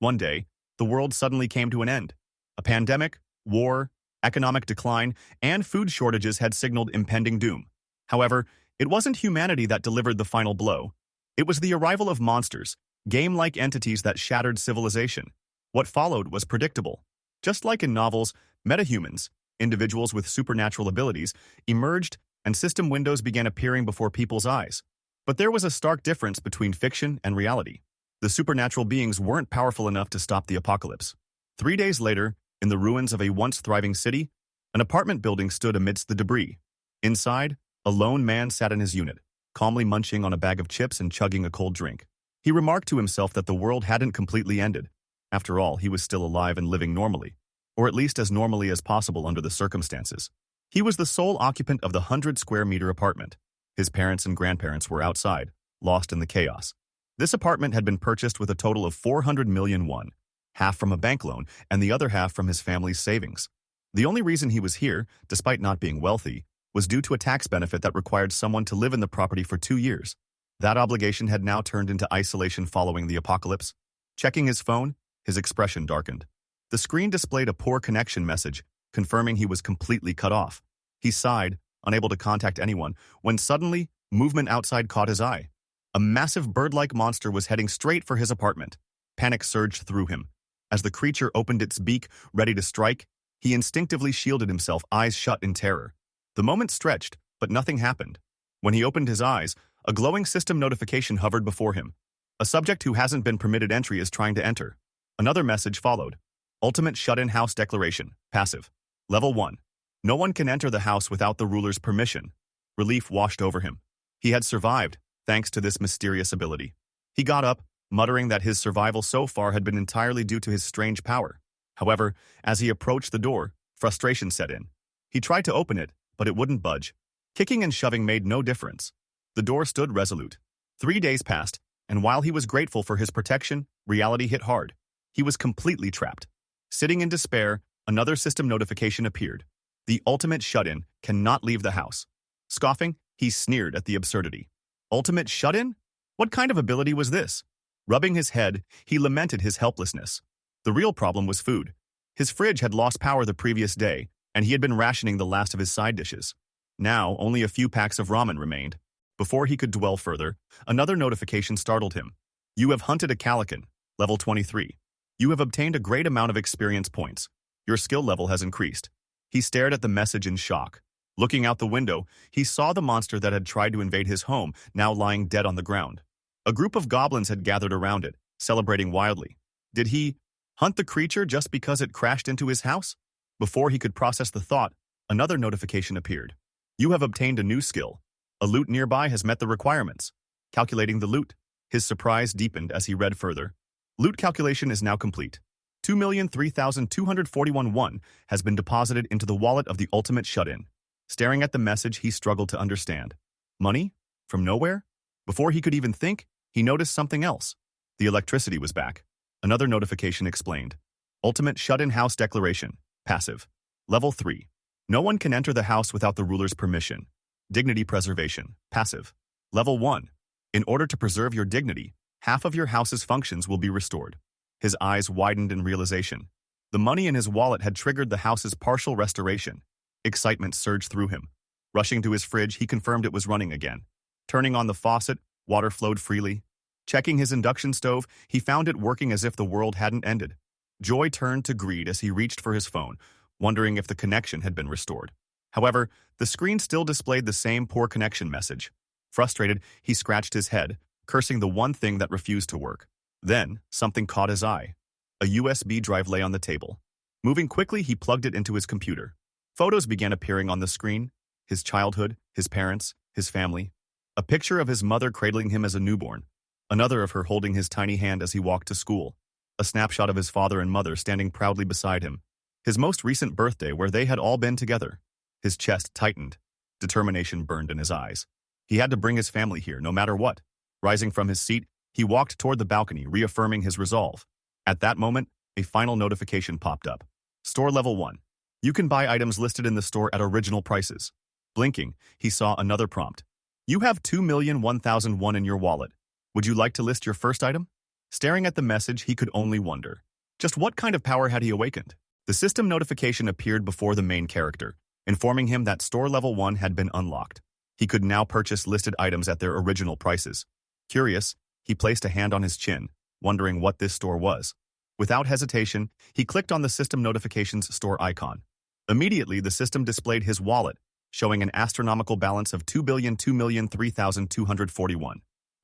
One day, the world suddenly came to an end. A pandemic, war, economic decline, and food shortages had signaled impending doom. However, it wasn't humanity that delivered the final blow. It was the arrival of monsters, game-like entities that shattered civilization. What followed was predictable. Just like in novels, metahumans, individuals with supernatural abilities, emerged and system windows began appearing before people's eyes. But there was a stark difference between fiction and reality. The supernatural beings weren't powerful enough to stop the apocalypse. 3 days later, in the ruins of a once thriving city, an apartment building stood amidst the debris. Inside, a lone man sat in his unit, calmly munching on a bag of chips and chugging a cold drink. He remarked to himself that the world hadn't completely ended. After all, he was still alive and living normally, or at least as normally as possible under the circumstances. He was the sole occupant of the 100-square-meter apartment. His parents and grandparents were outside, lost in the chaos. This apartment had been purchased with a total of 400 million won, half from a bank loan and the other half from his family's savings. The only reason he was here, despite not being wealthy, was due to a tax benefit that required someone to live in the property for 2 years. That obligation had now turned into isolation following the apocalypse. Checking his phone, his expression darkened. The screen displayed a poor connection message, confirming he was completely cut off. He sighed, unable to contact anyone, when suddenly, movement outside caught his eye. A massive bird-like monster was heading straight for his apartment. Panic surged through him. As the creature opened its beak, ready to strike, he instinctively shielded himself, eyes shut in terror. The moment stretched, but nothing happened. When he opened his eyes, a glowing system notification hovered before him. A subject who hasn't been permitted entry is trying to enter. Another message followed. Ultimate shut-in house declaration, passive. Level 1. No one can enter the house without the ruler's permission. Relief washed over him. He had survived, thanks to this mysterious ability. He got up, muttering that his survival so far had been entirely due to his strange power. However, as he approached the door, frustration set in. He tried to open it, but it wouldn't budge. Kicking and shoving made no difference. The door stood resolute. 3 days passed, and while he was grateful for his protection, reality hit hard. He was completely trapped. Sitting in despair, another system notification appeared. The ultimate shut-in cannot leave the house. Scoffing, he sneered at the absurdity. Ultimate shut-in? What kind of ability was this? Rubbing his head, he lamented his helplessness. The real problem was food. His fridge had lost power the previous day, and he had been rationing the last of his side dishes. Now, only a few packs of ramen remained. Before he could dwell further, another notification startled him. You have hunted a calican, level 23. You have obtained a great amount of experience points. Your skill level has increased. He stared at the message in shock. Looking out the window, he saw the monster that had tried to invade his home, now lying dead on the ground. A group of goblins had gathered around it, celebrating wildly. Did he hunt the creature just because it crashed into his house? Before he could process the thought, another notification appeared. You have obtained a new skill. A loot nearby has met the requirements. Calculating the loot. His surprise deepened as he read further. Loot calculation is now complete. 2,003,241 won has been deposited into the wallet of the ultimate shut-in. Staring at the message, he struggled to understand. Money? From nowhere? Before he could even think, he noticed something else. The electricity was back. Another notification explained. Ultimate shut-in house declaration. Passive. Level 3. No one can enter the house without the ruler's permission. Dignity preservation. Passive. Level 1. In order to preserve your dignity, half of your house's functions will be restored. His eyes widened in realization. The money in his wallet had triggered the house's partial restoration. Excitement surged through him. Rushing to his fridge, he confirmed it was running again. Turning on the faucet, water flowed freely. Checking his induction stove, he found it working as if the world hadn't ended. Joy turned to greed as he reached for his phone, wondering if the connection had been restored. However, the screen still displayed the same poor connection message. Frustrated, he scratched his head, cursing the one thing that refused to work. Then, something caught his eye. A USB drive lay on the table. Moving quickly, he plugged it into his computer. Photos began appearing on the screen. His childhood, his parents, his family. A picture of his mother cradling him as a newborn. Another of her holding his tiny hand as he walked to school. A snapshot of his father and mother standing proudly beside him. His most recent birthday where they had all been together. His chest tightened. Determination burned in his eyes. He had to bring his family here, no matter what. Rising from his seat, he walked toward the balcony, reaffirming his resolve. At that moment, a final notification popped up. Store level 1. You can buy items listed in the store at original prices. Blinking, he saw another prompt. You have 2,001,001 in your wallet. Would you like to list your first item? Staring at the message, he could only wonder. Just what kind of power had he awakened? The system notification appeared before the main character, informing him that store level 1 had been unlocked. He could now purchase listed items at their original prices. Curious, he placed a hand on his chin, wondering what this store was. Without hesitation, he clicked on the system notifications store icon. Immediately, the system displayed his wallet, showing an astronomical balance of 2,002,003,241.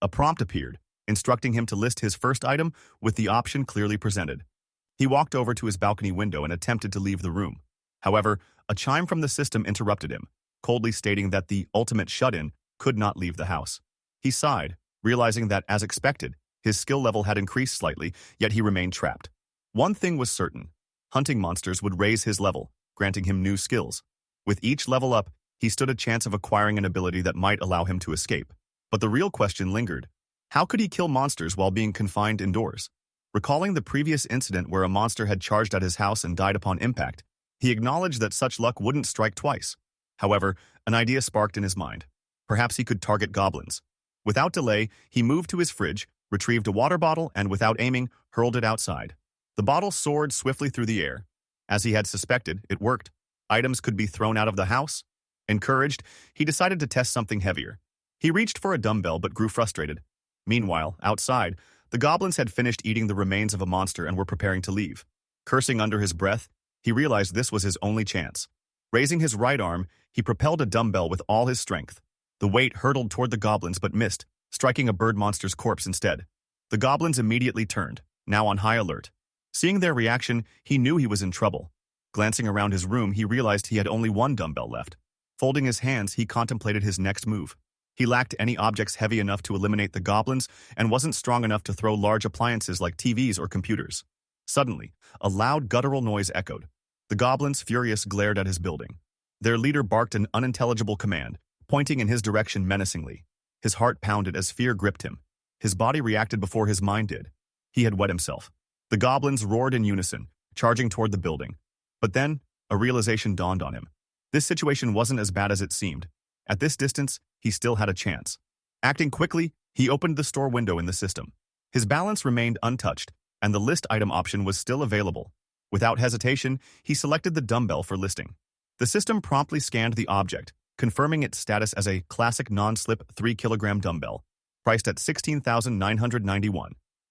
A prompt appeared, instructing him to list his first item with the option clearly presented. He walked over to his balcony window and attempted to leave the room. However, a chime from the system interrupted him, coldly stating that the ultimate shut-in could not leave the house. He sighed, realizing that, as expected, his skill level had increased slightly, yet he remained trapped. One thing was certain: hunting monsters would raise his level, granting him new skills. With each level up, he stood a chance of acquiring an ability that might allow him to escape. But the real question lingered. How could he kill monsters while being confined indoors? Recalling the previous incident where a monster had charged at his house and died upon impact, he acknowledged that such luck wouldn't strike twice. However, an idea sparked in his mind. Perhaps he could target goblins. Without delay, he moved to his fridge, retrieved a water bottle, and without aiming, hurled it outside. The bottle soared swiftly through the air. As he had suspected, it worked. Items could be thrown out of the house. Encouraged, he decided to test something heavier. He reached for a dumbbell but grew frustrated. Meanwhile, outside, the goblins had finished eating the remains of a monster and were preparing to leave. Cursing under his breath, he realized this was his only chance. Raising his right arm, he propelled a dumbbell with all his strength. The weight hurtled toward the goblins but missed, striking a bird monster's corpse instead. The goblins immediately turned, now on high alert. Seeing their reaction, he knew he was in trouble. Glancing around his room, he realized he had only one dumbbell left. Folding his hands, he contemplated his next move. He lacked any objects heavy enough to eliminate the goblins and wasn't strong enough to throw large appliances like TVs or computers. Suddenly, a loud guttural noise echoed. The goblins, furious, glared at his building. Their leader barked an unintelligible command, pointing in his direction menacingly. His heart pounded as fear gripped him. His body reacted before his mind did. He had wet himself. The goblins roared in unison, charging toward the building. But then, a realization dawned on him. This situation wasn't as bad as it seemed. At this distance, he still had a chance. Acting quickly, he opened the store window in the system. His balance remained untouched, and the list item option was still available. Without hesitation, he selected the dumbbell for listing. The system promptly scanned the object, confirming its status as a classic non-slip 3-kilogram dumbbell, priced at $16,991,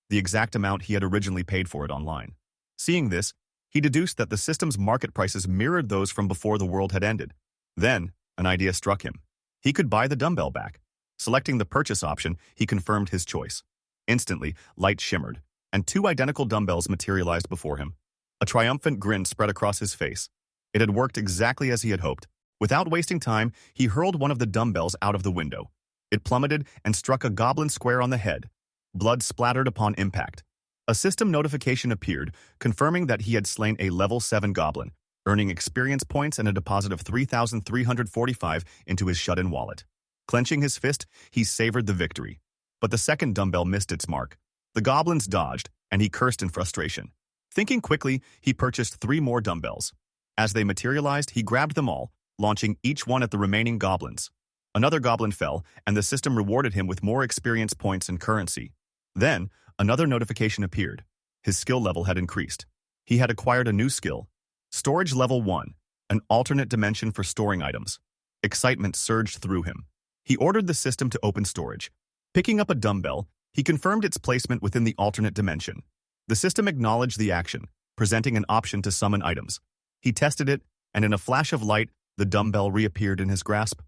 the exact amount he had originally paid for it online. Seeing this, he deduced that the system's market prices mirrored those from before the world had ended. Then, an idea struck him. He could buy the dumbbell back. Selecting the purchase option, he confirmed his choice. Instantly, light shimmered, and two identical dumbbells materialized before him. A triumphant grin spread across his face. It had worked exactly as he had hoped. Without wasting time, he hurled one of the dumbbells out of the window. It plummeted and struck a goblin square on the head. Blood splattered upon impact. A system notification appeared, confirming that he had slain a level 7 goblin, earning experience points and a deposit of 3,345 into his shut-in wallet. Clenching his fist, he savored the victory. But the second dumbbell missed its mark. The goblins dodged, and he cursed in frustration. Thinking quickly, he purchased 3 more dumbbells. As they materialized, he grabbed them all, launching each one at the remaining goblins. Another goblin fell, and the system rewarded him with more experience points and currency. Then, another notification appeared. His skill level had increased. He had acquired a new skill. Storage level 1, an alternate dimension for storing items. Excitement surged through him. He ordered the system to open storage. Picking up a dumbbell, he confirmed its placement within the alternate dimension. The system acknowledged the action, presenting an option to summon items. He tested it, and in a flash of light, the dumbbell reappeared in his grasp.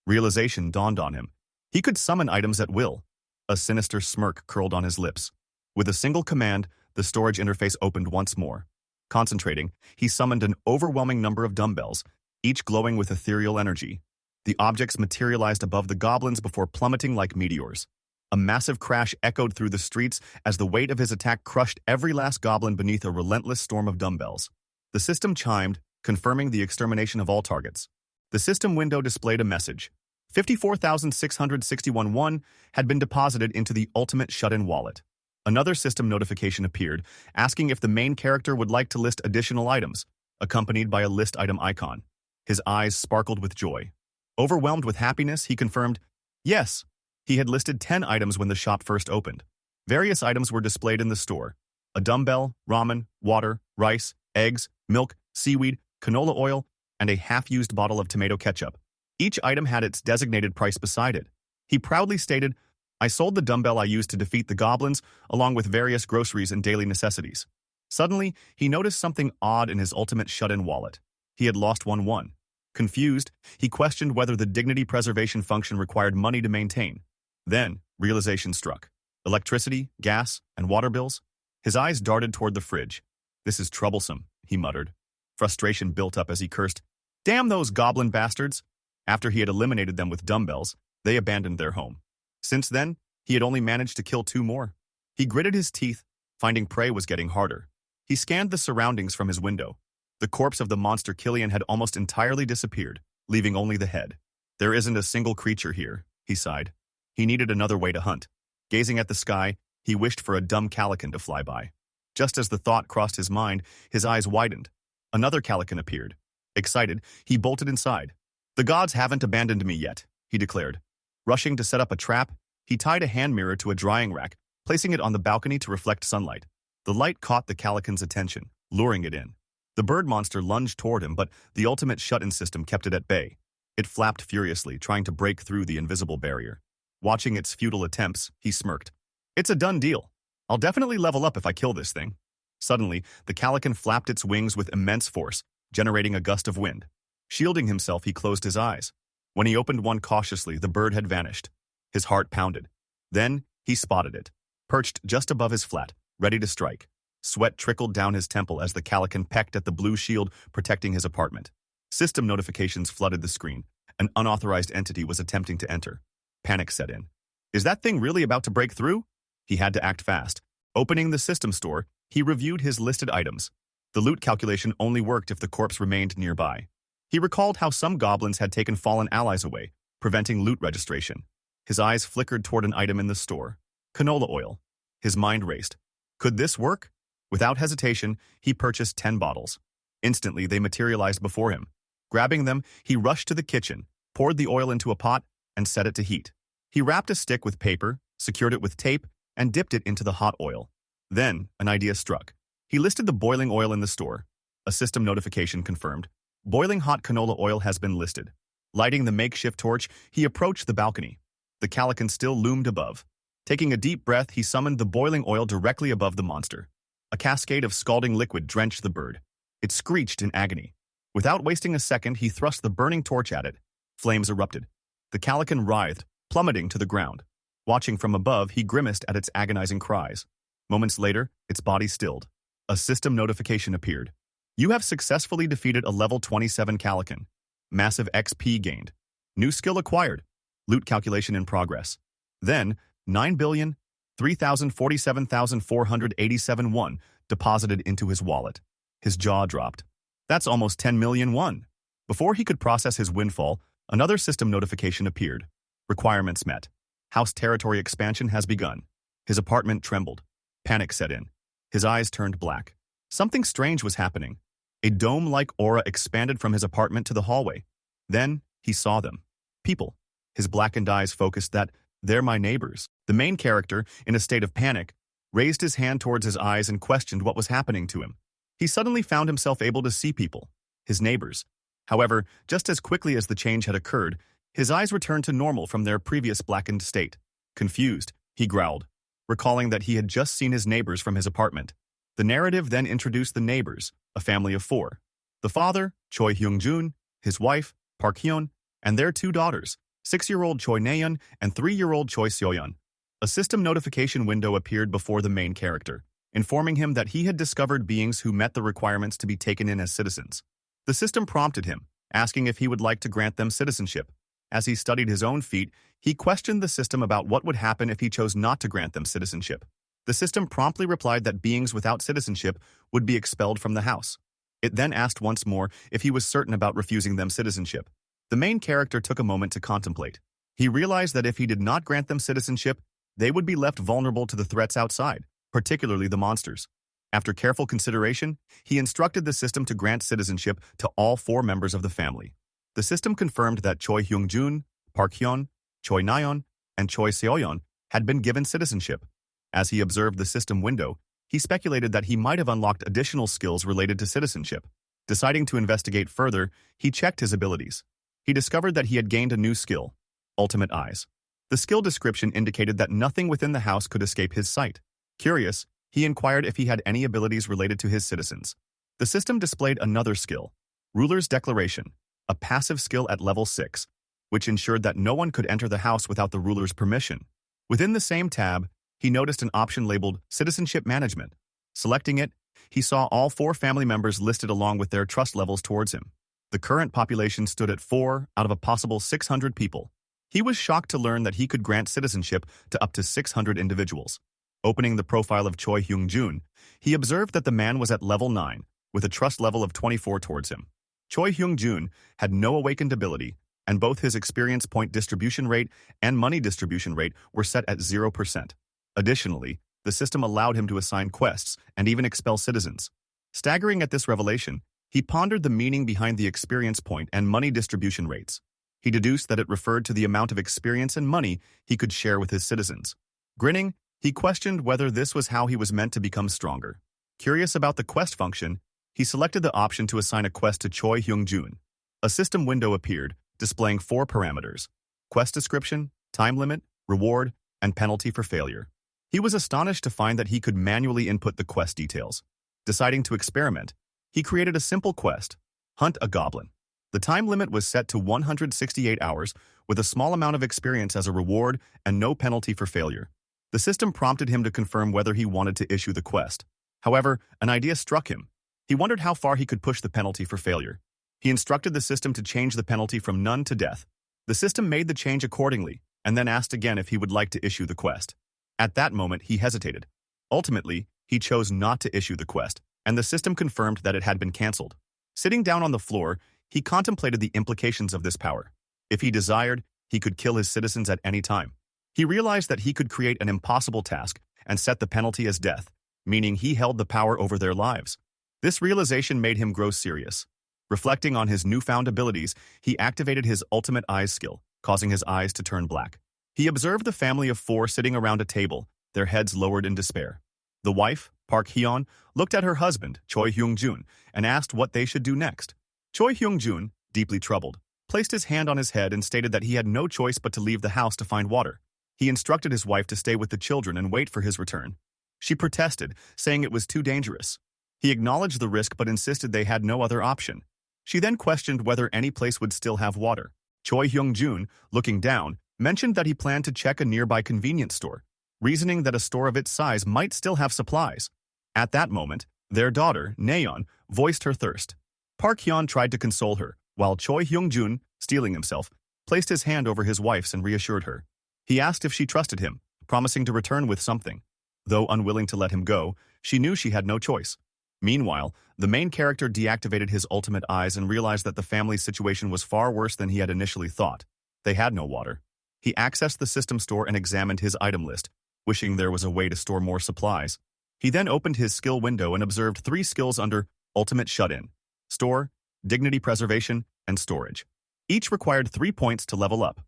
Realization dawned on him. He could summon items at will. A sinister smirk curled on his lips. With a single command, the storage interface opened once more. Concentrating, he summoned an overwhelming number of dumbbells, each glowing with ethereal energy. The objects materialized above the goblins before plummeting like meteors. A massive crash echoed through the streets as the weight of his attack crushed every last goblin beneath a relentless storm of dumbbells. The system chimed, confirming the extermination of all targets. The system window displayed a message. 54,661 won had been deposited into the ultimate shut-in wallet. Another system notification appeared, asking if the main character would like to list additional items, accompanied by a list item icon. His eyes sparkled with joy. Overwhelmed with happiness, he confirmed, yes, he had listed 10 items when the shop first opened. Various items were displayed in the store: a dumbbell, ramen, water, rice, eggs, milk, seaweed, canola oil, and a half-used bottle of tomato ketchup. Each item had its designated price beside it. He proudly stated, "I sold the dumbbell I used to defeat the goblins, along with various groceries and daily necessities." Suddenly, he noticed something odd in his ultimate shut-in wallet. He had lost one. Confused, he questioned whether the dignity preservation function required money to maintain. Then, realization struck. Electricity, gas, and water bills? His eyes darted toward the fridge. "This is troublesome," he muttered. Frustration built up as he cursed, "Damn those goblin bastards!" After he had eliminated them with dumbbells, they abandoned their home. Since then, he had only managed to kill 2 more. He gritted his teeth, finding prey was getting harder. He scanned the surroundings from his window. The corpse of the monster Killian had almost entirely disappeared, leaving only the head. "There isn't a single creature here," he sighed. He needed another way to hunt. Gazing at the sky, he wished for a dumb calican to fly by. Just as the thought crossed his mind, his eyes widened. Another calican appeared. Excited, he bolted inside. "The gods haven't abandoned me yet," he declared. Rushing to set up a trap, he tied a hand mirror to a drying rack, placing it on the balcony to reflect sunlight. The light caught the calican's attention, luring it in. The bird monster lunged toward him, but the ultimate shut-in system kept it at bay. It flapped furiously, trying to break through the invisible barrier. Watching its futile attempts, he smirked. "It's a done deal. I'll definitely level up if I kill this thing." Suddenly, the calican flapped its wings with immense force, generating a gust of wind. Shielding himself, he closed his eyes. When he opened one cautiously, the bird had vanished. His heart pounded. Then, he spotted it, perched just above his flat, ready to strike. Sweat trickled down his temple as the calican pecked at the blue shield protecting his apartment. System notifications flooded the screen. An unauthorized entity was attempting to enter. Panic set in. Is that thing really about to break through? He had to act fast. Opening the system store, he reviewed his listed items. The loot calculation only worked if the corpse remained nearby. He recalled how some goblins had taken fallen allies away, preventing loot registration. His eyes flickered toward an item in the store. Canola oil. His mind raced. Could this work? Without hesitation, he purchased 10 bottles. Instantly, they materialized before him. Grabbing them, he rushed to the kitchen, poured the oil into a pot, and set it to heat. He wrapped a stick with paper, secured it with tape, and dipped it into the hot oil. Then, an idea struck. He listed the boiling oil in the store. A system notification confirmed. Boiling hot canola oil has been listed. Lighting the makeshift torch, he approached the balcony. The calican still loomed above. Taking a deep breath, he summoned the boiling oil directly above the monster. A cascade of scalding liquid drenched the bird. It screeched in agony. Without wasting a second, he thrust the burning torch at it. Flames erupted. The calican writhed, plummeting to the ground. Watching from above, he grimaced at its agonizing cries. Moments later, its body stilled. A system notification appeared. You have successfully defeated a level 27 calican. Massive XP gained. New skill acquired. Loot calculation in progress. Then, 9,003,047,487 won deposited into his wallet. His jaw dropped. That's almost 10 million won. Before he could process his windfall, another system notification appeared. Requirements met. House territory expansion has begun. His apartment trembled. Panic set in. His eyes turned black. Something strange was happening. A dome-like aura expanded from his apartment to the hallway. Then, he saw them. People. His blackened eyes focused that, they're my neighbors. The main character, in a state of panic, raised his hand towards his eyes and questioned what was happening to him. He suddenly found himself able to see people, his neighbors. However, just as quickly as the change had occurred, his eyes returned to normal from their previous blackened state. Confused, he growled, recalling that he had just seen his neighbors from his apartment. The narrative then introduced the neighbors, a family of 4. The father, Choi Hyung-jun, his wife, Park Hyun, and their 2 daughters, 6-year-old Choi Naeun and 3-year-old Choi Seoyeon. A system notification window appeared before the main character, informing him that he had discovered beings who met the requirements to be taken in as citizens. The system prompted him, asking if he would like to grant them citizenship. As he studied his own feat, he questioned the system about what would happen if he chose not to grant them citizenship. The system promptly replied that beings without citizenship would be expelled from the house. It then asked once more if he was certain about refusing them citizenship. The main character took a moment to contemplate. He realized that if he did not grant them citizenship, they would be left vulnerable to the threats outside, particularly the monsters. After careful consideration, he instructed the system to grant citizenship to all 4 members of the family. The system confirmed that Choi Hyung-jun, Park Hyun, Choi Naeun, and Choi Seoyeon had been given citizenship. As he observed the system window, he speculated that he might have unlocked additional skills related to citizenship. Deciding to investigate further, he checked his abilities. He discovered that he had gained a new skill, Ultimate Eyes. The skill description indicated that nothing within the house could escape his sight. Curious, he inquired if he had any abilities related to his citizens. The system displayed another skill, Ruler's Declaration, a passive skill at level 6, which ensured that no one could enter the house without the ruler's permission. Within the same tab, he noticed an option labeled Citizenship Management. Selecting it, he saw all 4 family members listed along with their trust levels towards him. The current population stood at 4 out of a possible 600 people. He was shocked to learn that he could grant citizenship to up to 600 individuals. Opening the profile of Choi Hyung-jun, he observed that the man was at level 9, with a trust level of 24 towards him. Choi Hyung-jun had no awakened ability, and both his experience point distribution rate and money distribution rate were set at 0%. Additionally, the system allowed him to assign quests and even expel citizens. Staggering at this revelation, he pondered the meaning behind the experience point and money distribution rates. He deduced that it referred to the amount of experience and money he could share with his citizens. Grinning, he questioned whether this was how he was meant to become stronger. Curious about the quest function, he selected the option to assign a quest to Choi Hyung-jun. A system window appeared, displaying 4 parameters: quest description, time limit, reward, and penalty for failure. He was astonished to find that he could manually input the quest details. Deciding to experiment, he created a simple quest, Hunt a Goblin. The time limit was set to 168 hours, with a small amount of experience as a reward and no penalty for failure. The system prompted him to confirm whether he wanted to issue the quest. However, an idea struck him. He wondered how far he could push the penalty for failure. He instructed the system to change the penalty from none to death. The system made the change accordingly, and then asked again if he would like to issue the quest. At that moment, he hesitated. Ultimately, he chose not to issue the quest, and the system confirmed that it had been cancelled. Sitting down on the floor, he contemplated the implications of this power. If he desired, he could kill his citizens at any time. He realized that he could create an impossible task and set the penalty as death, meaning he held the power over their lives. This realization made him grow serious. Reflecting on his newfound abilities, he activated his Ultimate Eyes skill, causing his eyes to turn black. He observed the family of 4 sitting around a table, their heads lowered in despair. The wife, Park Hyun, looked at her husband, Choi Hyung-jun, and asked what they should do next. Choi Hyung-jun, deeply troubled, placed his hand on his head and stated that he had no choice but to leave the house to find water. He instructed his wife to stay with the children and wait for his return. She protested, saying it was too dangerous. He acknowledged the risk but insisted they had no other option. She then questioned whether any place would still have water. Choi Hyung-jun, looking down, mentioned that he planned to check a nearby convenience store, reasoning that a store of its size might still have supplies. At that moment, their daughter, Nayeon, voiced her thirst. Park Hyun tried to console her, while Choi Hyung-jun, steeling himself, placed his hand over his wife's and reassured her. He asked if she trusted him, promising to return with something. Though unwilling to let him go, she knew she had no choice. Meanwhile, the main character deactivated his Ultimate Eyes and realized that the family's situation was far worse than he had initially thought. They had no water. He accessed the system store and examined his item list, wishing there was a way to store more supplies. He then opened his skill window and observed 3 skills under Ultimate Shut-In: Store, Dignity Preservation, and Storage. Each required 3 points to level up.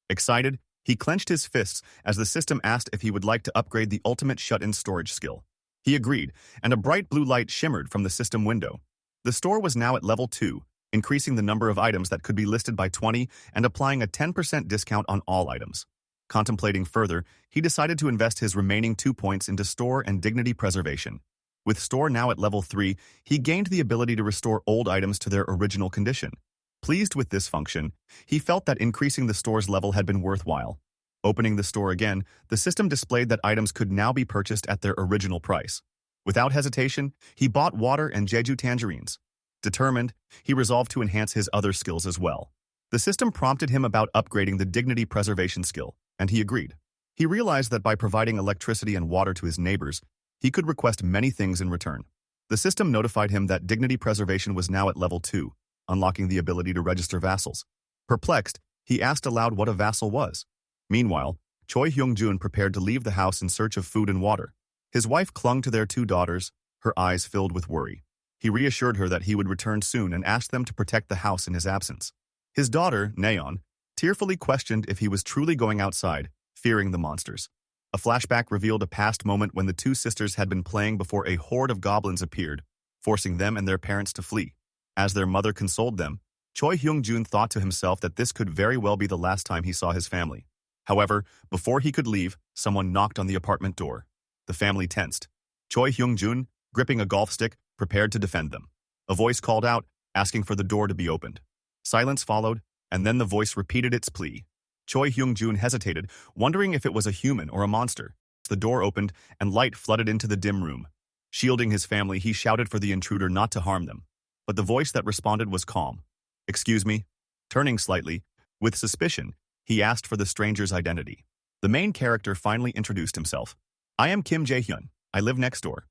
Excited, he clenched his fists as the system asked if he would like to upgrade the Ultimate Shut-In Storage skill. He agreed, and a bright blue light shimmered from the system window. The store was now at level 2, increasing the number of items that could be listed by 20 and applying a 10% discount on all items. Contemplating further, he decided to invest his remaining 2 points into Store and Dignity Preservation. With Store now at level 3, he gained the ability to restore old items to their original condition. Pleased with this function, he felt that increasing the store's level had been worthwhile. Opening the store again, the system displayed that items could now be purchased at their original price. Without hesitation, he bought water and Jeju tangerines. Determined, he resolved to enhance his other skills as well. The system prompted him about upgrading the Dignity Preservation skill, and he agreed. He realized that by providing electricity and water to his neighbors, he could request many things in return. The system notified him that Dignity Preservation was now at level 2, unlocking the ability to register vassals. Perplexed, he asked aloud what a vassal was. Meanwhile, Choi Hyung-jun prepared to leave the house in search of food and water. His wife clung to their 2 daughters, her eyes filled with worry. He reassured her that he would return soon and asked them to protect the house in his absence. His daughter, Nayeon, tearfully questioned if he was truly going outside, fearing the monsters. A flashback revealed a past moment when the two sisters had been playing before a horde of goblins appeared, forcing them and their parents to flee. As their mother consoled them, Choi Hyung-jun thought to himself that this could very well be the last time he saw his family. However, before he could leave, someone knocked on the apartment door. The family tensed. Choi Hyung-jun, gripping a golf stick, prepared to defend them. A voice called out, asking for the door to be opened. Silence followed, and then the voice repeated its plea. Choi Hyung-jun hesitated, wondering if it was a human or a monster. The door opened, and light flooded into the dim room. Shielding his family, he shouted for the intruder not to harm them. But the voice that responded was calm. "Excuse me?" Turning slightly, with suspicion, he asked for the stranger's identity. The main character finally introduced himself. "I am Kim Jae-hyun. I live next door."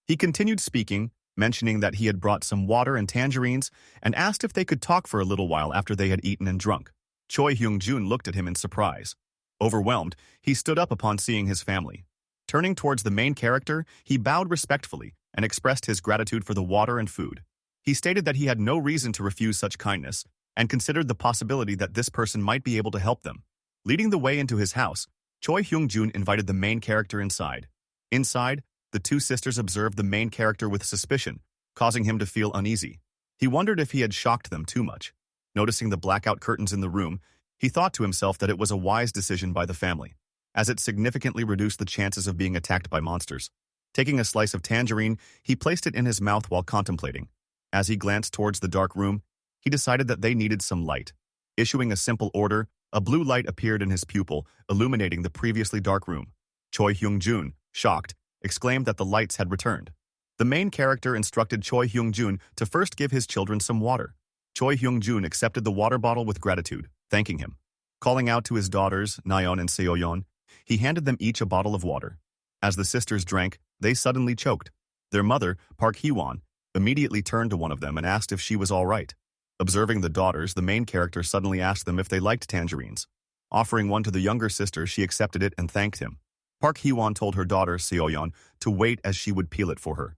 He continued speaking, mentioning that he had brought some water and tangerines, and asked if they could talk for a little while after they had eaten and drunk. Choi Hyung-jun looked at him in surprise. Overwhelmed, he stood up upon seeing his family. Turning towards the main character, he bowed respectfully and expressed his gratitude for the water and food. He stated that he had no reason to refuse such kindness, and considered the possibility that this person might be able to help them. Leading the way into his house, Choi Hyung-jun invited the main character inside. Inside, the two sisters observed the main character with suspicion, causing him to feel uneasy. He wondered if he had shocked them too much. Noticing the blackout curtains in the room, he thought to himself that it was a wise decision by the family, as it significantly reduced the chances of being attacked by monsters. Taking a slice of tangerine, he placed it in his mouth while contemplating. As he glanced towards the dark room, he decided that they needed some light. Issuing a simple order, a blue light appeared in his pupil, illuminating the previously dark room. Choi Hyung-jun, shocked, exclaimed that the lights had returned. The main character instructed Choi Hyung-jun to first give his children some water. Choi Hyung-jun accepted the water bottle with gratitude, thanking him. Calling out to his daughters, Nayeon and Seoyeon, he handed them each a bottle of water. As the sisters drank, they suddenly choked. Their mother, Park Hee-won, immediately turned to one of them and asked if she was all right. Observing the daughters, the main character suddenly asked them if they liked tangerines. Offering one to the younger sister, she accepted it and thanked him. Park Hee-won told her daughter, Seoyeon, to wait as she would peel it for her.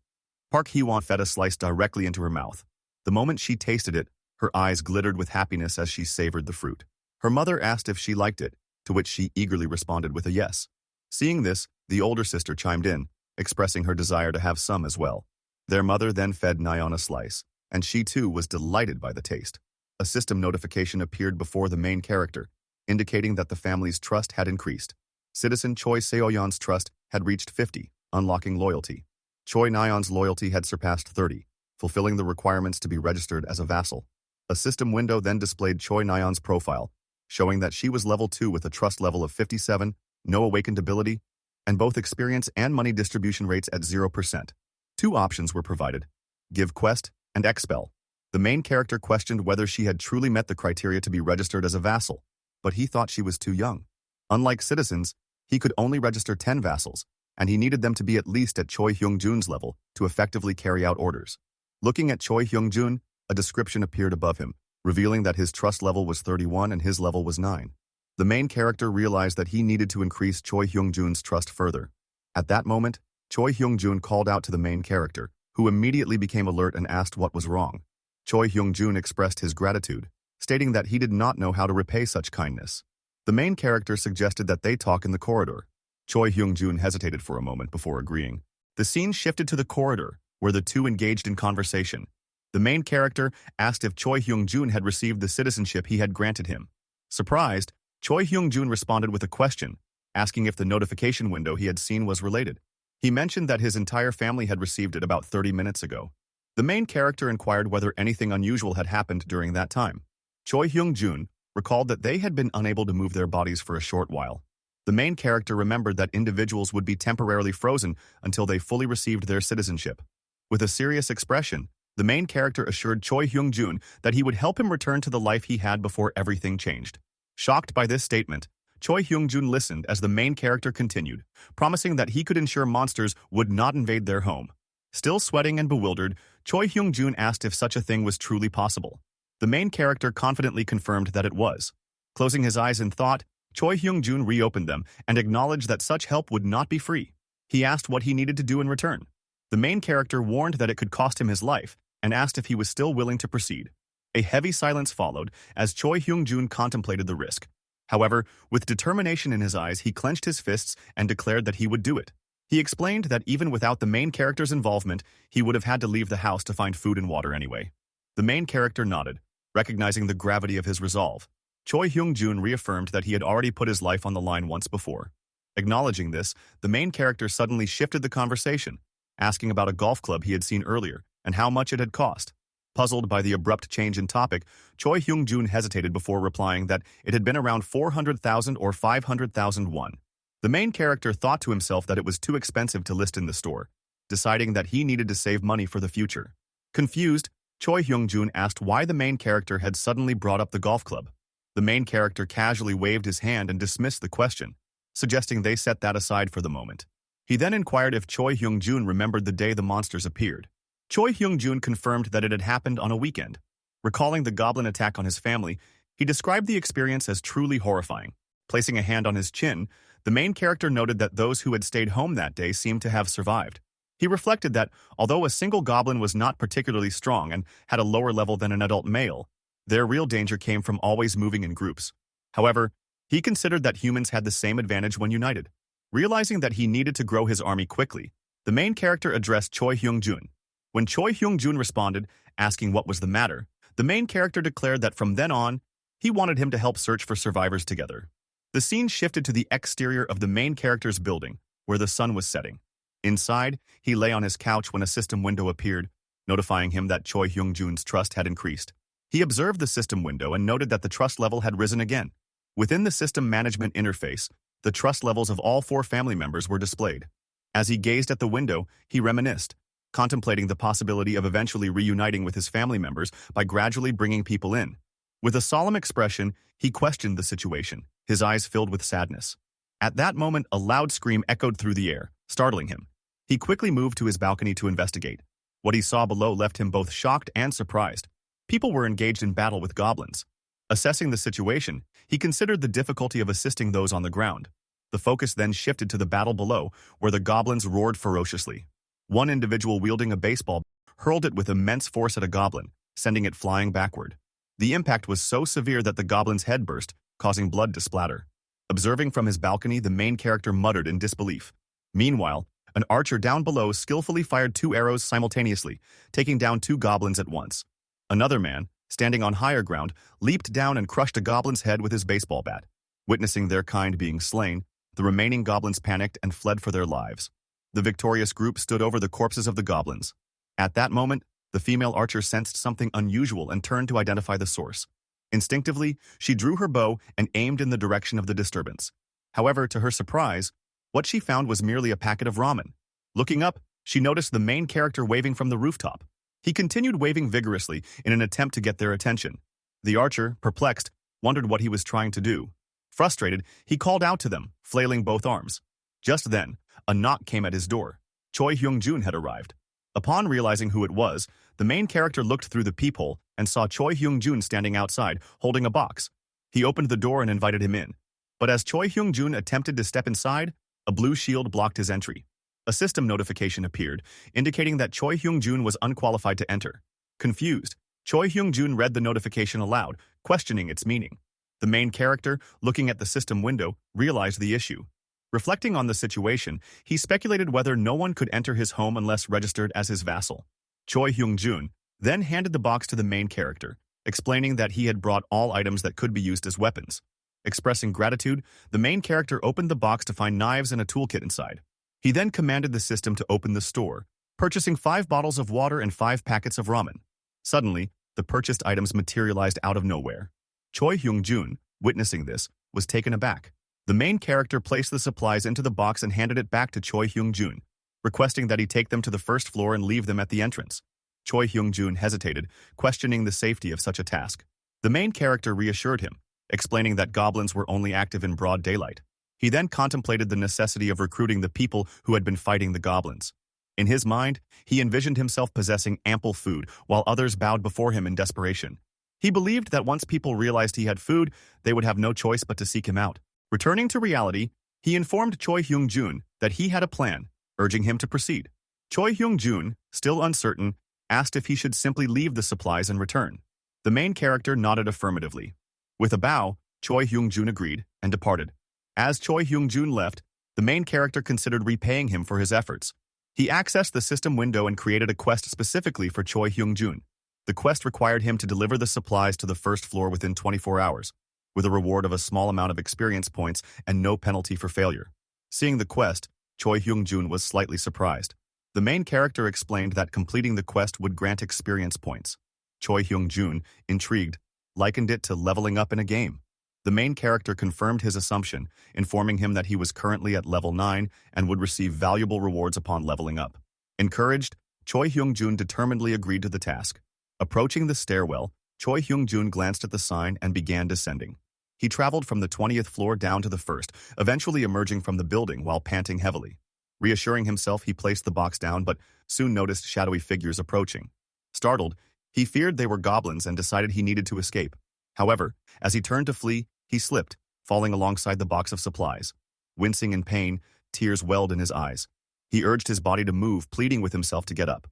Park Hee-won fed a slice directly into her mouth. The moment she tasted it, her eyes glittered with happiness as she savored the fruit. Her mother asked if she liked it, to which she eagerly responded with a yes. Seeing this, the older sister chimed in, expressing her desire to have some as well. Their mother then fed Nayeon a slice, and she too was delighted by the taste. A system notification appeared before the main character, indicating that the family's trust had increased. Citizen Choi Seoyeon's trust had reached 50, unlocking loyalty. Choi Nayeon's loyalty had surpassed 30, fulfilling the requirements to be registered as a vassal. A system window then displayed Choi Nayeon's profile, showing that she was level 2 with a trust level of 57, no awakened ability, and both experience and money distribution rates at 0%. Two options were provided: give quest and expel. The main character questioned whether she had truly met the criteria to be registered as a vassal, but he thought she was too young. Unlike citizens, he could only register 10 vassals, and he needed them to be at least at Choi Hyung-jun's level to effectively carry out orders. Looking at Choi Hyung-jun, a description appeared above him, revealing that his trust level was 31 and his level was 9. The main character realized that he needed to increase Choi Hyung-jun's trust further. At that moment, Choi Hyung-jun called out to the main character, who immediately became alert and asked what was wrong. Choi Hyung-jun expressed his gratitude, stating that he did not know how to repay such kindness. The main character suggested that they talk in the corridor. Choi Hyung-jun hesitated for a moment before agreeing. The scene shifted to the corridor, where the two engaged in conversation. The main character asked if Choi Hyung-jun had received the citizenship he had granted him. Surprised, Choi Hyung-jun responded with a question, asking if the notification window he had seen was related. He mentioned that his entire family had received it about 30 minutes ago. The main character inquired whether anything unusual had happened during that time. Choi Hyung-jun recalled that they had been unable to move their bodies for a short while. The main character remembered that individuals would be temporarily frozen until they fully received their citizenship. With a serious expression, the main character assured Choi Hyung-jun that he would help him return to the life he had before everything changed. Shocked by this statement, Choi Hyung-jun listened as the main character continued, promising that he could ensure monsters would not invade their home. Still sweating and bewildered, Choi Hyung-jun asked if such a thing was truly possible. The main character confidently confirmed that it was. Closing his eyes in thought, Choi Hyung-jun reopened them and acknowledged that such help would not be free. He asked what he needed to do in return. The main character warned that it could cost him his life and asked if he was still willing to proceed. A heavy silence followed as Choi Hyung-jun contemplated the risk. However, with determination in his eyes, he clenched his fists and declared that he would do it. He explained that even without the main character's involvement, he would have had to leave the house to find food and water anyway. The main character nodded, recognizing the gravity of his resolve. Choi Hyung-jun reaffirmed that he had already put his life on the line once before. Acknowledging this, the main character suddenly shifted the conversation, asking about a golf club he had seen earlier and how much it had cost. Puzzled by the abrupt change in topic, Choi Hyung-jun hesitated before replying that it had been around 400,000 or 500,000 won. The main character thought to himself that it was too expensive to list in the store, deciding that he needed to save money for the future. Confused, Choi Hyung-jun asked why the main character had suddenly brought up the golf club. The main character casually waved his hand and dismissed the question, suggesting they set that aside for the moment. He then inquired if Choi Hyung-jun remembered the day the monsters appeared. Choi Hyung-jun confirmed that it had happened on a weekend. Recalling the goblin attack on his family, he described the experience as truly horrifying. Placing a hand on his chin, the main character noted that those who had stayed home that day seemed to have survived. He reflected that, although a single goblin was not particularly strong and had a lower level than an adult male, their real danger came from always moving in groups. However, he considered that humans had the same advantage when united. Realizing that he needed to grow his army quickly, the main character addressed Choi Hyung-jun. When Choi Hyung-jun responded, asking what was the matter, the main character declared that from then on, he wanted him to help search for survivors together. The scene shifted to the exterior of the main character's building, where the sun was setting. Inside, he lay on his couch when a system window appeared, notifying him that Choi Hyung-jun's trust had increased. He observed the system window and noted that the trust level had risen again. Within the system management interface, the trust levels of all 4 family members were displayed. As he gazed at the window, he reminisced, contemplating the possibility of eventually reuniting with his family members by gradually bringing people in. With a solemn expression, he questioned the situation, his eyes filled with sadness. At that moment, a loud scream echoed through the air, startling him. He quickly moved to his balcony to investigate. What he saw below left him both shocked and surprised. People were engaged in battle with goblins. Assessing the situation, he considered the difficulty of assisting those on the ground. The focus then shifted to the battle below, where the goblins roared ferociously. One individual wielding a baseball hurled it with immense force at a goblin, sending it flying backward. The impact was so severe that the goblin's head burst, causing blood to splatter. Observing from his balcony, the main character muttered in disbelief. Meanwhile, an archer down below skillfully fired 2 arrows simultaneously, taking down 2 goblins at once. Another man, standing on higher ground, leaped down and crushed a goblin's head with his baseball bat. Witnessing their kind being slain, the remaining goblins panicked and fled for their lives. The victorious group stood over the corpses of the goblins. At that moment, the female archer sensed something unusual and turned to identify the source. Instinctively, she drew her bow and aimed in the direction of the disturbance. However, to her surprise, what she found was merely a packet of ramen. Looking up, she noticed the main character waving from the rooftop. He continued waving vigorously in an attempt to get their attention. The archer, perplexed, wondered what he was trying to do. Frustrated, he called out to them, flailing both arms. Just then, a knock came at his door. Choi Hyung-jun had arrived. Upon realizing who it was, the main character looked through the peephole and saw Choi Hyung-jun standing outside, holding a box. He opened the door and invited him in. But as Choi Hyung-jun attempted to step inside, a blue shield blocked his entry. A system notification appeared, indicating that Choi Hyung-jun was unqualified to enter. Confused, Choi Hyung-jun read the notification aloud, questioning its meaning. The main character, looking at the system window, realized the issue. Reflecting on the situation, he speculated whether no one could enter his home unless registered as his vassal. Choi Hyung-jun then handed the box to the main character, explaining that he had brought all items that could be used as weapons. Expressing gratitude, the main character opened the box to find knives and a toolkit inside. He then commanded the system to open the store, purchasing 5 bottles of water and 5 packets of ramen. Suddenly, the purchased items materialized out of nowhere. Choi Hyung-jun, witnessing this, was taken aback. The main character placed the supplies into the box and handed it back to Choi Hyung-jun, requesting that he take them to the first floor and leave them at the entrance. Choi Hyung-jun hesitated, questioning the safety of such a task. The main character reassured him, explaining that goblins were only active in broad daylight. He then contemplated the necessity of recruiting the people who had been fighting the goblins. In his mind, he envisioned himself possessing ample food, while others bowed before him in desperation. He believed that once people realized he had food, they would have no choice but to seek him out. Returning to reality, he informed Choi Hyung-jun that he had a plan, urging him to proceed. Choi Hyung-jun, still uncertain, asked if he should simply leave the supplies and return. The main character nodded affirmatively. With a bow, Choi Hyung-jun agreed and departed. As Choi Hyung-jun left, the main character considered repaying him for his efforts. He accessed the system window and created a quest specifically for Choi Hyung-jun. The quest required him to deliver the supplies to the first floor within 24 hours, with a reward of a small amount of experience points and no penalty for failure. Seeing the quest, Choi Hyung-jun was slightly surprised. The main character explained that completing the quest would grant experience points. Choi Hyung-jun, intrigued, likened it to leveling up in a game. The main character confirmed his assumption, informing him that he was currently at level 9 and would receive valuable rewards upon leveling up. Encouraged, Choi Hyung-jun determinedly agreed to the task. Approaching the stairwell, Choi Hyung-jun glanced at the sign and began descending. He traveled from the 20th floor down to the first, eventually emerging from the building while panting heavily. Reassuring himself, he placed the box down but soon noticed shadowy figures approaching. Startled, he feared they were goblins and decided he needed to escape. However, as he turned to flee, he slipped, falling alongside the box of supplies. Wincing in pain, tears welled in his eyes. He urged his body to move, pleading with himself to get up.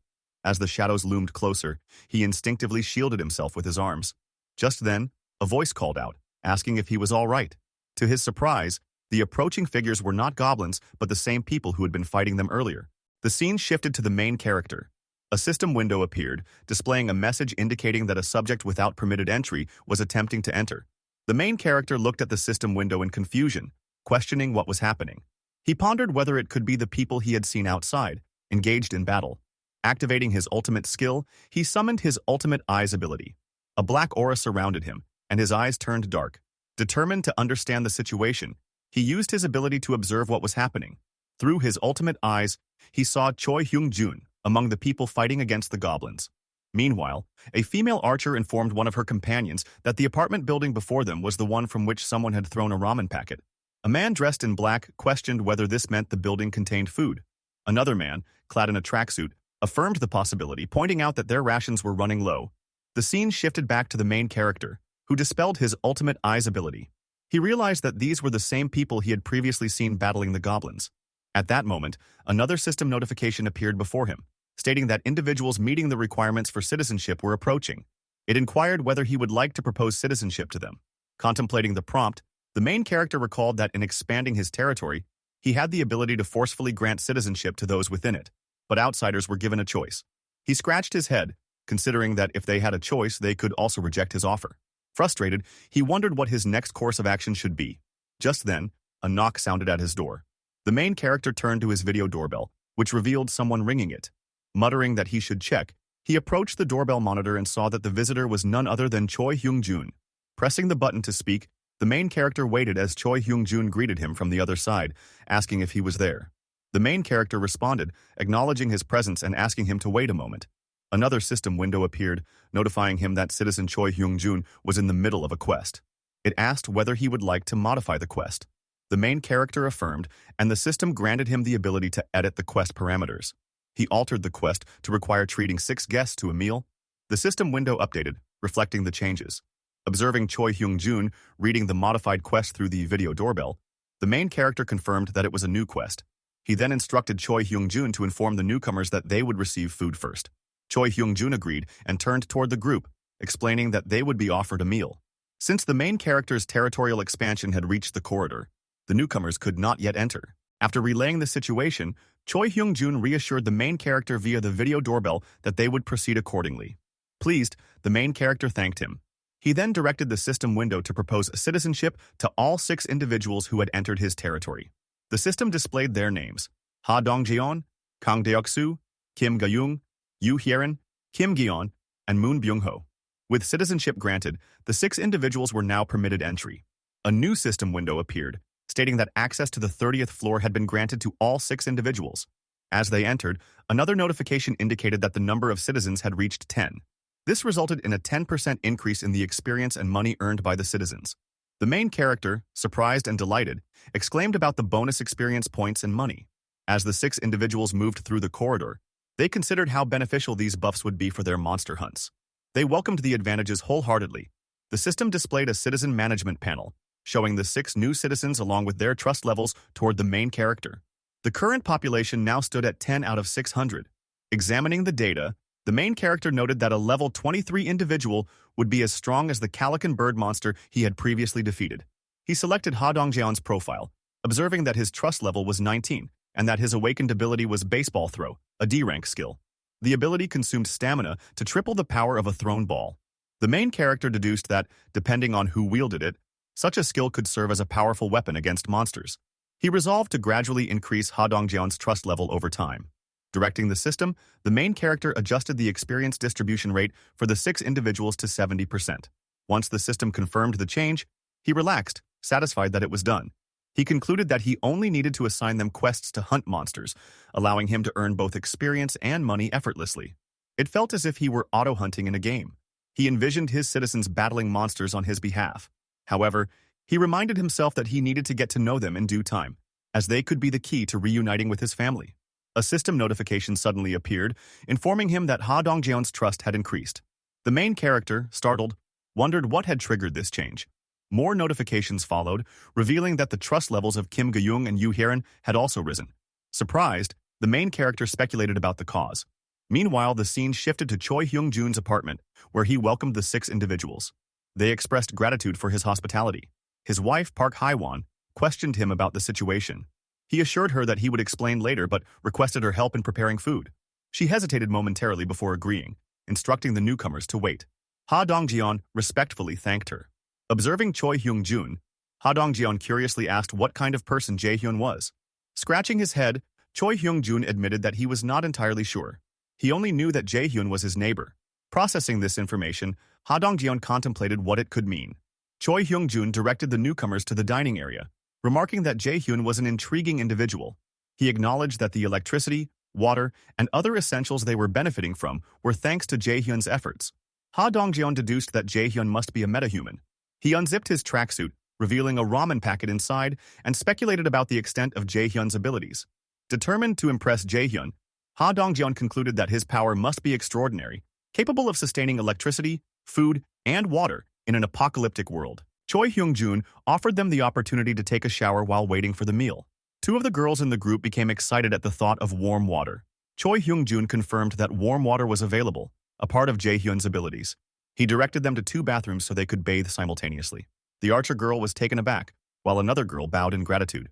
As the shadows loomed closer, he instinctively shielded himself with his arms. Just then, a voice called out, asking if he was all right. To his surprise, the approaching figures were not goblins, but the same people who had been fighting them earlier. The scene shifted to the main character. A system window appeared, displaying a message indicating that a subject without permitted entry was attempting to enter. The main character looked at the system window in confusion, questioning what was happening. He pondered whether it could be the people he had seen outside, engaged in battle. Activating his ultimate skill, he summoned his ultimate eyes ability. A black aura surrounded him, and his eyes turned dark. Determined to understand the situation, he used his ability to observe what was happening. Through his ultimate eyes, he saw Choi Hyung-jun among the people fighting against the goblins. Meanwhile, a female archer informed one of her companions that the apartment building before them was the one from which someone had thrown a ramen packet. A man dressed in black questioned whether this meant the building contained food. Another man, clad in a tracksuit, affirmed the possibility, pointing out that their rations were running low. The scene shifted back to the main character, who dispelled his ultimate eyes ability. He realized that these were the same people he had previously seen battling the goblins. At that moment, another system notification appeared before him, stating that individuals meeting the requirements for citizenship were approaching. It inquired whether he would like to propose citizenship to them. Contemplating the prompt, the main character recalled that in expanding his territory, he had the ability to forcefully grant citizenship to those within it, but outsiders were given a choice. He scratched his head, considering that if they had a choice, they could also reject his offer. Frustrated, he wondered what his next course of action should be. Just then, a knock sounded at his door. The main character turned to his video doorbell, which revealed someone ringing it. Muttering that he should check, he approached the doorbell monitor and saw that the visitor was none other than Choi Hyung-jun. Pressing the button to speak, the main character waited as Choi Hyung-jun greeted him from the other side, asking if he was there. The main character responded, acknowledging his presence and asking him to wait a moment. Another system window appeared, notifying him that citizen Choi Hyung-jun was in the middle of a quest. It asked whether he would like to modify the quest. The main character affirmed, and the system granted him the ability to edit the quest parameters. He altered the quest to require treating 6 guests to a meal. The system window updated, reflecting the changes. Observing Choi Hyung-jun reading the modified quest through the video doorbell, the main character confirmed that it was a new quest. He then instructed Choi Hyung-jun to inform the newcomers that they would receive food first. Choi Hyung-jun agreed and turned toward the group, explaining that they would be offered a meal. Since the main character's territorial expansion had reached the corridor, the newcomers could not yet enter. After relaying the situation, Choi Hyung-jun reassured the main character via the video doorbell that they would proceed accordingly. Pleased, the main character thanked him. He then directed the system window to propose citizenship to all 6 individuals who had entered his territory. The system displayed their names: Ha Dong-jeon, Kang Deok-soo, Kim Ga-young, Yu Hyerin, Kim Gi-on, and Moon Byung-ho. With citizenship granted, the 6 individuals were now permitted entry. A new system window appeared, stating that access to the 30th floor had been granted to all 6 individuals. As they entered, another notification indicated that the number of citizens had reached 10. This resulted in a 10% increase in the experience and money earned by the citizens. The main character, surprised and delighted, exclaimed about the bonus experience points and money. As the 6 individuals moved through the corridor, they considered how beneficial these buffs would be for their monster hunts. They welcomed the advantages wholeheartedly. The system displayed a citizen management panel, showing the 6 new citizens along with their trust levels toward the main character. The current population now stood at 10 out of 600. Examining the data, The main character noted that a level 23 individual would be as strong as the Calican bird monster he had previously defeated. He selected Ha Dongjeon's profile, observing that his trust level was 19, and that his awakened ability was baseball throw, a D-rank skill. The ability consumed stamina to triple the power of a thrown ball. The main character deduced that, depending on who wielded it, such a skill could serve as a powerful weapon against monsters. He resolved to gradually increase Ha Dongjeon's trust level over time. Directing the system, the main character adjusted the experience distribution rate for the 6 individuals to 70%. Once the system confirmed the change, he relaxed, satisfied that it was done. He concluded that he only needed to assign them quests to hunt monsters, allowing him to earn both experience and money effortlessly. It felt as if he were auto-hunting in a game. He envisioned his citizens battling monsters on his behalf. However, he reminded himself that he needed to get to know them in due time, as they could be the key to reuniting with his family. A system notification suddenly appeared, informing him that Ha Dongjeon's trust had increased. The main character, startled, wondered what had triggered this change. More notifications followed, revealing that the trust levels of Kim Ga-young and Yu Hyeon had also risen. Surprised, the main character speculated about the cause. Meanwhile, the scene shifted to Choi Hyung-jun's apartment, where he welcomed the 6 individuals. They expressed gratitude for his hospitality. His wife, Park Hae-won, questioned him about the situation. He assured her that he would explain later but requested her help in preparing food. She hesitated momentarily before agreeing, instructing the newcomers to wait. Ha Dongjeon respectfully thanked her. Observing Choi Hyung-jun, Ha Dongjeon curiously asked what kind of person Jae-hyun was. Scratching his head, Choi Hyung-jun admitted that he was not entirely sure. He only knew that Jae-hyun was his neighbor. Processing this information, Ha Dongjeon contemplated what it could mean. Choi Hyung-jun directed the newcomers to the dining area, remarking that Jae-hyun was an intriguing individual. He acknowledged that the electricity, water, and other essentials they were benefiting from were thanks to Jae-hyun's efforts. Ha Dongjeon deduced that Jae-hyun must be a metahuman. He unzipped his tracksuit, revealing a ramen packet inside, and speculated about the extent of Jae-hyun's abilities. Determined to impress Jae-hyun, Ha Dongjeon concluded that his power must be extraordinary, capable of sustaining electricity, food, and water in an apocalyptic world. Choi Hyung-jun offered them the opportunity to take a shower while waiting for the meal. 2 of the girls in the group became excited at the thought of warm water. Choi Hyung-jun confirmed that warm water was available, a part of Jae-hyun's abilities. He directed them to 2 bathrooms so they could bathe simultaneously. The archer girl was taken aback, while another girl bowed in gratitude.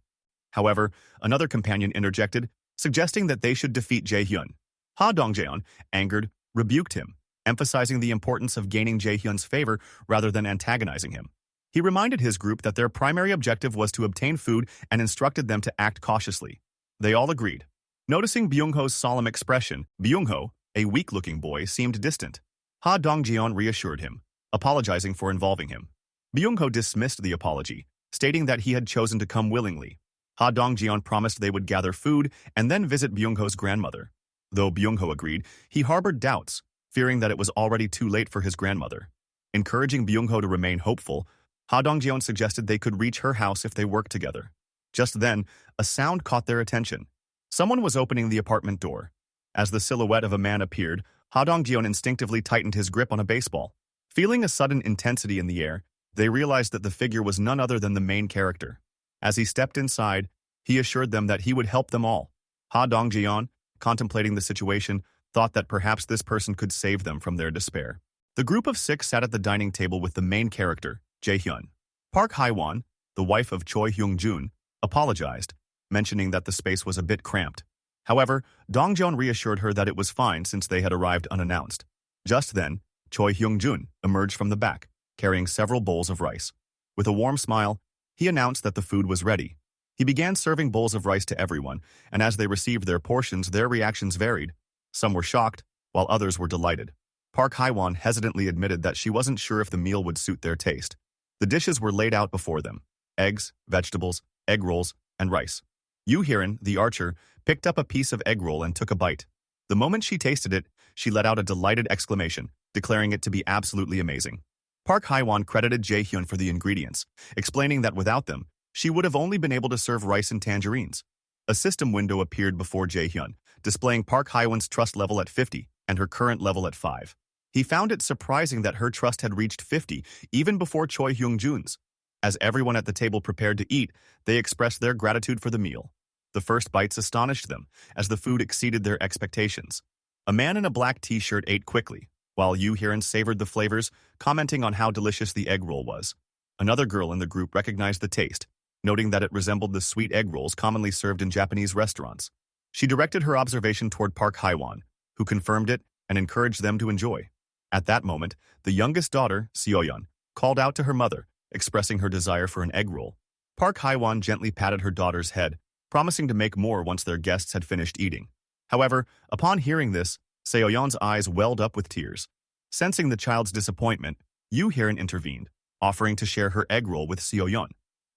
However, another companion interjected, suggesting that they should defeat Jae-hyun. Ha Dongjeon, angered, rebuked him, emphasizing the importance of gaining Jae-hyun's favor rather than antagonizing him. He reminded his group that their primary objective was to obtain food and instructed them to act cautiously. They all agreed. Noticing Byung-ho's solemn expression, Byung-ho, a weak-looking boy, seemed distant. Ha Dongjeon reassured him, apologizing for involving him. Byung-ho dismissed the apology, stating that he had chosen to come willingly. Ha Dongjeon promised they would gather food and then visit Byung-ho's grandmother. Though Byung-ho agreed, he harbored doubts, fearing that it was already too late for his grandmother. Encouraging Byung-ho to remain hopeful, Ha Dongjeon suggested they could reach her house if they worked together. Just then, a sound caught their attention. Someone was opening the apartment door. As the silhouette of a man appeared, Ha Dongjeon instinctively tightened his grip on a baseball. Feeling a sudden intensity in the air, they realized that the figure was none other than the main character. As he stepped inside, he assured them that he would help them all. Ha Dongjeon, contemplating the situation, thought that perhaps this person could save them from their despair. The group of 6 sat at the dining table with the main character, Jae-hyun. Park Hae-won, the wife of Choi Hyung-jun, apologized, mentioning that the space was a bit cramped. However, Dongjeon reassured her that it was fine since they had arrived unannounced. Just then, Choi Hyung-jun emerged from the back, carrying several bowls of rice. With a warm smile, he announced that the food was ready. He began serving bowls of rice to everyone, and as they received their portions, their reactions varied. Some were shocked, while others were delighted. Park Hae-won hesitantly admitted that she wasn't sure if the meal would suit their taste. The dishes were laid out before them: eggs, vegetables, egg rolls, and rice. Yu Hyeon, the archer, picked up a piece of egg roll and took a bite. The moment she tasted it, she let out a delighted exclamation, declaring it to be absolutely amazing. Park Hae-won credited Jae-hyun for the ingredients, explaining that without them, she would have only been able to serve rice and tangerines. A system window appeared before Jae-hyun, displaying Park Hae-won's trust level at 50 and her current level at 5. He found it surprising that her trust had reached 50 even before Choi Hyung-jun's. As everyone at the table prepared to eat, they expressed their gratitude for the meal. The first bites astonished them, as the food exceeded their expectations. A man in a black t-shirt ate quickly, while Yu-Hiren savored the flavors, commenting on how delicious the egg roll was. Another girl in the group recognized the taste, noting that it resembled the sweet egg rolls commonly served in Japanese restaurants. She directed her observation toward Park Haiwan, who confirmed it and encouraged them to enjoy. At that moment, the youngest daughter, Seoyeon, called out to her mother, expressing her desire for an egg roll. Park Haiwan gently patted her daughter's head, promising to make more once their guests had finished eating. However, upon hearing this, Seoyeon's eyes welled up with tears. Sensing the child's disappointment, Yu-Hiren intervened, offering to share her egg roll with Seoyeon.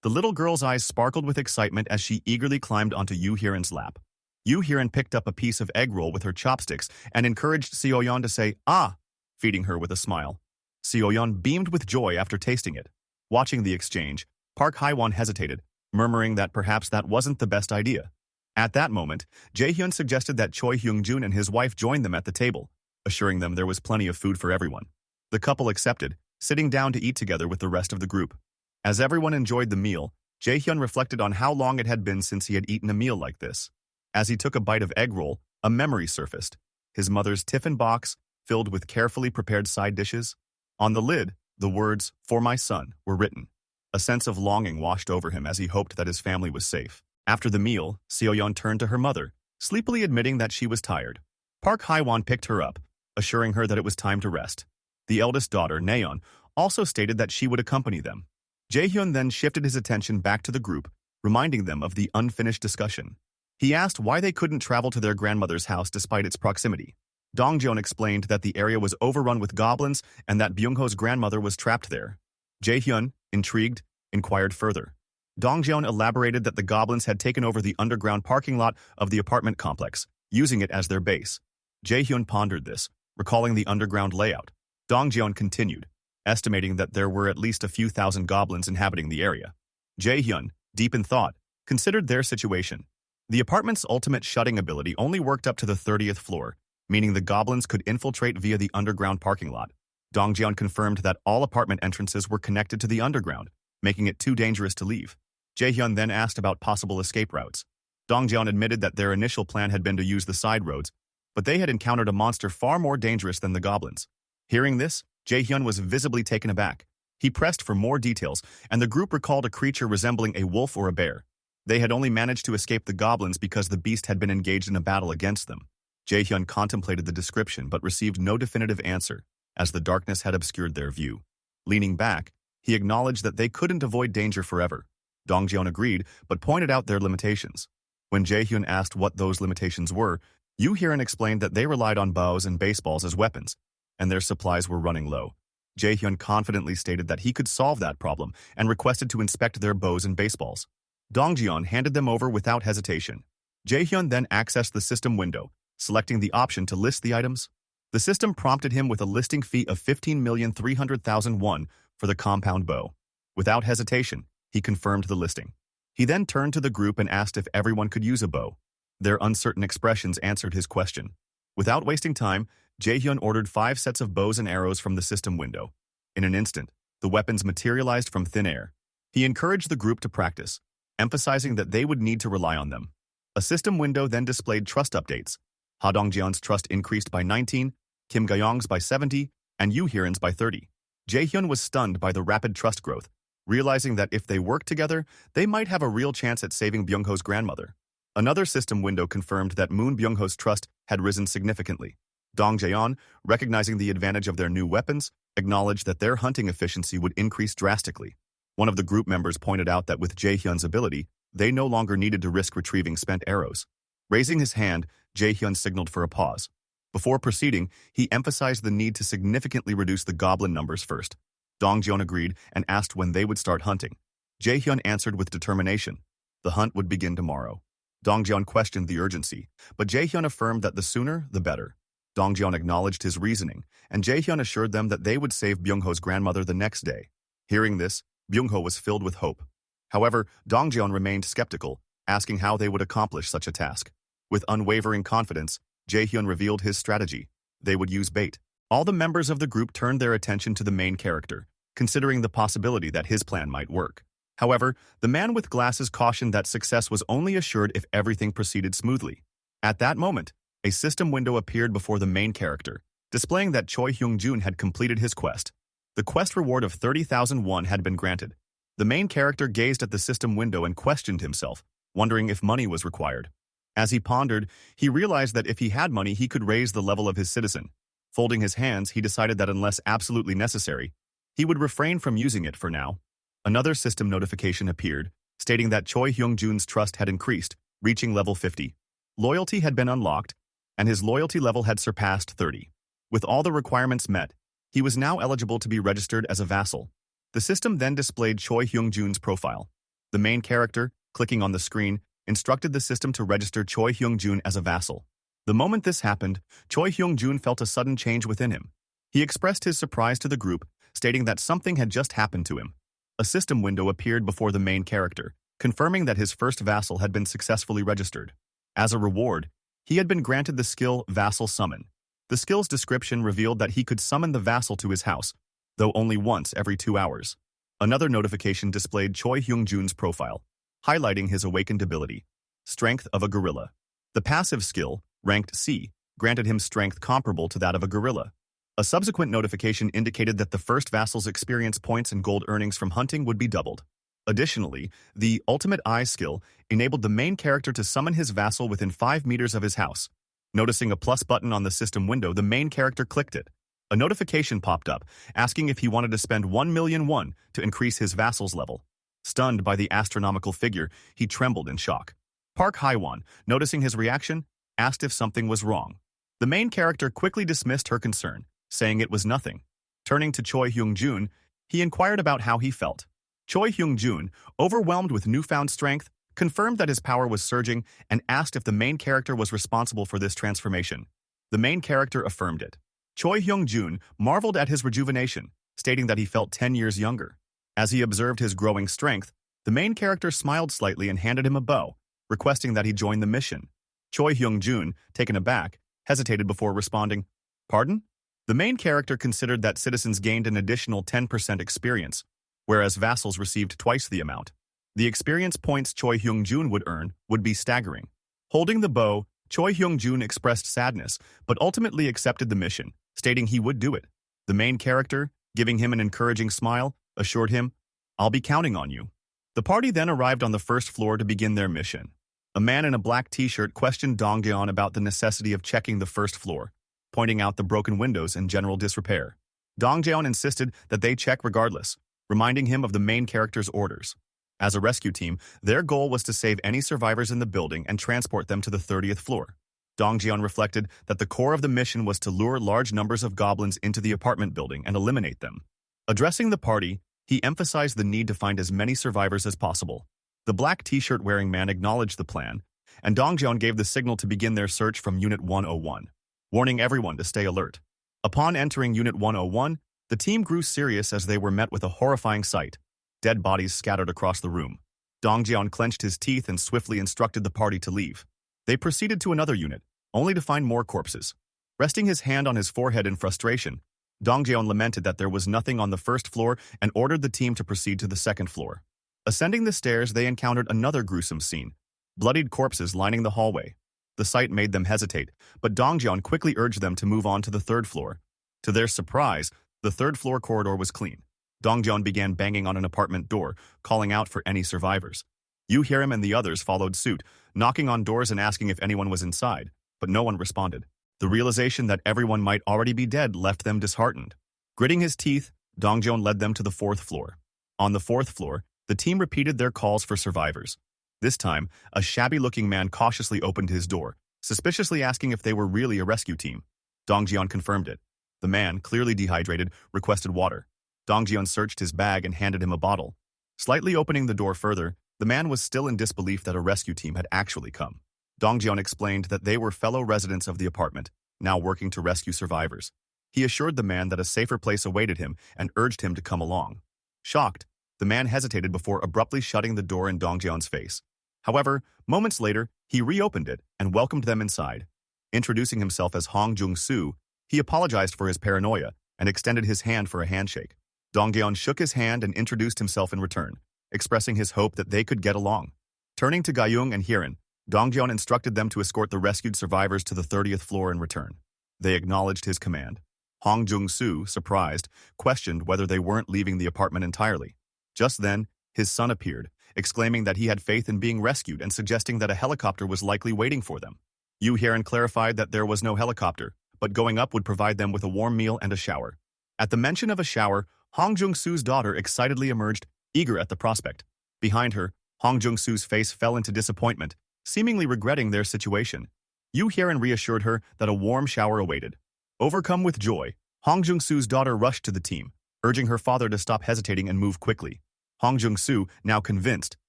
The little girl's eyes sparkled with excitement as she eagerly climbed onto Yu-Hiren's lap. Yu-Hiren picked up a piece of egg roll with her chopsticks and encouraged Seoyeon to say, "Ah," feeding her with a smile. Seoyeon beamed with joy after tasting it. Watching the exchange, Park Haiwan hesitated, murmuring that perhaps that wasn't the best idea. At that moment, Jaehyun suggested that Choi Hyung-jun and his wife join them at the table, assuring them there was plenty of food for everyone. The couple accepted, sitting down to eat together with the rest of the group. As everyone enjoyed the meal, Jaehyun reflected on how long it had been since he had eaten a meal like this. As he took a bite of egg roll, a memory surfaced. His mother's tiffin box, filled with carefully prepared side dishes. On the lid, the words, "For my son," were written. A sense of longing washed over him as he hoped that his family was safe. After the meal, Seoyeon turned to her mother, sleepily admitting that she was tired. Park Haiwan picked her up, assuring her that it was time to rest. The eldest daughter, Nayeon, also stated that she would accompany them. Jaehyun then shifted his attention back to the group, reminding them of the unfinished discussion. He asked why they couldn't travel to their grandmother's house despite its proximity. Dongjeon explained that the area was overrun with goblins and that Byung-ho's grandmother was trapped there. Jaehyun, intrigued, inquired further. Dongjeon elaborated that the goblins had taken over the underground parking lot of the apartment complex, using it as their base. Jaehyun pondered this, recalling the underground layout. Dongjeon continued, estimating that there were at least a few thousand goblins inhabiting the area. Jaehyun, deep in thought, considered their situation. The apartment's ultimate shutting ability only worked up to the 30th floor, meaning the goblins could infiltrate via the underground parking lot. Dongjeon confirmed that all apartment entrances were connected to the underground, making it too dangerous to leave. Jaehyun then asked about possible escape routes. Dongjeon admitted that their initial plan had been to use the side roads, but they had encountered a monster far more dangerous than the goblins. Hearing this, Jaehyun was visibly taken aback. He pressed for more details, and the group recalled a creature resembling a wolf or a bear. They had only managed to escape the goblins because the beast had been engaged in a battle against them. Jaehyun contemplated the description but received no definitive answer, as the darkness had obscured their view. Leaning back, he acknowledged that they couldn't avoid danger forever. Dongjeon agreed, but pointed out their limitations. When Jaehyun asked what those limitations were, Yu-Hiren explained that they relied on bows and baseballs as weapons, and their supplies were running low. Jaehyun confidently stated that he could solve that problem and requested to inspect their bows and baseballs. Dongjeon handed them over without hesitation. Jaehyun then accessed the system window, selecting the option to list the items. The system prompted him with a listing fee of 15,300,000 won for the compound bow. Without hesitation, he confirmed the listing. He then turned to the group and asked if everyone could use a bow. Their uncertain expressions answered his question. Without wasting time, Jaehyun ordered 5 sets of bows and arrows from the system window. In an instant, the weapons materialized from thin air. He encouraged the group to practice, emphasizing that they would need to rely on them. A system window then displayed trust updates. Ha Dongjeon's trust increased by 19, Kim Ga-young's by 70, and Yu-Hiren's by 30. Jaehyun was stunned by the rapid trust growth, realizing that if they worked together, they might have a real chance at saving Byung-ho's grandmother. Another system window confirmed that Moon Byung-ho's trust had risen significantly. Dong Jaeon, recognizing the advantage of their new weapons, acknowledged that their hunting efficiency would increase drastically. One of the group members pointed out that with Jaehyun's ability, they no longer needed to risk retrieving spent arrows. Raising his hand, Jaehyun signaled for a pause. Before proceeding, he emphasized the need to significantly reduce the goblin numbers first. Dongjeon agreed and asked when they would start hunting. Jaehyun answered with determination. The hunt would begin tomorrow. Dongjeon questioned the urgency, but Jaehyun affirmed that the sooner, the better. Dongjeon acknowledged his reasoning, and Jaehyun assured them that they would save Byung-ho's grandmother the next day. Hearing this, Byung-ho was filled with hope. However, Dongjeon remained skeptical, asking how they would accomplish such a task. With unwavering confidence, Jaehyun revealed his strategy. They would use bait. All the members of the group turned their attention to the main character, considering the possibility that his plan might work. However, the man with glasses cautioned that success was only assured if everything proceeded smoothly. At that moment, A system window appeared before the main character, displaying that Choi Hyung-jun had completed his quest. The quest reward of 30,000 won had been granted. The main character gazed at the system window and questioned himself, wondering if money was required. As he pondered, he realized that if he had money, he could raise the level of his citizen. Folding his hands, he decided that unless absolutely necessary, he would refrain from using it for now. Another system notification appeared, stating that Choi Hyung-jun's trust had increased, reaching level 50. Loyalty had been unlocked, and his loyalty level had surpassed 30. With all the requirements met, he was now eligible to be registered as a vassal. The system then displayed Choi Hyung-jun's profile. The main character, clicking on the screen, instructed the system to register Choi Hyung-jun as a vassal. The moment this happened, Choi Hyung-jun felt a sudden change within him. He expressed his surprise to the group, stating that something had just happened to him. A system window appeared before the main character, confirming that his first vassal had been successfully registered. As a reward, he had been granted the skill Vassal Summon. The skill's description revealed that he could summon the vassal to his house, though only once every 2 hours. Another notification displayed Choi Hyung-jun's profile, highlighting his awakened ability, Strength of a Gorilla. The passive skill, ranked C, granted him strength comparable to that of a gorilla. A subsequent notification indicated that the first vassal's experience points and gold earnings from hunting would be doubled. Additionally, the Ultimate Eye skill enabled the main character to summon his vassal within 5 meters of his house. Noticing a plus button on the system window, the main character clicked it. A notification popped up, asking if he wanted to spend 1 million won to increase his vassal's level. Stunned by the astronomical figure, he trembled in shock. Park Haewon, noticing his reaction, asked if something was wrong. The main character quickly dismissed her concern, saying it was nothing. Turning to Choi Hyung-jun, he inquired about how he felt. Choi Hyung-jun, overwhelmed with newfound strength, confirmed that his power was surging and asked if the main character was responsible for this transformation. The main character affirmed it. Choi Hyung-jun marveled at his rejuvenation, stating that he felt 10 years younger. As he observed his growing strength, the main character smiled slightly and handed him a bow, requesting that he join the mission. Choi Hyung-jun, taken aback, hesitated before responding, "Pardon?" The main character considered that citizens gained an additional 10% experience, whereas vassals received twice the amount. The experience points Choi Hyung-jun would earn would be staggering. Holding the bow, Choi Hyung-jun expressed sadness, but ultimately accepted the mission, stating he would do it. The main character, giving him an encouraging smile, assured him, "I'll be counting on you." The party then arrived on the first floor to begin their mission. A man in a black t-shirt questioned Dongjeon about the necessity of checking the first floor, pointing out the broken windows and general disrepair. Dongjeon insisted that they check regardless, reminding him of the main character's orders. As a rescue team, their goal was to save any survivors in the building and transport them to the 30th floor. Dongjeon reflected that the core of the mission was to lure large numbers of goblins into the apartment building and eliminate them. Addressing the party, he emphasized the need to find as many survivors as possible. The black t-shirt wearing man acknowledged the plan, and Dongjeon gave the signal to begin their search from Unit 101, warning everyone to stay alert. Upon entering Unit 101, the team grew serious as they were met with a horrifying sight. Dead bodies scattered across the room. Dongjeon clenched his teeth and swiftly instructed the party to leave. They proceeded to another unit, only to find more corpses. Resting his hand on his forehead in frustration, Dongjeon lamented that there was nothing on the first floor and ordered the team to proceed to the second floor. Ascending the stairs, they encountered another gruesome scene, bloodied corpses lining the hallway. The sight made them hesitate, but Dongjeon quickly urged them to move on to the third floor. To their surprise, the third floor corridor was clean. Dongjeon began banging on an apartment door, calling out for any survivors. Yu Hiram and the others followed suit, knocking on doors and asking if anyone was inside, but no one responded. The realization that everyone might already be dead left them disheartened. Gritting his teeth, Dongjeon led them to the fourth floor. On the fourth floor, the team repeated their calls for survivors. This time, a shabby-looking man cautiously opened his door, suspiciously asking if they were really a rescue team. Dongjeon confirmed it. The man, clearly dehydrated, requested water. Dongjeon searched his bag and handed him a bottle. Slightly opening the door further, the man was still in disbelief that a rescue team had actually come. Dongjeon explained that they were fellow residents of the apartment, now working to rescue survivors. He assured the man that a safer place awaited him and urged him to come along. Shocked, the man hesitated before abruptly shutting the door in Dongjeon's face. However, moments later, he reopened it and welcomed them inside. Introducing himself as Hong Jung-soo, he apologized for his paranoia and extended his hand for a handshake. Dongjeon shook his hand and introduced himself in return, expressing his hope that they could get along. Turning to Gayung and Hiran, Dong Jian instructed them to escort the rescued survivors to the 30th floor and return. They acknowledged his command. Hong Jung-soo, surprised, questioned whether they weren't leaving the apartment entirely. Just then, his son appeared, exclaiming that he had faith in being rescued and suggesting that a helicopter was likely waiting for them. Yu Hyerin clarified that there was no helicopter, but going up would provide them with a warm meal and a shower. At the mention of a shower, Hong Jung-soo's daughter excitedly emerged, eager at the prospect. Behind her, Hong Jung-soo's face fell into disappointment, seemingly regretting their situation. Yu Hyerin reassured her that a warm shower awaited. Overcome with joy, Hong Jung-soo's daughter rushed to the team, urging her father to stop hesitating and move quickly. Hong Jung-soo, now convinced,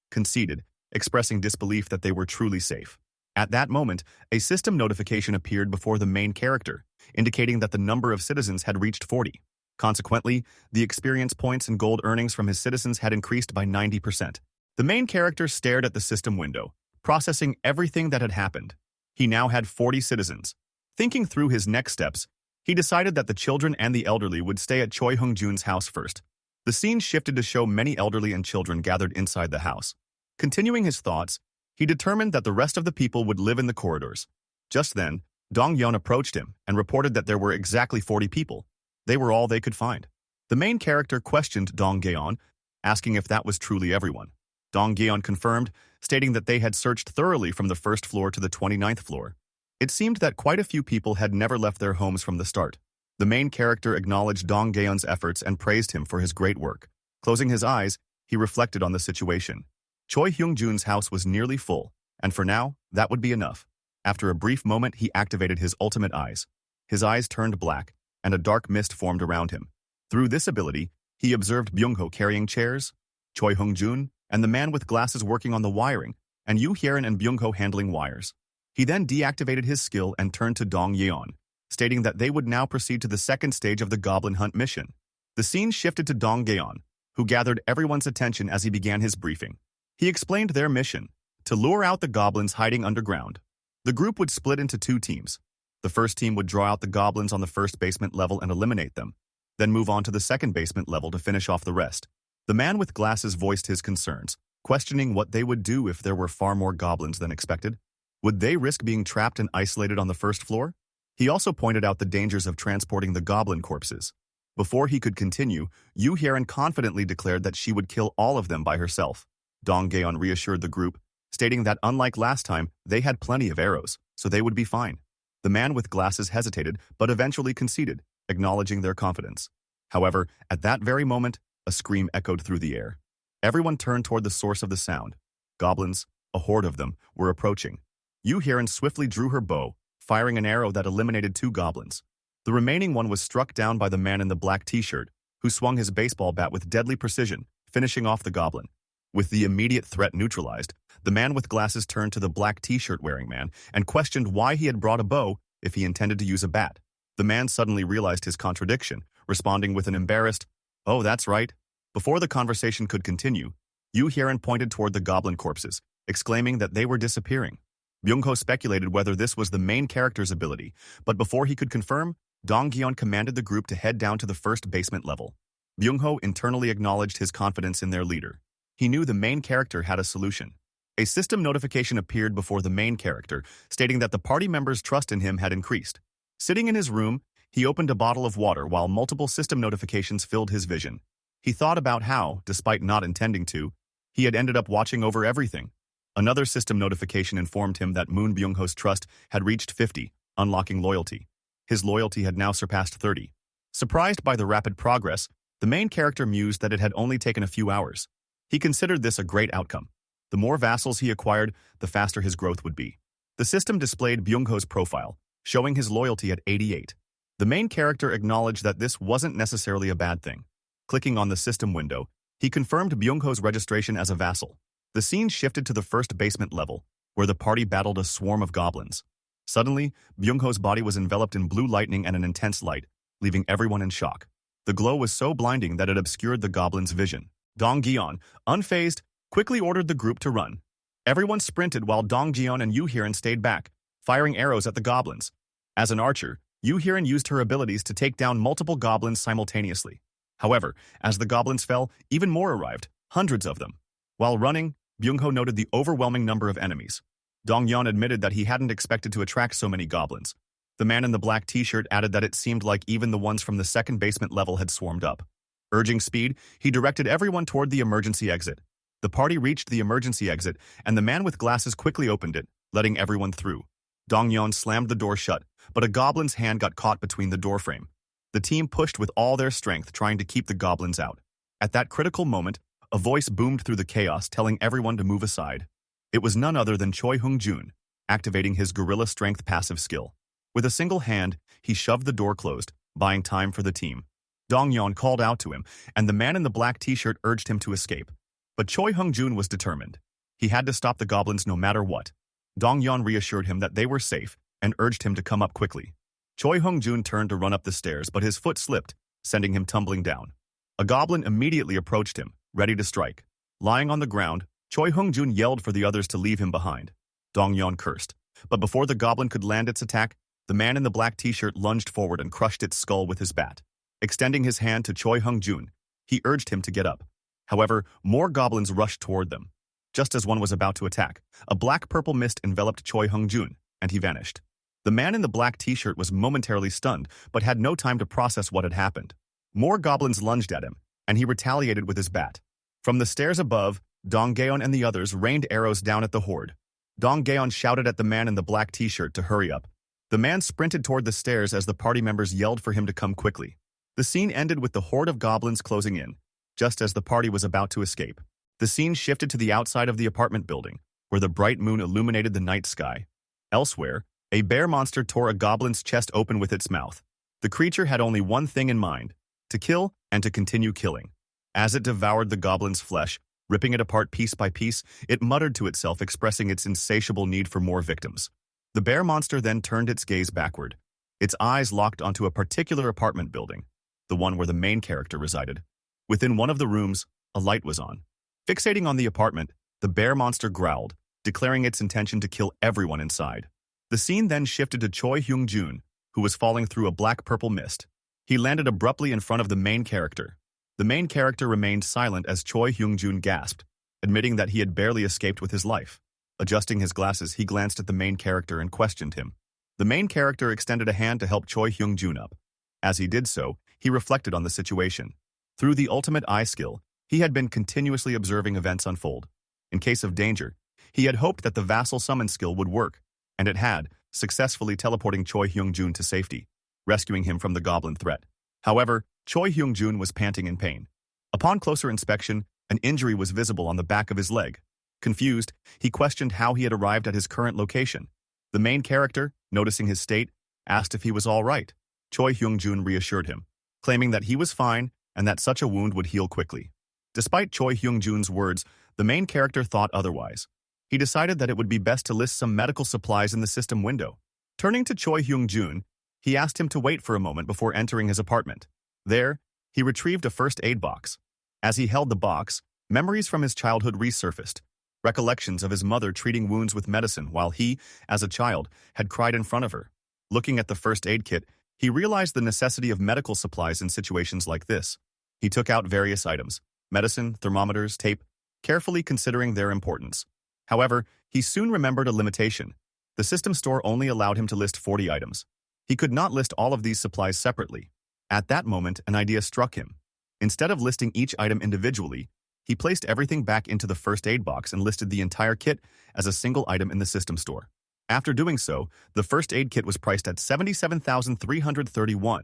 conceded, expressing disbelief that they were truly safe. At that moment, a system notification appeared before the main character, indicating that the number of citizens had reached 40. Consequently, the experience points and gold earnings from his citizens had increased by 90%. The main character stared at the system window, processing everything that had happened. He now had 40 citizens. Thinking through his next steps, he decided that the children and the elderly would stay at Choi Hung-jun's house first. The scene shifted to show many elderly and children gathered inside the house. Continuing his thoughts, he determined that the rest of the people would live in the corridors. Just then, Dong Yeon approached him and reported that there were exactly 40 people. They were all they could find. The main character questioned Dong Yeon, asking if that was truly everyone. Dong Yeon confirmed, stating that they had searched thoroughly from the first floor to the 29th floor. It seemed that quite a few people had never left their homes from the start. The main character acknowledged Dong Yeon's efforts and praised him for his great work. Closing his eyes, he reflected on the situation. Choi Hyung-jun's house was nearly full, and for now, that would be enough. After a brief moment, he activated his ultimate eyes. His eyes turned black, and a dark mist formed around him. Through this ability, he observed Byung-ho carrying chairs, Choi Hyung-jun, and the man with glasses working on the wiring, and Yu Hyerin and Byung-ho handling wires. He then deactivated his skill and turned to Dong Yeon, stating that they would now proceed to the second stage of the Goblin Hunt mission. The scene shifted to Dong Yeon, who gathered everyone's attention as he began his briefing. He explained their mission, to lure out the goblins hiding underground. The group would split into two teams. The first team would draw out the goblins on the first basement level and eliminate them, then move on to the second basement level to finish off the rest. The man with glasses voiced his concerns, questioning what they would do if there were far more goblins than expected. Would they risk being trapped and isolated on the first floor? He also pointed out the dangers of transporting the goblin corpses. Before he could continue, Yu Hyerin confidently declared that she would kill all of them by herself. Dong Yeon reassured the group, stating that unlike last time, they had plenty of arrows, so they would be fine. The man with glasses hesitated, but eventually conceded, acknowledging their confidence. However, at that very moment, a scream echoed through the air. Everyone turned toward the source of the sound. Goblins, a horde of them, were approaching. Yu Hyerin swiftly drew her bow, firing an arrow that eliminated two goblins. The remaining one was struck down by the man in the black t-shirt, who swung his baseball bat with deadly precision, finishing off the goblin. With the immediate threat neutralized, the man with glasses turned to the black t-shirt wearing man and questioned why he had brought a bow if he intended to use a bat. The man suddenly realized his contradiction, responding with an embarrassed, "Oh, that's right." Before the conversation could continue, Yu Hyerin pointed toward the goblin corpses, exclaiming that they were disappearing. Byung-ho speculated whether this was the main character's ability, but before he could confirm, Dong Yeon commanded the group to head down to the first basement level. Byung-ho internally acknowledged his confidence in their leader. He knew the main character had a solution. A system notification appeared before the main character, stating that the party members' trust in him had increased. Sitting in his room, he opened a bottle of water while multiple system notifications filled his vision. He thought about how, despite not intending to, he had ended up watching over everything. Another system notification informed him that Moon Byung-ho's trust had reached 50, unlocking loyalty. His loyalty had now surpassed 30. Surprised by the rapid progress, the main character mused that it had only taken a few hours. He considered this a great outcome. The more vassals he acquired, the faster his growth would be. The system displayed Byung-ho's profile, showing his loyalty at 88. The main character acknowledged that this wasn't necessarily a bad thing. Clicking on the system window, he confirmed Byung-ho's registration as a vassal. The scene shifted to the first basement level, where the party battled a swarm of goblins. Suddenly, Byung-ho's body was enveloped in blue lightning and an intense light, leaving everyone in shock. The glow was so blinding that it obscured the goblins' vision. Dong Yeon, unfazed, quickly ordered the group to run. Everyone sprinted while Dong Yeon and Yu Hyerin stayed back, firing arrows at the goblins. As an archer, Yu Hyerin used her abilities to take down multiple goblins simultaneously. However, as the goblins fell, even more arrived, hundreds of them. While running, Byung-ho noted the overwhelming number of enemies. Dongyeon admitted that he hadn't expected to attract so many goblins. The man in the black t-shirt added that it seemed like even the ones from the second basement level had swarmed up. Urging speed, he directed everyone toward the emergency exit. The party reached the emergency exit, and the man with glasses quickly opened it, letting everyone through. Dongyeon slammed the door shut, but a goblin's hand got caught between the doorframe. The team pushed with all their strength, trying to keep the goblins out. At that critical moment, a voice boomed through the chaos, telling everyone to move aside. It was none other than Choi Hung-jun, activating his gorilla strength passive skill. With a single hand, he shoved the door closed, buying time for the team. Dongyeon called out to him, and the man in the black t-shirt urged him to escape. But Choi Hung-jun was determined. He had to stop the goblins no matter what. Dongyeon reassured him that they were safe and urged him to come up quickly. Choi Hung-jun turned to run up the stairs, but his foot slipped, sending him tumbling down. A goblin immediately approached him, ready to strike. Lying on the ground, Choi Hung-jun yelled for the others to leave him behind. Dongyeon cursed. But before the goblin could land its attack, the man in the black t-shirt lunged forward and crushed its skull with his bat. Extending his hand to Choi Hung-jun, he urged him to get up. However, more goblins rushed toward them. Just as one was about to attack, a black-purple mist enveloped Choi Hung-jun, and he vanished. The man in the black t-shirt was momentarily stunned, but had no time to process what had happened. More goblins lunged at him, and he retaliated with his bat. From the stairs above, Dongyeon and the others rained arrows down at the horde. Dongyeon shouted at the man in the black t-shirt to hurry up. The man sprinted toward the stairs as the party members yelled for him to come quickly. The scene ended with the horde of goblins closing in, just as the party was about to escape. The scene shifted to the outside of the apartment building, where the bright moon illuminated the night sky. Elsewhere, a bear monster tore a goblin's chest open with its mouth. The creature had only one thing in mind: to kill and to continue killing. As it devoured the goblin's flesh, ripping it apart piece by piece, it muttered to itself, expressing its insatiable need for more victims. The bear monster then turned its gaze backward. Its eyes locked onto a particular apartment building, the one where the main character resided. Within one of the rooms, a light was on. Fixating on the apartment, the bear monster growled, declaring its intention to kill everyone inside. The scene then shifted to Choi Hyung-jun, who was falling through a black-purple mist. He landed abruptly in front of the main character. The main character remained silent as Choi Hyung-jun gasped, admitting that he had barely escaped with his life. Adjusting his glasses, he glanced at the main character and questioned him. The main character extended a hand to help Choi Hyung-jun up. As he did so, he reflected on the situation. Through the ultimate eye skill, he had been continuously observing events unfold. In case of danger, he had hoped that the vassal summon skill would work, and it had, successfully teleporting Choi Hyung-jun to safety, rescuing him from the goblin threat. However, Choi Hyung-jun was panting in pain. Upon closer inspection, an injury was visible on the back of his leg. Confused, he questioned how he had arrived at his current location. The main character, noticing his state, asked if he was all right. Choi Hyung-jun reassured him, claiming that he was fine and that such a wound would heal quickly. Despite Choi Hyung-jun's words, the main character thought otherwise. He decided that it would be best to list some medical supplies in the system window. Turning to Choi Hyung-jun, he asked him to wait for a moment before entering his apartment. There, he retrieved a first aid box. As he held the box, memories from his childhood resurfaced. Recollections of his mother treating wounds with medicine while he, as a child, had cried in front of her. Looking at the first aid kit, he realized the necessity of medical supplies in situations like this. He took out various items: medicine, thermometers, tape, carefully considering their importance. However, he soon remembered a limitation. The system store only allowed him to list 40 items. He could not list all of these supplies separately. At that moment, an idea struck him. Instead of listing each item individually, he placed everything back into the first aid box and listed the entire kit as a single item in the system store. After doing so, the first aid kit was priced at $77,331,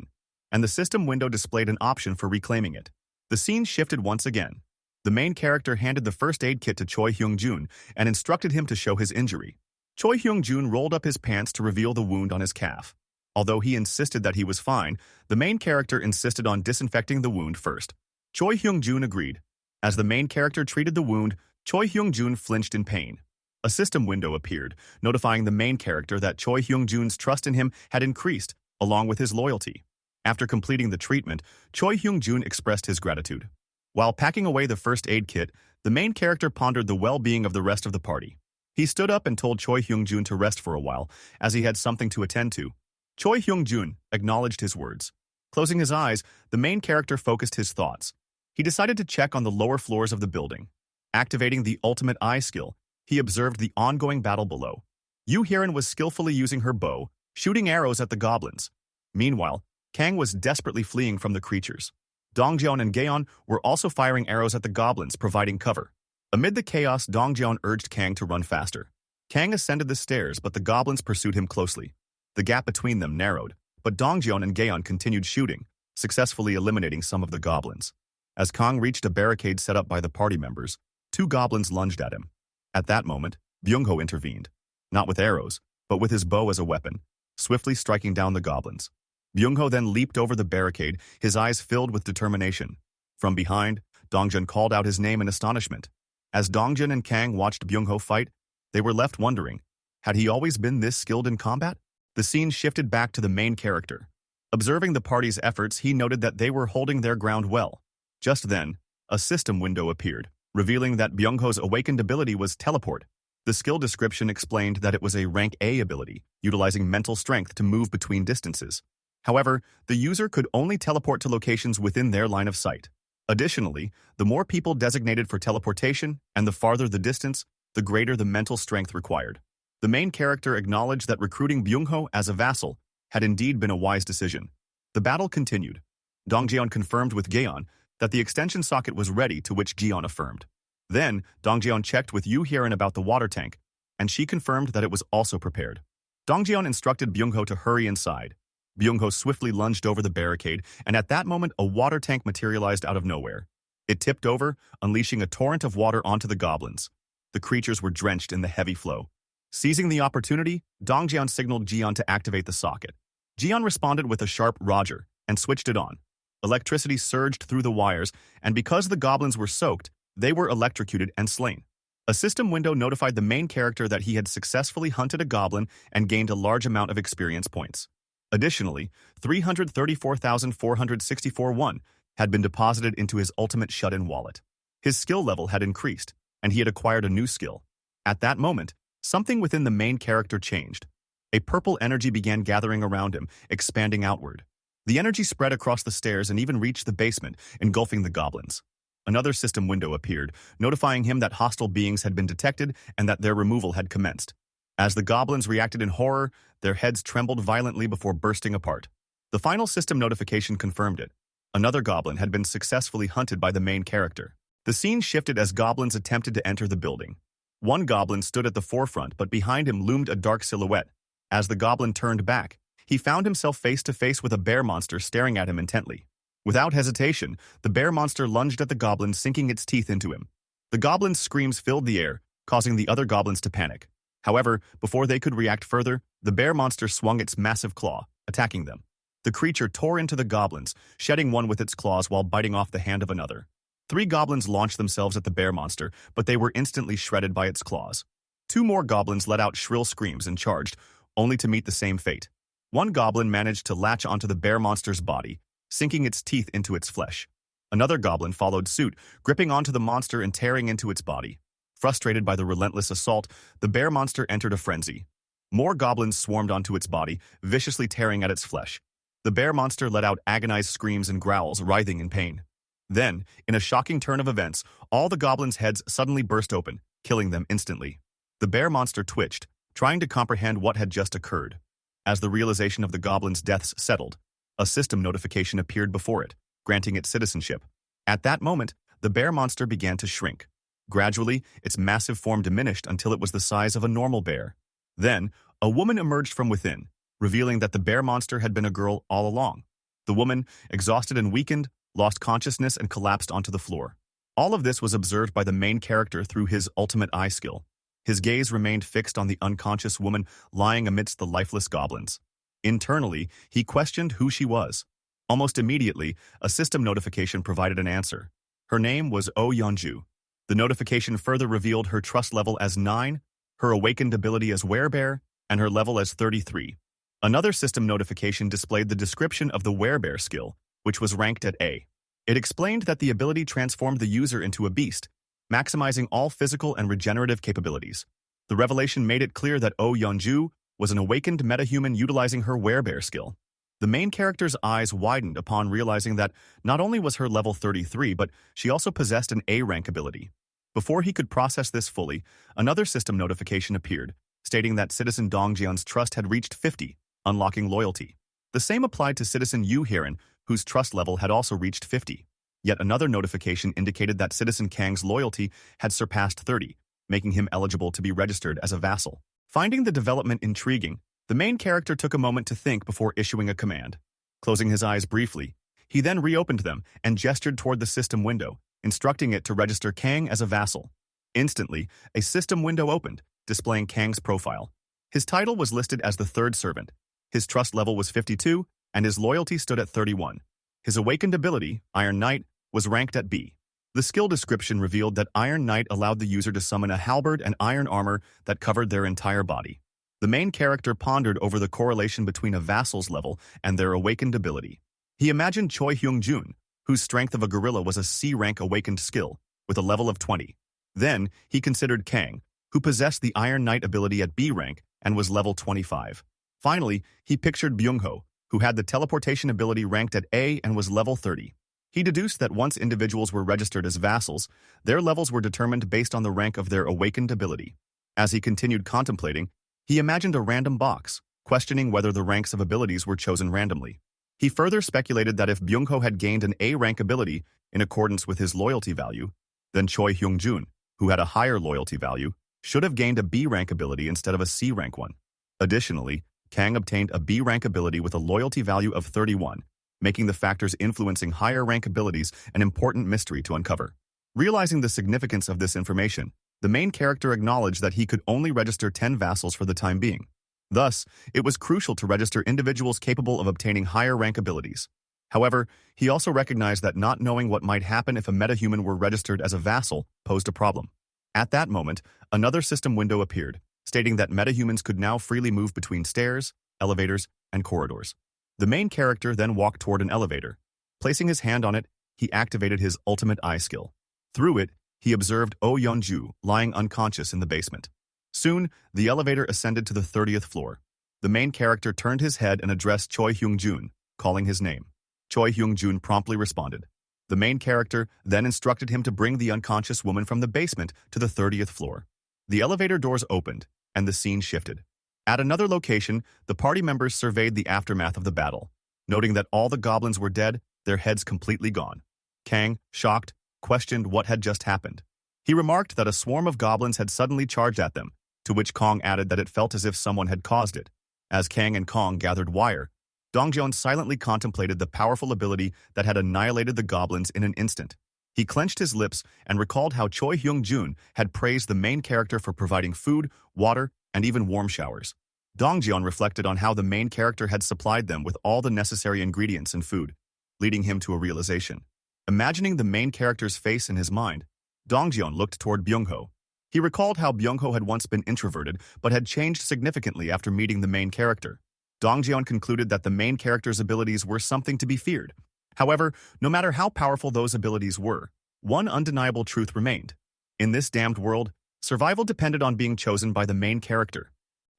and the system window displayed an option for reclaiming it. The scene shifted once again. The main character handed the first aid kit to Choi Hyung-jun and instructed him to show his injury. Choi Hyung-jun rolled up his pants to reveal the wound on his calf. Although he insisted that he was fine, the main character insisted on disinfecting the wound first. Choi Hyung-jun agreed. As the main character treated the wound, Choi Hyung-jun flinched in pain. A system window appeared, notifying the main character that Choi Hyung-jun's trust in him had increased, along with his loyalty. After completing the treatment, Choi Hyung-jun expressed his gratitude. While packing away the first aid kit, the main character pondered the well-being of the rest of the party. He stood up and told Choi Hyung-jun to rest for a while, as he had something to attend to. Choi Hyung-jun acknowledged his words. Closing his eyes, the main character focused his thoughts. He decided to check on the lower floors of the building. Activating the ultimate eye skill, he observed the ongoing battle below. Yu Hiran was skillfully using her bow, shooting arrows at the goblins. Meanwhile, Kang was desperately fleeing from the creatures. Dongjeon and Gaeon were also firing arrows at the goblins, providing cover. Amid the chaos, Dongjeon urged Kang to run faster. Kang ascended the stairs, but the goblins pursued him closely. The gap between them narrowed, but Dongjeon and Gaeon continued shooting, successfully eliminating some of the goblins. As Kang reached a barricade set up by the party members, 2 goblins lunged at him. At that moment, Byung-ho intervened, not with arrows, but with his bow as a weapon, swiftly striking down the goblins. Byung-ho then leaped over the barricade, his eyes filled with determination. From behind, Dongjun called out his name in astonishment. As Dongjun and Kang watched Byung-ho fight, they were left wondering, had he always been this skilled in combat? The scene shifted back to the main character. Observing the party's efforts, he noted that they were holding their ground well. Just then, a system window appeared, revealing that Byung-ho's awakened ability was teleport. The skill description explained that it was a rank A ability, utilizing mental strength to move between distances. However, the user could only teleport to locations within their line of sight. Additionally, the more people designated for teleportation and the farther the distance, the greater the mental strength required. The main character acknowledged that recruiting Byung-ho as a vassal had indeed been a wise decision. The battle continued. Dongjeon confirmed with Gaeon that the extension socket was ready, to which Gaeon affirmed. Then, Dongjeon checked with Yu Hiran about the water tank, and she confirmed that it was also prepared. Dongjeon instructed Byung-ho to hurry inside. Byung-ho swiftly lunged over the barricade, and at that moment a water tank materialized out of nowhere. It tipped over, unleashing a torrent of water onto the goblins. The creatures were drenched in the heavy flow. Seizing the opportunity, Dongjeon signaled Jian to activate the socket. Jian responded with a sharp Roger and switched it on. Electricity surged through the wires, and because the goblins were soaked, they were electrocuted and slain. A system window notified the main character that he had successfully hunted a goblin and gained a large amount of experience points. Additionally, 334,464 won had been deposited into his ultimate shut-in wallet. His skill level had increased, and he had acquired a new skill. At that moment, something within the main character changed. A purple energy began gathering around him, expanding outward. The energy spread across the stairs and even reached the basement, engulfing the goblins. Another system window appeared, notifying him that hostile beings had been detected and that their removal had commenced. As the goblins reacted in horror, their heads trembled violently before bursting apart. The final system notification confirmed it. Another goblin had been successfully hunted by the main character. The scene shifted as goblins attempted to enter the building. One goblin stood at the forefront, but behind him loomed a dark silhouette. As the goblin turned back, he found himself face to face with a bear monster staring at him intently. Without hesitation, the bear monster lunged at the goblin, sinking its teeth into him. The goblin's screams filled the air, causing the other goblins to panic. However, before they could react further, the bear monster swung its massive claw, attacking them. The creature tore into the goblins, shedding one with its claws while biting off the hand of another. 3 goblins launched themselves at the bear monster, but they were instantly shredded by its claws. 2 more goblins let out shrill screams and charged, only to meet the same fate. One goblin managed to latch onto the bear monster's body, sinking its teeth into its flesh. Another goblin followed suit, gripping onto the monster and tearing into its body. Frustrated by the relentless assault, the bear monster entered a frenzy. More goblins swarmed onto its body, viciously tearing at its flesh. The bear monster let out agonized screams and growls, writhing in pain. Then, in a shocking turn of events, all the goblins' heads suddenly burst open, killing them instantly. The bear monster twitched, trying to comprehend what had just occurred. As the realization of the goblins' deaths settled, a system notification appeared before it, granting it citizenship. At that moment, the bear monster began to shrink. Gradually, its massive form diminished until it was the size of a normal bear. Then, a woman emerged from within, revealing that the bear monster had been a girl all along. The woman, exhausted and weakened, lost consciousness and collapsed onto the floor. All of this was observed by the main character through his ultimate eye skill. His gaze remained fixed on the unconscious woman lying amidst the lifeless goblins. Internally, he questioned who she was. Almost immediately, a system notification provided an answer. Her name was Oh Yeonju. The notification further revealed her trust level as 9, her awakened ability as werebear, and her level as 33. Another system notification displayed the description of the werebear skill, which was ranked at A. It explained that the ability transformed the user into a beast, maximizing all physical and regenerative capabilities. The revelation made it clear that Oh Yeonju was an awakened metahuman utilizing her werebear skill. The main character's eyes widened upon realizing that not only was her level 33, but she also possessed an A-rank ability. Before he could process this fully, another system notification appeared, stating that Citizen Dong Jian's trust had reached 50, unlocking loyalty. The same applied to Citizen Yu Heron, whose trust level had also reached 50. Yet another notification indicated that Citizen Kang's loyalty had surpassed 30, making him eligible to be registered as a vassal. Finding the development intriguing, the main character took a moment to think before issuing a command. Closing his eyes briefly, he then reopened them and gestured toward the system window, instructing it to register Kang as a vassal. Instantly, a system window opened, displaying Kang's profile. His title was listed as the third servant. His trust level was 52, and his loyalty stood at 31. His awakened ability, Iron Knight, was ranked at B. The skill description revealed that Iron Knight allowed the user to summon a halberd and iron armor that covered their entire body. The main character pondered over the correlation between a vassal's level and their awakened ability. He imagined Choi Hyung-jun, whose strength of a gorilla was a C-rank awakened skill, with a level of 20. Then, he considered Kang, who possessed the Iron Knight ability at B rank and was level 25. Finally, he pictured Byung-ho, who had the teleportation ability ranked at A and was level 30. He deduced that once individuals were registered as vassals, their levels were determined based on the rank of their awakened ability. As he continued contemplating, he imagined a random box, questioning whether the ranks of abilities were chosen randomly. He further speculated that if Byung-ho had gained an A-rank ability in accordance with his loyalty value, then Choi Hyung-jun, who had a higher loyalty value, should have gained a B-rank ability instead of a C-rank one. Additionally, Kang obtained a B-rank ability with a loyalty value of 31, making the factors influencing higher rank abilities an important mystery to uncover. Realizing the significance of this information, the main character acknowledged that he could only register 10 vassals for the time being. Thus, it was crucial to register individuals capable of obtaining higher rank abilities. However, he also recognized that not knowing what might happen if a metahuman were registered as a vassal posed a problem. At that moment, another system window appeared, stating that metahumans could now freely move between stairs, elevators, and corridors. The main character then walked toward an elevator. Placing his hand on it, he activated his ultimate eye skill. Through it, he observed Oh Yeonju lying unconscious in the basement. Soon, the elevator ascended to the 30th floor. The main character turned his head and addressed Choi Hyung-jun, calling his name. Choi Hyung-jun promptly responded. The main character then instructed him to bring the unconscious woman from the basement to the 30th floor. The elevator doors opened, and the scene shifted. At another location, the party members surveyed the aftermath of the battle, noting that all the goblins were dead, their heads completely gone. Kang, shocked, questioned what had just happened. He remarked that a swarm of goblins had suddenly charged at them, to which Kong added that it felt as if someone had caused it. As Kang and Kong gathered wire, Dongjeon silently contemplated the powerful ability that had annihilated the goblins in an instant. He clenched his lips and recalled how Choi Hyung-jun had praised the main character for providing food, water, and even warm showers. Dongjeon reflected on how the main character had supplied them with all the necessary ingredients and food, leading him to a realization. Imagining the main character's face in his mind, Dongjeon looked toward Byung-ho. He recalled how Byung-ho had once been introverted but had changed significantly after meeting the main character. Dongjeon concluded that the main character's abilities were something to be feared. However, no matter how powerful those abilities were, one undeniable truth remained. In this damned world, survival depended on being chosen by the main character.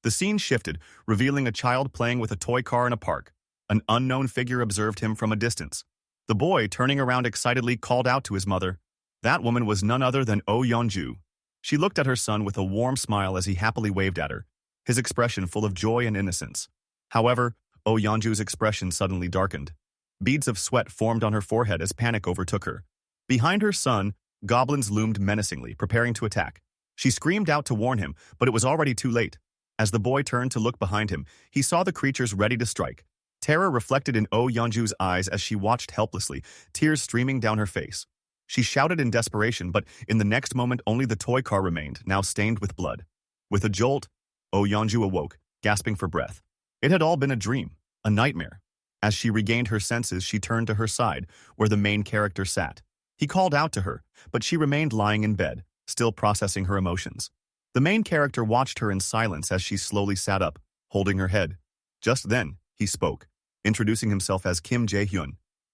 The scene shifted, revealing a child playing with a toy car in a park. An unknown figure observed him from a distance. The boy, turning around excitedly, called out to his mother. That woman was none other than Oh Yeonju. She looked at her son with a warm smile as he happily waved at her, his expression full of joy and innocence. However, Oh Yeonju's expression suddenly darkened. Beads of sweat formed on her forehead as panic overtook her. Behind her son, goblins loomed menacingly, preparing to attack. She screamed out to warn him, but it was already too late. As the boy turned to look behind him, he saw the creatures ready to strike. Terror reflected in Oh Yeonju's eyes as she watched helplessly, tears streaming down her face. She shouted in desperation, but in the next moment only the toy car remained, now stained with blood. With a jolt, Oh Yeonju awoke, gasping for breath. It had all been a dream, a nightmare. As she regained her senses, she turned to her side, where the main character sat. He called out to her, but she remained lying in bed, still processing her emotions. The main character watched her in silence as she slowly sat up, holding her head. Just then, he spoke, introducing himself as Kim Jae-hyun.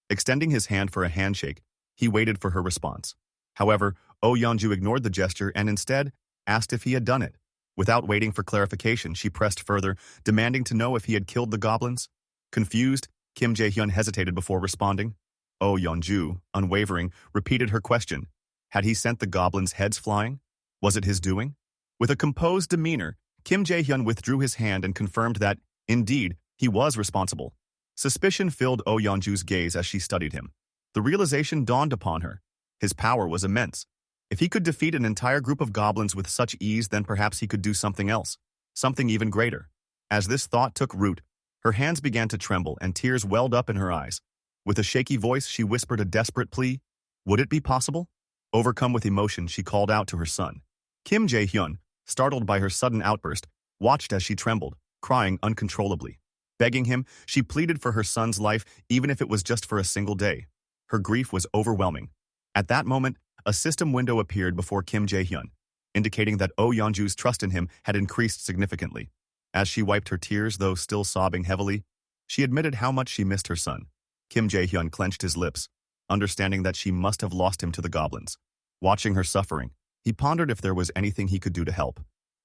Extending his hand for a handshake, he waited for her response. However, Oh Yeonju ignored the gesture and instead asked if he had done it. Without waiting for clarification, she pressed further, demanding to know if he had killed the goblins. Confused, Kim Jae-hyun hesitated before responding. Oh Yeonju, unwavering, repeated her question. Had he sent the goblins' heads flying? Was it his doing? With a composed demeanor, Kim Jae-hyun withdrew his hand and confirmed that, indeed, he was responsible. Suspicion filled Oh Yeonju's gaze as she studied him. The realization dawned upon her. His power was immense. If he could defeat an entire group of goblins with such ease, then perhaps he could do something else, something even greater. As this thought took root, her hands began to tremble and tears welled up in her eyes. With a shaky voice, she whispered a desperate plea. Would it be possible? Overcome with emotion, she called out to her son. Kim Jae-hyun, startled by her sudden outburst, watched as she trembled, crying uncontrollably. Begging him, she pleaded for her son's life, even if it was just for a single day. Her grief was overwhelming. At that moment, a system window appeared before Kim Jae-hyun, indicating that Oh Yeonju's trust in him had increased significantly. As she wiped her tears, though still sobbing heavily, she admitted how much she missed her son. Kim Jae-hyun clenched his lips, understanding that she must have lost him to the goblins. Watching her suffering, he pondered if there was anything he could do to help.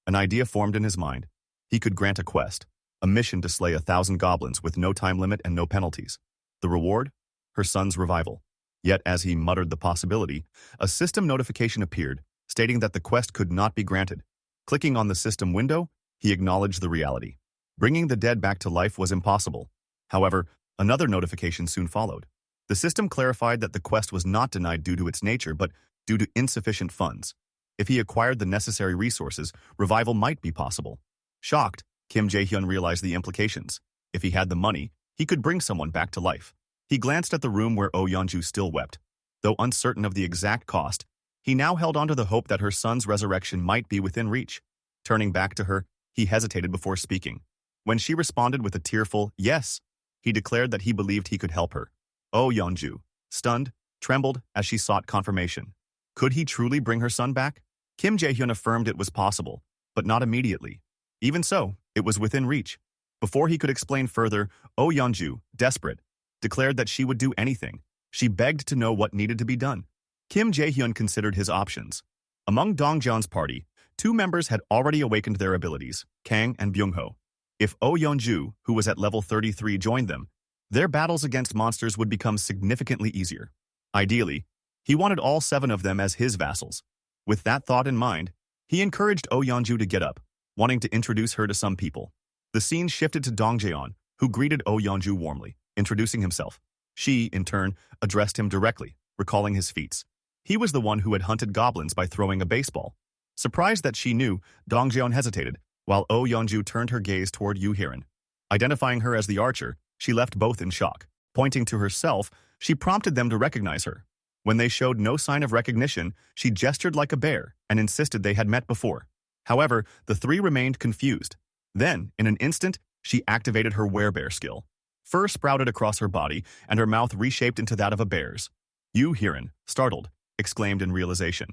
An idea formed in his mind. He could grant a quest, a mission to slay 1,000 goblins with no time limit and no penalties. The reward? Her son's revival. Yet as he muttered the possibility, a system notification appeared, stating that the quest could not be granted. Clicking on the system window, he acknowledged the reality. Bringing the dead back to life was impossible. However, another notification soon followed. The system clarified that the quest was not denied due to its nature, but due to insufficient funds. If he acquired the necessary resources, revival might be possible. Shocked, Kim Jae-hyun realized the implications. If he had the money, he could bring someone back to life. He glanced at the room where Oh Yeonju still wept. Though uncertain of the exact cost, he now held on to the hope that her son's resurrection might be within reach. Turning back to her, he hesitated before speaking. When she responded with a tearful yes, he declared that he believed he could help her. Oh Yeonju, stunned, trembled as she sought confirmation. Could he truly bring her son back? Kim Jae-hyun affirmed it was possible, but not immediately. Even so, it was within reach. Before he could explain further, Oh Yeonju, desperate, declared that she would do anything. She begged to know what needed to be done. Kim Jae-hyun considered his options. Among Dongjeon's party, 2 members had already awakened their abilities, Kang and Byung-ho. If Oh Yeonju, who was at level 33, joined them, their battles against monsters would become significantly easier. Ideally, he wanted all 7 of them as his vassals. With that thought in mind, he encouraged Oh Yeonju to get up, wanting to introduce her to some people. The scene shifted to Dongjeon, who greeted Oh Yeonju warmly, introducing himself. She, in turn, addressed him directly, recalling his feats. He was the one who had hunted goblins by throwing a baseball. Surprised that she knew, Dongjeon hesitated, while Oh Yeonju turned her gaze toward Yoo Hiran. Identifying her as the archer, she left both in shock. Pointing to herself, she prompted them to recognize her. When they showed no sign of recognition, she gestured like a bear and insisted they had met before. However, the 3 remained confused. Then, in an instant, she activated her werebear skill. Fur sprouted across her body, and her mouth reshaped into that of a bear's. Yoo Hiran, startled, exclaimed in realization.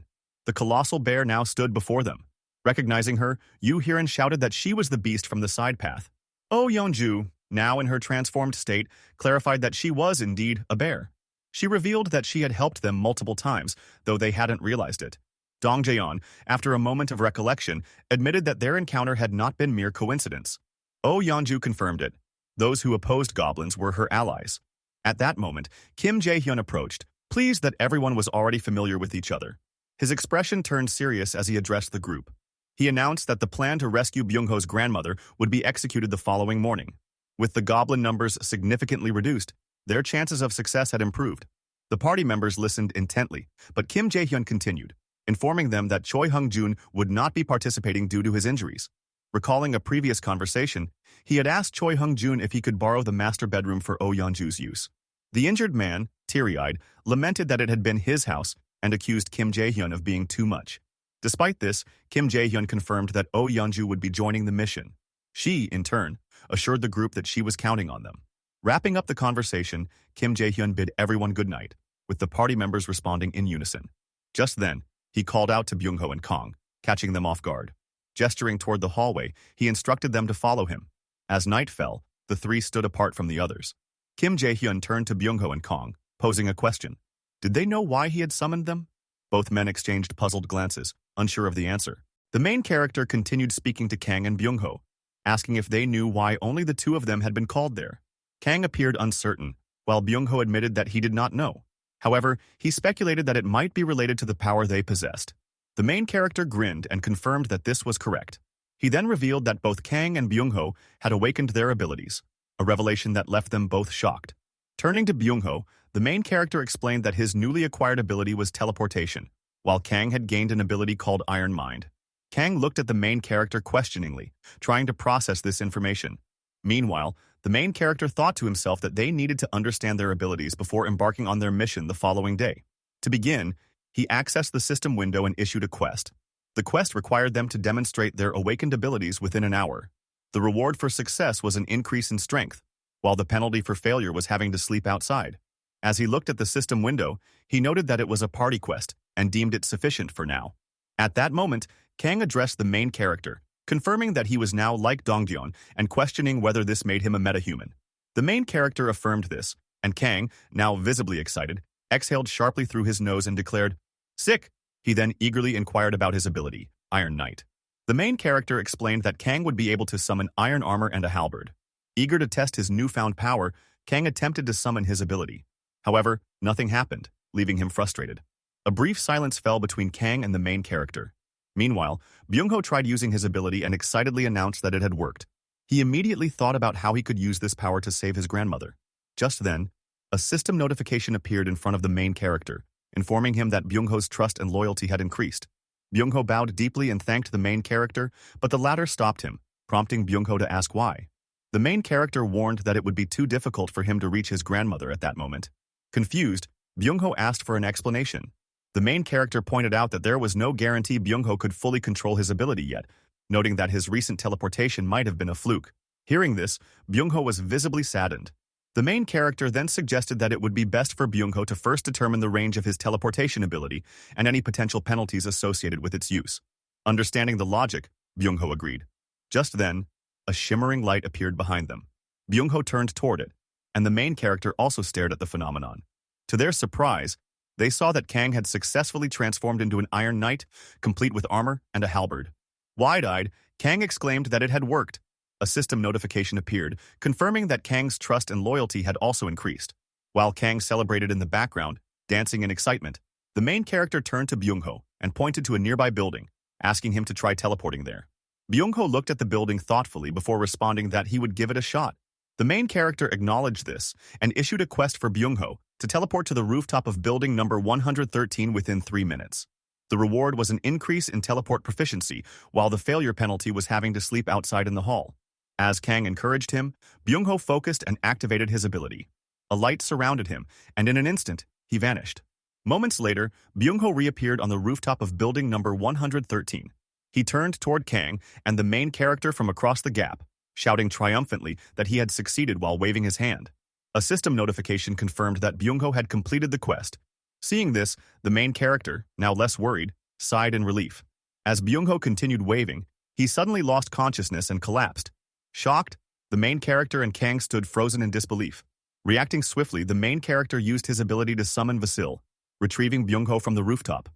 The colossal bear now stood before them. Recognizing her, Yoo Hiran shouted that she was the beast from the side path. Oh Yeonju, now in her transformed state, clarified that she was indeed a bear. She revealed that she had helped them multiple times, though they hadn't realized it. Dongjeon, after a moment of recollection, admitted that their encounter had not been mere coincidence. Oh Yeonju confirmed it. Those who opposed goblins were her allies. At that moment, Kim Jae-hyun approached, pleased that everyone was already familiar with each other. His expression turned serious as he addressed the group. He announced that the plan to rescue Byung-ho's grandmother would be executed the following morning. With the goblin numbers significantly reduced, their chances of success had improved. The party members listened intently, but Kim Jae-hyun continued, informing them that Choi Hung-jun would not be participating due to his injuries. Recalling a previous conversation, he had asked Choi Hung-jun if he could borrow the master bedroom for Oh Yeonju's use. The injured man, teary-eyed, lamented that it had been his house and accused Kim Jae-hyun of being too much. Despite this, Kim Jae-hyun confirmed that Oh Yeonju would be joining the mission. She, in turn, assured the group that she was counting on them. Wrapping up the conversation, Kim Jae-hyun bid everyone good night, with the party members responding in unison. Just then, he called out to Byung-ho and Kang, catching them off guard. Gesturing toward the hallway, he instructed them to follow him. As night fell, the 3 stood apart from the others. Kim Jae-hyun turned to Byung-ho and Kang, posing a question. Did they know why he had summoned them? Both men exchanged puzzled glances, unsure of the answer. The main character continued speaking to Kang and Byung-ho, asking if they knew why only the 2 of them had been called there. Kang appeared uncertain, while Byung-ho admitted that he did not know. However, he speculated that it might be related to the power they possessed. The main character grinned and confirmed that this was correct. He then revealed that both Kang and Byung-ho had awakened their abilities, a revelation that left them both shocked. Turning to Byung-ho, the main character explained that his newly acquired ability was teleportation, while Kang had gained an ability called Iron Mind. Kang looked at the main character questioningly, trying to process this information. Meanwhile, the main character thought to himself that they needed to understand their abilities before embarking on their mission the following day. To begin, he accessed the system window and issued a quest. The quest required them to demonstrate their awakened abilities within an hour. The reward for success was an increase in strength, while the penalty for failure was having to sleep outside. As he looked at the system window, he noted that it was a party quest and deemed it sufficient for now. At that moment, Kang addressed the main character, confirming that he was now like Dongjeon and questioning whether this made him a metahuman. The main character affirmed this, and Kang, now visibly excited, exhaled sharply through his nose and declared, "Sick!" He then eagerly inquired about his ability, Iron Knight. The main character explained that Kang would be able to summon iron armor and a halberd. Eager to test his newfound power, Kang attempted to summon his ability. However, nothing happened, leaving him frustrated. A brief silence fell between Kang and the main character. Meanwhile, Byung-ho tried using his ability and excitedly announced that it had worked. He immediately thought about how he could use this power to save his grandmother. Just then, a system notification appeared in front of the main character, informing him that Byung-ho's trust and loyalty had increased. Byung-ho bowed deeply and thanked the main character, but the latter stopped him, prompting Byung-ho to ask why. The main character warned that it would be too difficult for him to reach his grandmother at that moment. Confused, Byung-ho asked for an explanation. The main character pointed out that there was no guarantee Byung-ho could fully control his ability yet, noting that his recent teleportation might have been a fluke. Hearing this, Byung-ho was visibly saddened. The main character then suggested that it would be best for Byung-ho to first determine the range of his teleportation ability and any potential penalties associated with its use. Understanding the logic, Byung-ho agreed. Just then, a shimmering light appeared behind them. Byung-ho turned toward it, and the main character also stared at the phenomenon. To their surprise, they saw that Kang had successfully transformed into an Iron Knight, complete with armor and a halberd. Wide-eyed, Kang exclaimed that it had worked. A system notification appeared, confirming that Kang's trust and loyalty had also increased. While Kang celebrated in the background, dancing in excitement, the main character turned to Byung-ho and pointed to a nearby building, asking him to try teleporting there. Byung-ho looked at the building thoughtfully before responding that he would give it a shot. The main character acknowledged this and issued a quest for Byung-ho to teleport to the rooftop of building number 113 within 3 minutes. The reward was an increase in teleport proficiency, while the failure penalty was having to sleep outside in the hall. As Kang encouraged him, Byung-ho focused and activated his ability. A light surrounded him, and in an instant, he vanished. Moments later, Byung-ho reappeared on the rooftop of building number 113. He turned toward Kang and the main character from across the gap, shouting triumphantly that he had succeeded while waving his hand. A system notification confirmed that Byung-ho had completed the quest. Seeing this, the main character, now less worried, sighed in relief. As Byung-ho continued waving, he suddenly lost consciousness and collapsed. Shocked, the main character and Kang stood frozen in disbelief. Reacting swiftly, the main character used his ability to summon Vasil, retrieving Byung-ho from the rooftop.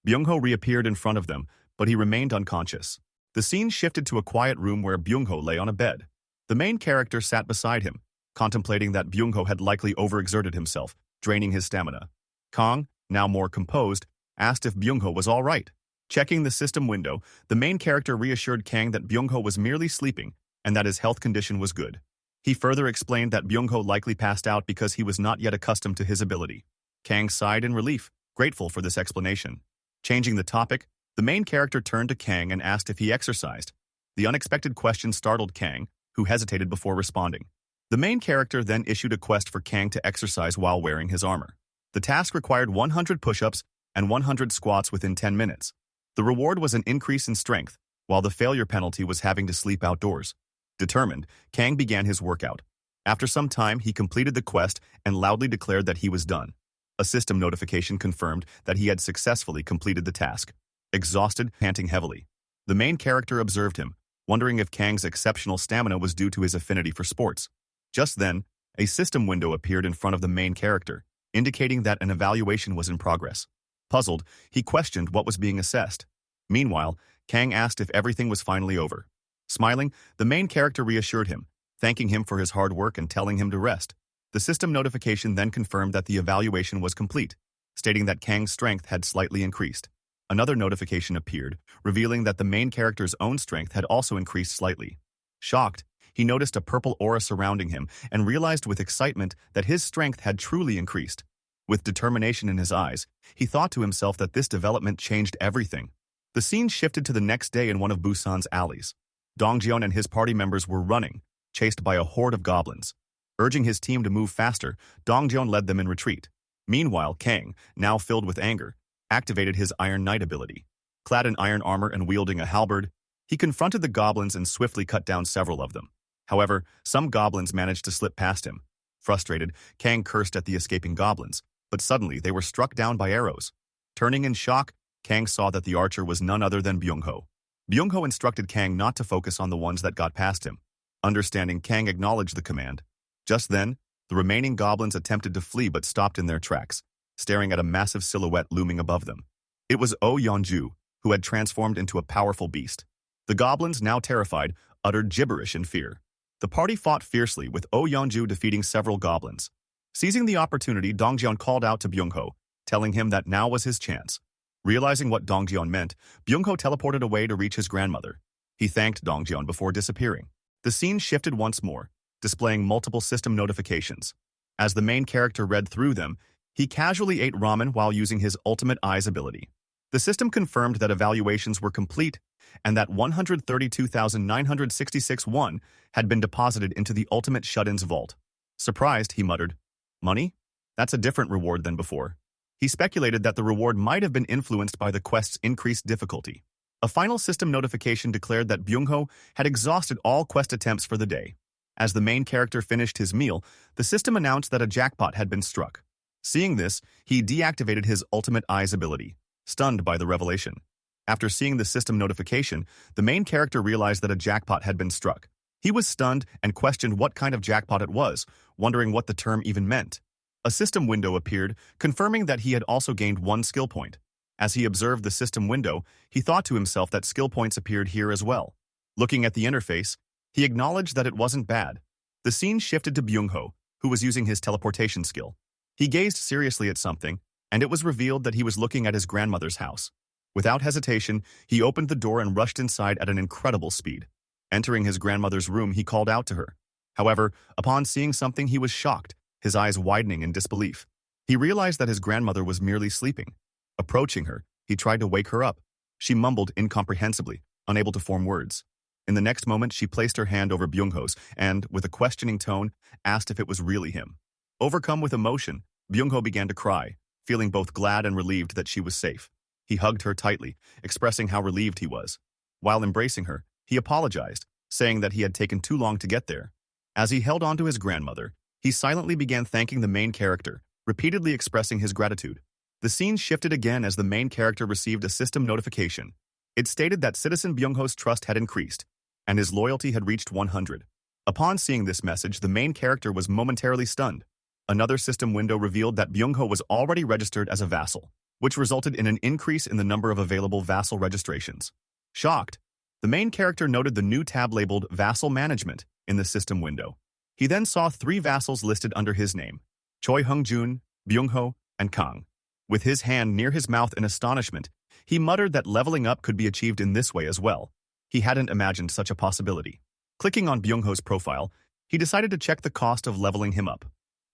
Byung-ho reappeared in front of them, but he remained unconscious. The scene shifted to a quiet room where Byung-ho lay on a bed. The main character sat beside him, contemplating that Byung-ho had likely overexerted himself, draining his stamina. Kang, now more composed, asked if Byung-ho was all right. Checking the system window, the main character reassured Kang that Byung-ho was merely sleeping and that his health condition was good. He further explained that Byung-ho likely passed out because he was not yet accustomed to his ability. Kang sighed in relief, grateful for this explanation. Changing the topic, the main character turned to Kang and asked if he exercised. The unexpected question startled Kang, who hesitated before responding. The main character then issued a quest for Kang to exercise while wearing his armor. The task required 100 push-ups and 100 squats within 10 minutes. The reward was an increase in strength, while the failure penalty was having to sleep outdoors. Determined, Kang began his workout. After some time, he completed the quest and loudly declared that he was done. A system notification confirmed that he had successfully completed the task. Exhausted, panting heavily, the main character observed him, wondering if Kang's exceptional stamina was due to his affinity for sports. Just then, a system window appeared in front of the main character, indicating that an evaluation was in progress. Puzzled, he questioned what was being assessed. Meanwhile, Kang asked if everything was finally over. Smiling, the main character reassured him, thanking him for his hard work and telling him to rest. The system notification then confirmed that the evaluation was complete, stating that Kang's strength had slightly increased. Another notification appeared, revealing that the main character's own strength had also increased slightly. Shocked, he noticed a purple aura surrounding him and realized with excitement that his strength had truly increased. With determination in his eyes, he thought to himself that this development changed everything. The scene shifted to the next day in one of Busan's alleys. Dongjian and his party members were running, chased by a horde of goblins. Urging his team to move faster, Dongjian led them in retreat. Meanwhile, Kang, now filled with anger, activated his Iron Knight ability. Clad in iron armor and wielding a halberd, he confronted the goblins and swiftly cut down several of them. However, some goblins managed to slip past him. Frustrated, Kang cursed at the escaping goblins, but suddenly they were struck down by arrows. Turning in shock, Kang saw that the archer was none other than Byung-ho. Byung-ho instructed Kang not to focus on the ones that got past him. Understanding, Kang acknowledged the command. Just then, the remaining goblins attempted to flee but stopped in their tracks, staring at a massive silhouette looming above them. It was Oh Yeonju, who had transformed into a powerful beast. The goblins, now terrified, uttered gibberish in fear. The party fought fiercely, with Oh Yeonju defeating several goblins. Seizing the opportunity, Dongjian called out to Byung-ho, telling him that now was his chance. Realizing what Dongjian meant, Byung-ho teleported away to reach his grandmother. He thanked Dongjian before disappearing. The scene shifted once more, displaying multiple system notifications. As the main character read through them, he casually ate ramen while using his Ultimate Eyes ability. The system confirmed that evaluations were complete and that 132,966 won had been deposited into the Ultimate Shut-In's vault. Surprised, he muttered, "Money? That's a different reward than before." He speculated that the reward might have been influenced by the quest's increased difficulty. A final system notification declared that Byung-ho had exhausted all quest attempts for the day. As the main character finished his meal, the system announced that a jackpot had been struck. Seeing this, he deactivated his Ultimate Eyes ability, stunned by the revelation. After seeing the system notification, the main character realized that a jackpot had been struck. He was stunned and questioned what kind of jackpot it was, wondering what the term even meant. A system window appeared, confirming that he had also gained 1 skill point. As he observed the system window, he thought to himself that skill points appeared here as well. Looking at the interface, he acknowledged that it wasn't bad. The scene shifted to Byung-ho, who was using his teleportation skill. He gazed seriously at something, and it was revealed that he was looking at his grandmother's house. Without hesitation, he opened the door and rushed inside at an incredible speed. Entering his grandmother's room, he called out to her. However, upon seeing something, he was shocked, his eyes widening in disbelief. He realized that his grandmother was merely sleeping. Approaching her, he tried to wake her up. She mumbled incomprehensibly, unable to form words. In the next moment, she placed her hand over Byung-ho's and, with a questioning tone, asked if it was really him. Overcome with emotion, Byung-ho began to cry, feeling both glad and relieved that she was safe. He hugged her tightly, expressing how relieved he was. While embracing her, he apologized, saying that he had taken too long to get there. As he held on to his grandmother, he silently began thanking the main character, repeatedly expressing his gratitude. The scene shifted again as the main character received a system notification. It stated that Citizen Byung-ho's trust had increased, and his loyalty had reached 100. Upon seeing this message, the main character was momentarily stunned. Another system window revealed that Byung-ho was already registered as a vassal, which resulted in an increase in the number of available vassal registrations. Shocked, the main character noted the new tab labeled Vassal Management in the system window. He then saw 3 vassals listed under his name, Choi Hung-jun, Byung-ho, and Kang. With his hand near his mouth in astonishment, he muttered that leveling up could be achieved in this way as well. He hadn't imagined such a possibility. Clicking on Byung-ho's profile, he decided to check the cost of leveling him up.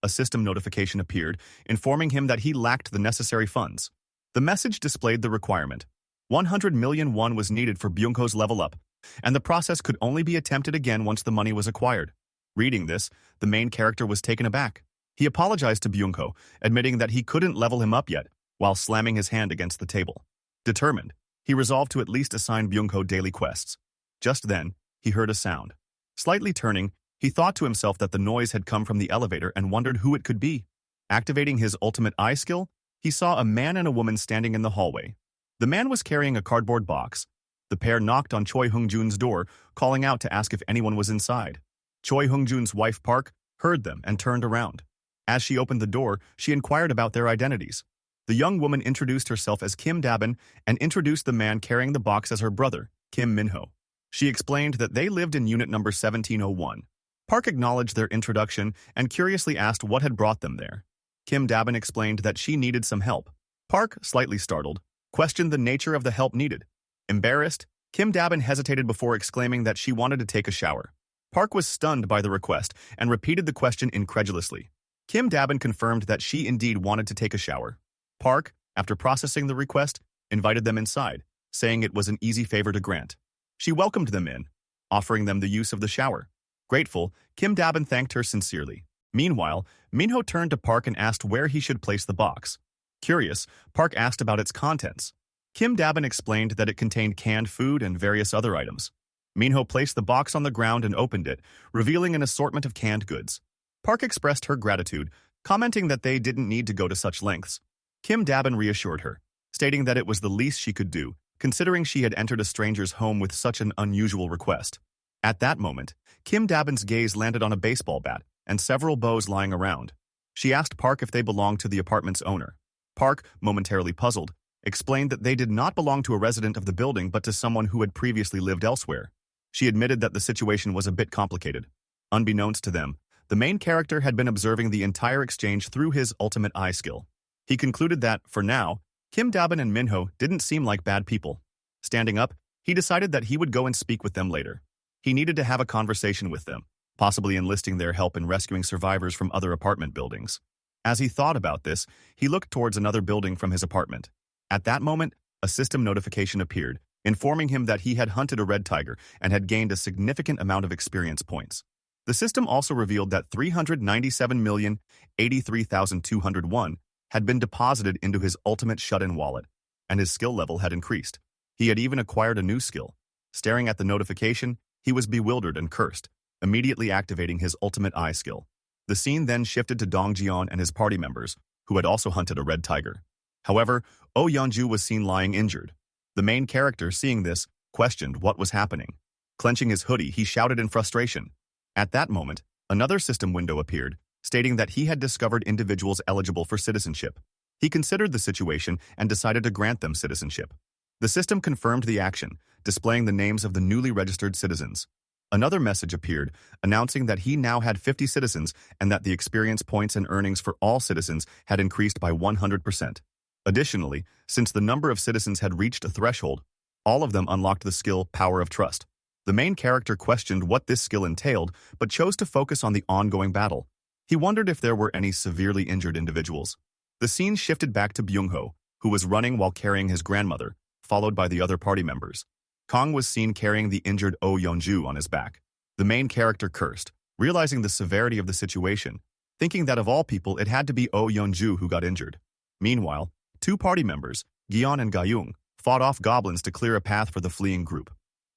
A system notification appeared, informing him that he lacked the necessary funds. The message displayed the requirement. 100 million won was needed for Byung-ho's level up, and the process could only be attempted again once the money was acquired. Reading this, the main character was taken aback. He apologized to Byung-ho, admitting that he couldn't level him up yet, while slamming his hand against the table. Determined, he resolved to at least assign Byung-ho daily quests. Just then, he heard a sound. Slightly turning, he thought to himself that the noise had come from the elevator and wondered who it could be. Activating his Ultimate Eye skill, he saw a man and a woman standing in the hallway. The man was carrying a cardboard box. The pair knocked on Choi Hung-jun's door, calling out to ask if anyone was inside. Choi Hung-jun's wife Park heard them and turned around. As she opened the door, she inquired about their identities. The young woman introduced herself as Kim Dabin and introduced the man carrying the box as her brother, Kim Minho. She explained that they lived in unit number 1701. Park acknowledged their introduction and curiously asked what had brought them there. Kim Dabin explained that she needed some help. Park, slightly startled, questioned the nature of the help needed. Embarrassed, Kim Dabin hesitated before exclaiming that she wanted to take a shower. Park was stunned by the request and repeated the question incredulously. Kim Dabin confirmed that she indeed wanted to take a shower. Park, after processing the request, invited them inside, saying it was an easy favor to grant. She welcomed them in, offering them the use of the shower. Grateful, Kim Dabin thanked her sincerely. Meanwhile, Minho turned to Park and asked where he should place the box. Curious, Park asked about its contents. Kim Dabin explained that it contained canned food and various other items. Minho placed the box on the ground and opened it, revealing an assortment of canned goods. Park expressed her gratitude, commenting that they didn't need to go to such lengths. Kim Dabin reassured her, stating that it was the least she could do, considering she had entered a stranger's home with such an unusual request. At that moment, Kim Dabin's gaze landed on a baseball bat and several bows lying around. She asked Park if they belonged to the apartment's owner. Park, momentarily puzzled, explained that they did not belong to a resident of the building but to someone who had previously lived elsewhere. She admitted that the situation was a bit complicated. Unbeknownst to them, the main character had been observing the entire exchange through his ultimate eye skill. He concluded that, for now, Kim Dabin and Minho didn't seem like bad people. Standing up, he decided that he would go and speak with them later. He needed to have a conversation with them, possibly enlisting their help in rescuing survivors from other apartment buildings. As he thought about this, he looked towards another building from his apartment. At that moment, a system notification appeared, informing him that he had hunted a red tiger and had gained a significant amount of experience points. The system also revealed that 397,083,201 had been deposited into his ultimate shut-in wallet, and his skill level had increased. He had even acquired a new skill. Staring at the notification, he was bewildered and cursed, immediately activating his ultimate eye skill. The scene then shifted to Dong Jian and his party members, who had also hunted a red tiger. However, Oh Yeonju was seen lying injured. The main character, seeing this, questioned what was happening. Clenching his hoodie, he shouted in frustration. At that moment, another system window appeared, stating that he had discovered individuals eligible for citizenship. He considered the situation and decided to grant them citizenship. The system confirmed the action, displaying the names of the newly registered citizens. Another message appeared, announcing that he now had 50 citizens and that the experience points and earnings for all citizens had increased by 100%. Additionally, since the number of citizens had reached a threshold, all of them unlocked the skill Power of Trust. The main character questioned what this skill entailed, but chose to focus on the ongoing battle. He wondered if there were any severely injured individuals. The scene shifted back to Byung-ho, who was running while carrying his grandmother, followed by the other party members. Kong was seen carrying the injured Oh Yeonju on his back. The main character cursed, realizing the severity of the situation, thinking that of all people it had to be Oh Yeonju who got injured. Meanwhile, two party members, Gyeon and Gayung, fought off goblins to clear a path for the fleeing group.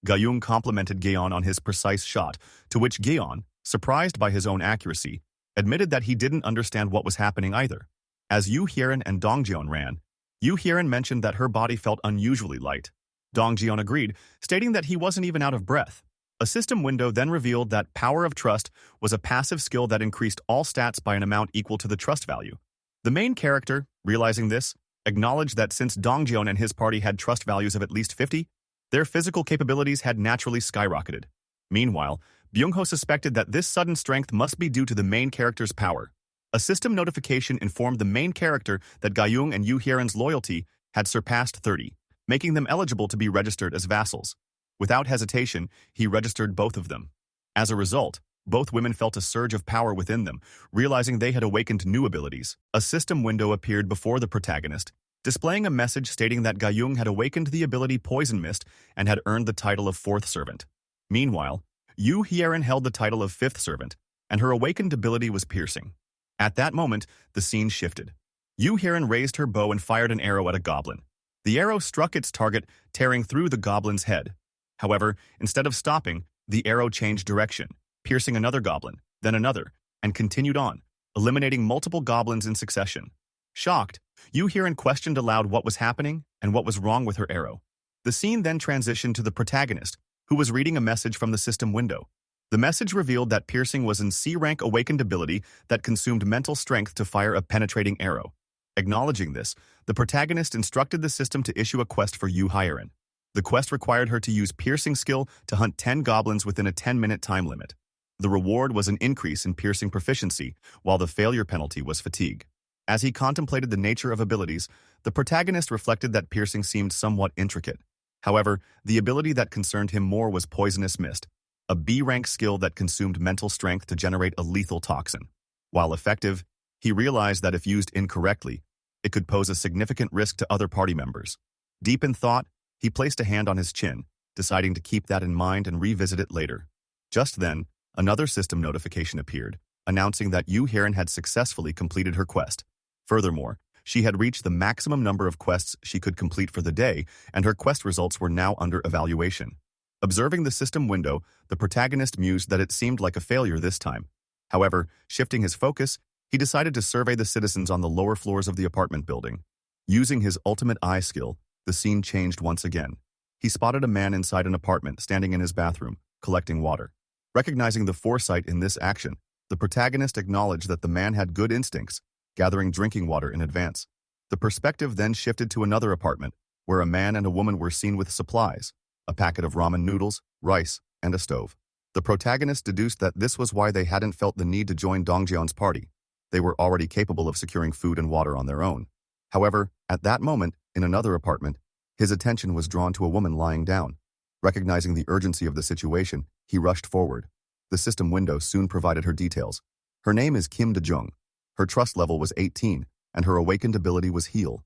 Gayung complimented Gyeon on his precise shot, to which Gyeon, surprised by his own accuracy, admitted that he didn't understand what was happening either. As Yoo Hyeon and Dongjeon ran, Yoo Hyeon mentioned that her body felt unusually light. Dongjeon agreed, stating that he wasn't even out of breath. A system window then revealed that Power of Trust was a passive skill that increased all stats by an amount equal to the trust value. The main character, realizing this, acknowledged that since Dongjeon and his party had trust values of at least 50, their physical capabilities had naturally skyrocketed. Meanwhile, Byung-ho suspected that this sudden strength must be due to the main character's power. A system notification informed the main character that Gayung and Yoo Hyeon's loyalty had surpassed 30, making them eligible to be registered as vassals. Without hesitation, he registered both of them. As a result, both women felt a surge of power within them, realizing they had awakened new abilities. A system window appeared before the protagonist, displaying a message stating that Gayung had awakened the ability Poison Mist and had earned the title of Fourth Servant. Meanwhile, Yoo Hyeon held the title of Fifth Servant, and her awakened ability was Piercing. At that moment, the scene shifted. Yoo Hyeon raised her bow and fired an arrow at a goblin. The arrow struck its target, tearing through the goblin's head. However, instead of stopping, the arrow changed direction, piercing another goblin, then another, and continued on, eliminating multiple goblins in succession. Shocked, Yoo Hyeon questioned aloud what was happening and what was wrong with her arrow. The scene then transitioned to the protagonist, who was reading a message from the system window. The message revealed that Piercing was an C-rank awakened ability that consumed mental strength to fire a penetrating arrow. Acknowledging this, the protagonist instructed the system to issue a quest for Yoo Hyeon. The quest required her to use Piercing skill to hunt 10 goblins within a 10-minute time limit. The reward was an increase in Piercing proficiency, while the failure penalty was fatigue. As he contemplated the nature of abilities, the protagonist reflected that piercing seemed somewhat intricate. However, the ability that concerned him more was Poisonous Mist, a B-rank skill that consumed mental strength to generate a lethal toxin. While effective, he realized that if used incorrectly, it could pose a significant risk to other party members. Deep in thought, he placed a hand on his chin, deciding to keep that in mind and revisit it later. Just then, another system notification appeared, announcing that Yu Heron had successfully completed her quest. Furthermore, she had reached the maximum number of quests she could complete for the day, and her quest results were now under evaluation. Observing the system window, the protagonist mused that it seemed like a failure this time. However, shifting his focus, he decided to survey the citizens on the lower floors of the apartment building. Using his ultimate eye skill, the scene changed once again. He spotted a man inside an apartment standing in his bathroom, collecting water. Recognizing the foresight in this action, the protagonist acknowledged that the man had good instincts, gathering drinking water in advance. The perspective then shifted to another apartment, where a man and a woman were seen with supplies, a packet of ramen noodles, rice, and a stove. The protagonist deduced that this was why they hadn't felt the need to join Dongjeon's party. They were already capable of securing food and water on their own. However, at that moment, in another apartment, his attention was drawn to a woman lying down. Recognizing the urgency of the situation, he rushed forward. The system window soon provided her details. Her name is Kim De-jung. Her trust level was 18, and her awakened ability was Heal.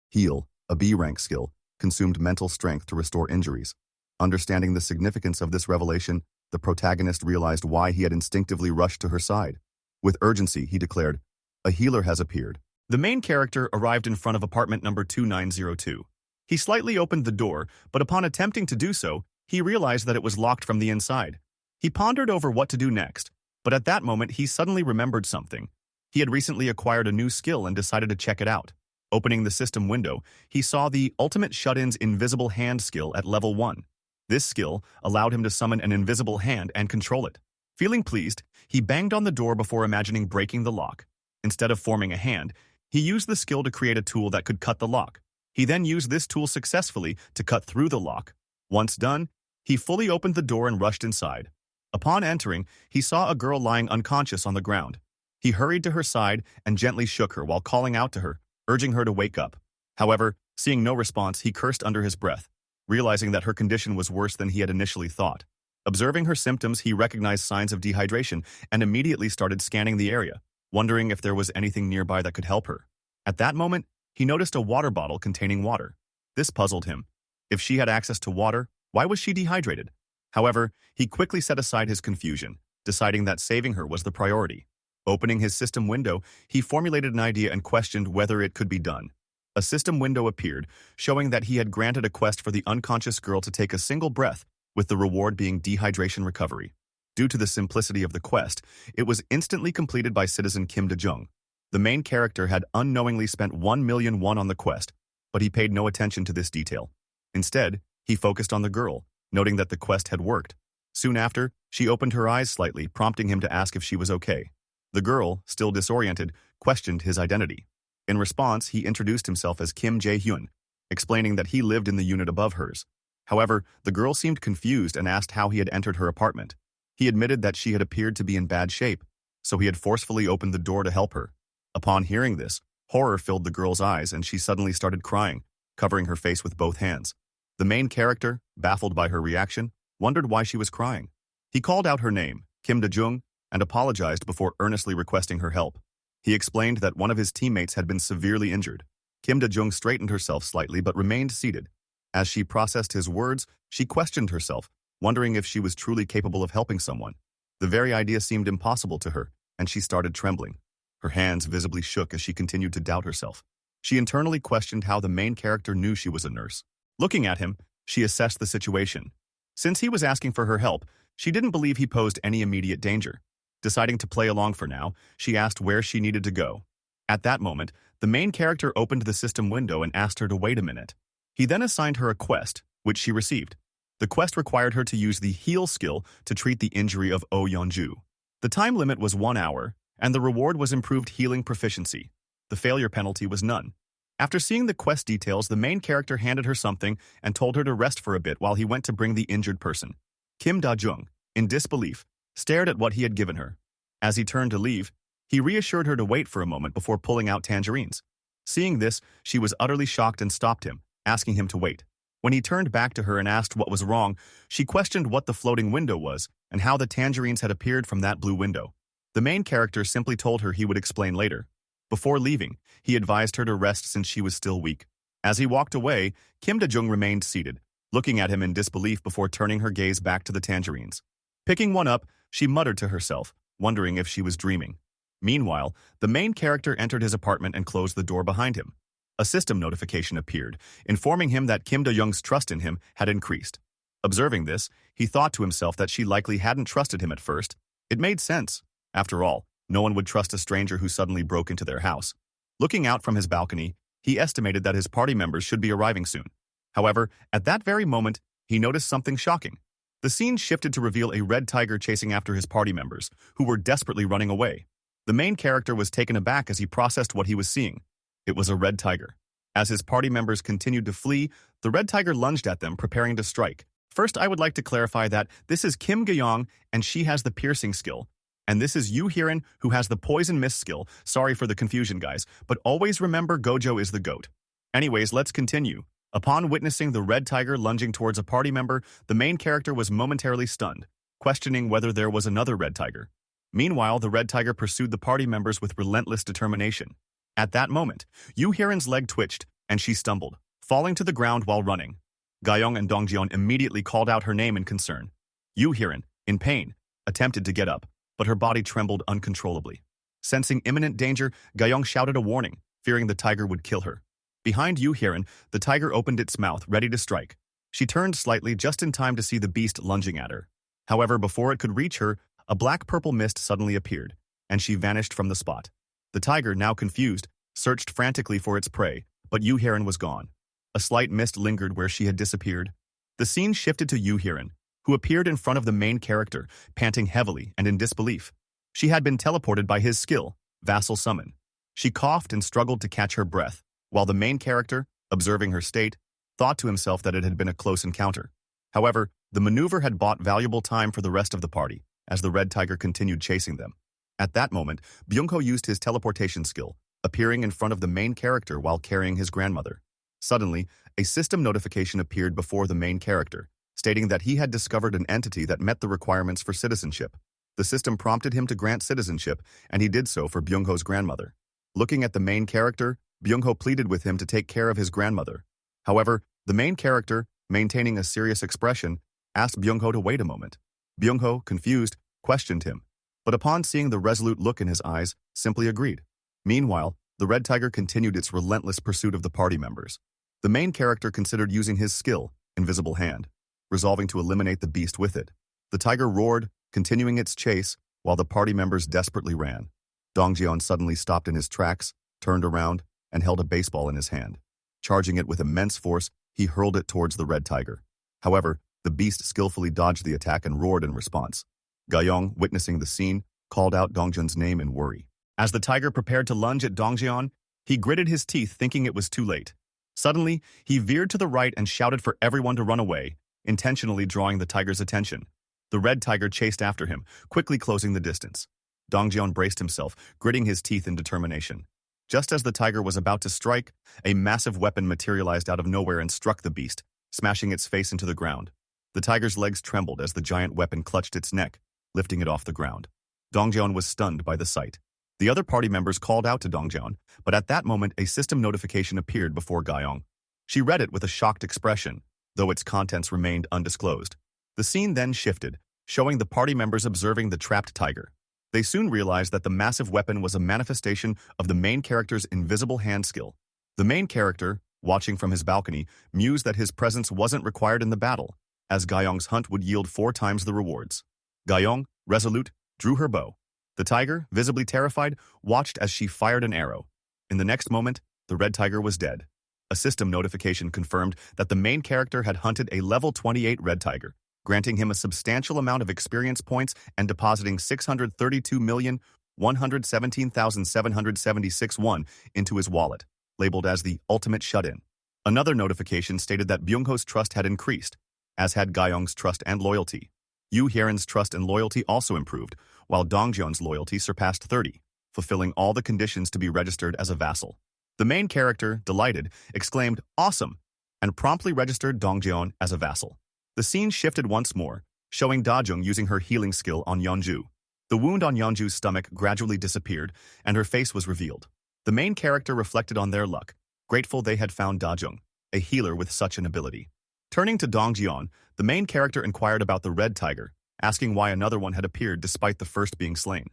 Heal, a B-rank skill, consumed mental strength to restore injuries. Understanding the significance of this revelation, the protagonist realized why he had instinctively rushed to her side. With urgency, he declared, "A healer has appeared." The main character arrived in front of apartment number 2902. He slightly opened the door, but upon attempting to do so, he realized that it was locked from the inside. He pondered over what to do next, but at that moment he suddenly remembered something. He had recently acquired a new skill and decided to check it out. Opening the system window, he saw the Ultimate Shut-in's Invisible Hand skill at level 1. This skill allowed him to summon an invisible hand and control it. Feeling pleased, he banged on the door before imagining breaking the lock. Instead of forming a hand, he used the skill to create a tool that could cut the lock. He then used this tool successfully to cut through the lock. Once done, he fully opened the door and rushed inside. Upon entering, he saw a girl lying unconscious on the ground. He hurried to her side and gently shook her while calling out to her, urging her to wake up. However, seeing no response, he cursed under his breath, realizing that her condition was worse than he had initially thought. Observing her symptoms, he recognized signs of dehydration and immediately started scanning the area, wondering if there was anything nearby that could help her. At that moment, he noticed a water bottle containing water. This puzzled him. If she had access to water, why was she dehydrated? However, he quickly set aside his confusion, deciding that saving her was the priority. Opening his system window, he formulated an idea and questioned whether it could be done. A system window appeared, showing that he had granted a quest for the unconscious girl to take a single breath, with the reward being dehydration recovery. Due to the simplicity of the quest, it was instantly completed by citizen Kim De-jung. The main character had unknowingly spent 1 million won on the quest, but he paid no attention to this detail. Instead, he focused on the girl, noting that the quest had worked. Soon after, she opened her eyes slightly, prompting him to ask if she was okay. The girl, still disoriented, questioned his identity. In response, he introduced himself as Kim Jae-hyun, explaining that he lived in the unit above hers. However, the girl seemed confused and asked how he had entered her apartment. He admitted that she had appeared to be in bad shape, so he had forcefully opened the door to help her. Upon hearing this, horror filled the girl's eyes and she suddenly started crying, covering her face with both hands. The main character, baffled by her reaction, wondered why she was crying. He called out her name, Kim De-jung, and apologized before earnestly requesting her help. He explained that one of his teammates had been severely injured. Kim De-jung straightened herself slightly but remained seated. As she processed his words, she questioned herself, wondering if she was truly capable of helping someone. The very idea seemed impossible to her, and she started trembling. Her hands visibly shook as she continued to doubt herself. She internally questioned how the main character knew she was a nurse. Looking at him, she assessed the situation. Since he was asking for her help, she didn't believe he posed any immediate danger. Deciding to play along for now, she asked where she needed to go. At that moment, the main character opened the system window and asked her to wait a minute. He then assigned her a quest, which she received. The quest required her to use the Heal skill to treat the injury of Oh Yeonju. The time limit was 1 hour, and the reward was improved healing proficiency. The failure penalty was none. After seeing the quest details, the main character handed her something and told her to rest for a bit while he went to bring the injured person. Kim Da-jung, in disbelief, stared at what he had given her. As he turned to leave, He reassured her to wait for a moment before pulling out tangerines. Seeing this, she was utterly shocked and stopped him, asking him to wait. When he turned back to her and asked what was wrong, she questioned what the floating window was and how the tangerines had appeared from that blue window. The main character simply told her he would explain later. Before leaving, he advised her to rest since she was still weak. As he walked away, Kim Da-jung remained seated, looking at him in disbelief before turning her gaze back to the tangerines. Picking one up, she muttered to herself, wondering if she was dreaming. Meanwhile, the main character entered his apartment and closed the door behind him. A system notification appeared, informing him that Kim Da-young's trust in him had increased. Observing this, he thought to himself that she likely hadn't trusted him at first. It made sense. After all, no one would trust a stranger who suddenly broke into their house. Looking out from his balcony, he estimated that his party members should be arriving soon. However, at that very moment, he noticed something shocking. The scene shifted to reveal a red tiger chasing after his party members, who were desperately running away. The main character was taken aback as he processed what he was seeing. It was a red tiger. As his party members continued to flee, the red tiger lunged at them, preparing to strike. First, I would like to clarify that this is Kim Da-young, and she has the piercing skill. And this is Yoo Hyun, who has the poison mist skill. Sorry for the confusion, guys, but always remember Gojo is the GOAT. Anyways, let's continue. Upon witnessing the red tiger lunging towards a party member, the main character was momentarily stunned, questioning whether there was another red tiger. Meanwhile, the red tiger pursued the party members with relentless determination. At that moment, Yoo Hyun's leg twitched, and she stumbled, falling to the ground while running. Ga-young and Dong-jeon immediately called out her name in concern. Yoo Hyun, in pain, attempted to get up, but her body trembled uncontrollably. Sensing imminent danger, Ga-young shouted a warning, fearing the tiger would kill her. Behind Yoo Hyun, the tiger opened its mouth, ready to strike. She turned slightly just in time to see the beast lunging at her. However, before it could reach her, a black-purple mist suddenly appeared, and she vanished from the spot. The tiger, now confused, searched frantically for its prey, but Yoo Hyun was gone. A slight mist lingered where she had disappeared. The scene shifted to Yoo Hyun, who appeared in front of the main character, panting heavily and in disbelief. She had been teleported by his skill, Vassal Summon. She coughed and struggled to catch her breath, while the main character, observing her state, thought to himself that it had been a close encounter. However, the maneuver had bought valuable time for the rest of the party, as the red tiger continued chasing them. At that moment, Byung-ho used his teleportation skill, appearing in front of the main character while carrying his grandmother. Suddenly, a system notification appeared before the main character, stating that he had discovered an entity that met the requirements for citizenship. The system prompted him to grant citizenship, and he did so for Byung-ho's grandmother. Looking at the main character, Byung-ho pleaded with him to take care of his grandmother. However, the main character, maintaining a serious expression, asked Byung-ho to wait a moment. Byung-ho, confused, questioned him, but upon seeing the resolute look in his eyes, simply agreed. Meanwhile, the red tiger continued its relentless pursuit of the party members. The main character considered using his skill, Invisible Hand, resolving to eliminate the beast with it. The tiger roared, continuing its chase, while the party members desperately ran. Dong-jeon suddenly stopped in his tracks, turned around, and held a baseball in his hand. Charging it with immense force, he hurled it towards the red tiger. However, the beast skillfully dodged the attack and roared in response. Ga-young, witnessing the scene, called out Dong-jeon's name in worry. As the tiger prepared to lunge at Dong-jeon, he gritted his teeth thinking it was too late. Suddenly, he veered to the right and shouted for everyone to run away, intentionally drawing the tiger's attention. The red tiger chased after him, quickly closing the distance. Dong-jeon braced himself, gritting his teeth in determination. Just as the tiger was about to strike, a massive weapon materialized out of nowhere and struck the beast, smashing its face into the ground. The tiger's legs trembled as the giant weapon clutched its neck, lifting it off the ground. Dong-jeon was stunned by the sight. The other party members called out to Dong-jeon, but at that moment a system notification appeared before Ga-young. She read it with a shocked expression, though its contents remained undisclosed. The scene then shifted, showing the party members observing the trapped tiger. They soon realized that the massive weapon was a manifestation of the main character's invisible hand skill. The main character, watching from his balcony, mused that his presence wasn't required in the battle, as Ga-young's hunt would yield 4 times the rewards. Ga-young, resolute, drew her bow. The tiger, visibly terrified, watched as she fired an arrow. In the next moment, the red tiger was dead. A system notification confirmed that the main character had hunted a level 28 red tiger, granting him a substantial amount of experience points and depositing 632,117,776 won into his wallet, labeled as the ultimate shut-in. Another notification stated that Byung-ho's trust had increased, as had Ga-young's trust and loyalty. Yoo Hyun's trust and loyalty also improved, while Dong-jeon's loyalty surpassed 30. fulfilling all the conditions to be registered as a vassal. The main character, delighted, exclaimed, "Awesome!" and promptly registered Dongjeon as a vassal. The scene shifted once more, showing Dajung using her healing skill on Yeonju. The wound on Yeonju's stomach gradually disappeared, and her face was revealed. The main character reflected on their luck, grateful they had found Dajung, a healer with such an ability. Turning to Dongjeon, the main character inquired about the red tiger, asking why another one had appeared despite the first being slain.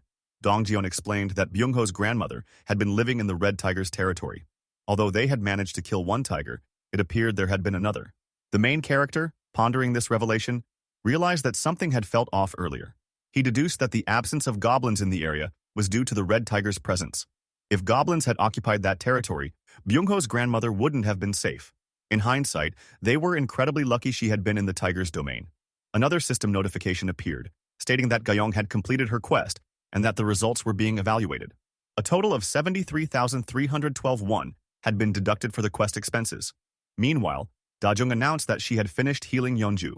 Dongjeon explained that Byungho's grandmother had been living in the red tiger's territory. Although they had managed to kill one tiger, it appeared there had been another. The main character, pondering this revelation, realized that something had felt off earlier. He deduced that the absence of goblins in the area was due to the red tiger's presence. If goblins had occupied that territory, Byungho's grandmother wouldn't have been safe. In hindsight, they were incredibly lucky she had been in the tiger's domain. Another system notification appeared, stating that Gyeong had completed her quest and that the results were being evaluated. A total of 73,312 won had been deducted for the quest expenses. Meanwhile, Dajung announced that she had finished healing Yeonju.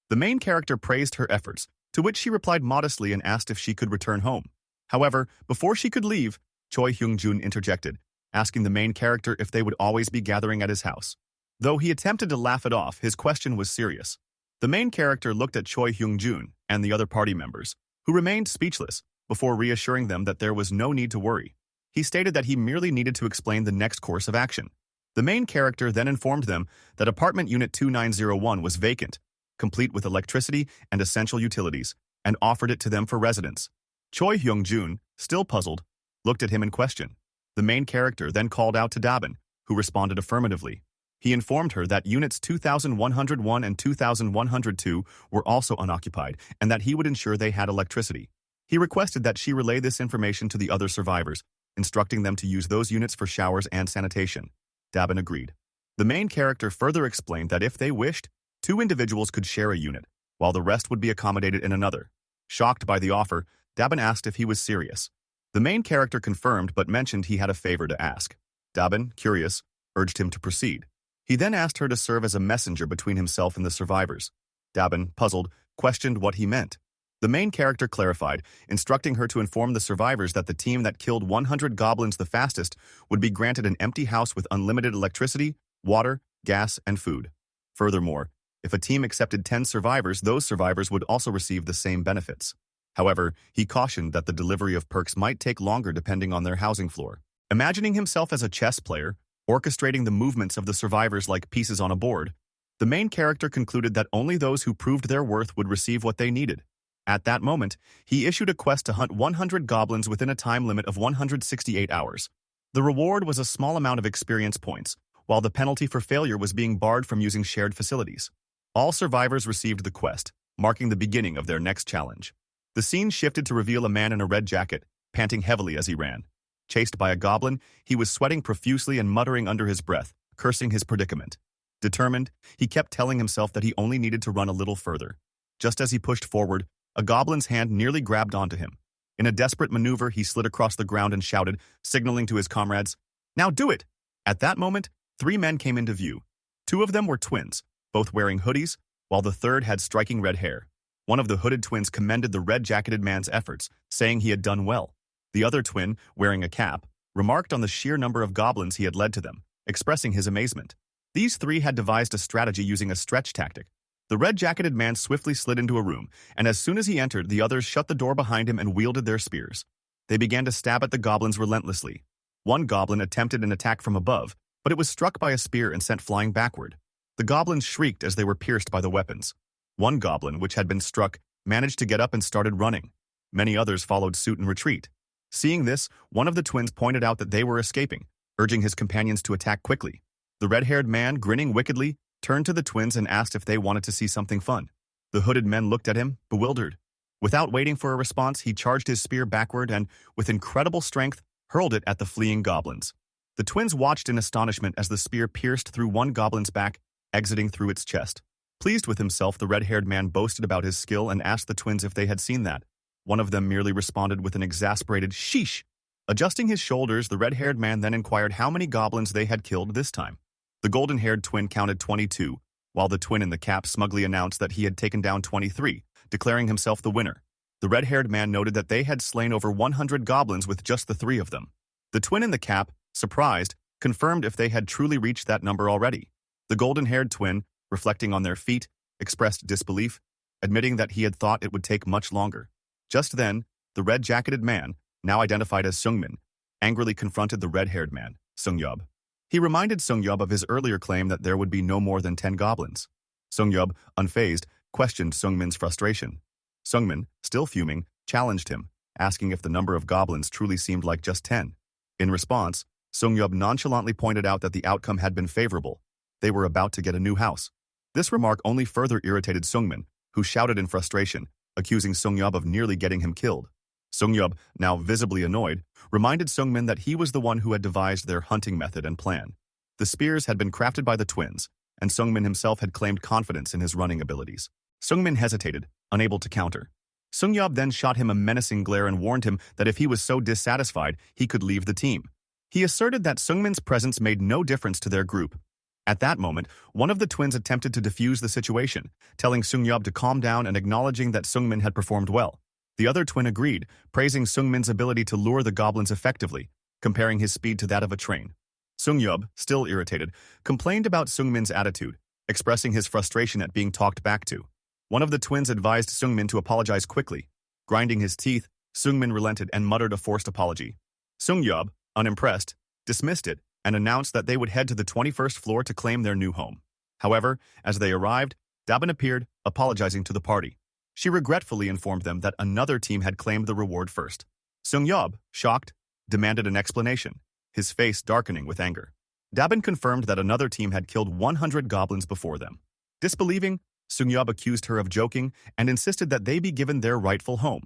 The main character praised her efforts, to which she replied modestly and asked if she could return home. However, before she could leave, Choi Hyung-jun interjected, asking the main character if they would always be gathering at his house. Though he attempted to laugh it off, his question was serious. The main character looked at Choi Hyung-jun and the other party members, who remained speechless, before reassuring them that there was no need to worry. He stated that he merely needed to explain the next course of action. The main character then informed them that apartment unit 2901 was vacant, complete with electricity and essential utilities, and offered it to them for residence. Choi Hyung-jun, still puzzled, looked at him in question. The main character then called out to Dabin, who responded affirmatively. He informed her that units 2101 and 2102 were also unoccupied and that he would ensure they had electricity. He requested that she relay this information to the other survivors, instructing them to use those units for showers and sanitation. Dabin agreed. The main character further explained that if they wished, 2 individuals could share a unit, while the rest would be accommodated in another. Shocked by the offer, Dabin asked if he was serious. The main character confirmed but mentioned he had a favor to ask. Dabin, curious, urged him to proceed. He then asked her to serve as a messenger between himself and the survivors. Dabin, puzzled, questioned what he meant. The main character clarified, instructing her to inform the survivors that the team that killed 100 goblins the fastest would be granted an empty house with unlimited electricity, water, gas, and food. Furthermore, if a team accepted 10 survivors, those survivors would also receive the same benefits. However, he cautioned that the delivery of perks might take longer depending on their housing floor. Imagining himself as a chess player, orchestrating the movements of the survivors like pieces on a board, the main character concluded that only those who proved their worth would receive what they needed. At that moment, he issued a quest to hunt 100 goblins within a time limit of 168 hours. The reward was a small amount of experience points, while the penalty for failure was being barred from using shared facilities. All survivors received the quest, marking the beginning of their next challenge. The scene shifted to reveal a man in a red jacket, panting heavily as he ran. Chased by a goblin, he was sweating profusely and muttering under his breath, cursing his predicament. Determined, he kept telling himself that he only needed to run a little further. Just as he pushed forward, a goblin's hand nearly grabbed onto him. In a desperate maneuver, he slid across the ground and shouted, signaling to his comrades, "Now do it!" At that moment, 3 men came into view. 2 of them were twins, both wearing hoodies, while the third had striking red hair. One of the hooded twins commended the red-jacketed man's efforts, saying he had done well. The other twin, wearing a cap, remarked on the sheer number of goblins he had led to them, expressing his amazement. These 3 had devised a strategy using a stretch tactic. The red-jacketed man swiftly slid into a room, and as soon as he entered, the others shut the door behind him and wielded their spears. They began to stab at the goblins relentlessly. One goblin attempted an attack from above, but it was struck by a spear and sent flying backward. The goblins shrieked as they were pierced by the weapons. One goblin, which had been struck, managed to get up and started running. Many others followed suit and retreat. Seeing this, one of the twins pointed out that they were escaping, urging his companions to attack quickly. The red-haired man, grinning wickedly, turned to the twins and asked if they wanted to see something fun. The hooded men looked at him, bewildered. Without waiting for a response, he charged his spear backward and, with incredible strength, hurled it at the fleeing goblins. The twins watched in astonishment as the spear pierced through one goblin's back, exiting through its chest. Pleased with himself, the red-haired man boasted about his skill and asked the twins if they had seen that. One of them merely responded with an exasperated sheesh. Adjusting his shoulders, the red-haired man then inquired how many goblins they had killed this time. The golden-haired twin counted 22, while the twin in the cap smugly announced that he had taken down 23, declaring himself the winner. The red-haired man noted that they had slain over 100 goblins with just the 3 of them. The twin in the cap, surprised, confirmed if they had truly reached that number already. The golden-haired twin, reflecting on their feat, expressed disbelief, admitting that he had thought it would take much longer. Just then, the red-jacketed man, now identified as Seungmin, angrily confronted the red-haired man, Seungyeob. He reminded Seungyeob of his earlier claim that there would be no more than 10 goblins. Seungyeob, unfazed, questioned Seungmin's frustration. Seungmin, still fuming, challenged him, asking if the number of goblins truly seemed like just 10. In response, Seungyeob nonchalantly pointed out that the outcome had been favorable. They were about to get a new house. This remark only further irritated Seungmin, who shouted in frustration, accusing Seungyeob of nearly getting him killed. Seungyeob, now visibly annoyed, reminded Seungmin that he was the one who had devised their hunting method and plan. The spears had been crafted by the twins, and Seungmin himself had claimed confidence in his running abilities. Seungmin hesitated, unable to counter. Seungyeob then shot him a menacing glare and warned him that if he was so dissatisfied, he could leave the team. He asserted that Seungmin's presence made no difference to their group. At that moment, one of the twins attempted to defuse the situation, telling Seungyeob to calm down and acknowledging that Seungmin had performed well. The other twin agreed, praising Seungmin's ability to lure the goblins effectively, comparing his speed to that of a train. Seungyeob, still irritated, complained about Seungmin's attitude, expressing his frustration at being talked back to. One of the twins advised Seungmin to apologize quickly. Grinding his teeth, Seungmin relented and muttered a forced apology. Seungyeob, unimpressed, dismissed it and announced that they would head to the 21st floor to claim their new home. However, as they arrived, Dabin appeared, apologizing to the party. She regretfully informed them that another team had claimed the reward first. Seungyeob, shocked, demanded an explanation, his face darkening with anger. Dabin confirmed that another team had killed 100 goblins before them. Disbelieving, Seungyeob accused her of joking and insisted that they be given their rightful home.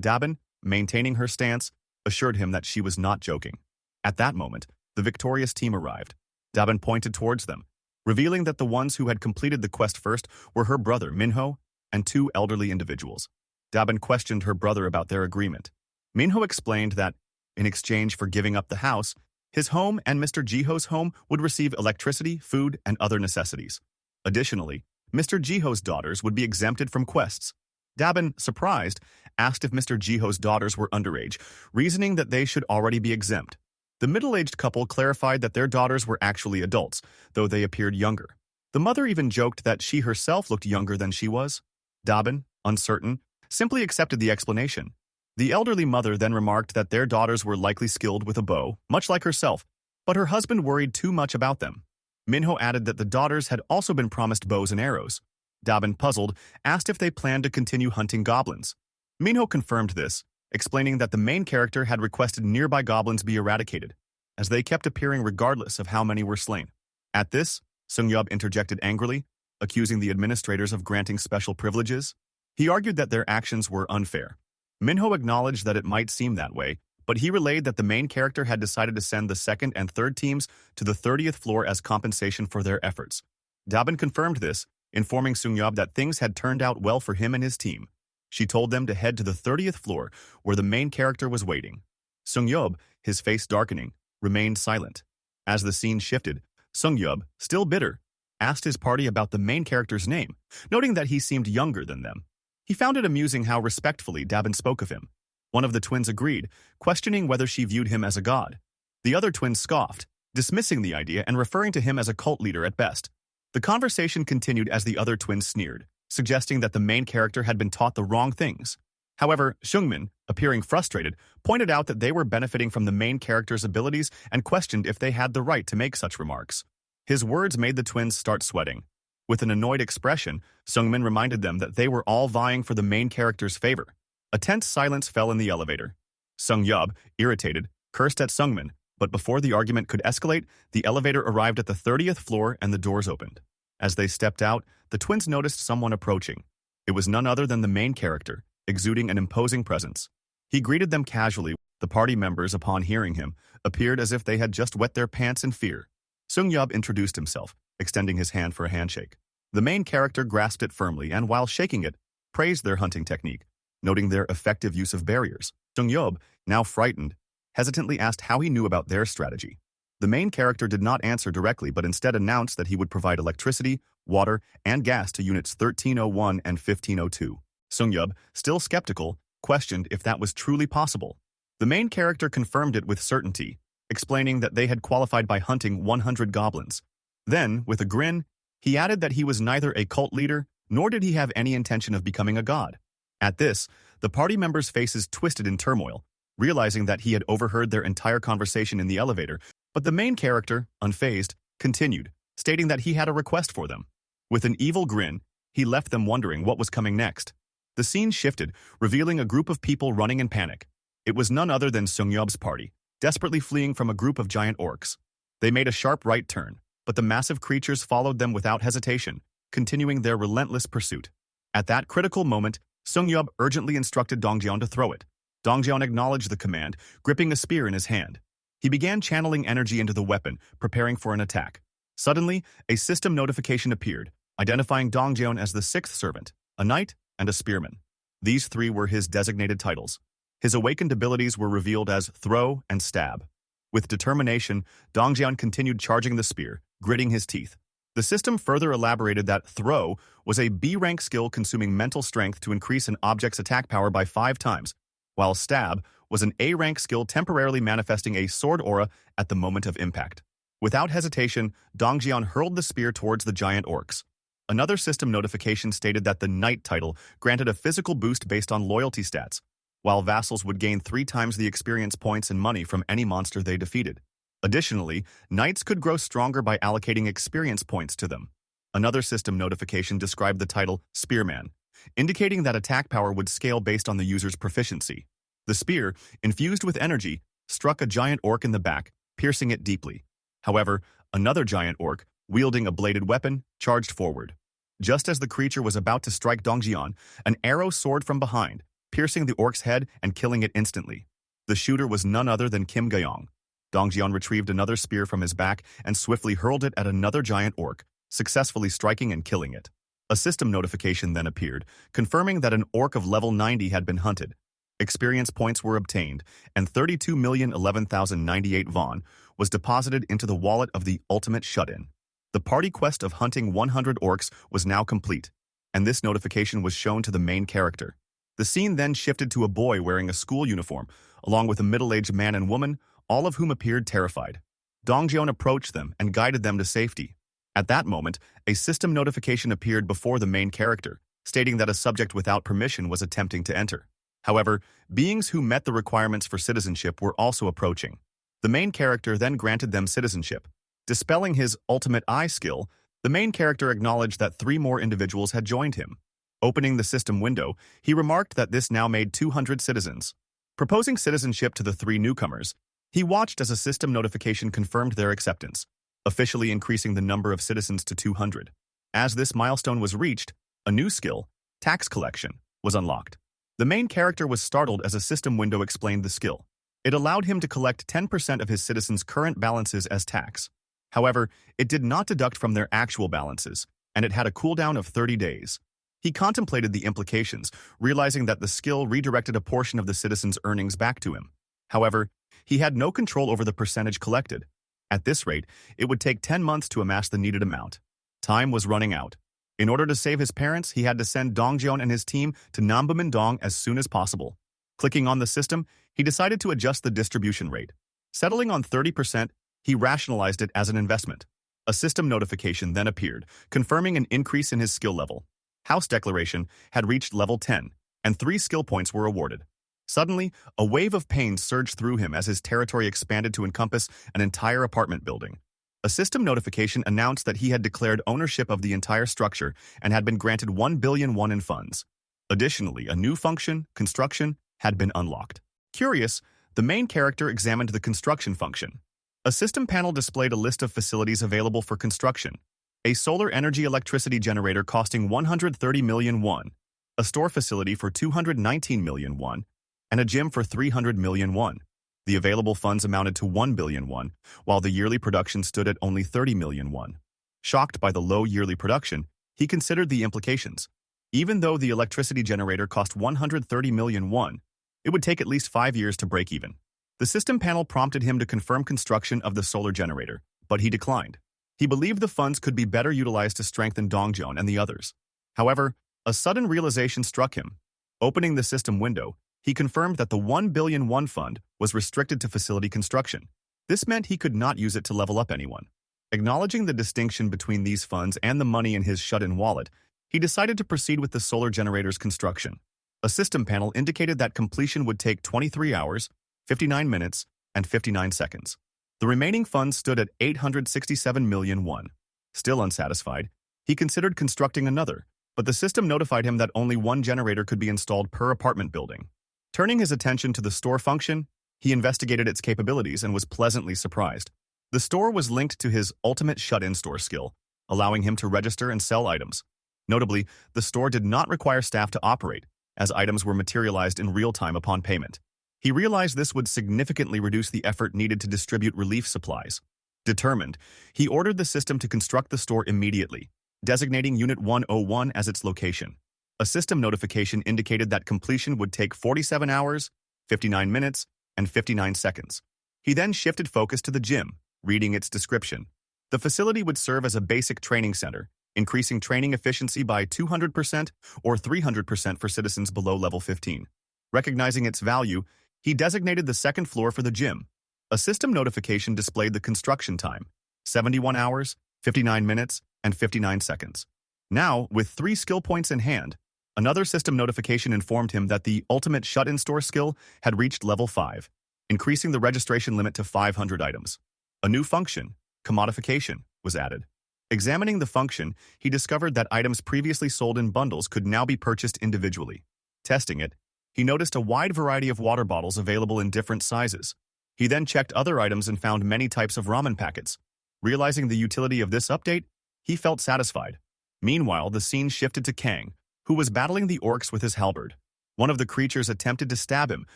Dabin, maintaining her stance, assured him that she was not joking. At that moment, the victorious team arrived. Dabin pointed towards them, revealing that the ones who had completed the quest first were her brother Minho and 2 elderly individuals. Dabin questioned her brother about their agreement. Minho explained that, in exchange for giving up the house, his home and Mr. Jiho's home would receive electricity, food, and other necessities. Additionally, Mr. Jiho's daughters would be exempted from quests. Dabin, surprised, asked if Mr. Jiho's daughters were underage, reasoning that they should already be exempt. The middle-aged couple clarified that their daughters were actually adults, though they appeared younger. The mother even joked that she herself looked younger than she was. Dabin, uncertain, simply accepted the explanation. The elderly mother then remarked that their daughters were likely skilled with a bow, much like herself, but her husband worried too much about them. Minho added that the daughters had also been promised bows and arrows. Dabin, puzzled, asked if they planned to continue hunting goblins. Minho confirmed this, explaining that the main character had requested nearby goblins be eradicated, as they kept appearing regardless of how many were slain. At this, Seungyeob interjected angrily, accusing the administrators of granting special privileges. He argued that their actions were unfair. Minho acknowledged that it might seem that way, but he relayed that the main character had decided to send the 2nd and 3rd teams to the 30th floor as compensation for their efforts. Dabin confirmed this, informing Seungyeob that things had turned out well for him and his team. She told them to head to the 30th floor, where the main character was waiting. Seungyeob, his face darkening, remained silent. As the scene shifted, Seungyeob, still bitter, asked his party about the main character's name, noting that he seemed younger than them. He found it amusing how respectfully Dabin spoke of him. One of the twins agreed, questioning whether she viewed him as a god. The other twin scoffed, dismissing the idea and referring to him as a cult leader at best. The conversation continued as the other twin sneered, suggesting that the main character had been taught the wrong things. However, Seungmin, appearing frustrated, pointed out that they were benefiting from the main character's abilities and questioned if they had the right to make such remarks. His words made the twins start sweating. With an annoyed expression, Seungmin reminded them that they were all vying for the main character's favor. A tense silence fell in the elevator. Seungyeob, irritated, cursed at Seungmin, but before the argument could escalate, the elevator arrived at the 30th floor and the doors opened. As they stepped out, the twins noticed someone approaching. It was none other than the main character, exuding an imposing presence. He greeted them casually. The party members, upon hearing him, appeared as if they had just wet their pants in fear. Seungyeob introduced himself, extending his hand for a handshake. The main character grasped it firmly and, while shaking it, praised their hunting technique, noting their effective use of barriers. Seungyeob, now frightened, hesitantly asked how he knew about their strategy. The main character did not answer directly but instead announced that he would provide electricity, water, and gas to Units 1301 and 1502. Seungyeob, still skeptical, questioned if that was truly possible. The main character confirmed it with certainty, explaining that they had qualified by hunting 100 goblins. Then, with a grin, he added that he was neither a cult leader nor did he have any intention of becoming a god. At this, the party members' faces twisted in turmoil, realizing that he had overheard their entire conversation in the elevator, but the main character, unfazed, continued, stating that he had a request for them. With an evil grin, he left them wondering what was coming next. The scene shifted, revealing a group of people running in panic. It was none other than Sungyob's party, desperately fleeing from a group of giant orcs. They made a sharp right turn, but the massive creatures followed them without hesitation, continuing their relentless pursuit. At that critical moment, Sungyob urgently instructed Dongjian to throw it. Dongjian acknowledged the command, gripping a spear in his hand. He began channeling energy into the weapon, preparing for an attack. Suddenly, a system notification appeared, identifying Dongjian as the sixth servant, a knight, and a spearman. These three were his designated titles. His awakened abilities were revealed as throw and stab. With determination, Dongjian continued charging the spear, gritting his teeth. The system further elaborated that throw was a B-rank skill consuming mental strength to increase an object's attack power by 5 times, while stab was an A-rank skill temporarily manifesting a sword aura at the moment of impact. Without hesitation, Dongjian hurled the spear towards the giant orcs. Another system notification stated that the Knight title granted a physical boost based on loyalty stats, while vassals would gain 3 times the experience points and money from any monster they defeated. Additionally, Knights could grow stronger by allocating experience points to them. Another system notification described the title Spearman, indicating that attack power would scale based on the user's proficiency. The spear, infused with energy, struck a giant orc in the back, piercing it deeply. However, another giant orc, wielding a bladed weapon, charged forward. Just as the creature was about to strike Dongjian, an arrow soared from behind, piercing the orc's head and killing it instantly. The shooter was none other than Kim Gayong. Dongjian retrieved another spear from his back and swiftly hurled it at another giant orc, successfully striking and killing it. A system notification then appeared, confirming that an orc of level 90 had been hunted. Experience points were obtained, and 32,011,098 Vaughn was deposited into the wallet of the ultimate shut-in. The party quest of hunting 100 orcs was now complete, and this notification was shown to the main character. The scene then shifted to a boy wearing a school uniform, along with a middle-aged man and woman, all of whom appeared terrified. Dongjian approached them and guided them to safety. At that moment, a system notification appeared before the main character, stating that a subject without permission was attempting to enter. However, beings who met the requirements for citizenship were also approaching. The main character then granted them citizenship. Dispelling his ultimate eye skill, the main character acknowledged that 3 more individuals had joined him. Opening the system window, he remarked that this now made 200 citizens. Proposing citizenship to the 3 newcomers, he watched as a system notification confirmed their acceptance, officially increasing the number of citizens to 200. As this milestone was reached, a new skill, tax collection, was unlocked. The main character was startled as a system window explained the skill. It allowed him to collect 10% of his citizens' current balances as tax. However, it did not deduct from their actual balances, and it had a cooldown of 30 days. He contemplated the implications, realizing that the skill redirected a portion of the citizens' earnings back to him. However, he had no control over the percentage collected. At this rate, it would take 10 months to amass the needed amount. Time was running out. In order to save his parents, he had to send Dongjian and his team to Nambamindong as soon as possible. Clicking on the system, he decided to adjust the distribution rate. Settling on 30%, he rationalized it as an investment. A system notification then appeared, confirming an increase in his skill level. House Declaration had reached level 10, and 3 skill points were awarded. Suddenly, a wave of pain surged through him as his territory expanded to encompass an entire apartment building. A system notification announced that he had declared ownership of the entire structure and had been granted 1 billion won in funds. Additionally, a new function, construction, had been unlocked. Curious, the main character examined the construction function. A system panel displayed a list of facilities available for construction. A solar energy electricity generator costing 130 million won, a store facility for 219 million won, and a gym for 300 million won. The available funds amounted to 1 billion won, while the yearly production stood at only 30 million won. Shocked by the low yearly production, he considered the implications. Even though the electricity generator cost 130 million won, it would take at least 5 years to break even. The system panel prompted him to confirm construction of the solar generator, but he declined. He believed the funds could be better utilized to strengthen Dongjian and the others. However, a sudden realization struck him. Opening the system window, He confirmed that the 1 billion won fund was restricted to facility construction. This meant he could not use it to level up anyone. Acknowledging the distinction between these funds and the money in his shut-in wallet, he decided to proceed with the solar generator's construction. A system panel indicated that completion would take 23 hours, 59 minutes, and 59 seconds. The remaining funds stood at 867 million won. Still unsatisfied, he considered constructing another, but the system notified him that only one generator could be installed per apartment building. Turning his attention to the store function, he investigated its capabilities and was pleasantly surprised. The store was linked to his ultimate shut-in store skill, allowing him to register and sell items. Notably, the store did not require staff to operate, as items were materialized in real time upon payment. He realized this would significantly reduce the effort needed to distribute relief supplies. Determined, he ordered the system to construct the store immediately, designating Unit 101 as its location. A system notification indicated that completion would take 47 hours, 59 minutes, and 59 seconds. He then shifted focus to the gym, reading its description. The facility would serve as a basic training center, increasing training efficiency by 200% or 300% for citizens below level 15. Recognizing its value, he designated the second floor for the gym. A system notification displayed the construction time, 71 hours, 59 minutes, and 59 seconds. Now, with 3 skill points in hand, another system notification informed him that the ultimate shut-in store skill had reached level 5, increasing the registration limit to 500 items. A new function, commodification, was added. Examining the function, he discovered that items previously sold in bundles could now be purchased individually. Testing it, he noticed a wide variety of water bottles available in different sizes. He then checked other items and found many types of ramen packets. Realizing the utility of this update, he felt satisfied. Meanwhile, the scene shifted to Kang, who was battling the orcs with his halberd. One of the creatures attempted to stab him,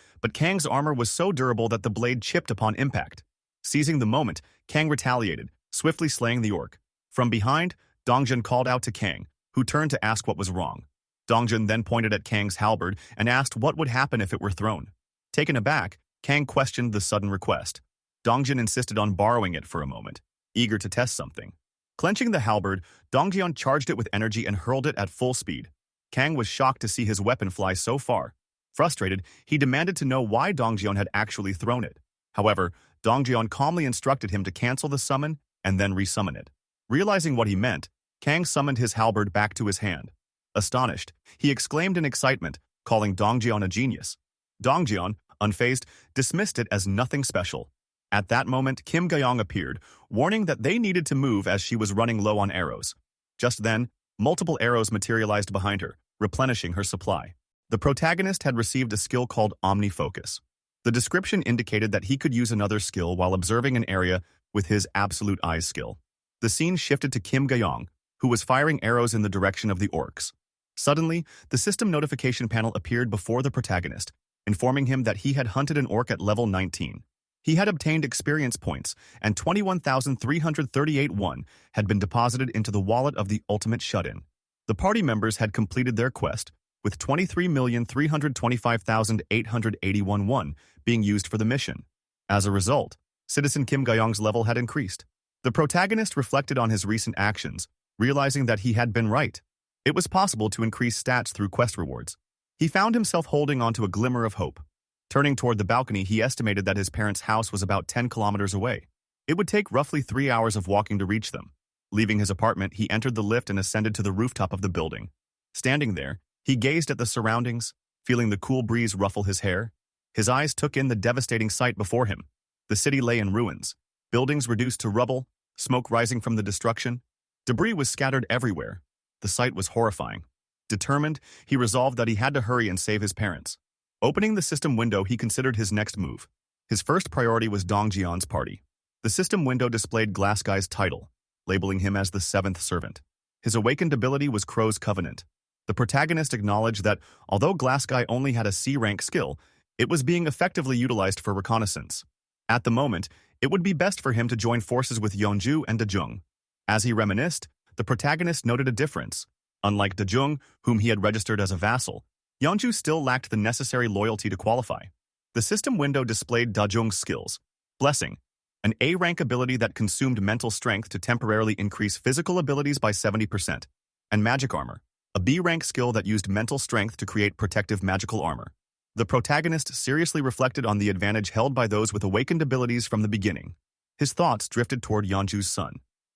but Kang's armor was so durable that the blade chipped upon impact. Seizing the moment, Kang retaliated, swiftly slaying the orc. From behind, Dongjun called out to Kang, who turned to ask what was wrong. Dongjun then pointed at Kang's halberd and asked what would happen if it were thrown. Taken aback, Kang questioned the sudden request. Dongjun insisted on borrowing it for a moment, eager to test something. Clenching the halberd, Dongjun charged it with energy and hurled it at full speed. Kang was shocked to see his weapon fly so far. Frustrated, he demanded to know why Dongjun had actually thrown it. However, Dongjun calmly instructed him to cancel the summon and then resummon it. Realizing what he meant, Kang summoned his halberd back to his hand. Astonished, he exclaimed in excitement, calling Dongjun a genius. Dongjun, unfazed, dismissed it as nothing special. At that moment, Kim Gayong appeared, warning that they needed to move as she was running low on arrows. Just then, multiple arrows materialized behind her, replenishing her supply. The protagonist had received a skill called Omnifocus. The description indicated that he could use another skill while observing an area with his Absolute Eyes skill. The scene shifted to Kim Gayong, who was firing arrows in the direction of the orcs. Suddenly, the system notification panel appeared before the protagonist, informing him that he had hunted an orc at level 19. He had obtained experience points, and 21,338 won had been deposited into the wallet of the ultimate shut-in. The party members had completed their quest, with 23,325,881 won being used for the mission. As a result, Citizen Kim Gayong's level had increased. The protagonist reflected on his recent actions, realizing that he had been right. It was possible to increase stats through quest rewards. He found himself holding on to a glimmer of hope. Turning toward the balcony, he estimated that his parents' house was about 10 kilometers away. It would take roughly 3 hours of walking to reach them. Leaving his apartment, he entered the lift and ascended to the rooftop of the building. Standing there, he gazed at the surroundings, feeling the cool breeze ruffle his hair. His eyes took in the devastating sight before him. The city lay in ruins, buildings reduced to rubble, smoke rising from the destruction. Debris was scattered everywhere. The sight was horrifying. Determined, he resolved that he had to hurry and save his parents. Opening the system window, he considered his next move. His first priority was Dongjion's party. The system window displayed Glassguy's title, labeling him as the 7th servant. His awakened ability was Crow's Covenant. The protagonist acknowledged that, although Glassguy only had a C-rank skill, it was being effectively utilized for reconnaissance. At the moment, it would be best for him to join forces with Yeonju and Dejung. As he reminisced, the protagonist noted a difference. Unlike Dejung, whom he had registered as a vassal, Yeonju still lacked the necessary loyalty to qualify. The system window displayed Dejung's skills: Blessing, an A-rank ability that consumed mental strength to temporarily increase physical abilities by 70%, and Magic Armor, a B-rank skill that used mental strength to create protective magical armor. The protagonist seriously reflected on the advantage held by those with awakened abilities from the beginning. His thoughts drifted toward Yeonju's son.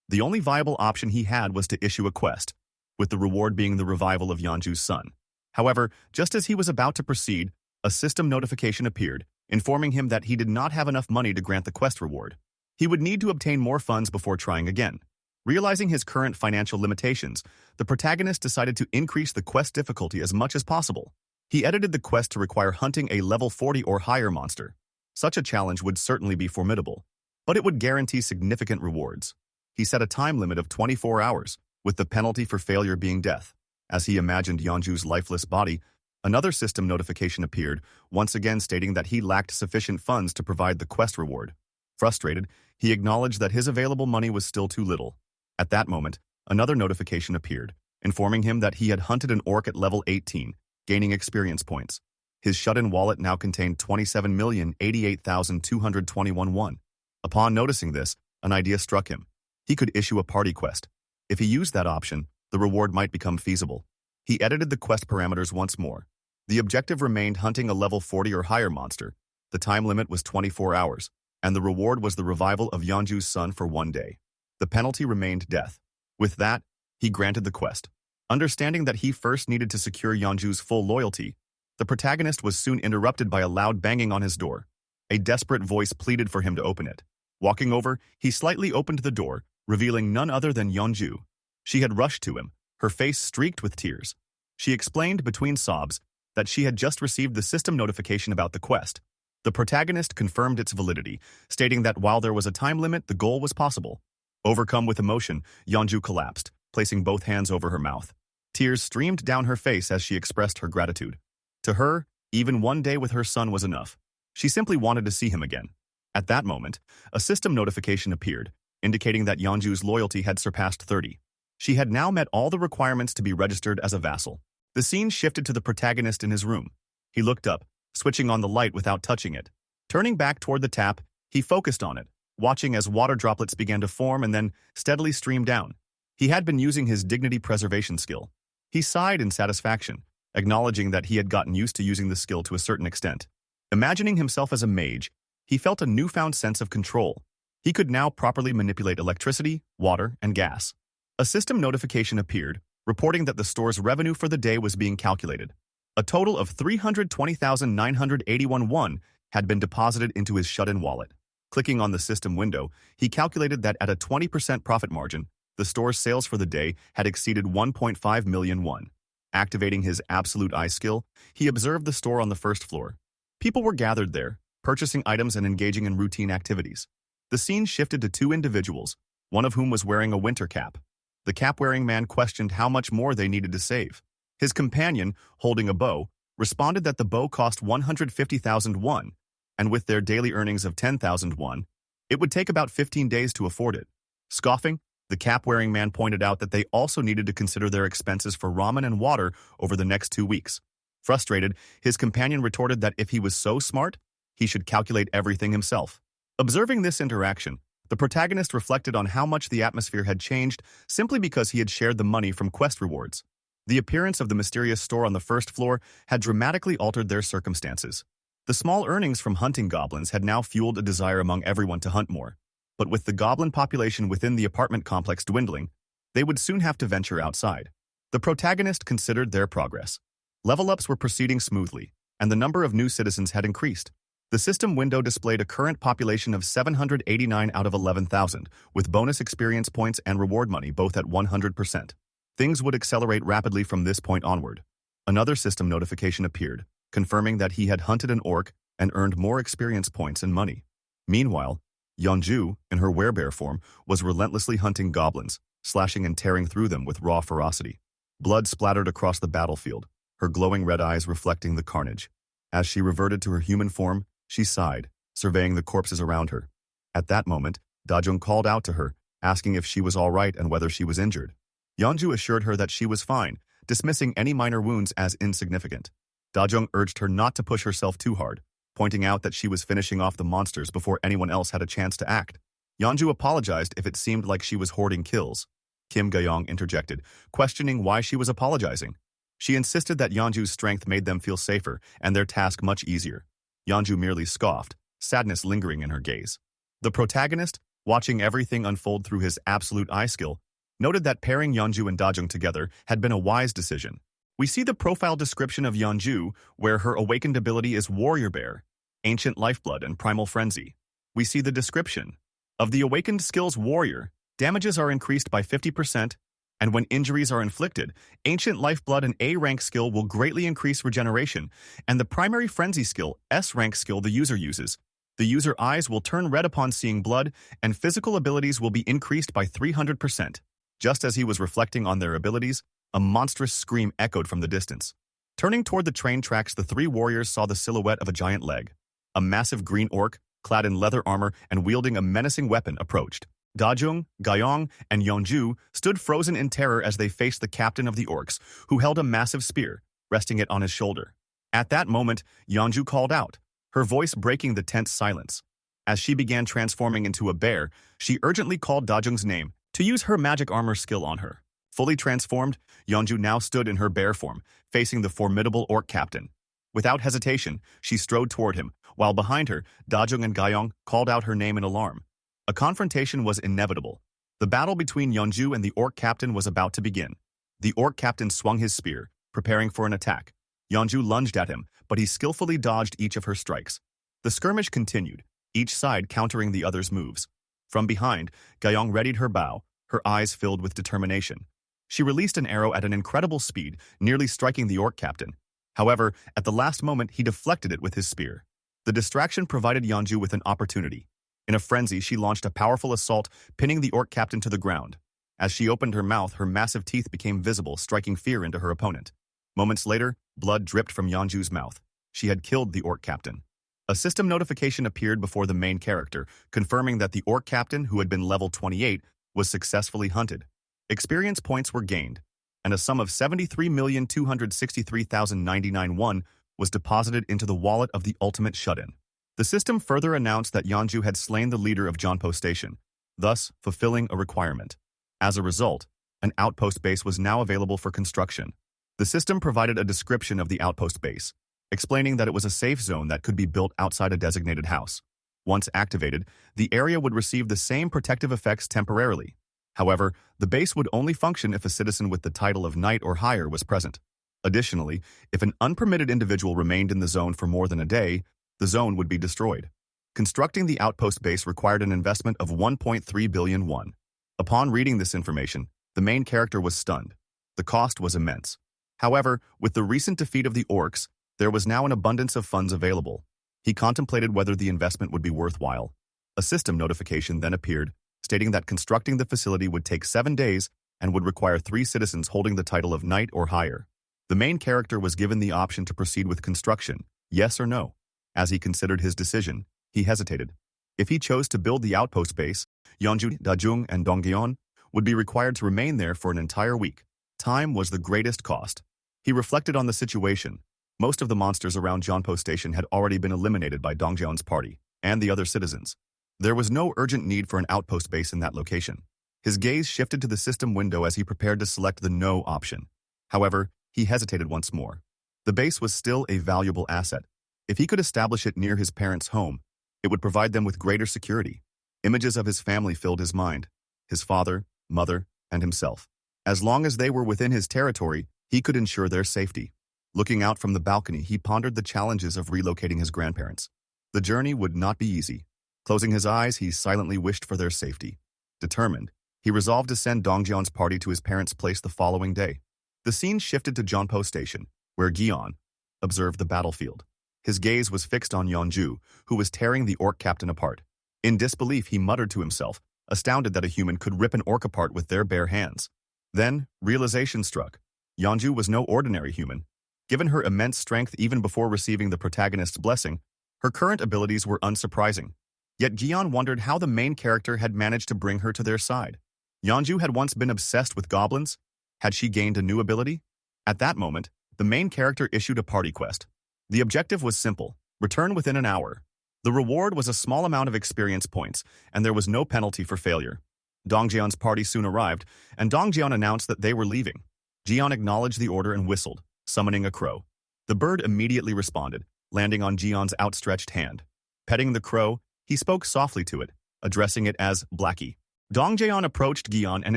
The only viable option he had was to issue a quest, with the reward being the revival of Yeonju's son. However, just as he was about to proceed, a system notification appeared, informing him that he did not have enough money to grant the quest reward. He would need to obtain more funds before trying again. Realizing his current financial limitations, the protagonist decided to increase the quest difficulty as much as possible. He edited the quest to require hunting a level 40 or higher monster. Such a challenge would certainly be formidable, but it would guarantee significant rewards. He set a time limit of 24 hours, with the penalty for failure being death. As he imagined Yeonju's lifeless body, another system notification appeared, once again stating that he lacked sufficient funds to provide the quest reward. Frustrated, he acknowledged that his available money was still too little. At that moment, another notification appeared, informing him that he had hunted an orc at level 18, gaining experience points. His shut-in wallet now contained 27,088,221 won. Upon noticing this, an idea struck him. He could issue a party quest. If he used that option, the reward might become feasible. He edited the quest parameters once more. The objective remained hunting a level 40 or higher monster. The time limit was 24 hours, and the reward was the revival of Yeonju's son for 1 day. The penalty remained death. With that, he granted the quest. Understanding that he first needed to secure Yeonju's full loyalty, the protagonist was soon interrupted by a loud banging on his door. A desperate voice pleaded for him to open it. Walking over, he slightly opened the door, revealing none other than Yeonju. She had rushed to him, her face streaked with tears. She explained between sobs that she had just received the system notification about the quest. The protagonist confirmed its validity, stating that while there was a time limit, the goal was possible. Overcome with emotion, Yeonju collapsed, placing both hands over her mouth. Tears streamed down her face as she expressed her gratitude. To her, even 1 day with her son was enough. She simply wanted to see him again. At that moment, a system notification appeared, indicating that Yeonju's loyalty had surpassed 30. She had now met all the requirements to be registered as a vassal. The scene shifted to the protagonist in his room. He looked up, switching on the light without touching it. Turning back toward the tap, he focused on it, watching as water droplets began to form and then steadily stream down. He had been using his dignity preservation skill. He sighed in satisfaction, acknowledging that he had gotten used to using the skill to a certain extent. Imagining himself as a mage, he felt a newfound sense of control. He could now properly manipulate electricity, water, and gas. A system notification appeared, reporting that the store's revenue for the day was being calculated. A total of 320,981 won had been deposited into his shut-in wallet. Clicking on the system window, he calculated that at a 20% profit margin, the store's sales for the day had exceeded 1.5 million won. Activating his absolute eye skill, he observed the store on the first floor. People were gathered there, purchasing items and engaging in routine activities. The scene shifted to two individuals, one of whom was wearing a winter cap. The cap-wearing man questioned how much more they needed to save. His companion, holding a bow, responded that the bow cost 150,000 won, and with their daily earnings of 10,000 won, it would take about 15 days to afford it. Scoffing, the cap-wearing man pointed out that they also needed to consider their expenses for ramen and water over the next 2 weeks. Frustrated, his companion retorted that if he was so smart, he should calculate everything himself. Observing this interaction, the protagonist reflected on how much the atmosphere had changed simply because he had shared the money from quest rewards. The appearance of the mysterious store on the first floor had dramatically altered their circumstances. The small earnings from hunting goblins had now fueled a desire among everyone to hunt more. But with the goblin population within the apartment complex dwindling, they would soon have to venture outside. The protagonist considered their progress. Level-ups were proceeding smoothly, and the number of new citizens had increased. The system window displayed a current population of 789 out of 11,000, with bonus experience points and reward money both at 100%. Things would accelerate rapidly from this point onward. Another system notification appeared, confirming that he had hunted an orc and earned more experience points and money. Meanwhile, Yeonju, in her werebear form, was relentlessly hunting goblins, slashing and tearing through them with raw ferocity. Blood splattered across the battlefield, her glowing red eyes reflecting the carnage. As she reverted to her human form, she sighed, surveying the corpses around her. At that moment, Dajung called out to her, asking if she was all right and whether she was injured. Yeonju assured her that she was fine, dismissing any minor wounds as insignificant. Dajung urged her not to push herself too hard, pointing out that she was finishing off the monsters before anyone else had a chance to act. Yeonju apologized if it seemed like she was hoarding kills. Kim Gayong interjected, questioning why she was apologizing. She insisted that Yeonju's strength made them feel safer and their task much easier. Yeonju merely scoffed, sadness lingering in her gaze. The protagonist, watching everything unfold through his absolute eye skill, noted that pairing Yeonju and Dajung together had been a wise decision. We see the profile description of Yeonju, where her awakened ability is Warrior Bear, Ancient Lifeblood, and Primal Frenzy. We see the description of the awakened skills Warrior. Damages are increased by 50%, and when injuries are inflicted, Ancient Lifeblood and A-rank skill will greatly increase regeneration, and the primary Frenzy skill, S-rank skill the user uses. The user eyes will turn red upon seeing blood, and physical abilities will be increased by 300%. Just as he was reflecting on their abilities, a monstrous scream echoed from the distance. Turning toward the train tracks, the three warriors saw the silhouette of a giant leg. A massive green orc, clad in leather armor and wielding a menacing weapon, approached. Dajung, Gyeong, and Yeonju stood frozen in terror as they faced the captain of the orcs, who held a massive spear, resting it on his shoulder. At that moment, Yeonju called out, her voice breaking the tense silence. As she began transforming into a bear, she urgently called Dajung's name to use her magic armor skill on her. Fully transformed, Yeonju now stood in her bear form, facing the formidable orc captain. Without hesitation, she strode toward him, while behind her, Dajung and Gyeong called out her name in alarm. A confrontation was inevitable. The battle between Yeonju and the orc captain was about to begin. The orc captain swung his spear, preparing for an attack. Yeonju lunged at him, but he skillfully dodged each of her strikes. The skirmish continued, each side countering the other's moves. From behind, Gyeong readied her bow, her eyes filled with determination. She released an arrow at an incredible speed, nearly striking the orc captain. However, at the last moment, he deflected it with his spear. The distraction provided Yeonju with an opportunity. In a frenzy, she launched a powerful assault, pinning the orc captain to the ground. As she opened her mouth, her massive teeth became visible, striking fear into her opponent. Moments later, blood dripped from Yeonju's mouth. She had killed the orc captain. A system notification appeared before the main character, confirming that the orc captain, who had been level 28, was successfully hunted. Experience points were gained, and a sum of 73,263,099 won was deposited into the wallet of the ultimate shut-in. The system further announced that Yeonju had slain the leader of Jeonpo Station, thus fulfilling a requirement. As a result, an outpost base was now available for construction. The system provided a description of the outpost base, explaining that it was a safe zone that could be built outside a designated house. Once activated, the area would receive the same protective effects temporarily. However, the base would only function if a citizen with the title of knight or higher was present. Additionally, if an unpermitted individual remained in the zone for more than a day, the zone would be destroyed. Constructing the outpost base required an investment of 1.3 billion won. Upon reading this information, the main character was stunned. The cost was immense. However, with the recent defeat of the orcs, there was now an abundance of funds available. He contemplated whether the investment would be worthwhile. A system notification then appeared, stating that constructing the facility would take 7 days and would require 3 citizens holding the title of knight or higher. The main character was given the option to proceed with construction, yes or no. As he considered his decision, he hesitated. If he chose to build the outpost base, Yeonju, Dajung, and Dongyeon would be required to remain there for an entire week. Time was the greatest cost. He reflected on the situation. Most of the monsters around Jeonpo Station had already been eliminated by Dongjeon's party and the other citizens. There was no urgent need for an outpost base in that location. His gaze shifted to the system window as he prepared to select the no option. However, he hesitated once more. The base was still a valuable asset. If he could establish it near his parents' home, it would provide them with greater security. Images of his family filled his mind, his father, mother, and himself. As long as they were within his territory, he could ensure their safety. Looking out from the balcony, he pondered the challenges of relocating his grandparents. The journey would not be easy. Closing his eyes, he silently wished for their safety. Determined, he resolved to send Dongjeon's party to his parents' place the following day. The scene shifted to Jeonpo Station, where Gyeon observed the battlefield. His gaze was fixed on Yeonju, who was tearing the orc captain apart. In disbelief, he muttered to himself, astounded that a human could rip an orc apart with their bare hands. Then, realization struck. Yeonju was no ordinary human. Given her immense strength even before receiving the protagonist's blessing, her current abilities were unsurprising. Yet Gyeon wondered how the main character had managed to bring her to their side. Yeonju had once been obsessed with goblins. Had she gained a new ability? At that moment, the main character issued a party quest. The objective was simple: return within an hour. The reward was a small amount of experience points, and there was no penalty for failure. Dongjeon's party soon arrived, and Dongjeon announced that they were leaving. Jeon acknowledged the order and whistled. summoning a crow. The bird immediately responded, landing on Gion's outstretched hand. Petting the crow, he spoke softly to it, addressing it as Blackie. Dongjeon approached Gion and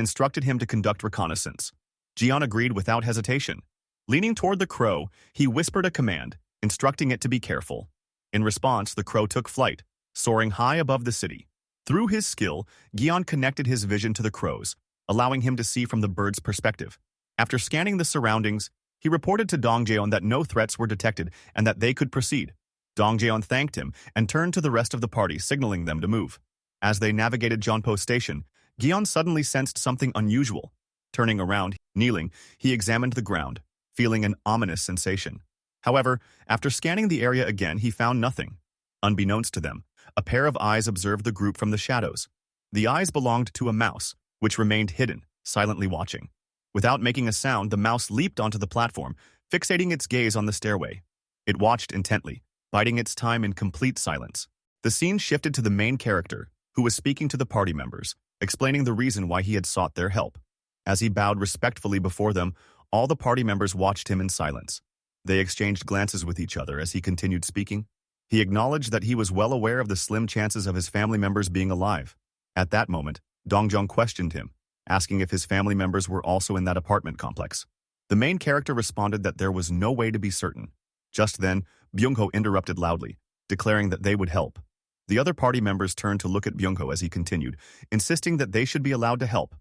instructed him to conduct reconnaissance. Gion agreed without hesitation. Leaning toward the crow, he whispered a command, instructing it to be careful. In response, the crow took flight, soaring high above the city. Through his skill, Gion connected his vision to the crow's, allowing him to see from the bird's perspective. After scanning the surroundings, he reported to Dongjeon that no threats were detected and that they could proceed. Dongjeon thanked him and turned to the rest of the party, signaling them to move. As they navigated Jeonpo Station, Gion suddenly sensed something unusual. Turning around, kneeling, he examined the ground, feeling an ominous sensation. However, after scanning the area again, he found nothing. Unbeknownst to them, a pair of eyes observed the group from the shadows. The eyes belonged to a mouse, which remained hidden, silently watching. Without making a sound, the mouse leaped onto the platform, fixating its gaze on the stairway. It watched intently, biding its time in complete silence. The scene shifted to the main character, who was speaking to the party members, explaining the reason why he had sought their help. As he bowed respectfully before them, all the party members watched him in silence. They exchanged glances with each other as he continued speaking. He acknowledged that he was well aware of the slim chances of his family members being alive. At that moment, Dongjong questioned him, asking if his family members were also in that apartment complex. The main character responded that there was no way to be certain. Just then, Byung-ho interrupted loudly, declaring that they would help. The other party members turned to look at Byung-ho as he continued, insisting that they should be allowed to help.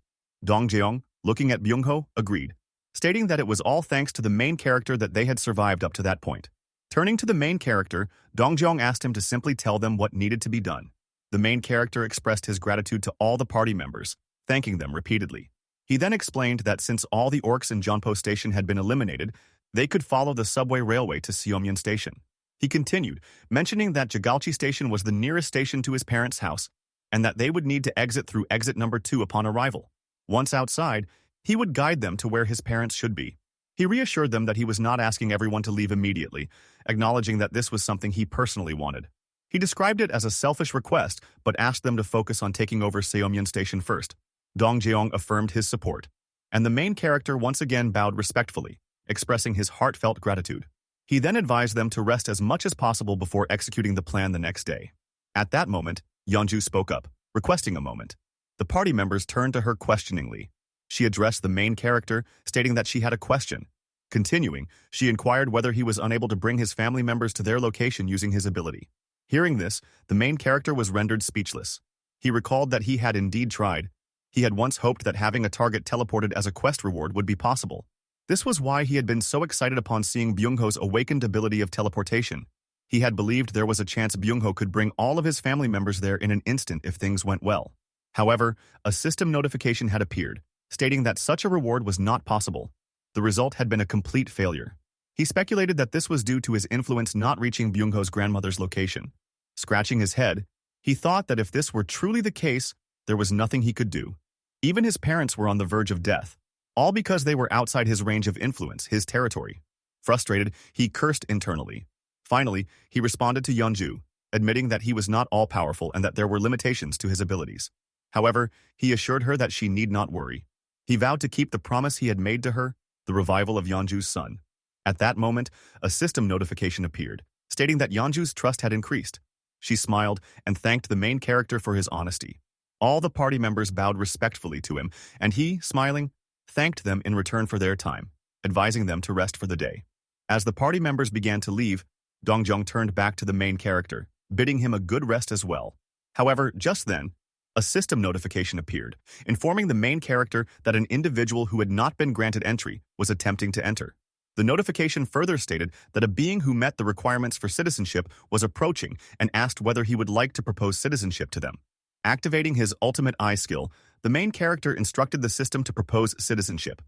Dong-jeong, looking at Byung-ho, agreed, stating that it was all thanks to the main character that they had survived up to that point. Turning to the main character, Dong-jeong asked him to simply tell them what needed to be done. The main character expressed his gratitude to all the party members, thanking them repeatedly. He then explained that since all the orcs in Jeonpo Station had been eliminated, they could follow the subway railway to Seomyeon Station. He continued, mentioning that Jagalchi Station was the nearest station to his parents' house, and that they would need to exit through exit number 2 upon arrival. Once outside, he would guide them to where his parents should be. He reassured them that he was not asking everyone to leave immediately, acknowledging that this was something he personally wanted. He described it as a selfish request, but asked them to focus on taking over Seomyeon Station first. Dong-jeong affirmed his support, and the main character once again bowed respectfully, expressing his heartfelt gratitude. He then advised them to rest as much as possible before executing the plan the next day. At that moment, Yeonju spoke up, requesting a moment. The party members turned to her questioningly. She addressed the main character, stating that she had a question. Continuing, she inquired whether he was unable to bring his family members to their location using his ability. Hearing this, the main character was rendered speechless. He recalled that he had indeed tried. He had once hoped that having a target teleported as a quest reward would be possible. This was why he had been so excited upon seeing Byung-ho's awakened ability of teleportation. He had believed there was a chance Byung-ho could bring all of his family members there in an instant if things went well. However, a system notification had appeared, stating that such a reward was not possible. The result had been a complete failure. He speculated that this was due to his influence not reaching Byung-ho's grandmother's location. Scratching his head, he thought that if this were truly the case, there was nothing he could do. Even his parents were on the verge of death, all because they were outside his range of influence, his territory. Frustrated, he cursed internally. Finally, he responded to Yeonju, admitting that he was not all-powerful and that there were limitations to his abilities. However, he assured her that she need not worry. He vowed to keep the promise he had made to her, the revival of Yeonju's son. At that moment, a system notification appeared, stating that Yeonju's trust had increased. She smiled and thanked the main character for his honesty. All the party members bowed respectfully to him, and he, smiling, thanked them in return for their time, advising them to rest for the day. As the party members began to leave, Dongjong turned back to the main character, bidding him a good rest as well. However, just then, a system notification appeared, informing the main character that an individual who had not been granted entry was attempting to enter. The notification further stated that a being who met the requirements for citizenship was approaching and asked whether he would like to propose citizenship to them. Activating his ultimate eye skill, the main character instructed the system to propose citizenship.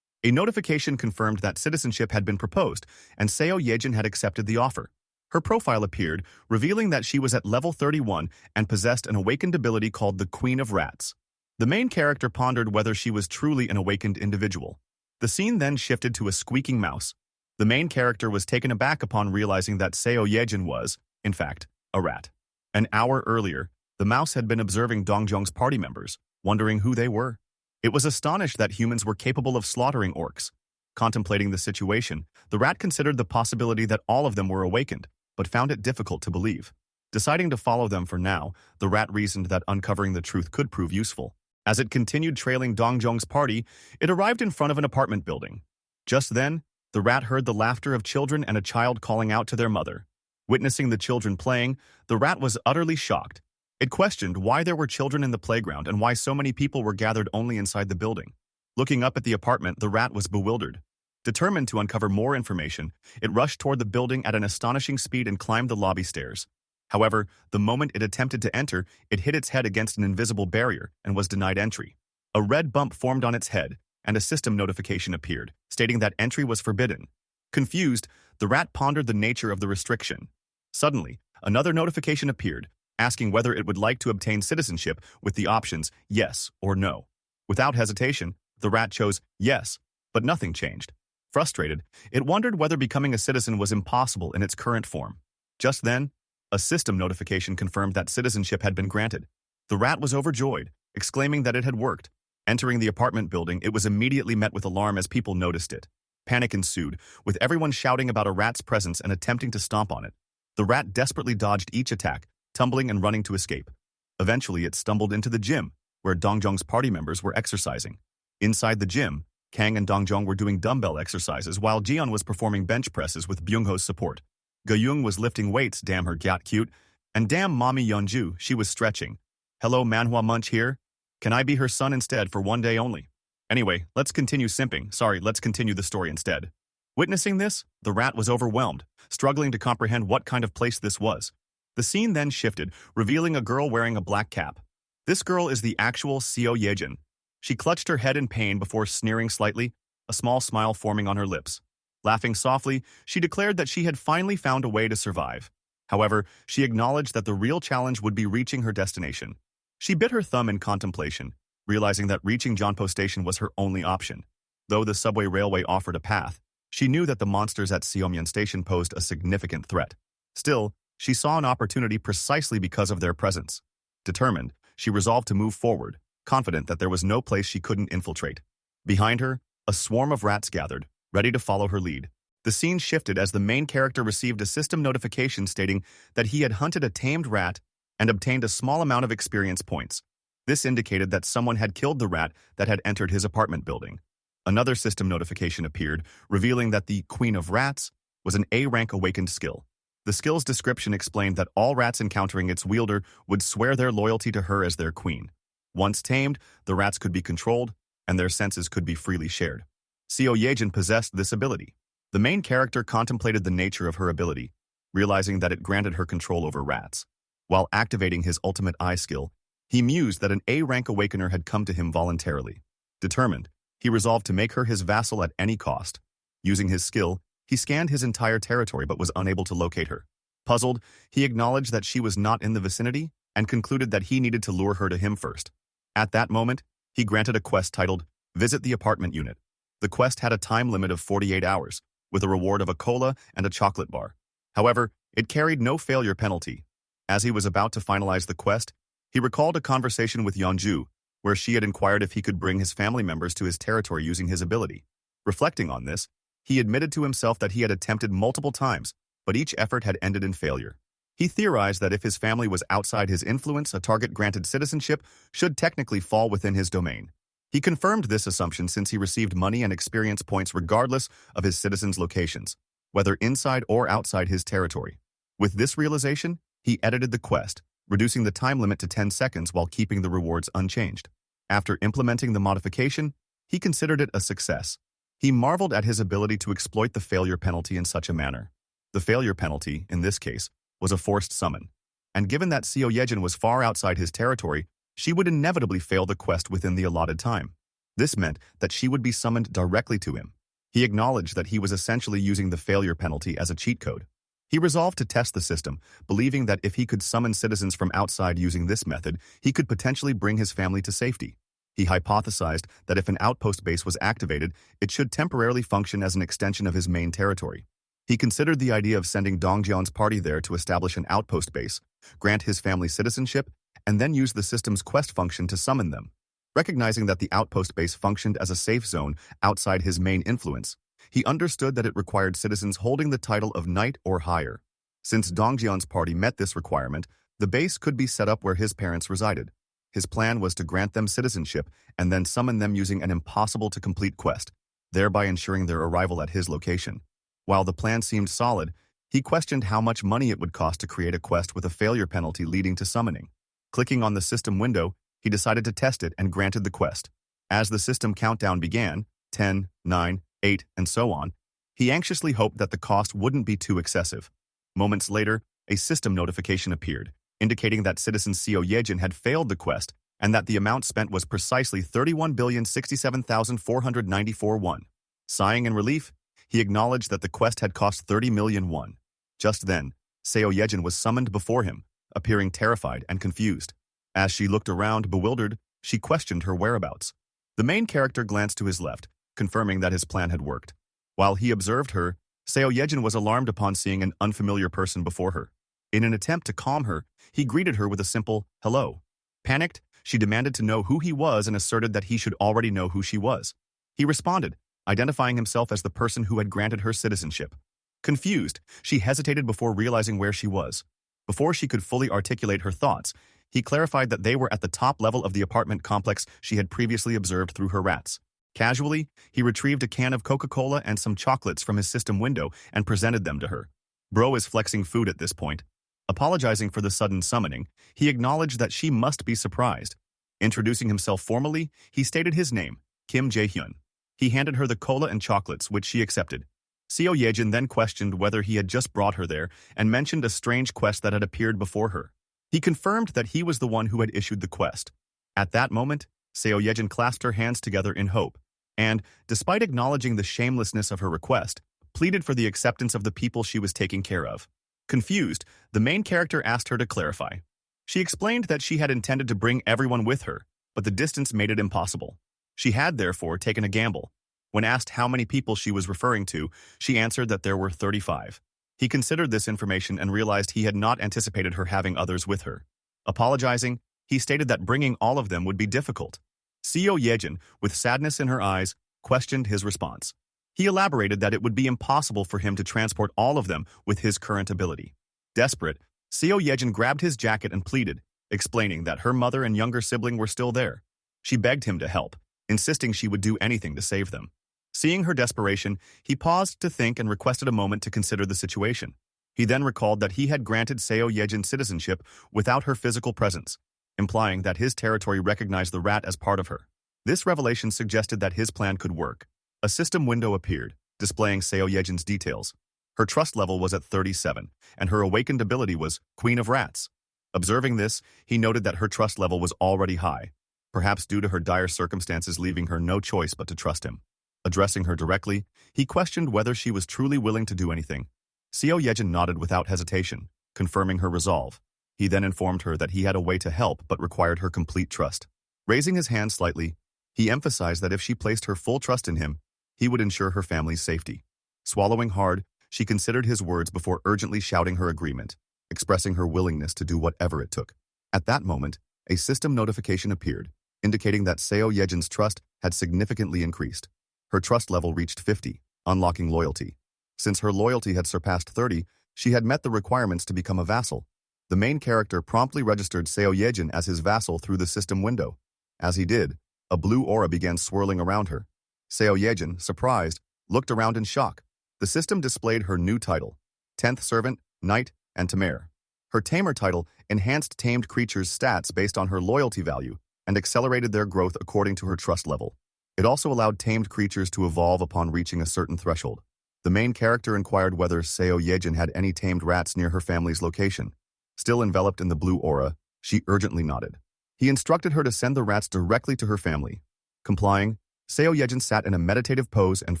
A notification confirmed that citizenship had been proposed, and Seo Yejin had accepted the offer. Her profile appeared, revealing that she was at level 31 and possessed an awakened ability called the Queen of Rats. The main character pondered whether she was truly an awakened individual. The scene then shifted to a squeaking mouse. The main character was taken aback upon realizing that Seo Yejin was, in fact, a rat. An hour earlier, the mouse had been observing Dongjong's party members, wondering who they were. It was astonished that humans were capable of slaughtering orcs. Contemplating the situation, the rat considered the possibility that all of them were awakened, but found it difficult to believe. Deciding to follow them for now, the rat reasoned that uncovering the truth could prove useful. As it continued trailing Dongjong's party, it arrived in front of an apartment building. Just then, the rat heard the laughter of children and a child calling out to their mother. Witnessing the children playing, the rat was utterly shocked. It questioned why there were children in the playground and why so many people were gathered only inside the building. Looking up at the apartment, the rat was bewildered. Determined to uncover more information, it rushed toward the building at an astonishing speed and climbed the lobby stairs. However, the moment it attempted to enter, it hit its head against an invisible barrier and was denied entry. A red bump formed on its head, and a system notification appeared, stating that entry was forbidden. Confused, the rat pondered the nature of the restriction. Suddenly, another notification appeared, asking whether it would like to obtain citizenship with the options yes or no. Without hesitation, the rat chose yes, but nothing changed. Frustrated, it wondered whether becoming a citizen was impossible in its current form. Just then, a system notification confirmed that citizenship had been granted. The rat was overjoyed, exclaiming that it had worked. Entering the apartment building, it was immediately met with alarm as people noticed it. Panic ensued, with everyone shouting about a rat's presence and attempting to stomp on it. The rat desperately dodged each attack, tumbling and running to escape. Eventually, it stumbled into the gym, where Dongjong's party members were exercising. Inside the gym, Kang and Dongjong were doing dumbbell exercises while Jian was performing bench presses with Byungho's support. Gayung was lifting weights, damn her got cute, and damn mommy Yeonju, she was stretching. Hello Manhwa Munch here. Can I be her son instead for one day only? Anyway, let's continue simping. Let's continue the story instead. Witnessing this, the rat was overwhelmed, struggling to comprehend what kind of place this was. The scene then shifted, revealing a girl wearing a black cap. This girl is the actual Seo Yejin. She clutched her head in pain before sneering slightly, a small smile forming on her lips. Laughing softly, she declared that she had finally found a way to survive. However, she acknowledged that the real challenge would be reaching her destination. She bit her thumb in contemplation, realizing that reaching Jeonpo Station was her only option. Though the subway railway offered a path, she knew that the monsters at Seomyeon Station posed a significant threat. Still, she saw an opportunity precisely because of their presence. Determined, she resolved to move forward, confident that there was no place she couldn't infiltrate. Behind her, a swarm of rats gathered, ready to follow her lead. The scene shifted as the main character received a system notification stating that he had hunted a tamed rat and obtained a small amount of experience points. This indicated that someone had killed the rat that had entered his apartment building. Another system notification appeared, revealing that the Queen of Rats was an A-rank awakened skill. The skill's description explained that all rats encountering its wielder would swear their loyalty to her as their queen. Once tamed, the rats could be controlled, and their senses could be freely shared. Seo Yejin possessed this ability. The main character contemplated the nature of her ability, realizing that it granted her control over rats. While activating his ultimate eye skill, he mused that an A-rank awakener had come to him voluntarily. Determined, he resolved to make her his vassal at any cost. Using his skill, he scanned his entire territory but was unable to locate her. Puzzled, he acknowledged that she was not in the vicinity and concluded that he needed to lure her to him first. At that moment, he granted a quest titled, Visit the Apartment Unit. The quest had a time limit of 48 hours, with a reward of a cola and a chocolate bar. However, it carried no failure penalty. As he was about to finalize the quest, he recalled a conversation with Yeonju, where she had inquired if he could bring his family members to his territory using his ability. Reflecting on this, he admitted to himself that he had attempted multiple times, but each effort had ended in failure. He theorized that if his family was outside his influence, a target granted citizenship should technically fall within his domain. He confirmed this assumption since he received money and experience points regardless of his citizens' locations, whether inside or outside his territory. With this realization, he edited the quest, reducing the time limit to 10 seconds while keeping the rewards unchanged. After implementing the modification, he considered it a success. He marveled at his ability to exploit the failure penalty in such a manner. The failure penalty, in this case, was a forced summon. And given that Seo Yejin was far outside his territory, she would inevitably fail the quest within the allotted time. This meant that she would be summoned directly to him. He acknowledged that he was essentially using the failure penalty as a cheat code. He resolved to test the system, believing that if he could summon citizens from outside using this method, he could potentially bring his family to safety. He hypothesized that if an outpost base was activated, it should temporarily function as an extension of his main territory. He considered the idea of sending Dongjong's party there to establish an outpost base, grant his family citizenship, and then use the system's quest function to summon them. Recognizing that the outpost base functioned as a safe zone outside his main influence, he understood that it required citizens holding the title of knight or higher. Since Dongjian's party met this requirement, the base could be set up where his parents resided. His plan was to grant them citizenship and then summon them using an impossible-to-complete quest, thereby ensuring their arrival at his location. While the plan seemed solid, he questioned how much money it would cost to create a quest with a failure penalty leading to summoning. Clicking on the system window, he decided to test it and granted the quest. As the system countdown began, 10, 9, 8, and so on, he anxiously hoped that the cost wouldn't be too excessive. Moments later, a system notification appeared, indicating that citizen Seo Yejin had failed the quest and that the amount spent was precisely 31,067,494 won. Sighing in relief, he acknowledged that the quest had cost 30 million won. Just then, Seo Yejin was summoned before him, appearing terrified and confused. As she looked around, bewildered, she questioned her whereabouts. The main character glanced to his left, confirming that his plan had worked. While he observed her, Seo Yejin was alarmed upon seeing an unfamiliar person before her. In an attempt to calm her, he greeted her with a simple, hello. Panicked, she demanded to know who he was and asserted that he should already know who she was. He responded, identifying himself as the person who had granted her citizenship. Confused, she hesitated before realizing where she was. Before she could fully articulate her thoughts, he clarified that they were at the top level of the apartment complex she had previously observed through her rats. Casually, he retrieved a can of Coca-Cola and some chocolates from his system window and presented them to her. Bro is flexing food at this point. Apologizing for the sudden summoning, he acknowledged that she must be surprised. Introducing himself formally, he stated his name, Kim Jae-hyun. He handed her the cola and chocolates, which she accepted. Seo Yejin then questioned whether he had just brought her there and mentioned a strange quest that had appeared before her. He confirmed that he was the one who had issued the quest. At that moment, Seo Yejin clasped her hands together in hope, and, despite acknowledging the shamelessness of her request, pleaded for the acceptance of the people she was taking care of. Confused, the main character asked her to clarify. She explained that she had intended to bring everyone with her, but the distance made it impossible. She had therefore taken a gamble. When asked how many people she was referring to, she answered that there were 35. He considered this information and realized he had not anticipated her having others with her. Apologizing, he stated that bringing all of them would be difficult. Seo Yejin, with sadness in her eyes, questioned his response. He elaborated that it would be impossible for him to transport all of them with his current ability. Desperate, Seo Yejin grabbed his jacket and pleaded, explaining that her mother and younger sibling were still there. She begged him to help, insisting she would do anything to save them. Seeing her desperation, he paused to think and requested a moment to consider the situation. He then recalled that he had granted Seo Yejin citizenship without her physical presence, implying that his territory recognized the rat as part of her. This revelation suggested that his plan could work. A system window appeared, displaying Seo Yejin's details. Her trust level was at 37, and her awakened ability was Queen of Rats. Observing this, he noted that her trust level was already high, perhaps due to her dire circumstances leaving her no choice but to trust him. Addressing her directly, he questioned whether she was truly willing to do anything. Seo Yejin nodded without hesitation, confirming her resolve. He then informed her that he had a way to help but required her complete trust. Raising his hand slightly, he emphasized that if she placed her full trust in him, he would ensure her family's safety. Swallowing hard, she considered his words before urgently shouting her agreement, expressing her willingness to do whatever it took. At that moment, a system notification appeared, indicating that Seo Yejin's trust had significantly increased. Her trust level reached 50, unlocking loyalty. Since her loyalty had surpassed 30, she had met the requirements to become a vassal. The main character promptly registered Seo Yejin as his vassal through the system window. As he did, a blue aura began swirling around her. Seo Yejin, surprised, looked around in shock. The system displayed her new title, 10th Servant, Knight, and Tamer. Her Tamer title enhanced tamed creatures' stats based on her loyalty value and accelerated their growth according to her trust level. It also allowed tamed creatures to evolve upon reaching a certain threshold. The main character inquired whether Seo Yejin had any tamed rats near her family's location. Still enveloped in the blue aura, she urgently nodded. He instructed her to send the rats directly to her family. Complying, Seo Yejin sat in a meditative pose and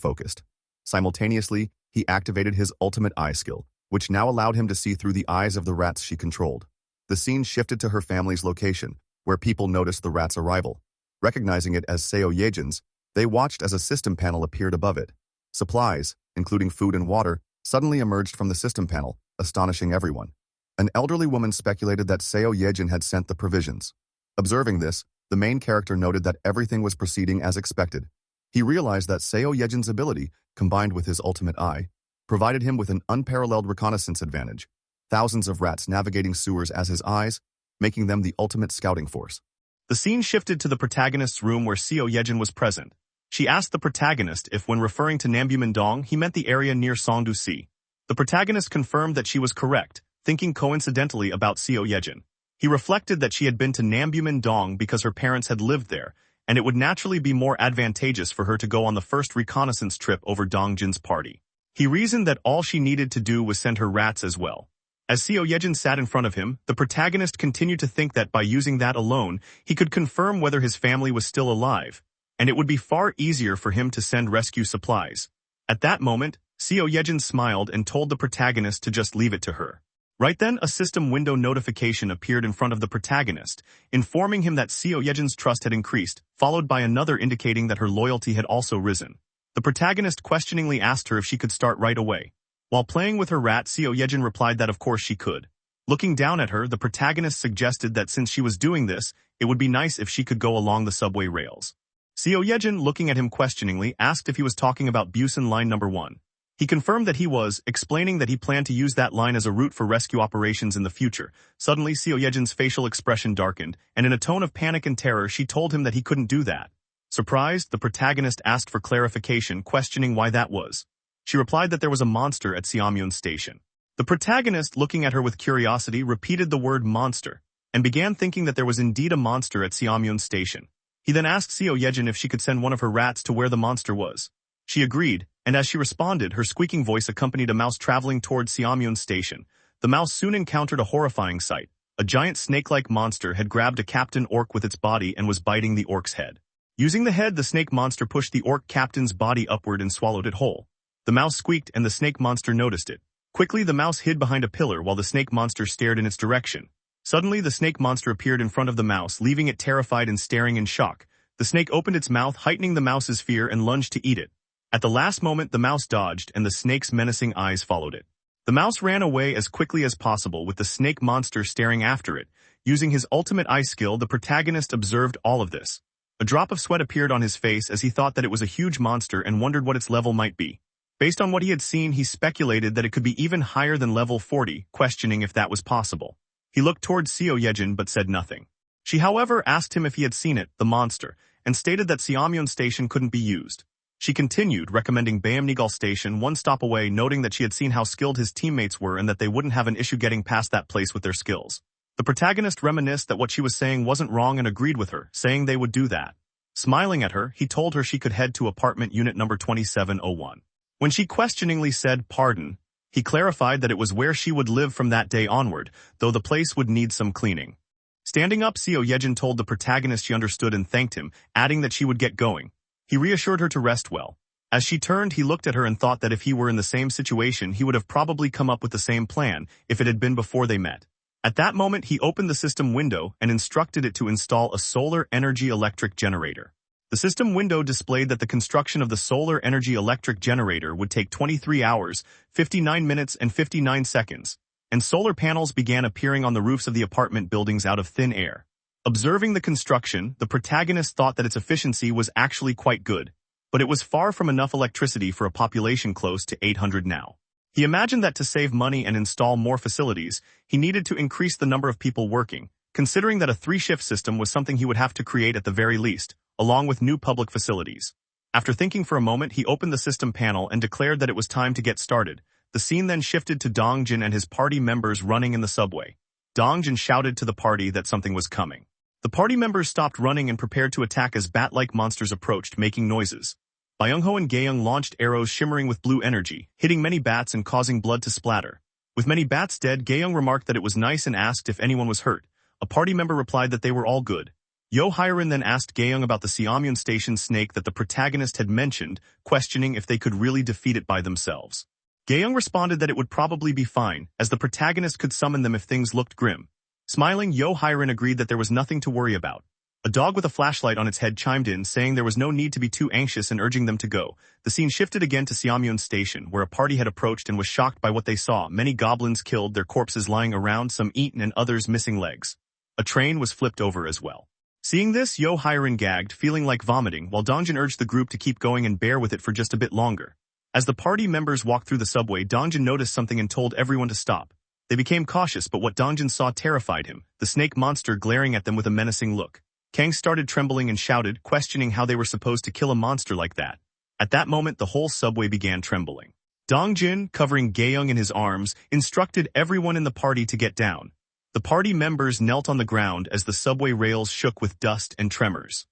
focused. Simultaneously, he activated his ultimate eye skill, which now allowed him to see through the eyes of the rats she controlled. The scene shifted to her family's location, where people noticed the rat's arrival. Recognizing it as Seo Yejin's, they watched as a system panel appeared above it. Supplies, including food and water, suddenly emerged from the system panel, astonishing everyone. An elderly woman speculated that Seo Yejin had sent the provisions. Observing this, the main character noted that everything was proceeding as expected. He realized that Seo Yejin's ability, combined with his ultimate eye, provided him with an unparalleled reconnaissance advantage, thousands of rats navigating sewers as his eyes, making them the ultimate scouting force. The scene shifted to the protagonist's room where Seo Yejin was present. She asked the protagonist if when referring to Nambu-Mindong he meant the area near Songdu-si. The protagonist confirmed that she was correct, thinking coincidentally about Seo Yejin. He reflected that she had been to Nambu-Mindong because her parents had lived there, and it would naturally be more advantageous for her to go on the first reconnaissance trip over Dongjin's party. He reasoned that all she needed to do was send her rats as well. As Seo Yejin sat in front of him, the protagonist continued to think that by using that alone, he could confirm whether his family was still alive, and it would be far easier for him to send rescue supplies. At that moment, Seo Yejin smiled and told the protagonist to just leave it to her. Right then, a system window notification appeared in front of the protagonist, informing him that Seo Yejin's trust had increased, followed by another indicating that her loyalty had also risen. The protagonist questioningly asked her if she could start right away. While playing with her rat, Seo Yejin replied that of course she could. Looking down at her, the protagonist suggested that since she was doing this, it would be nice if she could go along the subway rails. Seo Yejin, looking at him questioningly, asked if he was talking about Busan Line Number 1. He confirmed that he was, explaining that he planned to use that line as a route for rescue operations in the future. Suddenly, Seo Yejin's facial expression darkened, and in a tone of panic and terror, she told him that he couldn't do that. Surprised, the protagonist asked for clarification, questioning why that was. She replied that there was a monster at Seamyeon Station. The protagonist, looking at her with curiosity, repeated the word monster, and began thinking that there was indeed a monster at Seamyeon Station. He then asked Seo Yejin if she could send one of her rats to where the monster was. She agreed, and as she responded, her squeaking voice accompanied a mouse traveling toward Seamyeon Station. The mouse soon encountered a horrifying sight. A giant snake-like monster had grabbed a captain orc with its body and was biting the orc's head. Using the head, the snake monster pushed the orc captain's body upward and swallowed it whole. The mouse squeaked and the snake monster noticed it. Quickly, the mouse hid behind a pillar while the snake monster stared in its direction. Suddenly, the snake monster appeared in front of the mouse, leaving it terrified and staring in shock. The snake opened its mouth, heightening the mouse's fear, and lunged to eat it. At the last moment, the mouse dodged, and the snake's menacing eyes followed it. The mouse ran away as quickly as possible, with the snake monster staring after it. Using his ultimate eye skill, the protagonist observed all of this. A drop of sweat appeared on his face as he thought that it was a huge monster and wondered what its level might be. Based on what he had seen, he speculated that it could be even higher than level 40, questioning if that was possible. He looked towards Seo Yejin but said nothing. She, however, asked him if he had seen it, the monster, and stated that Seamyeon Station couldn't be used. She continued, recommending Bayamnigal Station one stop away, noting that she had seen how skilled his teammates were and that they wouldn't have an issue getting past that place with their skills. The protagonist reminisced that what she was saying wasn't wrong and agreed with her, saying they would do that. Smiling at her, he told her she could head to apartment unit number 2701. When she questioningly said, "Pardon," he clarified that it was where she would live from that day onward, though the place would need some cleaning. Standing up, Seo Yejin told the protagonist she understood and thanked him, adding that she would get going. He reassured her to rest well. As she turned, he looked at her and thought that if he were in the same situation, he would have probably come up with the same plan if it had been before they met. At that moment, he opened the system window and instructed it to install a solar energy electric generator. The system window displayed that the construction of the solar energy electric generator would take 23 hours, 59 minutes, and 59 seconds, and solar panels began appearing on the roofs of the apartment buildings out of thin air. Observing the construction, the protagonist thought that its efficiency was actually quite good, but it was far from enough electricity for a population close to 800 now. He imagined that to save money and install more facilities, he needed to increase the number of people working, considering that a 3-shift system was something he would have to create at the very least, along with new public facilities. After thinking for a moment, he opened the system panel and declared that it was time to get started. The scene then shifted to Dongjin and his party members running in the subway. Dongjin shouted to the party that something was coming. The party members stopped running and prepared to attack as bat-like monsters approached, making noises. Byung-ho and Gaeyoung launched arrows shimmering with blue energy, hitting many bats and causing blood to splatter. With many bats dead, Gaeyoung remarked that it was nice and asked if anyone was hurt. A party member replied that they were all good. Yohairin then asked Gaeyoung about the Seamyeon Station snake that the protagonist had mentioned, questioning if they could really defeat it by themselves. Gaeyoung responded that it would probably be fine, as the protagonist could summon them if things looked grim. Smiling, Yohairin agreed that there was nothing to worry about. A dog with a flashlight on its head chimed in, saying there was no need to be too anxious and urging them to go. The scene shifted again to Seamyeon Station, where a party had approached and was shocked by what they saw. Many goblins killed, their corpses lying around, some eaten and others missing legs. A train was flipped over as well. Seeing this, Yo Hiren gagged, feeling like vomiting, while Dongjin urged the group to keep going and bear with it for just a bit longer. As the party members walked through the subway, Dongjin noticed something and told everyone to stop. They became cautious, but what Dongjin saw terrified him, the snake monster glaring at them with a menacing look. Kang started trembling and shouted, questioning how they were supposed to kill a monster like that. At that moment, the whole subway began trembling. Dongjin, covering Gaeyoung in his arms, instructed everyone in the party to get down. The party members knelt on the ground as the subway rails shook with dust and tremors.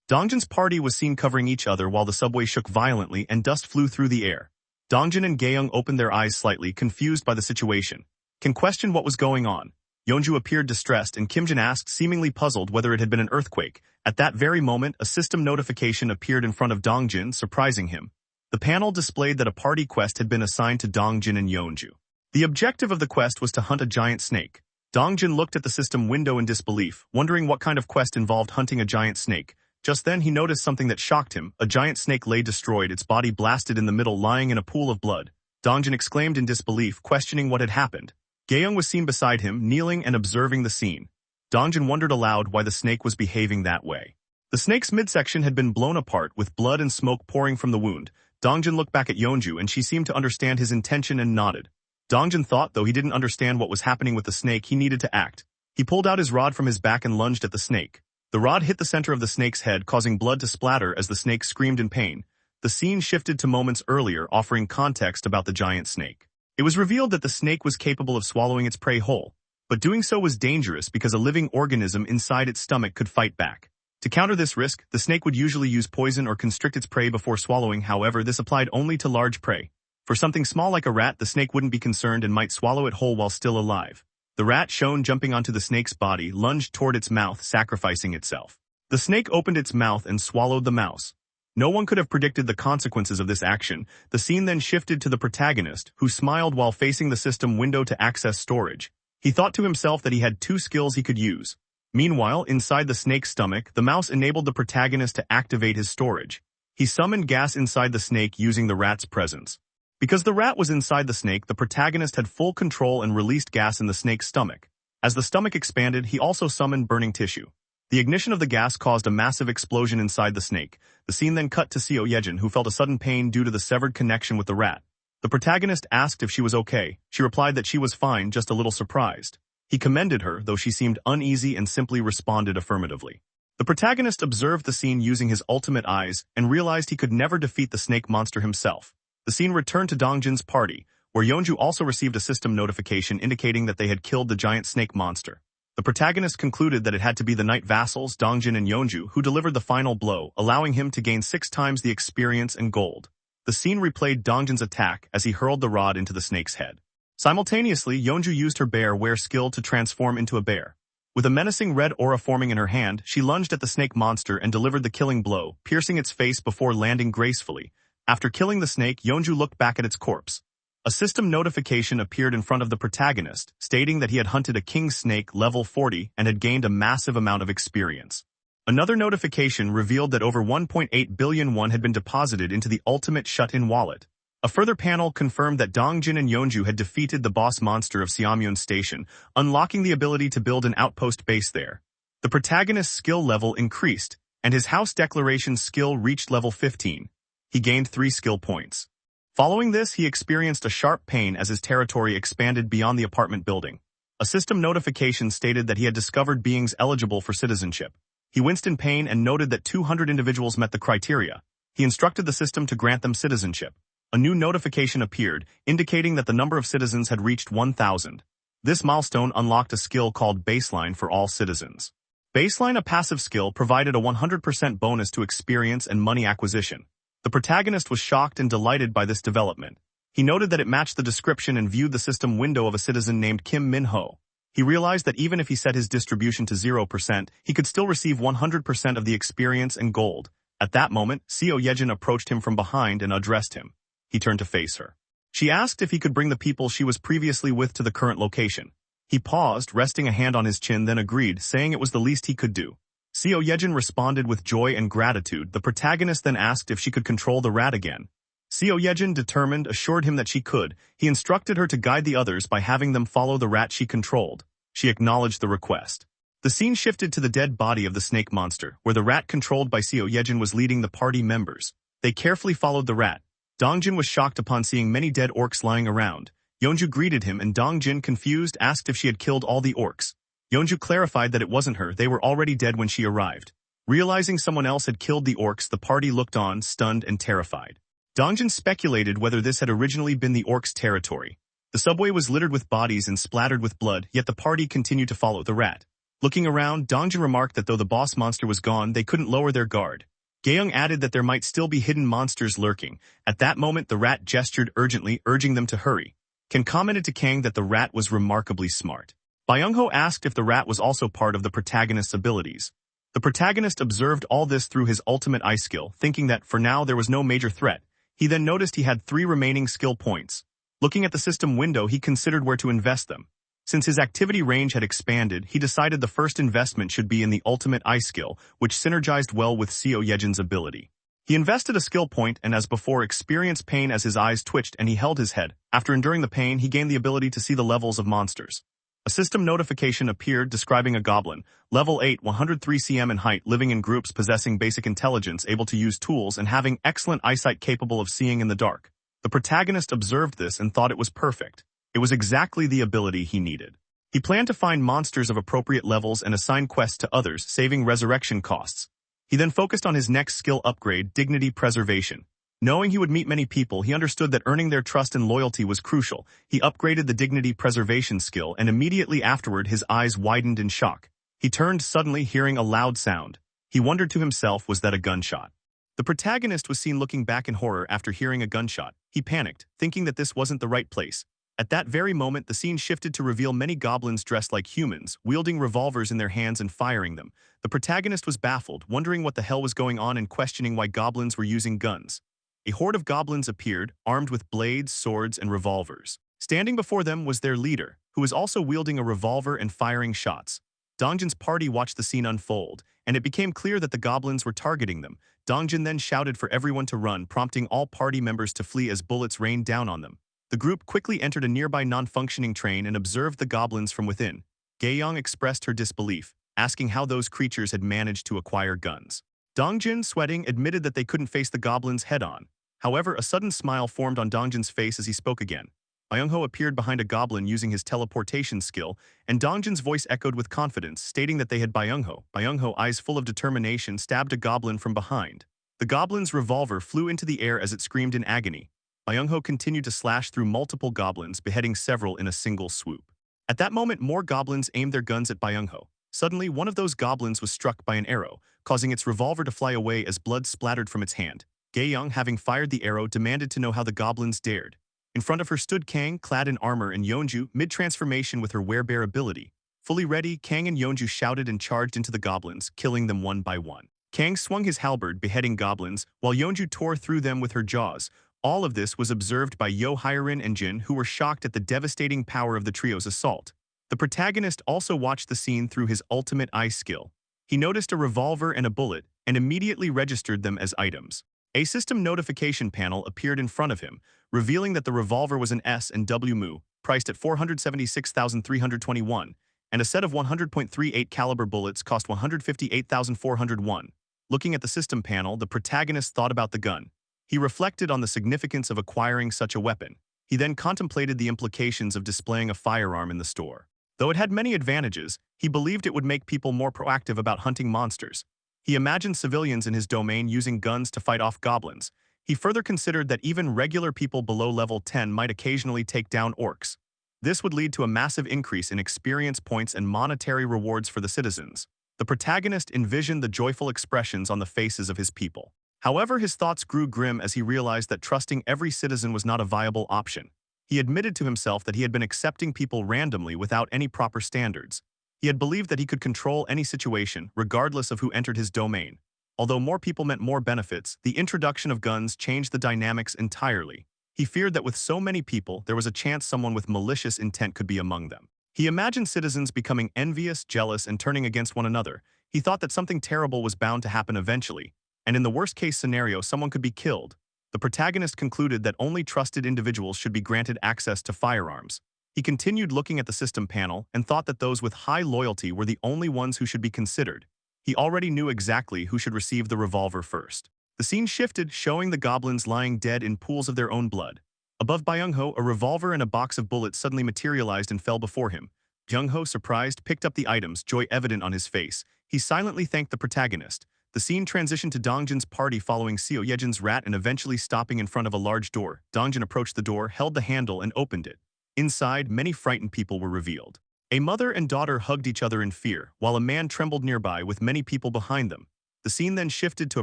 Dongjin's party was seen covering each other while the subway shook violently and dust flew through the air. Dongjin and Gaeyoung opened their eyes slightly, confused by the situation. Kang questioned what was going on. Yeonju appeared distressed and Kimjin asked, seemingly puzzled, whether it had been an earthquake. At that very moment, a system notification appeared in front of Dongjin, surprising him. The panel displayed that a party quest had been assigned to Dongjin and Yeonju. The objective of the quest was to hunt a giant snake. Dongjin looked at the system window in disbelief, wondering what kind of quest involved hunting a giant snake. Just then he noticed something that shocked him. A giant snake lay destroyed, its body blasted in the middle, lying in a pool of blood. Dongjin exclaimed in disbelief, questioning what had happened. Gaeyoung was seen beside him, kneeling and observing the scene. Dongjin wondered aloud why the snake was behaving that way. The snake's midsection had been blown apart, with blood and smoke pouring from the wound. Dongjin looked back at Yeonju and she seemed to understand his intention and nodded. Dongjin thought, though he didn't understand what was happening with the snake, he needed to act. He pulled out his rod from his back and lunged at the snake. The rod hit the center of the snake's head, causing blood to splatter as the snake screamed in pain. The scene shifted to moments earlier, offering context about the giant snake. It was revealed that the snake was capable of swallowing its prey whole, but doing so was dangerous because a living organism inside its stomach could fight back. To counter this risk, the snake would usually use poison or constrict its prey before swallowing. However, this applied only to large prey. For something small like a rat, the snake wouldn't be concerned and might swallow it whole while still alive. The rat, shown jumping onto the snake's body, lunged toward its mouth, sacrificing itself. The snake opened its mouth and swallowed the mouse. No one could have predicted the consequences of this action. The scene then shifted to the protagonist, who smiled while facing the system window to access storage. He thought to himself that he had two skills he could use. Meanwhile, inside the snake's stomach, the mouse enabled the protagonist to activate his storage. He summoned gas inside the snake using the rat's presence. Because the rat was inside the snake, the protagonist had full control and released gas in the snake's stomach. As the stomach expanded, he also summoned burning tissue. The ignition of the gas caused a massive explosion inside the snake. The scene then cut to Seo Yejin, who felt a sudden pain due to the severed connection with the rat. The protagonist asked if she was okay. She replied that she was fine, just a little surprised. He commended her, though she seemed uneasy and simply responded affirmatively. The protagonist observed the scene using his ultimate eyes and realized he could never defeat the snake monster himself. The scene returned to Dongjin's party, where Yeonju also received a system notification indicating that they had killed the giant snake monster. The protagonist concluded that it had to be the knight vassals, Dongjin and Yeonju, who delivered the final blow, allowing him to gain 6 times the experience and gold. The scene replayed Dongjin's attack as he hurled the rod into the snake's head. Simultaneously, Yeonju used her bear-wear skill to transform into a bear. With a menacing red aura forming in her hand, she lunged at the snake monster and delivered the killing blow, piercing its face before landing gracefully. After killing the snake, Yeonju looked back at its corpse. A system notification appeared in front of the protagonist, stating that he had hunted a king snake level 40 and had gained a massive amount of experience. Another notification revealed that over 1.8 billion won had been deposited into the ultimate shut-in wallet. A further panel confirmed that Dongjin and Yeonju had defeated the boss monster of Seamyeon Station, unlocking the ability to build an outpost base there. The protagonist's skill level increased, and his house declaration skill reached level 15. He gained 3 skill points. Following this, he experienced a sharp pain as his territory expanded beyond the apartment building. A system notification stated that he had discovered beings eligible for citizenship. He winced in pain and noted that 200 individuals met the criteria. He instructed the system to grant them citizenship. A new notification appeared, indicating that the number of citizens had reached 1,000. This milestone unlocked a skill called Baseline for all citizens. Baseline, a passive skill, provided a 100% bonus to experience and money acquisition. The protagonist was shocked and delighted by this development. He noted that it matched the description and viewed the system window of a citizen named Kim Min-ho. He realized that even if he set his distribution to 0%, he could still receive 100% of the experience and gold. At that moment, Seo Yejin approached him from behind and addressed him. He turned to face her. She asked if he could bring the people she was previously with to the current location. He paused, resting a hand on his chin, then agreed, saying it was the least he could do. Seo Yejin responded with joy and gratitude. The protagonist then asked if she could control the rat again. Seo Yejin, determined, assured him that she could. He instructed her to guide the others by having them follow the rat she controlled. She acknowledged the request. The scene shifted to the dead body of the snake monster, where the rat controlled by Seo Yejin was leading the party members. They carefully followed the rat. Dongjin was shocked upon seeing many dead orcs lying around. Yeonju greeted him and Dongjin, confused, asked if she had killed all the orcs. Yeonju clarified that it wasn't her, they were already dead when she arrived. Realizing someone else had killed the orcs, the party looked on, stunned and terrified. Dongjin speculated whether this had originally been the orcs' territory. The subway was littered with bodies and splattered with blood, yet the party continued to follow the rat. Looking around, Dongjin remarked that though the boss monster was gone, they couldn't lower their guard. Gaeyoung added that there might still be hidden monsters lurking. At that moment, the rat gestured urgently, urging them to hurry. Ken commented to Kang that the rat was remarkably smart. Byung-ho asked if the rat was also part of the protagonist's abilities. The protagonist observed all this through his ultimate eye skill, thinking that for now there was no major threat. He then noticed he had 3 remaining skill points. Looking at the system window, he considered where to invest them. Since his activity range had expanded, he decided the first investment should be in the ultimate eye skill, which synergized well with Seo Yejin's ability. He invested a skill point and as before experienced pain as his eyes twitched and he held his head. After enduring the pain, he gained the ability to see the levels of monsters. A system notification appeared describing a goblin, level 8, 103 cm in height, living in groups, possessing basic intelligence, able to use tools, and having excellent eyesight, capable of seeing in the dark. The protagonist observed this and thought it was perfect. It was exactly the ability he needed. He planned to find monsters of appropriate levels and assign quests to others, saving resurrection costs. He then focused on his next skill upgrade, dignity preservation. Knowing he would meet many people, he understood that earning their trust and loyalty was crucial. He upgraded the dignity preservation skill, and immediately afterward his eyes widened in shock. He turned suddenly, hearing a loud sound. He wondered to himself, was that a gunshot? The protagonist was seen looking back in horror after hearing a gunshot. He panicked, thinking that this wasn't the right place. At that very moment, the scene shifted to reveal many goblins dressed like humans, wielding revolvers in their hands and firing them. The protagonist was baffled, wondering what the hell was going on and questioning why goblins were using guns. A horde of goblins appeared, armed with blades, swords, and revolvers. Standing before them was their leader, who was also wielding a revolver and firing shots. Dongjin's party watched the scene unfold, and it became clear that the goblins were targeting them. Dongjin then shouted for everyone to run, prompting all party members to flee as bullets rained down on them. The group quickly entered a nearby non-functioning train and observed the goblins from within. Gaeyoung expressed her disbelief, asking how those creatures had managed to acquire guns. Dongjin, sweating, admitted that they couldn't face the goblins head-on. However, a sudden smile formed on Dongjin's face as he spoke again. Byung-ho appeared behind a goblin using his teleportation skill, and Dongjin's voice echoed with confidence, stating that they had Byung-ho. Byung-ho, eyes full of determination, stabbed a goblin from behind. The goblin's revolver flew into the air as it screamed in agony. Byung-ho continued to slash through multiple goblins, beheading several in a single swoop. At that moment, more goblins aimed their guns at Byung-ho. Suddenly, one of those goblins was struck by an arrow, causing its revolver to fly away as blood splattered from its hand. Gaeyoung, having fired the arrow, demanded to know how the goblins dared. In front of her stood Kang, clad in armor, and Yeonju, mid-transformation with her werebear ability. Fully ready, Kang and Yeonju shouted and charged into the goblins, killing them one by one. Kang swung his halberd, beheading goblins, while Yeonju tore through them with her jaws. All of this was observed by Yo Hyerin and Jin, who were shocked at the devastating power of the trio's assault. The protagonist also watched the scene through his ultimate eye skill. He noticed a revolver and a bullet, and immediately registered them as items. A system notification panel appeared in front of him, revealing that the revolver was an S&W Mu, priced at 476,321, and a set of 100.38 caliber bullets cost 158,401. Looking at the system panel, the protagonist thought about the gun. He reflected on the significance of acquiring such a weapon. He then contemplated the implications of displaying a firearm in the store. Though it had many advantages, he believed it would make people more proactive about hunting monsters. He imagined civilians in his domain using guns to fight off goblins. He further considered that even regular people below level 10 might occasionally take down orcs. This would lead to a massive increase in experience points and monetary rewards for the citizens. The protagonist envisioned the joyful expressions on the faces of his people. However, his thoughts grew grim as he realized that trusting every citizen was not a viable option. He admitted to himself that he had been accepting people randomly without any proper standards. He had believed that he could control any situation, regardless of who entered his domain. Although more people meant more benefits, the introduction of guns changed the dynamics entirely. He feared that with so many people, there was a chance someone with malicious intent could be among them. He imagined citizens becoming envious, jealous, and turning against one another. He thought that something terrible was bound to happen eventually, and in the worst-case scenario, someone could be killed. The protagonist concluded that only trusted individuals should be granted access to firearms. He continued looking at the system panel and thought that those with high loyalty were the only ones who should be considered. He already knew exactly who should receive the revolver first. The scene shifted, showing the goblins lying dead in pools of their own blood. Above Byung-ho, a revolver and a box of bullets suddenly materialized and fell before him. Byung-ho, surprised, picked up the items, joy evident on his face. He silently thanked the protagonist. The scene transitioned to Dongjin's party following Seo Yejin's rat and eventually stopping in front of a large door. Dongjin approached the door, held the handle, and opened it. Inside, many frightened people were revealed. A mother and daughter hugged each other in fear, while a man trembled nearby with many people behind them. The scene then shifted to a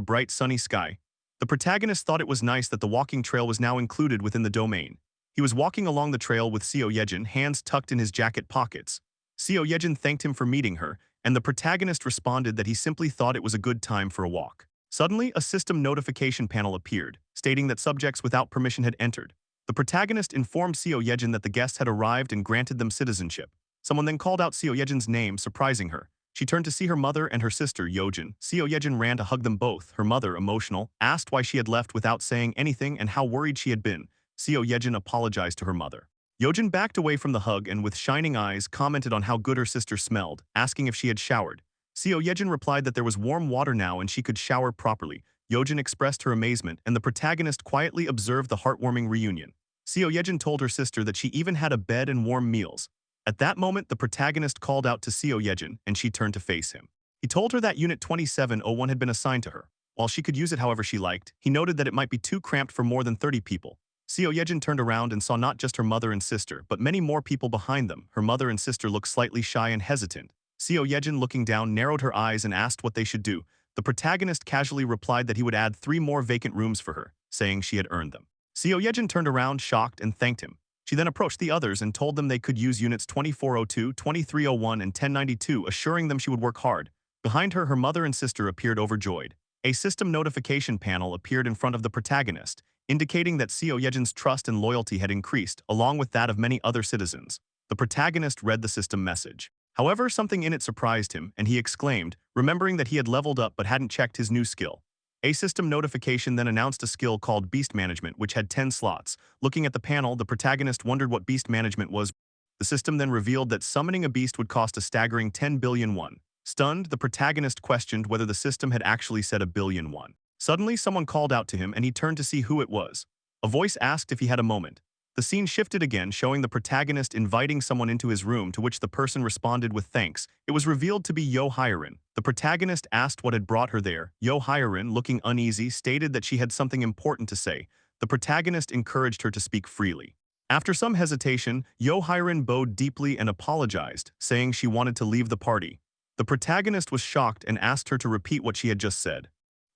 bright sunny sky. The protagonist thought it was nice that the walking trail was now included within the domain. He was walking along the trail with Seo Yejin, hands tucked in his jacket pockets. Seo Yejin thanked him for meeting her, and the protagonist responded that he simply thought it was a good time for a walk. Suddenly, a system notification panel appeared, stating that subjects without permission had entered. The protagonist informed Seo Yejin that the guests had arrived and granted them citizenship. Someone then called out Seo Yejin's name, surprising her. She turned to see her mother and her sister, Yojin. Seo Yejin ran to hug them both. Her mother, emotional, asked why she had left without saying anything and how worried she had been. Seo Yejin apologized to her mother. Yojin backed away from the hug and with shining eyes commented on how good her sister smelled, asking if she had showered. Seo Yejin replied that there was warm water now and she could shower properly. Yojin expressed her amazement and the protagonist quietly observed the heartwarming reunion. Seo Yejin told her sister that she even had a bed and warm meals. At that moment, the protagonist called out to Seo Yejin, and she turned to face him. He told her that Unit 2701 had been assigned to her. While she could use it however she liked, he noted that it might be too cramped for more than 30 people. Seo Yejin turned around and saw not just her mother and sister, but many more people behind them. Her mother and sister looked slightly shy and hesitant. Seo Yejin, looking down, narrowed her eyes and asked what they should do. The protagonist casually replied that he would add 3 more vacant rooms for her, saying she had earned them. Seo Yejin turned around, shocked, and thanked him. She then approached the others and told them they could use units 2402, 2301, and 1092, assuring them she would work hard. Behind her, her mother and sister appeared overjoyed. A system notification panel appeared in front of the protagonist, indicating that Seo Yejin's trust and loyalty had increased, along with that of many other citizens. The protagonist read the system message. However, something in it surprised him, and he exclaimed, remembering that he had leveled up but hadn't checked his new skill. A system notification then announced a skill called Beast Management, which had 10 slots. Looking at the panel, the protagonist wondered what Beast Management was. The system then revealed that summoning a beast would cost a staggering 10 billion won. Stunned, the protagonist questioned whether the system had actually said a billion won. Suddenly, someone called out to him and he turned to see who it was. A voice asked if he had a moment. The scene shifted again, showing the protagonist inviting someone into his room, to which the person responded with thanks. It was revealed to be Yo Hyerin. The protagonist asked what had brought her there. Yo Hyerin, looking uneasy, stated that she had something important to say. The protagonist encouraged her to speak freely. After some hesitation, Yo Hyerin bowed deeply and apologized, saying she wanted to leave the party. The protagonist was shocked and asked her to repeat what she had just said.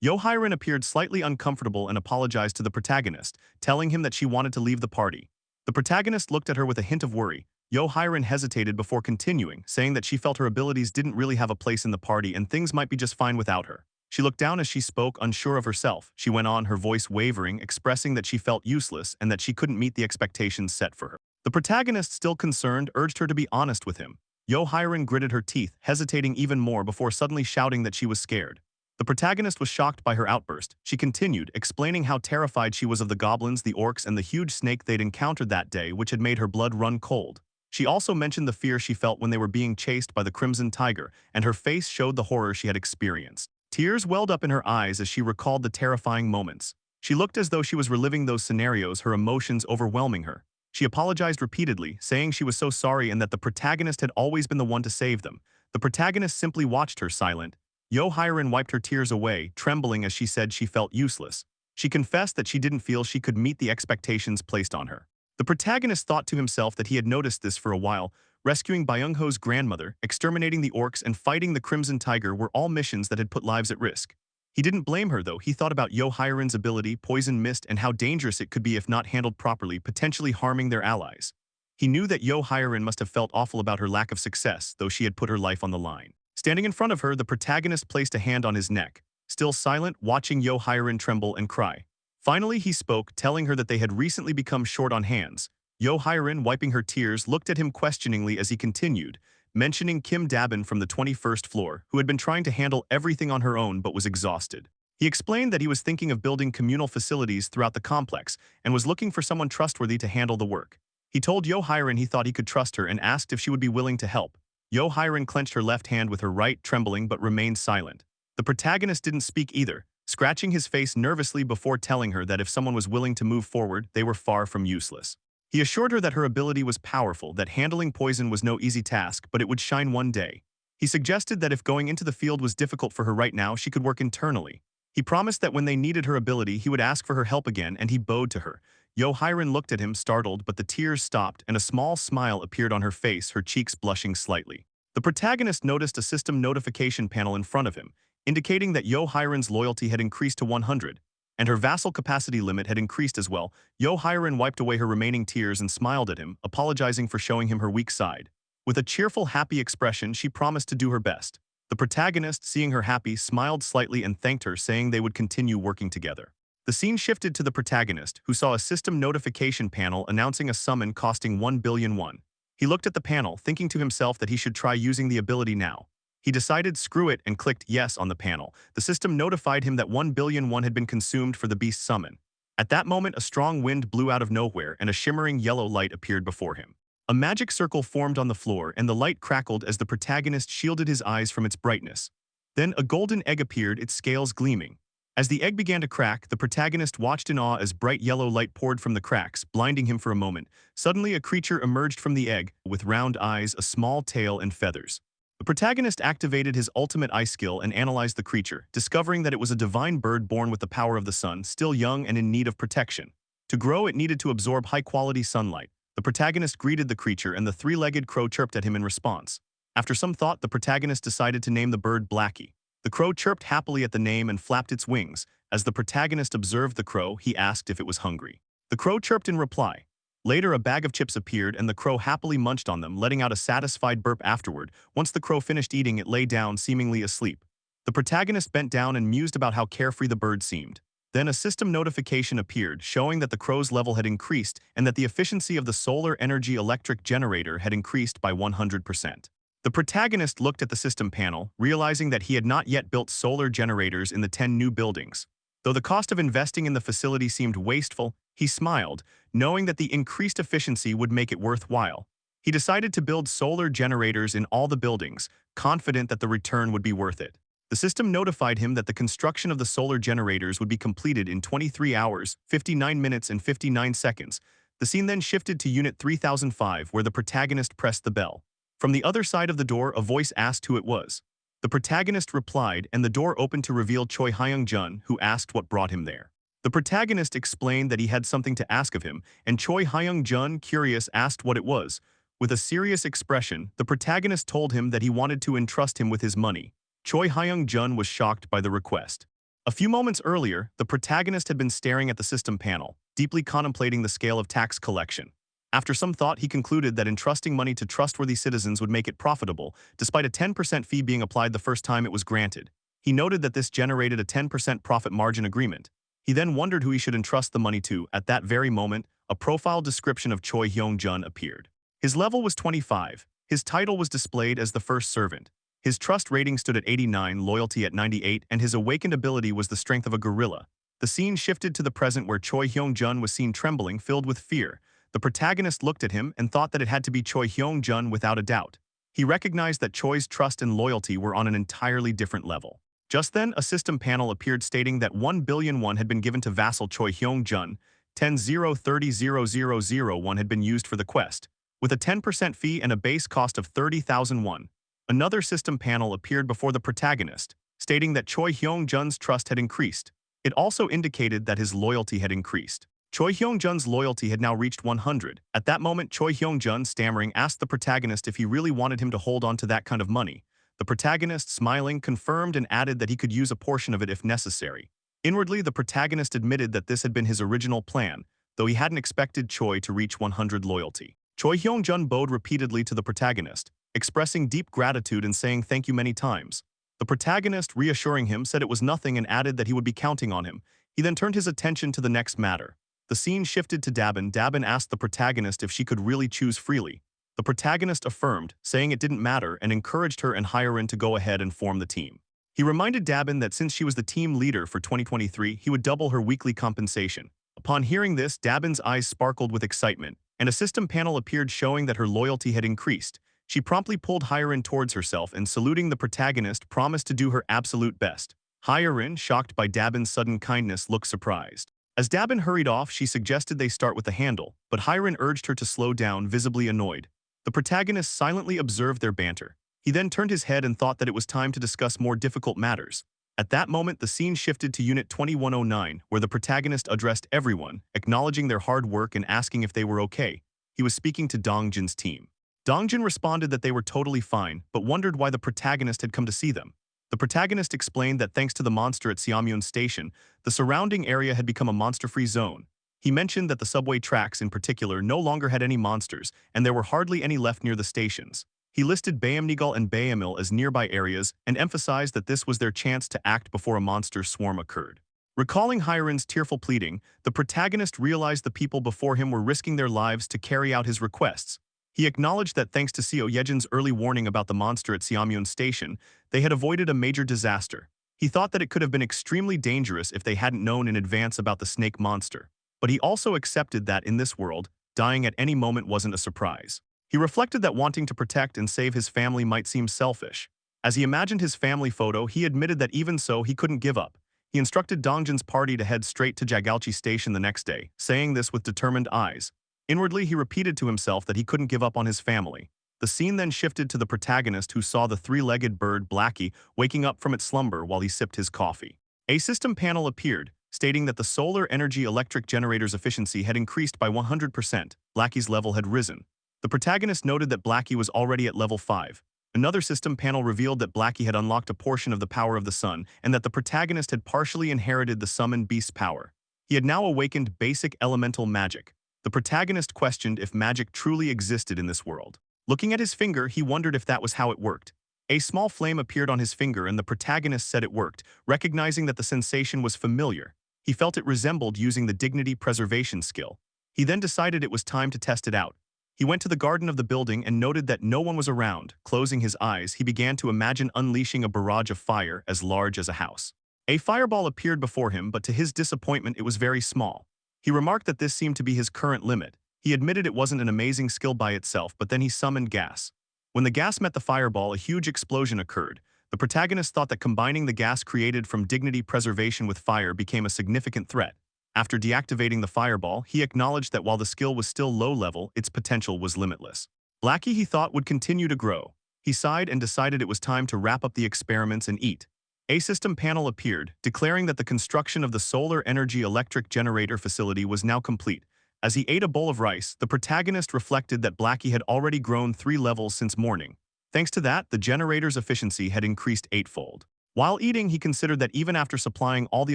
Yo Hyerin appeared slightly uncomfortable and apologized to the protagonist, telling him that she wanted to leave the party. The protagonist looked at her with a hint of worry. Yo Hyerin hesitated before continuing, saying that she felt her abilities didn't really have a place in the party and things might be just fine without her. She looked down as she spoke, unsure of herself. She went on, her voice wavering, expressing that she felt useless and that she couldn't meet the expectations set for her. The protagonist, still concerned, urged her to be honest with him. Yo Hyerin gritted her teeth, hesitating even more before suddenly shouting that she was scared. The protagonist was shocked by her outburst. She continued, explaining how terrified she was of the goblins, the orcs, and the huge snake they'd encountered that day, which had made her blood run cold. She also mentioned the fear she felt when they were being chased by the Crimson Tiger, and her face showed the horror she had experienced. Tears welled up in her eyes as she recalled the terrifying moments. She looked as though she was reliving those scenarios, her emotions overwhelming her. She apologized repeatedly, saying she was so sorry and that the protagonist had always been the one to save them. The protagonist simply watched her, silent. Yo Hyerin wiped her tears away, trembling as she said she felt useless. She confessed that she didn't feel she could meet the expectations placed on her. The protagonist thought to himself that he had noticed this for a while. Rescuing Byung-ho's grandmother, exterminating the orcs, and fighting the Crimson Tiger were all missions that had put lives at risk. He didn't blame her, though. He thought about Yo Hyerin's ability, Poison Mist, and how dangerous it could be if not handled properly, potentially harming their allies. He knew that Yo Hyerin must have felt awful about her lack of success, though she had put her life on the line. Standing in front of her, the protagonist placed a hand on his neck, still silent, watching Yo Hyerin tremble and cry. Finally, he spoke, telling her that they had recently become short on hands. Yo Hyerin, wiping her tears, looked at him questioningly as he continued, mentioning Kim Dabin from the 21st floor, who had been trying to handle everything on her own but was exhausted. He explained that he was thinking of building communal facilities throughout the complex and was looking for someone trustworthy to handle the work. He told Yo-Hiren he thought he could trust her and asked if she would be willing to help. Yo-Hiren clenched her left hand with her right, trembling but remained silent. The protagonist didn't speak either, scratching his face nervously before telling her that if someone was willing to move forward, they were far from useless. He assured her that her ability was powerful, that handling poison was no easy task, but it would shine one day. He suggested that if going into the field was difficult for her right now, she could work internally. He promised that when they needed her ability, he would ask for her help again, and he bowed to her. Yo-Hiren looked at him, startled, but the tears stopped, and a small smile appeared on her face, her cheeks blushing slightly. The protagonist noticed a system notification panel in front of him, indicating that Yo-Hiren's loyalty had increased to 100, and her vassal capacity limit had increased as well. Yo-Hiren wiped away her remaining tears and smiled at him, apologizing for showing him her weak side. With a cheerful, happy expression, she promised to do her best. The protagonist, seeing her happy, smiled slightly and thanked her, saying they would continue working together. The scene shifted to the protagonist, who saw a system notification panel announcing a summon costing 1 billion won. He looked at the panel, thinking to himself that he should try using the ability now. He decided screw it and clicked yes on the panel. The system notified him that 1 billion won had been consumed for the beast summon. At that moment, a strong wind blew out of nowhere and a shimmering yellow light appeared before him. A magic circle formed on the floor and the light crackled as the protagonist shielded his eyes from its brightness. Then a golden egg appeared, its scales gleaming. As the egg began to crack, the protagonist watched in awe as bright yellow light poured from the cracks, blinding him for a moment. Suddenly, a creature emerged from the egg, with round eyes, a small tail, and feathers. The protagonist activated his ultimate eye skill and analyzed the creature, discovering that it was a divine bird born with the power of the sun, still young and in need of protection. To grow, it needed to absorb high-quality sunlight. The protagonist greeted the creature and the three-legged crow chirped at him in response. After some thought, the protagonist decided to name the bird Blackie. The crow chirped happily at the name and flapped its wings. As the protagonist observed the crow, he asked if it was hungry. The crow chirped in reply. Later, a bag of chips appeared and the crow happily munched on them, letting out a satisfied burp afterward. Once the crow finished eating, it lay down, seemingly asleep. The protagonist bent down and mused about how carefree the bird seemed. Then a system notification appeared, showing that the crow's level had increased and that the efficiency of the solar energy electric generator had increased by 100%. The protagonist looked at the system panel, realizing that he had not yet built solar generators in the 10 new buildings. Though the cost of investing in the facility seemed wasteful, he smiled, knowing that the increased efficiency would make it worthwhile. He decided to build solar generators in all the buildings, confident that the return would be worth it. The system notified him that the construction of the solar generators would be completed in 23 hours, 59 minutes and 59 seconds. The scene then shifted to Unit 3005, where the protagonist pressed the bell. From the other side of the door, a voice asked who it was. The protagonist replied, and the door opened to reveal Choi Hyung-jun, who asked what brought him there. The protagonist explained that he had something to ask of him, and Choi Hyung-jun, curious, asked what it was. With a serious expression, the protagonist told him that he wanted to entrust him with his money. Choi Hyung-jun was shocked by the request. A few moments earlier, the protagonist had been staring at the system panel, deeply contemplating the scale of tax collection. After some thought, he concluded that entrusting money to trustworthy citizens would make it profitable, despite a 10% fee being applied the first time it was granted. He noted that this generated a 10% profit margin agreement. He then wondered who he should entrust the money to. At that very moment, a profile description of Choi Hyung-jun appeared. His level was 25. His title was displayed as the first servant. His trust rating stood at 89, loyalty at 98, and his awakened ability was the strength of a gorilla. The scene shifted to the present where Choi Hyung-jun was seen trembling, filled with fear. The protagonist looked at him and thought that it had to be Choi Hyung-jun without a doubt. He recognized that Choi's trust and loyalty were on an entirely different level. Just then, a system panel appeared stating that 1 billion won had been given to vassal Choi Hyung-jun. 10,030,000 had been used for the quest, with a 10% fee and a base cost of 30,000 won. Another system panel appeared before the protagonist, stating that Choi Hyung-jun's trust had increased. It also indicated that his loyalty had increased. Choi Hyung-jun's loyalty had now reached 100. At that moment, Choi Hyung-jun, stammering, asked the protagonist if he really wanted him to hold on to that kind of money. The protagonist, smiling, confirmed and added that he could use a portion of it if necessary. Inwardly, the protagonist admitted that this had been his original plan, though he hadn't expected Choi to reach 100 loyalty. Choi Hyung-jun bowed repeatedly to the protagonist, expressing deep gratitude and saying thank you many times. The protagonist, reassuring him, said it was nothing and added that he would be counting on him. He then turned his attention to the next matter. The scene shifted to Dabin. Dabin asked the protagonist if she could really choose freely. The protagonist affirmed, saying it didn't matter, and encouraged her and Hyun to go ahead and form the team. He reminded Dabin that since she was the team leader for 2023, he would double her weekly compensation. Upon hearing this, Dabin's eyes sparkled with excitement, and a system panel appeared showing that her loyalty had increased. She promptly pulled Hyerin towards herself and, saluting the protagonist, promised to do her absolute best. Hyerin, shocked by Dabin's sudden kindness, looked surprised. As Dabin hurried off, she suggested they start with the handle, but Hyerin urged her to slow down, visibly annoyed. The protagonist silently observed their banter. He then turned his head and thought that it was time to discuss more difficult matters. At that moment, the scene shifted to Unit 2109, where the protagonist addressed everyone, acknowledging their hard work and asking if they were okay. He was speaking to Dongjin's team. Dongjin responded that they were totally fine, but wondered why the protagonist had come to see them. The protagonist explained that thanks to the monster at Seamyeon Station, the surrounding area had become a monster-free zone. He mentioned that the subway tracks in particular no longer had any monsters, and there were hardly any left near the stations. He listed Bayamnigal and Bayamil as nearby areas and emphasized that this was their chance to act before a monster swarm occurred. Recalling Hyerin's tearful pleading, the protagonist realized the people before him were risking their lives to carry out his requests. He acknowledged that thanks to Seo Yejin's early warning about the monster at Seamyeon Station, they had avoided a major disaster. He thought that it could have been extremely dangerous if they hadn't known in advance about the snake monster. But he also accepted that in this world, dying at any moment wasn't a surprise. He reflected that wanting to protect and save his family might seem selfish. As he imagined his family photo, he admitted that even so, he couldn't give up. He instructed Dongjin's party to head straight to Jagalchi Station the next day, saying this with determined eyes. Inwardly, he repeated to himself that he couldn't give up on his family. The scene then shifted to the protagonist, who saw the three-legged bird Blackie waking up from its slumber while he sipped his coffee. A system panel appeared, stating that the solar energy electric generator's efficiency had increased by 100%. Blackie's level had risen. The protagonist noted that Blackie was already at level 5. Another system panel revealed that Blackie had unlocked a portion of the power of the sun and that the protagonist had partially inherited the summon beast's power. He had now awakened basic elemental magic. The protagonist questioned if magic truly existed in this world. Looking at his finger, he wondered if that was how it worked. A small flame appeared on his finger and the protagonist said it worked, recognizing that the sensation was familiar. He felt it resembled using the dignity preservation skill. He then decided it was time to test it out. He went to the garden of the building and noted that no one was around. Closing his eyes, he began to imagine unleashing a barrage of fire as large as a house. A fireball appeared before him, but to his disappointment it was very small. He remarked that this seemed to be his current limit. He admitted it wasn't an amazing skill by itself, but then he summoned gas. When the gas met the fireball, a huge explosion occurred. The protagonist thought that combining the gas created from dignity preservation with fire became a significant threat. After deactivating the fireball, he acknowledged that while the skill was still low level, its potential was limitless. Blackie, he thought, would continue to grow. He sighed and decided it was time to wrap up the experiments and eat. A system panel appeared, declaring that the construction of the solar energy electric generator facility was now complete. As he ate a bowl of rice, the protagonist reflected that Blackie had already grown 3 levels since morning. Thanks to that, the generator's efficiency had increased 8-fold. While eating, he considered that even after supplying all the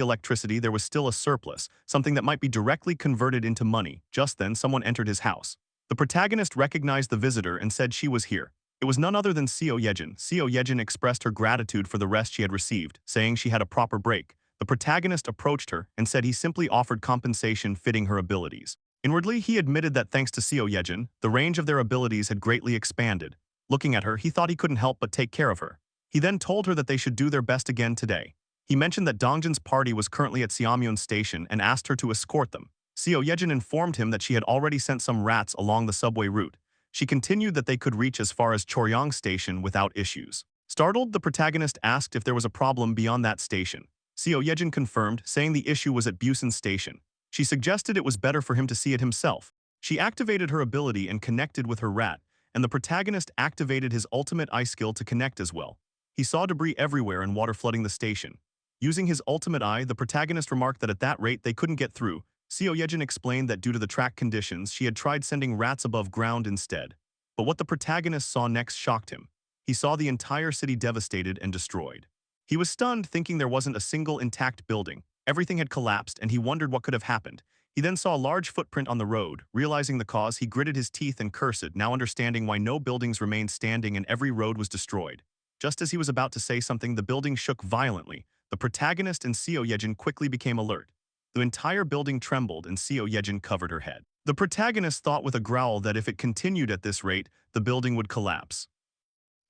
electricity, there was still a surplus, something that might be directly converted into money. Just then, someone entered his house. The protagonist recognized the visitor and said she was here. It was none other than Seo Yejin. Seo Yejin expressed her gratitude for the rest she had received, saying she had a proper break. The protagonist approached her and said he simply offered compensation fitting her abilities. Inwardly, he admitted that thanks to Seo Yejin, the range of their abilities had greatly expanded. Looking at her, he thought he couldn't help but take care of her. He then told her that they should do their best again today. He mentioned that Dongjin's party was currently at Seamyeon Station and asked her to escort them. Seo Yejin informed him that she had already sent some rats along the subway route. She continued that they could reach as far as Choryang Station without issues. Startled, the protagonist asked if there was a problem beyond that station. Seo Yejin confirmed, saying the issue was at Busan Station. She suggested it was better for him to see it himself. She activated her ability and connected with her rat, and the protagonist activated his ultimate eye skill to connect as well. He saw debris everywhere and water flooding the station. Using his ultimate eye, the protagonist remarked that at that rate they couldn't get through. Seo Yejin explained that due to the track conditions, she had tried sending rats above ground instead. But what the protagonist saw next shocked him. He saw the entire city devastated and destroyed. He was stunned, thinking there wasn't a single intact building. Everything had collapsed, and he wondered what could have happened. He then saw a large footprint on the road. Realizing the cause, he gritted his teeth and cursed, now understanding why no buildings remained standing and every road was destroyed. Just as he was about to say something, the building shook violently. The protagonist and Seo Yejin quickly became alert. The entire building trembled and Seo Yejin covered her head. The protagonist thought with a growl that if it continued at this rate, the building would collapse.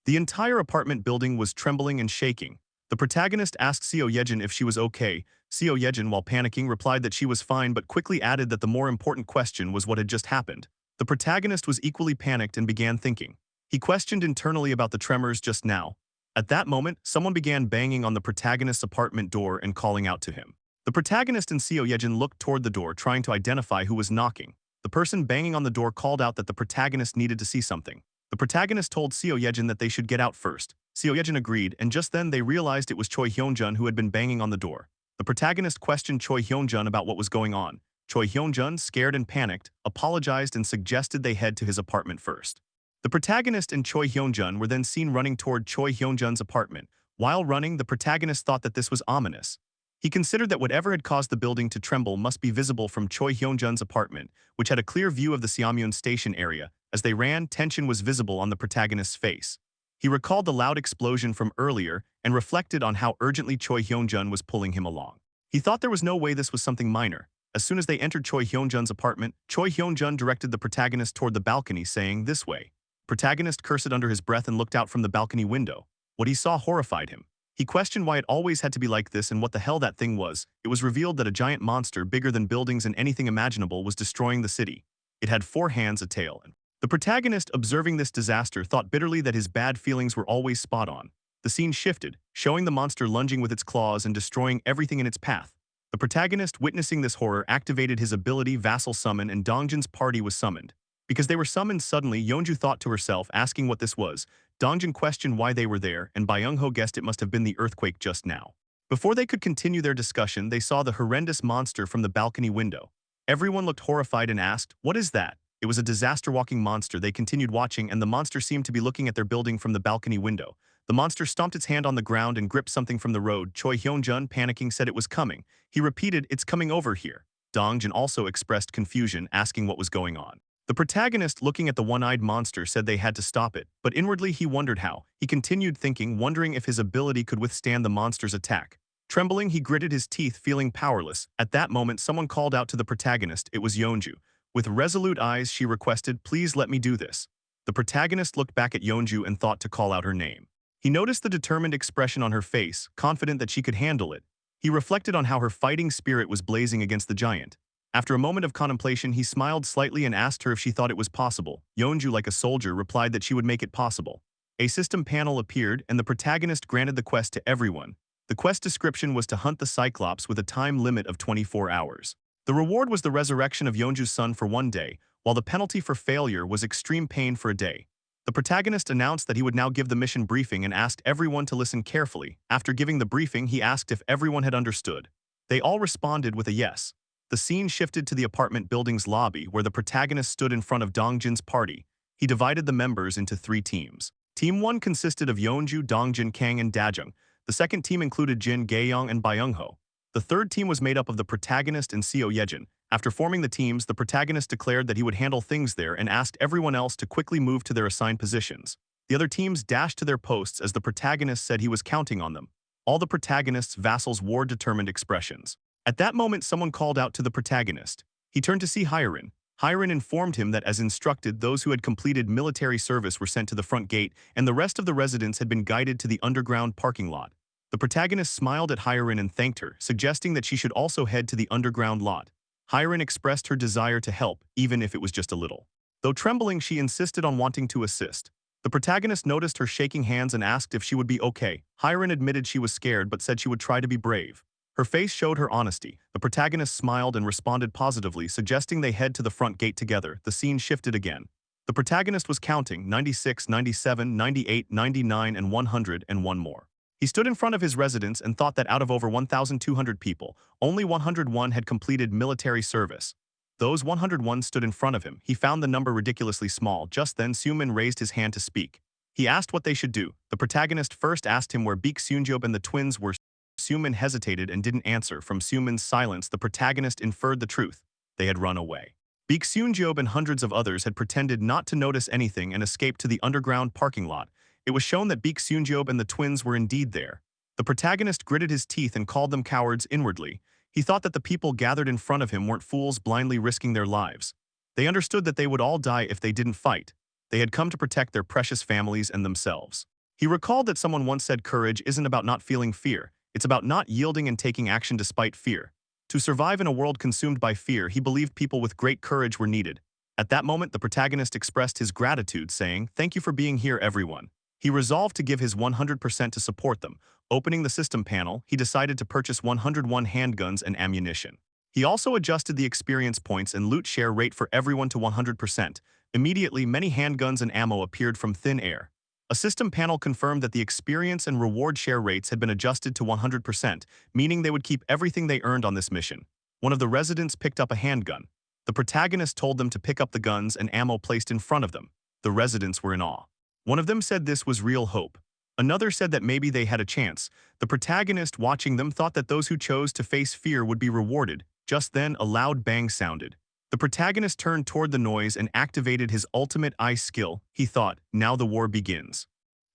The entire apartment building was trembling and shaking. The protagonist asked Seo Yejin if she was okay. Seo Yejin, while panicking, replied that she was fine but quickly added that the more important question was what had just happened. The protagonist was equally panicked and began thinking. He questioned internally about the tremors just now. At that moment, someone began banging on the protagonist's apartment door and calling out to him. The protagonist and Seo Yejin looked toward the door, trying to identify who was knocking. The person banging on the door called out that the protagonist needed to see something. The protagonist told Seo Yejin that they should get out first. Seo Yejin agreed, and just then they realized it was Choi Hyunjun who had been banging on the door. The protagonist questioned Choi Hyunjun about what was going on. Choi Hyunjun, scared and panicked, apologized and suggested they head to his apartment first. The protagonist and Choi Hyunjun were then seen running toward Choi Hyunjun's apartment. While running, the protagonist thought that this was ominous. He considered that whatever had caused the building to tremble must be visible from Choi Hyunjun's apartment, which had a clear view of the Seommyeon station area. As they ran, tension was visible on the protagonist's face. He recalled the loud explosion from earlier and reflected on how urgently Choi Hyunjun was pulling him along. He thought there was no way this was something minor. As soon as they entered Choi Hyunjun's apartment, Choi Hyunjun directed the protagonist toward the balcony, saying, "This way." Protagonist cursed under his breath and looked out from the balcony window. What he saw horrified him. He questioned why it always had to be like this and what the hell that thing was. It was revealed that a giant monster bigger than buildings and anything imaginable was destroying the city. It had 4 hands, a tail, and the protagonist, observing this disaster, thought bitterly that his bad feelings were always spot on. The scene shifted, showing the monster lunging with its claws and destroying everything in its path. The protagonist, witnessing this horror, activated his ability Vassal Summon, and Dongjin's party was summoned. Because they were summoned suddenly, Yeonju thought to herself, asking what this was. Dongjin questioned why they were there, and Byung-ho guessed it must have been the earthquake just now. Before they could continue their discussion, they saw the horrendous monster from the balcony window. Everyone looked horrified and asked, "What is that?" It was a disaster-walking monster. They continued watching, and the monster seemed to be looking at their building from the balcony window. The monster stomped its hand on the ground and gripped something from the road. Choi Hyunjun, panicking, said it was coming. He repeated, "It's coming over here." Dongjin also expressed confusion, asking what was going on. The protagonist, looking at the one-eyed monster, said they had to stop it, but inwardly he wondered how. He continued thinking, wondering if his ability could withstand the monster's attack. Trembling, he gritted his teeth, feeling powerless. At that moment, someone called out to the protagonist. It was Yeonju. With resolute eyes, she requested, "Please let me do this." The protagonist looked back at Yeonju and thought to call out her name. He noticed the determined expression on her face, confident that she could handle it. He reflected on how her fighting spirit was blazing against the giant. After a moment of contemplation, he smiled slightly and asked her if she thought it was possible. Yeonju, like a soldier, replied that she would make it possible. A system panel appeared, and the protagonist granted the quest to everyone. The quest description was to hunt the Cyclops with a time limit of 24 hours. The reward was the resurrection of Yeonju's son for 1 day, while the penalty for failure was extreme pain for a day. The protagonist announced that he would now give the mission briefing and asked everyone to listen carefully. After giving the briefing, he asked if everyone had understood. They all responded with a yes. The scene shifted to the apartment building's lobby, where the protagonist stood in front of Dongjin's party. He divided the members into 3 teams. Team 1 consisted of Yeonju, Dongjin, Kang, and Dajung. The second team included Jin, Gaeyoung, and Byung-ho. The third team was made up of the protagonist and Seo Yejin. After forming the teams, the protagonist declared that he would handle things there and asked everyone else to quickly move to their assigned positions. The other teams dashed to their posts as the protagonist said he was counting on them. All the protagonist's vassals wore determined expressions. At that moment, someone called out to the protagonist. He turned to see Hyerin. Hyerin informed him that, as instructed, those who had completed military service were sent to the front gate, and the rest of the residents had been guided to the underground parking lot. The protagonist smiled at Hyerin and thanked her, suggesting that she should also head to the underground lot. Hyerin expressed her desire to help, even if it was just a little. Though trembling, she insisted on wanting to assist. The protagonist noticed her shaking hands and asked if she would be okay. Hyerin admitted she was scared but said she would try to be brave. Her face showed her honesty. The protagonist smiled and responded positively, suggesting they head to the front gate together. The scene shifted again. The protagonist was counting 96, 97, 98, 99, and 100, and one more. He stood in front of his residence and thought that out of over 1,200 people, only 101 had completed military service. Those 101 stood in front of him. He found the number ridiculously small. Just then, Seomin raised his hand to speak. He asked what they should do. The protagonist first asked him where Baek Seunjob and the twins were. Seomin hesitated and didn't answer. From Seomin's silence, the protagonist inferred the truth. They had run away. Baek Seunjob and hundreds of others had pretended not to notice anything and escaped to the underground parking lot. It was shown that Baek Seunjob and the twins were indeed there. The protagonist gritted his teeth and called them cowards inwardly. He thought that the people gathered in front of him weren't fools blindly risking their lives. They understood that they would all die if they didn't fight. They had come to protect their precious families and themselves. He recalled that someone once said courage isn't about not feeling fear. It's about not yielding and taking action despite fear. To survive in a world consumed by fear, he believed people with great courage were needed. At that moment, the protagonist expressed his gratitude, saying, "Thank you for being here, everyone." He resolved to give his 100% to support them. Opening the system panel, he decided to purchase 101 handguns and ammunition. He also adjusted the experience points and loot share rate for everyone to 100%. Immediately, many handguns and ammo appeared from thin air. A system panel confirmed that the experience and reward share rates had been adjusted to 100%, meaning they would keep everything they earned on this mission. One of the residents picked up a handgun. The protagonist told them to pick up the guns and ammo placed in front of them. The residents were in awe. One of them said this was real hope. Another said that maybe they had a chance. The protagonist watching them thought that those who chose to face fear would be rewarded. Just then, a loud bang sounded. The protagonist turned toward the noise and activated his ultimate eye skill. He thought, now the war begins.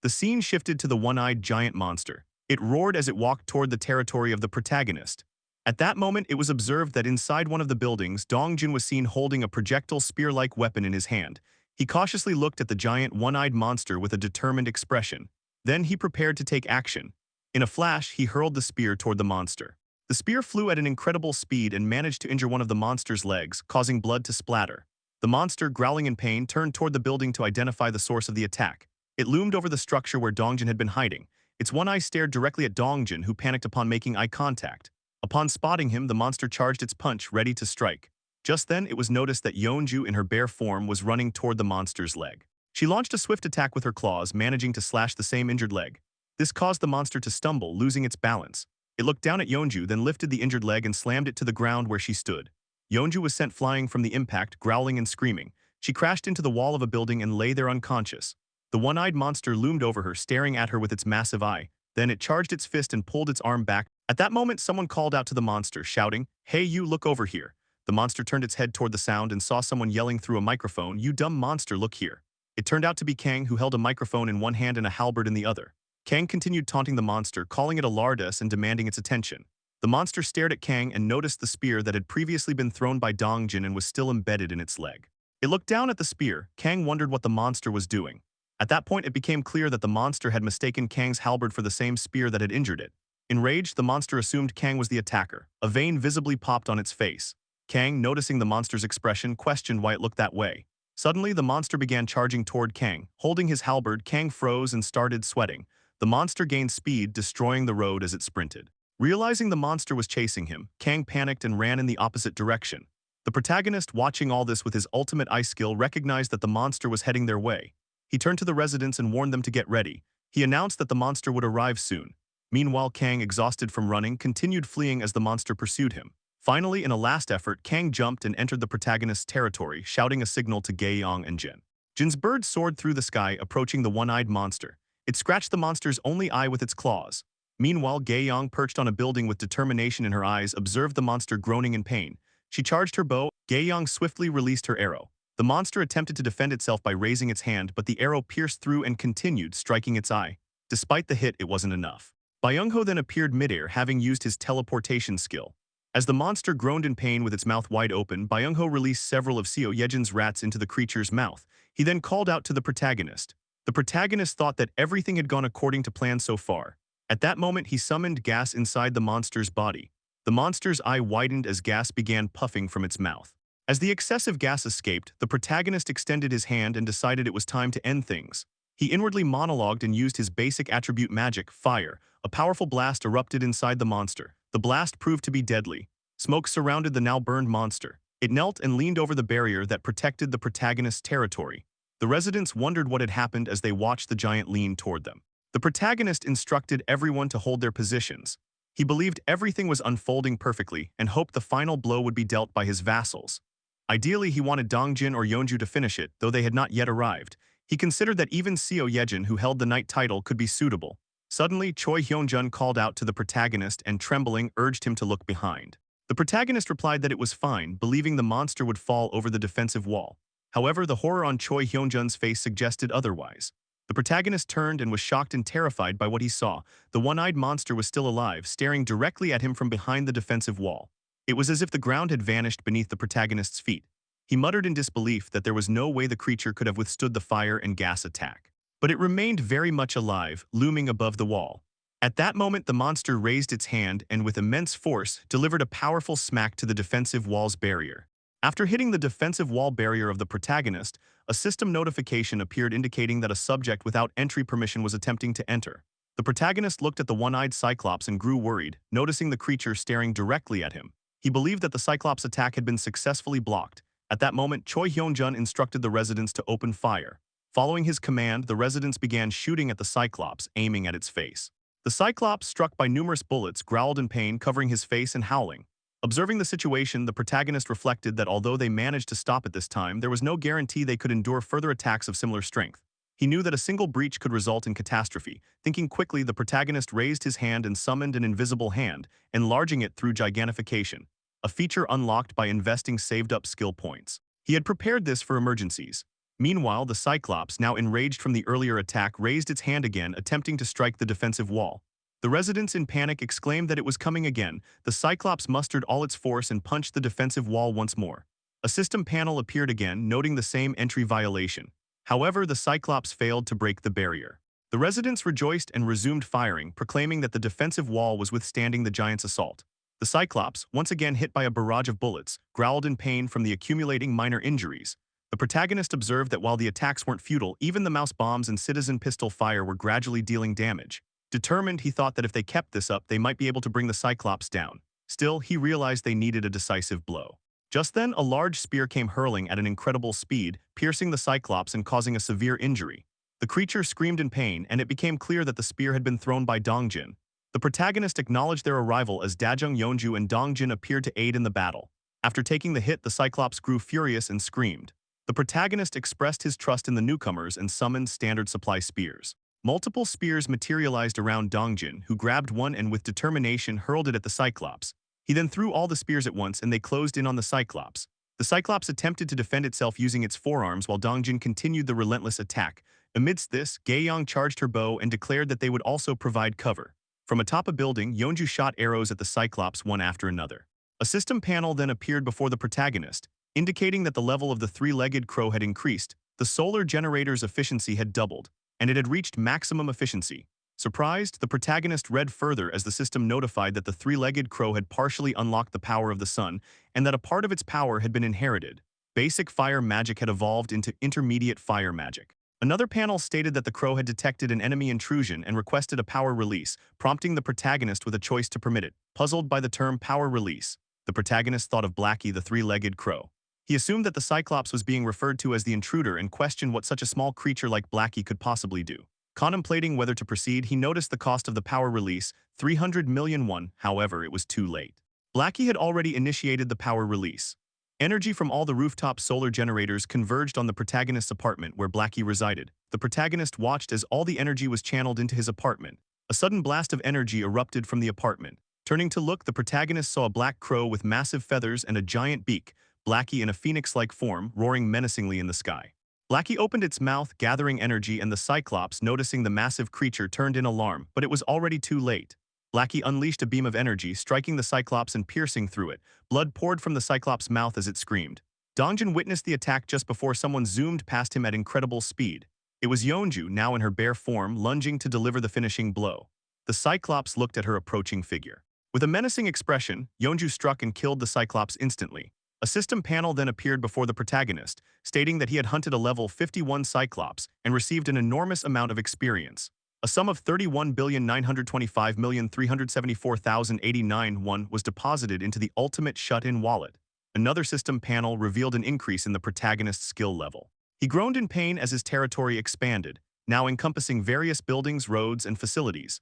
The scene shifted to the one-eyed giant monster. It roared as it walked toward the territory of the protagonist. At that moment, it was observed that inside one of the buildings, Dongjin was seen holding a projectile spear-like weapon in his hand. He cautiously looked at the giant one-eyed monster with a determined expression. Then he prepared to take action. In a flash, he hurled the spear toward the monster. The spear flew at an incredible speed and managed to injure one of the monster's legs, causing blood to splatter. The monster, growling in pain, turned toward the building to identify the source of the attack. It loomed over the structure where Dongjin had been hiding. Its one eye stared directly at Dongjin, who panicked upon making eye contact. Upon spotting him, the monster charged its punch, ready to strike. Just then, it was noticed that Yeonju in her bare form was running toward the monster's leg. She launched a swift attack with her claws, managing to slash the same injured leg. This caused the monster to stumble, losing its balance. It looked down at Yeonju, then lifted the injured leg and slammed it to the ground where she stood. Yeonju was sent flying from the impact, growling and screaming. She crashed into the wall of a building and lay there unconscious. The one-eyed monster loomed over her, staring at her with its massive eye. Then it charged its fist and pulled its arm back. At that moment, someone called out to the monster, shouting, "Hey you, look over here." The monster turned its head toward the sound and saw someone yelling through a microphone, "You dumb monster, look here." It turned out to be Kang, who held a microphone in one hand and a halberd in the other. Kang continued taunting the monster, calling it a lardess and demanding its attention. The monster stared at Kang and noticed the spear that had previously been thrown by Dongjin and was still embedded in its leg. It looked down at the spear. Kang wondered what the monster was doing. At that point, it became clear that the monster had mistaken Kang's halberd for the same spear that had injured it. Enraged, the monster assumed Kang was the attacker. A vein visibly popped on its face. Kang, noticing the monster's expression, questioned why it looked that way. Suddenly, the monster began charging toward Kang. Holding his halberd, Kang froze and started sweating. The monster gained speed, destroying the road as it sprinted. Realizing the monster was chasing him, Kang panicked and ran in the opposite direction. The protagonist, watching all this with his ultimate eye skill, recognized that the monster was heading their way. He turned to the residents and warned them to get ready. He announced that the monster would arrive soon. Meanwhile, Kang, exhausted from running, continued fleeing as the monster pursued him. Finally, in a last effort, Kang jumped and entered the protagonist's territory, shouting a signal to Gaeyong and Jin. Jin's bird soared through the sky, approaching the one-eyed monster. It scratched the monster's only eye with its claws. Meanwhile, Gaeyong, perched on a building with determination in her eyes, observed the monster groaning in pain. She charged her bow. Gaeyong swiftly released her arrow. The monster attempted to defend itself by raising its hand, but the arrow pierced through and continued, striking its eye. Despite the hit, it wasn't enough. Byung-ho then appeared midair, having used his teleportation skill. As the monster groaned in pain with its mouth wide open, Byung-ho released several of Seo Yejin's rats into the creature's mouth. He then called out to the protagonist. The protagonist thought that everything had gone according to plan so far. At that moment, he summoned gas inside the monster's body. The monster's eye widened as gas began puffing from its mouth. As the excessive gas escaped, the protagonist extended his hand and decided it was time to end things. He inwardly monologued and used his basic attribute magic, fire. A powerful blast erupted inside the monster. The blast proved to be deadly. Smoke surrounded the now burned monster. It knelt and leaned over the barrier that protected the protagonist's territory. The residents wondered what had happened as they watched the giant lean toward them. The protagonist instructed everyone to hold their positions. He believed everything was unfolding perfectly and hoped the final blow would be dealt by his vassals. Ideally, he wanted Dongjin or Yeonju to finish it, though they had not yet arrived. He considered that even Seo Yejin, who held the knight title, could be suitable. Suddenly, Choi Hyunjun called out to the protagonist and, trembling, urged him to look behind. The protagonist replied that it was fine, believing the monster would fall over the defensive wall. However, the horror on Choi Hyunjun's face suggested otherwise. The protagonist turned and was shocked and terrified by what he saw. The one-eyed monster was still alive, staring directly at him from behind the defensive wall. It was as if the ground had vanished beneath the protagonist's feet. He muttered in disbelief that there was no way the creature could have withstood the fire and gas attack. But it remained very much alive, looming above the wall. At that moment, the monster raised its hand and with immense force delivered a powerful smack to the defensive wall's barrier. After hitting the defensive wall barrier of the protagonist, a system notification appeared indicating that a subject without entry permission was attempting to enter. The protagonist looked at the one-eyed Cyclops and grew worried, noticing the creature staring directly at him. He believed that the Cyclops' attack had been successfully blocked. At that moment, Choi Hyun-jun instructed the residents to open fire. Following his command, the residents began shooting at the Cyclops, aiming at its face. The Cyclops, struck by numerous bullets, growled in pain, covering his face and howling. Observing the situation, the protagonist reflected that although they managed to stop it this time, there was no guarantee they could endure further attacks of similar strength. He knew that a single breach could result in catastrophe. Thinking quickly, the protagonist raised his hand and summoned an invisible hand, enlarging it through gigantification, a feature unlocked by investing saved-up skill points. He had prepared this for emergencies. Meanwhile, the Cyclops, now enraged from the earlier attack, raised its hand again, attempting to strike the defensive wall. The residents in panic exclaimed that it was coming again. The Cyclops mustered all its force and punched the defensive wall once more. A system panel appeared again, noting the same entry violation. However, the Cyclops failed to break the barrier. The residents rejoiced and resumed firing, proclaiming that the defensive wall was withstanding the giant's assault. The Cyclops, once again hit by a barrage of bullets, growled in pain from the accumulating minor injuries. The protagonist observed that while the attacks weren't futile, even the mouse bombs and citizen pistol fire were gradually dealing damage. Determined, he thought that if they kept this up, they might be able to bring the Cyclops down. Still, he realized they needed a decisive blow. Just then, a large spear came hurling at an incredible speed, piercing the Cyclops and causing a severe injury. The creature screamed in pain, and it became clear that the spear had been thrown by Dongjin. The protagonist acknowledged their arrival as Dajung Yeonju and Dongjin appeared to aid in the battle. After taking the hit, the Cyclops grew furious and screamed. The protagonist expressed his trust in the newcomers and summoned standard supply spears. Multiple spears materialized around Dongjin, who grabbed one and with determination hurled it at the Cyclops. He then threw all the spears at once and they closed in on the Cyclops. The Cyclops attempted to defend itself using its forearms while Dongjin continued the relentless attack. Amidst this, Gaeyang charged her bow and declared that they would also provide cover. From atop a building, Yeonju shot arrows at the Cyclops one after another. A system panel then appeared before the protagonist, indicating that the level of the three-legged crow had increased. The solar generator's efficiency had doubled, and it had reached maximum efficiency. Surprised, the protagonist read further as the system notified that the three-legged crow had partially unlocked the power of the sun and that a part of its power had been inherited. Basic fire magic had evolved into intermediate fire magic. Another panel stated that the crow had detected an enemy intrusion and requested a power release, prompting the protagonist with a choice to permit it. Puzzled by the term power release, the protagonist thought of Blackie, the three-legged crow. He assumed that the Cyclops was being referred to as the intruder and questioned what such a small creature like Blackie could possibly do. Contemplating whether to proceed, he noticed the cost of the power release, 300 million won. However, it was too late. Blackie had already initiated the power release. Energy from all the rooftop solar generators converged on the protagonist's apartment where Blackie resided. The protagonist watched as all the energy was channeled into his apartment. A sudden blast of energy erupted from the apartment. Turning to look, the protagonist saw a black crow with massive feathers and a giant beak, Blackie in a phoenix-like form, roaring menacingly in the sky. Blackie opened its mouth, gathering energy, and the Cyclops, noticing the massive creature, turned in alarm, but it was already too late. Blackie unleashed a beam of energy, striking the Cyclops and piercing through it. Blood poured from the Cyclops' mouth as it screamed. Dongjin witnessed the attack just before someone zoomed past him at incredible speed. It was Yeonju, now in her bare form, lunging to deliver the finishing blow. The Cyclops looked at her approaching figure. With a menacing expression, Yeonju struck and killed the Cyclops instantly. A system panel then appeared before the protagonist, stating that he had hunted a level 51 Cyclops and received an enormous amount of experience. A sum of 31,925,374,089 won was deposited into the ultimate shut-in wallet. Another system panel revealed an increase in the protagonist's skill level. He groaned in pain as his territory expanded, now encompassing various buildings, roads, and facilities.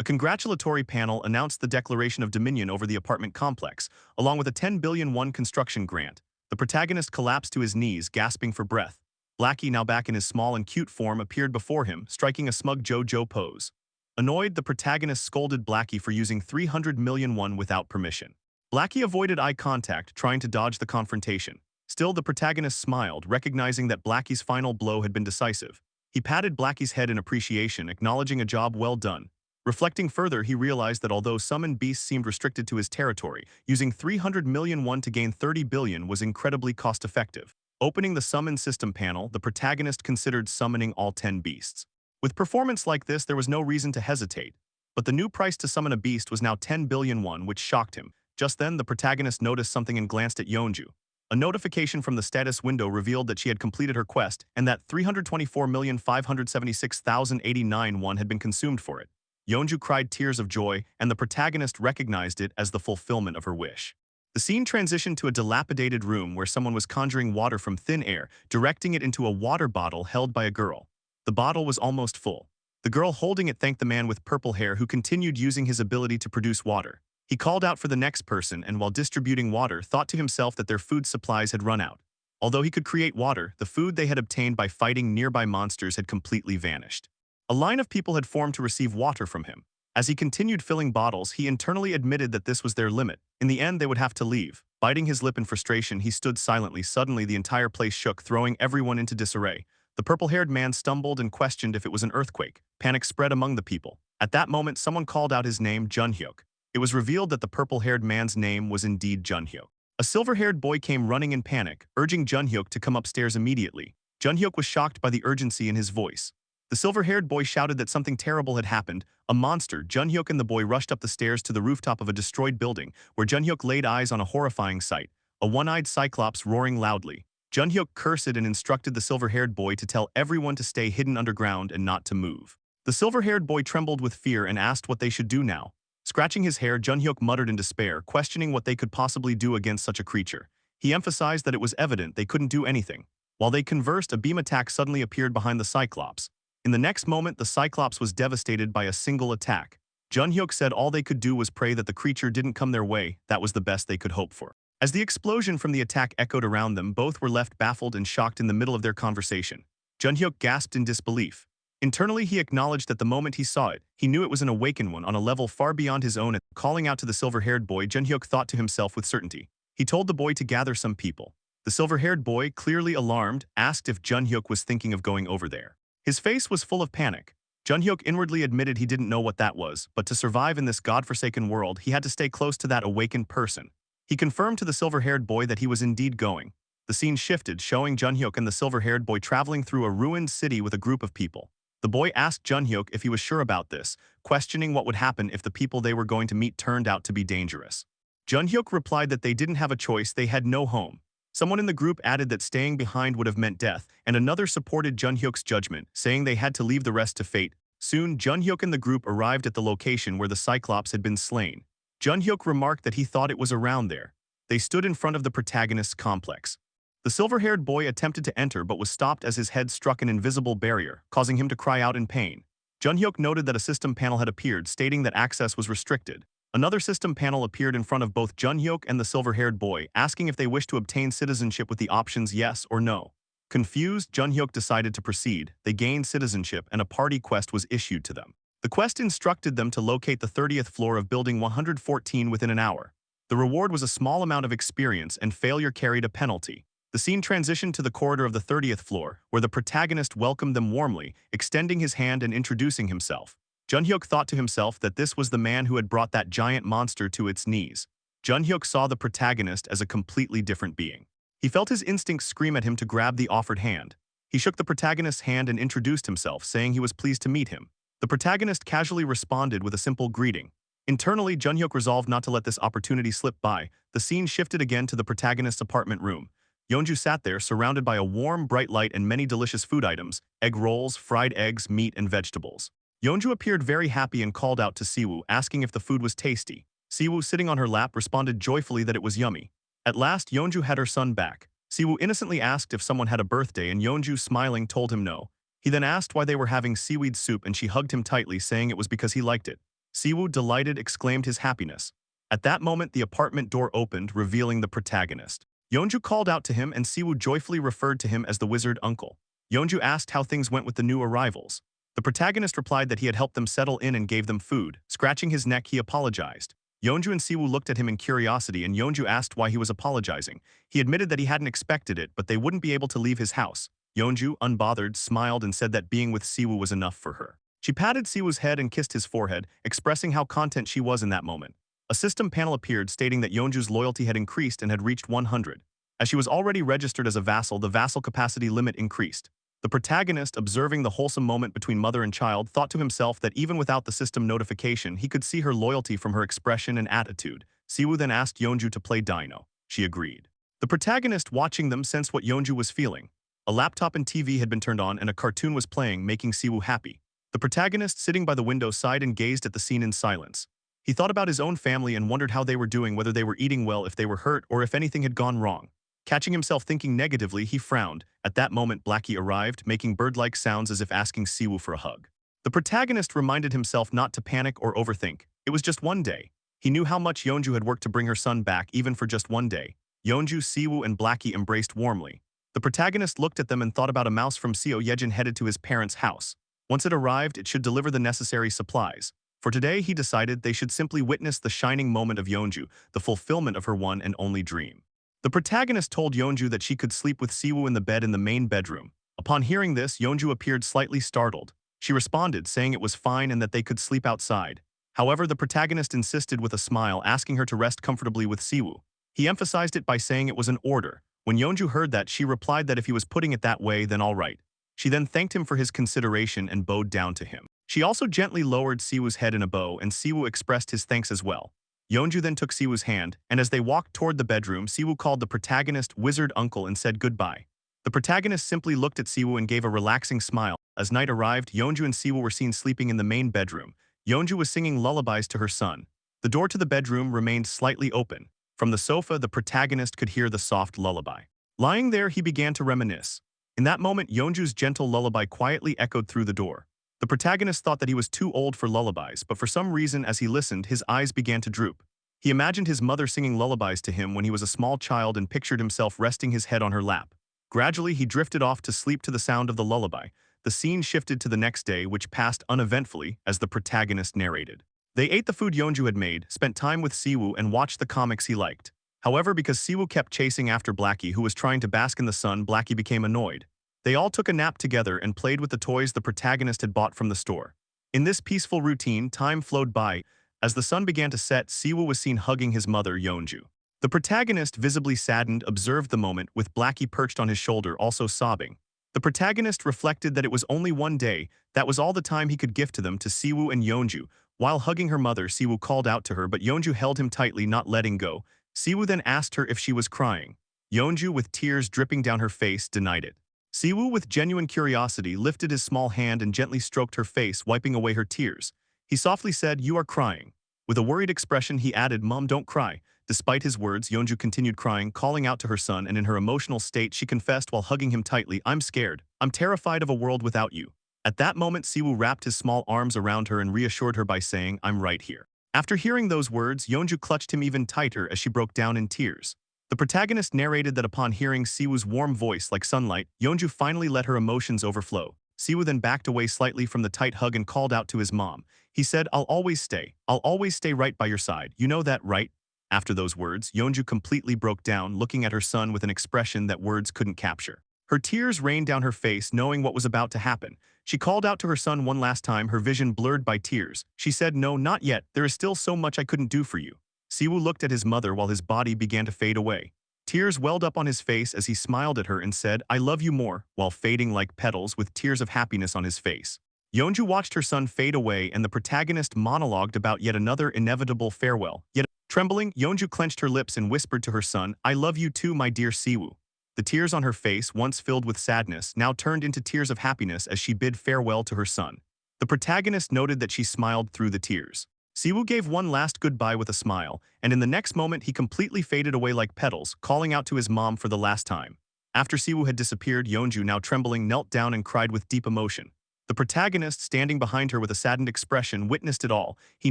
A congratulatory panel announced the declaration of dominion over the apartment complex, along with a 10 billion won construction grant. The protagonist collapsed to his knees, gasping for breath. Blackie, now back in his small and cute form, appeared before him, striking a smug JoJo pose. Annoyed, the protagonist scolded Blackie for using 300 million won without permission. Blackie avoided eye contact, trying to dodge the confrontation. Still, the protagonist smiled, recognizing that Blackie's final blow had been decisive. He patted Blackie's head in appreciation, acknowledging a job well done. Reflecting further, he realized that although summoned beasts seemed restricted to his territory, using 300 million won to gain 30 billion was incredibly cost-effective. Opening the summon system panel, the protagonist considered summoning all 10 beasts. With performance like this, there was no reason to hesitate. But the new price to summon a beast was now 10 billion won, which shocked him. Just then, the protagonist noticed something and glanced at Yeonju. A notification from the status window revealed that she had completed her quest and that 324,576,089 won had been consumed for it. Yeonju cried tears of joy, and the protagonist recognized it as the fulfillment of her wish. The scene transitioned to a dilapidated room where someone was conjuring water from thin air, directing it into a water bottle held by a girl. The bottle was almost full. The girl holding it thanked the man with purple hair who continued using his ability to produce water. He called out for the next person and while distributing water thought to himself that their food supplies had run out. Although he could create water, the food they had obtained by fighting nearby monsters had completely vanished. A line of people had formed to receive water from him. As he continued filling bottles, he internally admitted that this was their limit. In the end, they would have to leave. Biting his lip in frustration, he stood silently. Suddenly, the entire place shook, throwing everyone into disarray. The purple-haired man stumbled and questioned if it was an earthquake. Panic spread among the people. At that moment, someone called out his name, Junhyuk. It was revealed that the purple-haired man's name was indeed Junhyuk. A silver-haired boy came running in panic, urging Junhyuk to come upstairs immediately. Junhyuk was shocked by the urgency in his voice. The silver-haired boy shouted that something terrible had happened. A monster. Junhyuk and the boy rushed up the stairs to the rooftop of a destroyed building, where Junhyuk laid eyes on a horrifying sight, a one-eyed cyclops roaring loudly. Junhyuk cursed and instructed the silver-haired boy to tell everyone to stay hidden underground and not to move. The silver-haired boy trembled with fear and asked what they should do now. Scratching his hair, Junhyuk muttered in despair, questioning what they could possibly do against such a creature. He emphasized that it was evident they couldn't do anything. While they conversed, a beam attack suddenly appeared behind the cyclops. In the next moment, the cyclops was devastated by a single attack. Junhyuk said all they could do was pray that the creature didn't come their way. That was the best they could hope for. As the explosion from the attack echoed around them, both were left baffled and shocked in the middle of their conversation. Junhyuk gasped in disbelief. Internally, he acknowledged that the moment he saw it, he knew it was an awakened one on a level far beyond his own. Calling out to the silver-haired boy, Junhyuk thought to himself with certainty. He told the boy to gather some people. The silver-haired boy, clearly alarmed, asked if Junhyuk was thinking of going over there. His face was full of panic. Junhyuk inwardly admitted he didn't know what that was, but to survive in this godforsaken world, he had to stay close to that awakened person. He confirmed to the silver-haired boy that he was indeed going. The scene shifted, showing Junhyuk and the silver-haired boy traveling through a ruined city with a group of people. The boy asked Junhyuk if he was sure about this, questioning what would happen if the people they were going to meet turned out to be dangerous. Junhyuk replied that they didn't have a choice, they had no home. Someone in the group added that staying behind would have meant death, and another supported Junhyuk's judgment, saying they had to leave the rest to fate. Soon, Junhyuk and the group arrived at the location where the Cyclops had been slain. Junhyuk remarked that he thought it was around there. They stood in front of the protagonist's complex. The silver-haired boy attempted to enter but was stopped as his head struck an invisible barrier, causing him to cry out in pain. Junhyuk noted that a system panel had appeared, stating that access was restricted. Another system panel appeared in front of both Junhyuk and the silver-haired boy, asking if they wished to obtain citizenship with the options yes or no. Confused, Junhyuk decided to proceed. They gained citizenship and a party quest was issued to them. The quest instructed them to locate the 30th floor of Building 114 within an hour. The reward was a small amount of experience and failure carried a penalty. The scene transitioned to the corridor of the 30th floor, where the protagonist welcomed them warmly, extending his hand and introducing himself. Junhyuk thought to himself that this was the man who had brought that giant monster to its knees. Junhyuk saw the protagonist as a completely different being. He felt his instincts scream at him to grab the offered hand. He shook the protagonist's hand and introduced himself, saying he was pleased to meet him. The protagonist casually responded with a simple greeting. Internally, Junhyuk resolved not to let this opportunity slip by. The scene shifted again to the protagonist's apartment room. Yeonju sat there, surrounded by a warm, bright light and many delicious food items, egg rolls, fried eggs, meat, and vegetables. Yeonju appeared very happy and called out to Siwoo, asking if the food was tasty. Siwoo, sitting on her lap, responded joyfully that it was yummy. At last, Yeonju had her son back. Siwoo innocently asked if someone had a birthday and Yeonju, smiling, told him no. He then asked why they were having seaweed soup and she hugged him tightly, saying it was because he liked it. Siwoo, delighted, exclaimed his happiness. At that moment, the apartment door opened, revealing the protagonist. Yeonju called out to him and Siwoo joyfully referred to him as the wizard uncle. Yeonju asked how things went with the new arrivals. The protagonist replied that he had helped them settle in and gave them food. Scratching his neck, he apologized. Yeonju and Siwoo looked at him in curiosity and Yeonju asked why he was apologizing. He admitted that he hadn't expected it, but they wouldn't be able to leave his house. Yeonju, unbothered, smiled and said that being with Siwoo was enough for her. She patted Siwoo's head and kissed his forehead, expressing how content she was in that moment. A system panel appeared stating that Yeonju's loyalty had increased and had reached 100. As she was already registered as a vassal, the vassal capacity limit increased. The protagonist, observing the wholesome moment between mother and child, thought to himself that even without the system notification, he could see her loyalty from her expression and attitude. Siwoo then asked Yeonju to play Dino. She agreed. The protagonist watching them sensed what Yeonju was feeling. A laptop and TV had been turned on and a cartoon was playing, making Siwoo happy. The protagonist, sitting by the window, sighed and gazed at the scene in silence. He thought about his own family and wondered how they were doing, whether they were eating well, if they were hurt, or if anything had gone wrong. Catching himself thinking negatively, he frowned. At that moment, Blackie arrived, making bird-like sounds as if asking Siwoo for a hug. The protagonist reminded himself not to panic or overthink. It was just one day. He knew how much Yeonju had worked to bring her son back, even for just one day. Yeonju, Siwoo, and Blackie embraced warmly. The protagonist looked at them and thought about a mouse from Seo Yejin headed to his parents' house. Once it arrived, it should deliver the necessary supplies. For today, he decided they should simply witness the shining moment of Yeonju, the fulfillment of her one and only dream. The protagonist told Yeonju that she could sleep with Siwoo in the bed in the main bedroom. Upon hearing this, Yeonju appeared slightly startled. She responded, saying it was fine and that they could sleep outside. However, the protagonist insisted with a smile, asking her to rest comfortably with Siwoo. He emphasized it by saying it was an order. When Yeonju heard that, she replied that if he was putting it that way, then all right. She then thanked him for his consideration and bowed down to him. She also gently lowered Siwoo's head in a bow, and Siwoo expressed his thanks as well. Yeonju then took Siwoo's hand, and as they walked toward the bedroom, Siwoo called the protagonist wizard uncle and said goodbye. The protagonist simply looked at Siwoo and gave a relaxing smile. As night arrived, Yeonju and Siwoo were seen sleeping in the main bedroom. Yeonju was singing lullabies to her son. The door to the bedroom remained slightly open. From the sofa, the protagonist could hear the soft lullaby. Lying there, he began to reminisce. In that moment, Yeonju's gentle lullaby quietly echoed through the door. The protagonist thought that he was too old for lullabies, but for some reason, as he listened, his eyes began to droop. He imagined his mother singing lullabies to him when he was a small child and pictured himself resting his head on her lap. Gradually, he drifted off to sleep to the sound of the lullaby. The scene shifted to the next day, which passed uneventfully as the protagonist narrated. They ate the food Yeonju had made, spent time with Siwoo, and watched the comics he liked. However, because Siwoo kept chasing after Blackie, who was trying to bask in the sun, Blackie became annoyed. They all took a nap together and played with the toys the protagonist had bought from the store. In this peaceful routine, time flowed by. As the sun began to set, Siwoo was seen hugging his mother, Yeonju. The protagonist, visibly saddened, observed the moment, with Blackie perched on his shoulder, also sobbing. The protagonist reflected that it was only one day, that was all the time he could give to them, to Siwoo and Yeonju. While hugging her mother, Siwoo called out to her, but Yeonju held him tightly, not letting go. Siwoo then asked her if she was crying. Yeonju, with tears dripping down her face, denied it. Siwoo, with genuine curiosity, lifted his small hand and gently stroked her face, wiping away her tears. He softly said, "You are crying." With a worried expression, he added, "Mom, don't cry." Despite his words, Yeonju continued crying, calling out to her son, and in her emotional state, she confessed while hugging him tightly, "I'm scared. I'm terrified of a world without you." At that moment, Siwoo wrapped his small arms around her and reassured her by saying, "I'm right here." After hearing those words, Yeonju clutched him even tighter as she broke down in tears. The protagonist narrated that upon hearing Siwoo's warm voice like sunlight, Yeonju finally let her emotions overflow. Siwoo then backed away slightly from the tight hug and called out to his mom. He said, I'll always stay right by your side. You know that, right?" After those words, Yeonju completely broke down, looking at her son with an expression that words couldn't capture. Her tears rained down her face, knowing what was about to happen. She called out to her son one last time, her vision blurred by tears. She said, "No, not yet. There is still so much I couldn't do for you." Siwoo looked at his mother while his body began to fade away. Tears welled up on his face as he smiled at her and said, "I love you more," while fading like petals with tears of happiness on his face. Yeonju watched her son fade away, and the protagonist monologued about yet another inevitable farewell. Yet, trembling, Yeonju clenched her lips and whispered to her son, "I love you too, my dear Siwoo." The tears on her face, once filled with sadness, now turned into tears of happiness as she bid farewell to her son. The protagonist noted that she smiled through the tears. Siwoo gave one last goodbye with a smile, and in the next moment he completely faded away like petals, calling out to his mom for the last time. After Siwoo had disappeared, Yeonju, now trembling, knelt down and cried with deep emotion. The protagonist, standing behind her with a saddened expression, witnessed it all. He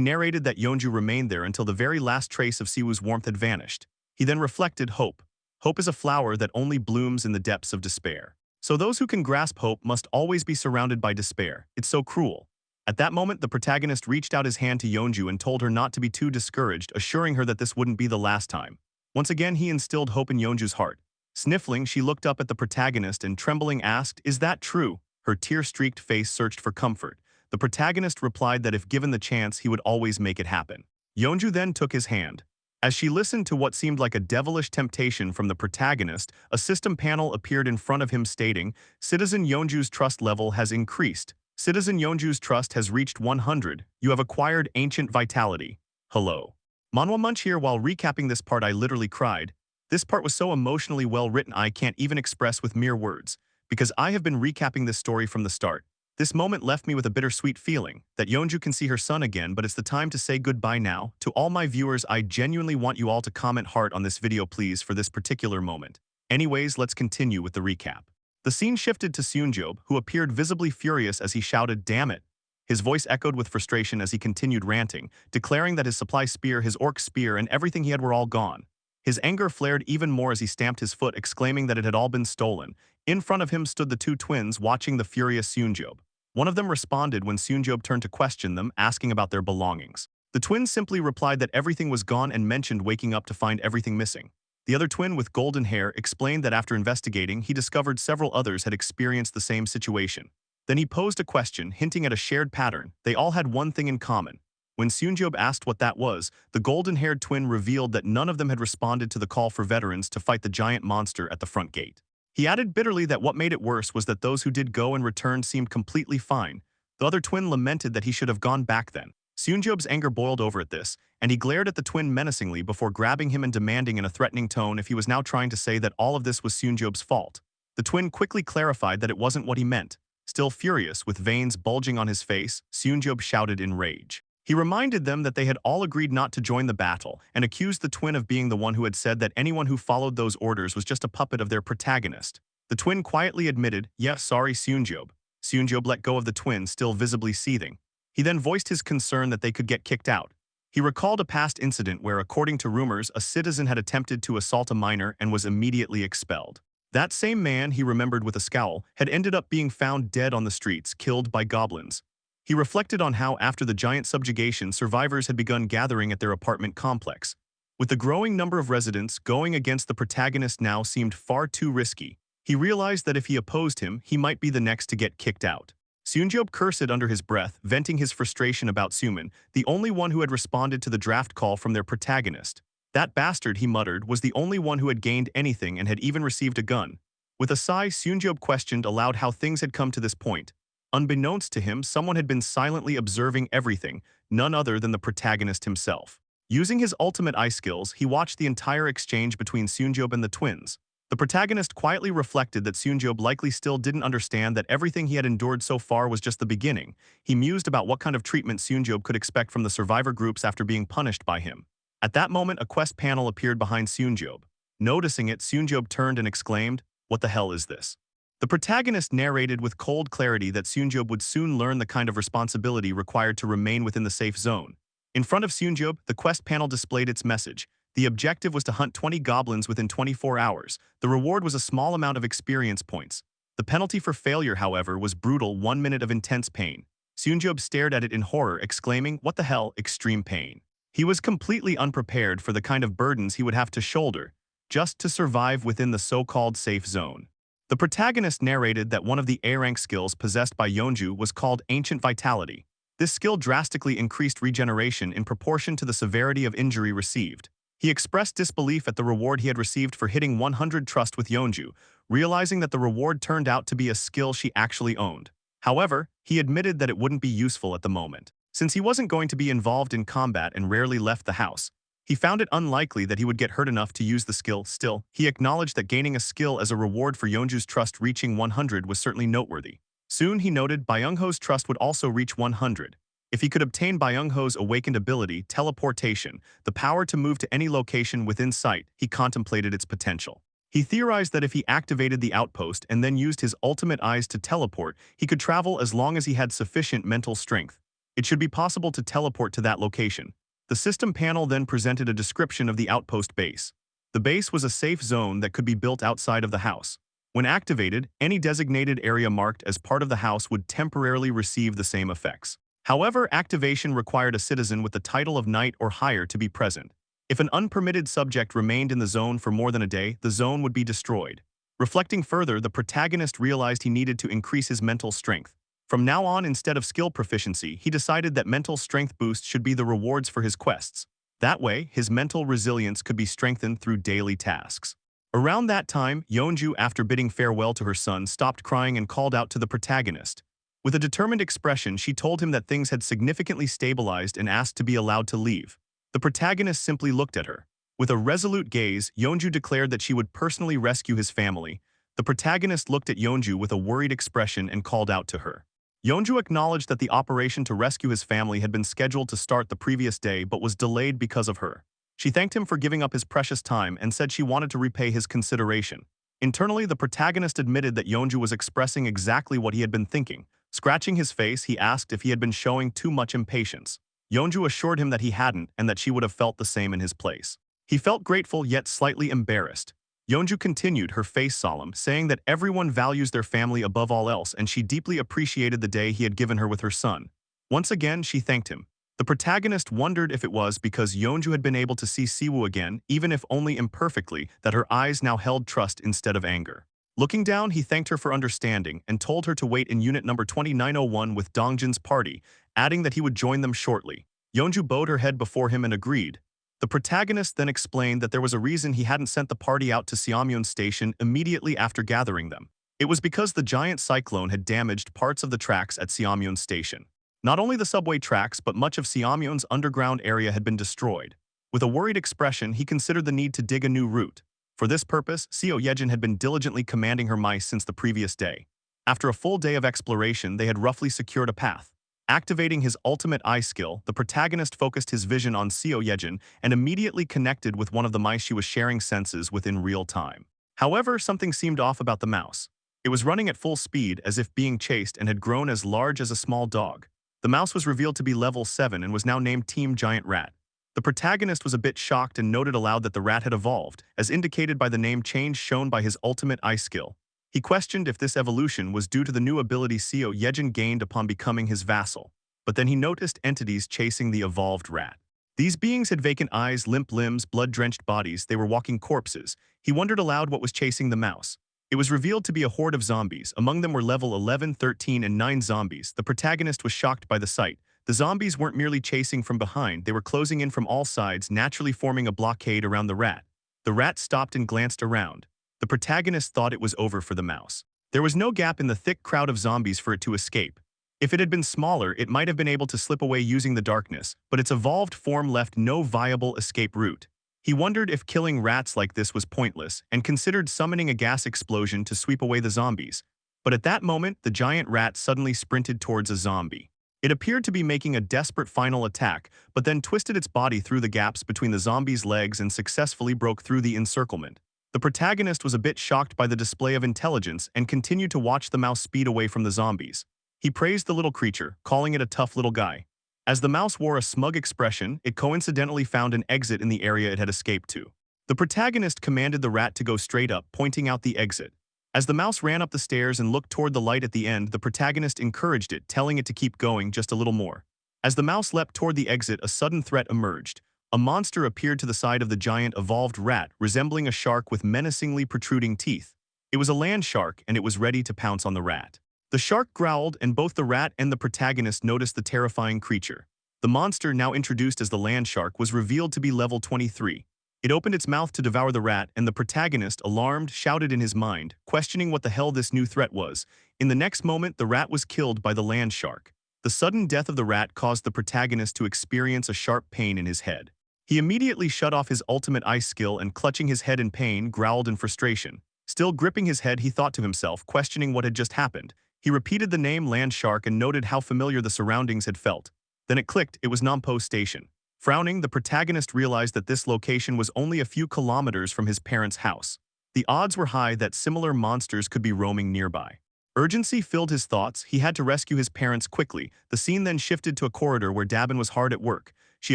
narrated that Yeonju remained there until the very last trace of Siwoo's warmth had vanished. He then reflected, "Hope. Hope is a flower that only blooms in the depths of despair. So those who can grasp hope must always be surrounded by despair. It's so cruel." At that moment, the protagonist reached out his hand to Yeonju and told her not to be too discouraged, assuring her that this wouldn't be the last time. Once again, he instilled hope in Yeonju's heart. Sniffling, she looked up at the protagonist and trembling asked, "Is that true?" Her tear-streaked face searched for comfort. The protagonist replied that if given the chance, he would always make it happen. Yeonju then took his hand. As she listened to what seemed like a devilish temptation from the protagonist, a system panel appeared in front of him stating, "Citizen Yeonju's trust level has increased. Citizen Yeonju's trust has reached 100. You have acquired ancient vitality. Hello." Manhwa Munch here. While recapping this part, I literally cried. This part was so emotionally well written I can't even express with mere words, because I have been recapping this story from the start. This moment left me with a bittersweet feeling that Yeonju can see her son again, but it's the time to say goodbye now. To all my viewers, I genuinely want you all to comment heart on this video please for this particular moment. Anyways, let's continue with the recap. The scene shifted to Seunjob, who appeared visibly furious as he shouted, "Damn it!" His voice echoed with frustration as he continued ranting, declaring that his supply spear, his orc spear, and everything he had were all gone. His anger flared even more as he stamped his foot, exclaiming that it had all been stolen. In front of him stood the two twins, watching the furious Seunjob. One of them responded when Seunjob turned to question them, asking about their belongings. The twins simply replied that everything was gone and mentioned waking up to find everything missing. The other twin with golden hair explained that after investigating, he discovered several others had experienced the same situation. Then he posed a question, hinting at a shared pattern. They all had one thing in common. When Seunjob asked what that was, the golden-haired twin revealed that none of them had responded to the call for veterans to fight the giant monster at the front gate. He added bitterly that what made it worse was that those who did go and returned seemed completely fine. The other twin lamented that he should have gone back then. Seunjob's anger boiled over at this, and he glared at the twin menacingly before grabbing him and demanding in a threatening tone if he was now trying to say that all of this was Seunjob's fault. The twin quickly clarified that it wasn't what he meant. Still furious, with veins bulging on his face, Seunjob shouted in rage. He reminded them that they had all agreed not to join the battle and accused the twin of being the one who had said that anyone who followed those orders was just a puppet of their protagonist. The twin quietly admitted, "Yeah, sorry, Seunjob." Seunjob let go of the twin, still visibly seething. He then voiced his concern that they could get kicked out. He recalled a past incident where, according to rumors, a citizen had attempted to assault a minor and was immediately expelled. That same man, he remembered with a scowl, had ended up being found dead on the streets, killed by goblins. He reflected on how, after the giant subjugation, survivors had begun gathering at their apartment complex. With the growing number of residents, going against the protagonist now seemed far too risky. He realized that if he opposed him, he might be the next to get kicked out. Seunjob cursed under his breath, venting his frustration about Suman, the only one who had responded to the draft call from their protagonist. That bastard, he muttered, was the only one who had gained anything and had even received a gun. With a sigh, Seunjob questioned aloud how things had come to this point. Unbeknownst to him, someone had been silently observing everything, none other than the protagonist himself. Using his ultimate eye skills, he watched the entire exchange between Seunjob and the twins. The protagonist quietly reflected that Seunjob likely still didn't understand that everything he had endured so far was just the beginning. He mused about what kind of treatment Seunjob could expect from the survivor groups after being punished by him. At that moment, a quest panel appeared behind Seunjob. Noticing it, Seunjob turned and exclaimed, "What the hell is this?" The protagonist narrated with cold clarity that Seunjob would soon learn the kind of responsibility required to remain within the safe zone. In front of Seunjob, the quest panel displayed its message. The objective was to hunt 20 goblins within 24 hours. The reward was a small amount of experience points. The penalty for failure, however, was brutal 1 minute of intense pain. Seunjob stared at it in horror, exclaiming, "What the hell, extreme pain?" He was completely unprepared for the kind of burdens he would have to shoulder, just to survive within the so-called safe zone. The protagonist narrated that one of the A-rank skills possessed by Yeonju was called Ancient Vitality. This skill drastically increased regeneration in proportion to the severity of injury received. He expressed disbelief at the reward he had received for hitting 100 trust with Yeonju, realizing that the reward turned out to be a skill she actually owned. However, he admitted that it wouldn't be useful at the moment. Since he wasn't going to be involved in combat and rarely left the house, he found it unlikely that he would get hurt enough to use the skill. Still, he acknowledged that gaining a skill as a reward for Yeonju's trust reaching 100 was certainly noteworthy. Soon, he noted, Byung-ho's trust would also reach 100. If he could obtain Byung-ho's awakened ability, teleportation, the power to move to any location within sight, he contemplated its potential. He theorized that if he activated the outpost and then used his ultimate eyes to teleport, he could travel as long as he had sufficient mental strength. It should be possible to teleport to that location. The system panel then presented a description of the outpost base. The base was a safe zone that could be built outside of the house. When activated, any designated area marked as part of the house would temporarily receive the same effects. However, activation required a citizen with the title of knight or higher to be present. If an unpermitted subject remained in the zone for more than a day, the zone would be destroyed. Reflecting further, the protagonist realized he needed to increase his mental strength. From now on, instead of skill proficiency, he decided that mental strength boost should be the rewards for his quests. That way, his mental resilience could be strengthened through daily tasks. Around that time, Yeonju, after bidding farewell to her son, stopped crying and called out to the protagonist. With a determined expression, she told him that things had significantly stabilized and asked to be allowed to leave. The protagonist simply looked at her. With a resolute gaze, Yeonju declared that she would personally rescue his family. The protagonist looked at Yeonju with a worried expression and called out to her. Yeonju acknowledged that the operation to rescue his family had been scheduled to start the previous day but was delayed because of her. She thanked him for giving up his precious time and said she wanted to repay his consideration. Internally, the protagonist admitted that Yeonju was expressing exactly what he had been thinking. Scratching his face, he asked if he had been showing too much impatience. Yeonju assured him that he hadn't and that she would have felt the same in his place. He felt grateful yet slightly embarrassed. Yeonju continued, her face solemn, saying that everyone values their family above all else and she deeply appreciated the day he had given her with her son. Once again, she thanked him. The protagonist wondered if it was because Yeonju had been able to see Siwoo again, even if only imperfectly, that her eyes now held trust instead of anger. Looking down, he thanked her for understanding and told her to wait in unit number 2901 with Dongjin's party, adding that he would join them shortly. Yeonju bowed her head before him and agreed. The protagonist then explained that there was a reason he hadn't sent the party out to Seomyeon Station immediately after gathering them. It was because the giant cyclone had damaged parts of the tracks at Seomyeon Station. Not only the subway tracks, but much of Seomyeon's underground area had been destroyed. With a worried expression, he considered the need to dig a new route. For this purpose, Seo Yejin had been diligently commanding her mice since the previous day. After a full day of exploration, they had roughly secured a path. Activating his ultimate eye skill, the protagonist focused his vision on Seo Yejin and immediately connected with one of the mice she was sharing senses with in real time. However, something seemed off about the mouse. It was running at full speed as if being chased and had grown as large as a small dog. The mouse was revealed to be level 7 and was now named Team Giant Rat. The protagonist was a bit shocked and noted aloud that the rat had evolved, as indicated by the name change shown by his ultimate eye skill. He questioned if this evolution was due to the new ability Seo Yejin gained upon becoming his vassal. But then he noticed entities chasing the evolved rat. These beings had vacant eyes, limp limbs, blood-drenched bodies. They were walking corpses. He wondered aloud what was chasing the mouse. It was revealed to be a horde of zombies. Among them were level 11, 13, and 9 zombies. The protagonist was shocked by the sight. The zombies weren't merely chasing from behind, they were closing in from all sides, naturally forming a blockade around the rat. The rat stopped and glanced around. The protagonist thought it was over for the mouse. There was no gap in the thick crowd of zombies for it to escape. If it had been smaller, it might have been able to slip away using the darkness, but its evolved form left no viable escape route. He wondered if killing rats like this was pointless and considered summoning a gas explosion to sweep away the zombies. But at that moment, the giant rat suddenly sprinted towards a zombie. It appeared to be making a desperate final attack, but then twisted its body through the gaps between the zombie's legs and successfully broke through the encirclement. The protagonist was a bit shocked by the display of intelligence and continued to watch the mouse speed away from the zombies. He praised the little creature, calling it a tough little guy. As the mouse wore a smug expression, it coincidentally found an exit in the area it had escaped to. The protagonist commanded the rat to go straight up, pointing out the exit. As the mouse ran up the stairs and looked toward the light at the end, the protagonist encouraged it, telling it to keep going just a little more. As the mouse leapt toward the exit, a sudden threat emerged. A monster appeared to the side of the giant evolved rat, resembling a shark with menacingly protruding teeth. It was a land shark, and it was ready to pounce on the rat. The shark growled, and both the rat and the protagonist noticed the terrifying creature. The monster, now introduced as the land shark, was revealed to be level 23. It opened its mouth to devour the rat, and the protagonist, alarmed, shouted in his mind, questioning what the hell this new threat was. In the next moment, the rat was killed by the land shark. The sudden death of the rat caused the protagonist to experience a sharp pain in his head. He immediately shut off his ultimate ice skill and, clutching his head in pain, growled in frustration. Still gripping his head, he thought to himself, questioning what had just happened. He repeated the name land shark and noted how familiar the surroundings had felt. Then it clicked, it was Nampo Station. Frowning, the protagonist realized that this location was only a few kilometers from his parents' house. The odds were high that similar monsters could be roaming nearby. Urgency filled his thoughts. He had to rescue his parents quickly. The scene then shifted to a corridor where Dabin was hard at work. She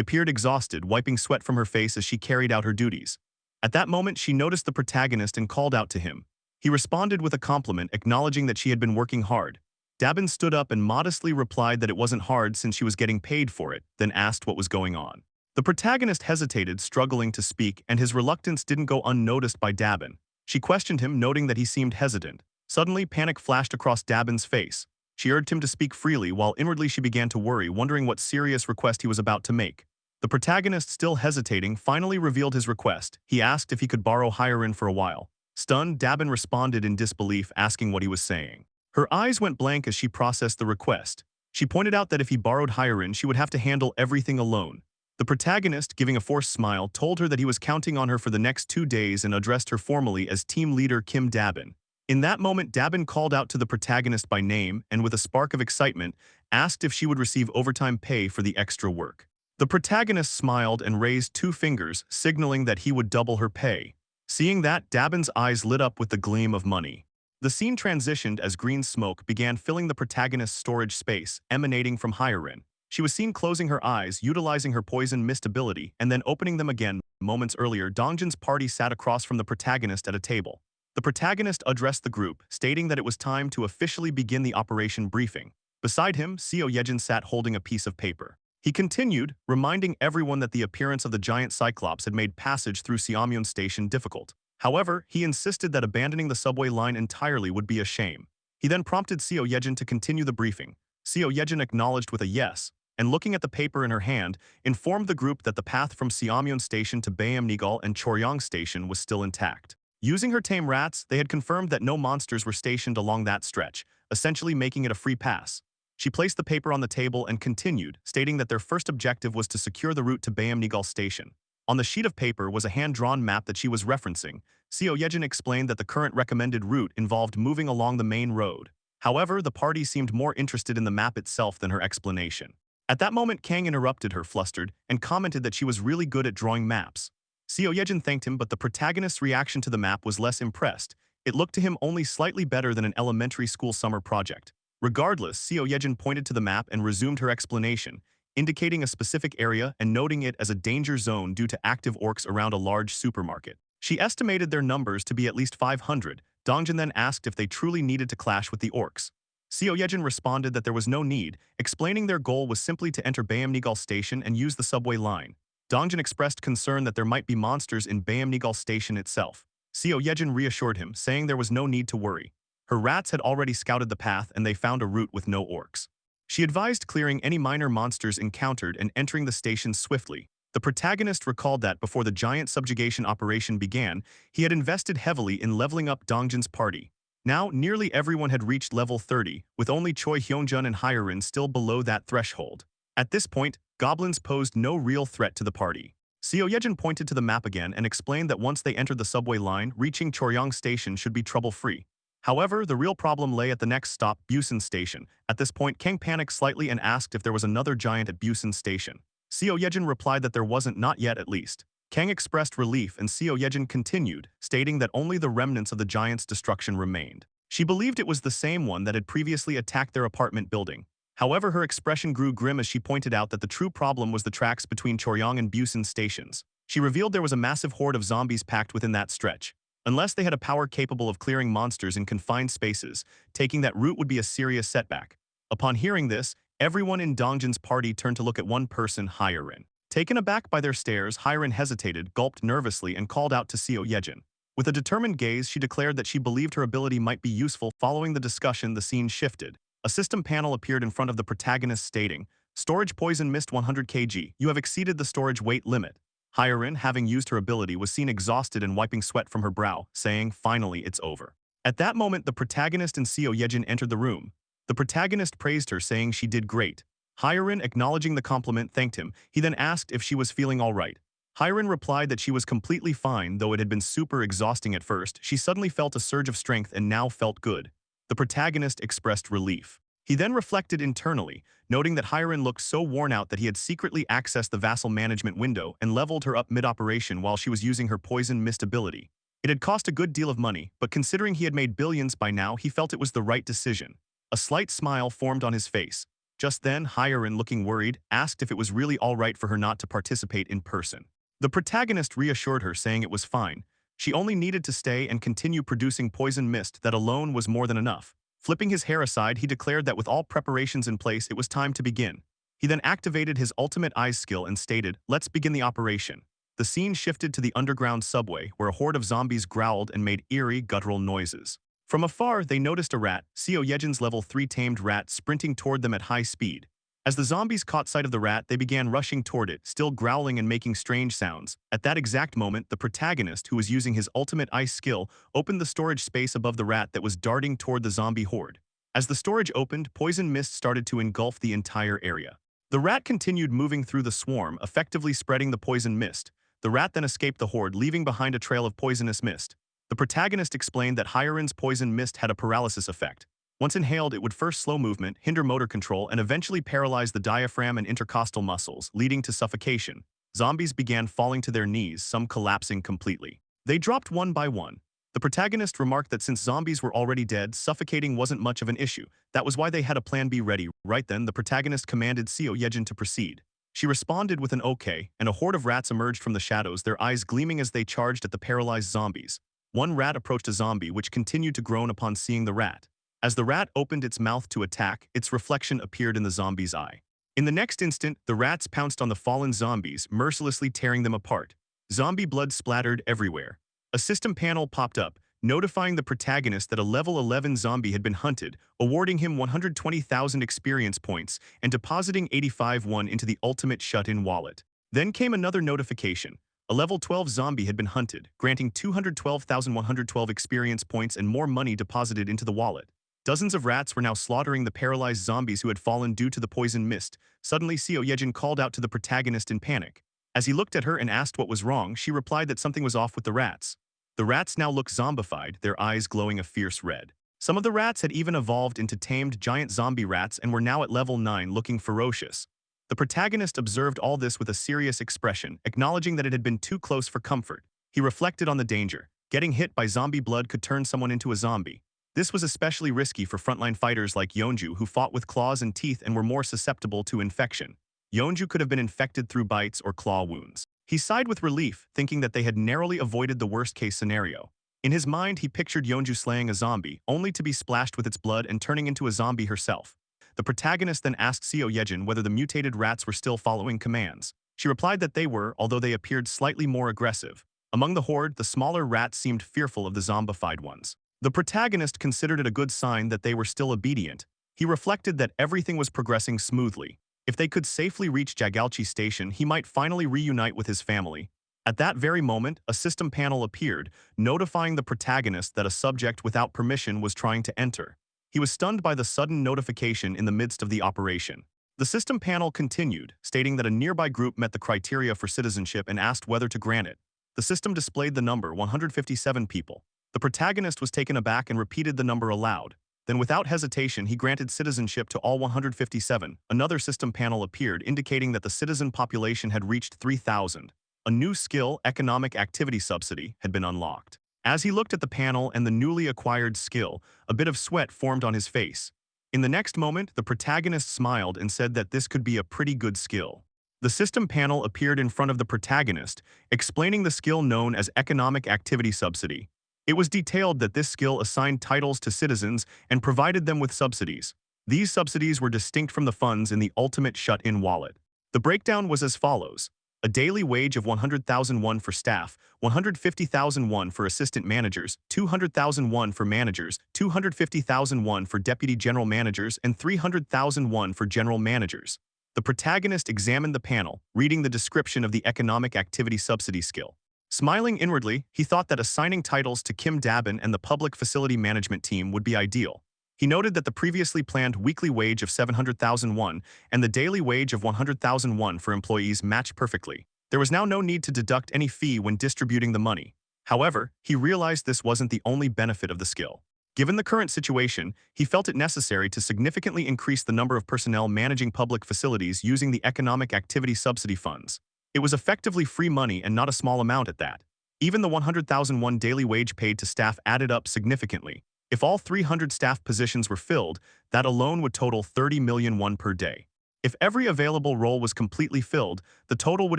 appeared exhausted, wiping sweat from her face as she carried out her duties. At that moment, she noticed the protagonist and called out to him. He responded with a compliment, acknowledging that she had been working hard. Dabin stood up and modestly replied that it wasn't hard since she was getting paid for it, then asked what was going on. The protagonist hesitated, struggling to speak, and his reluctance didn't go unnoticed by Dabin. She questioned him, noting that he seemed hesitant. Suddenly, panic flashed across Dabin's face. She urged him to speak freely, while inwardly she began to worry, wondering what serious request he was about to make. The protagonist, still hesitating, finally revealed his request. He asked if he could borrow Hyrin for a while. Stunned, Dabin responded in disbelief, asking what he was saying. Her eyes went blank as she processed the request. She pointed out that if he borrowed Hyrin, she would have to handle everything alone. The protagonist, giving a forced smile, told her that he was counting on her for the next 2 days and addressed her formally as team leader Kim Dabin. In that moment, Dabin called out to the protagonist by name and with a spark of excitement, asked if she would receive overtime pay for the extra work. The protagonist smiled and raised 2 fingers, signaling that he would double her pay. Seeing that, Dabin's eyes lit up with the gleam of money. The scene transitioned as green smoke began filling the protagonist's storage space, emanating from Hyarin. She was seen closing her eyes, utilizing her poison mist ability, and then opening them again. Moments earlier, Dongjin's party sat across from the protagonist at a table. The protagonist addressed the group, stating that it was time to officially begin the operation briefing. Beside him, Seo Yejin sat holding a piece of paper. He continued, reminding everyone that the appearance of the giant Cyclops had made passage through Seamyeon Station difficult. However, he insisted that abandoning the subway line entirely would be a shame. He then prompted Seo Yejin to continue the briefing. Seo Yejin acknowledged with a yes, and looking at the paper in her hand, informed the group that the path from Seamyeon Station to Bayamnigal and Choryang Station was still intact. Using her tame rats, they had confirmed that no monsters were stationed along that stretch, essentially making it a free pass. She placed the paper on the table and continued, stating that their first objective was to secure the route to Bayamnigal Station. On the sheet of paper was a hand-drawn map that she was referencing. Seo Yejin explained that the current recommended route involved moving along the main road. However, the party seemed more interested in the map itself than her explanation. At that moment, Kang interrupted her, flustered, and commented that she was really good at drawing maps. Seo Yejin thanked him, but the protagonist's reaction to the map was less impressed. It looked to him only slightly better than an elementary school summer project. Regardless, Seo Yejin pointed to the map and resumed her explanation, indicating a specific area and noting it as a danger zone due to active orcs around a large supermarket. She estimated their numbers to be at least 500. Dongjin then asked if they truly needed to clash with the orcs. Seo Yejin responded that there was no need, explaining their goal was simply to enter Bayamnigal Station and use the subway line. Dongjin expressed concern that there might be monsters in Bayamnigal Station itself. Seo Yejin reassured him, saying there was no need to worry. Her rats had already scouted the path and they found a route with no orcs. She advised clearing any minor monsters encountered and entering the station swiftly. The protagonist recalled that before the giant subjugation operation began, he had invested heavily in leveling up Dongjin's party. Now, nearly everyone had reached level 30, with only Choi Hyunjun and Hyarin still below that threshold. At this point, goblins posed no real threat to the party. Seo Yejin pointed to the map again and explained that once they entered the subway line, reaching Choryang Station should be trouble-free. However, the real problem lay at the next stop, Busan Station. At this point, Kang panicked slightly and asked if there was another giant at Busan Station. Seo Yejin replied that there wasn't, not yet at least. Kang expressed relief and Seo Yejin continued, stating that only the remnants of the giant's destruction remained. She believed it was the same one that had previously attacked their apartment building. However, her expression grew grim as she pointed out that the true problem was the tracks between Choryang and Busan stations. She revealed there was a massive horde of zombies packed within that stretch. Unless they had a power capable of clearing monsters in confined spaces, taking that route would be a serious setback. Upon hearing this, everyone in Dongjin's party turned to look at one person, Hyarin. Taken aback by their stares, Hyarin hesitated, gulped nervously, and called out to Seo Yejin. With a determined gaze, she declared that she believed her ability might be useful. Following the discussion, the scene shifted. A system panel appeared in front of the protagonist stating, "Storage poison mist 100 kg. You have exceeded the storage weight limit." Hyarin, having used her ability, was seen exhausted and wiping sweat from her brow, saying, "Finally, it's over." At that moment, the protagonist and Seo Yejin entered the room. The protagonist praised her, saying she did great. Hyarin, acknowledging the compliment, thanked him. He then asked if she was feeling all right. Hyarin replied that she was completely fine, though it had been super exhausting at first. She suddenly felt a surge of strength and now felt good. The protagonist expressed relief. He then reflected internally, noting that Hyarin looked so worn out that he had secretly accessed the vassal management window and leveled her up mid-operation while she was using her poison mist ability. It had cost a good deal of money, but considering he had made billions by now, he felt it was the right decision. A slight smile formed on his face. Just then, Hyarin, looking worried, asked if it was really all right for her not to participate in person. The protagonist reassured her, saying it was fine. She only needed to stay and continue producing poison mist that alone was more than enough. Flipping his hair aside, he declared that with all preparations in place, it was time to begin. He then activated his ultimate eyes skill and stated, "Let's begin the operation." The scene shifted to the underground subway, where a horde of zombies growled and made eerie, guttural noises. From afar, they noticed a rat, Seo Yejin's level 3 tamed rat, sprinting toward them at high speed. As the zombies caught sight of the rat, they began rushing toward it, still growling and making strange sounds. At that exact moment, the protagonist, who was using his ultimate ice skill, opened the storage space above the rat that was darting toward the zombie horde. As the storage opened, poison mist started to engulf the entire area. The rat continued moving through the swarm, effectively spreading the poison mist. The rat then escaped the horde, leaving behind a trail of poisonous mist. The protagonist explained that Hyarin's poison mist had a paralysis effect. Once inhaled, it would first slow movement, hinder motor control, and eventually paralyze the diaphragm and intercostal muscles, leading to suffocation. Zombies began falling to their knees, some collapsing completely. They dropped one by one. The protagonist remarked that since zombies were already dead, suffocating wasn't much of an issue. That was why they had a plan B ready. Right then, the protagonist commanded Seo Yejin to proceed. She responded with an okay, and a horde of rats emerged from the shadows, their eyes gleaming as they charged at the paralyzed zombies. One rat approached a zombie, which continued to groan upon seeing the rat. As the rat opened its mouth to attack, its reflection appeared in the zombie's eye. In the next instant, the rats pounced on the fallen zombies, mercilessly tearing them apart. Zombie blood splattered everywhere. A system panel popped up, notifying the protagonist that a level 11 zombie had been hunted, awarding him 120,000 experience points and depositing 85,000 into the ultimate shut-in wallet. Then came another notification. A level 12 zombie had been hunted, granting 212,112 experience points and more money deposited into the wallet. Dozens of rats were now slaughtering the paralyzed zombies who had fallen due to the poison mist. Suddenly, Seo Yejin called out to the protagonist in panic. As he looked at her and asked what was wrong, she replied that something was off with the rats. The rats now looked zombified, their eyes glowing a fierce red. Some of the rats had even evolved into tamed giant zombie rats and were now at level 9, looking ferocious. The protagonist observed all this with a serious expression, acknowledging that it had been too close for comfort. He reflected on the danger. Getting hit by zombie blood could turn someone into a zombie. This was especially risky for frontline fighters like Yeonju, who fought with claws and teeth and were more susceptible to infection. Yeonju could have been infected through bites or claw wounds. He sighed with relief, thinking that they had narrowly avoided the worst-case scenario. In his mind, he pictured Yeonju slaying a zombie, only to be splashed with its blood and turning into a zombie herself. The protagonist then asked Seo Yejin whether the mutated rats were still following commands. She replied that they were, although they appeared slightly more aggressive. Among the horde, the smaller rats seemed fearful of the zombified ones. The protagonist considered it a good sign that they were still obedient. He reflected that everything was progressing smoothly. If they could safely reach Jagalchi Station, he might finally reunite with his family. At that very moment, a system panel appeared, notifying the protagonist that a subject without permission was trying to enter. He was stunned by the sudden notification in the midst of the operation. The system panel continued, stating that a nearby group met the criteria for citizenship and asked whether to grant it. The system displayed the number 157 people. The protagonist was taken aback and repeated the number aloud. Then without hesitation, he granted citizenship to all 157. Another system panel appeared, indicating that the citizen population had reached 3,000. A new skill, Economic Activity Subsidy, had been unlocked. As he looked at the panel and the newly acquired skill, a bit of sweat formed on his face. In the next moment, the protagonist smiled and said that this could be a pretty good skill. The system panel appeared in front of the protagonist, explaining the skill known as Economic Activity Subsidy. It was detailed that this skill assigned titles to citizens and provided them with subsidies. These subsidies were distinct from the funds in the ultimate shut-in wallet. The breakdown was as follows. A daily wage of 100,000 won for staff, 150,000 won for assistant managers, 200,000 won for managers, 250,000 won for deputy general managers, and 300,000 won for general managers. The protagonist examined the panel, reading the description of the Economic Activity Subsidy skill. Smiling inwardly, he thought that assigning titles to Kim Dabin and the Public Facility Management team would be ideal. He noted that the previously planned weekly wage of 700,000 won and the daily wage of 100,000 won for employees matched perfectly. There was now no need to deduct any fee when distributing the money. However, he realized this wasn't the only benefit of the skill. Given the current situation, he felt it necessary to significantly increase the number of personnel managing public facilities using the Economic Activity Subsidy funds. It was effectively free money and not a small amount at that. Even the 100,000 won daily wage paid to staff added up significantly. If all 300 staff positions were filled, that alone would total 30 million won per day. If every available role was completely filled, the total would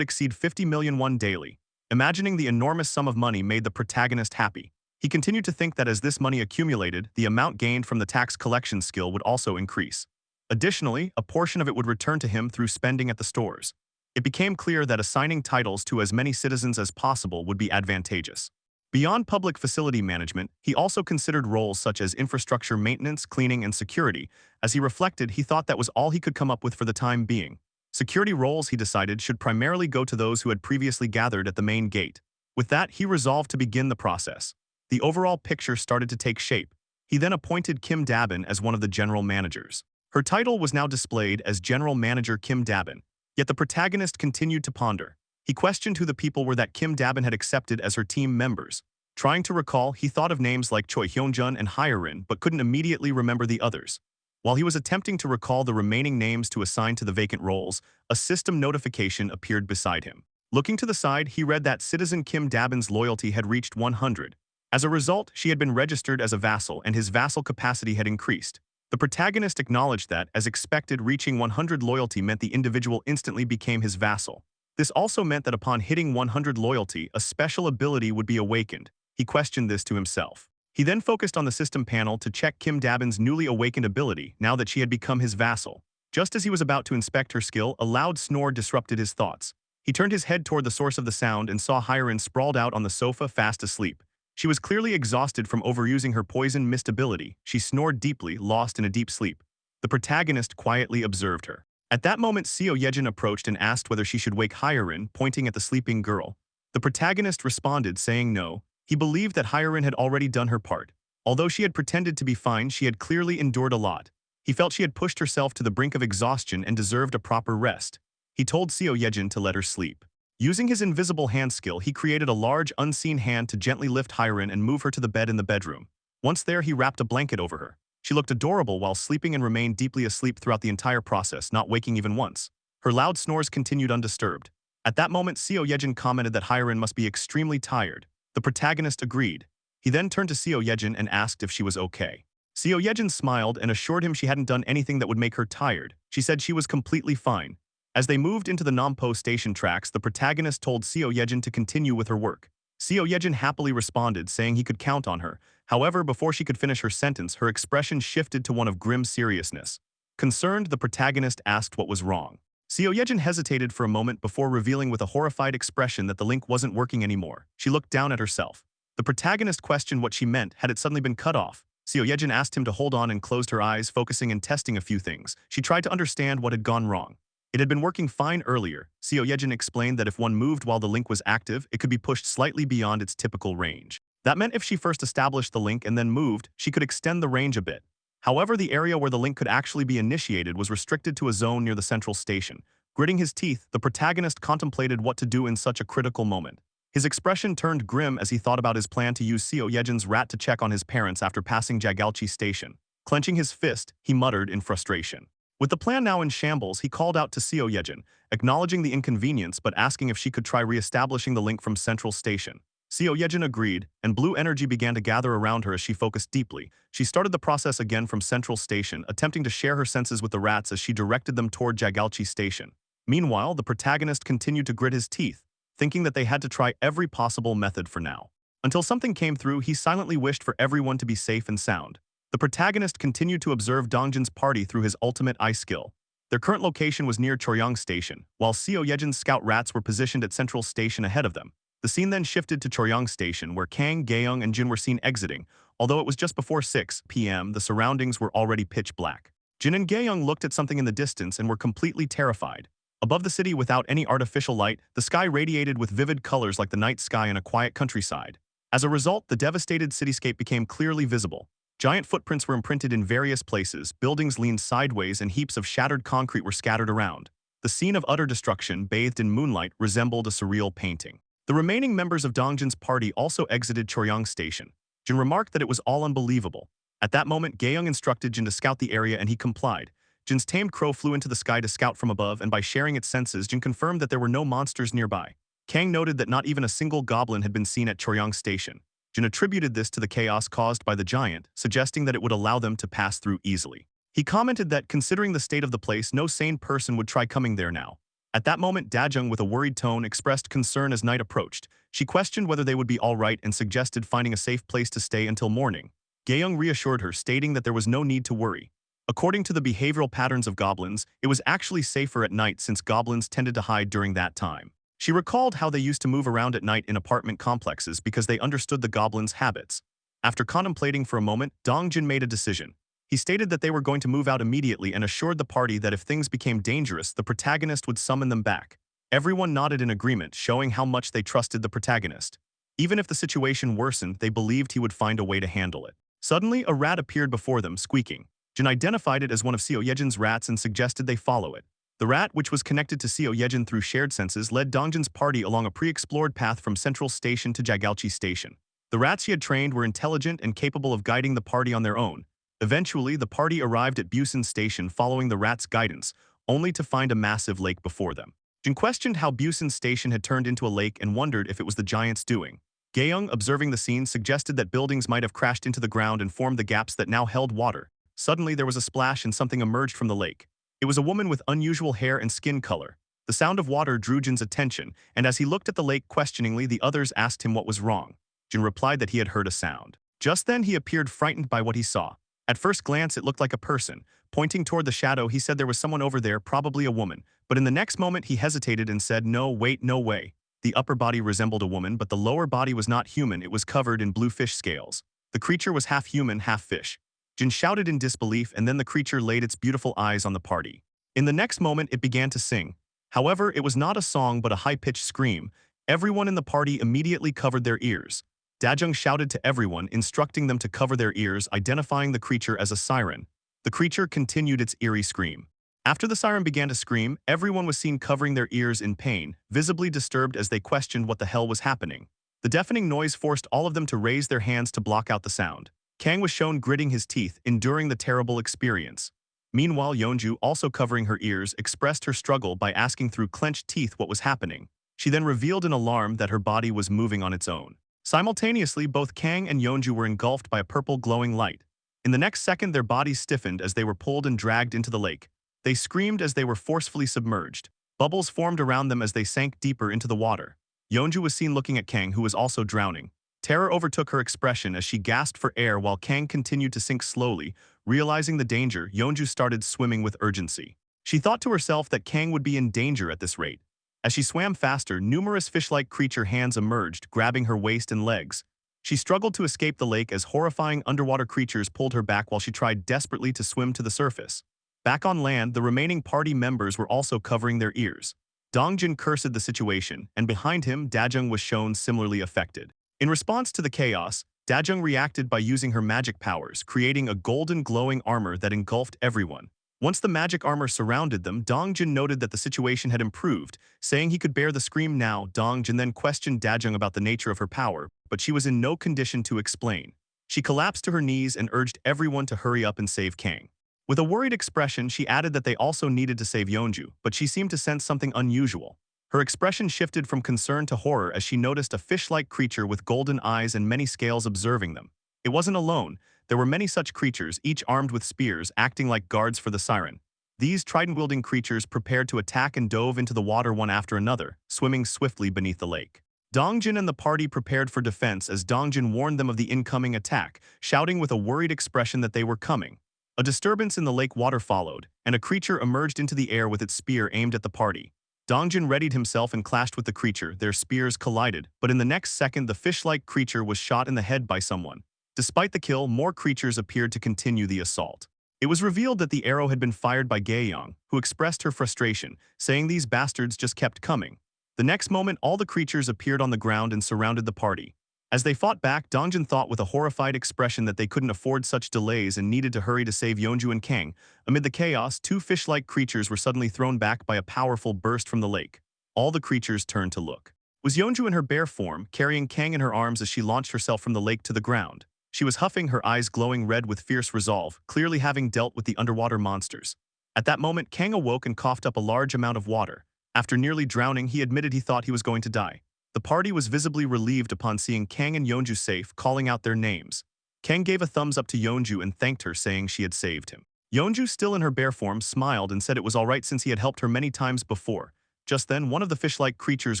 exceed 50 million won daily. Imagining the enormous sum of money made the protagonist happy. He continued to think that as this money accumulated, the amount gained from the tax collection skill would also increase. Additionally, a portion of it would return to him through spending at the stores. It became clear that assigning titles to as many citizens as possible would be advantageous. Beyond public facility management, he also considered roles such as infrastructure maintenance, cleaning, and security. As he reflected, he thought that was all he could come up with for the time being. Security roles, he decided, should primarily go to those who had previously gathered at the main gate. With that, he resolved to begin the process. The overall picture started to take shape. He then appointed Kim Dabin as one of the general managers. Her title was now displayed as General Manager Kim Dabin, yet the protagonist continued to ponder. He questioned who the people were that Kim Dabin had accepted as her team members. Trying to recall, he thought of names like Choi Hyunjun and Hyerin but couldn't immediately remember the others. While he was attempting to recall the remaining names to assign to the vacant roles, a system notification appeared beside him. Looking to the side, he read that Citizen Kim Dabin's loyalty had reached 100. As a result, she had been registered as a vassal and his vassal capacity had increased. The protagonist acknowledged that, as expected, reaching 100 loyalty meant the individual instantly became his vassal. This also meant that upon hitting 100 loyalty, a special ability would be awakened. He questioned this to himself. He then focused on the system panel to check Kim Dabin's newly awakened ability now that she had become his vassal. Just as he was about to inspect her skill, a loud snore disrupted his thoughts. He turned his head toward the source of the sound and saw Hyerin sprawled out on the sofa fast asleep. She was clearly exhausted from overusing her poison mist ability. She snored deeply, lost in a deep sleep. The protagonist quietly observed her. At that moment, Seo Yejin approached and asked whether she should wake Hyerin, pointing at the sleeping girl. The protagonist responded, saying no. He believed that Hyerin had already done her part. Although she had pretended to be fine, she had clearly endured a lot. He felt she had pushed herself to the brink of exhaustion and deserved a proper rest. He told Seo Yejin to let her sleep. Using his invisible hand skill, he created a large, unseen hand to gently lift Hyerin and move her to the bed in the bedroom. Once there, he wrapped a blanket over her. She looked adorable while sleeping and remained deeply asleep throughout the entire process, not waking even once. Her loud snores continued undisturbed. At that moment, Seo Yejin commented that Hyerin must be extremely tired. The protagonist agreed. He then turned to Seo Yejin and asked if she was okay. Seo Yejin smiled and assured him she hadn't done anything that would make her tired. She said she was completely fine. As they moved into the Nampo station tracks, the protagonist told Seo Yejin to continue with her work. Seo Yejin happily responded, saying he could count on her. However, before she could finish her sentence, her expression shifted to one of grim seriousness. Concerned, the protagonist asked what was wrong. Seo Yejin hesitated for a moment before revealing with a horrified expression that the link wasn't working anymore. She looked down at herself. The protagonist questioned what she meant. Had it suddenly been cut off? Seo Yejin asked him to hold on and closed her eyes, focusing and testing a few things. She tried to understand what had gone wrong. It had been working fine earlier. Seo Yejin explained that if one moved while the link was active, it could be pushed slightly beyond its typical range. That meant if she first established the link and then moved, she could extend the range a bit. However, the area where the link could actually be initiated was restricted to a zone near the central station. Gritting his teeth, the protagonist contemplated what to do in such a critical moment. His expression turned grim as he thought about his plan to use Seo Yejin's rat to check on his parents after passing Jagalchi station. Clenching his fist, he muttered in frustration. With the plan now in shambles, he called out to Seo Yejin, acknowledging the inconvenience but asking if she could try re-establishing the link from central station. Seo Yejin agreed, and blue energy began to gather around her as she focused deeply. She started the process again from central station, attempting to share her senses with the rats as she directed them toward Jagalchi station. Meanwhile, the protagonist continued to grit his teeth, thinking that they had to try every possible method for now. Until something came through, he silently wished for everyone to be safe and sound. The protagonist continued to observe Dongjin's party through his ultimate eye skill. Their current location was near Choryang Station, while Seo Yejin's scout rats were positioned at Central Station ahead of them. The scene then shifted to Choryang Station, where Kang, Gaeyoung, and Jin were seen exiting. Although it was just before 6 p.m., the surroundings were already pitch black. Jin and Gaeyoung looked at something in the distance and were completely terrified. Above the city, without any artificial light, the sky radiated with vivid colors like the night sky in a quiet countryside. As a result, the devastated cityscape became clearly visible. Giant footprints were imprinted in various places, buildings leaned sideways, and heaps of shattered concrete were scattered around. The scene of utter destruction, bathed in moonlight, resembled a surreal painting. The remaining members of Dongjin's party also exited Choryang Station. Jin remarked that it was all unbelievable. At that moment, Gaeyoung instructed Jin to scout the area and he complied. Jin's tamed crow flew into the sky to scout from above, and by sharing its senses, Jin confirmed that there were no monsters nearby. Kang noted that not even a single goblin had been seen at Choryang Station. Jin attributed this to the chaos caused by the giant, suggesting that it would allow them to pass through easily. He commented that, considering the state of the place, no sane person would try coming there now. At that moment, Dajung, with a worried tone, expressed concern as night approached. She questioned whether they would be all right and suggested finding a safe place to stay until morning. Gaeyoung reassured her, stating that there was no need to worry. According to the behavioral patterns of goblins, it was actually safer at night since goblins tended to hide during that time. She recalled how they used to move around at night in apartment complexes because they understood the goblins' habits. After contemplating for a moment, Dongjin made a decision. He stated that they were going to move out immediately and assured the party that if things became dangerous, the protagonist would summon them back. Everyone nodded in agreement, showing how much they trusted the protagonist. Even if the situation worsened, they believed he would find a way to handle it. Suddenly, a rat appeared before them, squeaking. Jin identified it as one of Seo Yejin's rats and suggested they follow it. The rat, which was connected to Seo Yejin through shared senses, led Dongjin's party along a pre-explored path from Central Station to Jagalchi Station. The rats he had trained were intelligent and capable of guiding the party on their own. Eventually, the party arrived at Busan Station following the rats' guidance, only to find a massive lake before them. Jin questioned how Busan Station had turned into a lake and wondered if it was the giants' doing. Gaeyoung, observing the scene, suggested that buildings might have crashed into the ground and formed the gaps that now held water. Suddenly, there was a splash and something emerged from the lake. It was a woman with unusual hair and skin color. The sound of water drew Jin's attention, and as he looked at the lake questioningly, the others asked him what was wrong. Jin replied that he had heard a sound. Just then, he appeared frightened by what he saw. At first glance, it looked like a person. Pointing toward the shadow, he said there was someone over there, probably a woman. But in the next moment, he hesitated and said, "No, wait, no way." The upper body resembled a woman, but the lower body was not human. It was covered in blue fish scales. The creature was half human, half fish. Jin shouted in disbelief, and then the creature laid its beautiful eyes on the party. In the next moment, it began to sing. However, it was not a song but a high-pitched scream. Everyone in the party immediately covered their ears. Dajung shouted to everyone, instructing them to cover their ears, identifying the creature as a siren. The creature continued its eerie scream. After the siren began to scream, everyone was seen covering their ears in pain, visibly disturbed as they questioned what the hell was happening. The deafening noise forced all of them to raise their hands to block out the sound. Kang was shown gritting his teeth, enduring the terrible experience. Meanwhile, Yeonju, also covering her ears, expressed her struggle by asking through clenched teeth what was happening. She then revealed in alarm that her body was moving on its own. Simultaneously, both Kang and Yeonju were engulfed by a purple glowing light. In the next second, their bodies stiffened as they were pulled and dragged into the lake. They screamed as they were forcefully submerged. Bubbles formed around them as they sank deeper into the water. Yeonju was seen looking at Kang, who was also drowning. Terror overtook her expression as she gasped for air while Kang continued to sink slowly. Realizing the danger, Yeonju started swimming with urgency. She thought to herself that Kang would be in danger at this rate. As she swam faster, numerous fish-like creature hands emerged, grabbing her waist and legs. She struggled to escape the lake as horrifying underwater creatures pulled her back while she tried desperately to swim to the surface. Back on land, the remaining party members were also covering their ears. Dongjin cursed the situation, and behind him, Dajung was shown similarly affected. In response to the chaos, Dajung reacted by using her magic powers, creating a golden glowing armor that engulfed everyone. Once the magic armor surrounded them, Dongjin noted that the situation had improved, saying he could bear the scream now. Dongjin then questioned Dajung about the nature of her power, but she was in no condition to explain. She collapsed to her knees and urged everyone to hurry up and save Kang. With a worried expression, she added that they also needed to save Yeonju, but she seemed to sense something unusual. Her expression shifted from concern to horror as she noticed a fish-like creature with golden eyes and many scales observing them. It wasn't alone. There were many such creatures, each armed with spears, acting like guards for the siren. These trident-wielding creatures prepared to attack and dove into the water one after another, swimming swiftly beneath the lake. Dongjin and the party prepared for defense as Dongjin warned them of the incoming attack, shouting with a worried expression that they were coming. A disturbance in the lake water followed, and a creature emerged into the air with its spear aimed at the party. Dongjin readied himself and clashed with the creature. Their spears collided, but in the next second the fish-like creature was shot in the head by someone. Despite the kill, more creatures appeared to continue the assault. It was revealed that the arrow had been fired by Gaeyoung, who expressed her frustration, saying these bastards just kept coming. The next moment, all the creatures appeared on the ground and surrounded the party. As they fought back, Dongjin thought with a horrified expression that they couldn't afford such delays and needed to hurry to save Yeonju and Kang. Amid the chaos, two fish-like creatures were suddenly thrown back by a powerful burst from the lake. All the creatures turned to look. It was Yeonju in her bare form, carrying Kang in her arms as she launched herself from the lake to the ground. She was huffing, her eyes glowing red with fierce resolve, clearly having dealt with the underwater monsters. At that moment, Kang awoke and coughed up a large amount of water. After nearly drowning, he admitted he thought he was going to die. The party was visibly relieved upon seeing Kang and Yeonju safe, calling out their names. Kang gave a thumbs up to Yeonju and thanked her, saying she had saved him. Yeonju, still in her bare form, smiled and said it was alright since he had helped her many times before. Just then, one of the fish-like creatures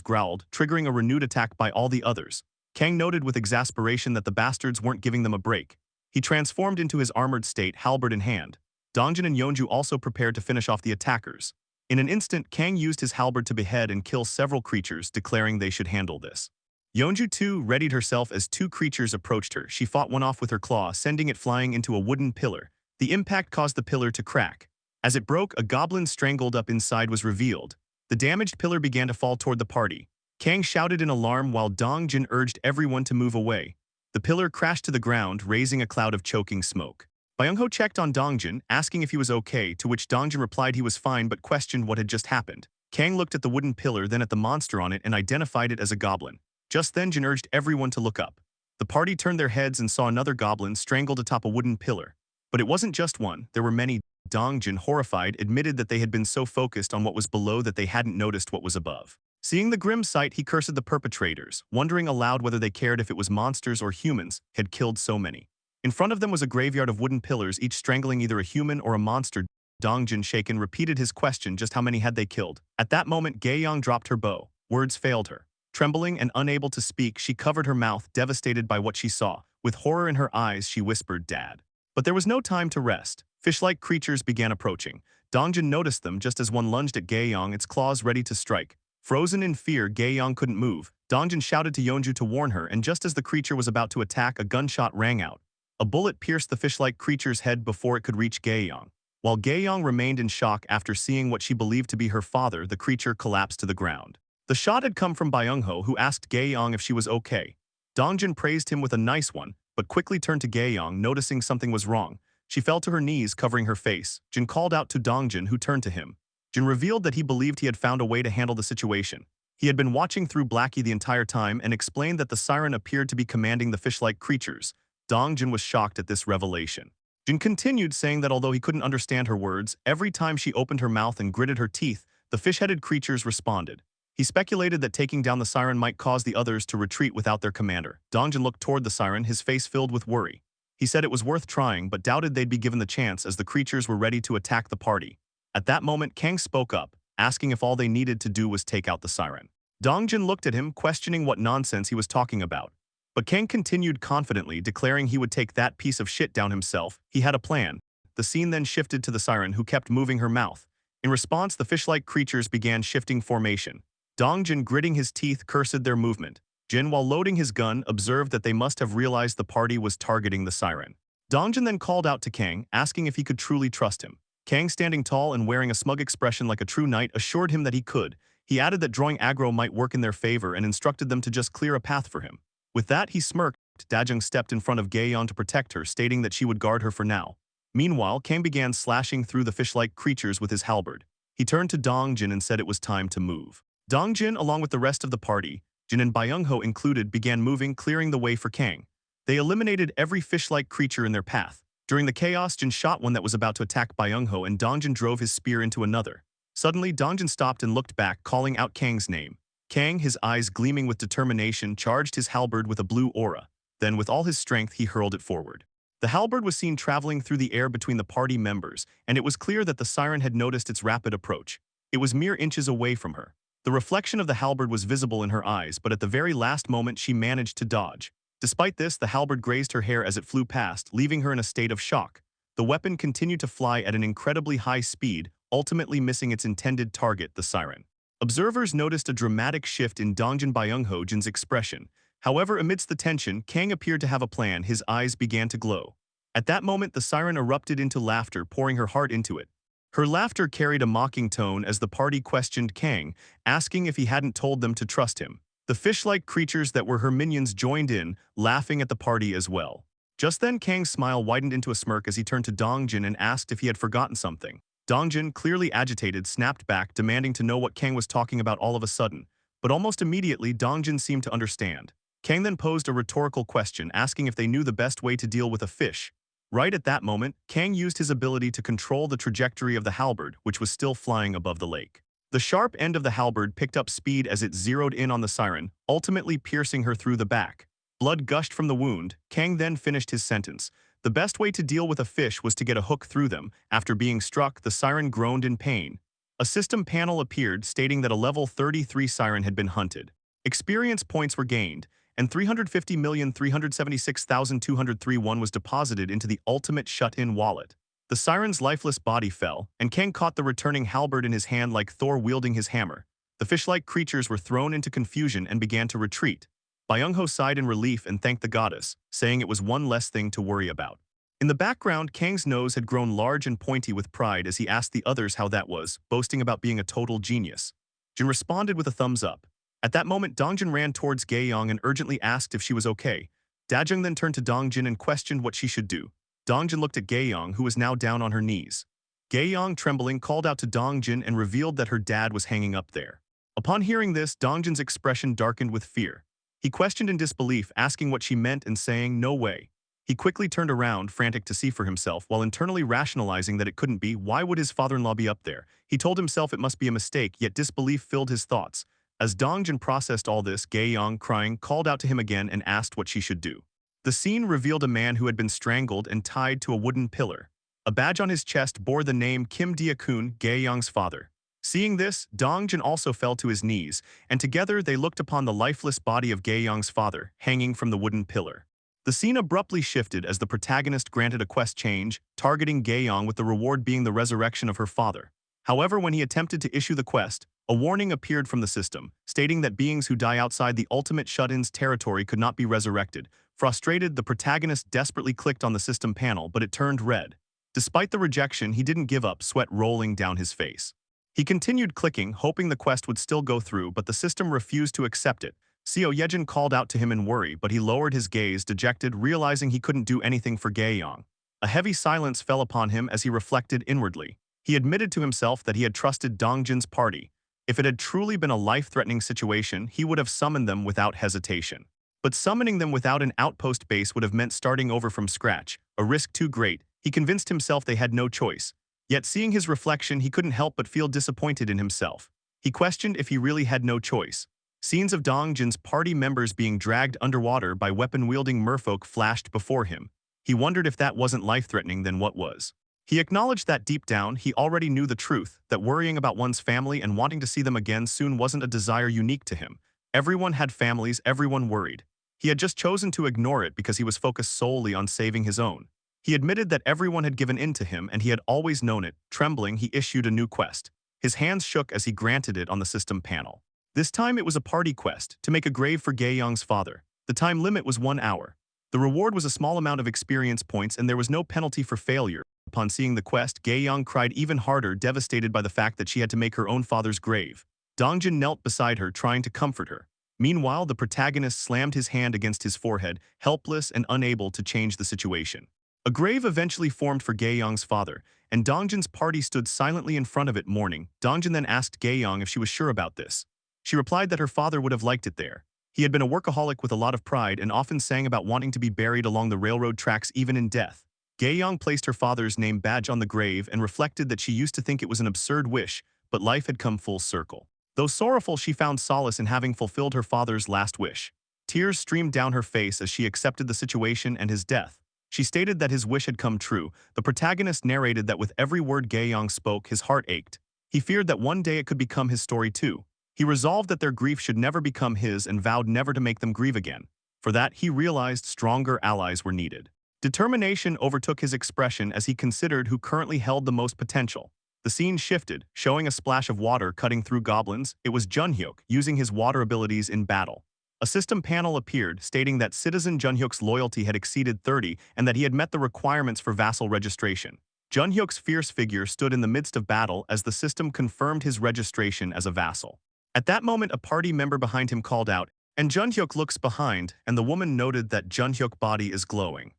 growled, triggering a renewed attack by all the others. Kang noted with exasperation that the bastards weren't giving them a break. He transformed into his armored state, halberd in hand. Dongjin and Yeonju also prepared to finish off the attackers. In an instant, Kang used his halberd to behead and kill several creatures, declaring they should handle this. Yeonju too readied herself as two creatures approached her. She fought one off with her claw, sending it flying into a wooden pillar. The impact caused the pillar to crack. As it broke, a goblin strangled up inside was revealed. The damaged pillar began to fall toward the party. Kang shouted in alarm while Dongjin urged everyone to move away. The pillar crashed to the ground, raising a cloud of choking smoke. Byung-ho checked on Dongjin, asking if he was okay, to which Dongjin replied he was fine but questioned what had just happened. Kang looked at the wooden pillar, then at the monster on it, and identified it as a goblin. Just then Jin urged everyone to look up. The party turned their heads and saw another goblin strangled atop a wooden pillar. But it wasn't just one, there were many. Dongjin, horrified, admitted that they had been so focused on what was below that they hadn't noticed what was above. Seeing the grim sight, he cursed the perpetrators, wondering aloud whether they cared if it was monsters or humans had killed so many. In front of them was a graveyard of wooden pillars, each strangling either a human or a monster. Dongjin, shaken, repeated his question, just how many had they killed? At that moment, Gaeyong dropped her bow. Words failed her. Trembling and unable to speak, she covered her mouth, devastated by what she saw. With horror in her eyes, she whispered, "Dad." But there was no time to rest. Fish-like creatures began approaching. Dongjin noticed them just as one lunged at Gaeyong, its claws ready to strike. Frozen in fear, Gaeyong couldn't move. Dongjin shouted to Yeonju to warn her, and just as the creature was about to attack, a gunshot rang out. A bullet pierced the fish-like creature's head before it could reach Gaeyong. While Gaeyong remained in shock after seeing what she believed to be her father, the creature collapsed to the ground. The shot had come from Byung-ho, who asked Gaeyong if she was okay. Dongjin praised him with a nice one, but quickly turned to Gaeyong, noticing something was wrong. She fell to her knees, covering her face. Jin called out to Dongjin, who turned to him. Jin revealed that he believed he had found a way to handle the situation. He had been watching through Blackie the entire time and explained that the siren appeared to be commanding the fish-like creatures. Dongjin was shocked at this revelation. Jin continued, saying that although he couldn't understand her words, every time she opened her mouth and gritted her teeth, the fish-headed creatures responded. He speculated that taking down the siren might cause the others to retreat without their commander. Dongjin looked toward the siren, his face filled with worry. He said it was worth trying, but doubted they'd be given the chance as the creatures were ready to attack the party. At that moment, Kang spoke up, asking if all they needed to do was take out the siren. Dongjin looked at him, questioning what nonsense he was talking about. But Kang continued confidently, declaring he would take that piece of shit down himself. He had a plan. The scene then shifted to the siren, who kept moving her mouth. In response, the fish-like creatures began shifting formation. Dongjin, gritting his teeth, cursed their movement. Jin, while loading his gun, observed that they must have realized the party was targeting the siren. Dongjin then called out to Kang, asking if he could truly trust him. Kang, standing tall and wearing a smug expression like a true knight, assured him that he could. He added that drawing aggro might work in their favor and instructed them to just clear a path for him. With that, he smirked. Dajung stepped in front of Gaeon to protect her, stating that she would guard her for now. Meanwhile, Kang began slashing through the fish-like creatures with his halberd. He turned to Dongjin and said it was time to move. Dongjin, along with the rest of the party, Jin and Byung-ho included, began moving, clearing the way for Kang. They eliminated every fish-like creature in their path. During the chaos, Jin shot one that was about to attack Byung-ho, and Dongjin drove his spear into another. Suddenly, Dongjin stopped and looked back, calling out Kang's name. Kang, his eyes gleaming with determination, charged his halberd with a blue aura. Then, with all his strength, he hurled it forward. The halberd was seen traveling through the air between the party members, and it was clear that the siren had noticed its rapid approach. It was mere inches away from her. The reflection of the halberd was visible in her eyes, but at the very last moment she managed to dodge. Despite this, the halberd grazed her hair as it flew past, leaving her in a state of shock. The weapon continued to fly at an incredibly high speed, ultimately missing its intended target, the siren. Observers noticed a dramatic shift in Dongjin Byung-ho Jin's expression. However, amidst the tension, Kang appeared to have a plan. His eyes began to glow. At that moment, the siren erupted into laughter, pouring her heart into it. Her laughter carried a mocking tone as the party questioned Kang, asking if he hadn't told them to trust him. The fish-like creatures that were her minions joined in, laughing at the party as well. Just then, Kang's smile widened into a smirk as he turned to Dongjin and asked if he had forgotten something. Dongjin, clearly agitated, snapped back, demanding to know what Kang was talking about all of a sudden. But almost immediately, Dongjin seemed to understand. Kang then posed a rhetorical question, asking if they knew the best way to deal with a fish. Right at that moment, Kang used his ability to control the trajectory of the halberd, which was still flying above the lake. The sharp end of the halberd picked up speed as it zeroed in on the siren, ultimately piercing her through the back. Blood gushed from the wound. Kang then finished his sentence. The best way to deal with a fish was to get a hook through them. After being struck, the siren groaned in pain. A system panel appeared stating that a level 33 siren had been hunted. Experience points were gained, and 350,376,203 was deposited into the ultimate shut-in wallet. The siren's lifeless body fell, and Kang caught the returning halberd in his hand like Thor wielding his hammer. The fish-like creatures were thrown into confusion and began to retreat. Byung-ho sighed in relief and thanked the goddess, saying it was one less thing to worry about. In the background, Kang's nose had grown large and pointy with pride as he asked the others how that was, boasting about being a total genius. Jin responded with a thumbs up. At that moment, Dongjin ran towards Gaeyong and urgently asked if she was okay. Dajung then turned to Dongjin and questioned what she should do. Dongjin looked at Gaeyong, who was now down on her knees. Gaeyong, trembling, called out to Dongjin and revealed that her dad was hanging up there. Upon hearing this, Dongjin's expression darkened with fear. He questioned in disbelief, asking what she meant and saying, "No way." He quickly turned around, frantic to see for himself, while internally rationalizing that it couldn't be. Why would his father-in-law be up there? He told himself it must be a mistake, yet disbelief filled his thoughts. As Dongjin processed all this, Gaeyong, crying, called out to him again and asked what she should do. The scene revealed a man who had been strangled and tied to a wooden pillar. A badge on his chest bore the name Kim Dia-kun, Gaeyong's father. Seeing this, Dongjin also fell to his knees, and together they looked upon the lifeless body of Gaeyong's father, hanging from the wooden pillar. The scene abruptly shifted as the protagonist granted a quest change, targeting Gaeyong with the reward being the resurrection of her father. However, when he attempted to issue the quest, a warning appeared from the system, stating that beings who die outside the ultimate shut-in's territory could not be resurrected. Frustrated, the protagonist desperately clicked on the system panel, but it turned red. Despite the rejection, he didn't give up, sweat rolling down his face. He continued clicking, hoping the quest would still go through, but the system refused to accept it. Seo Yejin called out to him in worry, but he lowered his gaze, dejected, realizing he couldn't do anything for Gaeyong. A heavy silence fell upon him as he reflected inwardly. He admitted to himself that he had trusted Dongjin's party. If it had truly been a life-threatening situation, he would have summoned them without hesitation. But summoning them without an outpost base would have meant starting over from scratch, a risk too great. He convinced himself they had no choice. Yet seeing his reflection, he couldn't help but feel disappointed in himself. He questioned if he really had no choice. Scenes of Dongjin's party members being dragged underwater by weapon-wielding merfolk flashed before him. He wondered if that wasn't life-threatening, then what was? He acknowledged that deep down, he already knew the truth, that worrying about one's family and wanting to see them again soon wasn't a desire unique to him. Everyone had families, everyone worried. He had just chosen to ignore it because he was focused solely on saving his own. He admitted that everyone had given in to him and he had always known it. Trembling, he issued a new quest. His hands shook as he granted it on the system panel. This time it was a party quest, to make a grave for Gaeyong's father. The time limit was 1 hour. The reward was a small amount of experience points and there was no penalty for failure. Upon seeing the quest, Gaeyong cried even harder, devastated by the fact that she had to make her own father's grave. Dongjin knelt beside her, trying to comfort her. Meanwhile, the protagonist slammed his hand against his forehead, helpless and unable to change the situation. A grave eventually formed for Gaeyong's father, and Dongjin's party stood silently in front of it mourning. Dongjin then asked Gaeyong if she was sure about this. She replied that her father would have liked it there. He had been a workaholic with a lot of pride and often sang about wanting to be buried along the railroad tracks even in death. Gaeyong placed her father's name badge on the grave and reflected that she used to think it was an absurd wish, but life had come full circle. Though sorrowful, she found solace in having fulfilled her father's last wish. Tears streamed down her face as she accepted the situation and his death. She stated that his wish had come true. The protagonist narrated that with every word Gaeyong spoke, his heart ached. He feared that one day it could become his story too. He resolved that their grief should never become his and vowed never to make them grieve again. For that, he realized stronger allies were needed. Determination overtook his expression as he considered who currently held the most potential. The scene shifted, showing a splash of water cutting through goblins. It was Junhyuk, using his water abilities in battle. A system panel appeared, stating that Citizen Junhyuk's loyalty had exceeded 30 and that he had met the requirements for vassal registration. Junhyuk's fierce figure stood in the midst of battle as the system confirmed his registration as a vassal. At that moment, a party member behind him called out, and Junhyuk looks behind, and the woman noted that Junhyuk's body is glowing.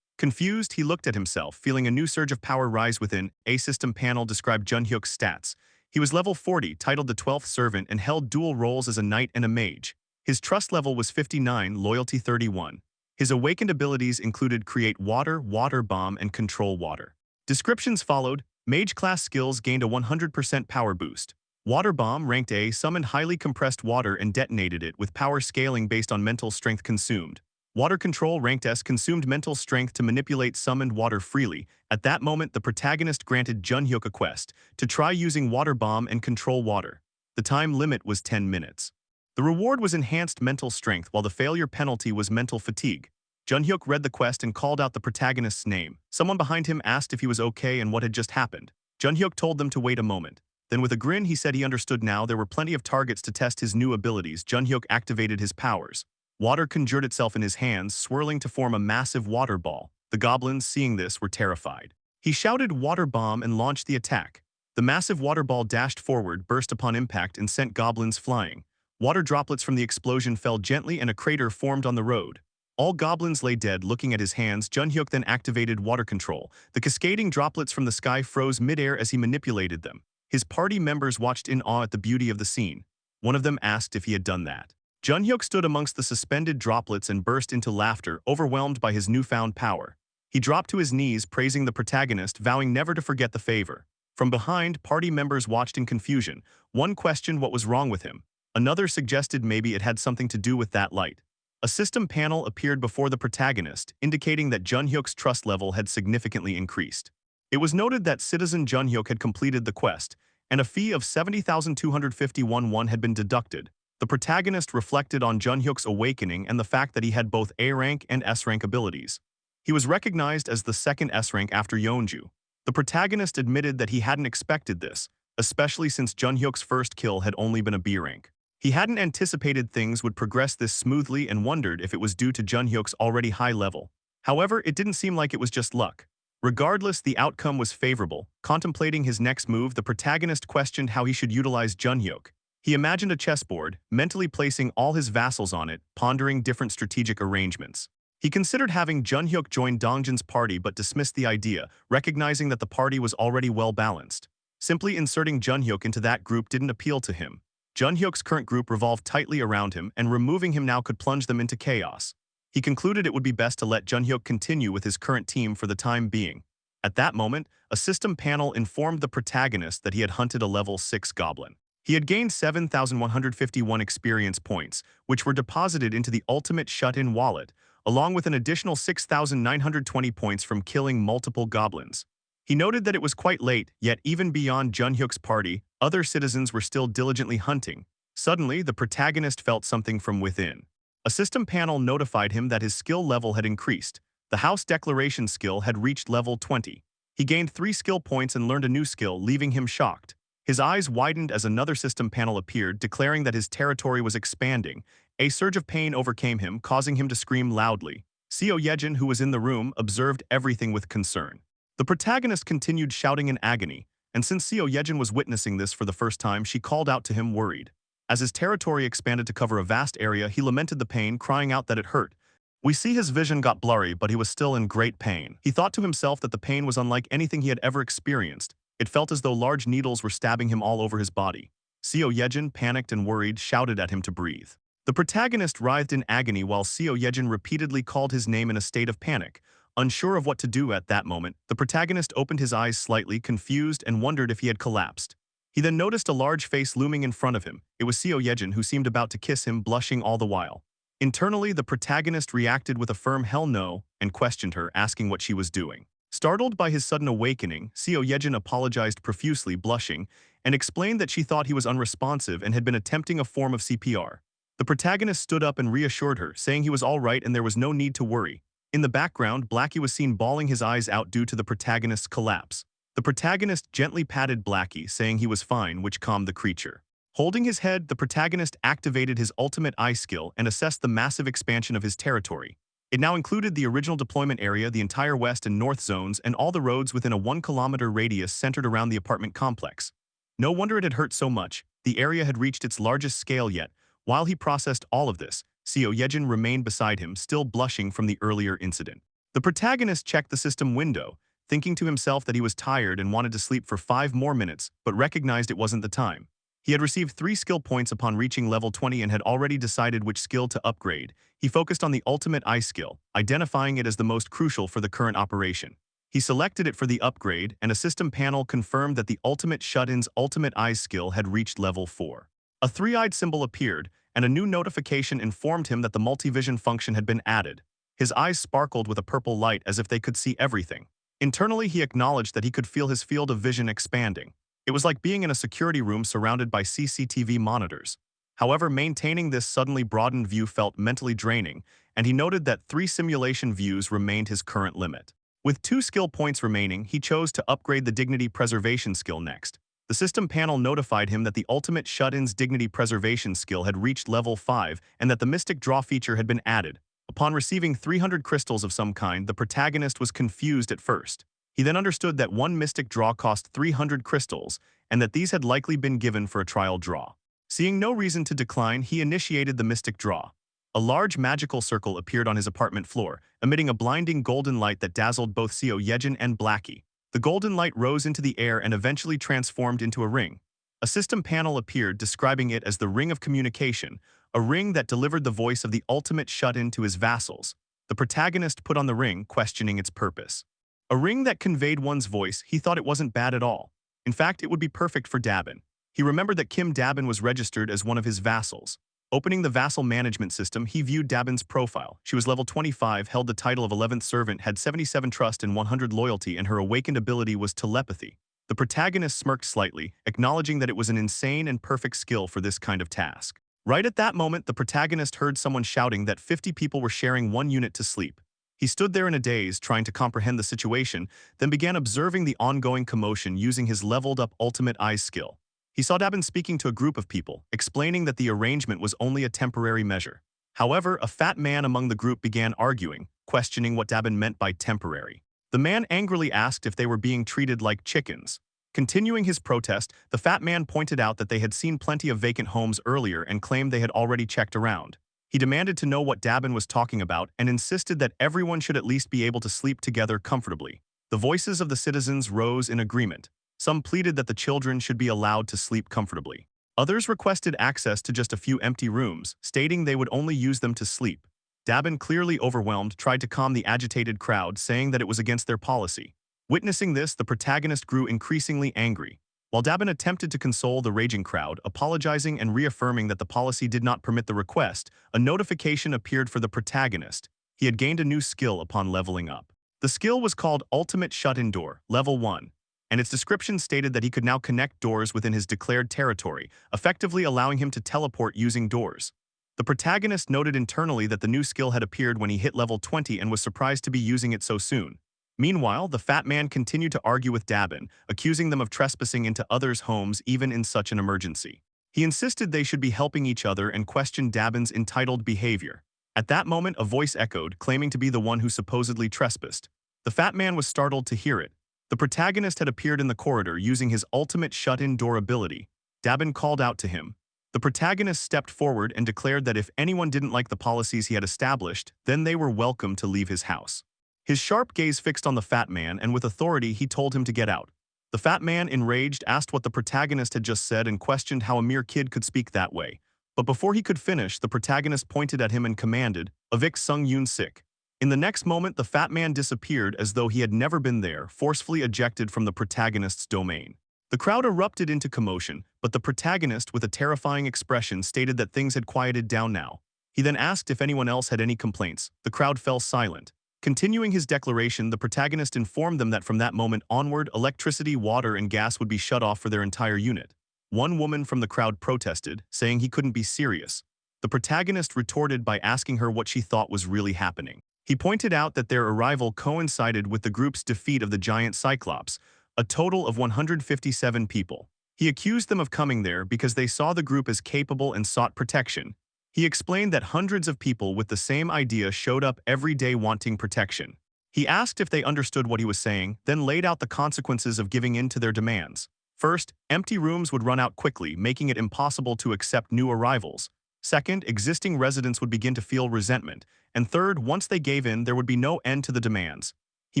Confused, he looked at himself, feeling a new surge of power rise within. A system panel described Junhyuk's stats. He was level 40, titled the 12th Servant, and held dual roles as a knight and a mage. His trust level was 59, loyalty 31. His awakened abilities included create water, water bomb, and control water. Descriptions followed. Mage class skills gained a 100% power boost. Water bomb ranked A summoned highly compressed water and detonated it with power scaling based on mental strength consumed. Water control ranked S consumed mental strength to manipulate summoned water freely. At that moment, the protagonist granted Junhyuk a quest to try using water bomb and control water. The time limit was 10 minutes. The reward was enhanced mental strength while the failure penalty was mental fatigue. Junhyuk read the quest and called out the protagonist's name. Someone behind him asked if he was okay and what had just happened. Junhyuk told them to wait a moment. Then with a grin he said he understood now there were plenty of targets to test his new abilities. Junhyuk activated his powers. Water conjured itself in his hands, swirling to form a massive water ball. The goblins, seeing this, were terrified. He shouted water bomb and launched the attack. The massive water ball dashed forward, burst upon impact, and sent goblins flying. Water droplets from the explosion fell gently and a crater formed on the road. All goblins lay dead looking at his hands. Junhyuk then activated water control. The cascading droplets from the sky froze midair as he manipulated them. His party members watched in awe at the beauty of the scene. One of them asked if he had done that. Junhyuk stood amongst the suspended droplets and burst into laughter, overwhelmed by his newfound power. He dropped to his knees, praising the protagonist, vowing never to forget the favor. From behind, party members watched in confusion. One questioned what was wrong with him. Another suggested maybe it had something to do with that light. A system panel appeared before the protagonist, indicating that Junhyuk's trust level had significantly increased. It was noted that Citizen Junhyuk had completed the quest, and a fee of 70,251 won had been deducted. The protagonist reflected on Junhyuk's awakening and the fact that he had both A-rank and S-rank abilities. He was recognized as the second S-rank after Yeonju. The protagonist admitted that he hadn't expected this, especially since Junhyuk's first kill had only been a B-rank. He hadn't anticipated things would progress this smoothly and wondered if it was due to Junhyuk's already high level. However, it didn't seem like it was just luck. Regardless, the outcome was favorable. Contemplating his next move, the protagonist questioned how he should utilize Junhyuk. He imagined a chessboard, mentally placing all his vassals on it, pondering different strategic arrangements. He considered having Junhyuk join Dongjin's party but dismissed the idea, recognizing that the party was already well-balanced. Simply inserting Junhyuk into that group didn't appeal to him. Junhyuk's current group revolved tightly around him, and removing him now could plunge them into chaos. He concluded it would be best to let Junhyuk continue with his current team for the time being. At that moment, a system panel informed the protagonist that he had hunted a level 6 goblin. He had gained 7,151 experience points, which were deposited into the ultimate shut-in wallet, along with an additional 6,920 points from killing multiple goblins. He noted that it was quite late, yet even beyond Junhyuk's party, other citizens were still diligently hunting. Suddenly, the protagonist felt something from within. A system panel notified him that his skill level had increased. The House Declaration skill had reached level 20. He gained 3 skill points and learned a new skill, leaving him shocked. His eyes widened as another system panel appeared, declaring that his territory was expanding. A surge of pain overcame him, causing him to scream loudly. Seo Yejin, who was in the room, observed everything with concern. The protagonist continued shouting in agony, and since Seo Yejin was witnessing this for the first time, she called out to him, worried. As his territory expanded to cover a vast area, he lamented the pain, crying out that it hurt. We see his vision got blurry, but he was still in great pain. He thought to himself that the pain was unlike anything he had ever experienced. It felt as though large needles were stabbing him all over his body. Seo Yejin, panicked and worried, shouted at him to breathe. The protagonist writhed in agony while Seo Yejin repeatedly called his name in a state of panic. Unsure of what to do at that moment, the protagonist opened his eyes slightly, confused, and wondered if he had collapsed. He then noticed a large face looming in front of him. It was Seo Yejin, who seemed about to kiss him, blushing all the while. Internally, the protagonist reacted with a firm hell no and questioned her, asking what she was doing. Startled by his sudden awakening, Seo Yejin apologized profusely, blushing, and explained that she thought he was unresponsive and had been attempting a form of CPR. The protagonist stood up and reassured her, saying he was all right and there was no need to worry. In the background, Blackie was seen bawling his eyes out due to the protagonist's collapse. The protagonist gently patted Blackie, saying he was fine, which calmed the creature. Holding his head, the protagonist activated his ultimate eye skill and assessed the massive expansion of his territory. It now included the original deployment area, the entire west and north zones, and all the roads within a 1-kilometer radius centered around the apartment complex. No wonder it had hurt so much. The area had reached its largest scale yet. While he processed all of this, Seo Yejin remained beside him, still blushing from the earlier incident. The protagonist checked the system window, thinking to himself that he was tired and wanted to sleep for 5 more minutes, but recognized it wasn't the time. He had received 3 skill points upon reaching level 20 and had already decided which skill to upgrade. He focused on the ultimate eye skill, identifying it as the most crucial for the current operation. He selected it for the upgrade, and a system panel confirmed that the ultimate shut-in's ultimate eye skill had reached level 4. A 3-eyed symbol appeared, and a new notification informed him that the multivision function had been added. His eyes sparkled with a purple light as if they could see everything. Internally, he acknowledged that he could feel his field of vision expanding. It was like being in a security room surrounded by CCTV monitors. However, maintaining this suddenly broadened view felt mentally draining, and he noted that 3 simulation views remained his current limit. With 2 skill points remaining, he chose to upgrade the Dignity Preservation skill next. The system panel notified him that the ultimate shut-in's Dignity Preservation skill had reached level 5 and that the Mystic Draw feature had been added. Upon receiving 300 crystals of some kind, the protagonist was confused at first. He then understood that 1 Mystic Draw cost 300 crystals and that these had likely been given for a trial draw. Seeing no reason to decline, he initiated the Mystic Draw. a large magical circle appeared on his apartment floor, emitting a blinding golden light that dazzled both Seo Yejin and Blackie. The golden light rose into the air and eventually transformed into a ring. A system panel appeared describing it as the Ring of Communication, a ring that delivered the voice of the ultimate shut-in to his vassals. The protagonist put on the ring, questioning its purpose. A ring that conveyed one's voice, he thought it wasn't bad at all. In fact, it would be perfect for Dabin. He remembered that Kim Dabin was registered as one of his vassals. Opening the vassal management system, he viewed Dabin's profile. She was level 25, held the title of 11th servant, had 77 trust and 100 loyalty, and her awakened ability was telepathy. The protagonist smirked slightly, acknowledging that it was an insane and perfect skill for this kind of task. Right at that moment, the protagonist heard someone shouting that 50 people were sharing one unit to sleep. He stood there in a daze, trying to comprehend the situation, then began observing the ongoing commotion using his leveled-up ultimate eyes skill. He saw Dabin speaking to a group of people, explaining that the arrangement was only a temporary measure. However, a fat man among the group began arguing, questioning what Dabin meant by temporary. The man angrily asked if they were being treated like chickens. Continuing his protest, the fat man pointed out that they had seen plenty of vacant homes earlier and claimed they had already checked around. He demanded to know what Dabin was talking about and insisted that everyone should at least be able to sleep together comfortably. The voices of the citizens rose in agreement. Some pleaded that the children should be allowed to sleep comfortably. Others requested access to just a few empty rooms, stating they would only use them to sleep. Dabin, clearly overwhelmed, tried to calm the agitated crowd, saying that it was against their policy. Witnessing this, the protagonist grew increasingly angry. While Dabin attempted to console the raging crowd, apologizing and reaffirming that the policy did not permit the request, a notification appeared for the protagonist. He had gained a new skill upon leveling up. The skill was called Ultimate Shut-In Door, Level 1. And its description stated that he could now connect doors within his declared territory, effectively allowing him to teleport using doors. The protagonist noted internally that the new skill had appeared when he hit level 20 and was surprised to be using it so soon. Meanwhile, the fat man continued to argue with Dabin, accusing them of trespassing into others' homes even in such an emergency. He insisted they should be helping each other and questioned Dabin's entitled behavior. At that moment, a voice echoed, claiming to be the one who supposedly trespassed. The fat man was startled to hear it. The protagonist had appeared in the corridor using his ultimate shut-in door ability. Dabin called out to him. The protagonist stepped forward and declared that if anyone didn't like the policies he had established, then they were welcome to leave his house. His sharp gaze fixed on the fat man, and with authority he told him to get out. The fat man, enraged, asked what the protagonist had just said and questioned how a mere kid could speak that way. But before he could finish, the protagonist pointed at him and commanded, "Evict Sung Yoon Sik." In the next moment, the fat man disappeared as though he had never been there, forcefully ejected from the protagonist's domain. The crowd erupted into commotion, but the protagonist, with a terrifying expression, stated that things had quieted down now. He then asked if anyone else had any complaints. The crowd fell silent. Continuing his declaration, the protagonist informed them that from that moment onward, electricity, water, and gas would be shut off for their entire unit. One woman from the crowd protested, saying he couldn't be serious. The protagonist retorted by asking her what she thought was really happening. He pointed out that their arrival coincided with the group's defeat of the giant Cyclops, a total of 157 people. He accused them of coming there because they saw the group as capable and sought protection. He explained that hundreds of people with the same idea showed up every day wanting protection. He asked if they understood what he was saying, then laid out the consequences of giving in to their demands. First, empty rooms would run out quickly, making it impossible to accept new arrivals. Second, existing residents would begin to feel resentment. And third, once they gave in, there would be no end to the demands. He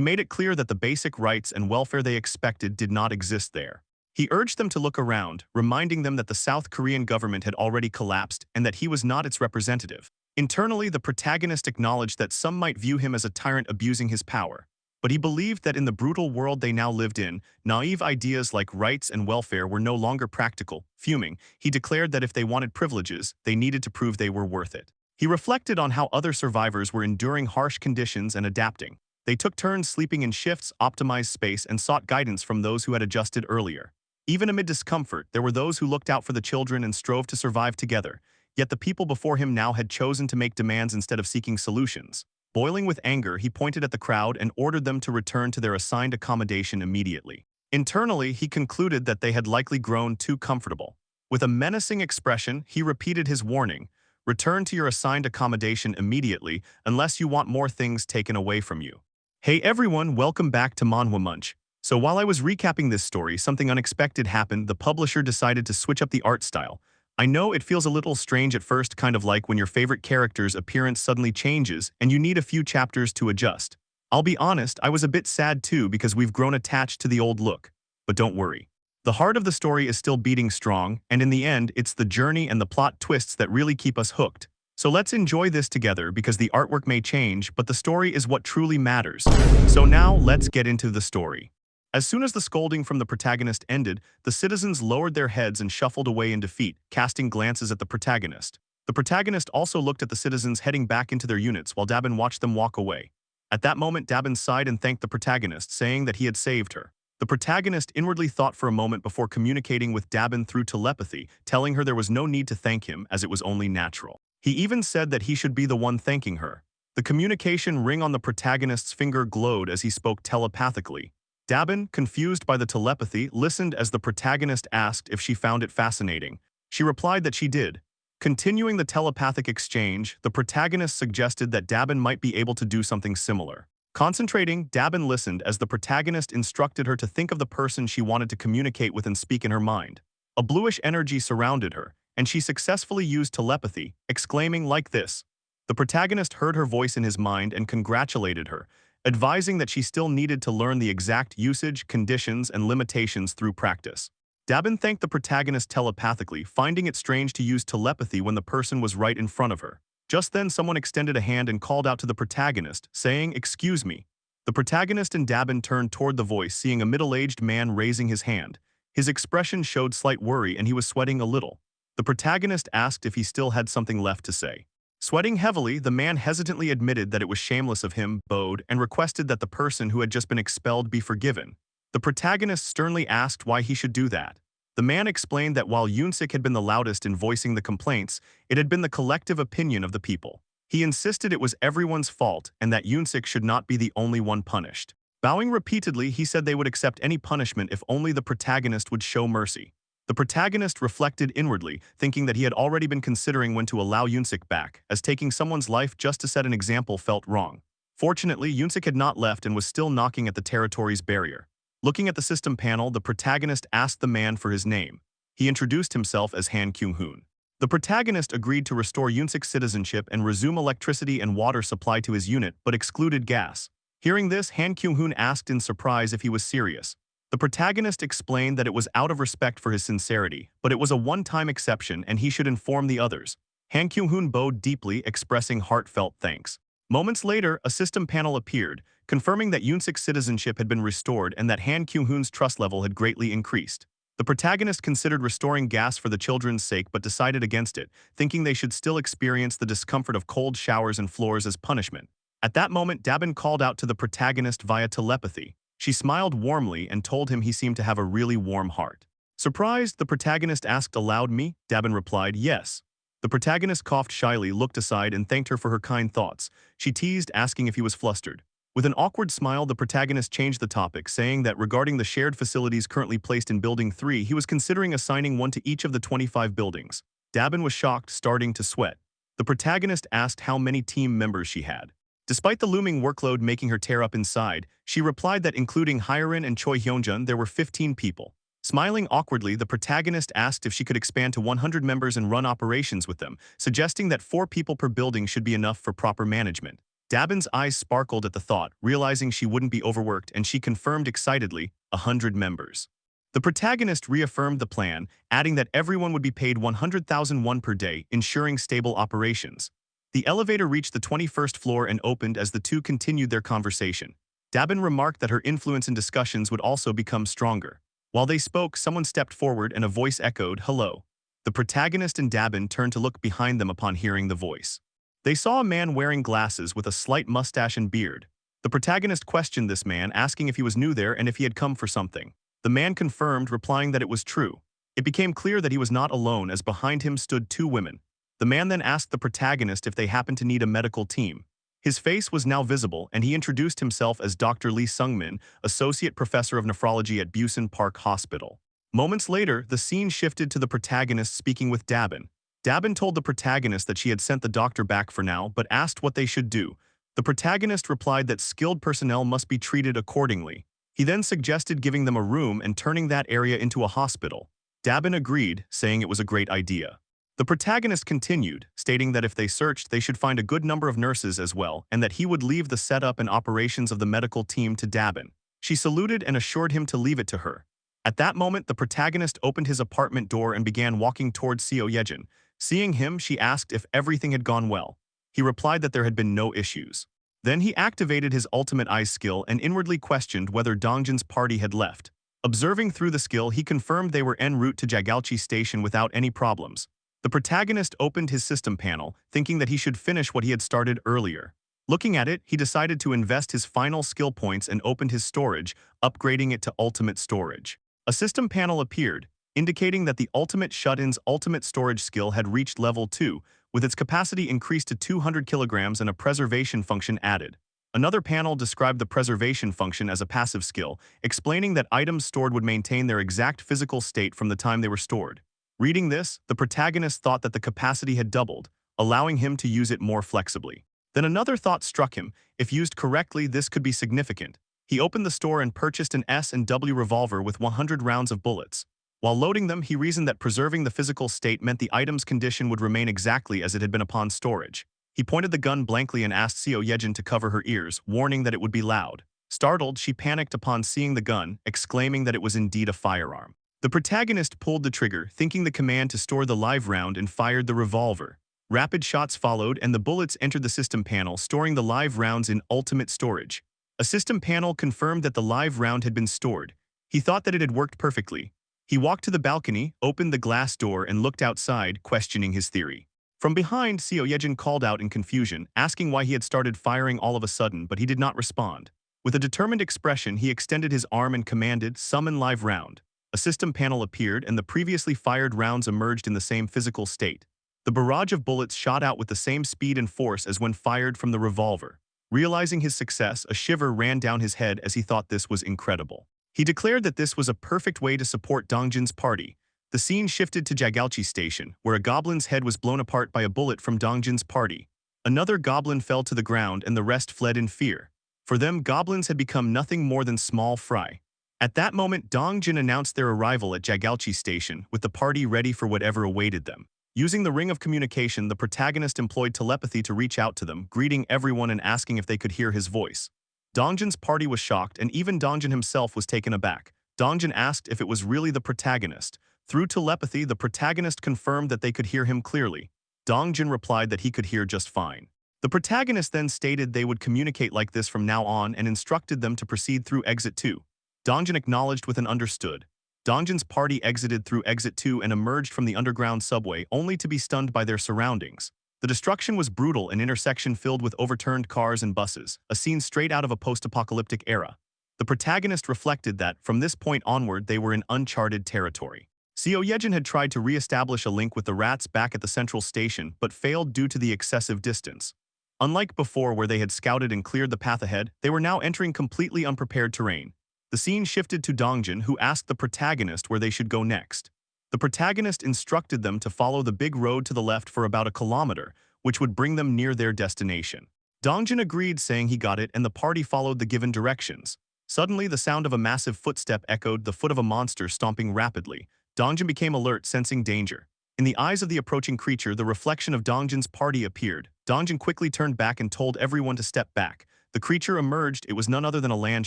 made it clear that the basic rights and welfare they expected did not exist there. He urged them to look around, reminding them that the South Korean government had already collapsed and that he was not its representative. Internally, the protagonist acknowledged that some might view him as a tyrant abusing his power. But he believed that in the brutal world they now lived in, naive ideas like rights and welfare were no longer practical. Fuming, he declared that if they wanted privileges, they needed to prove they were worth it. He reflected on how other survivors were enduring harsh conditions and adapting. They took turns sleeping in shifts, optimized space, and sought guidance from those who had adjusted earlier. Even amid discomfort, there were those who looked out for the children and strove to survive together. Yet the people before him now had chosen to make demands instead of seeking solutions. Boiling with anger, he pointed at the crowd and ordered them to return to their assigned accommodation immediately. Internally, he concluded that they had likely grown too comfortable. With a menacing expression, he repeated his warning, "Return to your assigned accommodation immediately, unless you want more things taken away from you." Hey everyone, welcome back to Manhwa Munch. So while I was recapping this story, something unexpected happened. The publisher decided to switch up the art style. I know it feels a little strange at first, kind of like when your favorite character's appearance suddenly changes and you need a few chapters to adjust. I'll be honest, I was a bit sad too because we've grown attached to the old look. But don't worry. The heart of the story is still beating strong, and in the end, it's the journey and the plot twists that really keep us hooked. So let's enjoy this together because the artwork may change, but the story is what truly matters. So now, let's get into the story. As soon as the scolding from the protagonist ended, the citizens lowered their heads and shuffled away in defeat, casting glances at the protagonist. The protagonist also looked at the citizens heading back into their units while Dabin watched them walk away. At that moment, Dabin sighed and thanked the protagonist, saying that he had saved her. The protagonist inwardly thought for a moment before communicating with Dabin through telepathy, telling her there was no need to thank him as it was only natural. He even said that he should be the one thanking her. The communication ring on the protagonist's finger glowed as he spoke telepathically. Dabin, confused by the telepathy, listened as the protagonist asked if she found it fascinating. She replied that she did. Continuing the telepathic exchange, the protagonist suggested that Dabin might be able to do something similar. Concentrating, Dabin listened as the protagonist instructed her to think of the person she wanted to communicate with and speak in her mind. A bluish energy surrounded her, and she successfully used telepathy, exclaiming like this. The protagonist heard her voice in his mind and congratulated her, advising that she still needed to learn the exact usage, conditions, and limitations through practice. Dabin thanked the protagonist telepathically, finding it strange to use telepathy when the person was right in front of her. Just then, someone extended a hand and called out to the protagonist, saying, "Excuse me." The protagonist and Dabin turned toward the voice, seeing a middle-aged man raising his hand. His expression showed slight worry and he was sweating a little. The protagonist asked if he still had something left to say. Sweating heavily, the man hesitantly admitted that it was shameless of him, bowed, and requested that the person who had just been expelled be forgiven. The protagonist sternly asked why he should do that. The man explained that while Yunsik had been the loudest in voicing the complaints, it had been the collective opinion of the people. He insisted it was everyone's fault and that Yunsik should not be the only one punished. Bowing repeatedly, he said they would accept any punishment if only the protagonist would show mercy. The protagonist reflected inwardly, thinking that he had already been considering when to allow Yunsik back, as taking someone's life just to set an example felt wrong. Fortunately, Yunsik had not left and was still knocking at the territory's barrier. Looking at the system panel, the protagonist asked the man for his name. He introduced himself as Han Kyung-hoon. The protagonist agreed to restore Yunsik's citizenship and resume electricity and water supply to his unit, but excluded gas. Hearing this, Han Kyung-hoon asked in surprise if he was serious. The protagonist explained that it was out of respect for his sincerity, but it was a one-time exception and he should inform the others. Han Kyung-hoon bowed deeply, expressing heartfelt thanks. Moments later, a system panel appeared, confirming that Yunsik's citizenship had been restored and that Han Kyung-hoon's trust level had greatly increased. The protagonist considered restoring gas for the children's sake but decided against it, thinking they should still experience the discomfort of cold showers and floors as punishment. At that moment, Dabin called out to the protagonist via telepathy. She smiled warmly and told him he seemed to have a really warm heart. Surprised, the protagonist asked aloud, "Me?" Dabin replied, "Yes." The protagonist coughed shyly, looked aside, and thanked her for her kind thoughts. She teased, asking if he was flustered. With an awkward smile, the protagonist changed the topic, saying that regarding the shared facilities currently placed in Building 3, he was considering assigning one to each of the 25 buildings. Dabin was shocked, starting to sweat. The protagonist asked how many team members she had. Despite the looming workload making her tear up inside, she replied that including Hyerin and Choi Hyunjun, there were 15 people. Smiling awkwardly, the protagonist asked if she could expand to 100 members and run operations with them, suggesting that 4 people per building should be enough for proper management. Dabin's eyes sparkled at the thought, realizing she wouldn't be overworked, and she confirmed excitedly, 100 members. The protagonist reaffirmed the plan, adding that everyone would be paid 100,000 won per day, ensuring stable operations. The elevator reached the 21st floor and opened as the two continued their conversation. Dabin remarked that her influence in discussions would also become stronger. While they spoke, someone stepped forward and a voice echoed, "Hello." The protagonist and Dabin turned to look behind them upon hearing the voice. They saw a man wearing glasses with a slight mustache and beard. The protagonist questioned this man, asking if he was new there and if he had come for something. The man confirmed, replying that it was true. It became clear that he was not alone, as behind him stood 2 women. The man then asked the protagonist if they happened to need a medical team. His face was now visible, and he introduced himself as Dr. Lee Sung-min, Associate Professor of Nephrology at Busan Park Hospital. Moments later, the scene shifted to the protagonist speaking with Dabin. Dabin told the protagonist that she had sent the doctor back for now, but asked what they should do. The protagonist replied that skilled personnel must be treated accordingly. He then suggested giving them a room and turning that area into a hospital. Dabin agreed, saying it was a great idea. The protagonist continued, stating that if they searched, they should find a good number of nurses as well, and that he would leave the setup and operations of the medical team to Dabin. She saluted and assured him to leave it to her. At that moment, the protagonist opened his apartment door and began walking towards Seo Yejin. Seeing him, she asked if everything had gone well. He replied that there had been no issues. Then he activated his ultimate eyes skill and inwardly questioned whether Dongjin's party had left. Observing through the skill, he confirmed they were en route to Jagalchi Station without any problems. The protagonist opened his system panel, thinking that he should finish what he had started earlier. Looking at it, he decided to invest his final skill points and opened his storage, upgrading it to ultimate storage. A system panel appeared, indicating that the ultimate shut-in's ultimate storage skill had reached level 2, with its capacity increased to 200 kilograms and a preservation function added. Another panel described the preservation function as a passive skill, explaining that items stored would maintain their exact physical state from the time they were stored. Reading this, the protagonist thought that the capacity had doubled, allowing him to use it more flexibly. Then another thought struck him: if used correctly, this could be significant. He opened the store and purchased an S&W revolver with 100 rounds of bullets. While loading them, he reasoned that preserving the physical state meant the item's condition would remain exactly as it had been upon storage. He pointed the gun blankly and asked Seo Yejin to cover her ears, warning that it would be loud. Startled, she panicked upon seeing the gun, exclaiming that it was indeed a firearm. The protagonist pulled the trigger, thinking the command to store the live round, and fired the revolver. Rapid shots followed, and the bullets entered the system panel, storing the live rounds in ultimate storage. A system panel confirmed that the live round had been stored. He thought that it had worked perfectly. He walked to the balcony, opened the glass door, and looked outside, questioning his theory. From behind, Seo Yejin called out in confusion, asking why he had started firing all of a sudden, but he did not respond. With a determined expression, he extended his arm and commanded, "Summon live round." A system panel appeared, and the previously fired rounds emerged in the same physical state. The barrage of bullets shot out with the same speed and force as when fired from the revolver. Realizing his success, a shiver ran down his head as he thought this was incredible. He declared that this was a perfect way to support Dongjin's party. The scene shifted to Jagalchi Station, where a goblin's head was blown apart by a bullet from Dongjin's party. Another goblin fell to the ground, and the rest fled in fear. For them, goblins had become nothing more than small fry. At that moment, Dongjin announced their arrival at Jagalchi Station, with the party ready for whatever awaited them. Using the ring of communication, the protagonist employed telepathy to reach out to them, greeting everyone and asking if they could hear his voice. Dongjin's party was shocked, and even Dongjin himself was taken aback. Dongjin asked if it was really the protagonist. Through telepathy, the protagonist confirmed that they could hear him clearly. Dongjin replied that he could hear just fine. The protagonist then stated they would communicate like this from now on and instructed them to proceed through Exit 2. Dongjin acknowledged with an understood. Dongjin's party exited through Exit 2 and emerged from the underground subway, only to be stunned by their surroundings. The destruction was brutal, an intersection filled with overturned cars and buses, a scene straight out of a post-apocalyptic era. The protagonist reflected that, from this point onward, they were in uncharted territory. Seo Yejin had tried to re-establish a link with the rats back at the central station, but failed due to the excessive distance. Unlike before, where they had scouted and cleared the path ahead, they were now entering completely unprepared terrain. The scene shifted to Dongjin, who asked the protagonist where they should go next. The protagonist instructed them to follow the big road to the left for about a kilometer, which would bring them near their destination. Dongjin agreed, saying he got it, and the party followed the given directions. Suddenly, the sound of a massive footstep echoed, the foot of a monster stomping rapidly. Dongjin became alert, sensing danger. In the eyes of the approaching creature, the reflection of Dongjin's party appeared. Dongjin quickly turned back and told everyone to step back. The creature emerged. It was none other than a land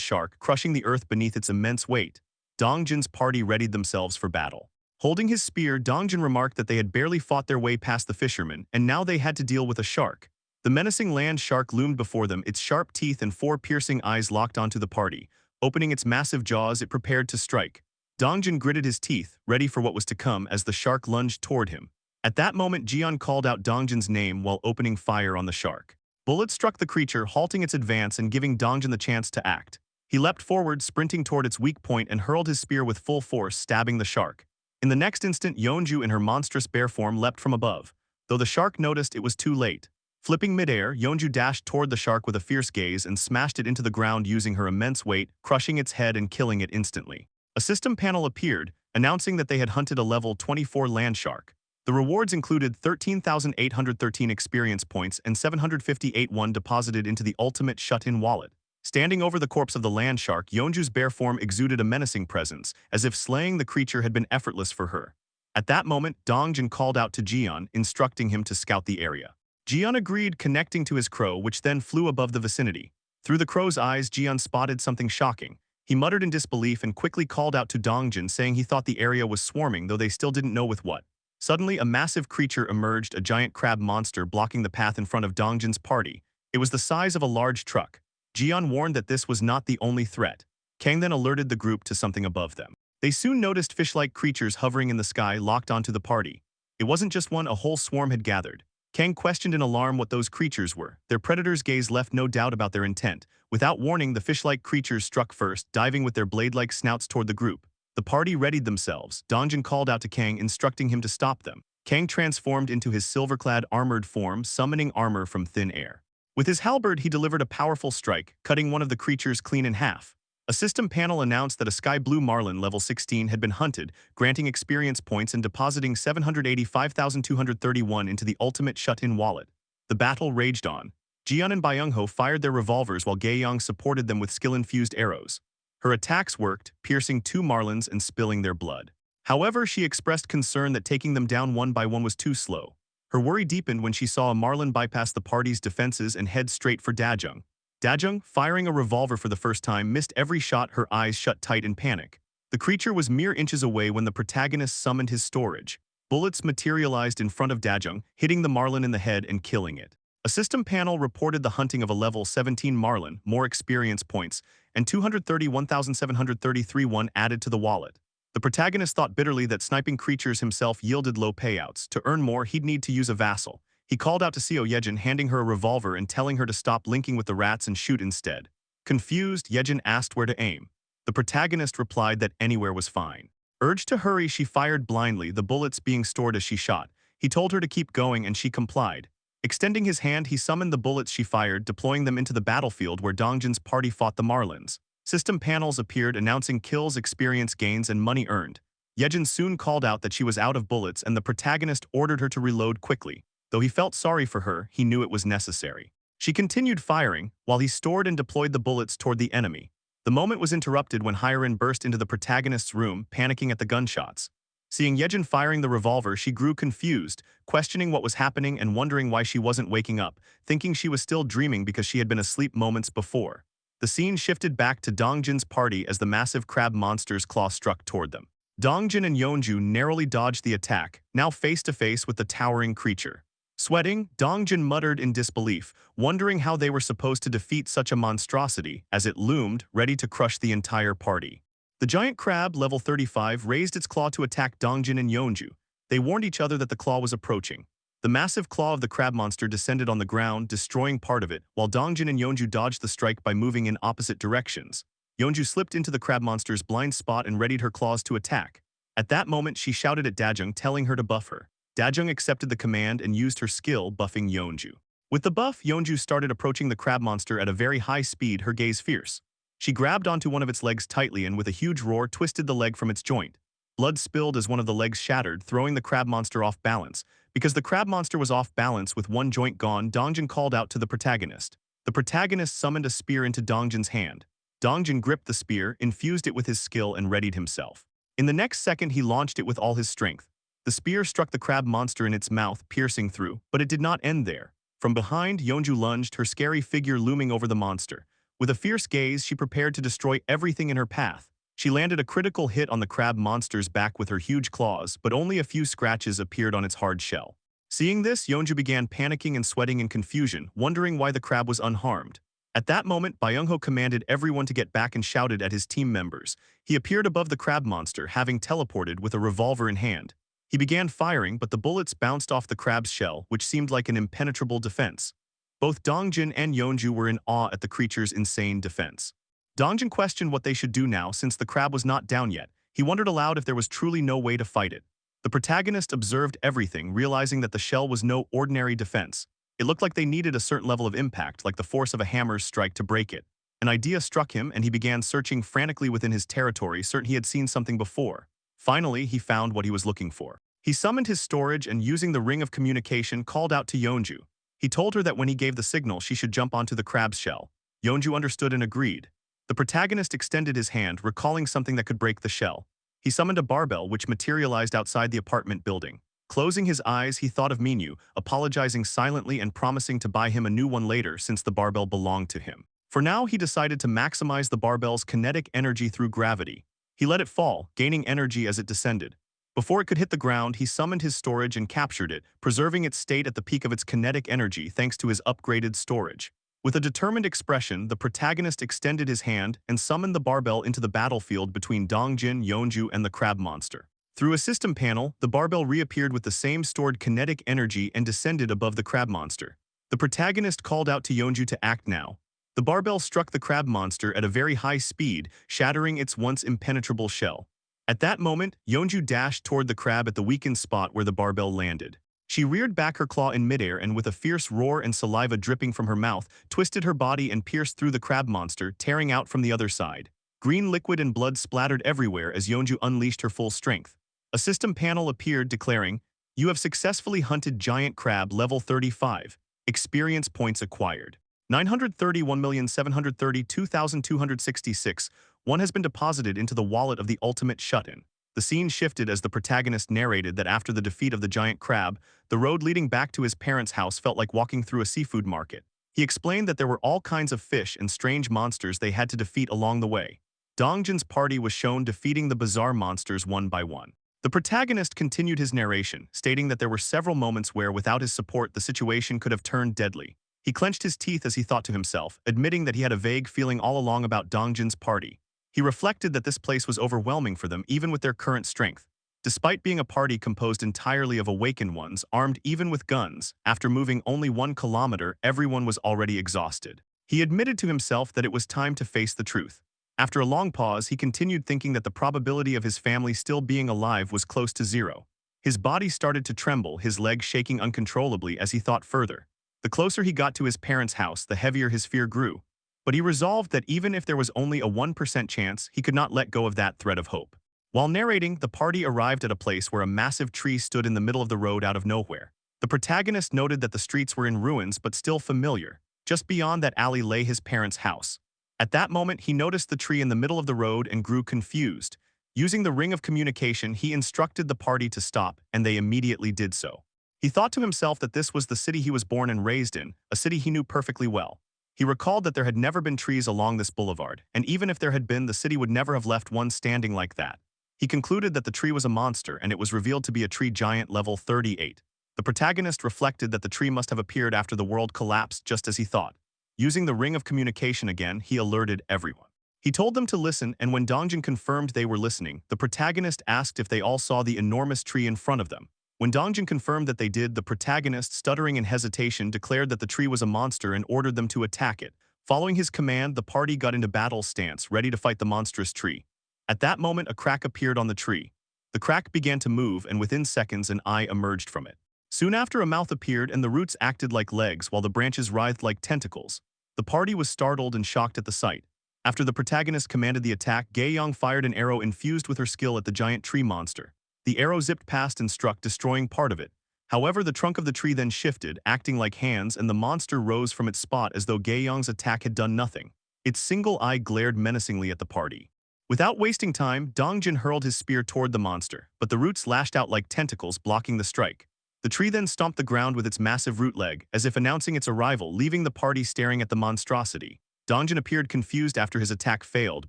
shark, crushing the earth beneath its immense weight. Dongjin's party readied themselves for battle. Holding his spear, Dongjin remarked that they had barely fought their way past the fishermen, and now they had to deal with a shark. The menacing land shark loomed before them, its sharp teeth and 4 piercing eyes locked onto the party. Opening its massive jaws, it prepared to strike. Dongjin gritted his teeth, ready for what was to come as the shark lunged toward him. At that moment, Jian called out Dongjin's name while opening fire on the shark. Bullets struck the creature, halting its advance and giving Dongjin the chance to act. He leapt forward, sprinting toward its weak point, and hurled his spear with full force, stabbing the shark. In the next instant, Yeonju in her monstrous bear form leapt from above. Though the shark noticed, it was too late. Flipping midair, Yeonju dashed toward the shark with a fierce gaze and smashed it into the ground using her immense weight, crushing its head and killing it instantly. A system panel appeared, announcing that they had hunted a level 24 land shark. The rewards included 13,813 experience points and 758 won deposited into the ultimate shut-in wallet. Standing over the corpse of the land shark, Yeonju's bear form exuded a menacing presence, as if slaying the creature had been effortless for her. At that moment, Dongjin called out to Jian, instructing him to scout the area. Jian agreed, connecting to his crow, which then flew above the vicinity. Through the crow's eyes, Jian spotted something shocking. He muttered in disbelief and quickly called out to Dongjin, saying he thought the area was swarming, though they still didn't know with what. Suddenly, a massive creature emerged, a giant crab monster blocking the path in front of Dongjin's party. It was the size of a large truck. Jian warned that this was not the only threat. Kang then alerted the group to something above them. They soon noticed fish-like creatures hovering in the sky, locked onto the party. It wasn't just one, a whole swarm had gathered. Kang questioned in alarm what those creatures were. Their predator's gaze left no doubt about their intent. Without warning, the fish-like creatures struck first, diving with their blade-like snouts toward the group. The party readied themselves. Dongjin called out to Kang, instructing him to stop them. Kang transformed into his silver-clad armored form, summoning armor from thin air. With his halberd, he delivered a powerful strike, cutting one of the creatures clean in half. A system panel announced that a sky blue marlin level 16 had been hunted, granting experience points and depositing 785,231 into the ultimate shut-in wallet. The battle raged on. Jian and Byung-ho fired their revolvers while Gaeyang supported them with skill-infused arrows. Her attacks worked, piercing 2 marlins and spilling their blood. However, she expressed concern that taking them down one by one was too slow. Her worry deepened when she saw a marlin bypass the party's defenses and head straight for Dajung. Dajung, firing a revolver for the first time, missed every shot, her eyes shut tight in panic. The creature was mere inches away when the protagonist summoned his storage. Bullets materialized in front of Dajung, hitting the marlin in the head and killing it. A system panel reported the hunting of a level 17 marlin, more experience points, and 231,733 one added to the wallet. The protagonist thought bitterly that sniping creatures himself yielded low payouts. To earn more, he'd need to use a vassal. He called out to Seo Yejin, handing her a revolver and telling her to stop linking with the rats and shoot instead. Confused, Yejin asked where to aim. The protagonist replied that anywhere was fine. Urged to hurry, she fired blindly, the bullets being stored as she shot. He told her to keep going and she complied. Extending his hand, he summoned the bullets she fired, deploying them into the battlefield where Dongjin's party fought the Marlins. System panels appeared announcing kills, experience gains, and money earned. Yejin soon called out that she was out of bullets and the protagonist ordered her to reload quickly. Though he felt sorry for her, he knew it was necessary. She continued firing, while he stored and deployed the bullets toward the enemy. The moment was interrupted when Hyrin burst into the protagonist's room, panicking at the gunshots. Seeing Yejin firing the revolver, she grew confused, questioning what was happening and wondering why she wasn't waking up, thinking she was still dreaming because she had been asleep moments before. The scene shifted back to Dongjin's party as the massive crab monster's claw struck toward them. Dongjin and Yeonju narrowly dodged the attack, now face-to-face with the towering creature. Sweating, Dongjin muttered in disbelief, wondering how they were supposed to defeat such a monstrosity as it loomed, ready to crush the entire party. The giant crab, level 35, raised its claw to attack Dongjin and Yeonju. They warned each other that the claw was approaching. The massive claw of the crab monster descended on the ground, destroying part of it, while Dongjin and Yeonju dodged the strike by moving in opposite directions. Yeonju slipped into the crab monster's blind spot and readied her claws to attack. At that moment, she shouted at Dajung, telling her to buff her. Dajung accepted the command and used her skill, buffing Yeonju. With the buff, Yeonju started approaching the crab monster at a very high speed, her gaze fierce. She grabbed onto one of its legs tightly and with a huge roar twisted the leg from its joint. Blood spilled as one of the legs shattered, throwing the crab monster off balance. Because the crab monster was off balance with one joint gone, Dongjin called out to the protagonist. The protagonist summoned a spear into Dongjin's hand. Dongjin gripped the spear, infused it with his skill, and readied himself. In the next second, he launched it with all his strength. The spear struck the crab monster in its mouth, piercing through, but it did not end there. From behind, Yeonju lunged, her scary figure looming over the monster. With a fierce gaze, she prepared to destroy everything in her path. She landed a critical hit on the crab monster's back with her huge claws, but only a few scratches appeared on its hard shell. Seeing this, Yeonju began panicking and sweating in confusion, wondering why the crab was unharmed. At that moment, Byung-ho commanded everyone to get back and shouted at his team members. He appeared above the crab monster, having teleported with a revolver in hand. He began firing, but the bullets bounced off the crab's shell, which seemed like an impenetrable defense. Both Dongjin and Yeonju were in awe at the creature's insane defense. Dongjin questioned what they should do now since the crab was not down yet. He wondered aloud if there was truly no way to fight it. The protagonist observed everything, realizing that the shell was no ordinary defense. It looked like they needed a certain level of impact, like the force of a hammer's strike, to break it. An idea struck him, and he began searching frantically within his territory, certain he had seen something before. Finally, he found what he was looking for. He summoned his storage and, using the ring of communication, called out to Yeonju. He told her that when he gave the signal, she should jump onto the crab's shell. Yeonju understood and agreed. The protagonist extended his hand, recalling something that could break the shell. He summoned a barbell which materialized outside the apartment building. Closing his eyes, he thought of Minyu, apologizing silently and promising to buy him a new one later since the barbell belonged to him. For now, he decided to maximize the barbell's kinetic energy through gravity. He let it fall, gaining energy as it descended. Before it could hit the ground, he summoned his storage and captured it, preserving its state at the peak of its kinetic energy thanks to his upgraded storage. With a determined expression, the protagonist extended his hand and summoned the barbell into the battlefield between Dongjin, Yeonju, and the crab monster. Through a system panel, the barbell reappeared with the same stored kinetic energy and descended above the crab monster. The protagonist called out to Yeonju to act now. The barbell struck the crab monster at a very high speed, shattering its once impenetrable shell. At that moment, Yeonju dashed toward the crab at the weakened spot where the barbell landed. She reared back her claw in midair and with a fierce roar and saliva dripping from her mouth, twisted her body and pierced through the crab monster, tearing out from the other side. Green liquid and blood splattered everywhere as Yeonju unleashed her full strength. A system panel appeared declaring, "You have successfully hunted giant crab level 35. Experience points acquired. 931,732,266. One has been deposited into the wallet of the ultimate shut-in." The scene shifted as the protagonist narrated that after the defeat of the giant crab, the road leading back to his parents' house felt like walking through a seafood market. He explained that there were all kinds of fish and strange monsters they had to defeat along the way. Dongjin's party was shown defeating the bizarre monsters one by one. The protagonist continued his narration, stating that there were several moments where, without his support, the situation could have turned deadly. He clenched his teeth as he thought to himself, admitting that he had a vague feeling all along about Dongjin's party. He reflected that this place was overwhelming for them even with their current strength. Despite being a party composed entirely of awakened ones, armed even with guns, after moving only 1 kilometer, everyone was already exhausted. He admitted to himself that it was time to face the truth. After a long pause, he continued thinking that the probability of his family still being alive was close to 0. His body started to tremble, his legs shaking uncontrollably as he thought further. The closer he got to his parents' house, the heavier his fear grew. But he resolved that even if there was only a 1% chance, he could not let go of that thread of hope. While narrating, the party arrived at a place where a massive tree stood in the middle of the road out of nowhere. The protagonist noted that the streets were in ruins but still familiar. Just beyond that alley lay his parents' house. At that moment, he noticed the tree in the middle of the road and grew confused. Using the ring of communication, he instructed the party to stop, and they immediately did so. He thought to himself that this was the city he was born and raised in, a city he knew perfectly well. He recalled that there had never been trees along this boulevard, and even if there had been, the city would never have left one standing like that. He concluded that the tree was a monster, and it was revealed to be a tree giant level 38. The protagonist reflected that the tree must have appeared after the world collapsed just as he thought. Using the ring of communication again, he alerted everyone. He told them to listen, and when Dongjin confirmed they were listening, the protagonist asked if they all saw the enormous tree in front of them. When Dongjin confirmed that they did, the protagonist, stuttering in hesitation, declared that the tree was a monster and ordered them to attack it. Following his command, the party got into battle stance, ready to fight the monstrous tree. At that moment, a crack appeared on the tree. The crack began to move, and within seconds, an eye emerged from it. Soon after, a mouth appeared, and the roots acted like legs while the branches writhed like tentacles. The party was startled and shocked at the sight. After the protagonist commanded the attack, Gaeyong fired an arrow infused with her skill at the giant tree monster. The arrow zipped past and struck, destroying part of it. However, the trunk of the tree then shifted, acting like hands, and the monster rose from its spot as though Gaeyong's attack had done nothing. Its single eye glared menacingly at the party. Without wasting time, Dongjin hurled his spear toward the monster, but the roots lashed out like tentacles, blocking the strike. The tree then stomped the ground with its massive root leg, as if announcing its arrival, leaving the party staring at the monstrosity. Dongjin appeared confused after his attack failed,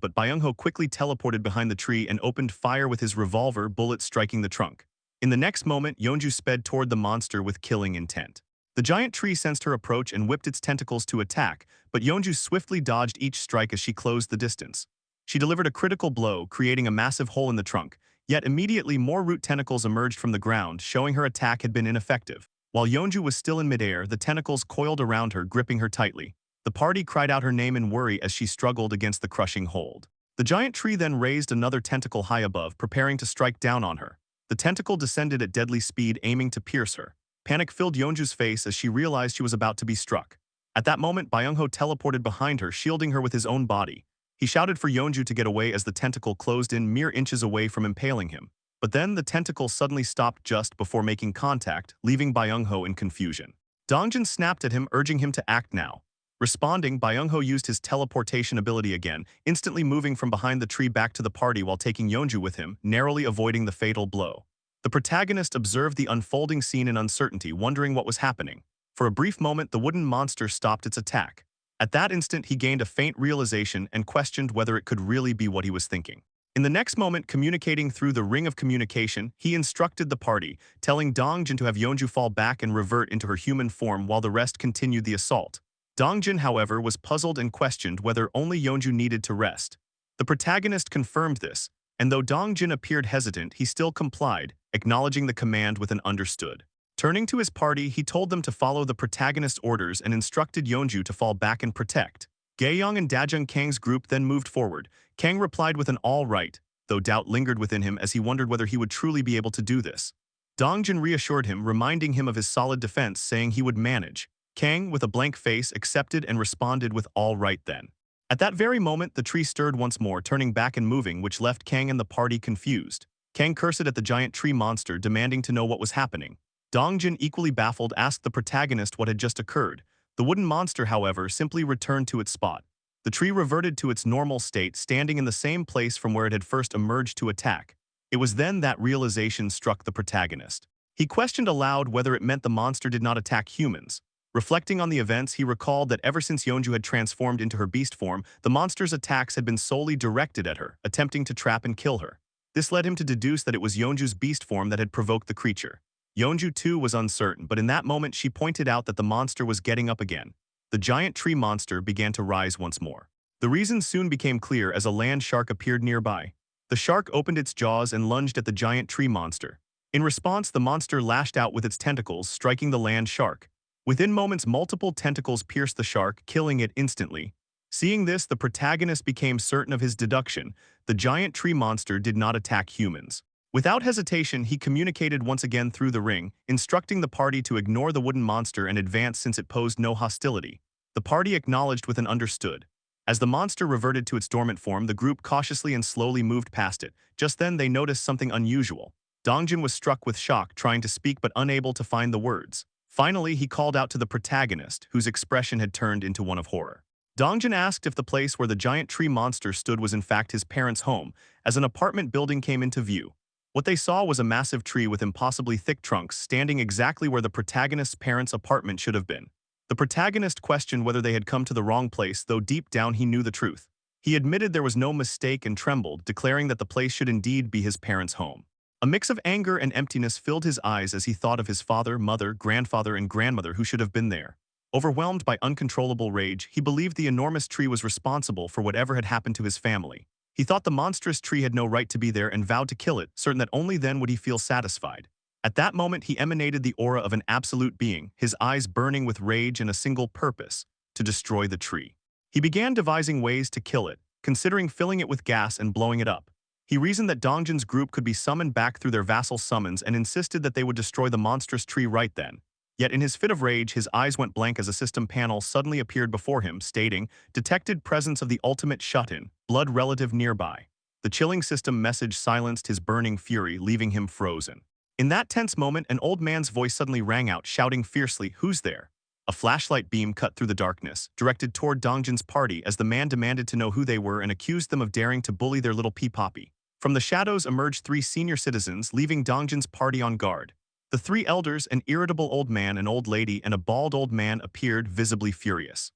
but Byung-ho quickly teleported behind the tree and opened fire with his revolver, bullets striking the trunk. In the next moment, Yeonju sped toward the monster with killing intent. The giant tree sensed her approach and whipped its tentacles to attack, but Yeonju swiftly dodged each strike as she closed the distance. She delivered a critical blow, creating a massive hole in the trunk, yet immediately more root tentacles emerged from the ground, showing her attack had been ineffective. While Yeonju was still in midair, the tentacles coiled around her, gripping her tightly. The party cried out her name in worry as she struggled against the crushing hold. The giant tree then raised another tentacle high above, preparing to strike down on her. The tentacle descended at deadly speed, aiming to pierce her. Panic filled Yeonju's face as she realized she was about to be struck. At that moment, Byung-ho teleported behind her, shielding her with his own body. He shouted for Yeonju to get away as the tentacle closed in mere inches away from impaling him. But then the tentacle suddenly stopped just before making contact, leaving Byung-ho in confusion. Dongjin snapped at him, urging him to act now. Responding, Byung-ho used his teleportation ability again, instantly moving from behind the tree back to the party while taking Yeonju with him, narrowly avoiding the fatal blow. The protagonist observed the unfolding scene in uncertainty, wondering what was happening. For a brief moment, the wooden monster stopped its attack. At that instant, he gained a faint realization and questioned whether it could really be what he was thinking. In the next moment, communicating through the ring of communication, he instructed the party, telling Dongjin to have Yeonju fall back and revert into her human form while the rest continued the assault. Dongjin, however, was puzzled and questioned whether only Yeonju needed to rest. The protagonist confirmed this, and though Dongjin appeared hesitant, he still complied, acknowledging the command with an understood. Turning to his party, he told them to follow the protagonist's orders and instructed Yeonju to fall back and protect. Gaeyong and Dajung Kang's group then moved forward. Kang replied with an all right, though doubt lingered within him as he wondered whether he would truly be able to do this. Dongjin reassured him, reminding him of his solid defense, saying he would manage. Kang, with a blank face, accepted and responded with all right then. At that very moment, the tree stirred once more, turning back and moving, which left Kang and the party confused. Kang cursed at the giant tree monster, demanding to know what was happening. Dongjin, equally baffled, asked the protagonist what had just occurred. The wooden monster, however, simply returned to its spot. The tree reverted to its normal state, standing in the same place from where it had first emerged to attack. It was then that realization struck the protagonist. He questioned aloud whether it meant the monster did not attack humans. Reflecting on the events, he recalled that ever since Yeonju had transformed into her beast form, the monster's attacks had been solely directed at her, attempting to trap and kill her. This led him to deduce that it was Yeonju's beast form that had provoked the creature. Yeonju too was uncertain, but in that moment she pointed out that the monster was getting up again. The giant tree monster began to rise once more. The reason soon became clear as a land shark appeared nearby. The shark opened its jaws and lunged at the giant tree monster. In response, the monster lashed out with its tentacles, striking the land shark. Within moments, multiple tentacles pierced the shark, killing it instantly. Seeing this, the protagonist became certain of his deduction. The giant tree monster did not attack humans. Without hesitation, he communicated once again through the ring, instructing the party to ignore the wooden monster and advance since it posed no hostility. The party acknowledged with an understood. As the monster reverted to its dormant form, the group cautiously and slowly moved past it. Just then, they noticed something unusual. Dongjin was struck with shock, trying to speak but unable to find the words. Finally, he called out to the protagonist, whose expression had turned into one of horror. Dongjin asked if the place where the giant tree monster stood was in fact his parents' home, as an apartment building came into view. What they saw was a massive tree with impossibly thick trunks standing exactly where the protagonist's parents' apartment should have been. The protagonist questioned whether they had come to the wrong place, though deep down he knew the truth. He admitted there was no mistake and trembled, declaring that the place should indeed be his parents' home. A mix of anger and emptiness filled his eyes as he thought of his father, mother, grandfather, and grandmother who should have been there. Overwhelmed by uncontrollable rage, he believed the enormous tree was responsible for whatever had happened to his family. He thought the monstrous tree had no right to be there and vowed to kill it, certain that only then would he feel satisfied. At that moment, he emanated the aura of an absolute being, his eyes burning with rage and a single purpose: to destroy the tree. He began devising ways to kill it, considering filling it with gas and blowing it up. He reasoned that Dongjin's group could be summoned back through their vassal summons and insisted that they would destroy the monstrous tree right then. Yet in his fit of rage, his eyes went blank as a system panel suddenly appeared before him, stating, "Detected presence of the ultimate shut-in, blood relative nearby." The chilling system message silenced his burning fury, leaving him frozen. In that tense moment, an old man's voice suddenly rang out, shouting fiercely, "Who's there?" A flashlight beam cut through the darkness, directed toward Dongjin's party as the man demanded to know who they were and accused them of daring to bully their little pea-poppy. From the shadows emerged three senior citizens, leaving Dongjin's party on guard. The three elders, an irritable old man, an old lady, and a bald old man, appeared visibly furious.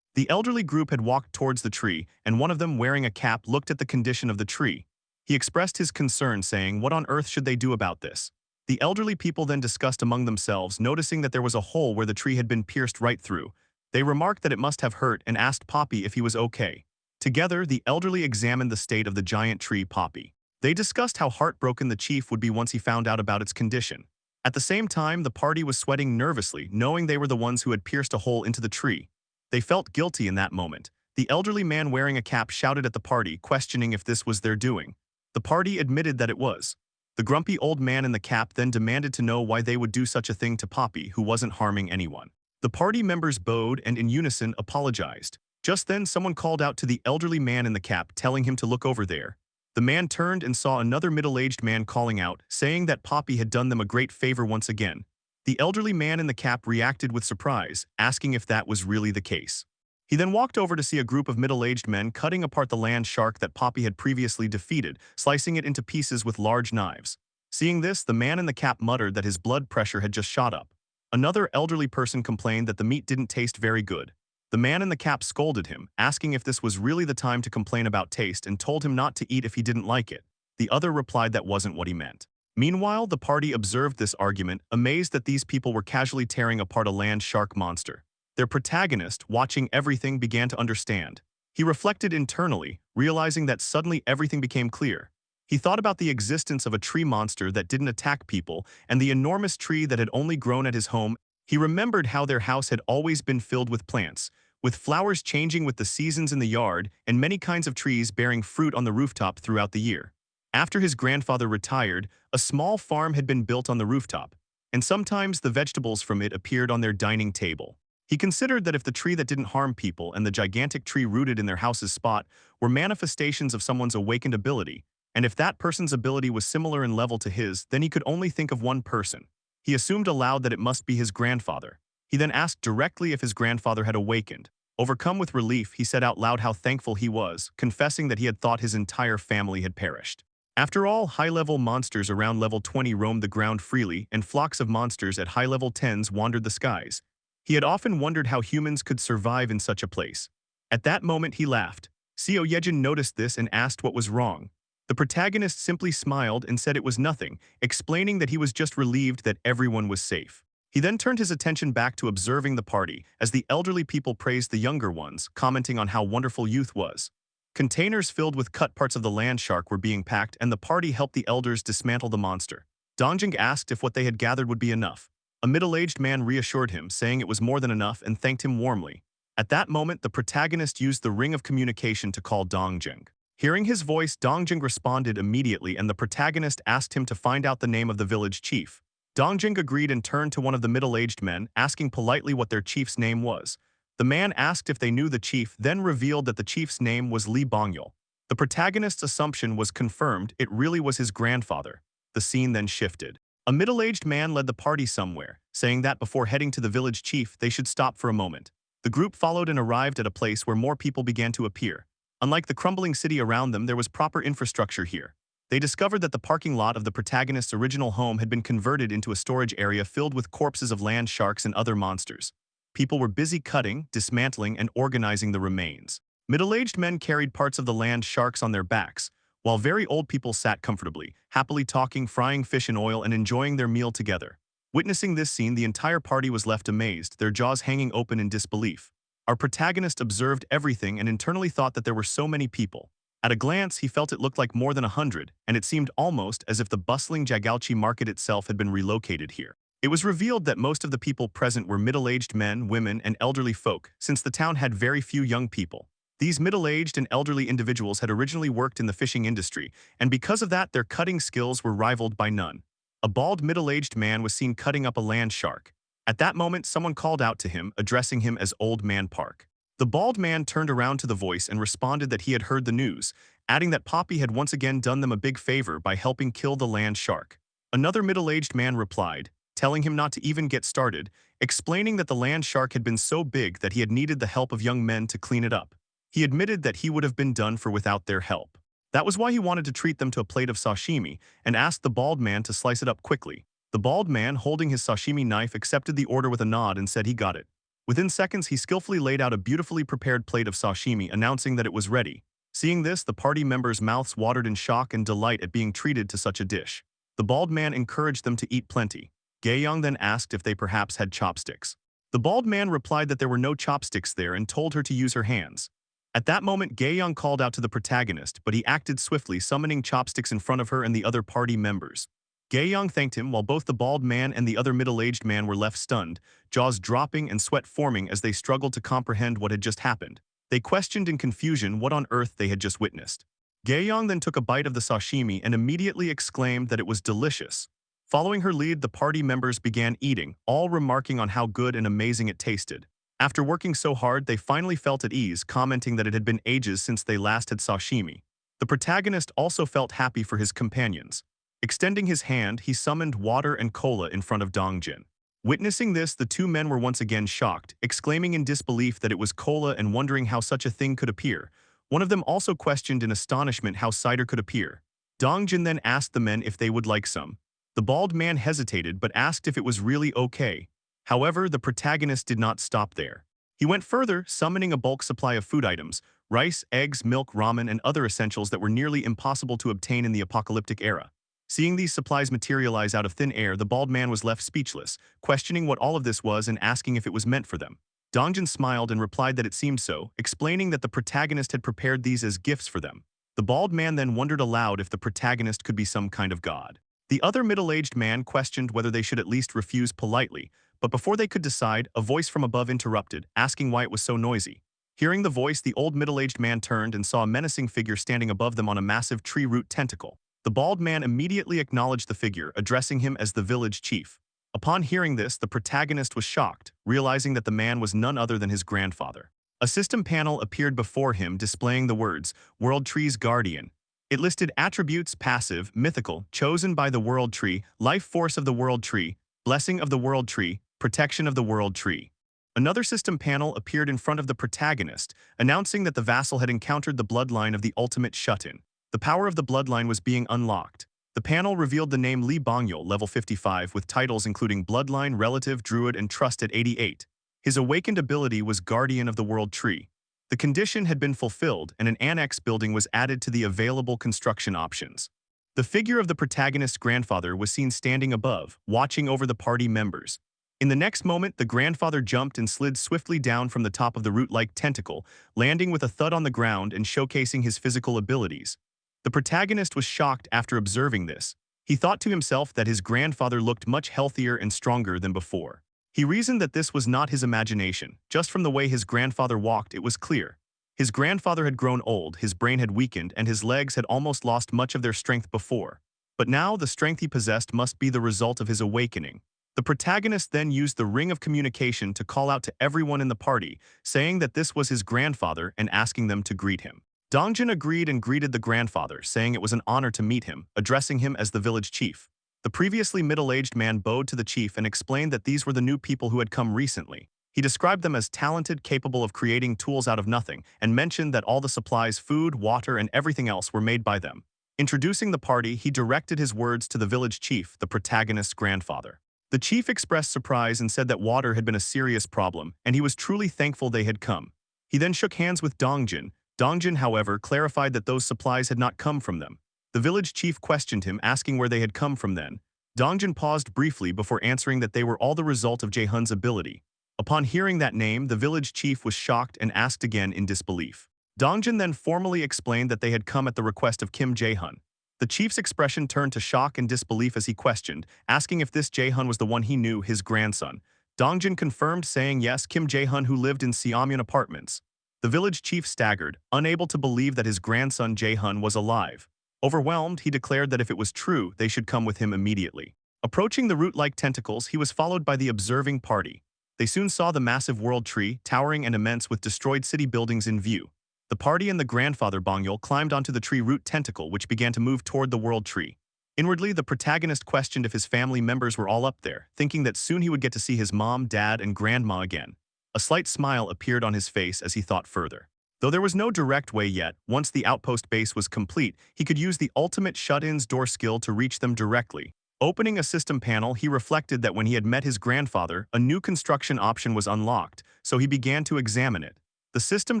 The elderly group had walked towards the tree, and one of them, wearing a cap, looked at the condition of the tree. He expressed his concern, saying, "What on earth should they do about this?" The elderly people then discussed among themselves, noticing that there was a hole where the tree had been pierced right through. They remarked that it must have hurt and asked Poppy if he was okay. Together, the elderly examined the state of the giant tree Poppy. They discussed how heartbroken the chief would be once he found out about its condition. At the same time, the party was sweating nervously, knowing they were the ones who had pierced a hole into the tree. They felt guilty in that moment. The elderly man wearing a cap shouted at the party, questioning if this was their doing. The party admitted that it was. The grumpy old man in the cap then demanded to know why they would do such a thing to Poppy, who wasn't harming anyone. The party members bowed and in unison apologized. Just then, someone called out to the elderly man in the cap, telling him to look over there. The man turned and saw another middle-aged man calling out, saying that Poppy had done them a great favor once again. The elderly man in the cap reacted with surprise, asking if that was really the case. He then walked over to see a group of middle-aged men cutting apart the land shark that Poppy had previously defeated, slicing it into pieces with large knives. Seeing this, the man in the cap muttered that his blood pressure had just shot up. Another elderly person complained that the meat didn't taste very good. The man in the cap scolded him, asking if this was really the time to complain about taste and told him not to eat if he didn't like it. The other replied that wasn't what he meant. Meanwhile, the party observed this argument, amazed that these people were casually tearing apart a land shark monster. Their protagonist, watching everything, began to understand. He reflected internally, realizing that suddenly everything became clear. He thought about the existence of a tree monster that didn't attack people and the enormous tree that had only grown at his home. He remembered how their house had always been filled with plants, with flowers changing with the seasons in the yard and many kinds of trees bearing fruit on the rooftop throughout the year. After his grandfather retired, a small farm had been built on the rooftop, and sometimes the vegetables from it appeared on their dining table. He considered that if the tree that didn't harm people and the gigantic tree rooted in their house's spot were manifestations of someone's awakened ability, and if that person's ability was similar in level to his, then he could only think of one person. He assumed aloud that it must be his grandfather. He then asked directly if his grandfather had awakened. Overcome with relief, he said out loud how thankful he was, confessing that he had thought his entire family had perished. After all, high-level monsters around level 20 roamed the ground freely, and flocks of monsters at high-level 10s wandered the skies. He had often wondered how humans could survive in such a place. At that moment, he laughed. Seo Yejin noticed this and asked what was wrong. The protagonist simply smiled and said it was nothing, explaining that he was just relieved that everyone was safe. He then turned his attention back to observing the party, as the elderly people praised the younger ones, commenting on how wonderful youth was. Containers filled with cut parts of the land shark were being packed, and the party helped the elders dismantle the monster. Dongjing asked if what they had gathered would be enough. A middle-aged man reassured him, saying it was more than enough, and thanked him warmly. At that moment, the protagonist used the ring of communication to call Dongjing. Hearing his voice, Dongjing responded immediately, and the protagonist asked him to find out the name of the village chief. Dongjing agreed and turned to one of the middle-aged men, asking politely what their chief's name was. The man asked if they knew the chief, then revealed that the chief's name was Li Bongyul. The protagonist's assumption was confirmed, it really was his grandfather. The scene then shifted. A middle-aged man led the party somewhere, saying that before heading to the village chief, they should stop for a moment. The group followed and arrived at a place where more people began to appear. Unlike the crumbling city around them, there was proper infrastructure here. They discovered that the parking lot of the protagonist's original home had been converted into a storage area filled with corpses of land sharks and other monsters. People were busy cutting, dismantling, and organizing the remains. Middle-aged men carried parts of the land sharks on their backs, while very old people sat comfortably, happily talking, frying fish in oil, and enjoying their meal together. Witnessing this scene, the entire party was left amazed, their jaws hanging open in disbelief. Our protagonist observed everything and internally thought that there were so many people. At a glance, he felt it looked like more than 100, and it seemed almost as if the bustling Jagalchi market itself had been relocated here. It was revealed that most of the people present were middle-aged men, women, and elderly folk, since the town had very few young people. These middle-aged and elderly individuals had originally worked in the fishing industry, and because of that, their cutting skills were rivaled by none. A bald middle-aged man was seen cutting up a land shark. At that moment, someone called out to him, addressing him as Old Man Park. The bald man turned around to the voice and responded that he had heard the news, adding that Poppy had once again done them a big favor by helping kill the land shark. Another middle-aged man replied, telling him not to even get started, explaining that the land shark had been so big that he had needed the help of young men to clean it up. He admitted that he would have been done for without their help. That was why he wanted to treat them to a plate of sashimi and asked the bald man to slice it up quickly. The bald man, holding his sashimi knife, accepted the order with a nod and said he got it. Within seconds, he skillfully laid out a beautifully prepared plate of sashimi, announcing that it was ready. Seeing this, the party members' mouths watered in shock and delight at being treated to such a dish. The bald man encouraged them to eat plenty. Gaeyong then asked if they perhaps had chopsticks. The bald man replied that there were no chopsticks there and told her to use her hands. At that moment, Gaeyong called out to the protagonist, but he acted swiftly, summoning chopsticks in front of her and the other party members. Gaeyong thanked him while both the bald man and the other middle-aged man were left stunned, jaws dropping and sweat forming as they struggled to comprehend what had just happened. They questioned in confusion what on earth they had just witnessed. Gaeyong then took a bite of the sashimi and immediately exclaimed that it was delicious. Following her lead, the party members began eating, all remarking on how good and amazing it tasted. After working so hard, they finally felt at ease, commenting that it had been ages since they last had sashimi. The protagonist also felt happy for his companions. Extending his hand, he summoned water and cola in front of Dongjin. Witnessing this, the two men were once again shocked, exclaiming in disbelief that it was cola and wondering how such a thing could appear. One of them also questioned in astonishment how cider could appear. Dongjin then asked the men if they would like some. The bald man hesitated but asked if it was really okay. However, the protagonist did not stop there. He went further, summoning a bulk supply of food items, rice, eggs, milk, ramen, and other essentials that were nearly impossible to obtain in the apocalyptic era. Seeing these supplies materialize out of thin air, the bald man was left speechless, questioning what all of this was and asking if it was meant for them. Dongjin smiled and replied that it seemed so, explaining that the protagonist had prepared these as gifts for them. The bald man then wondered aloud if the protagonist could be some kind of god. The other middle-aged man questioned whether they should at least refuse politely, but before they could decide, a voice from above interrupted, asking why it was so noisy. Hearing the voice, the old middle-aged man turned and saw a menacing figure standing above them on a massive tree root tentacle. The bald man immediately acknowledged the figure, addressing him as the village chief. Upon hearing this, the protagonist was shocked, realizing that the man was none other than his grandfather. A system panel appeared before him displaying the words, World Tree's Guardian. It listed attributes: passive, mythical, chosen by the World Tree, life force of the World Tree, blessing of the World Tree, protection of the World Tree. Another system panel appeared in front of the protagonist, announcing that the vassal had encountered the bloodline of the ultimate shut-in. The power of the bloodline was being unlocked. The panel revealed the name Li Bongyul, level 55, with titles including Bloodline, Relative, Druid, and Trust at 88. His awakened ability was Guardian of the World Tree. The condition had been fulfilled, and an annex building was added to the available construction options. The figure of the protagonist's grandfather was seen standing above, watching over the party members. In the next moment, the grandfather jumped and slid swiftly down from the top of the root-like tentacle, landing with a thud on the ground and showcasing his physical abilities. The protagonist was shocked after observing this. He thought to himself that his grandfather looked much healthier and stronger than before. He reasoned that this was not his imagination. Just from the way his grandfather walked, it was clear. His grandfather had grown old, his brain had weakened, and his legs had almost lost much of their strength before. But now, the strength he possessed must be the result of his awakening. The protagonist then used the ring of communication to call out to everyone in the party, saying that this was his grandfather and asking them to greet him. Dongjin agreed and greeted the grandfather, saying it was an honor to meet him, addressing him as the village chief. The previously middle-aged man bowed to the chief and explained that these were the new people who had come recently. He described them as talented, capable of creating tools out of nothing, and mentioned that all the supplies, food, water, and everything else were made by them. Introducing the party, he directed his words to the village chief, the protagonist's grandfather. The chief expressed surprise and said that water had been a serious problem, and he was truly thankful they had come. He then shook hands with Dongjin. Dongjin, however, clarified that those supplies had not come from them. The village chief questioned him, asking where they had come from then. Dongjin paused briefly before answering that they were all the result of Jae-hun's ability. Upon hearing that name, the village chief was shocked and asked again in disbelief. Dongjin then formally explained that they had come at the request of Kim Jae-hun. The chief's expression turned to shock and disbelief as he questioned, asking if this Jae-hun was the one he knew, his grandson. Dongjin confirmed, saying yes, Kim Jae-hun, who lived in Seomyeon Apartments. The village chief staggered, unable to believe that his grandson Jae-hun was alive. Overwhelmed, he declared that if it was true, they should come with him immediately. Approaching the root-like tentacles, he was followed by the observing party. They soon saw the massive world tree, towering and immense with destroyed city buildings in view. The party and the grandfather Bongyul climbed onto the tree root tentacle, which began to move toward the world tree. Inwardly, the protagonist questioned if his family members were all up there, thinking that soon he would get to see his mom, dad, and grandma again. A slight smile appeared on his face as he thought further. Though there was no direct way yet, once the outpost base was complete, he could use the ultimate shut-ins door skill to reach them directly. Opening a system panel, he reflected that when he had met his grandfather, a new construction option was unlocked, so he began to examine it. The system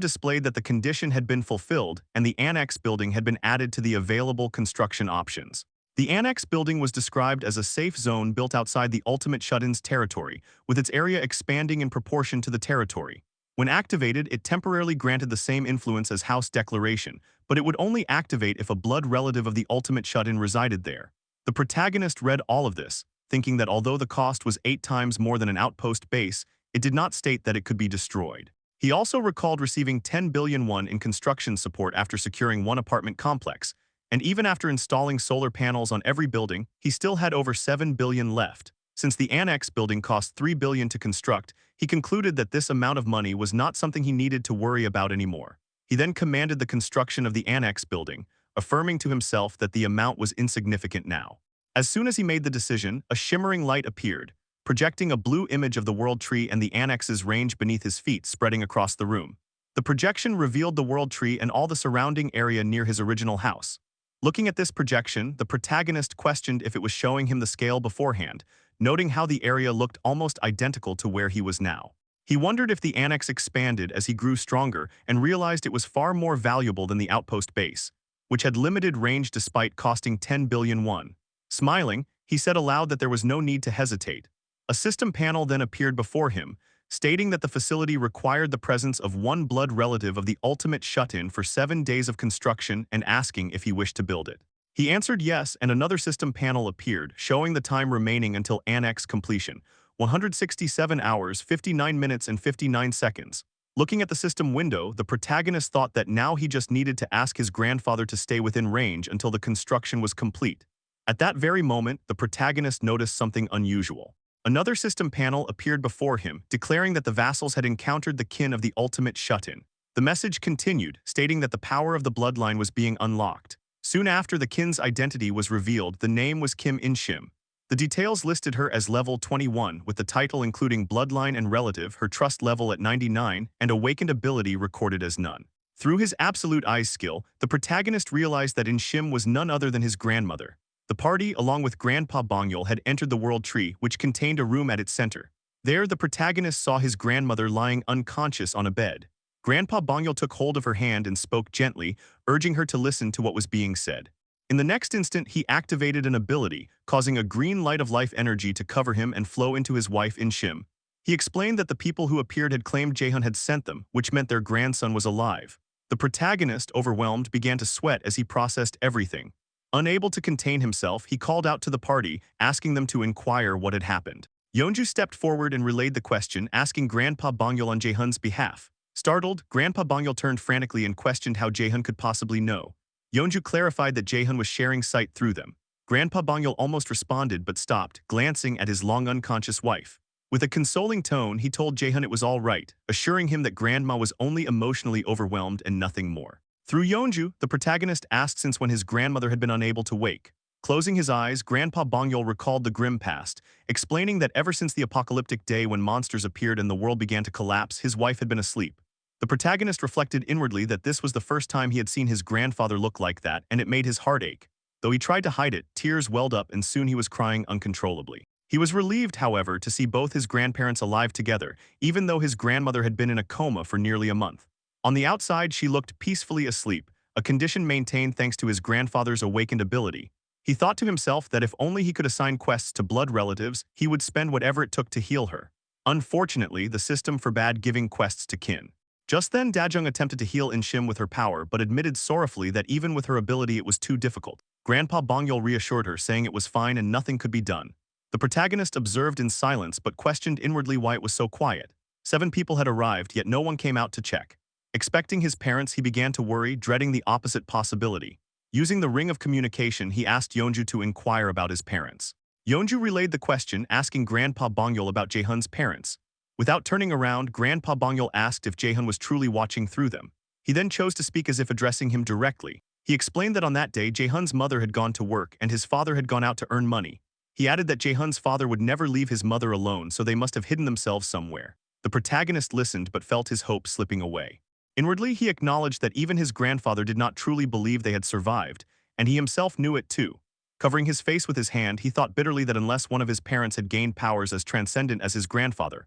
displayed that the condition had been fulfilled, and the annex building had been added to the available construction options. The annex building was described as a safe zone built outside the ultimate shut-ins territory, with its area expanding in proportion to the territory. When activated, it temporarily granted the same influence as House Declaration, but it would only activate if a blood relative of the ultimate shut-in resided there. The protagonist read all of this, thinking that although the cost was 8 times more than an outpost base, it did not state that it could be destroyed. He also recalled receiving 10 billion won in construction support after securing one apartment complex, and even after installing solar panels on every building, he still had over 7 billion left. Since the annex building cost 3 billion to construct, he concluded that this amount of money was not something he needed to worry about anymore. He then commanded the construction of the annex building, affirming to himself that the amount was insignificant now. As soon as he made the decision, a shimmering light appeared. projecting a blue image of the world tree and the annexes range beneath his feet spreading across the room. The projection revealed the world tree and all the surrounding area near his original house. Looking at this projection, the protagonist questioned if it was showing him the scale beforehand, noting how the area looked almost identical to where he was now. He wondered if the annex expanded as he grew stronger and realized it was far more valuable than the outpost base, which had limited range despite costing 10 billion won. Smiling, he said aloud that there was no need to hesitate. A system panel then appeared before him, stating that the facility required the presence of one blood relative of the ultimate shut-in for 7 days of construction and asking if he wished to build it. He answered yes, and another system panel appeared, showing the time remaining until annex completion, 167 hours, 59 minutes and 59 seconds. Looking at the system window, the protagonist thought that now he just needed to ask his grandfather to stay within range until the construction was complete. At that very moment, the protagonist noticed something unusual. Another system panel appeared before him, declaring that the vassals had encountered the kin of the ultimate shut-in. The message continued, stating that the power of the bloodline was being unlocked. Soon after the kin's identity was revealed, the name was Kim In-shim. The details listed her as level 21, with the title including bloodline and relative, her trust level at 99, and awakened ability recorded as none. Through his absolute eyes skill, the protagonist realized that In-shim was none other than his grandmother. The party, along with Grandpa Bongyul, had entered the world tree, which contained a room at its center. There, the protagonist saw his grandmother lying unconscious on a bed. Grandpa Bongyul took hold of her hand and spoke gently, urging her to listen to what was being said. In the next instant, he activated an ability, causing a green light of life energy to cover him and flow into his wife In-shim. He explained that the people who appeared had claimed Jaehyun had sent them, which meant their grandson was alive. The protagonist, overwhelmed, began to sweat as he processed everything. Unable to contain himself, he called out to the party, asking them to inquire what had happened. Yeonju stepped forward and relayed the question, asking Grandpa Bongyul on Jaehyun's behalf. Startled, Grandpa Bongyul turned frantically and questioned how Jaehyun could possibly know. Yeonju clarified that Jaehyun was sharing sight through them. Grandpa Bongyul almost responded but stopped, glancing at his long unconscious wife. With a consoling tone, he told Jaehyun it was all right, assuring him that Grandma was only emotionally overwhelmed and nothing more. Through Yeonju, the protagonist asked since when his grandmother had been unable to wake. Closing his eyes, Grandpa Bongyul recalled the grim past, explaining that ever since the apocalyptic day when monsters appeared and the world began to collapse, his wife had been asleep. The protagonist reflected inwardly that this was the first time he had seen his grandfather look like that, and it made his heart ache. Though he tried to hide it, tears welled up and soon he was crying uncontrollably. He was relieved, however, to see both his grandparents alive together, even though his grandmother had been in a coma for nearly a month. On the outside, she looked peacefully asleep, a condition maintained thanks to his grandfather's awakened ability. He thought to himself that if only he could assign quests to blood relatives, he would spend whatever it took to heal her. Unfortunately, the system forbade giving quests to kin. Just then, Dajung attempted to heal In-shim with her power, but admitted sorrowfully that even with her ability it was too difficult. Grandpa Bongyul reassured her, saying it was fine and nothing could be done. The protagonist observed in silence but questioned inwardly why it was so quiet. 7 people had arrived, yet no one came out to check. Expecting his parents, he began to worry, dreading the opposite possibility. Using the ring of communication, he asked Yeonju to inquire about his parents. Yeonju relayed the question, asking Grandpa Bongyul about Jaehyun's parents. Without turning around, Grandpa Bongyul asked if Jaehyun was truly watching through them. He then chose to speak as if addressing him directly. He explained that on that day, Jaehyun's mother had gone to work and his father had gone out to earn money. He added that Jaehyun's father would never leave his mother alone, so they must have hidden themselves somewhere. The protagonist listened but felt his hope slipping away. Inwardly, he acknowledged that even his grandfather did not truly believe they had survived, and he himself knew it too. Covering his face with his hand, he thought bitterly that unless one of his parents had gained powers as transcendent as his grandfather,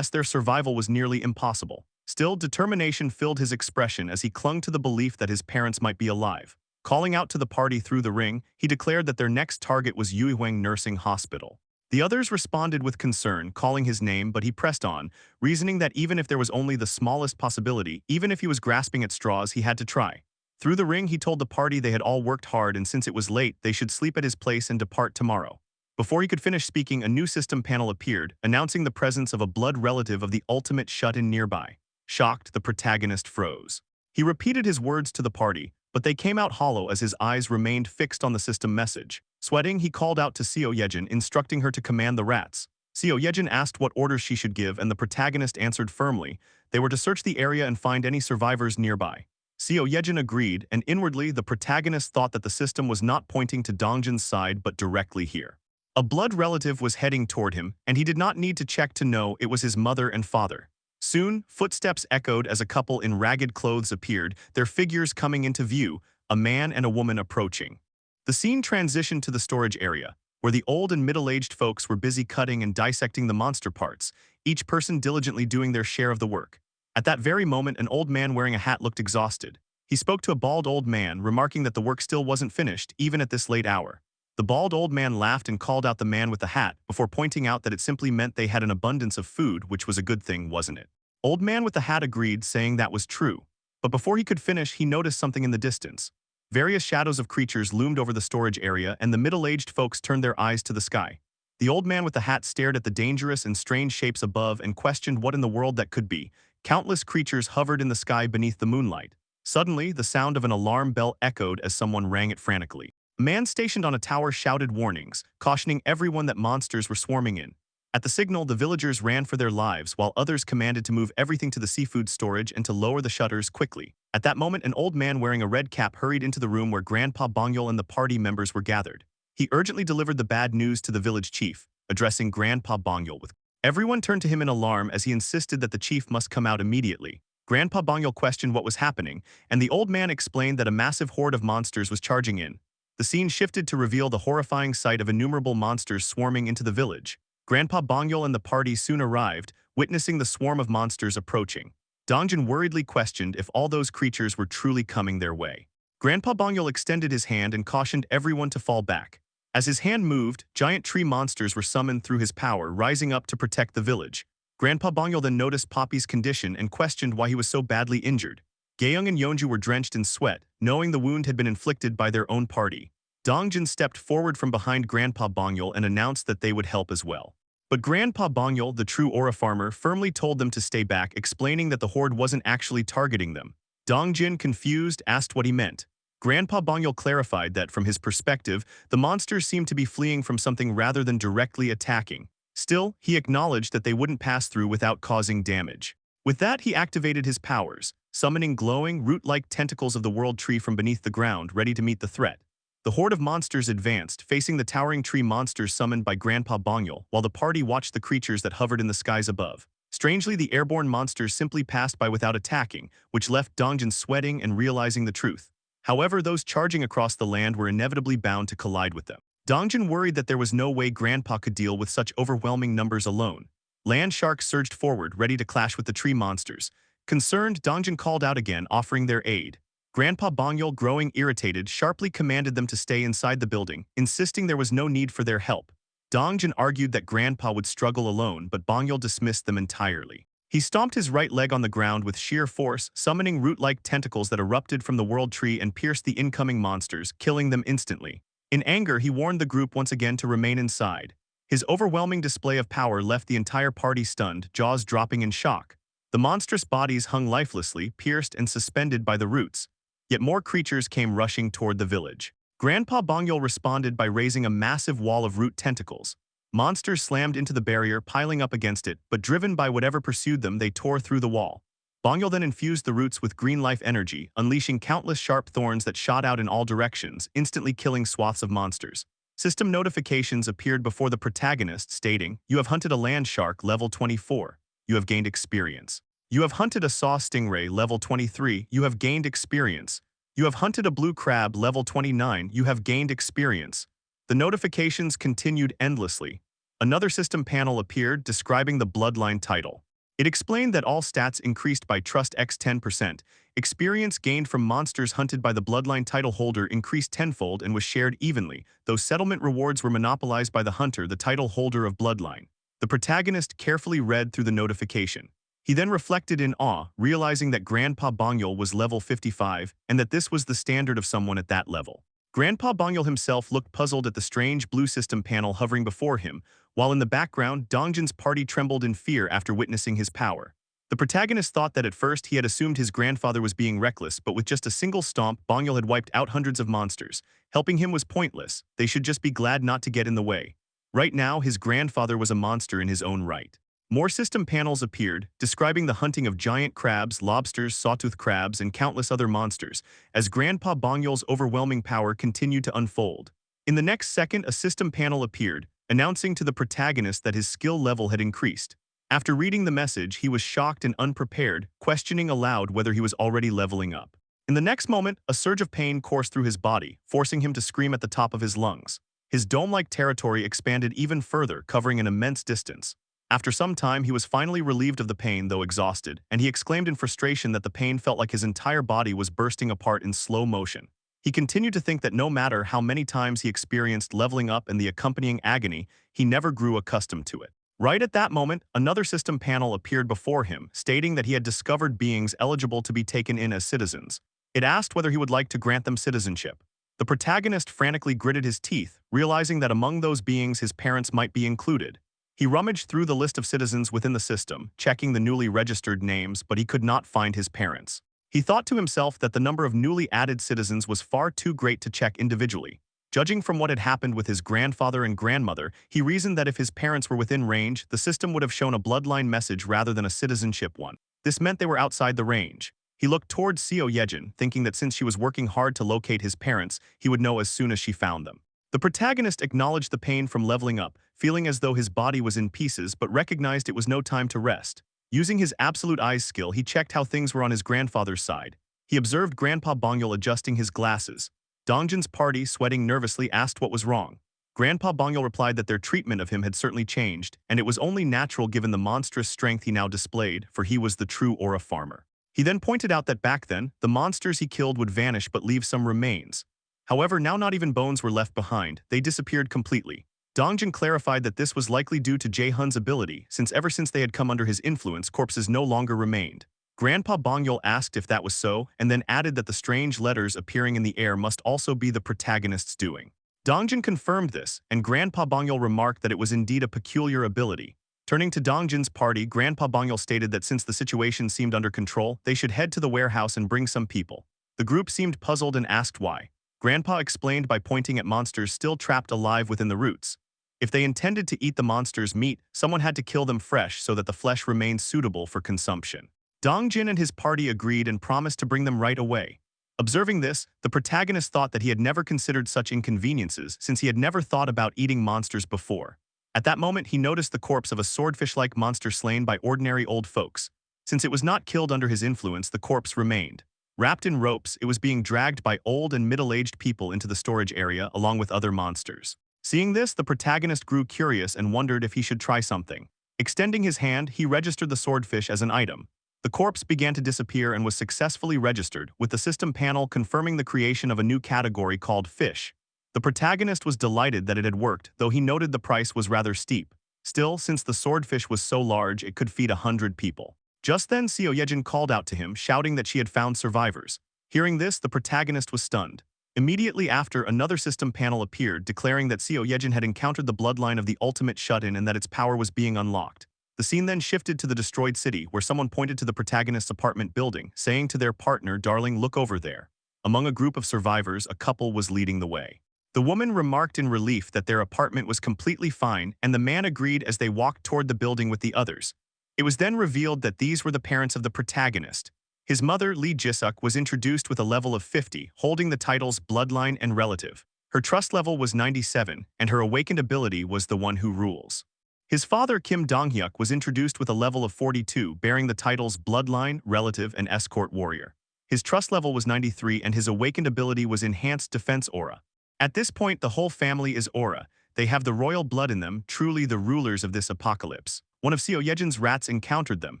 their survival was nearly impossible. Still, determination filled his expression as he clung to the belief that his parents might be alive. Calling out to the party through the ring, he declared that their next target was Yuihuang Nursing Hospital. The others responded with concern, calling his name, but he pressed on, reasoning that even if there was only the smallest possibility, even if he was grasping at straws, he had to try. Through the ring, he told the party they had all worked hard and since it was late, they should sleep at his place and depart tomorrow. Before he could finish speaking, a new system panel appeared, announcing the presence of a blood relative of the ultimate shut-in nearby. Shocked, the protagonist froze. He repeated his words to the party, but they came out hollow as his eyes remained fixed on the system message. Sweating, he called out to Seo Yejin, instructing her to command the rats. Seo Yejin asked what orders she should give, and the protagonist answered firmly. They were to search the area and find any survivors nearby. Seo Yejin agreed, and inwardly, the protagonist thought that the system was not pointing to Dongjin's side but directly here. A blood relative was heading toward him, and he did not need to check to know it was his mother and father. Soon, footsteps echoed as a couple in ragged clothes appeared, their figures coming into view, a man and a woman approaching. The scene transitioned to the storage area, where the old and middle-aged folks were busy cutting and dissecting the monster parts, each person diligently doing their share of the work. At that very moment, an old man wearing a hat looked exhausted. He spoke to a bald old man, remarking that the work still wasn't finished, even at this late hour. The bald old man laughed and called out the man with the hat, before pointing out that it simply meant they had an abundance of food, which was a good thing, wasn't it? Old man with the hat agreed, saying that was true. But before he could finish, he noticed something in the distance. Various shadows of creatures loomed over the storage area, and the middle-aged folks turned their eyes to the sky. The old man with the hat stared at the dangerous and strange shapes above and questioned what in the world that could be. Countless creatures hovered in the sky beneath the moonlight. Suddenly, the sound of an alarm bell echoed as someone rang it frantically. A man stationed on a tower shouted warnings, cautioning everyone that monsters were swarming in. At the signal, the villagers ran for their lives, while others commanded to move everything to the seafood storage and to lower the shutters quickly. At that moment, an old man wearing a red cap hurried into the room where Grandpa Bongyol and the party members were gathered. He urgently delivered the bad news to the village chief, addressing Grandpa Bongyol with. Everyone turned to him in alarm as he insisted that the chief must come out immediately. Grandpa Bongyol questioned what was happening, and the old man explained that a massive horde of monsters was charging in. The scene shifted to reveal the horrifying sight of innumerable monsters swarming into the village. Grandpa Bongyol and the party soon arrived, witnessing the swarm of monsters approaching. Dongjin worriedly questioned if all those creatures were truly coming their way. Grandpa Bongyol extended his hand and cautioned everyone to fall back. As his hand moved, giant tree monsters were summoned through his power, rising up to protect the village. Grandpa Bongyol then noticed Poppy's condition and questioned why he was so badly injured. Gaeyoung and Yeonju were drenched in sweat, knowing the wound had been inflicted by their own party. Dongjin stepped forward from behind Grandpa Bongyol and announced that they would help as well. But Grandpa Bongyol, the true aura farmer, firmly told them to stay back, explaining that the horde wasn't actually targeting them. Dongjin, confused, asked what he meant. Grandpa Bongyol clarified that, from his perspective, the monsters seemed to be fleeing from something rather than directly attacking. Still, he acknowledged that they wouldn't pass through without causing damage. With that, he activated his powers, summoning glowing, root-like tentacles of the world tree from beneath the ground, ready to meet the threat. The horde of monsters advanced, facing the towering tree monsters summoned by Grandpa Bongyol, while the party watched the creatures that hovered in the skies above. Strangely, the airborne monsters simply passed by without attacking, which left Dongjin sweating and realizing the truth. However, those charging across the land were inevitably bound to collide with them. Dongjin worried that there was no way Grandpa could deal with such overwhelming numbers alone. Land sharks surged forward, ready to clash with the tree monsters. Concerned, Dongjin called out again, offering their aid. Grandpa Bongyol, growing irritated, sharply commanded them to stay inside the building, insisting there was no need for their help. Dongjin argued that Grandpa would struggle alone, but Bongyol dismissed them entirely. He stomped his right leg on the ground with sheer force, summoning root-like tentacles that erupted from the world tree and pierced the incoming monsters, killing them instantly. In anger, he warned the group once again to remain inside. His overwhelming display of power left the entire party stunned, jaws dropping in shock. The monstrous bodies hung lifelessly, pierced and suspended by the roots. Yet more creatures came rushing toward the village. Grandpa Bongyol responded by raising a massive wall of root tentacles. Monsters slammed into the barrier, piling up against it, but driven by whatever pursued them, they tore through the wall. Bongyol then infused the roots with green life energy, unleashing countless sharp thorns that shot out in all directions, instantly killing swaths of monsters. System notifications appeared before the protagonist, stating, "You have hunted a land shark, level 24. You have gained experience. You have hunted a saw stingray, level 23. You have gained experience. You have hunted a blue crab, level 29. You have gained experience." The notifications continued endlessly. Another system panel appeared, describing the bloodline title. It explained that all stats increased by Trust X 10%. Experience gained from monsters hunted by the bloodline title holder increased tenfold and was shared evenly, though settlement rewards were monopolized by the hunter, the title holder of bloodline. The protagonist carefully read through the notification. He then reflected in awe, realizing that Grandpa Bongyol was level 55 and that this was the standard of someone at that level. Grandpa Bongyol himself looked puzzled at the strange blue system panel hovering before him, while in the background, Dongjin's party trembled in fear after witnessing his power. The protagonist thought that at first he had assumed his grandfather was being reckless, but with just a single stomp, Bongyol had wiped out hundreds of monsters. Helping him was pointless. They should just be glad not to get in the way. Right now, his grandfather was a monster in his own right. More system panels appeared, describing the hunting of giant crabs, lobsters, sawtooth crabs, and countless other monsters, as Grandpa Bongyol's overwhelming power continued to unfold. In the next second, a system panel appeared, announcing to the protagonist that his skill level had increased. After reading the message, he was shocked and unprepared, questioning aloud whether he was already leveling up. In the next moment, a surge of pain coursed through his body, forcing him to scream at the top of his lungs. His dome-like territory expanded even further, covering an immense distance. After some time, he was finally relieved of the pain, though exhausted, and he exclaimed in frustration that the pain felt like his entire body was bursting apart in slow motion. He continued to think that no matter how many times he experienced leveling up and the accompanying agony, he never grew accustomed to it. Right at that moment, another system panel appeared before him, stating that he had discovered beings eligible to be taken in as citizens. It asked whether he would like to grant them citizenship. The protagonist frantically gritted his teeth, realizing that among those beings his parents might be included. He rummaged through the list of citizens within the system, checking the newly registered names, but he could not find his parents. He thought to himself that the number of newly added citizens was far too great to check individually. Judging from what had happened with his grandfather and grandmother, he reasoned that if his parents were within range, the system would have shown a bloodline message rather than a citizenship one. This meant they were outside the range. He looked towards Seo Yejin, thinking that since she was working hard to locate his parents, he would know as soon as she found them. The protagonist acknowledged the pain from leveling up, feeling as though his body was in pieces but recognized it was no time to rest. Using his absolute eyes skill, he checked how things were on his grandfather's side. He observed Grandpa Bongyul adjusting his glasses. Dongjin's party, sweating nervously, asked what was wrong. Grandpa Bongyul replied that their treatment of him had certainly changed, and it was only natural given the monstrous strength he now displayed, for he was the true aura farmer. He then pointed out that back then, the monsters he killed would vanish but leave some remains. However, now not even bones were left behind, they disappeared completely. Dongjin clarified that this was likely due to Jae-hun's ability, since ever since they had come under his influence, corpses no longer remained. Grandpa Bongyul asked if that was so, and then added that the strange letters appearing in the air must also be the protagonist's doing. Dongjin confirmed this, and Grandpa Bongyul remarked that it was indeed a peculiar ability. Turning to Dongjin's party, Grandpa Bongyul stated that since the situation seemed under control, they should head to the warehouse and bring some people. The group seemed puzzled and asked why. Grandpa explained by pointing at monsters still trapped alive within the roots. If they intended to eat the monster's meat, someone had to kill them fresh so that the flesh remained suitable for consumption. Dongjin and his party agreed and promised to bring them right away. Observing this, the protagonist thought that he had never considered such inconveniences since he had never thought about eating monsters before. At that moment, he noticed the corpse of a swordfish-like monster slain by ordinary old folks. Since it was not killed under his influence, the corpse remained. Wrapped in ropes, it was being dragged by old and middle-aged people into the storage area along with other monsters. Seeing this, the protagonist grew curious and wondered if he should try something. Extending his hand, he registered the swordfish as an item. The corpse began to disappear and was successfully registered, with the system panel confirming the creation of a new category called fish. The protagonist was delighted that it had worked, though he noted the price was rather steep. Still, since the swordfish was so large, it could feed 100 people. Just then, Seo Yejin called out to him, shouting that she had found survivors. Hearing this, the protagonist was stunned. Immediately after, another system panel appeared, declaring that Seo Yejin had encountered the bloodline of the ultimate shut-in and that its power was being unlocked. The scene then shifted to the destroyed city, where someone pointed to the protagonist's apartment building, saying to their partner, "Darling, look over there." Among a group of survivors, a couple was leading the way. The woman remarked in relief that their apartment was completely fine, and the man agreed as they walked toward the building with the others. It was then revealed that these were the parents of the protagonist. His mother, Lee Jisuk, was introduced with a level of 50, holding the titles Bloodline and Relative. Her trust level was 97, and her awakened ability was the One Who Rules. His father, Kim Dong-hyuk, was introduced with a level of 42, bearing the titles Bloodline, Relative, and Escort Warrior. His trust level was 93, and his awakened ability was Enhanced Defense Aura. At this point, the whole family is Aura. They have the royal blood in them, truly the rulers of this apocalypse. One of Seo Yejin's rats encountered them,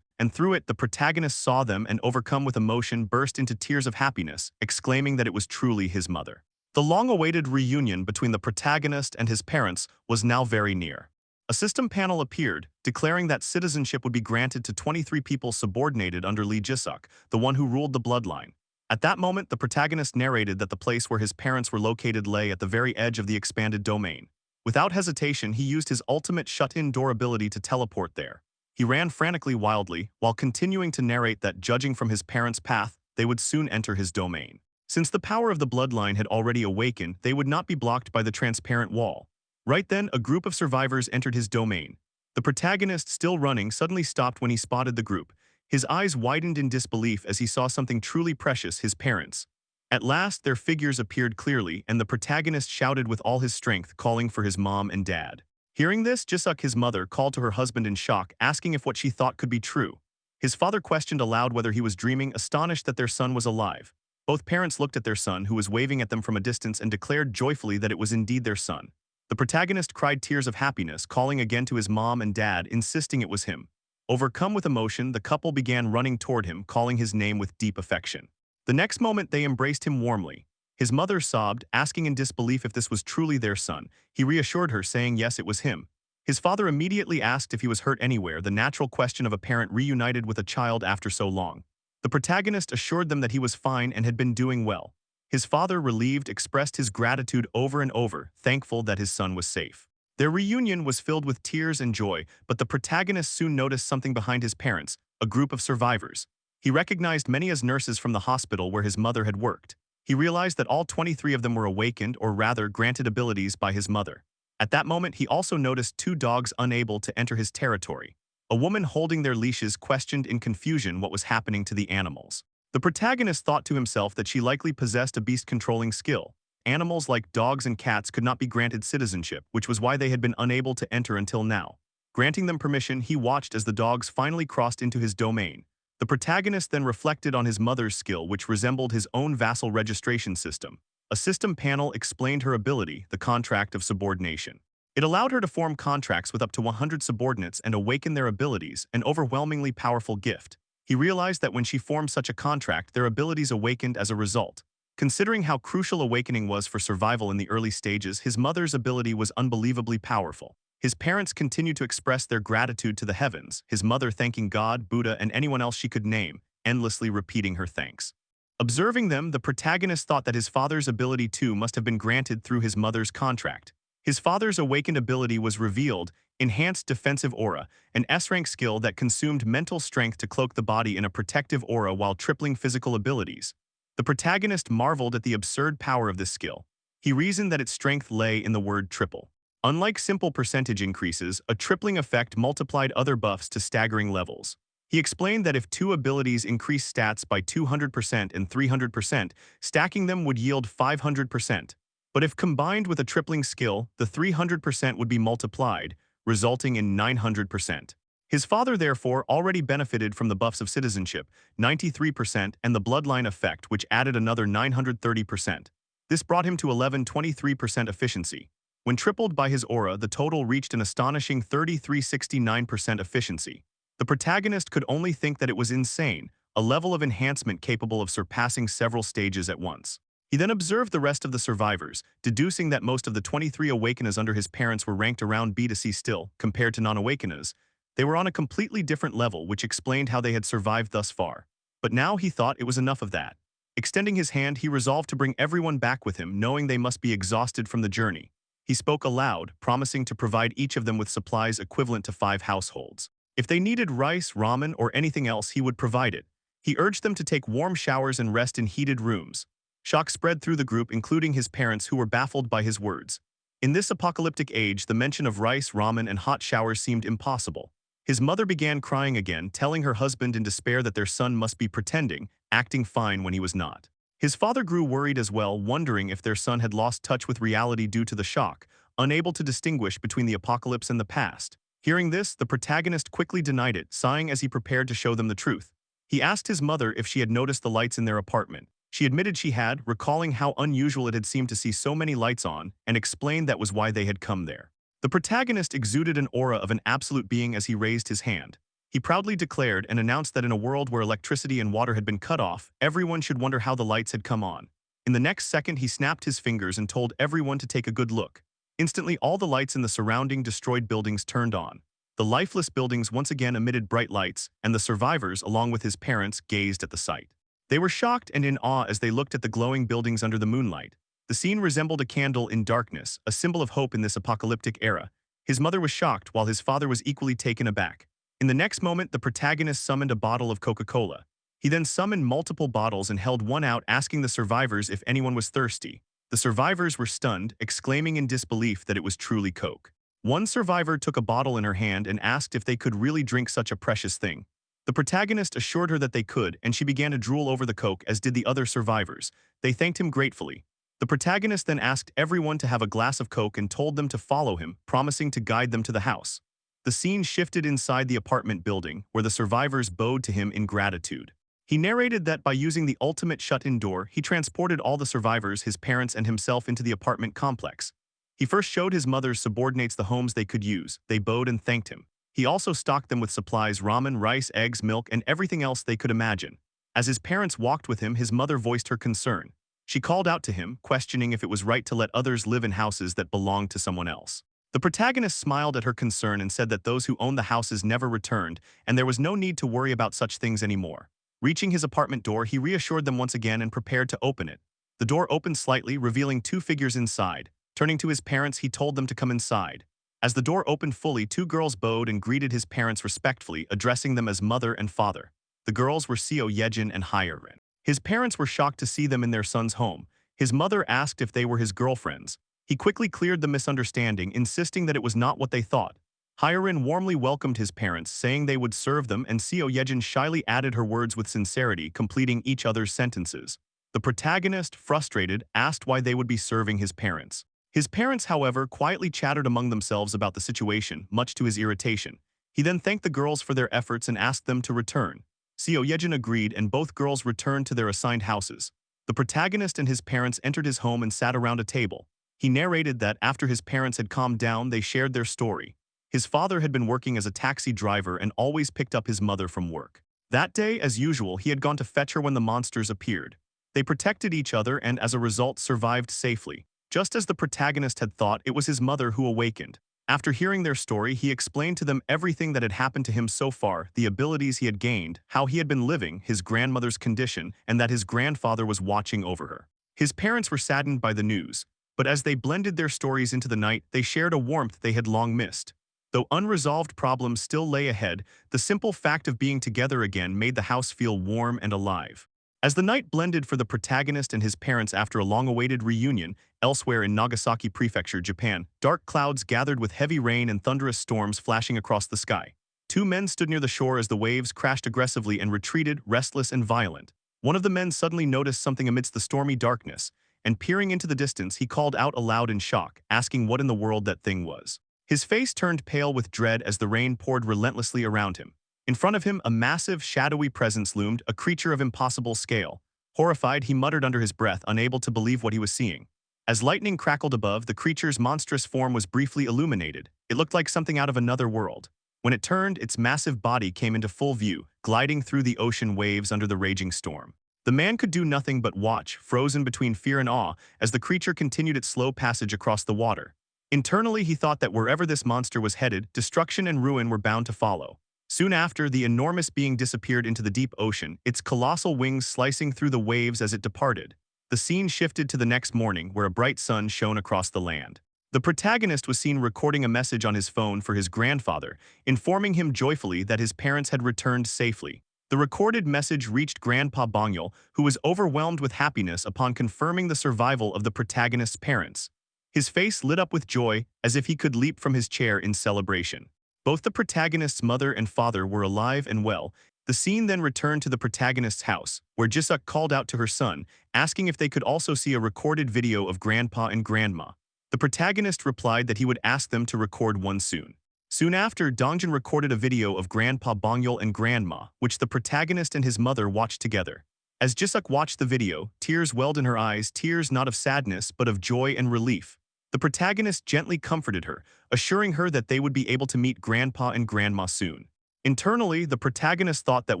and through it the protagonist saw them and, overcome with emotion, burst into tears of happiness, exclaiming that it was truly his mother. The long-awaited reunion between the protagonist and his parents was now very near. A system panel appeared, declaring that citizenship would be granted to 23 people subordinated under Lee Jisuk, the one who ruled the bloodline. At that moment, the protagonist narrated that the place where his parents were located lay at the very edge of the expanded domain. Without hesitation, he used his ultimate shut-in door ability to teleport there. He ran frantically wildly, while continuing to narrate that, judging from his parents' path, they would soon enter his domain. Since the power of the bloodline had already awakened, they would not be blocked by the transparent wall. Right then, a group of survivors entered his domain. The protagonist, still running, suddenly stopped when he spotted the group. His eyes widened in disbelief as he saw something truly precious, his parents. At last, their figures appeared clearly, and the protagonist shouted with all his strength, calling for his mom and dad. Hearing this, Jisuk, his mother, called to her husband in shock, asking if what she thought could be true. His father questioned aloud whether he was dreaming, astonished that their son was alive. Both parents looked at their son, who was waving at them from a distance, and declared joyfully that it was indeed their son. The protagonist cried tears of happiness, calling again to his mom and dad, insisting it was him. Overcome with emotion, the couple began running toward him, calling his name with deep affection. The next moment, they embraced him warmly. His mother sobbed, asking in disbelief if this was truly their son. He reassured her, saying yes, it was him. His father immediately asked if he was hurt anywhere, the natural question of a parent reunited with a child after so long. The protagonist assured them that he was fine and had been doing well. His father, relieved, expressed his gratitude over and over, thankful that his son was safe. Their reunion was filled with tears and joy, but the protagonist soon noticed something behind his parents, a group of survivors. He recognized many as nurses from the hospital where his mother had worked. He realized that all 23 of them were awakened, or rather granted abilities by his mother. At that moment, he also noticed 2 dogs unable to enter his territory. A woman holding their leashes questioned in confusion what was happening to the animals. The protagonist thought to himself that she likely possessed a beast-controlling skill. Animals like dogs and cats could not be granted citizenship, which was why they had been unable to enter until now. Granting them permission, he watched as the dogs finally crossed into his domain. The protagonist then reflected on his mother's skill, which resembled his own vassal registration system. A system panel explained her ability, the contract of subordination. It allowed her to form contracts with up to 100 subordinates and awaken their abilities, an overwhelmingly powerful gift. He realized that when she formed such a contract, their abilities awakened as a result. Considering how crucial awakening was for survival in the early stages, his mother's ability was unbelievably powerful. His parents continued to express their gratitude to the heavens, his mother thanking God, Buddha, and anyone else she could name, endlessly repeating her thanks. Observing them, the protagonist thought that his father's ability too must have been granted through his mother's contract. His father's awakened ability was revealed, enhanced defensive aura, an S-rank skill that consumed mental strength to cloak the body in a protective aura while tripling physical abilities. The protagonist marveled at the absurd power of this skill. He reasoned that its strength lay in the word triple. Unlike simple percentage increases, a tripling effect multiplied other buffs to staggering levels. He explained that if 2 abilities increased stats by 200% and 300%, stacking them would yield 500%. But if combined with a tripling skill, the 300% would be multiplied, resulting in 900%. His father therefore already benefited from the buffs of citizenship, 93%, and the bloodline effect, which added another 930%. This brought him to 1123% efficiency. When tripled by his aura, the total reached an astonishing 3369% efficiency. The protagonist could only think that it was insane, a level of enhancement capable of surpassing several stages at once. He then observed the rest of the survivors, deducing that most of the 23 awakeners under his parents were ranked around B to C still, compared to non-awakeners. They were on a completely different level, which explained how they had survived thus far. But now he thought it was enough of that. Extending his hand, he resolved to bring everyone back with him, knowing they must be exhausted from the journey. He spoke aloud, promising to provide each of them with supplies equivalent to 5 households. If they needed rice, ramen, or anything else, he would provide it. He urged them to take warm showers and rest in heated rooms. Shock spread through the group, including his parents, who were baffled by his words. In this apocalyptic age, the mention of rice, ramen, and hot showers seemed impossible. His mother began crying again, telling her husband in despair that their son must be pretending, acting fine when he was not. His father grew worried as well, wondering if their son had lost touch with reality due to the shock, unable to distinguish between the apocalypse and the past. Hearing this, the protagonist quickly denied it, sighing as he prepared to show them the truth. He asked his mother if she had noticed the lights in their apartment. She admitted she had, recalling how unusual it had seemed to see so many lights on, and explained that was why they had come there. The protagonist exuded an aura of an absolute being as he raised his hand. He proudly declared and announced that in a world where electricity and water had been cut off, everyone should wonder how the lights had come on. In the next second, he snapped his fingers and told everyone to take a good look. Instantly, all the lights in the surrounding destroyed buildings turned on. The lifeless buildings once again emitted bright lights, and the survivors, along with his parents, gazed at the sight. They were shocked and in awe as they looked at the glowing buildings under the moonlight. The scene resembled a candle in darkness, a symbol of hope in this apocalyptic era. His mother was shocked, while his father was equally taken aback. In the next moment, the protagonist summoned a bottle of Coca-Cola. He then summoned multiple bottles and held one out, asking the survivors if anyone was thirsty. The survivors were stunned, exclaiming in disbelief that it was truly Coke. One survivor took a bottle in her hand and asked if they could really drink such a precious thing. The protagonist assured her that they could, and she began to drool over the Coke, as did the other survivors. They thanked him gratefully. The protagonist then asked everyone to have a glass of Coke and told them to follow him, promising to guide them to the house. The scene shifted inside the apartment building, where the survivors bowed to him in gratitude. He narrated that by using the ultimate shut-in door, he transported all the survivors, his parents and himself into the apartment complex. He first showed his mother's subordinates the homes they could use. They bowed and thanked him. He also stocked them with supplies: ramen, rice, eggs, milk, and everything else they could imagine. As his parents walked with him, his mother voiced her concern. She called out to him, questioning if it was right to let others live in houses that belonged to someone else. The protagonist smiled at her concern and said that those who owned the houses never returned, and there was no need to worry about such things anymore. Reaching his apartment door, he reassured them once again and prepared to open it. The door opened slightly, revealing two figures inside. Turning to his parents, he told them to come inside. As the door opened fully, two girls bowed and greeted his parents respectfully, addressing them as mother and father. The girls were Seo Yejin and Hyerin. His parents were shocked to see them in their son's home. His mother asked if they were his girlfriends. He quickly cleared the misunderstanding, insisting that it was not what they thought. Hyerin warmly welcomed his parents, saying they would serve them, and Seo Yejin shyly added her words with sincerity, completing each other's sentences. The protagonist, frustrated, asked why they would be serving his parents. His parents, however, quietly chattered among themselves about the situation, much to his irritation. He then thanked the girls for their efforts and asked them to return. Seo Yejin agreed, and both girls returned to their assigned houses. The protagonist and his parents entered his home and sat around a table. He narrated that after his parents had calmed down, they shared their story. His father had been working as a taxi driver and always picked up his mother from work. That day, as usual, he had gone to fetch her when the monsters appeared. They protected each other and, as a result, survived safely. Just as the protagonist had thought, it was his mother who awakened. After hearing their story, he explained to them everything that had happened to him so far, the abilities he had gained, how he had been living, his grandmother's condition, and that his grandfather was watching over her. His parents were saddened by the news, but as they blended their stories into the night, they shared a warmth they had long missed. Though unresolved problems still lay ahead, the simple fact of being together again made the house feel warm and alive. As the night blended for the protagonist and his parents after a long-awaited reunion, elsewhere in Nagasaki Prefecture, Japan, dark clouds gathered with heavy rain and thunderous storms flashing across the sky. Two men stood near the shore as the waves crashed aggressively and retreated, restless and violent. One of the men suddenly noticed something amidst the stormy darkness, and peering into the distance, he called out aloud in shock, asking what in the world that thing was. His face turned pale with dread as the rain poured relentlessly around him. In front of him, a massive, shadowy presence loomed, a creature of impossible scale. Horrified, he muttered under his breath, unable to believe what he was seeing. As lightning crackled above, the creature's monstrous form was briefly illuminated. It looked like something out of another world. When it turned, its massive body came into full view, gliding through the ocean waves under the raging storm. The man could do nothing but watch, frozen between fear and awe, as the creature continued its slow passage across the water. Internally, he thought that wherever this monster was headed, destruction and ruin were bound to follow. Soon after, the enormous being disappeared into the deep ocean, its colossal wings slicing through the waves as it departed. The scene shifted to the next morning, where a bright sun shone across the land. The protagonist was seen recording a message on his phone for his grandfather, informing him joyfully that his parents had returned safely. The recorded message reached Grandpa Bongyol, who was overwhelmed with happiness upon confirming the survival of the protagonist's parents. His face lit up with joy, as if he could leap from his chair in celebration. Both the protagonist's mother and father were alive and well. The scene then returned to the protagonist's house, where Jisuk called out to her son, asking if they could also see a recorded video of Grandpa and Grandma. The protagonist replied that he would ask them to record one soon. Soon after, Dongjin recorded a video of Grandpa Bongyol and Grandma, which the protagonist and his mother watched together. As Jisuk watched the video, tears welled in her eyes, tears not of sadness but of joy and relief. The protagonist gently comforted her, assuring her that they would be able to meet Grandpa and Grandma soon. Internally, the protagonist thought that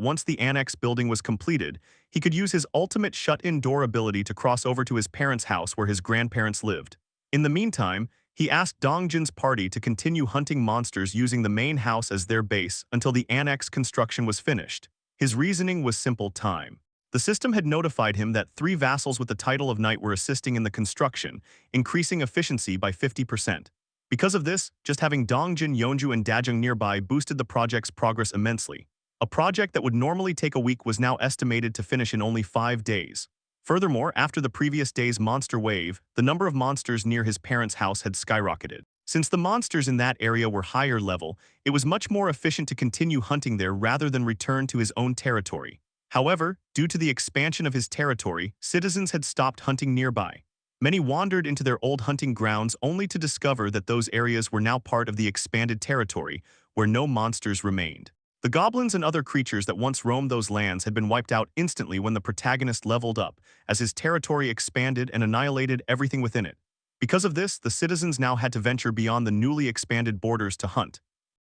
once the annex building was completed, he could use his ultimate shut-in door ability to cross over to his parents' house where his grandparents lived. In the meantime, he asked Dongjin's party to continue hunting monsters using the main house as their base until the annex construction was finished. His reasoning was simple: time. The system had notified him that 3 vassals with the title of knight were assisting in the construction, increasing efficiency by 50%. Because of this, just having Dongjin, Yeonju, and Dajung nearby boosted the project's progress immensely. A project that would normally take a week was now estimated to finish in only 5 days. Furthermore, after the previous day's monster wave, the number of monsters near his parents' house had skyrocketed. Since the monsters in that area were higher level, it was much more efficient to continue hunting there rather than return to his own territory. However, due to the expansion of his territory, citizens had stopped hunting nearby. Many wandered into their old hunting grounds only to discover that those areas were now part of the expanded territory, where no monsters remained. The goblins and other creatures that once roamed those lands had been wiped out instantly when the protagonist leveled up, as his territory expanded and annihilated everything within it. Because of this, the citizens now had to venture beyond the newly expanded borders to hunt.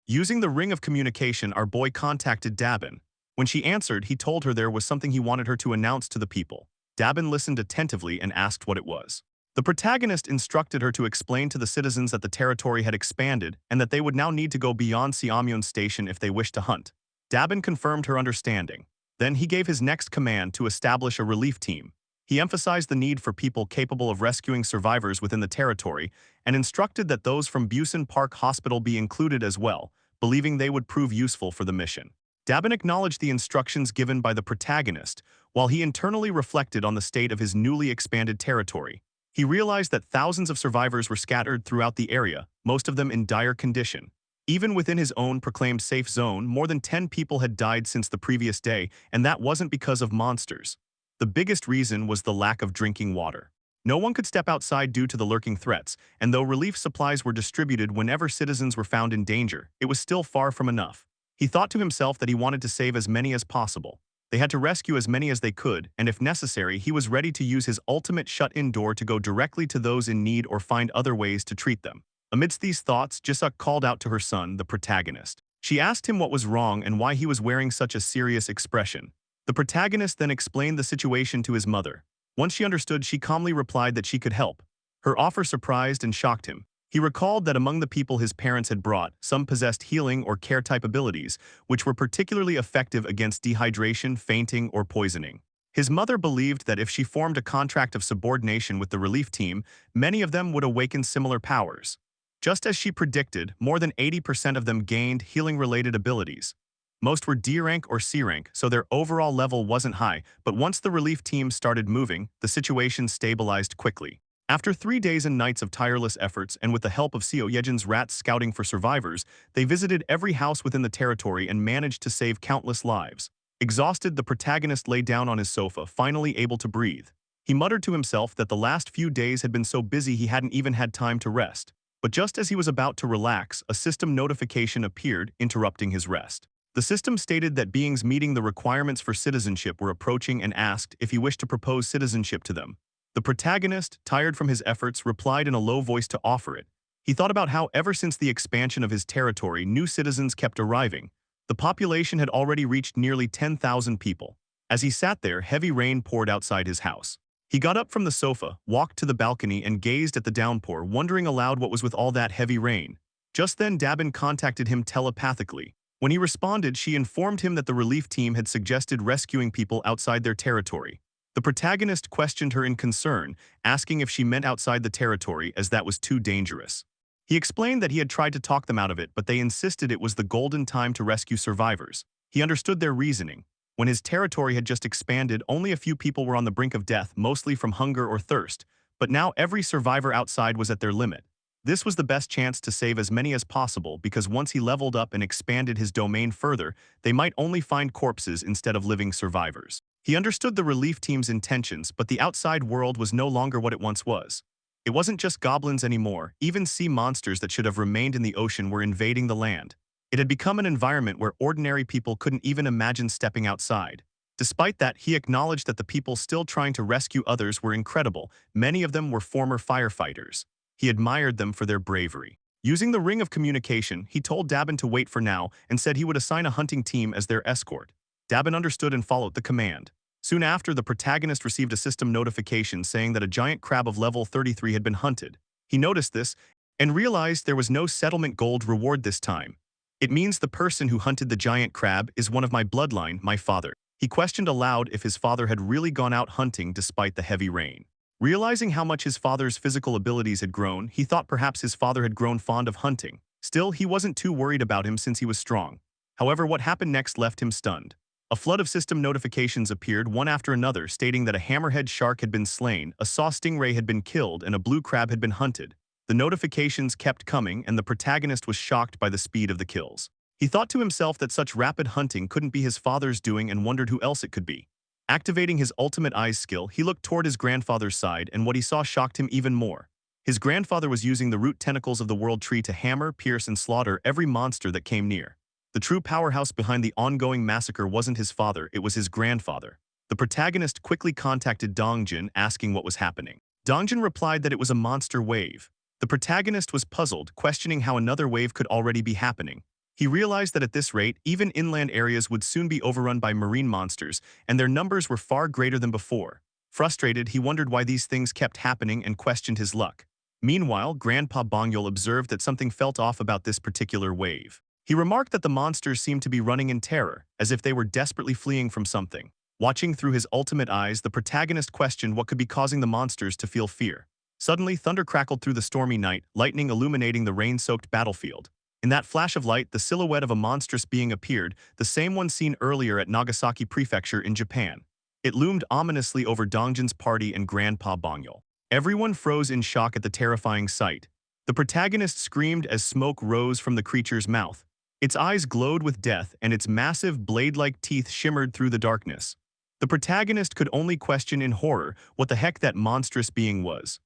Using the ring of communication, our boy contacted Dabin. When she answered, he told her there was something he wanted her to announce to the people. Dabin listened attentively and asked what it was. The protagonist instructed her to explain to the citizens that the territory had expanded and that they would now need to go beyond Siamyon Station if they wished to hunt. Dabin confirmed her understanding. Then he gave his next command to establish a relief team. He emphasized the need for people capable of rescuing survivors within the territory and instructed that those from Busan Park Hospital be included as well, believing they would prove useful for the mission. Dabin acknowledged the instructions given by the protagonist, while he internally reflected on the state of his newly expanded territory. He realized that thousands of survivors were scattered throughout the area, most of them in dire condition. Even within his own proclaimed safe zone, more than 10 people had died since the previous day, and that wasn't because of monsters. The biggest reason was the lack of drinking water. No one could step outside due to the lurking threats, and though relief supplies were distributed whenever citizens were found in danger, it was still far from enough. He thought to himself that he wanted to save as many as possible. They had to rescue as many as they could, and if necessary, he was ready to use his ultimate shut-in door to go directly to those in need or find other ways to treat them. Amidst these thoughts, Jisuk called out to her son, the protagonist. She asked him what was wrong and why he was wearing such a serious expression. The protagonist then explained the situation to his mother. Once she understood, she calmly replied that she could help. Her offer surprised and shocked him. He recalled that among the people his parents had brought, some possessed healing or care-type abilities, which were particularly effective against dehydration, fainting, or poisoning. His mother believed that if she formed a contract of subordination with the relief team, many of them would awaken similar powers. Just as she predicted, more than 80% of them gained healing-related abilities. Most were D rank or C rank, so their overall level wasn't high, but once the relief team started moving, the situation stabilized quickly. After 3 days and nights of tireless efforts and with the help of Seo Yejin's rats scouting for survivors, they visited every house within the territory and managed to save countless lives. Exhausted, the protagonist lay down on his sofa, finally able to breathe. He muttered to himself that the last few days had been so busy he hadn't even had time to rest. But just as he was about to relax, a system notification appeared, interrupting his rest. The system stated that beings meeting the requirements for citizenship were approaching and asked if he wished to propose citizenship to them. The protagonist, tired from his efforts, replied in a low voice to offer it. He thought about how ever since the expansion of his territory, new citizens kept arriving. The population had already reached nearly 10,000 people. As he sat there, heavy rain poured outside his house. He got up from the sofa, walked to the balcony, and gazed at the downpour, wondering aloud what was with all that heavy rain. Just then, Dabin contacted him telepathically. When he responded, she informed him that the relief team had suggested rescuing people outside their territory. The protagonist questioned her in concern, asking if she meant outside the territory, as that was too dangerous. He explained that he had tried to talk them out of it, but they insisted it was the golden time to rescue survivors. He understood their reasoning. When his territory had just expanded, only a few people were on the brink of death, mostly from hunger or thirst, but now every survivor outside was at their limit. This was the best chance to save as many as possible because once he leveled up and expanded his domain further, they might only find corpses instead of living survivors. He understood the relief team's intentions, but the outside world was no longer what it once was. It wasn't just goblins anymore, even sea monsters that should have remained in the ocean were invading the land. It had become an environment where ordinary people couldn't even imagine stepping outside. Despite that, he acknowledged that the people still trying to rescue others were incredible. Many of them were former firefighters. He admired them for their bravery. Using the ring of communication, he told Dabin to wait for now and said he would assign a hunting team as their escort. Dabin understood and followed the command. Soon after, the protagonist received a system notification saying that a giant crab of level 33 had been hunted. He noticed this and realized there was no settlement gold reward this time. It means the person who hunted the giant crab is one of my bloodline, my father. He questioned aloud if his father had really gone out hunting despite the heavy rain. Realizing how much his father's physical abilities had grown, he thought perhaps his father had grown fond of hunting. Still, he wasn't too worried about him since he was strong. However, what happened next left him stunned. A flood of system notifications appeared one after another stating that a hammerhead shark had been slain, a saw stingray had been killed, and a blue crab had been hunted. The notifications kept coming, and the protagonist was shocked by the speed of the kills. He thought to himself that such rapid hunting couldn't be his father's doing and wondered who else it could be. Activating his ultimate eyes skill, he looked toward his grandfather's side, and what he saw shocked him even more. His grandfather was using the root tentacles of the world tree to hammer, pierce, and slaughter every monster that came near. The true powerhouse behind the ongoing massacre wasn't his father, it was his grandfather. The protagonist quickly contacted Dongjin, asking what was happening. Dongjin replied that it was a monster wave. The protagonist was puzzled, questioning how another wave could already be happening. He realized that at this rate, even inland areas would soon be overrun by marine monsters, and their numbers were far greater than before. Frustrated, he wondered why these things kept happening and questioned his luck. Meanwhile, Grandpa Bongyol observed that something felt off about this particular wave. He remarked that the monsters seemed to be running in terror, as if they were desperately fleeing from something. Watching through his ultimate eyes, the protagonist questioned what could be causing the monsters to feel fear. Suddenly, thunder crackled through the stormy night, lightning illuminating the rain-soaked battlefield. In that flash of light, the silhouette of a monstrous being appeared, the same one seen earlier at Nagasaki Prefecture in Japan. It loomed ominously over Dongjin's party and Grandpa Bongyol. Everyone froze in shock at the terrifying sight. The protagonist screamed as smoke rose from the creature's mouth. Its eyes glowed with death, and its massive blade-like teeth shimmered through the darkness. The protagonist could only question in horror what the heck that monstrous being was.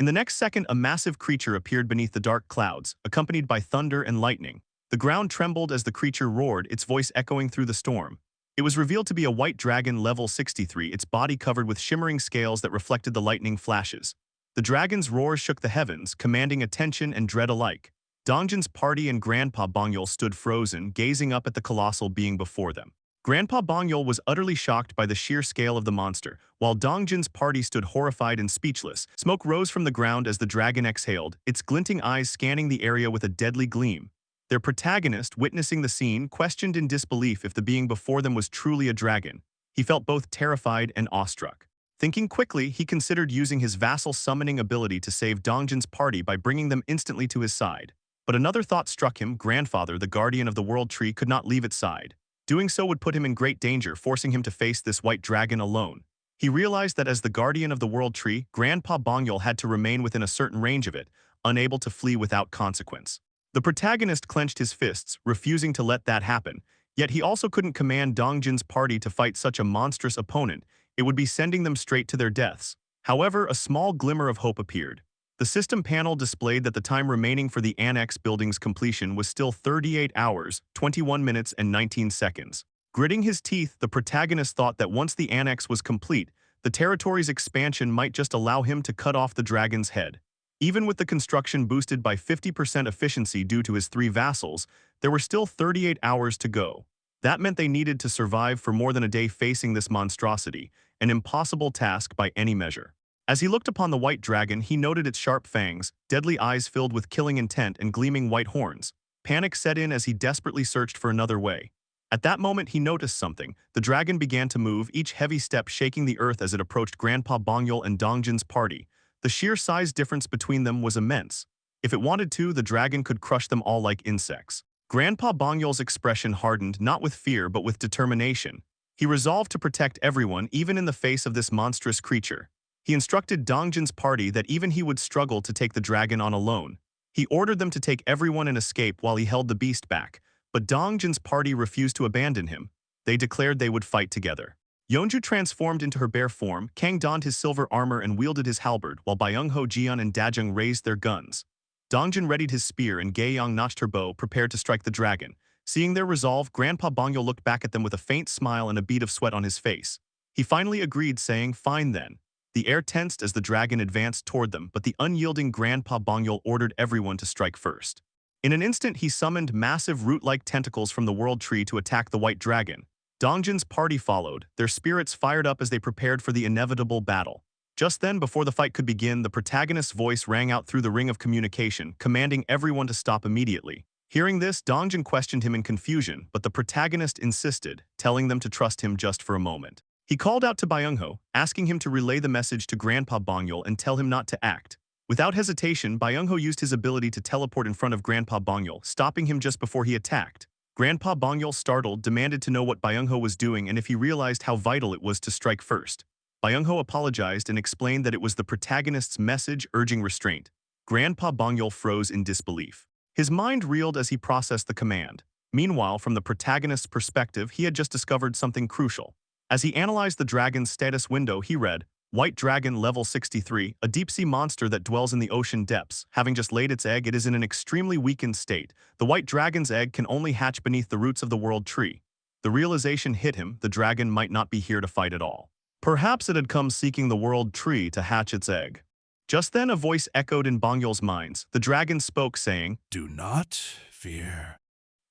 In the next second, a massive creature appeared beneath the dark clouds, accompanied by thunder and lightning. The ground trembled as the creature roared, its voice echoing through the storm. It was revealed to be a white dragon level 63, its body covered with shimmering scales that reflected the lightning flashes. The dragon's roar shook the heavens, commanding attention and dread alike. Dongjin's party and Grandpa Bongyol stood frozen, gazing up at the colossal being before them. Grandpa Bongyol was utterly shocked by the sheer scale of the monster, while Dongjin's party stood horrified and speechless. Smoke rose from the ground as the dragon exhaled, its glinting eyes scanning the area with a deadly gleam. Their protagonist, witnessing the scene, questioned in disbelief if the being before them was truly a dragon. He felt both terrified and awestruck. Thinking quickly, he considered using his vassal summoning ability to save Dongjin's party by bringing them instantly to his side. But another thought struck him. Grandfather, the guardian of the world tree, could not leave its side. Doing so would put him in great danger, forcing him to face this white dragon alone. He realized that as the guardian of the world tree, Grandpa Bongyol had to remain within a certain range of it, unable to flee without consequence. The protagonist clenched his fists, refusing to let that happen, yet he also couldn't command Dongjin's party to fight such a monstrous opponent. It would be sending them straight to their deaths. However, a small glimmer of hope appeared. The system panel displayed that the time remaining for the annex building's completion was still 38 hours, 21 minutes, and 19 seconds. Gritting his teeth, the protagonist thought that once the annex was complete, the territory's expansion might just allow him to cut off the dragon's head. Even with the construction boosted by 50% efficiency due to his 3 vassals, there were still 38 hours to go. That meant they needed to survive for more than a day facing this monstrosity, an impossible task by any measure. As he looked upon the white dragon, he noted its sharp fangs, deadly eyes filled with killing intent, and gleaming white horns. Panic set in as he desperately searched for another way. At that moment, he noticed something. The dragon began to move, each heavy step shaking the earth as it approached Grandpa Bongyol and Dongjin's party. The sheer size difference between them was immense. If it wanted to, the dragon could crush them all like insects. Grandpa Bongyol's expression hardened, not with fear but with determination. He resolved to protect everyone, even in the face of this monstrous creature. He instructed Dongjin's party that even he would struggle to take the dragon on alone. He ordered them to take everyone and escape while he held the beast back, but Dongjin's party refused to abandon him. They declared they would fight together. Yeonju transformed into her bare form, Kang donned his silver armor and wielded his halberd, while Byung-ho, Jian, and Dajung raised their guns. Dongjin readied his spear and Gaeyang notched her bow, prepared to strike the dragon. Seeing their resolve, Grandpa Bongyol looked back at them with a faint smile and a bead of sweat on his face. He finally agreed, saying, "Fine then." The air tensed as the dragon advanced toward them, but the unyielding Grandpa Bongyol ordered everyone to strike first. In an instant, he summoned massive root-like tentacles from the world tree to attack the white dragon. Dongjin's party followed, their spirits fired up as they prepared for the inevitable battle. Just then, before the fight could begin, the protagonist's voice rang out through the ring of communication, commanding everyone to stop immediately. Hearing this, Dongjin questioned him in confusion, but the protagonist insisted, telling them to trust him just for a moment. He called out to Byung-ho, asking him to relay the message to Grandpa Bongyol and tell him not to act. Without hesitation, Byung-ho used his ability to teleport in front of Grandpa Bongyol, stopping him just before he attacked. Grandpa Bongyol, startled, demanded to know what Byung-ho was doing and if he realized how vital it was to strike first. Byung-ho apologized and explained that it was the protagonist's message urging restraint. Grandpa Bongyol froze in disbelief. His mind reeled as he processed the command. Meanwhile, from the protagonist's perspective, he had just discovered something crucial. As he analyzed the dragon's status window, he read, White Dragon Level 63, a deep-sea monster that dwells in the ocean depths. Having just laid its egg, it is in an extremely weakened state. The white dragon's egg can only hatch beneath the roots of the world tree. The realization hit him, the dragon might not be here to fight at all. Perhaps it had come seeking the world tree to hatch its egg. Just then a voice echoed in Bongyol's minds. The dragon spoke, saying, Do not fear.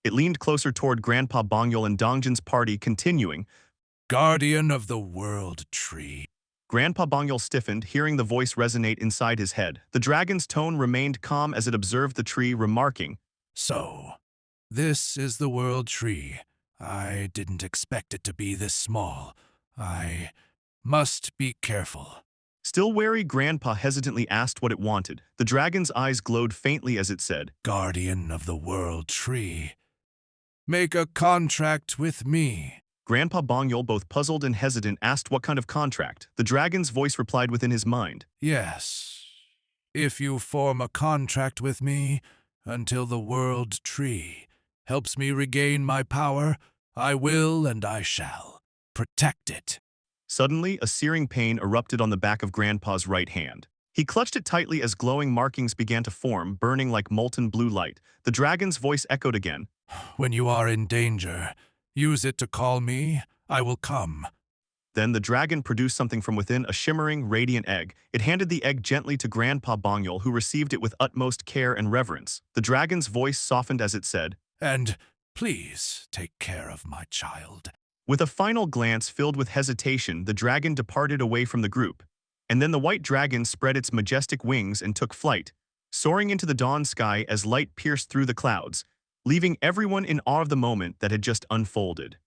It leaned closer toward Grandpa Bongyol and Dongjin's party, continuing, Guardian of the world tree. Grandpa Bongyol stiffened, hearing the voice resonate inside his head. The dragon's tone remained calm as it observed the tree, remarking, So, this is the world tree. I didn't expect it to be this small. I must be careful. Still wary, Grandpa hesitantly asked what it wanted. The dragon's eyes glowed faintly as it said, Guardian of the world tree. Make a contract with me. Grandpa Bongyol, both puzzled and hesitant, asked what kind of contract. The dragon's voice replied within his mind, Yes. If you form a contract with me until the world tree helps me regain my power, I will and I shall protect it. Suddenly, a searing pain erupted on the back of Grandpa's right hand. He clutched it tightly as glowing markings began to form, burning like molten blue light. The dragon's voice echoed again, When you are in danger, use it to call me. I will come. Then the dragon produced something from within, a shimmering, radiant egg. It handed the egg gently to Grandpa Bongyol, who received it with utmost care and reverence. The dragon's voice softened as it said, And please take care of my child. With a final glance filled with hesitation, the dragon departed away from the group. And then the white dragon spread its majestic wings and took flight, soaring into the dawn sky as light pierced through the clouds, leaving everyone in awe of the moment that had just unfolded.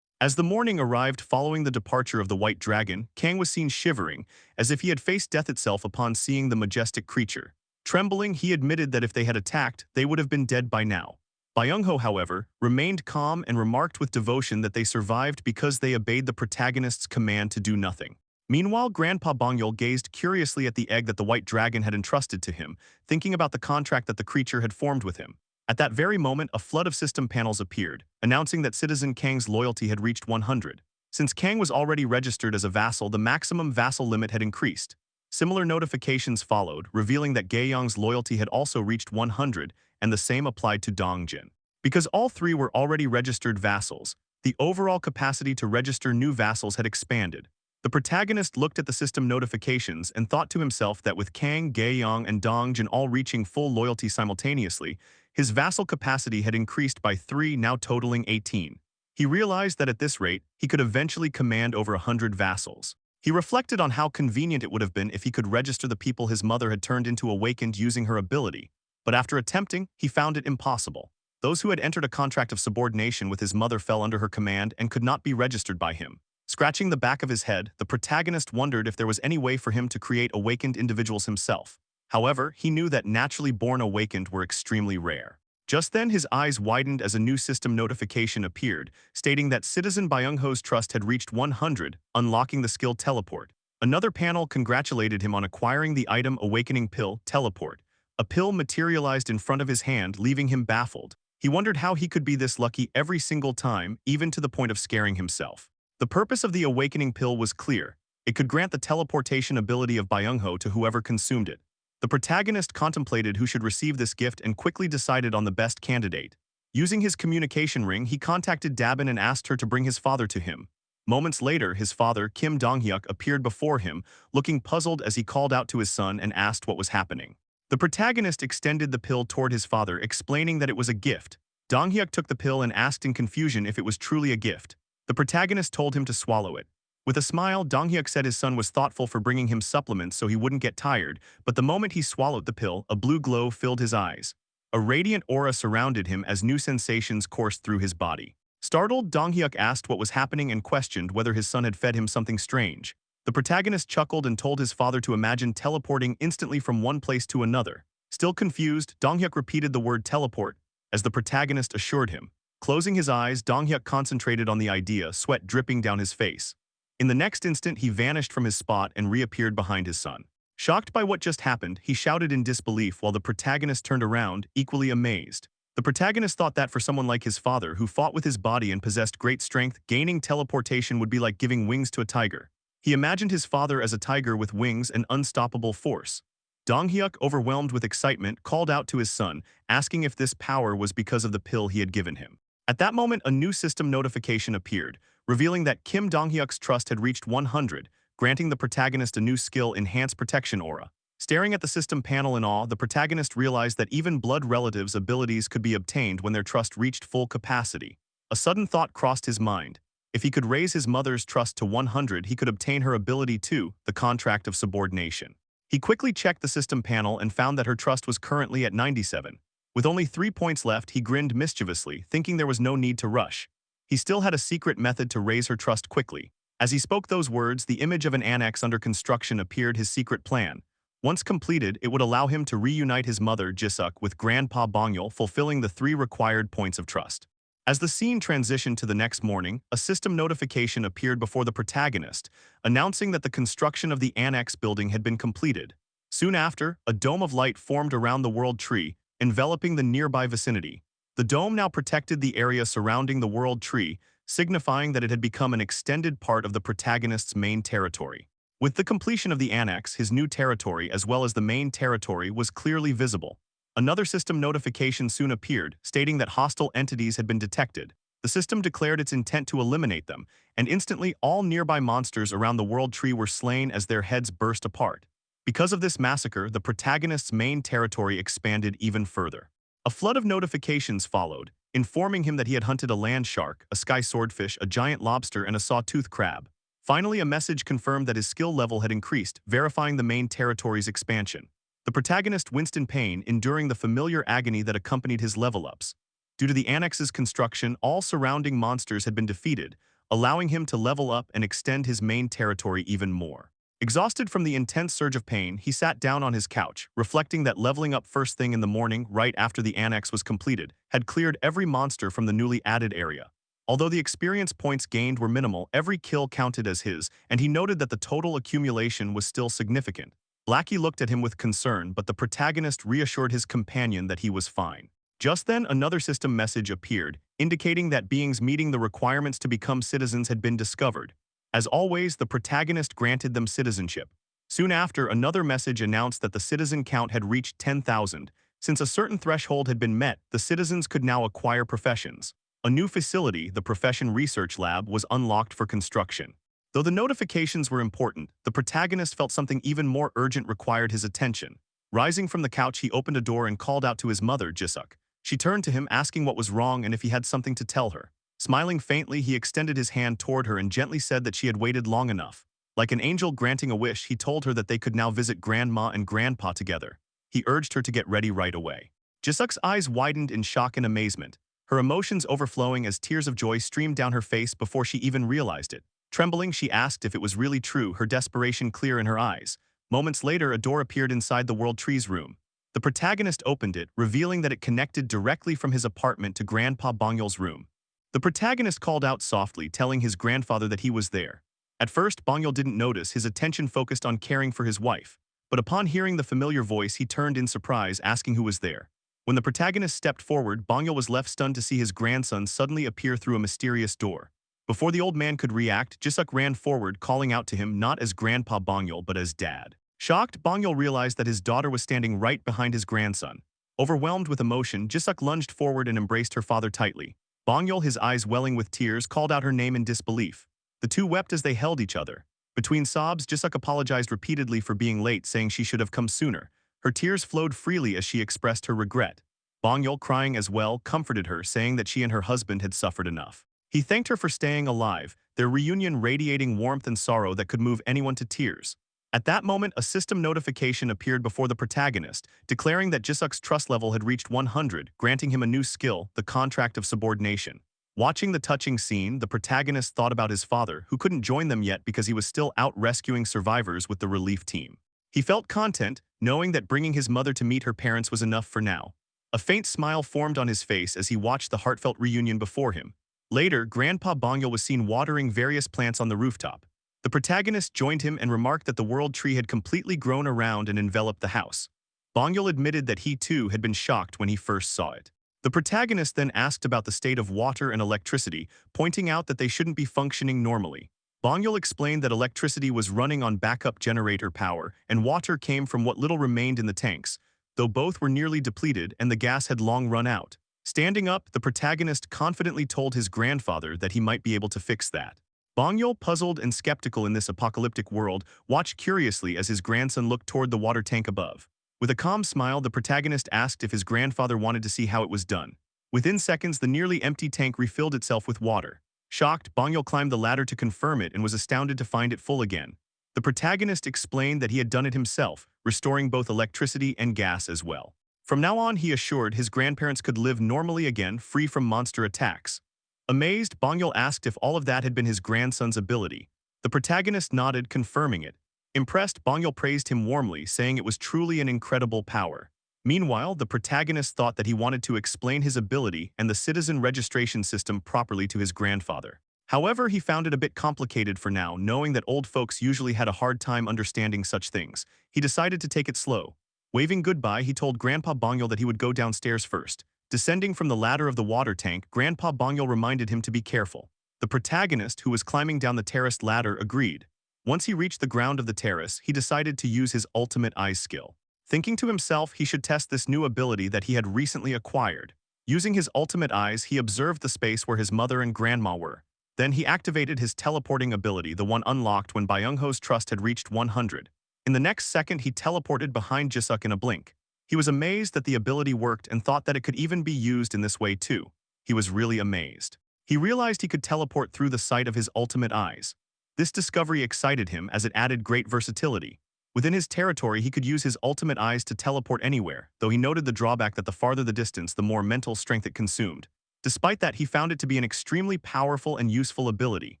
As the morning arrived following the departure of the white dragon, Kang was seen shivering, as if he had faced death itself upon seeing the majestic creature. Trembling, he admitted that if they had attacked, they would have been dead by now. Byung-ho, however, remained calm and remarked with devotion that they survived because they obeyed the protagonist's command to do nothing. Meanwhile, Grandpa Bongyol gazed curiously at the egg that the white dragon had entrusted to him, thinking about the contract that the creature had formed with him. At that very moment, a flood of system panels appeared, announcing that Citizen Kang's loyalty had reached 100. Since Kang was already registered as a vassal, the maximum vassal limit had increased. Similar notifications followed, revealing that Gaeyong's loyalty had also reached 100, and the same applied to Dongjin. Because all three were already registered vassals, the overall capacity to register new vassals had expanded. The protagonist looked at the system notifications and thought to himself that with Kang, Gaeyong, and Dongjin all reaching full loyalty simultaneously, his vassal capacity had increased by 3, now totaling 18. He realized that at this rate, he could eventually command over 100 vassals. He reflected on how convenient it would have been if he could register the people his mother had turned into awakened using her ability. But after attempting, he found it impossible. Those who had entered a contract of subordination with his mother fell under her command and could not be registered by him. Scratching the back of his head, the protagonist wondered if there was any way for him to create awakened individuals himself. However, he knew that naturally born awakened were extremely rare. Just then, his eyes widened as a new system notification appeared, stating that Citizen Byung-ho's trust had reached 100, unlocking the skill Teleport. Another panel congratulated him on acquiring the item Awakening Pill, Teleport. A pill materialized in front of his hand, leaving him baffled. He wondered how he could be this lucky every single time, even to the point of scaring himself. The purpose of the Awakening Pill was clear. It could grant the teleportation ability of Byung-ho to whoever consumed it. The protagonist contemplated who should receive this gift and quickly decided on the best candidate. Using his communication ring, he contacted Dabin and asked her to bring his father to him. Moments later, his father, Kim Dong-hyuk, appeared before him, looking puzzled as he called out to his son and asked what was happening. The protagonist extended the pill toward his father, explaining that it was a gift. Dong-hyuk took the pill and asked in confusion if it was truly a gift. The protagonist told him to swallow it. With a smile, Dong-hyuk said his son was thoughtful for bringing him supplements so he wouldn't get tired, but the moment he swallowed the pill, a blue glow filled his eyes. A radiant aura surrounded him as new sensations coursed through his body. Startled, Dong-hyuk asked what was happening and questioned whether his son had fed him something strange. The protagonist chuckled and told his father to imagine teleporting instantly from one place to another. Still confused, Dong-hyuk repeated the word teleport, as the protagonist assured him. Closing his eyes, Dong-hyuk concentrated on the idea, sweat dripping down his face. In the next instant, he vanished from his spot and reappeared behind his son. Shocked by what just happened, he shouted in disbelief while the protagonist turned around, equally amazed. The protagonist thought that for someone like his father who fought with his body and possessed great strength, gaining teleportation would be like giving wings to a tiger. He imagined his father as a tiger with wings and unstoppable force. Donghyuk, overwhelmed with excitement, called out to his son, asking if this power was because of the pill he had given him. At that moment, a new system notification appeared, revealing that Kim Donghyuk's trust had reached 100, granting the protagonist a new skill, Enhanced Protection Aura. Staring at the system panel in awe, the protagonist realized that even blood relatives' abilities could be obtained when their trust reached full capacity. A sudden thought crossed his mind. If he could raise his mother's trust to 100, he could obtain her ability too, the contract of subordination. He quickly checked the system panel and found that her trust was currently at 97. With only 3 points left, he grinned mischievously, thinking there was no need to rush. He still had a secret method to raise her trust quickly. As he spoke those words, the image of an annex under construction appeared, his secret plan. Once completed, it would allow him to reunite his mother, Jisuk, with Grandpa Bongyul, fulfilling the 3 required points of trust. As the scene transitioned to the next morning, a system notification appeared before the protagonist, announcing that the construction of the annex building had been completed. Soon after, a dome of light formed around the world tree, enveloping the nearby vicinity. The dome now protected the area surrounding the world tree, signifying that it had become an extended part of the protagonist's main territory. With the completion of the annex, his new territory as well as the main territory was clearly visible. Another system notification soon appeared, stating that hostile entities had been detected. The system declared its intent to eliminate them, and instantly all nearby monsters around the world tree were slain as their heads burst apart. Because of this massacre, the protagonist's main territory expanded even further. A flood of notifications followed, informing him that he had hunted a land shark, a sky swordfish, a giant lobster, and a sawtooth crab. Finally, a message confirmed that his skill level had increased, verifying the main territory's expansion. The protagonist winced in pain, enduring the familiar agony that accompanied his level-ups. Due to the annex's construction, all surrounding monsters had been defeated, allowing him to level up and extend his main territory even more. Exhausted from the intense surge of pain, he sat down on his couch, reflecting that leveling up first thing in the morning, right after the annex was completed, had cleared every monster from the newly added area. Although the experience points gained were minimal, every kill counted as his, and he noted that the total accumulation was still significant. Blackie looked at him with concern, but the protagonist reassured his companion that he was fine. Just then, another system message appeared, indicating that beings meeting the requirements to become citizens had been discovered. As always, the protagonist granted them citizenship. Soon after, another message announced that the citizen count had reached 10,000. Since a certain threshold had been met, the citizens could now acquire professions. A new facility, the Profession Research Lab, was unlocked for construction. Though the notifications were important, the protagonist felt something even more urgent required his attention. Rising from the couch, he opened a door and called out to his mother, Jisuk. She turned to him, asking what was wrong and if he had something to tell her. Smiling faintly, he extended his hand toward her and gently said that she had waited long enough. Like an angel granting a wish, he told her that they could now visit Grandma and Grandpa together. He urged her to get ready right away. Jisuk's eyes widened in shock and amazement, her emotions overflowing as tears of joy streamed down her face before she even realized it. Trembling, she asked if it was really true, her desperation clear in her eyes. Moments later, a door appeared inside the World Tree's room. The protagonist opened it, revealing that it connected directly from his apartment to Grandpa Bongyul's room. The protagonist called out softly, telling his grandfather that he was there. At first, Bongyul didn't notice, his attention focused on caring for his wife. But upon hearing the familiar voice, he turned in surprise, asking who was there. When the protagonist stepped forward, Bongyul was left stunned to see his grandson suddenly appear through a mysterious door. Before the old man could react, Jisuk ran forward, calling out to him not as Grandpa Bongyul but as Dad. Shocked, Bongyul realized that his daughter was standing right behind his grandson. Overwhelmed with emotion, Jisuk lunged forward and embraced her father tightly. Bongyul, his eyes welling with tears, called out her name in disbelief. The two wept as they held each other. Between sobs, Jisuk apologized repeatedly for being late, saying she should have come sooner. Her tears flowed freely as she expressed her regret. Bongyul, crying as well, comforted her, saying that she and her husband had suffered enough. He thanked her for staying alive, their reunion radiating warmth and sorrow that could move anyone to tears. At that moment, a system notification appeared before the protagonist, declaring that Jisuk's trust level had reached 100, granting him a new skill, the contract of subordination. Watching the touching scene, the protagonist thought about his father, who couldn't join them yet because he was still out rescuing survivors with the relief team. He felt content, knowing that bringing his mother to meet her parents was enough for now. A faint smile formed on his face as he watched the heartfelt reunion before him. Later, Grandpa Bongyul was seen watering various plants on the rooftop. The protagonist joined him and remarked that the world tree had completely grown around and enveloped the house. Bongyul admitted that he too had been shocked when he first saw it. The protagonist then asked about the state of water and electricity, pointing out that they shouldn't be functioning normally. Bongyul explained that electricity was running on backup generator power, and water came from what little remained in the tanks, though both were nearly depleted and the gas had long run out. Standing up, the protagonist confidently told his grandfather that he might be able to fix that. Bongyul, puzzled and skeptical in this apocalyptic world, watched curiously as his grandson looked toward the water tank above. With a calm smile, the protagonist asked if his grandfather wanted to see how it was done. Within seconds, the nearly empty tank refilled itself with water. Shocked, Bongyul climbed the ladder to confirm it and was astounded to find it full again. The protagonist explained that he had done it himself, restoring both electricity and gas as well. From now on, he assured his grandparents could live normally again, free from monster attacks. Amazed, Bongyul asked if all of that had been his grandson's ability. The protagonist nodded, confirming it. Impressed, Bongyul praised him warmly, saying it was truly an incredible power. Meanwhile, the protagonist thought that he wanted to explain his ability and the citizen registration system properly to his grandfather. However, he found it a bit complicated for now, knowing that old folks usually had a hard time understanding such things. He decided to take it slow. Waving goodbye, he told Grandpa Bongyul that he would go downstairs first. Descending from the ladder of the water tank, Grandpa Bongyul reminded him to be careful. The protagonist, who was climbing down the terraced ladder, agreed. Once he reached the ground of the terrace, he decided to use his ultimate eyes skill. Thinking to himself he should test this new ability that he had recently acquired. Using his ultimate eyes, he observed the space where his mother and grandma were. Then he activated his teleporting ability, the one unlocked when Byung-ho's trust had reached 100. In the next second, he teleported behind Jisuk in a blink. He was amazed that the ability worked and thought that it could even be used in this way too. He was really amazed. He realized he could teleport through the sight of his ultimate eyes. This discovery excited him as it added great versatility. Within his territory, he could use his ultimate eyes to teleport anywhere, though he noted the drawback that the farther the distance, the more mental strength it consumed. Despite that, he found it to be an extremely powerful and useful ability.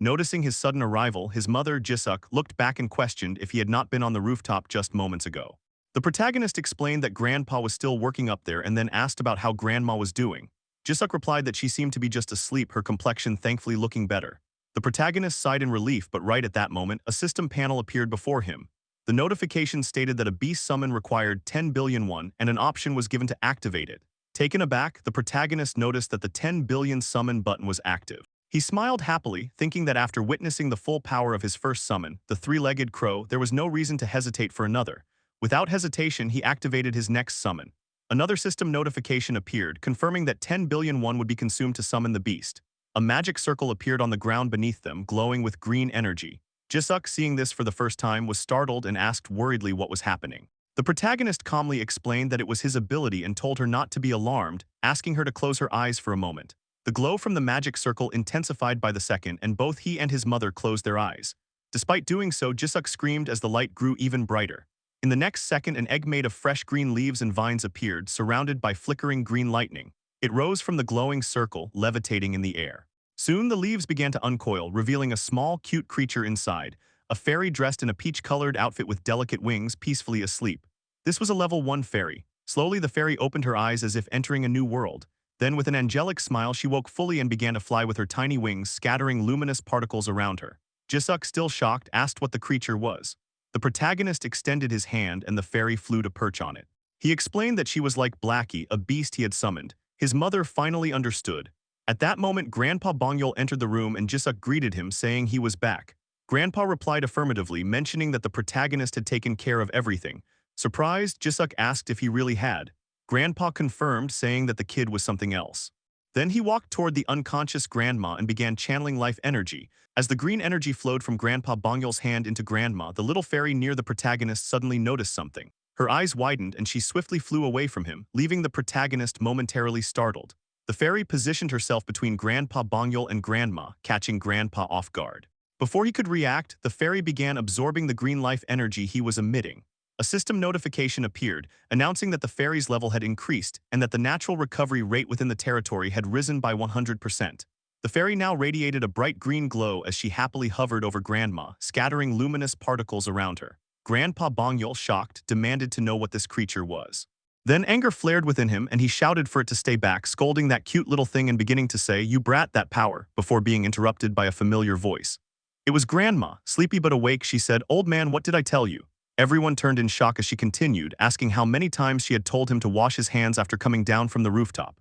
Noticing his sudden arrival, his mother, Jisuk, looked back and questioned if he had not been on the rooftop just moments ago. The protagonist explained that Grandpa was still working up there and then asked about how Grandma was doing. Jisuk replied that she seemed to be just asleep, her complexion thankfully looking better. The protagonist sighed in relief, but right at that moment, a system panel appeared before him. The notification stated that a beast summon required 10 billion won, and an option was given to activate it. Taken aback, the protagonist noticed that the 10 billion summon button was active. He smiled happily, thinking that after witnessing the full power of his first summon, the three-legged crow, there was no reason to hesitate for another. Without hesitation, he activated his next summon. Another system notification appeared, confirming that 10 billion won would be consumed to summon the beast. A magic circle appeared on the ground beneath them, glowing with green energy. Jisuk, seeing this for the first time, was startled and asked worriedly what was happening. The protagonist calmly explained that it was his ability and told her not to be alarmed, asking her to close her eyes for a moment. The glow from the magic circle intensified by the second, and both he and his mother closed their eyes. Despite doing so, Jisuk screamed as the light grew even brighter. In the next second, an egg made of fresh green leaves and vines appeared, surrounded by flickering green lightning. It rose from the glowing circle, levitating in the air. Soon the leaves began to uncoil, revealing a small, cute creature inside, a fairy dressed in a peach-colored outfit with delicate wings, peacefully asleep. This was a level 1 fairy. Slowly the fairy opened her eyes as if entering a new world. Then with an angelic smile she woke fully and began to fly with her tiny wings, scattering luminous particles around her. Jisuk, still shocked, asked what the creature was. The protagonist extended his hand and the fairy flew to perch on it. He explained that she was like Blackie, a beast he had summoned. His mother finally understood. At that moment, Grandpa Bongyul entered the room and Jisuk greeted him, saying he was back. Grandpa replied affirmatively, mentioning that the protagonist had taken care of everything. Surprised, Jisuk asked if he really had. Grandpa confirmed, saying that the kid was something else. Then he walked toward the unconscious grandma and began channeling life energy. As the green energy flowed from Grandpa Bongyul's hand into Grandma, the little fairy near the protagonist suddenly noticed something. Her eyes widened and she swiftly flew away from him, leaving the protagonist momentarily startled. The fairy positioned herself between Grandpa Bongyul and Grandma, catching Grandpa off guard. Before he could react, the fairy began absorbing the green life energy he was emitting. A system notification appeared, announcing that the fairy's level had increased and that the natural recovery rate within the territory had risen by 100%. The fairy now radiated a bright green glow as she happily hovered over Grandma, scattering luminous particles around her. Grandpa Bongyul, shocked, demanded to know what this creature was. Then anger flared within him and he shouted for it to stay back, scolding that cute little thing and beginning to say, "You brat, that power," before being interrupted by a familiar voice. It was Grandma. Sleepy but awake, she said, "Old man, what did I tell you?" Everyone turned in shock as she continued, asking how many times she had told him to wash his hands after coming down from the rooftop.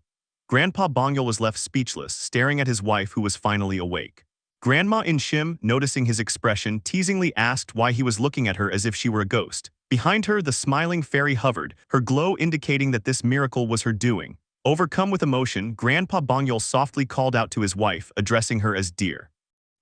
Grandpa Bongyul was left speechless, staring at his wife who was finally awake. Grandma Inshim, noticing his expression, teasingly asked why he was looking at her as if she were a ghost. Behind her, the smiling fairy hovered, her glow indicating that this miracle was her doing. Overcome with emotion, Grandpa Bongyul softly called out to his wife, addressing her as dear.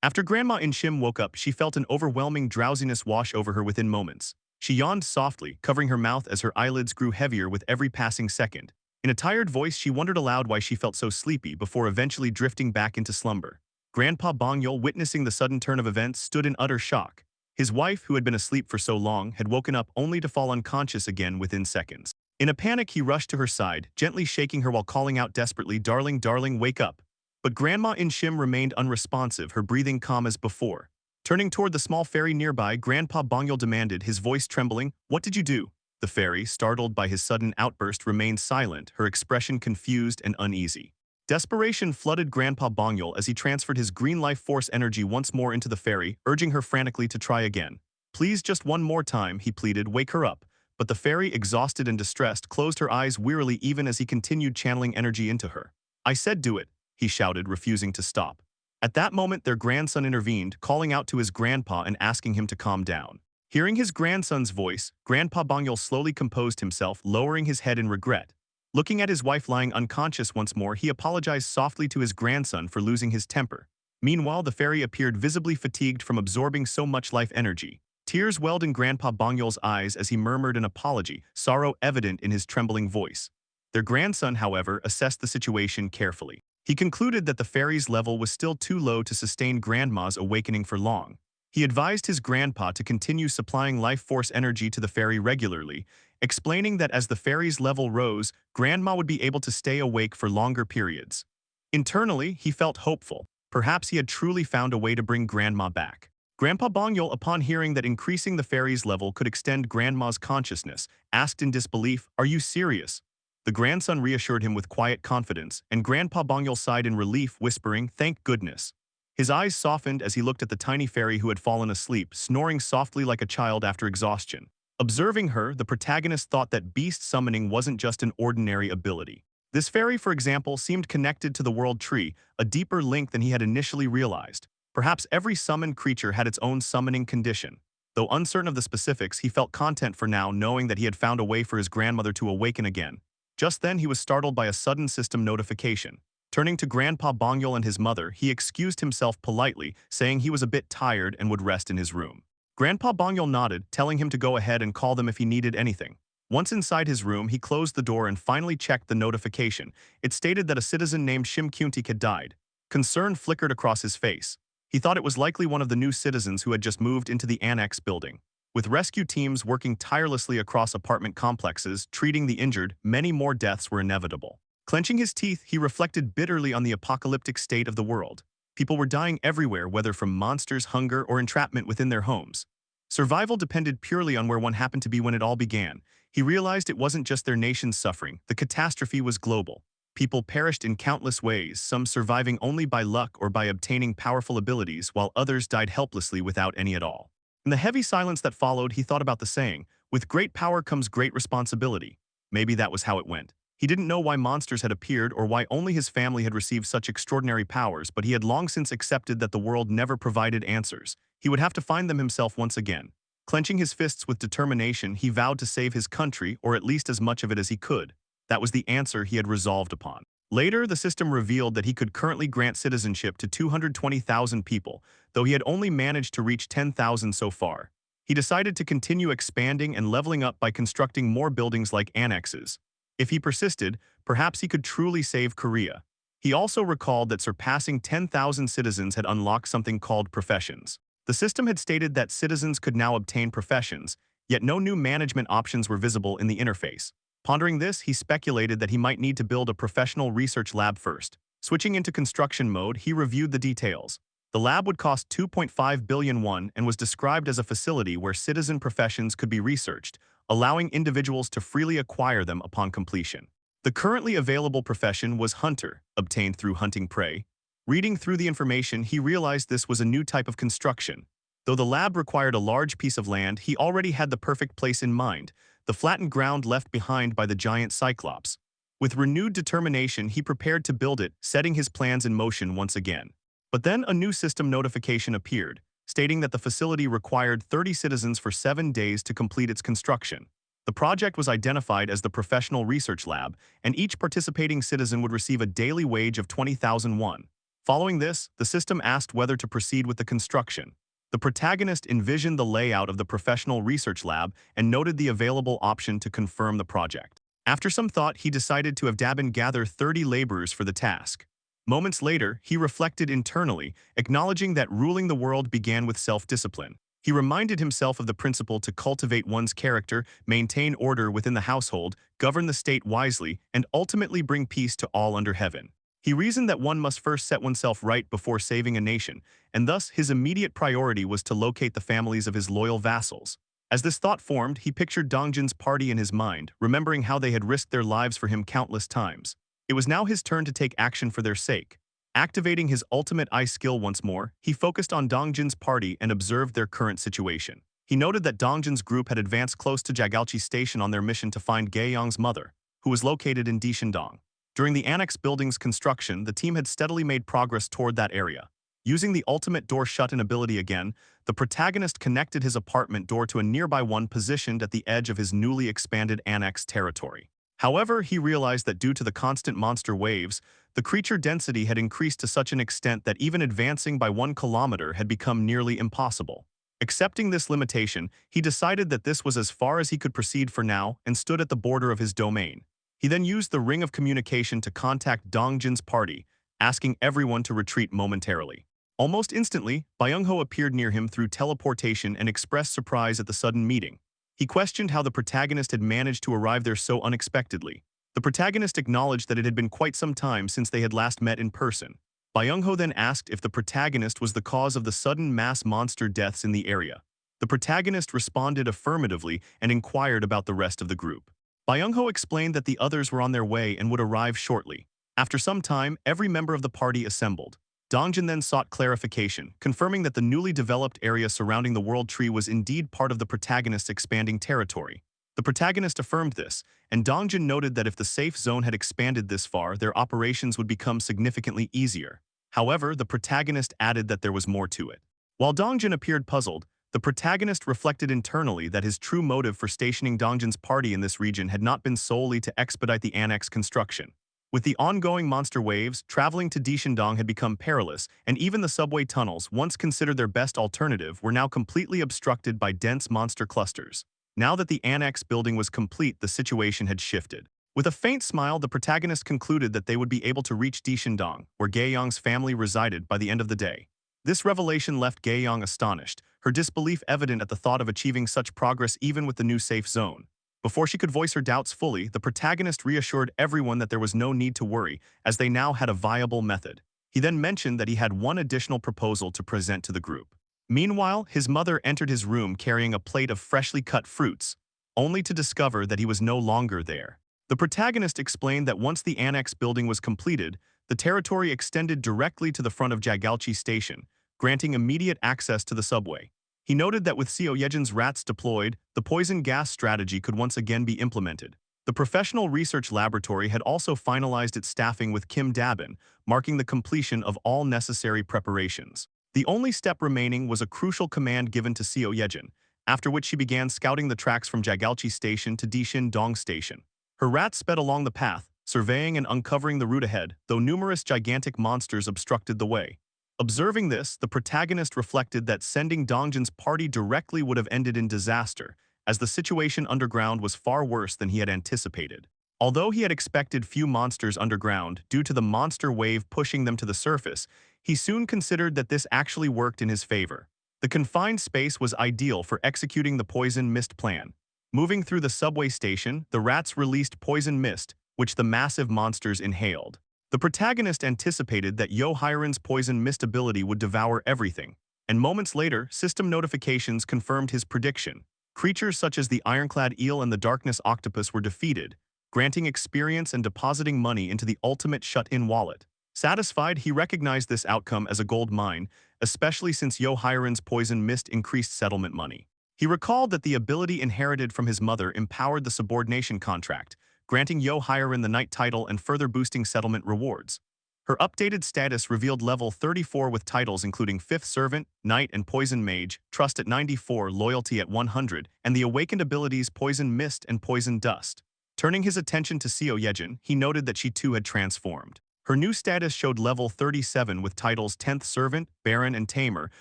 After Grandma Inshim woke up, she felt an overwhelming drowsiness wash over her within moments. She yawned softly, covering her mouth as her eyelids grew heavier with every passing second. In a tired voice, she wondered aloud why she felt so sleepy before eventually drifting back into slumber. Grandpa Bongyul, witnessing the sudden turn of events, stood in utter shock. His wife, who had been asleep for so long, had woken up only to fall unconscious again within seconds. In a panic, he rushed to her side, gently shaking her while calling out desperately, "Darling, darling, wake up." But Grandma Inshim remained unresponsive, her breathing calm as before. Turning toward the small fairy nearby, Grandpa Bongyul demanded, his voice trembling, "What did you do?" The fairy, startled by his sudden outburst, remained silent, her expression confused and uneasy. Desperation flooded Grandpa Bongyul as he transferred his green life force energy once more into the fairy, urging her frantically to try again. "Please, just one more time," he pleaded, "wake her up." But the fairy, exhausted and distressed, closed her eyes wearily even as he continued channeling energy into her. "I said do it," he shouted, refusing to stop. At that moment, their grandson intervened, calling out to his grandpa and asking him to calm down. Hearing his grandson's voice, Grandpa Bongyul slowly composed himself, lowering his head in regret. Looking at his wife lying unconscious once more, he apologized softly to his grandson for losing his temper. Meanwhile, the fairy appeared visibly fatigued from absorbing so much life energy. Tears welled in Grandpa Bongyul's eyes as he murmured an apology, sorrow evident in his trembling voice. Their grandson, however, assessed the situation carefully. He concluded that the fairy's level was still too low to sustain Grandma's awakening for long. He advised his grandpa to continue supplying life force energy to the fairy regularly, explaining that as the fairy's level rose, Grandma would be able to stay awake for longer periods. Internally, he felt hopeful. Perhaps he had truly found a way to bring Grandma back. Grandpa Bongyul, upon hearing that increasing the fairy's level could extend Grandma's consciousness, asked in disbelief, "Are you serious?" The grandson reassured him with quiet confidence, and Grandpa Bongyul sighed in relief, whispering, "Thank goodness." His eyes softened as he looked at the tiny fairy who had fallen asleep, snoring softly like a child after exhaustion. Observing her, the protagonist thought that beast summoning wasn't just an ordinary ability. This fairy, for example, seemed connected to the world tree, a deeper link than he had initially realized. Perhaps every summoned creature had its own summoning condition. Though uncertain of the specifics, he felt content for now, knowing that he had found a way for his grandmother to awaken again. Just then, he was startled by a sudden system notification. Turning to Grandpa Bongyul and his mother, he excused himself politely, saying he was a bit tired and would rest in his room. Grandpa Bongyul nodded, telling him to go ahead and call them if he needed anything. Once inside his room, he closed the door and finally checked the notification. It stated that a citizen named Shim Kuntik had died. Concern flickered across his face. He thought it was likely one of the new citizens who had just moved into the annex building. With rescue teams working tirelessly across apartment complexes, treating the injured, many more deaths were inevitable. Clenching his teeth, he reflected bitterly on the apocalyptic state of the world. People were dying everywhere, whether from monsters, hunger, or entrapment within their homes. Survival depended purely on where one happened to be when it all began. He realized it wasn't just their nation's suffering, the catastrophe was global. People perished in countless ways, some surviving only by luck or by obtaining powerful abilities, while others died helplessly without any at all. In the heavy silence that followed, he thought about the saying, "With great power comes great responsibility." Maybe that was how it went. He didn't know why monsters had appeared or why only his family had received such extraordinary powers, but he had long since accepted that the world never provided answers. He would have to find them himself once again. Clenching his fists with determination, he vowed to save his country, or at least as much of it as he could. That was the answer he had resolved upon. Later, the system revealed that he could currently grant citizenship to 220,000 people, though he had only managed to reach 10,000 so far. He decided to continue expanding and leveling up by constructing more buildings like annexes. If he persisted, perhaps he could truly save Korea. He also recalled that surpassing 10,000 citizens had unlocked something called professions. The system had stated that citizens could now obtain professions, yet no new management options were visible in the interface. Pondering this, he speculated that he might need to build a professional research lab first. Switching into construction mode, he reviewed the details. The lab would cost 2.5 billion won and was described as a facility where citizen professions could be researched, allowing individuals to freely acquire them upon completion. The currently available profession was hunter, obtained through hunting prey. Reading through the information, he realized this was a new type of construction. Though the lab required a large piece of land, he already had the perfect place in mind, the flattened ground left behind by the giant Cyclops. With renewed determination, he prepared to build it, setting his plans in motion once again. But then a new system notification appeared, stating that the facility required 30 citizens for 7 days to complete its construction. The project was identified as the Professional Research Lab, and each participating citizen would receive a daily wage of 20,000 won. Following this, the system asked whether to proceed with the construction. The protagonist envisioned the layout of the Professional Research Lab and noted the available option to confirm the project. After some thought, he decided to have Dabin gather 30 laborers for the task. Moments later, he reflected internally, acknowledging that ruling the world began with self-discipline. He reminded himself of the principle to cultivate one's character, maintain order within the household, govern the state wisely, and ultimately bring peace to all under heaven. He reasoned that one must first set oneself right before saving a nation, and thus his immediate priority was to locate the families of his loyal vassals. As this thought formed, he pictured Dongjin's party in his mind, remembering how they had risked their lives for him countless times. It was now his turn to take action for their sake. Activating his ultimate eye skill once more, he focused on Dongjin's party and observed their current situation. He noted that Dongjin's group had advanced close to Jagalchi Station on their mission to find Gaeyong's mother, who was located in Dishendong. During the annex building's construction, the team had steadily made progress toward that area. Using the ultimate door shut-in ability again, the protagonist connected his apartment door to a nearby one positioned at the edge of his newly expanded annex territory. However, he realized that due to the constant monster waves, the creature density had increased to such an extent that even advancing by 1 kilometer had become nearly impossible. Accepting this limitation, he decided that this was as far as he could proceed for now and stood at the border of his domain. He then used the ring of communication to contact Dongjin's party, asking everyone to retreat momentarily. Almost instantly, Byung-ho appeared near him through teleportation and expressed surprise at the sudden meeting. He questioned how the protagonist had managed to arrive there so unexpectedly. The protagonist acknowledged that it had been quite some time since they had last met in person. Byung-ho then asked if the protagonist was the cause of the sudden mass monster deaths in the area. The protagonist responded affirmatively and inquired about the rest of the group. Byung-ho explained that the others were on their way and would arrive shortly. After some time, every member of the party assembled. Dongjin then sought clarification, confirming that the newly developed area surrounding the World Tree was indeed part of the protagonist's expanding territory. The protagonist affirmed this, and Dongjin noted that if the safe zone had expanded this far, their operations would become significantly easier. However, the protagonist added that there was more to it. While Dongjin appeared puzzled, the protagonist reflected internally that his true motive for stationing Dongjin's party in this region had not been solely to expedite the annex construction. With the ongoing monster waves, traveling to Dishendong had become perilous, and even the subway tunnels, once considered their best alternative, were now completely obstructed by dense monster clusters. Now that the annex building was complete, the situation had shifted. With a faint smile, the protagonist concluded that they would be able to reach Dishendong, where Gaeyong's family resided, by the end of the day. This revelation left Gaeyong astonished, her disbelief evident at the thought of achieving such progress even with the new safe zone. Before she could voice her doubts fully, the protagonist reassured everyone that there was no need to worry, as they now had a viable method. He then mentioned that he had one additional proposal to present to the group. Meanwhile, his mother entered his room carrying a plate of freshly cut fruits, only to discover that he was no longer there. The protagonist explained that once the annex building was completed, the territory extended directly to the front of Jagalchi Station, granting immediate access to the subway. He noted that with Seo Yejin's rats deployed, the poison gas strategy could once again be implemented. The professional research laboratory had also finalized its staffing with Kim Dabin, marking the completion of all necessary preparations. The only step remaining was a crucial command given to Seo Yejin, after which she began scouting the tracks from Jagalchi Station to Dishendong Station. Her rats sped along the path, surveying and uncovering the route ahead, though numerous gigantic monsters obstructed the way. Observing this, the protagonist reflected that sending Dongjin's party directly would have ended in disaster, as the situation underground was far worse than he had anticipated. Although he had expected few monsters underground due to the monster wave pushing them to the surface, he soon considered that this actually worked in his favor. The confined space was ideal for executing the poison mist plan. Moving through the subway station, the rats released poison mist, which the massive monsters inhaled. The protagonist anticipated that Yohairen's poison mist ability would devour everything, and moments later, system notifications confirmed his prediction. Creatures such as the ironclad eel and the darkness octopus were defeated, granting experience and depositing money into the ultimate shut-in wallet. Satisfied, he recognized this outcome as a gold mine, especially since Yohairen's poison mist increased settlement money. He recalled that the ability inherited from his mother empowered the subordination contract, granting Yahello the knight title and further boosting settlement rewards. Her updated status revealed level 34 with titles including Fifth Servant, Knight and Poison Mage, Trust at 94, Loyalty at 100, and the awakened abilities Poison Mist and Poison Dust. Turning his attention to Seo Yejin, he noted that she too had transformed. Her new status showed level 37 with titles 10th Servant, Baron and Tamer,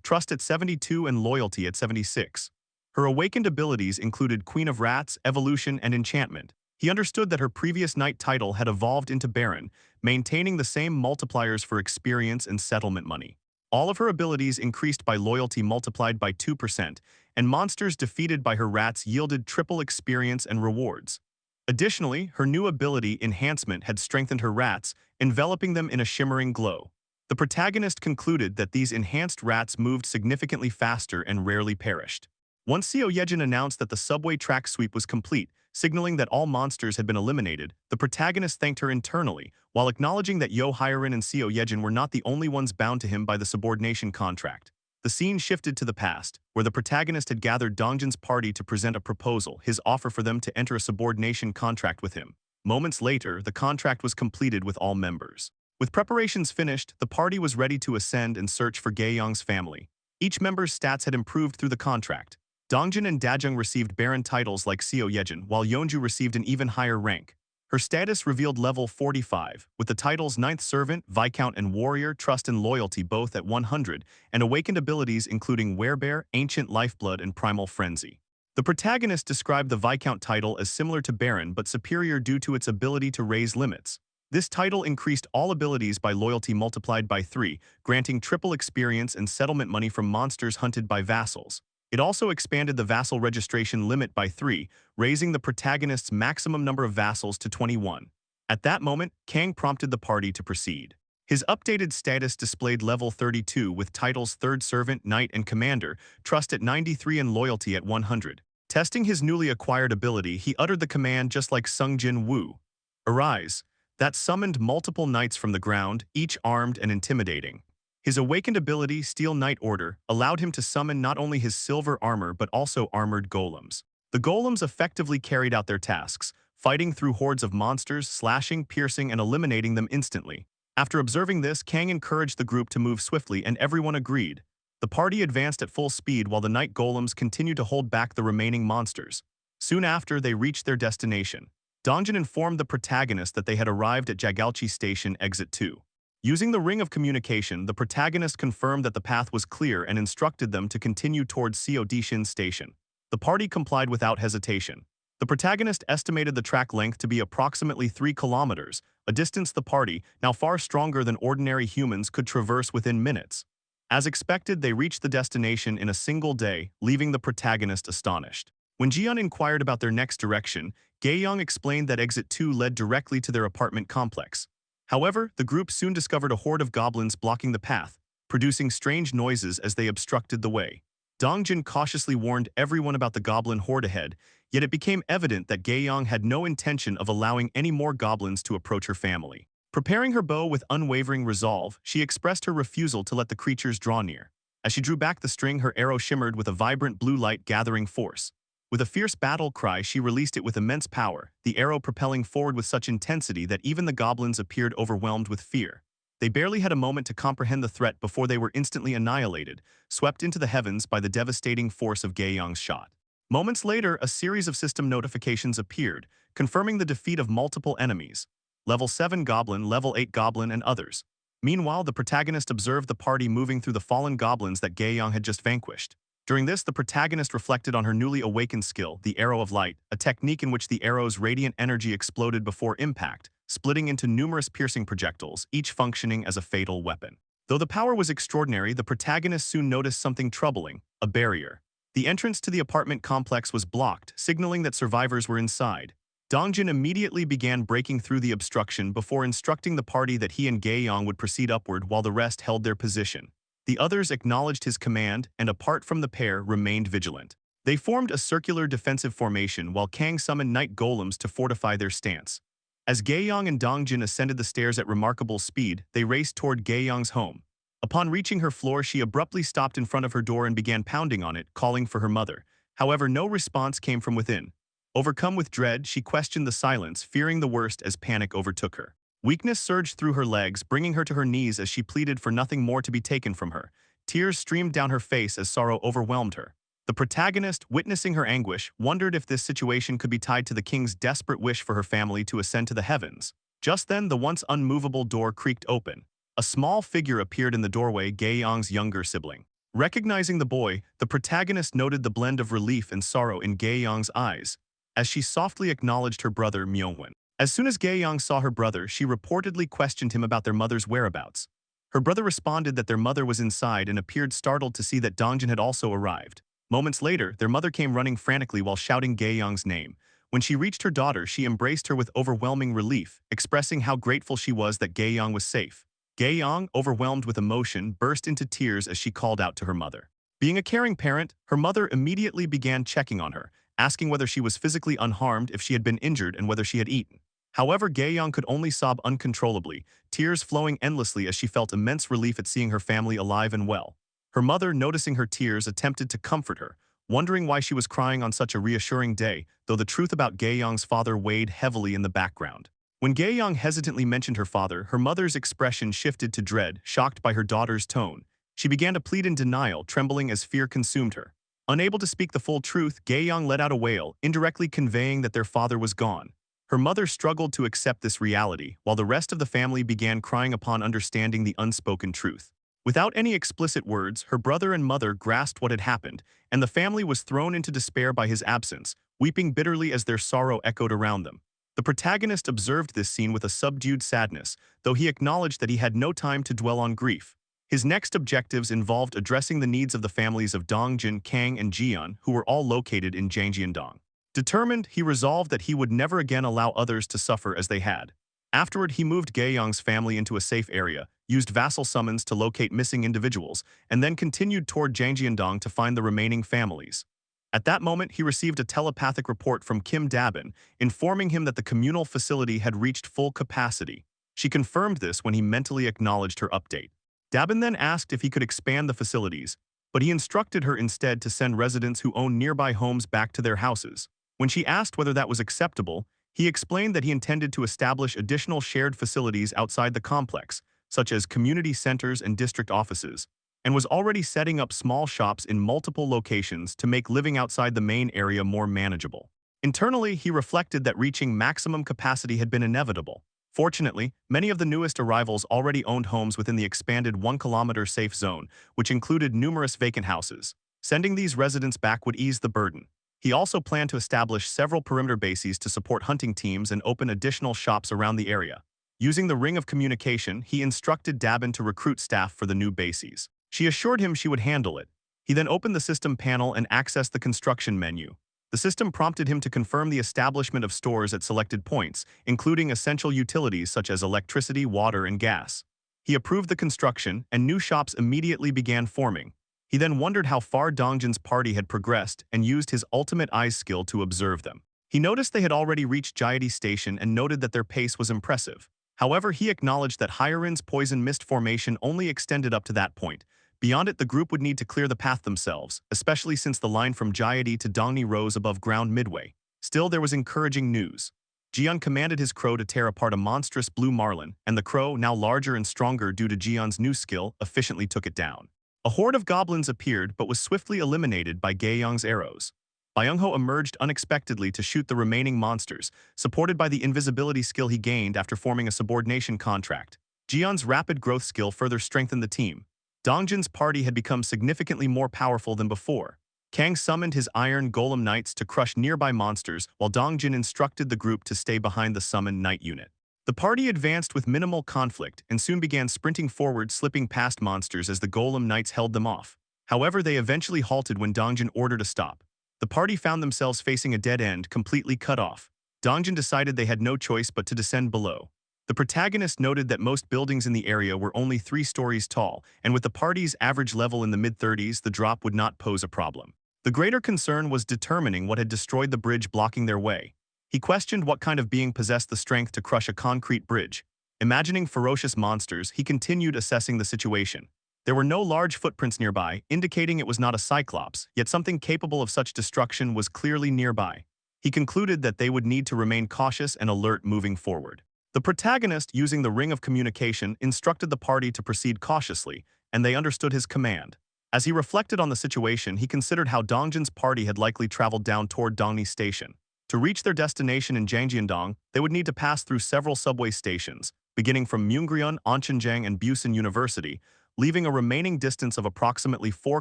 Trust at 72 and Loyalty at 76. Her awakened abilities included Queen of Rats, Evolution and Enchantment. He understood that her previous knight title had evolved into Baron, maintaining the same multipliers for experience and settlement money. All of her abilities increased by loyalty multiplied by 2%, and monsters defeated by her rats yielded triple experience and rewards. Additionally, her new ability, Enhancement, had strengthened her rats, enveloping them in a shimmering glow. The protagonist concluded that these enhanced rats moved significantly faster and rarely perished. Once Seo Yejin announced that the subway track sweep was complete, signaling that all monsters had been eliminated, the protagonist thanked her internally, while acknowledging that Yahello and Seo Yejin were not the only ones bound to him by the subordination contract. The scene shifted to the past, where the protagonist had gathered Dongjin's party to present a proposal, his offer for them to enter a subordination contract with him. Moments later, the contract was completed with all members. With preparations finished, the party was ready to ascend and search for Gaeyong's family. Each member's stats had improved through the contract. Dongjin and Dajung received Baron titles like Seo Yejin, while Yeonju received an even higher rank. Her status revealed level 45, with the titles Ninth Servant, Viscount and Warrior, Trust and Loyalty both at 100, and awakened abilities including Werebear, Ancient Lifeblood and Primal Frenzy. The protagonist described the Viscount title as similar to Baron but superior due to its ability to raise limits. This title increased all abilities by loyalty multiplied by 3, granting triple experience and settlement money from monsters hunted by vassals. It also expanded the vassal registration limit by 3, raising the protagonist's maximum number of vassals to 21. At that moment, Kang prompted the party to proceed. His updated status displayed level 32 with titles Third Servant, Knight and Commander, Trust at 93 and Loyalty at 100. Testing his newly acquired ability, he uttered the command just like Sung Jin Woo. Arise. That summoned multiple knights from the ground, each armed and intimidating. His awakened ability, Steel Knight Order, allowed him to summon not only his silver armor but also armored golems. The golems effectively carried out their tasks, fighting through hordes of monsters, slashing, piercing, and eliminating them instantly. After observing this, Kang encouraged the group to move swiftly and everyone agreed. The party advanced at full speed while the night golems continued to hold back the remaining monsters. Soon after, they reached their destination. Dongjin informed the protagonist that they had arrived at Jagalchi Station Exit 2. Using the Ring of Communication, the protagonist confirmed that the path was clear and instructed them to continue towards Seo Dishin Station. The party complied without hesitation. The protagonist estimated the track length to be approximately 3 kilometers, a distance the party, now far stronger than ordinary humans, could traverse within minutes. As expected, they reached the destination in a single day, leaving the protagonist astonished. When Jian inquired about their next direction, Gaeyong explained that Exit 2 led directly to their apartment complex. However, the group soon discovered a horde of goblins blocking the path, producing strange noises as they obstructed the way. Dongjin cautiously warned everyone about the goblin horde ahead, yet it became evident that Gaeyong had no intention of allowing any more goblins to approach her family. Preparing her bow with unwavering resolve, she expressed her refusal to let the creatures draw near. As she drew back the string, her arrow shimmered with a vibrant blue light gathering force. With a fierce battle cry, she released it with immense power, the arrow propelling forward with such intensity that even the goblins appeared overwhelmed with fear. They barely had a moment to comprehend the threat before they were instantly annihilated, swept into the heavens by the devastating force of Gaeyong's shot. Moments later, a series of system notifications appeared, confirming the defeat of multiple enemies. Level 7 Goblin, Level 8 Goblin, and others. Meanwhile, the protagonist observed the party moving through the fallen goblins that Gaeyong had just vanquished. During this, the protagonist reflected on her newly awakened skill, the Arrow of Light, a technique in which the arrow's radiant energy exploded before impact, splitting into numerous piercing projectiles, each functioning as a fatal weapon. Though the power was extraordinary, the protagonist soon noticed something troubling, a barrier. The entrance to the apartment complex was blocked, signaling that survivors were inside. Dongjin immediately began breaking through the obstruction before instructing the party that he and Gaeyong would proceed upward while the rest held their position. The others acknowledged his command and, apart from the pair, remained vigilant. They formed a circular defensive formation while Kang summoned night golems to fortify their stance. As Gaeyong and Dongjin ascended the stairs at remarkable speed, they raced toward Gaeyong's home. Upon reaching her floor, she abruptly stopped in front of her door and began pounding on it, calling for her mother. However, no response came from within. Overcome with dread, she questioned the silence, fearing the worst as panic overtook her. Weakness surged through her legs, bringing her to her knees as she pleaded for nothing more to be taken from her. Tears streamed down her face as sorrow overwhelmed her. The protagonist, witnessing her anguish, wondered if this situation could be tied to the king's desperate wish for her family to ascend to the heavens. Just then, the once unmovable door creaked open. A small figure appeared in the doorway, Gae-yong's younger sibling. Recognizing the boy, the protagonist noted the blend of relief and sorrow in Gae-yong's eyes, as she softly acknowledged her brother Myungwon. As soon as Gae-yong saw her brother, she reportedly questioned him about their mother's whereabouts. Her brother responded that their mother was inside and appeared startled to see that Dongjin had also arrived. Moments later, their mother came running frantically while shouting Gae-yong's name. When she reached her daughter, she embraced her with overwhelming relief, expressing how grateful she was that Gae-yong was safe. Gae-yong, overwhelmed with emotion, burst into tears as she called out to her mother. Being a caring parent, her mother immediately began checking on her, asking whether she was physically unharmed, if she had been injured, and whether she had eaten. However, Gae-yong could only sob uncontrollably, tears flowing endlessly as she felt immense relief at seeing her family alive and well. Her mother, noticing her tears, attempted to comfort her, wondering why she was crying on such a reassuring day, though the truth about Gae-yong's father weighed heavily in the background. When Gae-yong hesitantly mentioned her father, her mother's expression shifted to dread, shocked by her daughter's tone. She began to plead in denial, trembling as fear consumed her. Unable to speak the full truth, Gae-yong let out a wail, indirectly conveying that their father was gone. Her mother struggled to accept this reality, while the rest of the family began crying upon understanding the unspoken truth. Without any explicit words, her brother and mother grasped what had happened, and the family was thrown into despair by his absence, weeping bitterly as their sorrow echoed around them. The protagonist observed this scene with a subdued sadness, though he acknowledged that he had no time to dwell on grief. His next objectives involved addressing the needs of the families of Dongjin, Kang, and Jian, who were all located in Jangjiandong. Determined, he resolved that he would never again allow others to suffer as they had. Afterward, he moved Gae-yong's family into a safe area, used vassal summons to locate missing individuals, and then continued toward Jangjiandong to find the remaining families. At that moment, he received a telepathic report from Kim Dabin, informing him that the communal facility had reached full capacity. She confirmed this when he mentally acknowledged her update. Dabin then asked if he could expand the facilities, but he instructed her instead to send residents who own nearby homes back to their houses. When she asked whether that was acceptable, he explained that he intended to establish additional shared facilities outside the complex, such as community centers and district offices, and was already setting up small shops in multiple locations to make living outside the main area more manageable. Internally, he reflected that reaching maximum capacity had been inevitable. Fortunately, many of the newest arrivals already owned homes within the expanded 1-kilometer safe zone, which included numerous vacant houses. Sending these residents back would ease the burden. He also planned to establish several perimeter bases to support hunting teams and open additional shops around the area. Using the ring of communication, he instructed Dabin to recruit staff for the new bases. She assured him she would handle it. He then opened the system panel and accessed the construction menu. The system prompted him to confirm the establishment of stores at selected points, including essential utilities such as electricity, water, and gas. He approved the construction, and new shops immediately began forming. He then wondered how far Dongjin's party had progressed and used his ultimate eyes skill to observe them. He noticed they had already reached Jayati Station and noted that their pace was impressive. However, he acknowledged that Hyarin's poison mist formation only extended up to that point. Beyond it, the group would need to clear the path themselves, especially since the line from Jayati to Dongni rose above ground midway. Still, there was encouraging news. Jian commanded his crow to tear apart a monstrous blue marlin, and the crow, now larger and stronger due to Jian's new skill, efficiently took it down. A horde of goblins appeared but was swiftly eliminated by Gae-yong's arrows. Byung-ho emerged unexpectedly to shoot the remaining monsters, supported by the invisibility skill he gained after forming a subordination contract. Jian's rapid growth skill further strengthened the team. Dongjin's party had become significantly more powerful than before. Kang summoned his iron golem knights to crush nearby monsters, while Dongjin instructed the group to stay behind the summoned knight unit. The party advanced with minimal conflict and soon began sprinting forward, slipping past monsters as the golem knights held them off. However, they eventually halted when Dongjin ordered a stop. The party found themselves facing a dead end, completely cut off. Dongjin decided they had no choice but to descend below. The protagonist noted that most buildings in the area were only 3 stories tall, and with the party's average level in the mid-30s, the drop would not pose a problem. The greater concern was determining what had destroyed the bridge blocking their way. He questioned what kind of being possessed the strength to crush a concrete bridge. Imagining ferocious monsters, he continued assessing the situation. There were no large footprints nearby, indicating it was not a cyclops, yet something capable of such destruction was clearly nearby. He concluded that they would need to remain cautious and alert moving forward. The protagonist, using the ring of communication, instructed the party to proceed cautiously, and they understood his command. As he reflected on the situation, he considered how Dongjin's party had likely traveled down toward Dongni Station. To reach their destination in Jangjiandong, they would need to pass through several subway stations, beginning from Myeongryun, Oncheonjang, and Busan University, leaving a remaining distance of approximately 4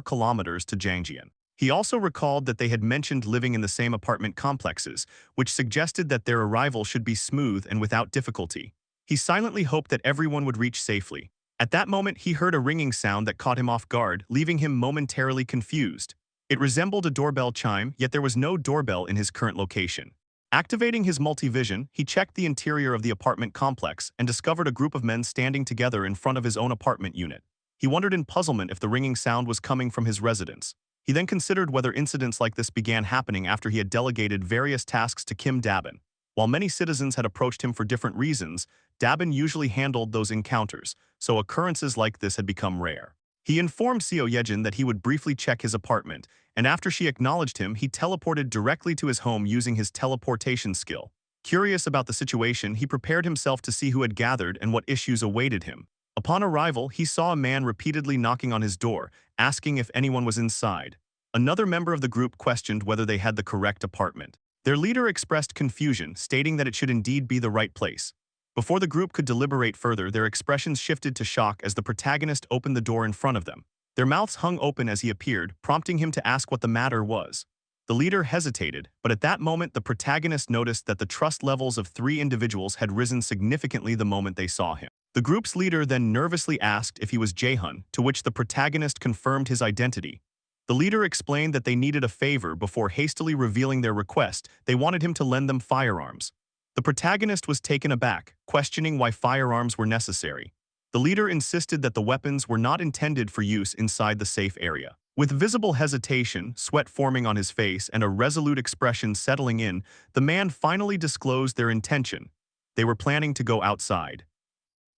kilometers to Jangjian. He also recalled that they had mentioned living in the same apartment complexes, which suggested that their arrival should be smooth and without difficulty. He silently hoped that everyone would reach safely. At that moment, he heard a ringing sound that caught him off guard, leaving him momentarily confused. It resembled a doorbell chime, yet there was no doorbell in his current location. Activating his multivision, he checked the interior of the apartment complex and discovered a group of men standing together in front of his own apartment unit. He wondered in puzzlement if the ringing sound was coming from his residence. He then considered whether incidents like this began happening after he had delegated various tasks to Kim Dabin. While many citizens had approached him for different reasons, Dabin usually handled those encounters, so occurrences like this had become rare. He informed Seo Yejin that he would briefly check his apartment, and after she acknowledged him, he teleported directly to his home using his teleportation skill. Curious about the situation, he prepared himself to see who had gathered and what issues awaited him. Upon arrival, he saw a man repeatedly knocking on his door, asking if anyone was inside. Another member of the group questioned whether they had the correct apartment. Their leader expressed confusion, stating that it should indeed be the right place. Before the group could deliberate further, their expressions shifted to shock as the protagonist opened the door in front of them. Their mouths hung open as he appeared, prompting him to ask what the matter was. The leader hesitated, but at that moment the protagonist noticed that the trust levels of 3 individuals had risen significantly the moment they saw him. The group's leader then nervously asked if he was Jaehun, to which the protagonist confirmed his identity. The leader explained that they needed a favor before hastily revealing their request. They wanted him to lend them firearms. The protagonist was taken aback, questioning why firearms were necessary. The leader insisted that the weapons were not intended for use inside the safe area. With visible hesitation, sweat forming on his face, and a resolute expression settling in, the man finally disclosed their intention. They were planning to go outside.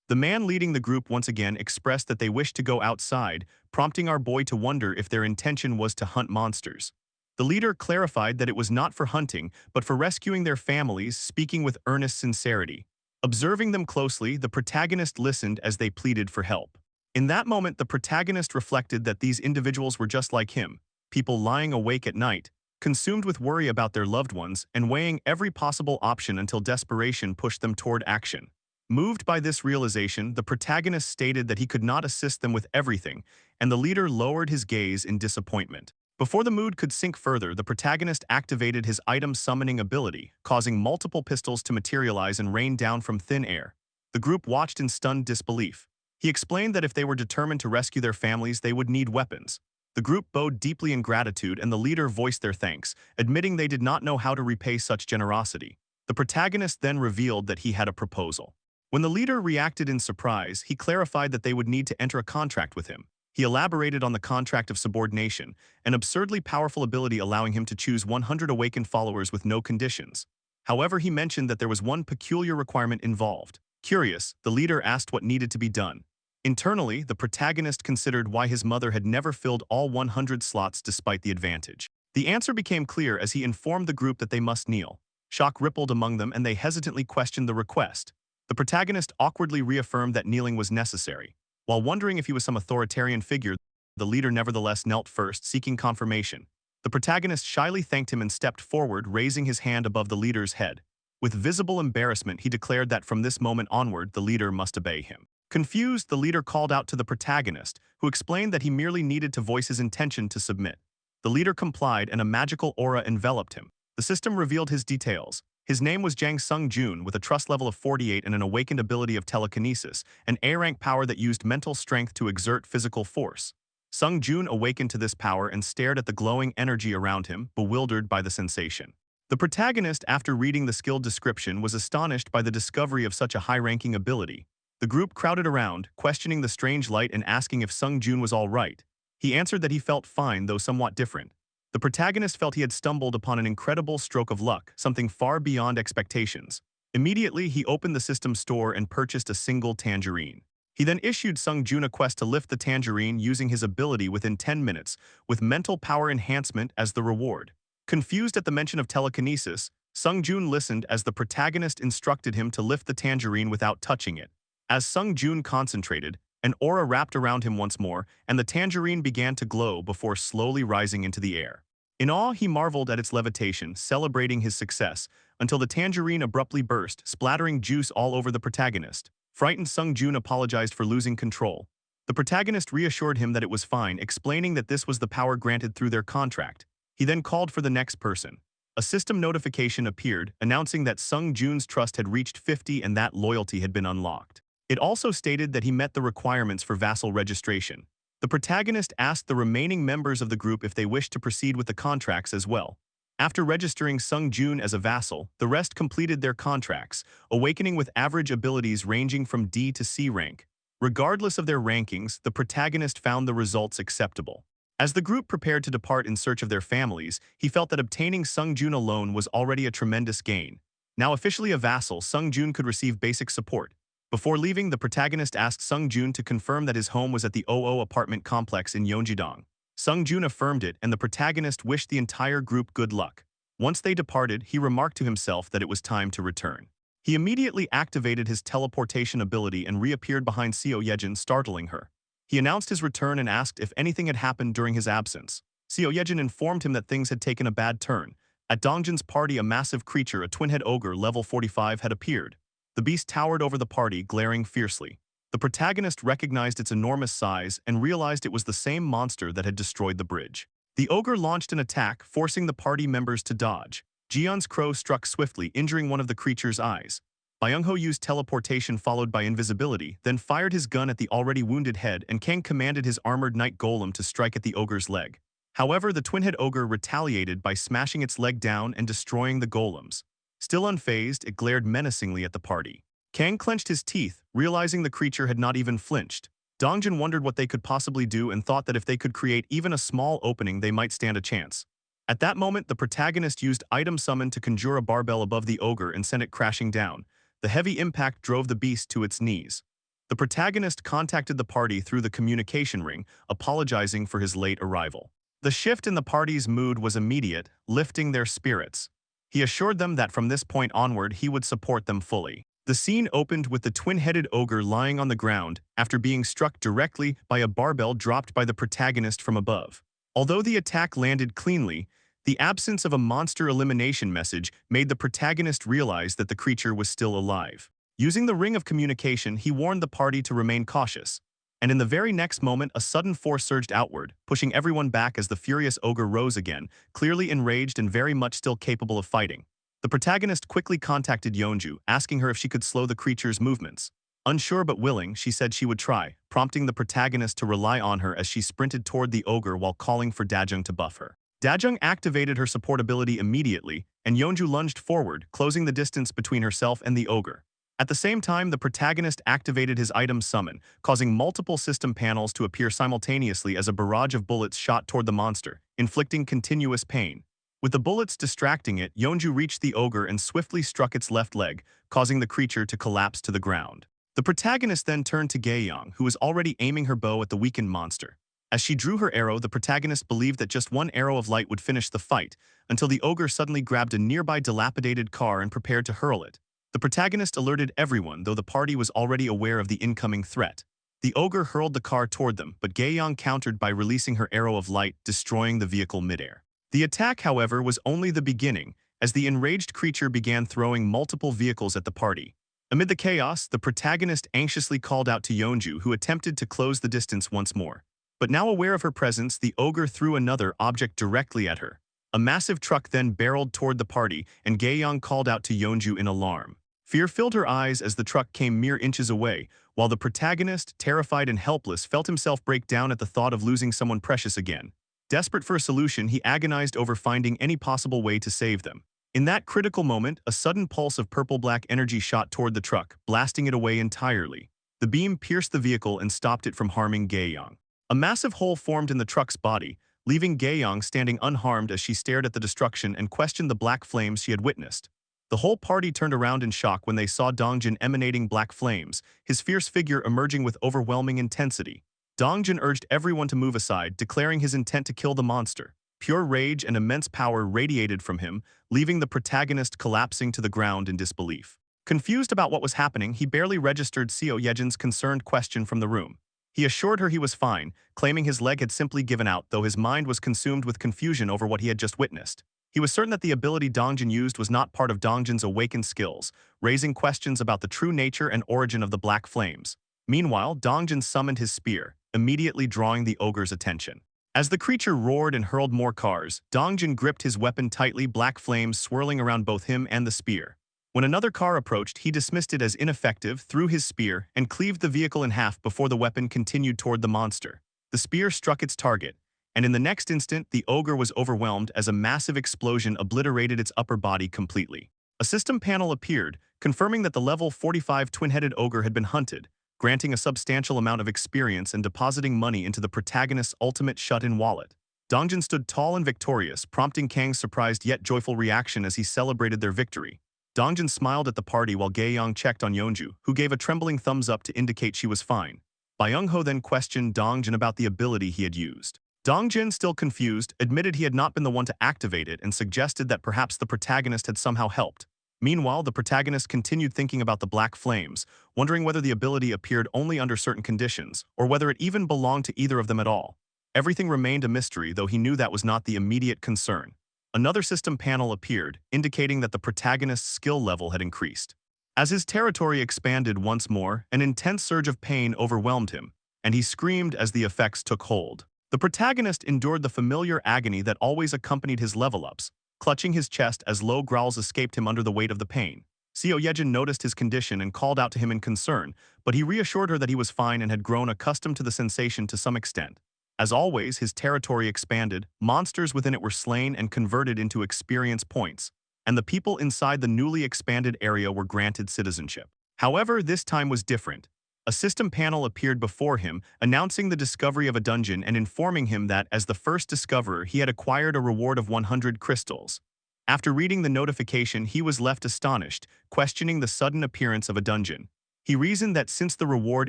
The man leading the group once again expressed that they wished to go outside, prompting our boy to wonder if their intention was to hunt monsters. The leader clarified that it was not for hunting, but for rescuing their families, speaking with earnest sincerity. Observing them closely, the protagonist listened as they pleaded for help. In that moment, the protagonist reflected that these individuals were just like him, people lying awake at night, consumed with worry about their loved ones and weighing every possible option until desperation pushed them toward action. Moved by this realization, the protagonist stated that he could not assist them with everything, and the leader lowered his gaze in disappointment. Before the mood could sink further, the protagonist activated his item summoning ability, causing multiple pistols to materialize and rain down from thin air. The group watched in stunned disbelief. He explained that if they were determined to rescue their families, they would need weapons. The group bowed deeply in gratitude, and the leader voiced their thanks, admitting they did not know how to repay such generosity. The protagonist then revealed that he had a proposal. When the leader reacted in surprise, he clarified that they would need to enter a contract with him. He elaborated on the contract of subordination, an absurdly powerful ability allowing him to choose 100 awakened followers with no conditions. However, he mentioned that there was one peculiar requirement involved. Curious, the leader asked what needed to be done. Internally, the protagonist considered why his mother had never filled all 100 slots despite the advantage. The answer became clear as he informed the group that they must kneel. Shock rippled among them and they hesitantly questioned the request. The protagonist awkwardly reaffirmed that kneeling was necessary. While wondering if he was some authoritarian figure, the leader nevertheless knelt first, seeking confirmation. The protagonist shyly thanked him and stepped forward, raising his hand above the leader's head. With visible embarrassment, he declared that from this moment onward, the leader must obey him. Confused, the leader called out to the protagonist, who explained that he merely needed to voice his intention to submit. The leader complied, and a magical aura enveloped him. The system revealed his details. His name was Jang Sung-jun, with a trust level of 48 and an awakened ability of telekinesis, an A-rank power that used mental strength to exert physical force. Sung-jun awakened to this power and stared at the glowing energy around him, bewildered by the sensation. The protagonist, after reading the skill description, was astonished by the discovery of such a high-ranking ability. The group crowded around, questioning the strange light and asking if Sung-jun was all right. He answered that he felt fine, though somewhat different. The protagonist felt he had stumbled upon an incredible stroke of luck, something far beyond expectations. Immediately, he opened the system store and purchased a single tangerine. He then issued Sung-jun a quest to lift the tangerine using his ability within 10 minutes, with mental power enhancement as the reward. Confused at the mention of telekinesis, Sung Joon listened as the protagonist instructed him to lift the tangerine without touching it. As Sung Joon concentrated, an aura wrapped around him once more, and the tangerine began to glow before slowly rising into the air. In awe, he marveled at its levitation, celebrating his success, until the tangerine abruptly burst, splattering juice all over the protagonist. Frightened, Sung Joon apologized for losing control. The protagonist reassured him that it was fine, explaining that this was the power granted through their contract. He then called for the next person. A system notification appeared, announcing that Sung Joon's trust had reached 50 and that loyalty had been unlocked. It also stated that he met the requirements for vassal registration. The protagonist asked the remaining members of the group if they wished to proceed with the contracts as well. After registering Sung Joon as a vassal, the rest completed their contracts, awakening with average abilities ranging from D to C rank. Regardless of their rankings, the protagonist found the results acceptable. As the group prepared to depart in search of their families, he felt that obtaining Sung Joon alone was already a tremendous gain. Now officially a vassal, Sung Joon could receive basic support. Before leaving, the protagonist asked Sung Joon to confirm that his home was at the OO apartment complex in Yeonjidong. Sung Joon affirmed it, and the protagonist wished the entire group good luck. Once they departed, he remarked to himself that it was time to return. He immediately activated his teleportation ability and reappeared behind Seo Yejin, startling her. He announced his return and asked if anything had happened during his absence. Seo Yejin informed him that things had taken a bad turn. At Dongjin's party, a massive creature, a twin-head ogre level 45, had appeared. The beast towered over the party, glaring fiercely. The protagonist recognized its enormous size and realized it was the same monster that had destroyed the bridge. The ogre launched an attack, forcing the party members to dodge. Jeon's crow struck swiftly, injuring one of the creature's eyes. Byung-ho used teleportation followed by invisibility, then fired his gun at the already wounded head, and Kang commanded his armored knight golem to strike at the ogre's leg. However, the twin-head ogre retaliated by smashing its leg down and destroying the golems. Still unfazed, it glared menacingly at the party. Kang clenched his teeth, realizing the creature had not even flinched. Dongjin wondered what they could possibly do and thought that if they could create even a small opening, they might stand a chance. At that moment, the protagonist used item summon to conjure a barbell above the ogre and sent it crashing down. The heavy impact drove the beast to its knees. The protagonist contacted the party through the communication ring, apologizing for his late arrival. The shift in the party's mood was immediate, lifting their spirits. He assured them that from this point onward he would support them fully. The scene opened with the twin-headed ogre lying on the ground after being struck directly by a barbell dropped by the protagonist from above. Although the attack landed cleanly, the absence of a monster elimination message made the protagonist realize that the creature was still alive. Using the ring of communication, he warned the party to remain cautious. And in the very next moment, a sudden force surged outward, pushing everyone back as the furious ogre rose again, clearly enraged and very much still capable of fighting. The protagonist quickly contacted Yeonju, asking her if she could slow the creature's movements. Unsure but willing, she said she would try, prompting the protagonist to rely on her as she sprinted toward the ogre while calling for Dajung to buff her. Dajung activated her support ability immediately, and Yeonju lunged forward, closing the distance between herself and the ogre. At the same time, the protagonist activated his item summon, causing multiple system panels to appear simultaneously as a barrage of bullets shot toward the monster, inflicting continuous pain. With the bullets distracting it, Yeonju reached the ogre and swiftly struck its left leg, causing the creature to collapse to the ground. The protagonist then turned to Gaeyong, who was already aiming her bow at the weakened monster. As she drew her arrow, the protagonist believed that just one arrow of light would finish the fight, until the ogre suddenly grabbed a nearby dilapidated car and prepared to hurl it. The protagonist alerted everyone, though the party was already aware of the incoming threat. The ogre hurled the car toward them, but Gaeyong countered by releasing her arrow of light, destroying the vehicle midair. The attack, however, was only the beginning, as the enraged creature began throwing multiple vehicles at the party. Amid the chaos, the protagonist anxiously called out to Yeonju, who attempted to close the distance once more. But now aware of her presence, the ogre threw another object directly at her. A massive truck then barreled toward the party, and Gaeyong called out to Yeonju in alarm. Fear filled her eyes as the truck came mere inches away, while the protagonist, terrified and helpless, felt himself break down at the thought of losing someone precious again. Desperate for a solution, he agonized over finding any possible way to save them. In that critical moment, a sudden pulse of purple-black energy shot toward the truck, blasting it away entirely. The beam pierced the vehicle and stopped it from harming Gaeyong. A massive hole formed in the truck's body, leaving Gaeyong standing unharmed as she stared at the destruction and questioned the black flames she had witnessed. The whole party turned around in shock when they saw Dongjin emanating black flames, his fierce figure emerging with overwhelming intensity. Dongjin urged everyone to move aside, declaring his intent to kill the monster. Pure rage and immense power radiated from him, leaving the protagonist collapsing to the ground in disbelief. Confused about what was happening, he barely registered Seo Yejin's concerned question from the room. He assured her he was fine, claiming his leg had simply given out, though his mind was consumed with confusion over what he had just witnessed. He was certain that the ability Dongjin used was not part of Dongjin's awakened skills, raising questions about the true nature and origin of the black flames. Meanwhile, Dongjin summoned his spear, immediately drawing the ogre's attention. As the creature roared and hurled more cars, Dongjin gripped his weapon tightly, black flames swirling around both him and the spear. When another car approached, he dismissed it as ineffective, threw his spear, and cleaved the vehicle in half before the weapon continued toward the monster. The spear struck its target, and in the next instant, the ogre was overwhelmed as a massive explosion obliterated its upper body completely. A system panel appeared, confirming that the level 45 twin-headed ogre had been hunted, granting a substantial amount of experience and depositing money into the protagonist's ultimate shut-in wallet. Dongjin stood tall and victorious, prompting Kang's surprised yet joyful reaction as he celebrated their victory. Dongjin smiled at the party while Gaeyang checked on Yeonju, who gave a trembling thumbs up to indicate she was fine. Byung-ho then questioned Dongjin about the ability he had used. Dongjin, still confused, admitted he had not been the one to activate it and suggested that perhaps the protagonist had somehow helped. Meanwhile, the protagonist continued thinking about the black flames, wondering whether the ability appeared only under certain conditions, or whether it even belonged to either of them at all. Everything remained a mystery, though he knew that was not the immediate concern. Another system panel appeared, indicating that the protagonist's skill level had increased. As his territory expanded once more, an intense surge of pain overwhelmed him, and he screamed as the effects took hold. The protagonist endured the familiar agony that always accompanied his level-ups, clutching his chest as low growls escaped him under the weight of the pain. Seo Yejin noticed his condition and called out to him in concern, but he reassured her that he was fine and had grown accustomed to the sensation to some extent. As always, his territory expanded, monsters within it were slain and converted into experience points, and the people inside the newly expanded area were granted citizenship. However, this time was different. A system panel appeared before him, announcing the discovery of a dungeon and informing him that, as the first discoverer, he had acquired a reward of 100 crystals. After reading the notification, he was left astonished, questioning the sudden appearance of a dungeon. He reasoned that since the reward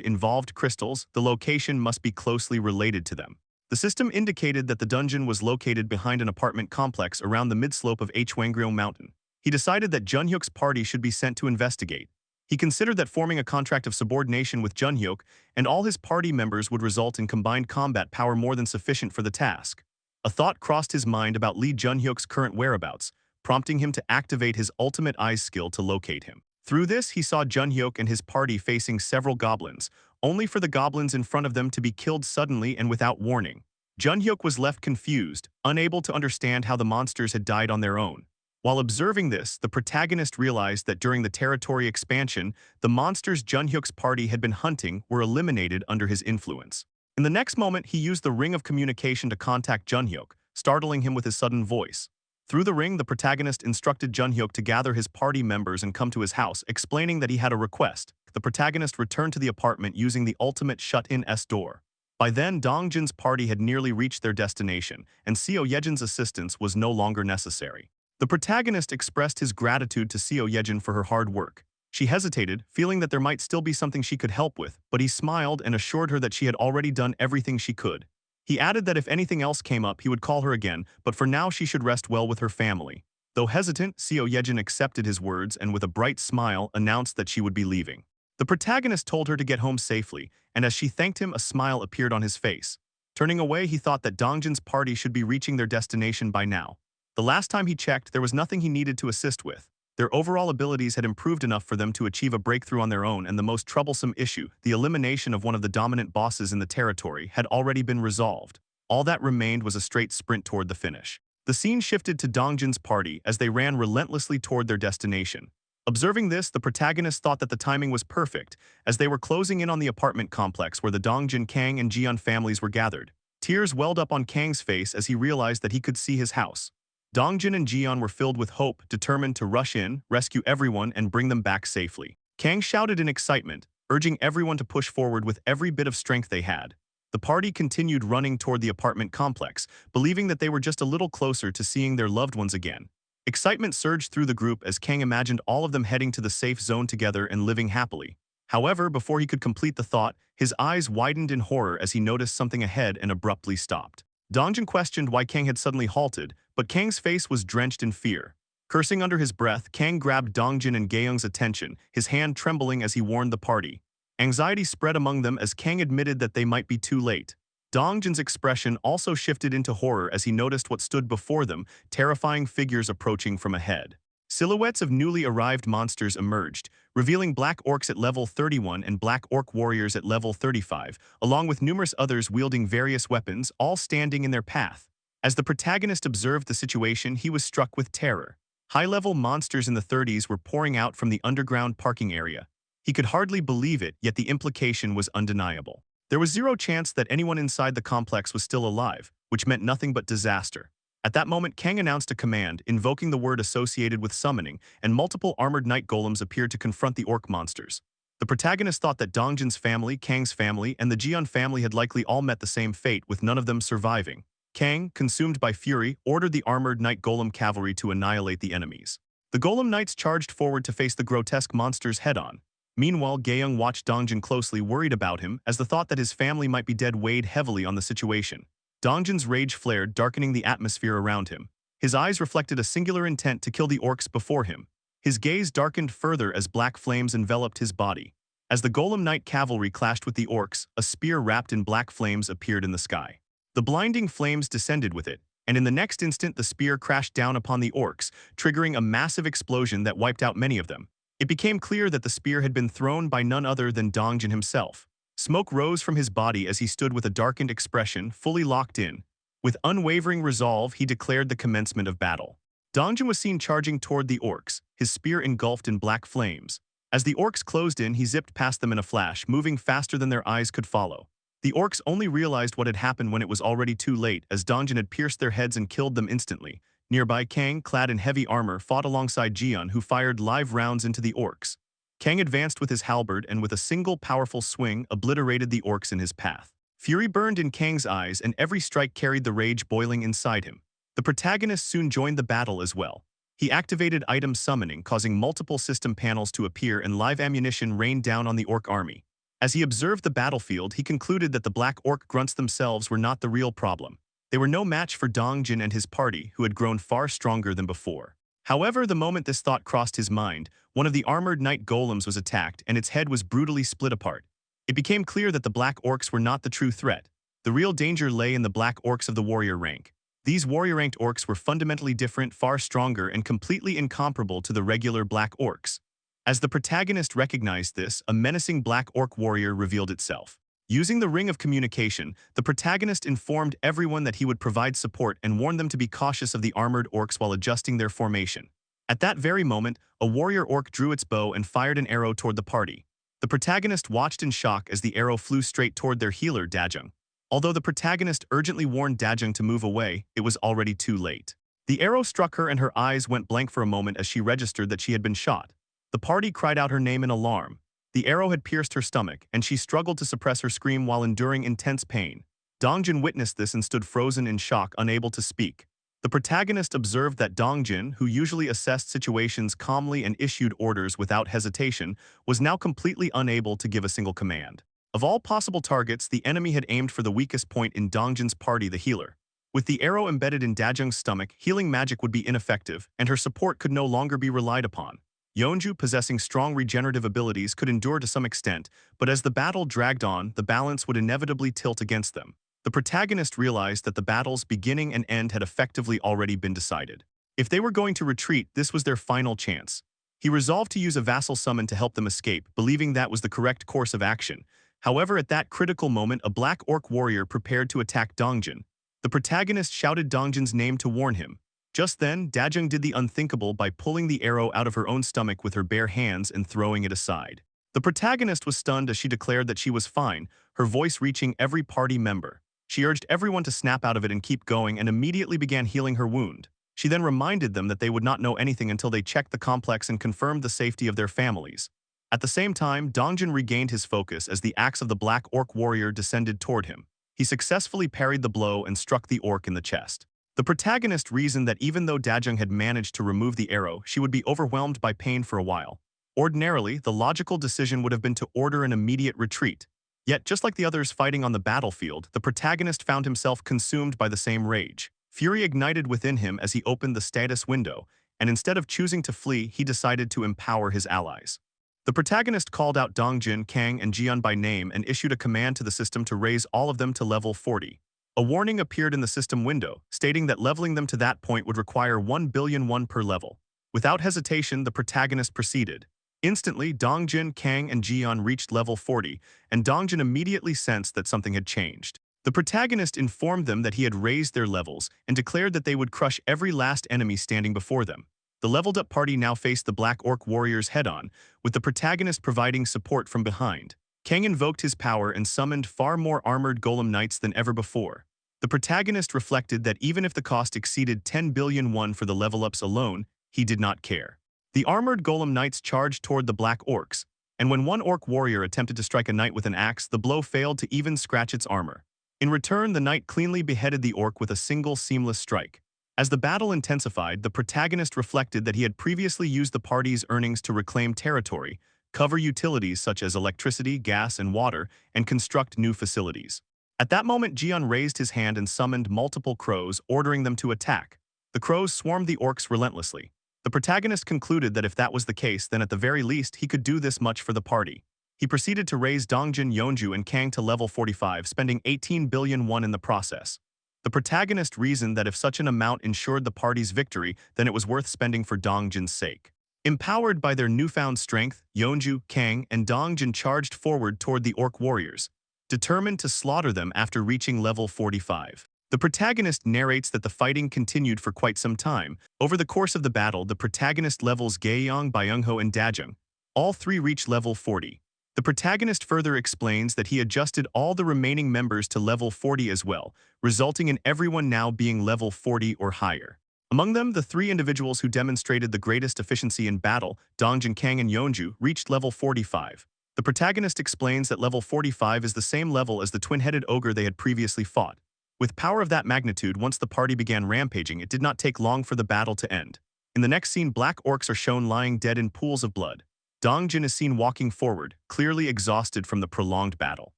involved crystals, the location must be closely related to them. The system indicated that the dungeon was located behind an apartment complex around the midslope of Hwangryeo Mountain. He decided that Junhyuk's party should be sent to investigate. He considered that forming a contract of subordination with Junhyuk and all his party members would result in combined combat power more than sufficient for the task. A thought crossed his mind about Lee Junhyuk's current whereabouts, prompting him to activate his ultimate eyes skill to locate him. Through this, he saw Junhyuk and his party facing several goblins, only for the goblins in front of them to be killed suddenly and without warning. Junhyuk was left confused, unable to understand how the monsters had died on their own. While observing this, the protagonist realized that during the territory expansion, the monsters Junhyuk's party had been hunting were eliminated under his influence. In the next moment, he used the ring of communication to contact Junhyuk, startling him with his sudden voice. Through the ring, the protagonist instructed Junhyuk to gather his party members and come to his house, explaining that he had a request. The protagonist returned to the apartment using the ultimate shut-in door. By then, Dongjin's party had nearly reached their destination, and Seo Yejin's assistance was no longer necessary. The protagonist expressed his gratitude to Seo Yejin for her hard work. She hesitated, feeling that there might still be something she could help with, but he smiled and assured her that she had already done everything she could. He added that if anything else came up, he would call her again, but for now she should rest well with her family. Though hesitant, Seo Yejin accepted his words and with a bright smile announced that she would be leaving. The protagonist told her to get home safely, and as she thanked him, a smile appeared on his face. Turning away, he thought that Dongjin's party should be reaching their destination by now. The last time he checked, there was nothing he needed to assist with. Their overall abilities had improved enough for them to achieve a breakthrough on their own, and the most troublesome issue, the elimination of one of the dominant bosses in the territory, had already been resolved. All that remained was a straight sprint toward the finish. The scene shifted to Dongjin's party as they ran relentlessly toward their destination. Observing this, the protagonist thought that the timing was perfect, as they were closing in on the apartment complex where the Dongjin, Kang, and Jian families were gathered. Tears welled up on Kang's face as he realized that he could see his house. Dongjin and Jian were filled with hope, determined to rush in, rescue everyone, and bring them back safely. Kang shouted in excitement, urging everyone to push forward with every bit of strength they had. The party continued running toward the apartment complex, believing that they were just a little closer to seeing their loved ones again. Excitement surged through the group as Kang imagined all of them heading to the safe zone together and living happily. However, before he could complete the thought, his eyes widened in horror as he noticed something ahead and abruptly stopped. Dongjin questioned why Kang had suddenly halted, but Kang's face was drenched in fear. Cursing under his breath, Kang grabbed Dongjin and Gaeyoung's attention, his hand trembling as he warned the party. Anxiety spread among them as Kang admitted that they might be too late. Dongjin's expression also shifted into horror as he noticed what stood before them, terrifying figures approaching from ahead. Silhouettes of newly arrived monsters emerged, revealing black orcs at level 31 and black orc warriors at level 35, along with numerous others wielding various weapons, all standing in their path. As the protagonist observed the situation, he was struck with terror. High-level monsters in the 30s were pouring out from the underground parking area. He could hardly believe it, yet the implication was undeniable. There was zero chance that anyone inside the complex was still alive, which meant nothing but disaster. At that moment, Kang announced a command, invoking the word associated with summoning, and multiple armored night golems appeared to confront the orc monsters. The protagonist thought that Dongjin's family, Kang's family, and the Jeon family had likely all met the same fate, with none of them surviving. Kang, consumed by fury, ordered the armored night golem cavalry to annihilate the enemies. The golem knights charged forward to face the grotesque monsters head-on. Meanwhile, Gaeyoung watched Dongjin closely, worried about him, as the thought that his family might be dead weighed heavily on the situation. Dongjin's rage flared, darkening the atmosphere around him. His eyes reflected a singular intent to kill the orcs before him. His gaze darkened further as black flames enveloped his body. As the golem knight cavalry clashed with the orcs, a spear wrapped in black flames appeared in the sky. The blinding flames descended with it, and in the next instant the spear crashed down upon the orcs, triggering a massive explosion that wiped out many of them. It became clear that the spear had been thrown by none other than Dongjin himself. Smoke rose from his body as he stood with a darkened expression, fully locked in. With unwavering resolve, he declared the commencement of battle. Dongjin was seen charging toward the orcs, his spear engulfed in black flames. As the orcs closed in, he zipped past them in a flash, moving faster than their eyes could follow. The orcs only realized what had happened when it was already too late, as Dongjin had pierced their heads and killed them instantly. Nearby, Kang, clad in heavy armor, fought alongside Jeon, who fired live rounds into the orcs. Kang advanced with his halberd and with a single powerful swing obliterated the orcs in his path. Fury burned in Kang's eyes, and every strike carried the rage boiling inside him. The protagonist soon joined the battle as well. He activated item summoning, causing multiple system panels to appear and live ammunition rained down on the orc army. As he observed the battlefield, he concluded that the black orc grunts themselves were not the real problem. They were no match for Dongjin and his party, who had grown far stronger than before. However, the moment this thought crossed his mind, one of the armored night golems was attacked and its head was brutally split apart. It became clear that the black orcs were not the true threat. The real danger lay in the black orcs of the warrior rank. These warrior-ranked orcs were fundamentally different, far stronger, and completely incomparable to the regular black orcs. As the protagonist recognized this, a menacing black orc warrior revealed itself. Using the ring of communication, the protagonist informed everyone that he would provide support and warned them to be cautious of the armored orcs while adjusting their formation. At that very moment, a warrior orc drew its bow and fired an arrow toward the party. The protagonist watched in shock as the arrow flew straight toward their healer, Dajung. Although the protagonist urgently warned Dajung to move away, it was already too late. The arrow struck her and her eyes went blank for a moment as she registered that she had been shot. The party cried out her name in alarm. The arrow had pierced her stomach, and she struggled to suppress her scream while enduring intense pain. Dongjin witnessed this and stood frozen in shock, unable to speak. The protagonist observed that Dongjin, who usually assessed situations calmly and issued orders without hesitation, was now completely unable to give a single command. Of all possible targets, the enemy had aimed for the weakest point in Dongjin's party, the healer. With the arrow embedded in Dajung's stomach, healing magic would be ineffective, and her support could no longer be relied upon. Yeonju, possessing strong regenerative abilities, could endure to some extent, but as the battle dragged on, the balance would inevitably tilt against them. The protagonist realized that the battle's beginning and end had effectively already been decided. If they were going to retreat, this was their final chance. He resolved to use a vassal summon to help them escape, believing that was the correct course of action. However, at that critical moment, a black orc warrior prepared to attack Dongjin. The protagonist shouted Dongjin's name to warn him. Just then, Dajung did the unthinkable by pulling the arrow out of her own stomach with her bare hands and throwing it aside. The protagonist was stunned as she declared that she was fine, her voice reaching every party member. She urged everyone to snap out of it and keep going and immediately began healing her wound. She then reminded them that they would not know anything until they checked the complex and confirmed the safety of their families. At the same time, Dongjin regained his focus as the axe of the black orc warrior descended toward him. He successfully parried the blow and struck the orc in the chest. The protagonist reasoned that even though Dajung had managed to remove the arrow, she would be overwhelmed by pain for a while. Ordinarily, the logical decision would have been to order an immediate retreat. Yet, just like the others fighting on the battlefield, the protagonist found himself consumed by the same rage. Fury ignited within him as he opened the status window, and instead of choosing to flee, he decided to empower his allies. The protagonist called out Dongjin, Kang, and Jian by name and issued a command to the system to raise all of them to level 40. A warning appeared in the system window, stating that leveling them to that point would require 1 billion won per level. Without hesitation, the protagonist proceeded. Instantly, Dongjin, Kang, and Jian reached level 40, and Dongjin immediately sensed that something had changed. The protagonist informed them that he had raised their levels and declared that they would crush every last enemy standing before them. The leveled-up party now faced the Black Orc warriors head-on, with the protagonist providing support from behind. Kang invoked his power and summoned far more armored golem knights than ever before. The protagonist reflected that even if the cost exceeded 10 billion won for the level-ups alone, he did not care. The armored golem knights charged toward the Black Orcs, and when one orc warrior attempted to strike a knight with an axe, the blow failed to even scratch its armor. In return, the knight cleanly beheaded the orc with a single seamless strike. As the battle intensified, the protagonist reflected that he had previously used the party's earnings to reclaim territory, cover utilities such as electricity, gas, and water, and construct new facilities. At that moment, Jian raised his hand and summoned multiple crows, ordering them to attack. The crows swarmed the orcs relentlessly. The protagonist concluded that if that was the case, then at the very least he could do this much for the party. He proceeded to raise Dongjin, Yeonju, and Kang to level 45, spending 18 billion won in the process. The protagonist reasoned that if such an amount ensured the party's victory, then it was worth spending for Dongjin's sake. Empowered by their newfound strength, Yeonju, Kang, and Dongjin charged forward toward the orc warriors, determined to slaughter them after reaching level 45. The protagonist narrates that the fighting continued for quite some time. Over the course of the battle, the protagonist levels Gaeyong, Byungho, and Dajung. All three reach level 40. The protagonist further explains that he adjusted all the remaining members to level 40 as well, resulting in everyone now being level 40 or higher. Among them, the three individuals who demonstrated the greatest efficiency in battle, Dongjin, Kang, and Yeonju, reached level 45. The protagonist explains that level 45 is the same level as the twin-headed ogre they had previously fought. With power of that magnitude, once the party began rampaging, it did not take long for the battle to end. In the next scene, black orcs are shown lying dead in pools of blood. Dongjin is seen walking forward, clearly exhausted from the prolonged battle.